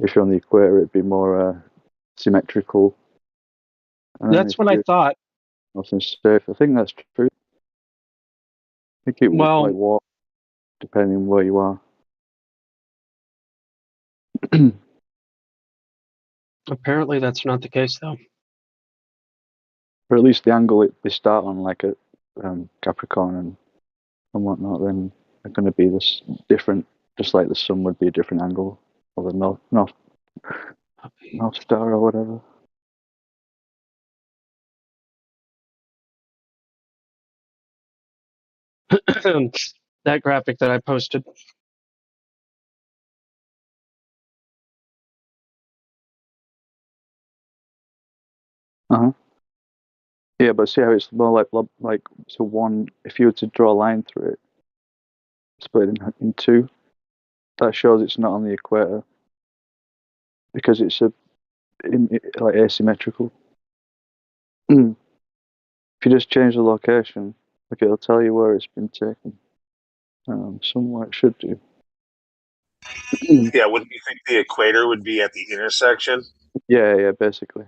If you're on the equator, it'd be more symmetrical. That's what I thought. Nothing safe. I think that's true. I think it would like walk depending where you are. Apparently, that's not the case, though. Or at least the angle they start on, like at Capricorn and whatnot, then they're going to be this different, just like the sun would be a different angle, or the North Star or whatever. That graphic that I posted. Uh-huh. Yeah, but see how it's more like so one. If you were to draw a line through it, split in two, that shows it's not on the equator because it's like asymmetrical. If you just change the location, like it'll tell you where it's been taken. Somewhere it should do. Yeah, wouldn't you think the equator would be at the intersection? Yeah, basically.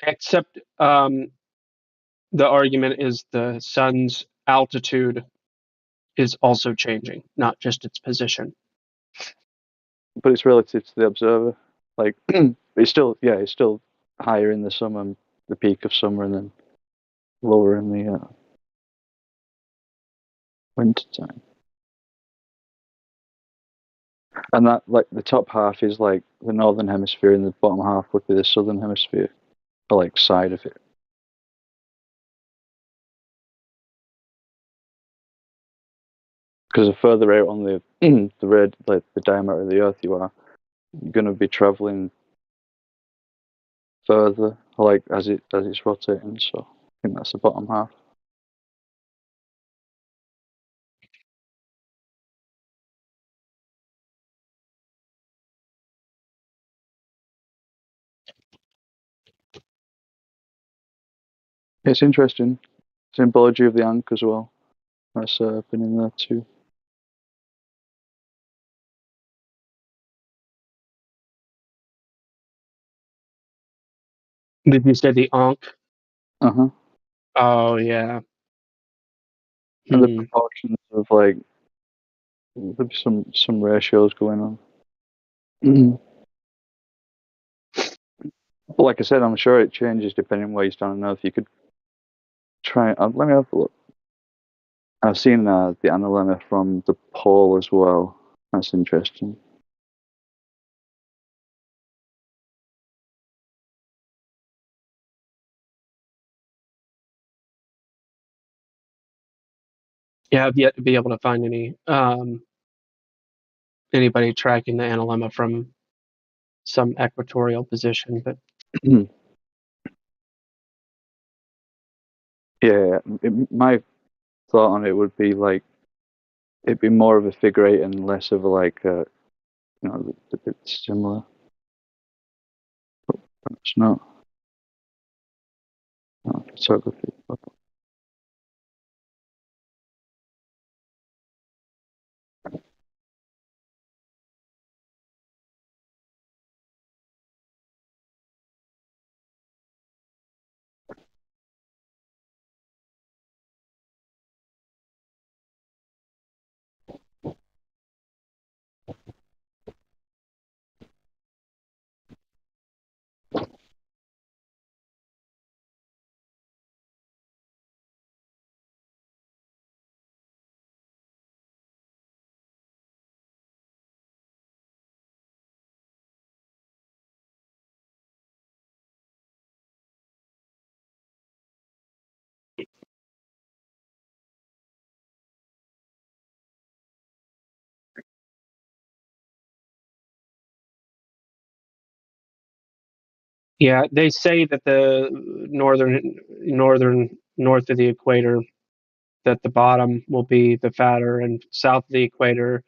Except the argument is the sun's altitude is also changing, not just its position. But it's relative to the observer. Like it's still higher in the summer, the peak of summer, and then lower in the winter time. And that, like, the top half is like the northern hemisphere, and the bottom half would be the southern hemisphere, or like side of it. Because the further out on the the diameter of the Earth you are, you're going to be traveling further, like as it's rotating. So I think that's the bottom half. It's interesting. Symbology of the Ankh as well. That's been in there too. Did you say the Ankh? Uh-huh. Oh, yeah. And the proportions of, like, there'll be some ratios going on. But like I said, I'm sure it changes depending on where you stand on Earth. You could try. Let me have a look. I've seen the analemma from the pole as well. That's interesting. Yeah, I've yet to be able to find anybody tracking the analemma from some equatorial position, but Yeah, my thought on it would be like it'd be more of a figure eight and less of a a bit similar. But it's not. No, photography. yeah, they say that the north of the equator, that the bottom will be the fatter, and south of the equator,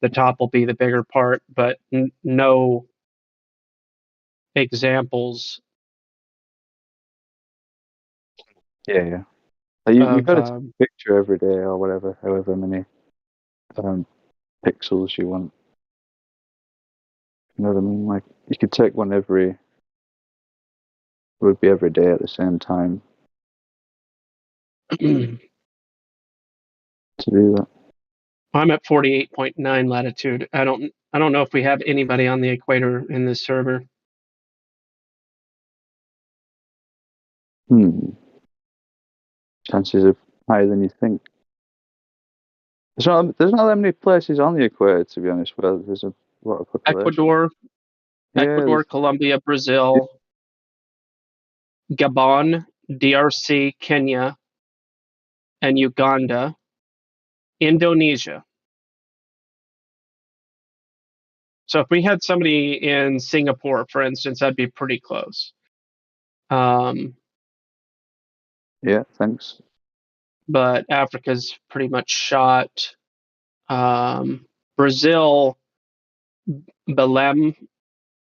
the top will be the bigger part, but no examples. Yeah. You've got to take a picture every day or whatever, however many pixels you want. You know what I mean? Like you could take one it would be every day at the same time to do that. I'm at 48.9 latitude. I don't know if we have anybody on the equator in this server. Chances are higher than you think. There's not that many places on the equator, to be honest, where there's a lot of population. Ecuador, Colombia, Brazil, Gabon, DRC, Kenya, and Uganda, Indonesia. So if we had somebody in Singapore, for instance, that'd be pretty close. Yeah, thanks. But Africa's pretty much shot. Brazil, Belém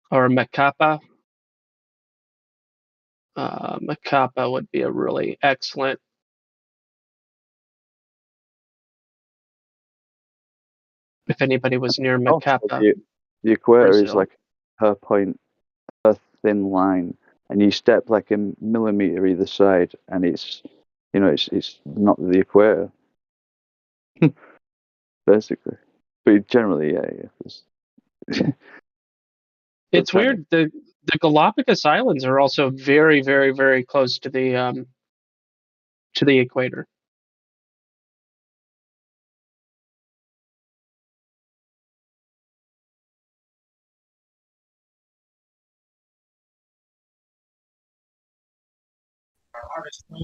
or Macapa. Macapa would be a really excellent. If anybody was near Macapa. The equator Brazil. is like per point, a thin line, and you step like a millimeter either side, and it's not the equator. basically. But generally, yeah. It's weird. The Galapagos Islands are also very, very, very close to the equator.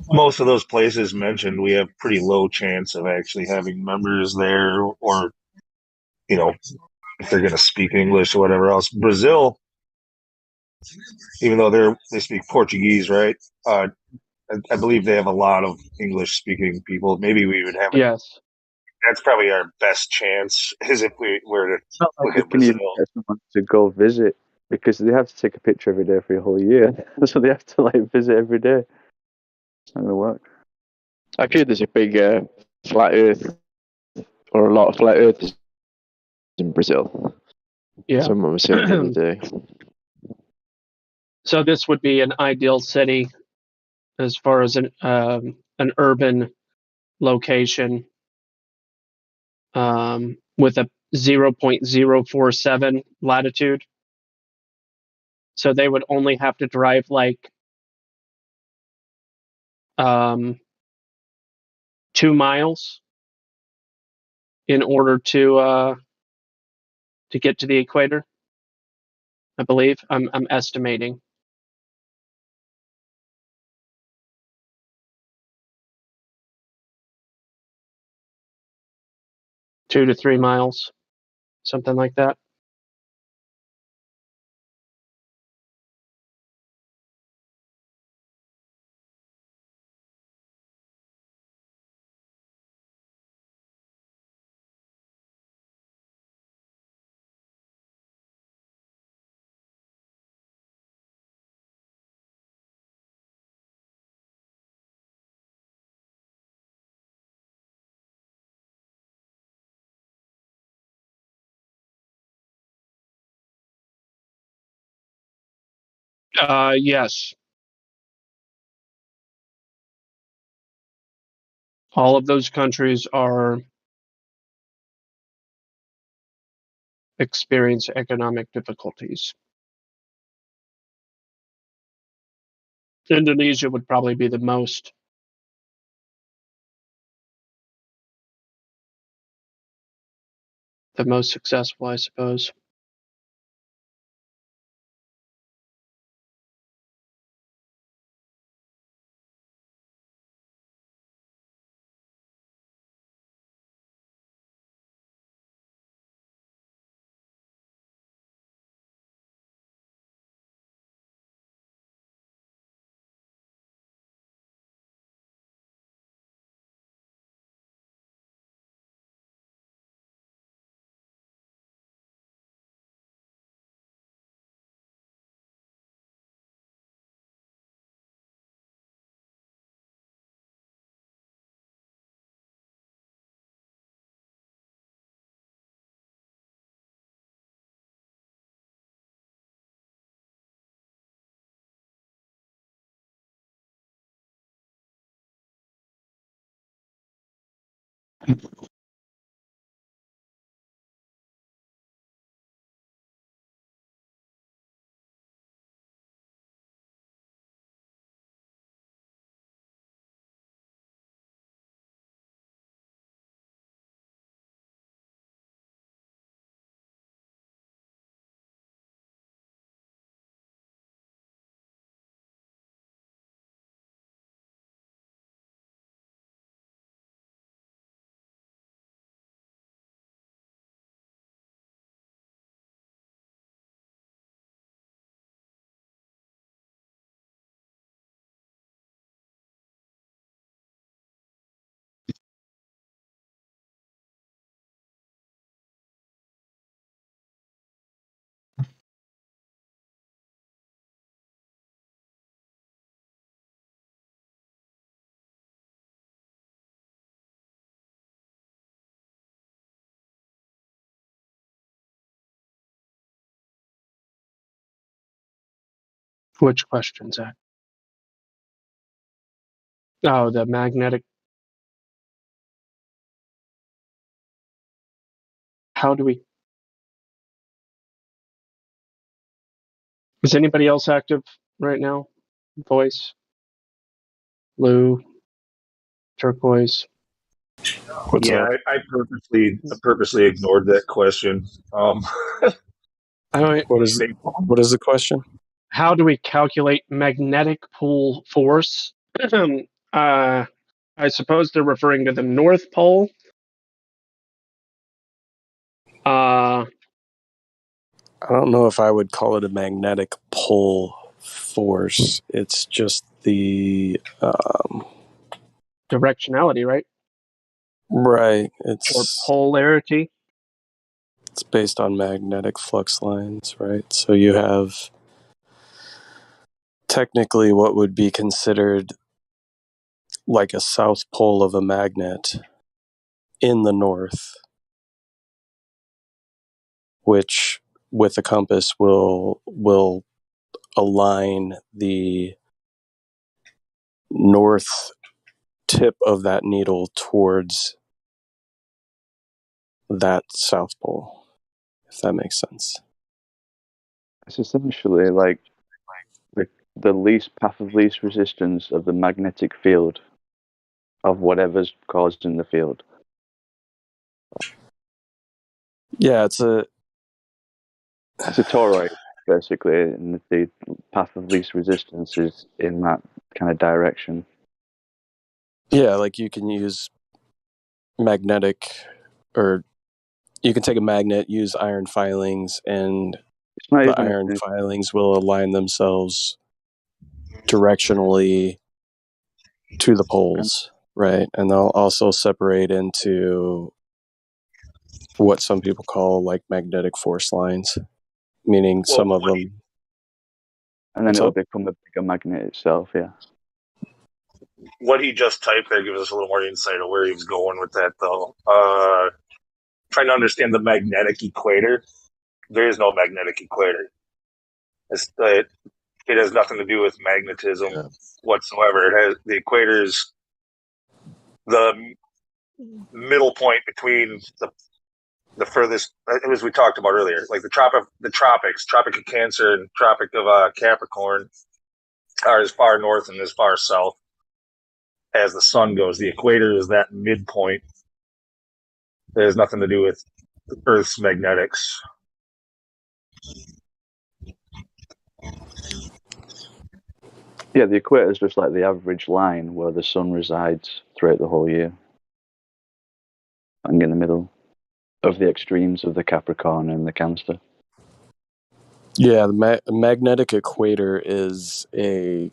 Most of those places mentioned, we have pretty low chance of actually having members there, or if they're going to speak English or whatever else. Brazil, even though they speak Portuguese, right? I believe they have a lot of English speaking people. Maybe we would have. Yes. That's probably our best chance, is if we were to It's not like look you at can Brazil. even get someone to go visit because they have to take a picture every day for a whole year. So they have to like visit every day. It's not gonna work. I've heard there's a big flat Earth, or a lot of flat Earthers in Brazil. Yeah. Someone was saying the other day. So this would be an ideal city as far as an urban location with a 0.047 latitude. So they would only have to drive like 2 miles in order to get to the equator. I believe I'm estimating. Two to 3 miles, something like that. Yes. All of those countries are experience economic difficulties. Indonesia would probably be the most successful, I suppose. Which question, Zach? Oh, the magnetic. how do we... Is anybody else active right now? Voice, Lou, Turquoise. What's Yeah, up? I purposely ignored that question. What is the question? How do we calculate magnetic pull force? I suppose they're referring to the North Pole. I don't know if I would call it a magnetic pull force. It's just the Directionality, right? right. Or It's polarity. It's based on magnetic flux lines, right? So you have technically what would be considered like a south pole of a magnet in the north, which with a compass will align the north tip of that needle towards that south pole, if that makes sense. It's essentially like the least path of least resistance of the magnetic field of whatever's causing the field. Yeah, it's a toroid, basically, and the path of least resistance is in that kind of direction. Yeah, like you can use magnetic, or you can take a magnet, use iron filings, and the iron filings will align themselves directionally to the poles, right? And they'll also separate into what some people call like magnetic force lines, meaning some of them. And then it'll become a bigger magnet itself, yeah. What he just typed there gives us a little more insight of where he was going with that, though. Trying to understand the magnetic equator. There is no magnetic equator. It has nothing to do with magnetism whatsoever. The equator is the middle point between the furthest, as we talked about earlier, like the tropics, Tropic of Cancer and Tropic of Capricorn are as far north and as far south as the sun goes. The equator is that midpoint. It has nothing to do with Earth's magnetics. Yeah, the equator is just like the average line where the sun resides throughout the whole year. And in the middle of the extremes of the Capricorn and the Cancer. Yeah, the magnetic equator is a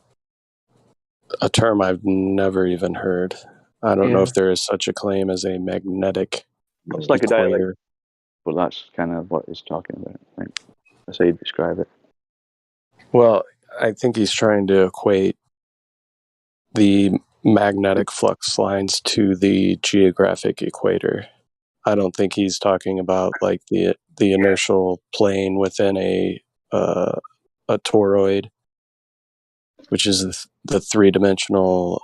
term I've never even heard. I don't know if there is such a claim as a magnetic It's like equator. a dialect, but that's kind of what he's talking about. I think that's how you describe it. Well, I think he's trying to equate the magnetic flux lines to the geographic equator. I don't think he's talking about like the inertial plane within a toroid, which is the three-dimensional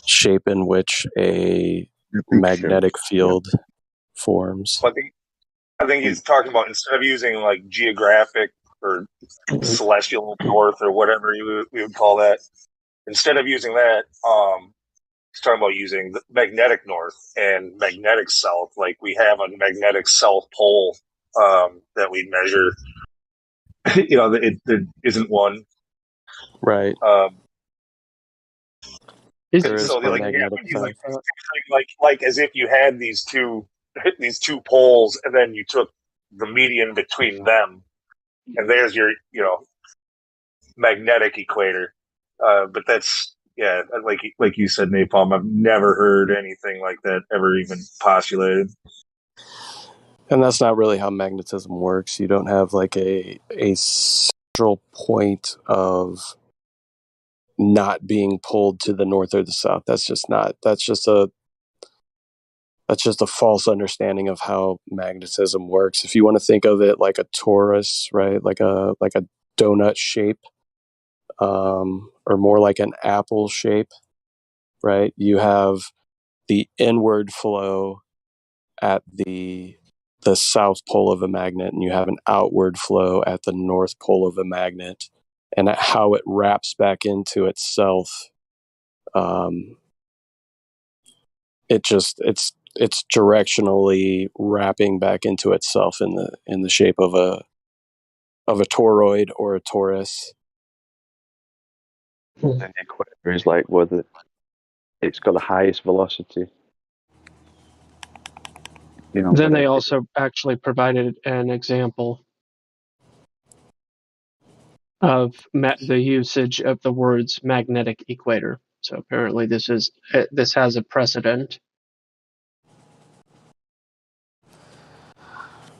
shape in which a magnetic field forms. I think he's talking about, instead of using like geographic or celestial north or whatever we would call that, instead of using that, he's talking about using the magnetic north and magnetic south. Like we have a magnetic south pole that we measure. There isn't one. Right. Like as if you had these two poles, and then you took the median between them, and there's your magnetic equator. But that's like you said, Napalm. I've never heard anything like that ever even postulated. And that's not really how magnetism works. You don't have like a central point of not being pulled to the north or the south. That's just a false understanding of how magnetism works. If you want to think of it like a torus, right? Like a donut shape, or more like an apple shape, right? You have the inward flow at the south pole of a magnet and you have an outward flow at the north pole of a magnet, and how it wraps back into itself, it's directionally wrapping back into itself in the shape of a toroid or a torus. And the equator is like where it's got the highest velocity. You know. Then they also actually provided an example of the usage of the words magnetic equator. So apparently this has a precedent.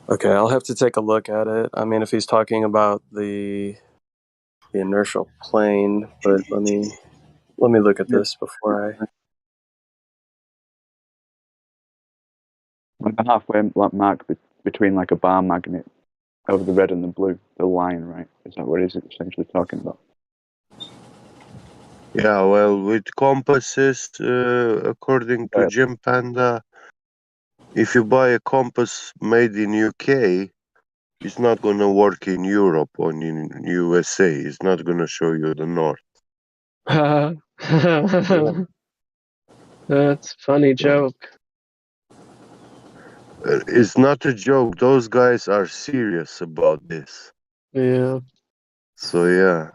Okay, I'll have to take a look at it. I mean, if he's talking about the inertial plane, but let me look at this before I. Like the halfway mark between like a bar magnet over the red and the blue, the line, right? Is that what it's essentially talking about? Yeah, well, with compasses, according to Jim Panda, if you buy a compass made in UK, it's not going to work in Europe or in USA. It's not going to show you the north. That's a funny joke. It's not a joke. Those guys are serious about this. Yeah. So, yeah.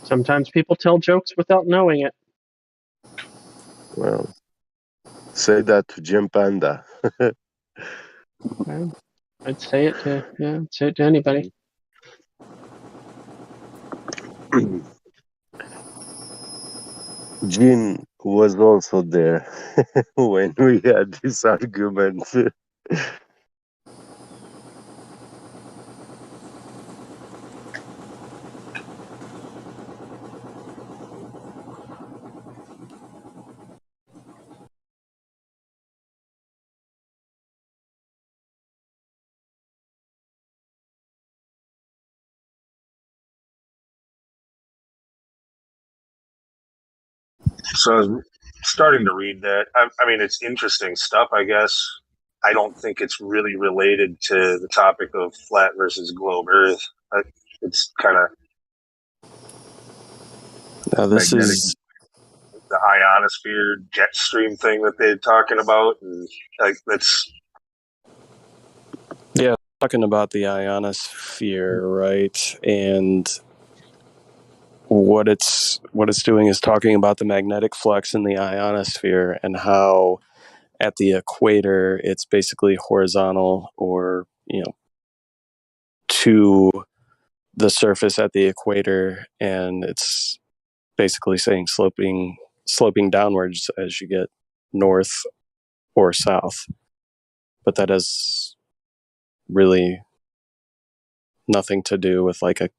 Sometimes people tell jokes without knowing it. Well, say that to Jim Panda. I'd say it to anybody. Gene was also there when we had this argument. So I was starting to read that. I mean, it's interesting stuff, I guess. I don't think it's really related to the topic of flat versus globe Earth. It's kind of Now this magnetic, is the ionosphere jet stream thing that they're talking about, and like that's talking about the ionosphere, right? And what it's doing is talking about the magnetic flux in the ionosphere and how at the equator it's basically horizontal, or to the surface at the equator, and it's basically saying sloping downwards as you get north or south. But that has really nothing to do with like a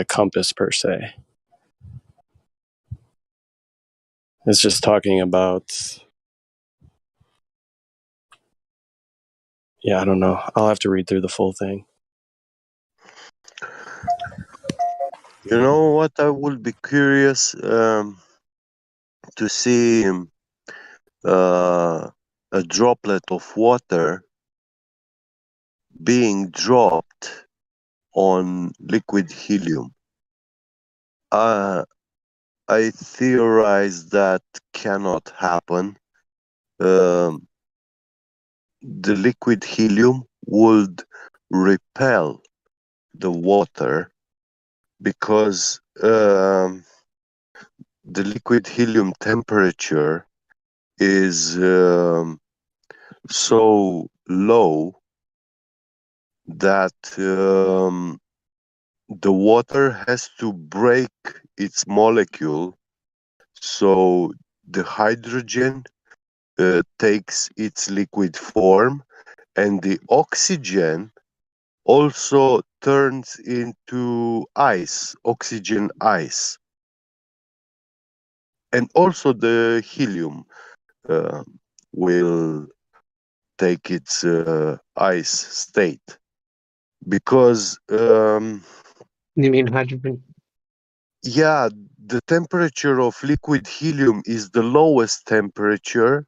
compass per se. It's just talking about, I don't know. I'll have to read through the full thing. You know what? I would be curious to see a droplet of water being dropped on liquid helium. I theorize that cannot happen. The liquid helium would repel the water because the liquid helium temperature is so low that the water has to break its molecule, so the hydrogen takes its liquid form, and the oxygen also turns into ice, oxygen ice. And also the helium will take its ice state. Because you mean hydrogen? Yeah, the temperature of liquid helium is the lowest temperature,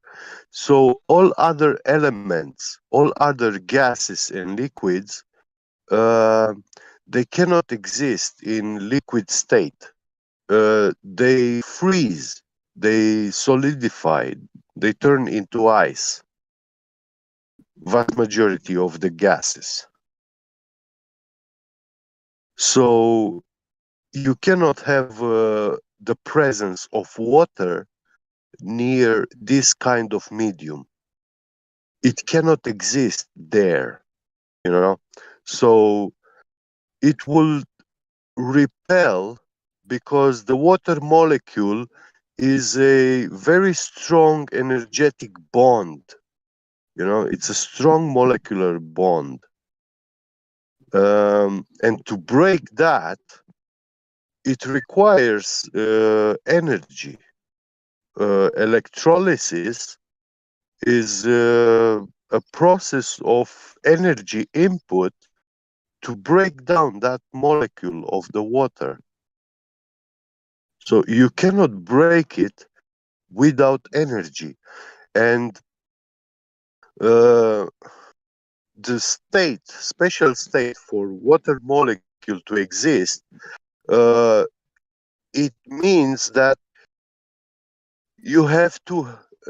so all other elements, all other gases and liquids, they cannot exist in liquid state. They freeze, they solidify, they turn into ice. Vast majority of the gases. So you cannot have the presence of water near this kind of medium. It cannot exist there, you know. So it will repel because the water molecule is a very strong energetic bond. You know, it's a strong molecular bond. And to break that, it requires energy. Electrolysis is a process of energy input to break down that molecule of the water. So you cannot break it without energy. And the state, special state for water molecule to exist, it means that you have to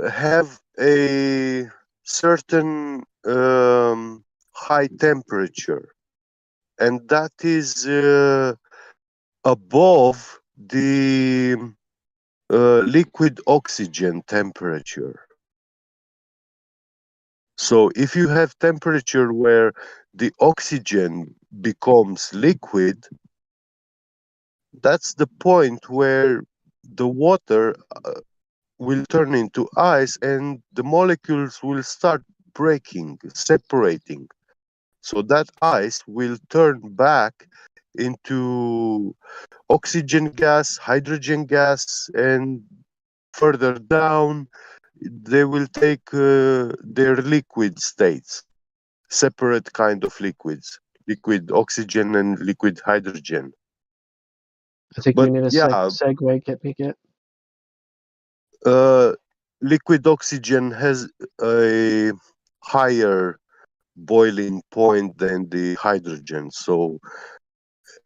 have a certain high temperature, and that is above the liquid oxygen temperature. So if you have temperature where the oxygen becomes liquid, that's the point where the water will turn into ice and the molecules will start breaking, separating. So that ice will turn back into oxygen gas, hydrogen gas, and further down, they will take their liquid states, separate kind of liquids, liquid oxygen and liquid hydrogen. I think But we need a yeah, segue. Get me get. Liquid oxygen has a higher boiling point than the hydrogen. So,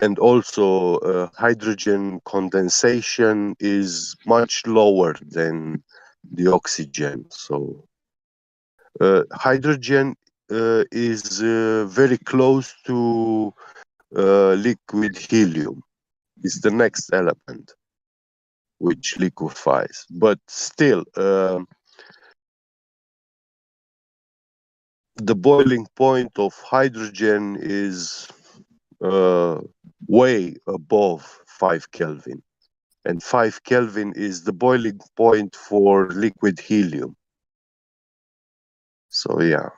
and also hydrogen condensation is much lower than the oxygen. So, hydrogen is very close to liquid helium. It's the next element which liquefies, but still. The boiling point of hydrogen is way above 5 Kelvin. And 5 Kelvin is the boiling point for liquid helium. So, yeah.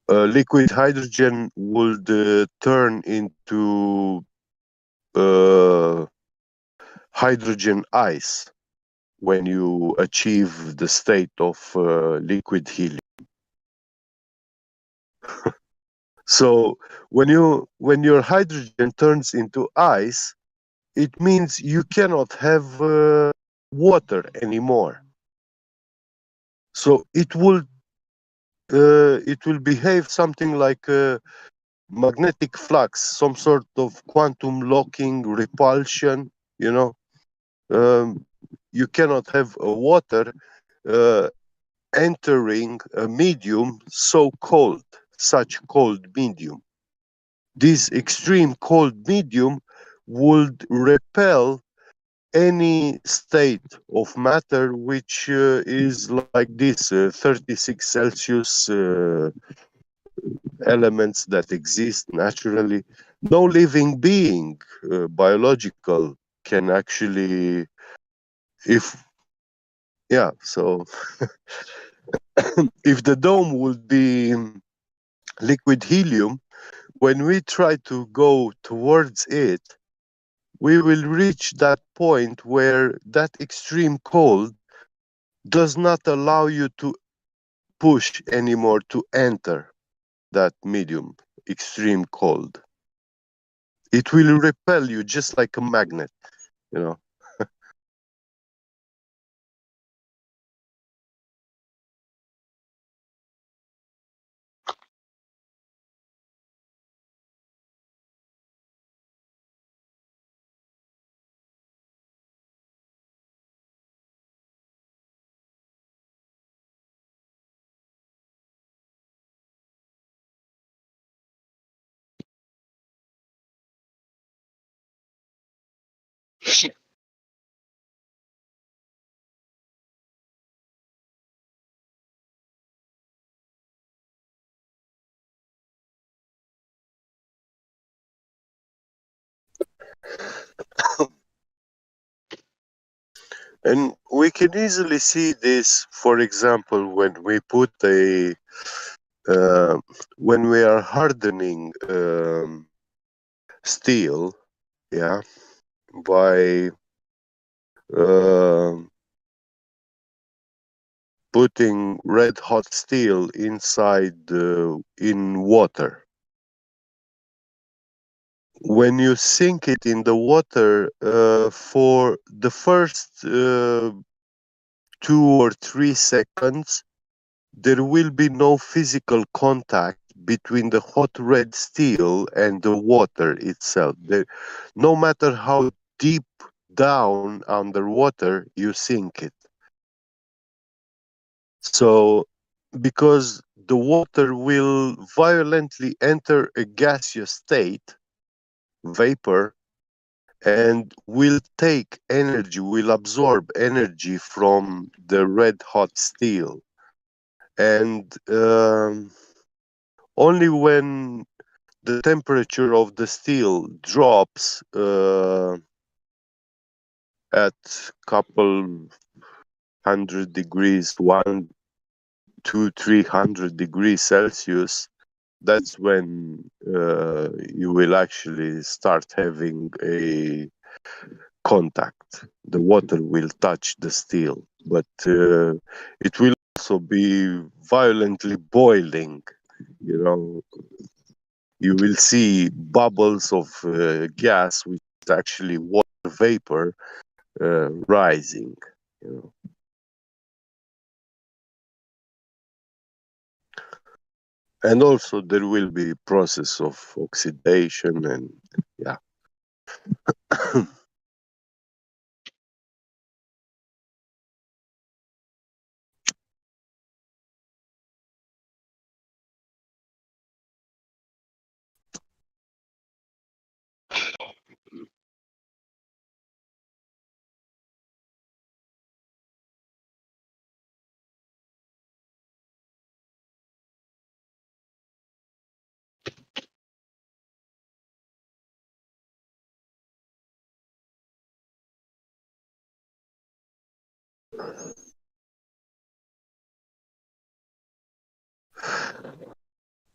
Liquid hydrogen would turn into hydrogen ice when you achieve the state of liquid helium. So when your hydrogen turns into ice, it means you cannot have water anymore. So it will behave something like a magnetic flux, some sort of quantum locking repulsion. You know, you cannot have water entering a medium so cold, such cold medium. This extreme cold medium would repel any state of matter which is like this 36 Celsius elements that exist naturally. No living being, biological, can actually, so if the dome would be liquid helium, when we try to go towards it, we will reach that point where that extreme cold does not allow you to push anymore to enter that medium, extreme cold. It will repel you just like a magnet, you know. And we can easily see this, for example, when we put when we are hardening steel, yeah, by putting red hot steel inside in water. When you sink it in the water for the first 2 or 3 seconds, there will be no physical contact between the hot red steel and the water itself. No matter how deep down underwater you sink it. So, because the water will violently enter a gaseous state, vapor, and will take energy, will absorb energy from the red hot steel. And only when the temperature of the steel drops at couple 100 degrees, 200-300 degrees Celsius, that's when you will actually start having a contact. The water will touch the steel, but it will also be violently boiling. You know, you will see bubbles of gas, which is actually water vapor, rising. You know. And also there will be process of oxidation and yeah.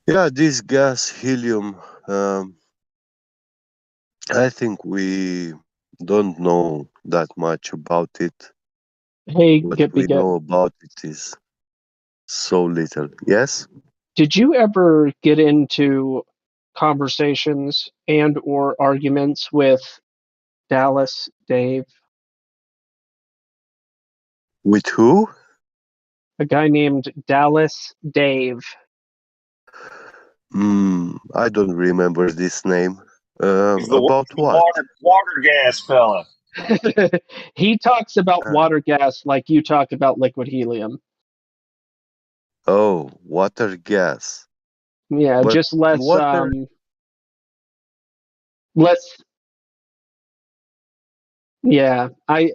Yeah, this gas helium, I think we don't know that much about it. Hey, What Get we know about it is so little. Yes? Did you ever get into conversations and or arguments with Dallas Dave? With who? A guy named Dallas Dave. I don't remember this name. He's About the what? water gas fella. He talks about water gas like you talk about liquid helium. Oh, water gas. Yeah, But just less water. less yeah, I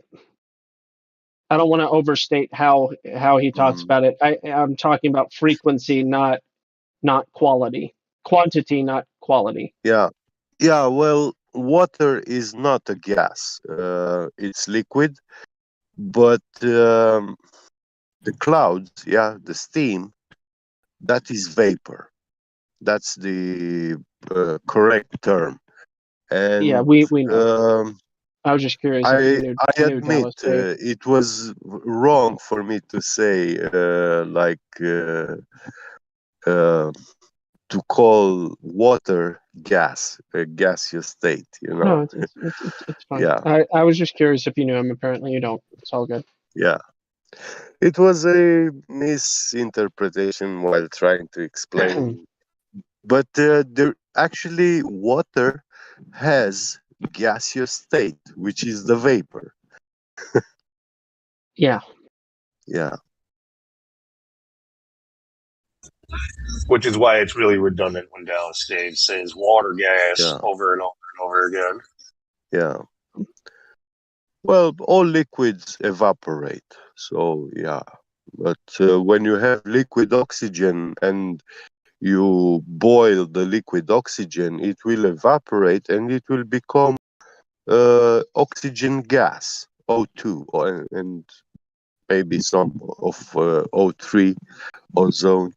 don't want to overstate how he talks about it. I'm talking about frequency, not quality. Quantity, not quality. Yeah. Yeah, well, water is not a gas. It's liquid, but the clouds, yeah, the steam, that is vapor. That's the correct term. And Yeah, we know. I was just curious if you I knew admit Dallas Dave. it was wrong for me to say uh, to call water gas, a gaseous state, you know. No, it's fine. Yeah, I was just curious if you knew him. Apparently, you don't. It's all good. yeah. It was a misinterpretation while trying to explain. But there actually water has gaseous state, which is the vapor. Yeah. Yeah. Which is why it's really redundant when Dallas Dave says water gas Yeah. over and over and over again. Yeah. Well, all liquids evaporate. So, yeah. But when you have liquid oxygen and you boil the liquid oxygen, it will evaporate and it will become oxygen gas, O2, and maybe some of O3, ozone.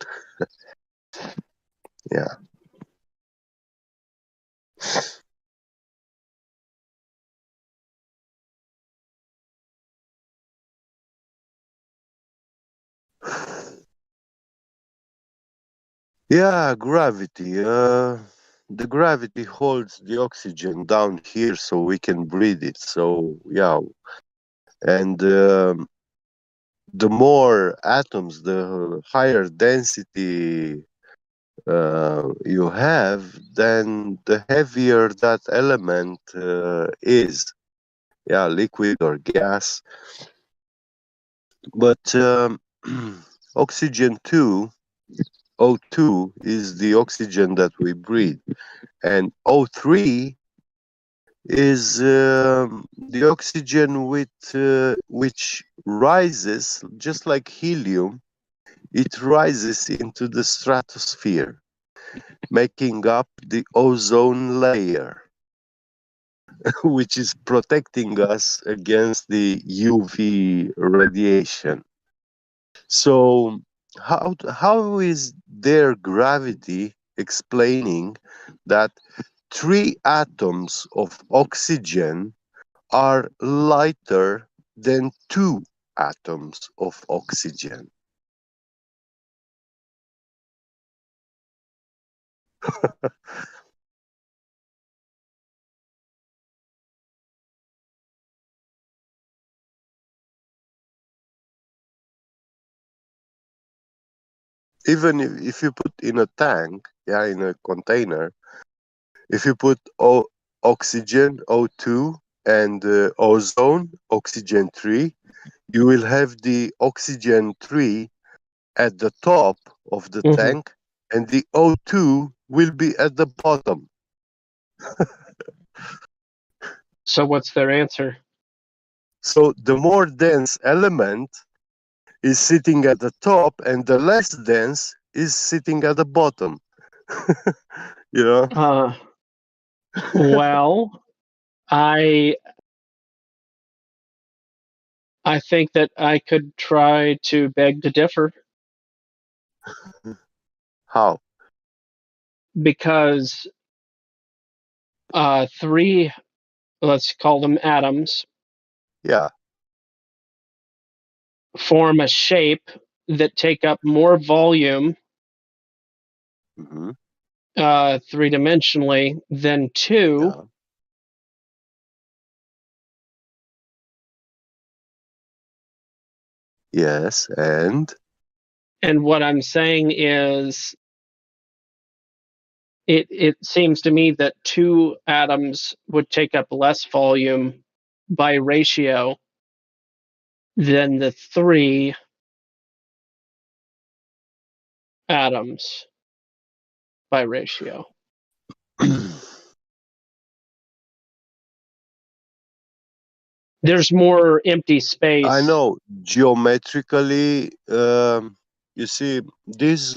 Yeah. Yeah, gravity. The gravity holds the oxygen down here so we can breathe it. So, yeah. And the more atoms, the higher density you have, then the heavier that element is. Yeah, liquid or gas. But oxygen 2, O2, is the oxygen that we breathe. And O3 is the oxygen which rises, just like helium, it rises into the stratosphere, making up the ozone layer, which is protecting us against the UV radiation. So how is their gravity explaining that 3 atoms of oxygen are lighter than 2 atoms of oxygen? Even if you put in a tank, yeah, in a container, if you put oxygen, O2, and ozone, oxygen 3, you will have the oxygen 3 at the top of the tank, and the O2 will be at the bottom. So what's their answer? So the more dense element is sitting at the top, and the less dense is sitting at the bottom. You know? Well, I think that I could try to beg to differ. How? Because 3, let's call them atoms, Yeah. form a shape that take up more volume three-dimensionally than 2. Yeah. Yes, and what I'm saying is it seems to me that 2 atoms would take up less volume by ratio than the 3 atoms by ratio. There's more empty space. I know geometrically, you see, this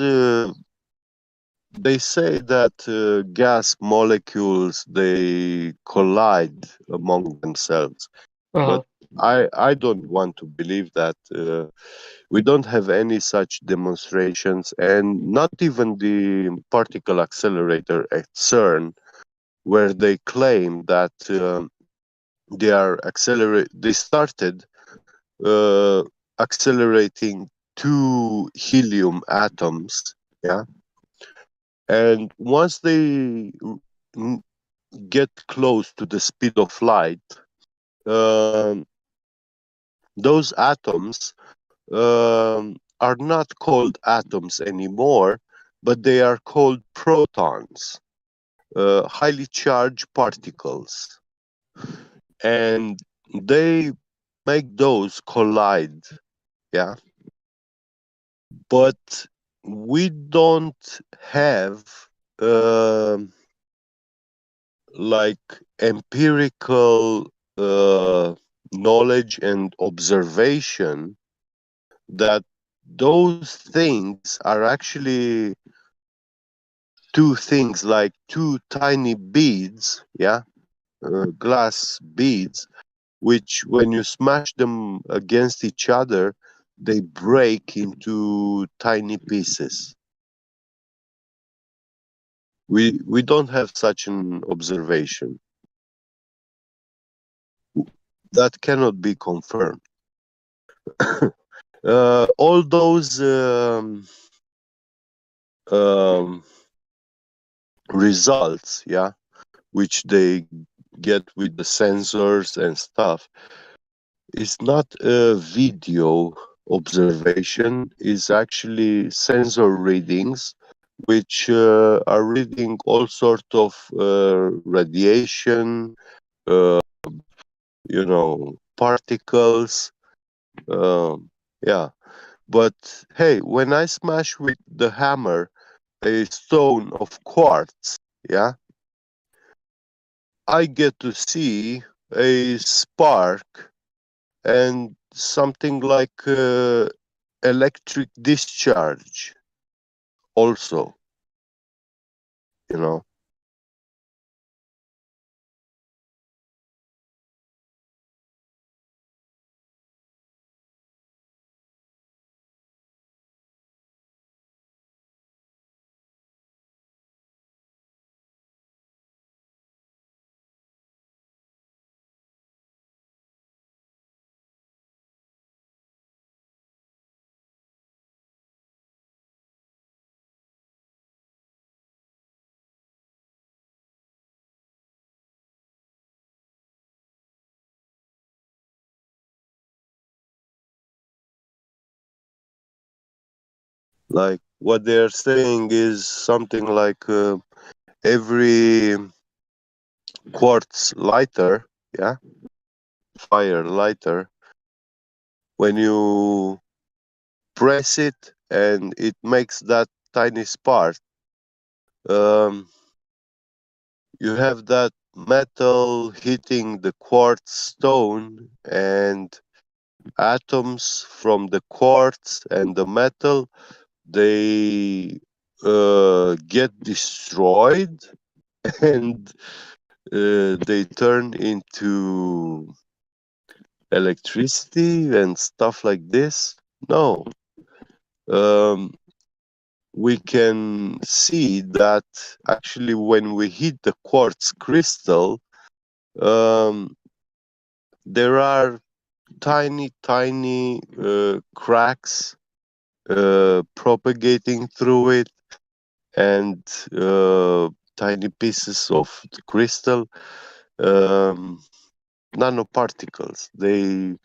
they say that gas molecules, they collide among themselves, but I don't want to believe that. We don't have any such demonstrations, and not even the particle accelerator at CERN, where they claim that they started accelerating 2 helium atoms, yeah, And once they get close to the speed of light, those atoms are not called atoms anymore, but they are called protons, highly charged particles. And they make those collide, yeah. But we don't have like empirical knowledge and observation that those things are actually two things, like two tiny beads, yeah, glass beads, which when you smash them against each other, they break into tiny pieces. We don't have such an observation. That cannot be confirmed. All those results, yeah, which they get with the sensors and stuff, is not a video observation, is actually sensor readings, which are reading all sort of radiation, uh, particles, yeah. But hey, when I smash with the hammer a stone of quartz, yeah, I get to see a spark and something like electric discharge also, you know. Like what they're saying is something like every quartz lighter, yeah, fire lighter, when you press it and it makes that tiny spark, um, you have that metal hitting the quartz stone, and atoms from the quartz and the metal, they get destroyed and they turn into electricity and stuff like this. No. We can see that actually when we hit the quartz crystal, there are tiny cracks propagating through it, and tiny pieces of the crystal, nanoparticles. They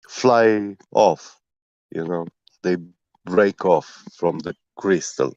fly off, they break off from the crystal.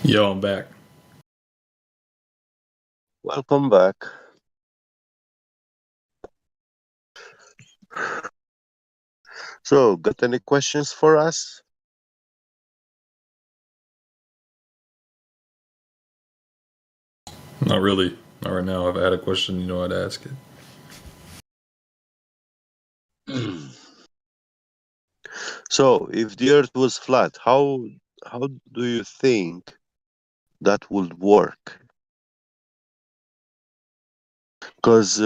Yo, I'm back. Welcome back. So, got any questions for us? Not really. Not right now. If I had a question, you know I'd ask it. So, if the Earth was flat, how do you think that would work? Because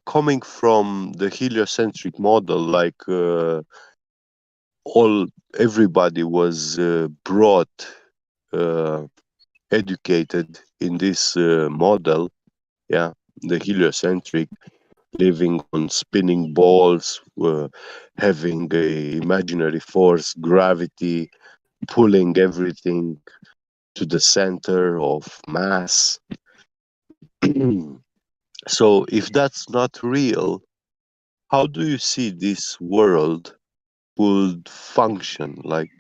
coming from the heliocentric model, like everybody was brought, educated in this model, yeah, the heliocentric, living on spinning balls, having a imaginary force, gravity, pulling everything to the center of mass. So if that's not real, how do you see this world would function? Like,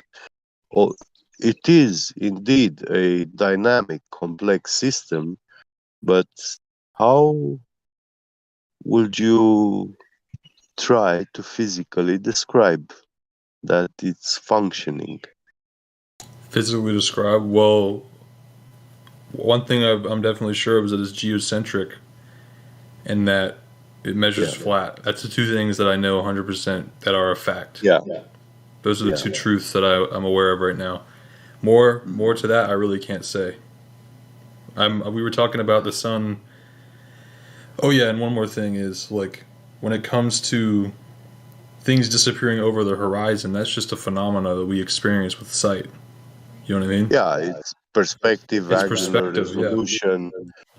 oh, it is indeed a dynamic, complex system, but how would you try to physically describe that it's functioning? Physically describe? Well, one thing I'm definitely sure of is that it's geocentric and that it measures flat. That's the two things that I know 100% that are a fact. Yeah. Those are the two truths that I'm aware of right now. More to that, I really can't say. We were talking about the sun. Oh yeah, and one more thing is, like, when it comes to things disappearing over the horizon, that's just a phenomena that we experience with sight. You know what I mean? Yeah, it's perspective, It's angular perspective, yeah. resolution.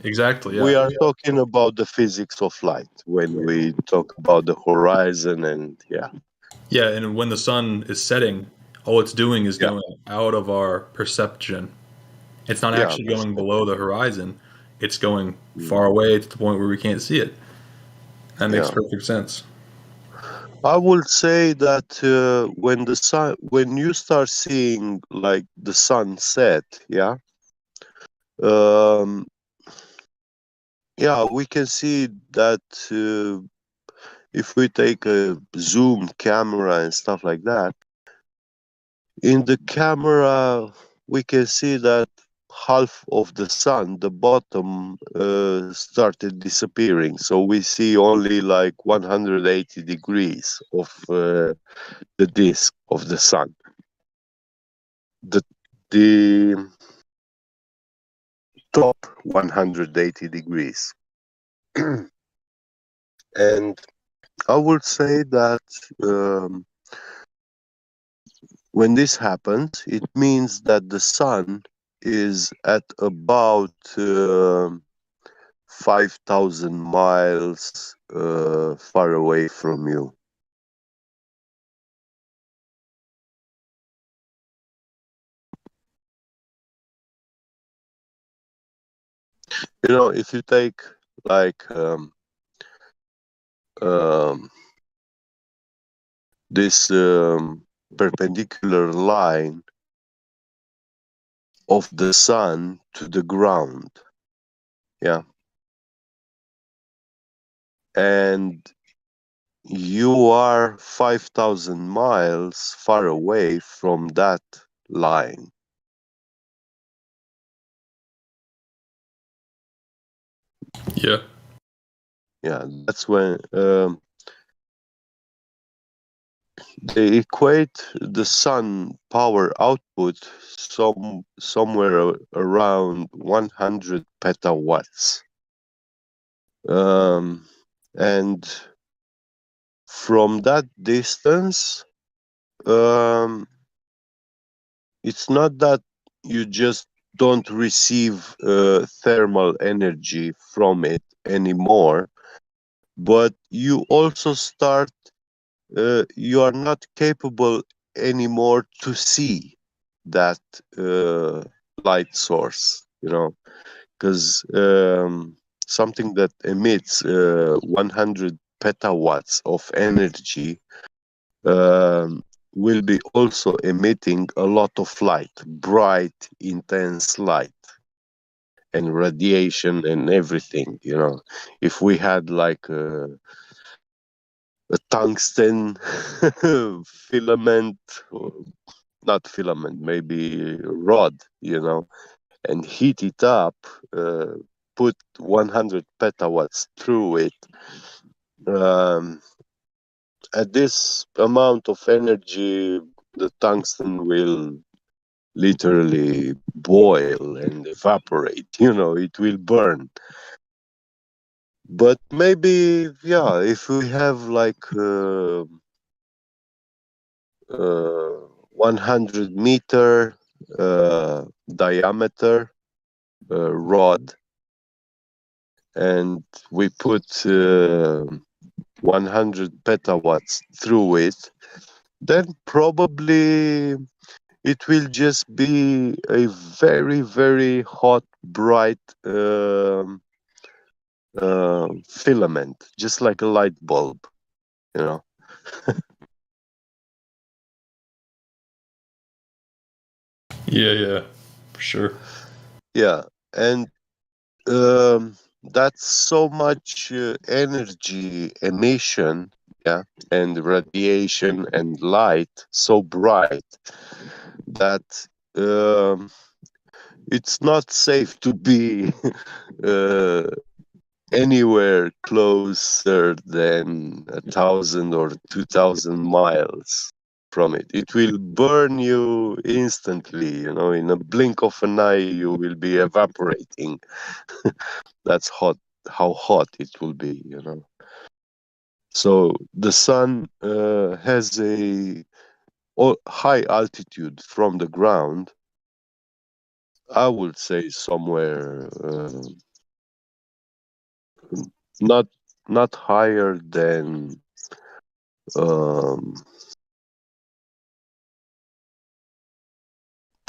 Exactly, We yeah. are talking about the physics of light when we talk about the horizon, and Yeah, and when the sun is setting, all it's doing is going out of our perception. It's not actually going below the horizon. It's going far away to the point where we can't see it. That makes perfect sense. I would say that when you start seeing like the sun set, we can see that if we take a zoom camera and stuff like that, in the camera we can see that half of the sun, the bottom, started disappearing. So we see only like 180 degrees of the disk of the sun. The top 180 degrees. And I would say that when this happens, it means that the sun is at about 5,000 miles far away from you. You know, if you take like this perpendicular line of the sun to the ground, and you are 5,000 miles far away from that line. Yeah. Yeah, that's when they equate the sun power output somewhere around 100 petawatts. And from that distance, it's not that you just don't receive thermal energy from it anymore, but you also start, you are not capable anymore to see that light source, because something that emits 100 petawatts of energy will be also emitting a lot of light, bright, intense light, and radiation and everything. If we had like a tungsten filament, or not filament, maybe rod, and heat it up, put 100 petawatts through it. At this amount of energy, the tungsten will literally boil and evaporate. It will burn. But maybe, yeah, if we have like 100-meter diameter rod, and we put 100 petawatts through it, then probably it will just be a very, very hot, bright filament, just like a light bulb, Yeah, for sure. Yeah, and that's so much energy emission, yeah, and radiation and light, so bright that it's not safe to be uh, anywhere closer than 1,000 or 2,000 miles from it. It will burn you instantly, in a blink of an eye, you will be evaporating. That's how hot it will be. So the sun has a high altitude from the ground. I would say somewhere not not higher than um,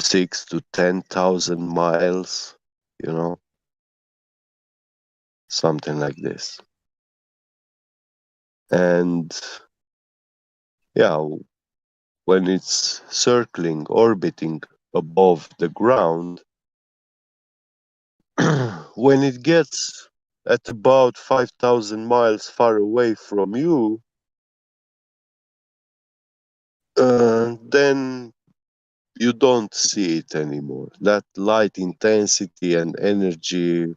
6 to 10,000 miles, something like this. And yeah, when it's circling, orbiting above the ground, when it gets at about 5,000 miles far away from you, then you don't see it anymore. That light intensity and energy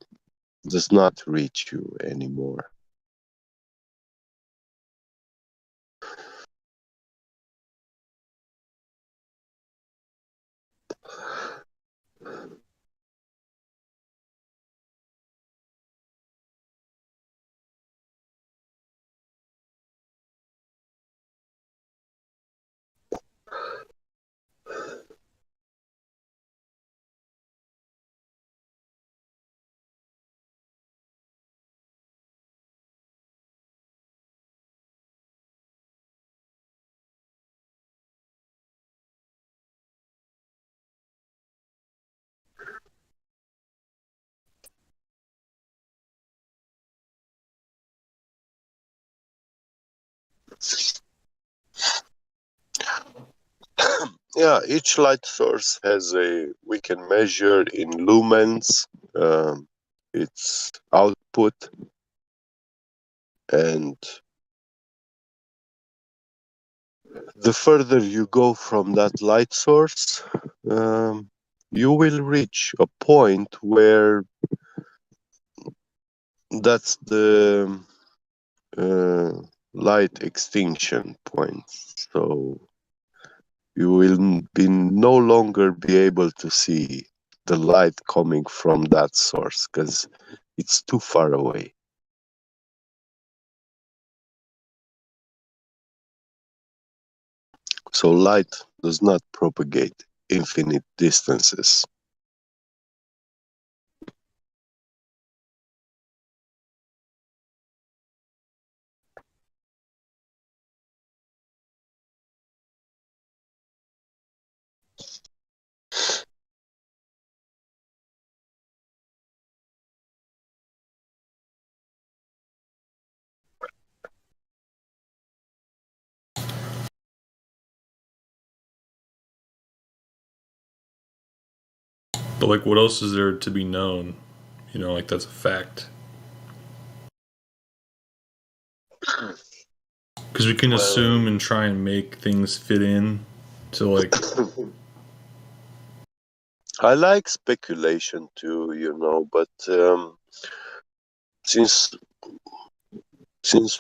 does not reach you anymore. Yeah, each light source we can measure in lumens its output, and the further you go from that light source, you will reach a point where that's the light extinction point. So you will no longer be able to see the light coming from that source because it's too far away. So light does not propagate infinite distances. But like, what else is there to be known? You know, like that's a fact. Because we can assume and try and make things fit in to like. I like speculation too, you know, but since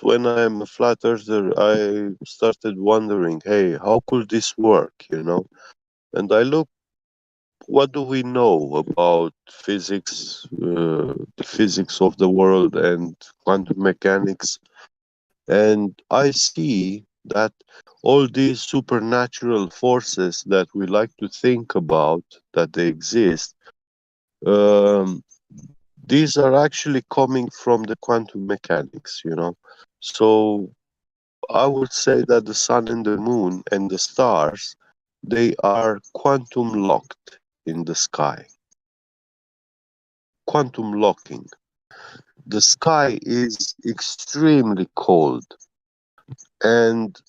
when I'm a flat earther, I started wondering, hey, how could this work, you know? And I look, what do we know about physics, the physics of the world and quantum mechanics? And I see that all these supernatural forces that we like to think about, that they exist, these are actually coming from the quantum mechanics, you know. So I would say that the sun and the moon and the stars, they are quantum locked in the sky. Quantum locking. The sky is extremely cold. And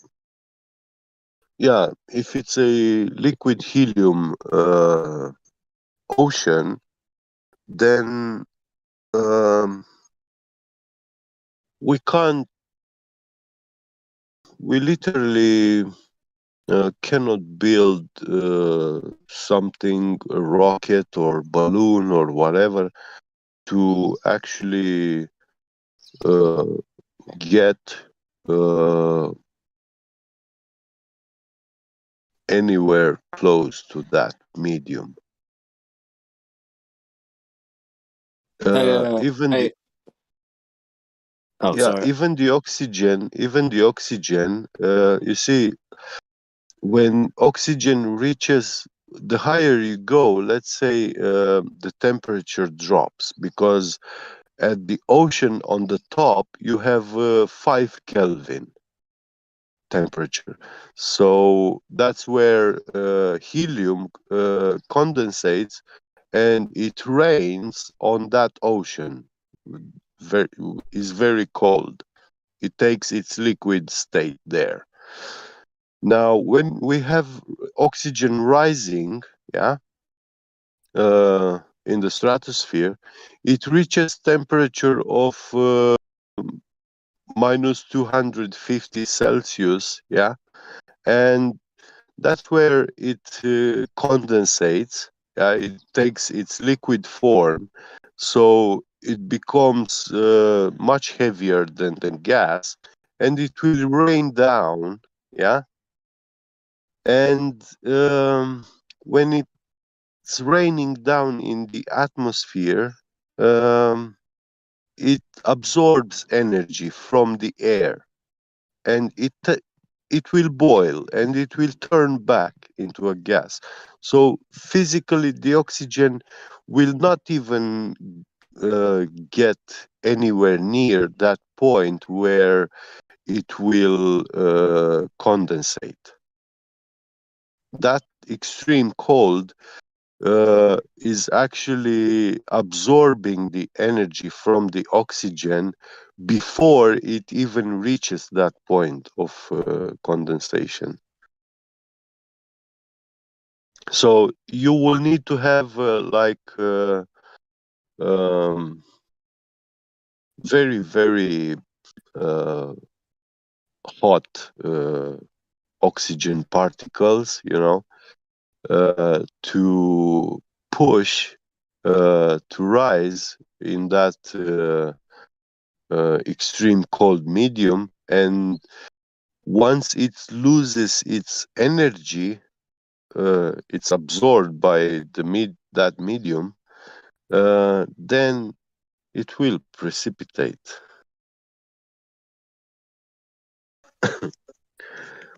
yeah, if it's a liquid helium ocean, then we literally cannot build something, a rocket or balloon or whatever, to actually get anywhere close to that medium. Even the oxygen, you see, when oxygen reaches, the higher you go, let's say the temperature drops, because at the ocean on the top you have 5 Kelvin temperature. So that's where helium condensates and it rains on that ocean. Is very cold. It takes its liquid state there. Now, when we have oxygen rising, in the stratosphere, it reaches temperature of minus 250 Celsius, and that's where it condensates. It takes its liquid form, so it becomes much heavier than gas, and it will rain down, and when it's raining down in the atmosphere, it absorbs energy from the air, and it will boil and it will turn back into a gas. So physically, the oxygen will not even get anywhere near that point where it will condensate. That extreme cold is actually absorbing the energy from the oxygen before it even reaches that point of condensation. So you will need to have very, very hot oxygen particles, to push, to rise in that extreme cold medium. And once it loses its energy, it's absorbed by that medium, then it will precipitate.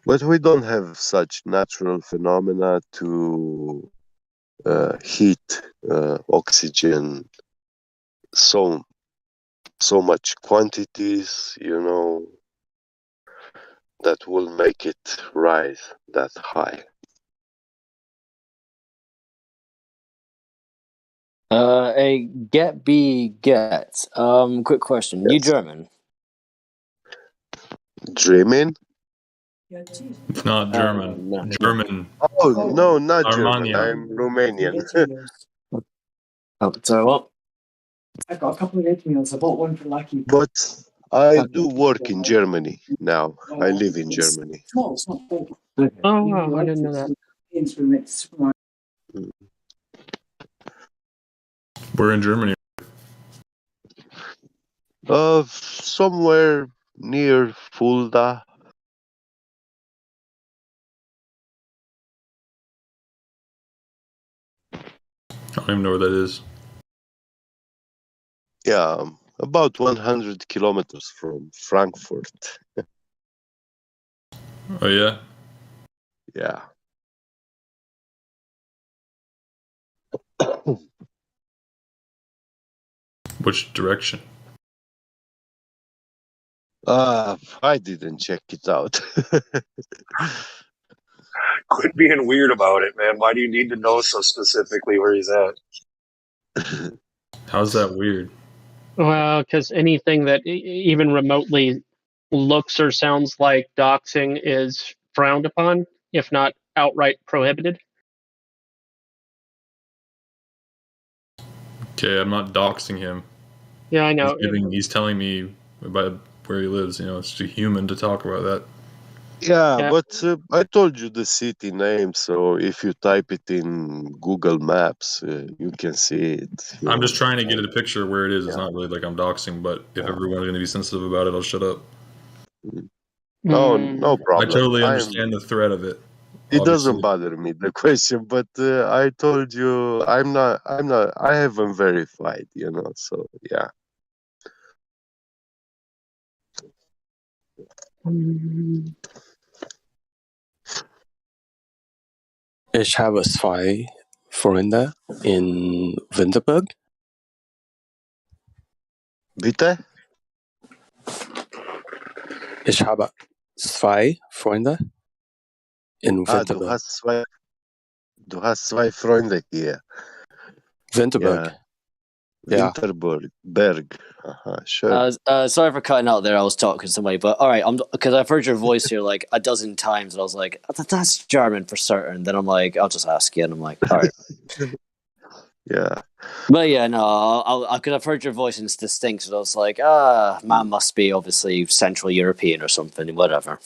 But we don't have such natural phenomena to heat oxygen so much quantities, that will make it rise that high. A get B get. Quick question. You German? Dreaming? It's not German. No. German. Oh, no, not German. Armenia. I'm Romanian. Oh, so what? I got a couple of egg meals. I bought one for Lucky. But I do work in Germany now. I live in Germany. Oh, wow, I didn't know that. We're in Germany. Somewhere near Fulda. I don't even know where that is. Yeah, about 100 kilometers from Frankfurt. Oh yeah. Yeah. Which direction? I didn't check it out. Quit being weird about it, man. Why do you need to know so specifically where he's at? How's that weird? Well, because anything that even remotely looks or sounds like doxing is frowned upon, if not outright prohibited. Okay, I'm not doxing him. Yeah, I know. He's telling me about where he lives. You know, it's too human to talk about that. Yeah, but I told you the city name, so if you type it in Google Maps, you can see it. I'm just trying to get a picture of where it is. It's not really like I'm doxing, but if everyone's going to be sensitive about it, I'll shut up. Oh, no problem. I totally understand the threat of it. It doesn't bother me, the question, but I told you I haven't verified, so yeah. Ich habe 2 Freunde in Winterberg. Bitte? Ich habe 2 Freunde in Du Winterberg. hast zwei Freunde hier. Winterberg. Yeah. Winterberg. Sure. Sorry for cutting out there. I was talking to somebody, but all right, because I've heard your voice here like a dozen times, and I was like, "That's German for certain." Then I'm like, "I'll just ask you," and I'm like, "All right." Yeah. But yeah, no, because I've heard your voice and it's distinct, so I was like, man must be obviously Central European or something, whatever.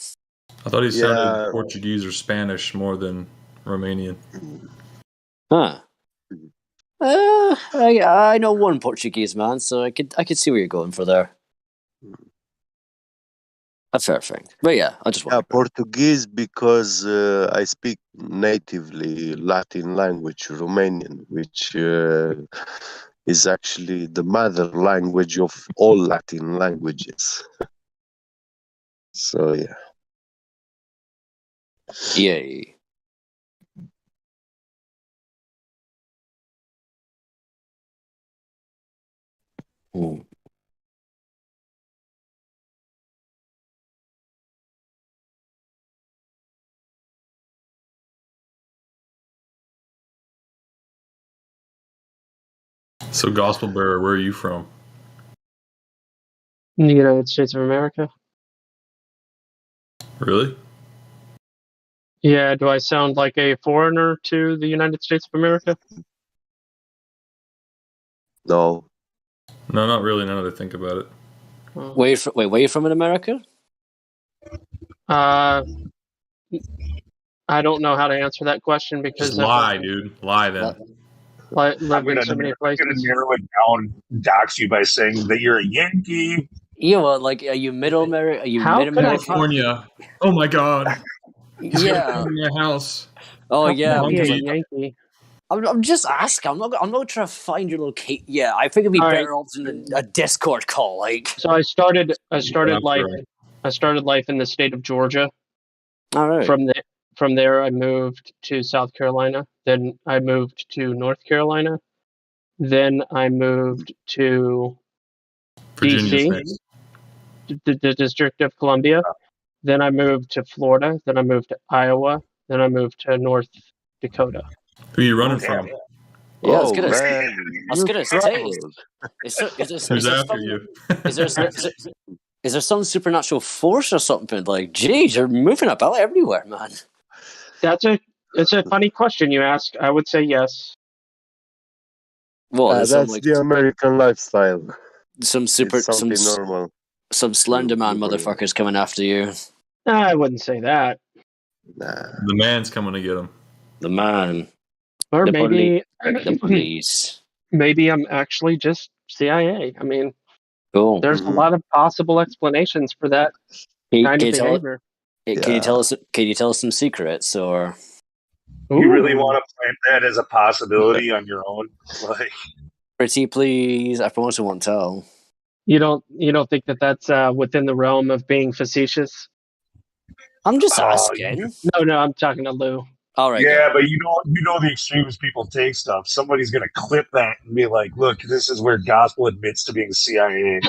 I thought he sounded Portuguese or Spanish more than Romanian. Huh. I know one Portuguese man, so I could see where you're going for there. A fair thing, but yeah, I just want Portuguese because I speak natively Latin language, Romanian, which is actually the mother language of all Latin languages. So yeah. Yay. So, Gospel Bearer, where are you from? In the United States of America. Really? Yeah, do I sound like a foreigner to the United States of America? No. No, not really, now that I think about it. Where are you from in America? I don't know how to answer that question because Just lie, dude. Lie then. Lived I'm in so many places. gonna narrow it down, dox you by saying that you're a Yankee. Yeah, well, like, are you Middle America? Are you Mid America? California. Oh my God. He's Yeah. in my house. Oh yeah. Be a Yankee. I'm just asking. I'm not trying to find your location. Yeah, I think it'd be better off in a Discord call. Like, so I started life in the state of Georgia. All right. From there, I moved to South Carolina. Then I moved to North Carolina. Then I moved to Virginia's DC, next. the District of Columbia. Then I moved to Florida. Then I moved to Iowa. Then I moved to North Dakota. Who are you running from? Yeah, it's good as taste. Who's after you? Is there some supernatural force or something? Like, geez, you're moving about everywhere, man. It's a funny question you ask. I would say yes. Well, there's some that's like the American lifestyle. some super It's something normal. some Slender Man Super motherfuckers coming after you. I wouldn't say that. The man's coming to get him. The man. Or The maybe the police. maybe I'm actually just CIA. I mean, Cool. there's a lot of possible explanations for that kind of behavior. Can you tell us? Can you tell us some secrets or? You really want to plant that as a possibility on your own? Like, Pretty please, I promise I won't tell. You don't think that that's within the realm of being facetious? I'm just asking. No, I'm talking to Lou. All right. yeah, but you know the extremes people take stuff. Somebody's gonna clip that and be like, "Look, this is where gospel admits to being CIA."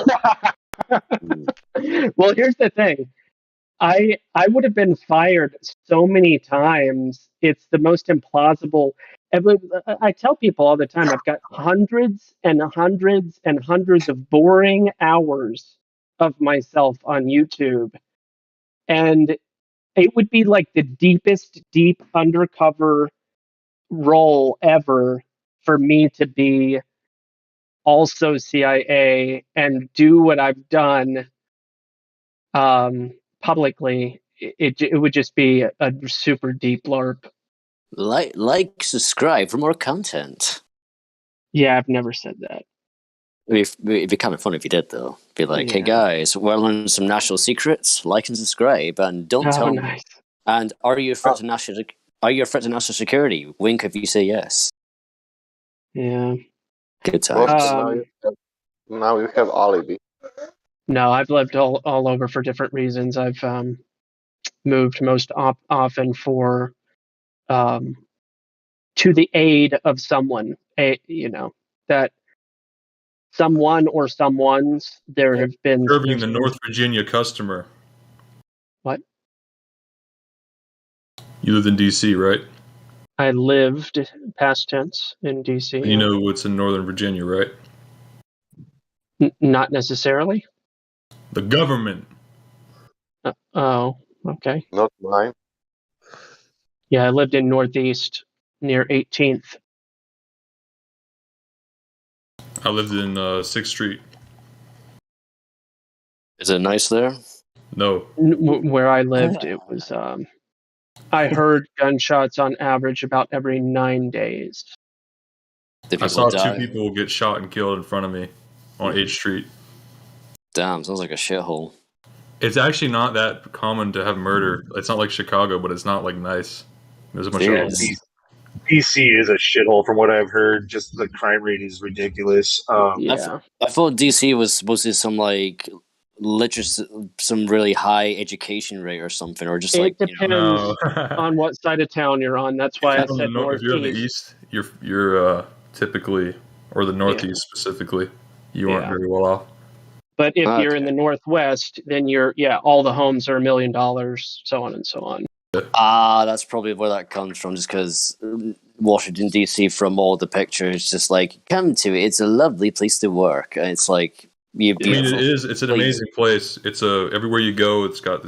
Well, here's the thing. I would have been fired so many times. It's the most implausible. I tell people all the time, I've got hundreds and hundreds and hundreds of boring hours of myself on YouTube. And it would be like the deepest, deep undercover role ever for me to be also CIA and do what I've done publicly. It would just be a super deep LARP. Like, subscribe for more content. Yeah, I've never said that. It'd be kind of fun if you did, though. Be like, hey guys, we're learning some national secrets. Like and subscribe, and don't tell me. And are you a threat to national? Are you a threat to national security? Wink if you say yes. Yeah. Good times. Now you have alibi. No, I've lived all over for different reasons. I've moved most often for to the aid of someone. That someone or someones. There have been Serving the North Virginia customer. What? You lived in D.C., right? I lived, past tense, in D.C. You know what's in Northern Virginia, right? Not necessarily. The government. Oh, okay. Not mine. Yeah, I lived in Northeast near 18th. I lived in 6th Street. Is it nice there? No. Where I lived, it was. I heard gunshots on average about every 9 days. I saw 2 people get shot and killed in front of me on 8th Street. Damn, sounds like a shithole. It's actually not that common to have murder. It's not like Chicago, but it's not like nice. There's a bunch of DC is a shithole from what I've heard. Just the crime rate is ridiculous. Yeah, I thought DC was supposed to be some like literacy, some really high education rate or something, or just it depends on what side of town you're on. That's why I said If you're in the east, you're typically, or the northeast specifically, you aren't very well off. But if you're in the northwest, then all the homes are $1 million, so on and so on. That's probably where that comes from, just because Washington D.C. from all the pictures, just like come to it. It's a lovely place to work. And it's like It's an amazing place. It's everywhere you go, it's got this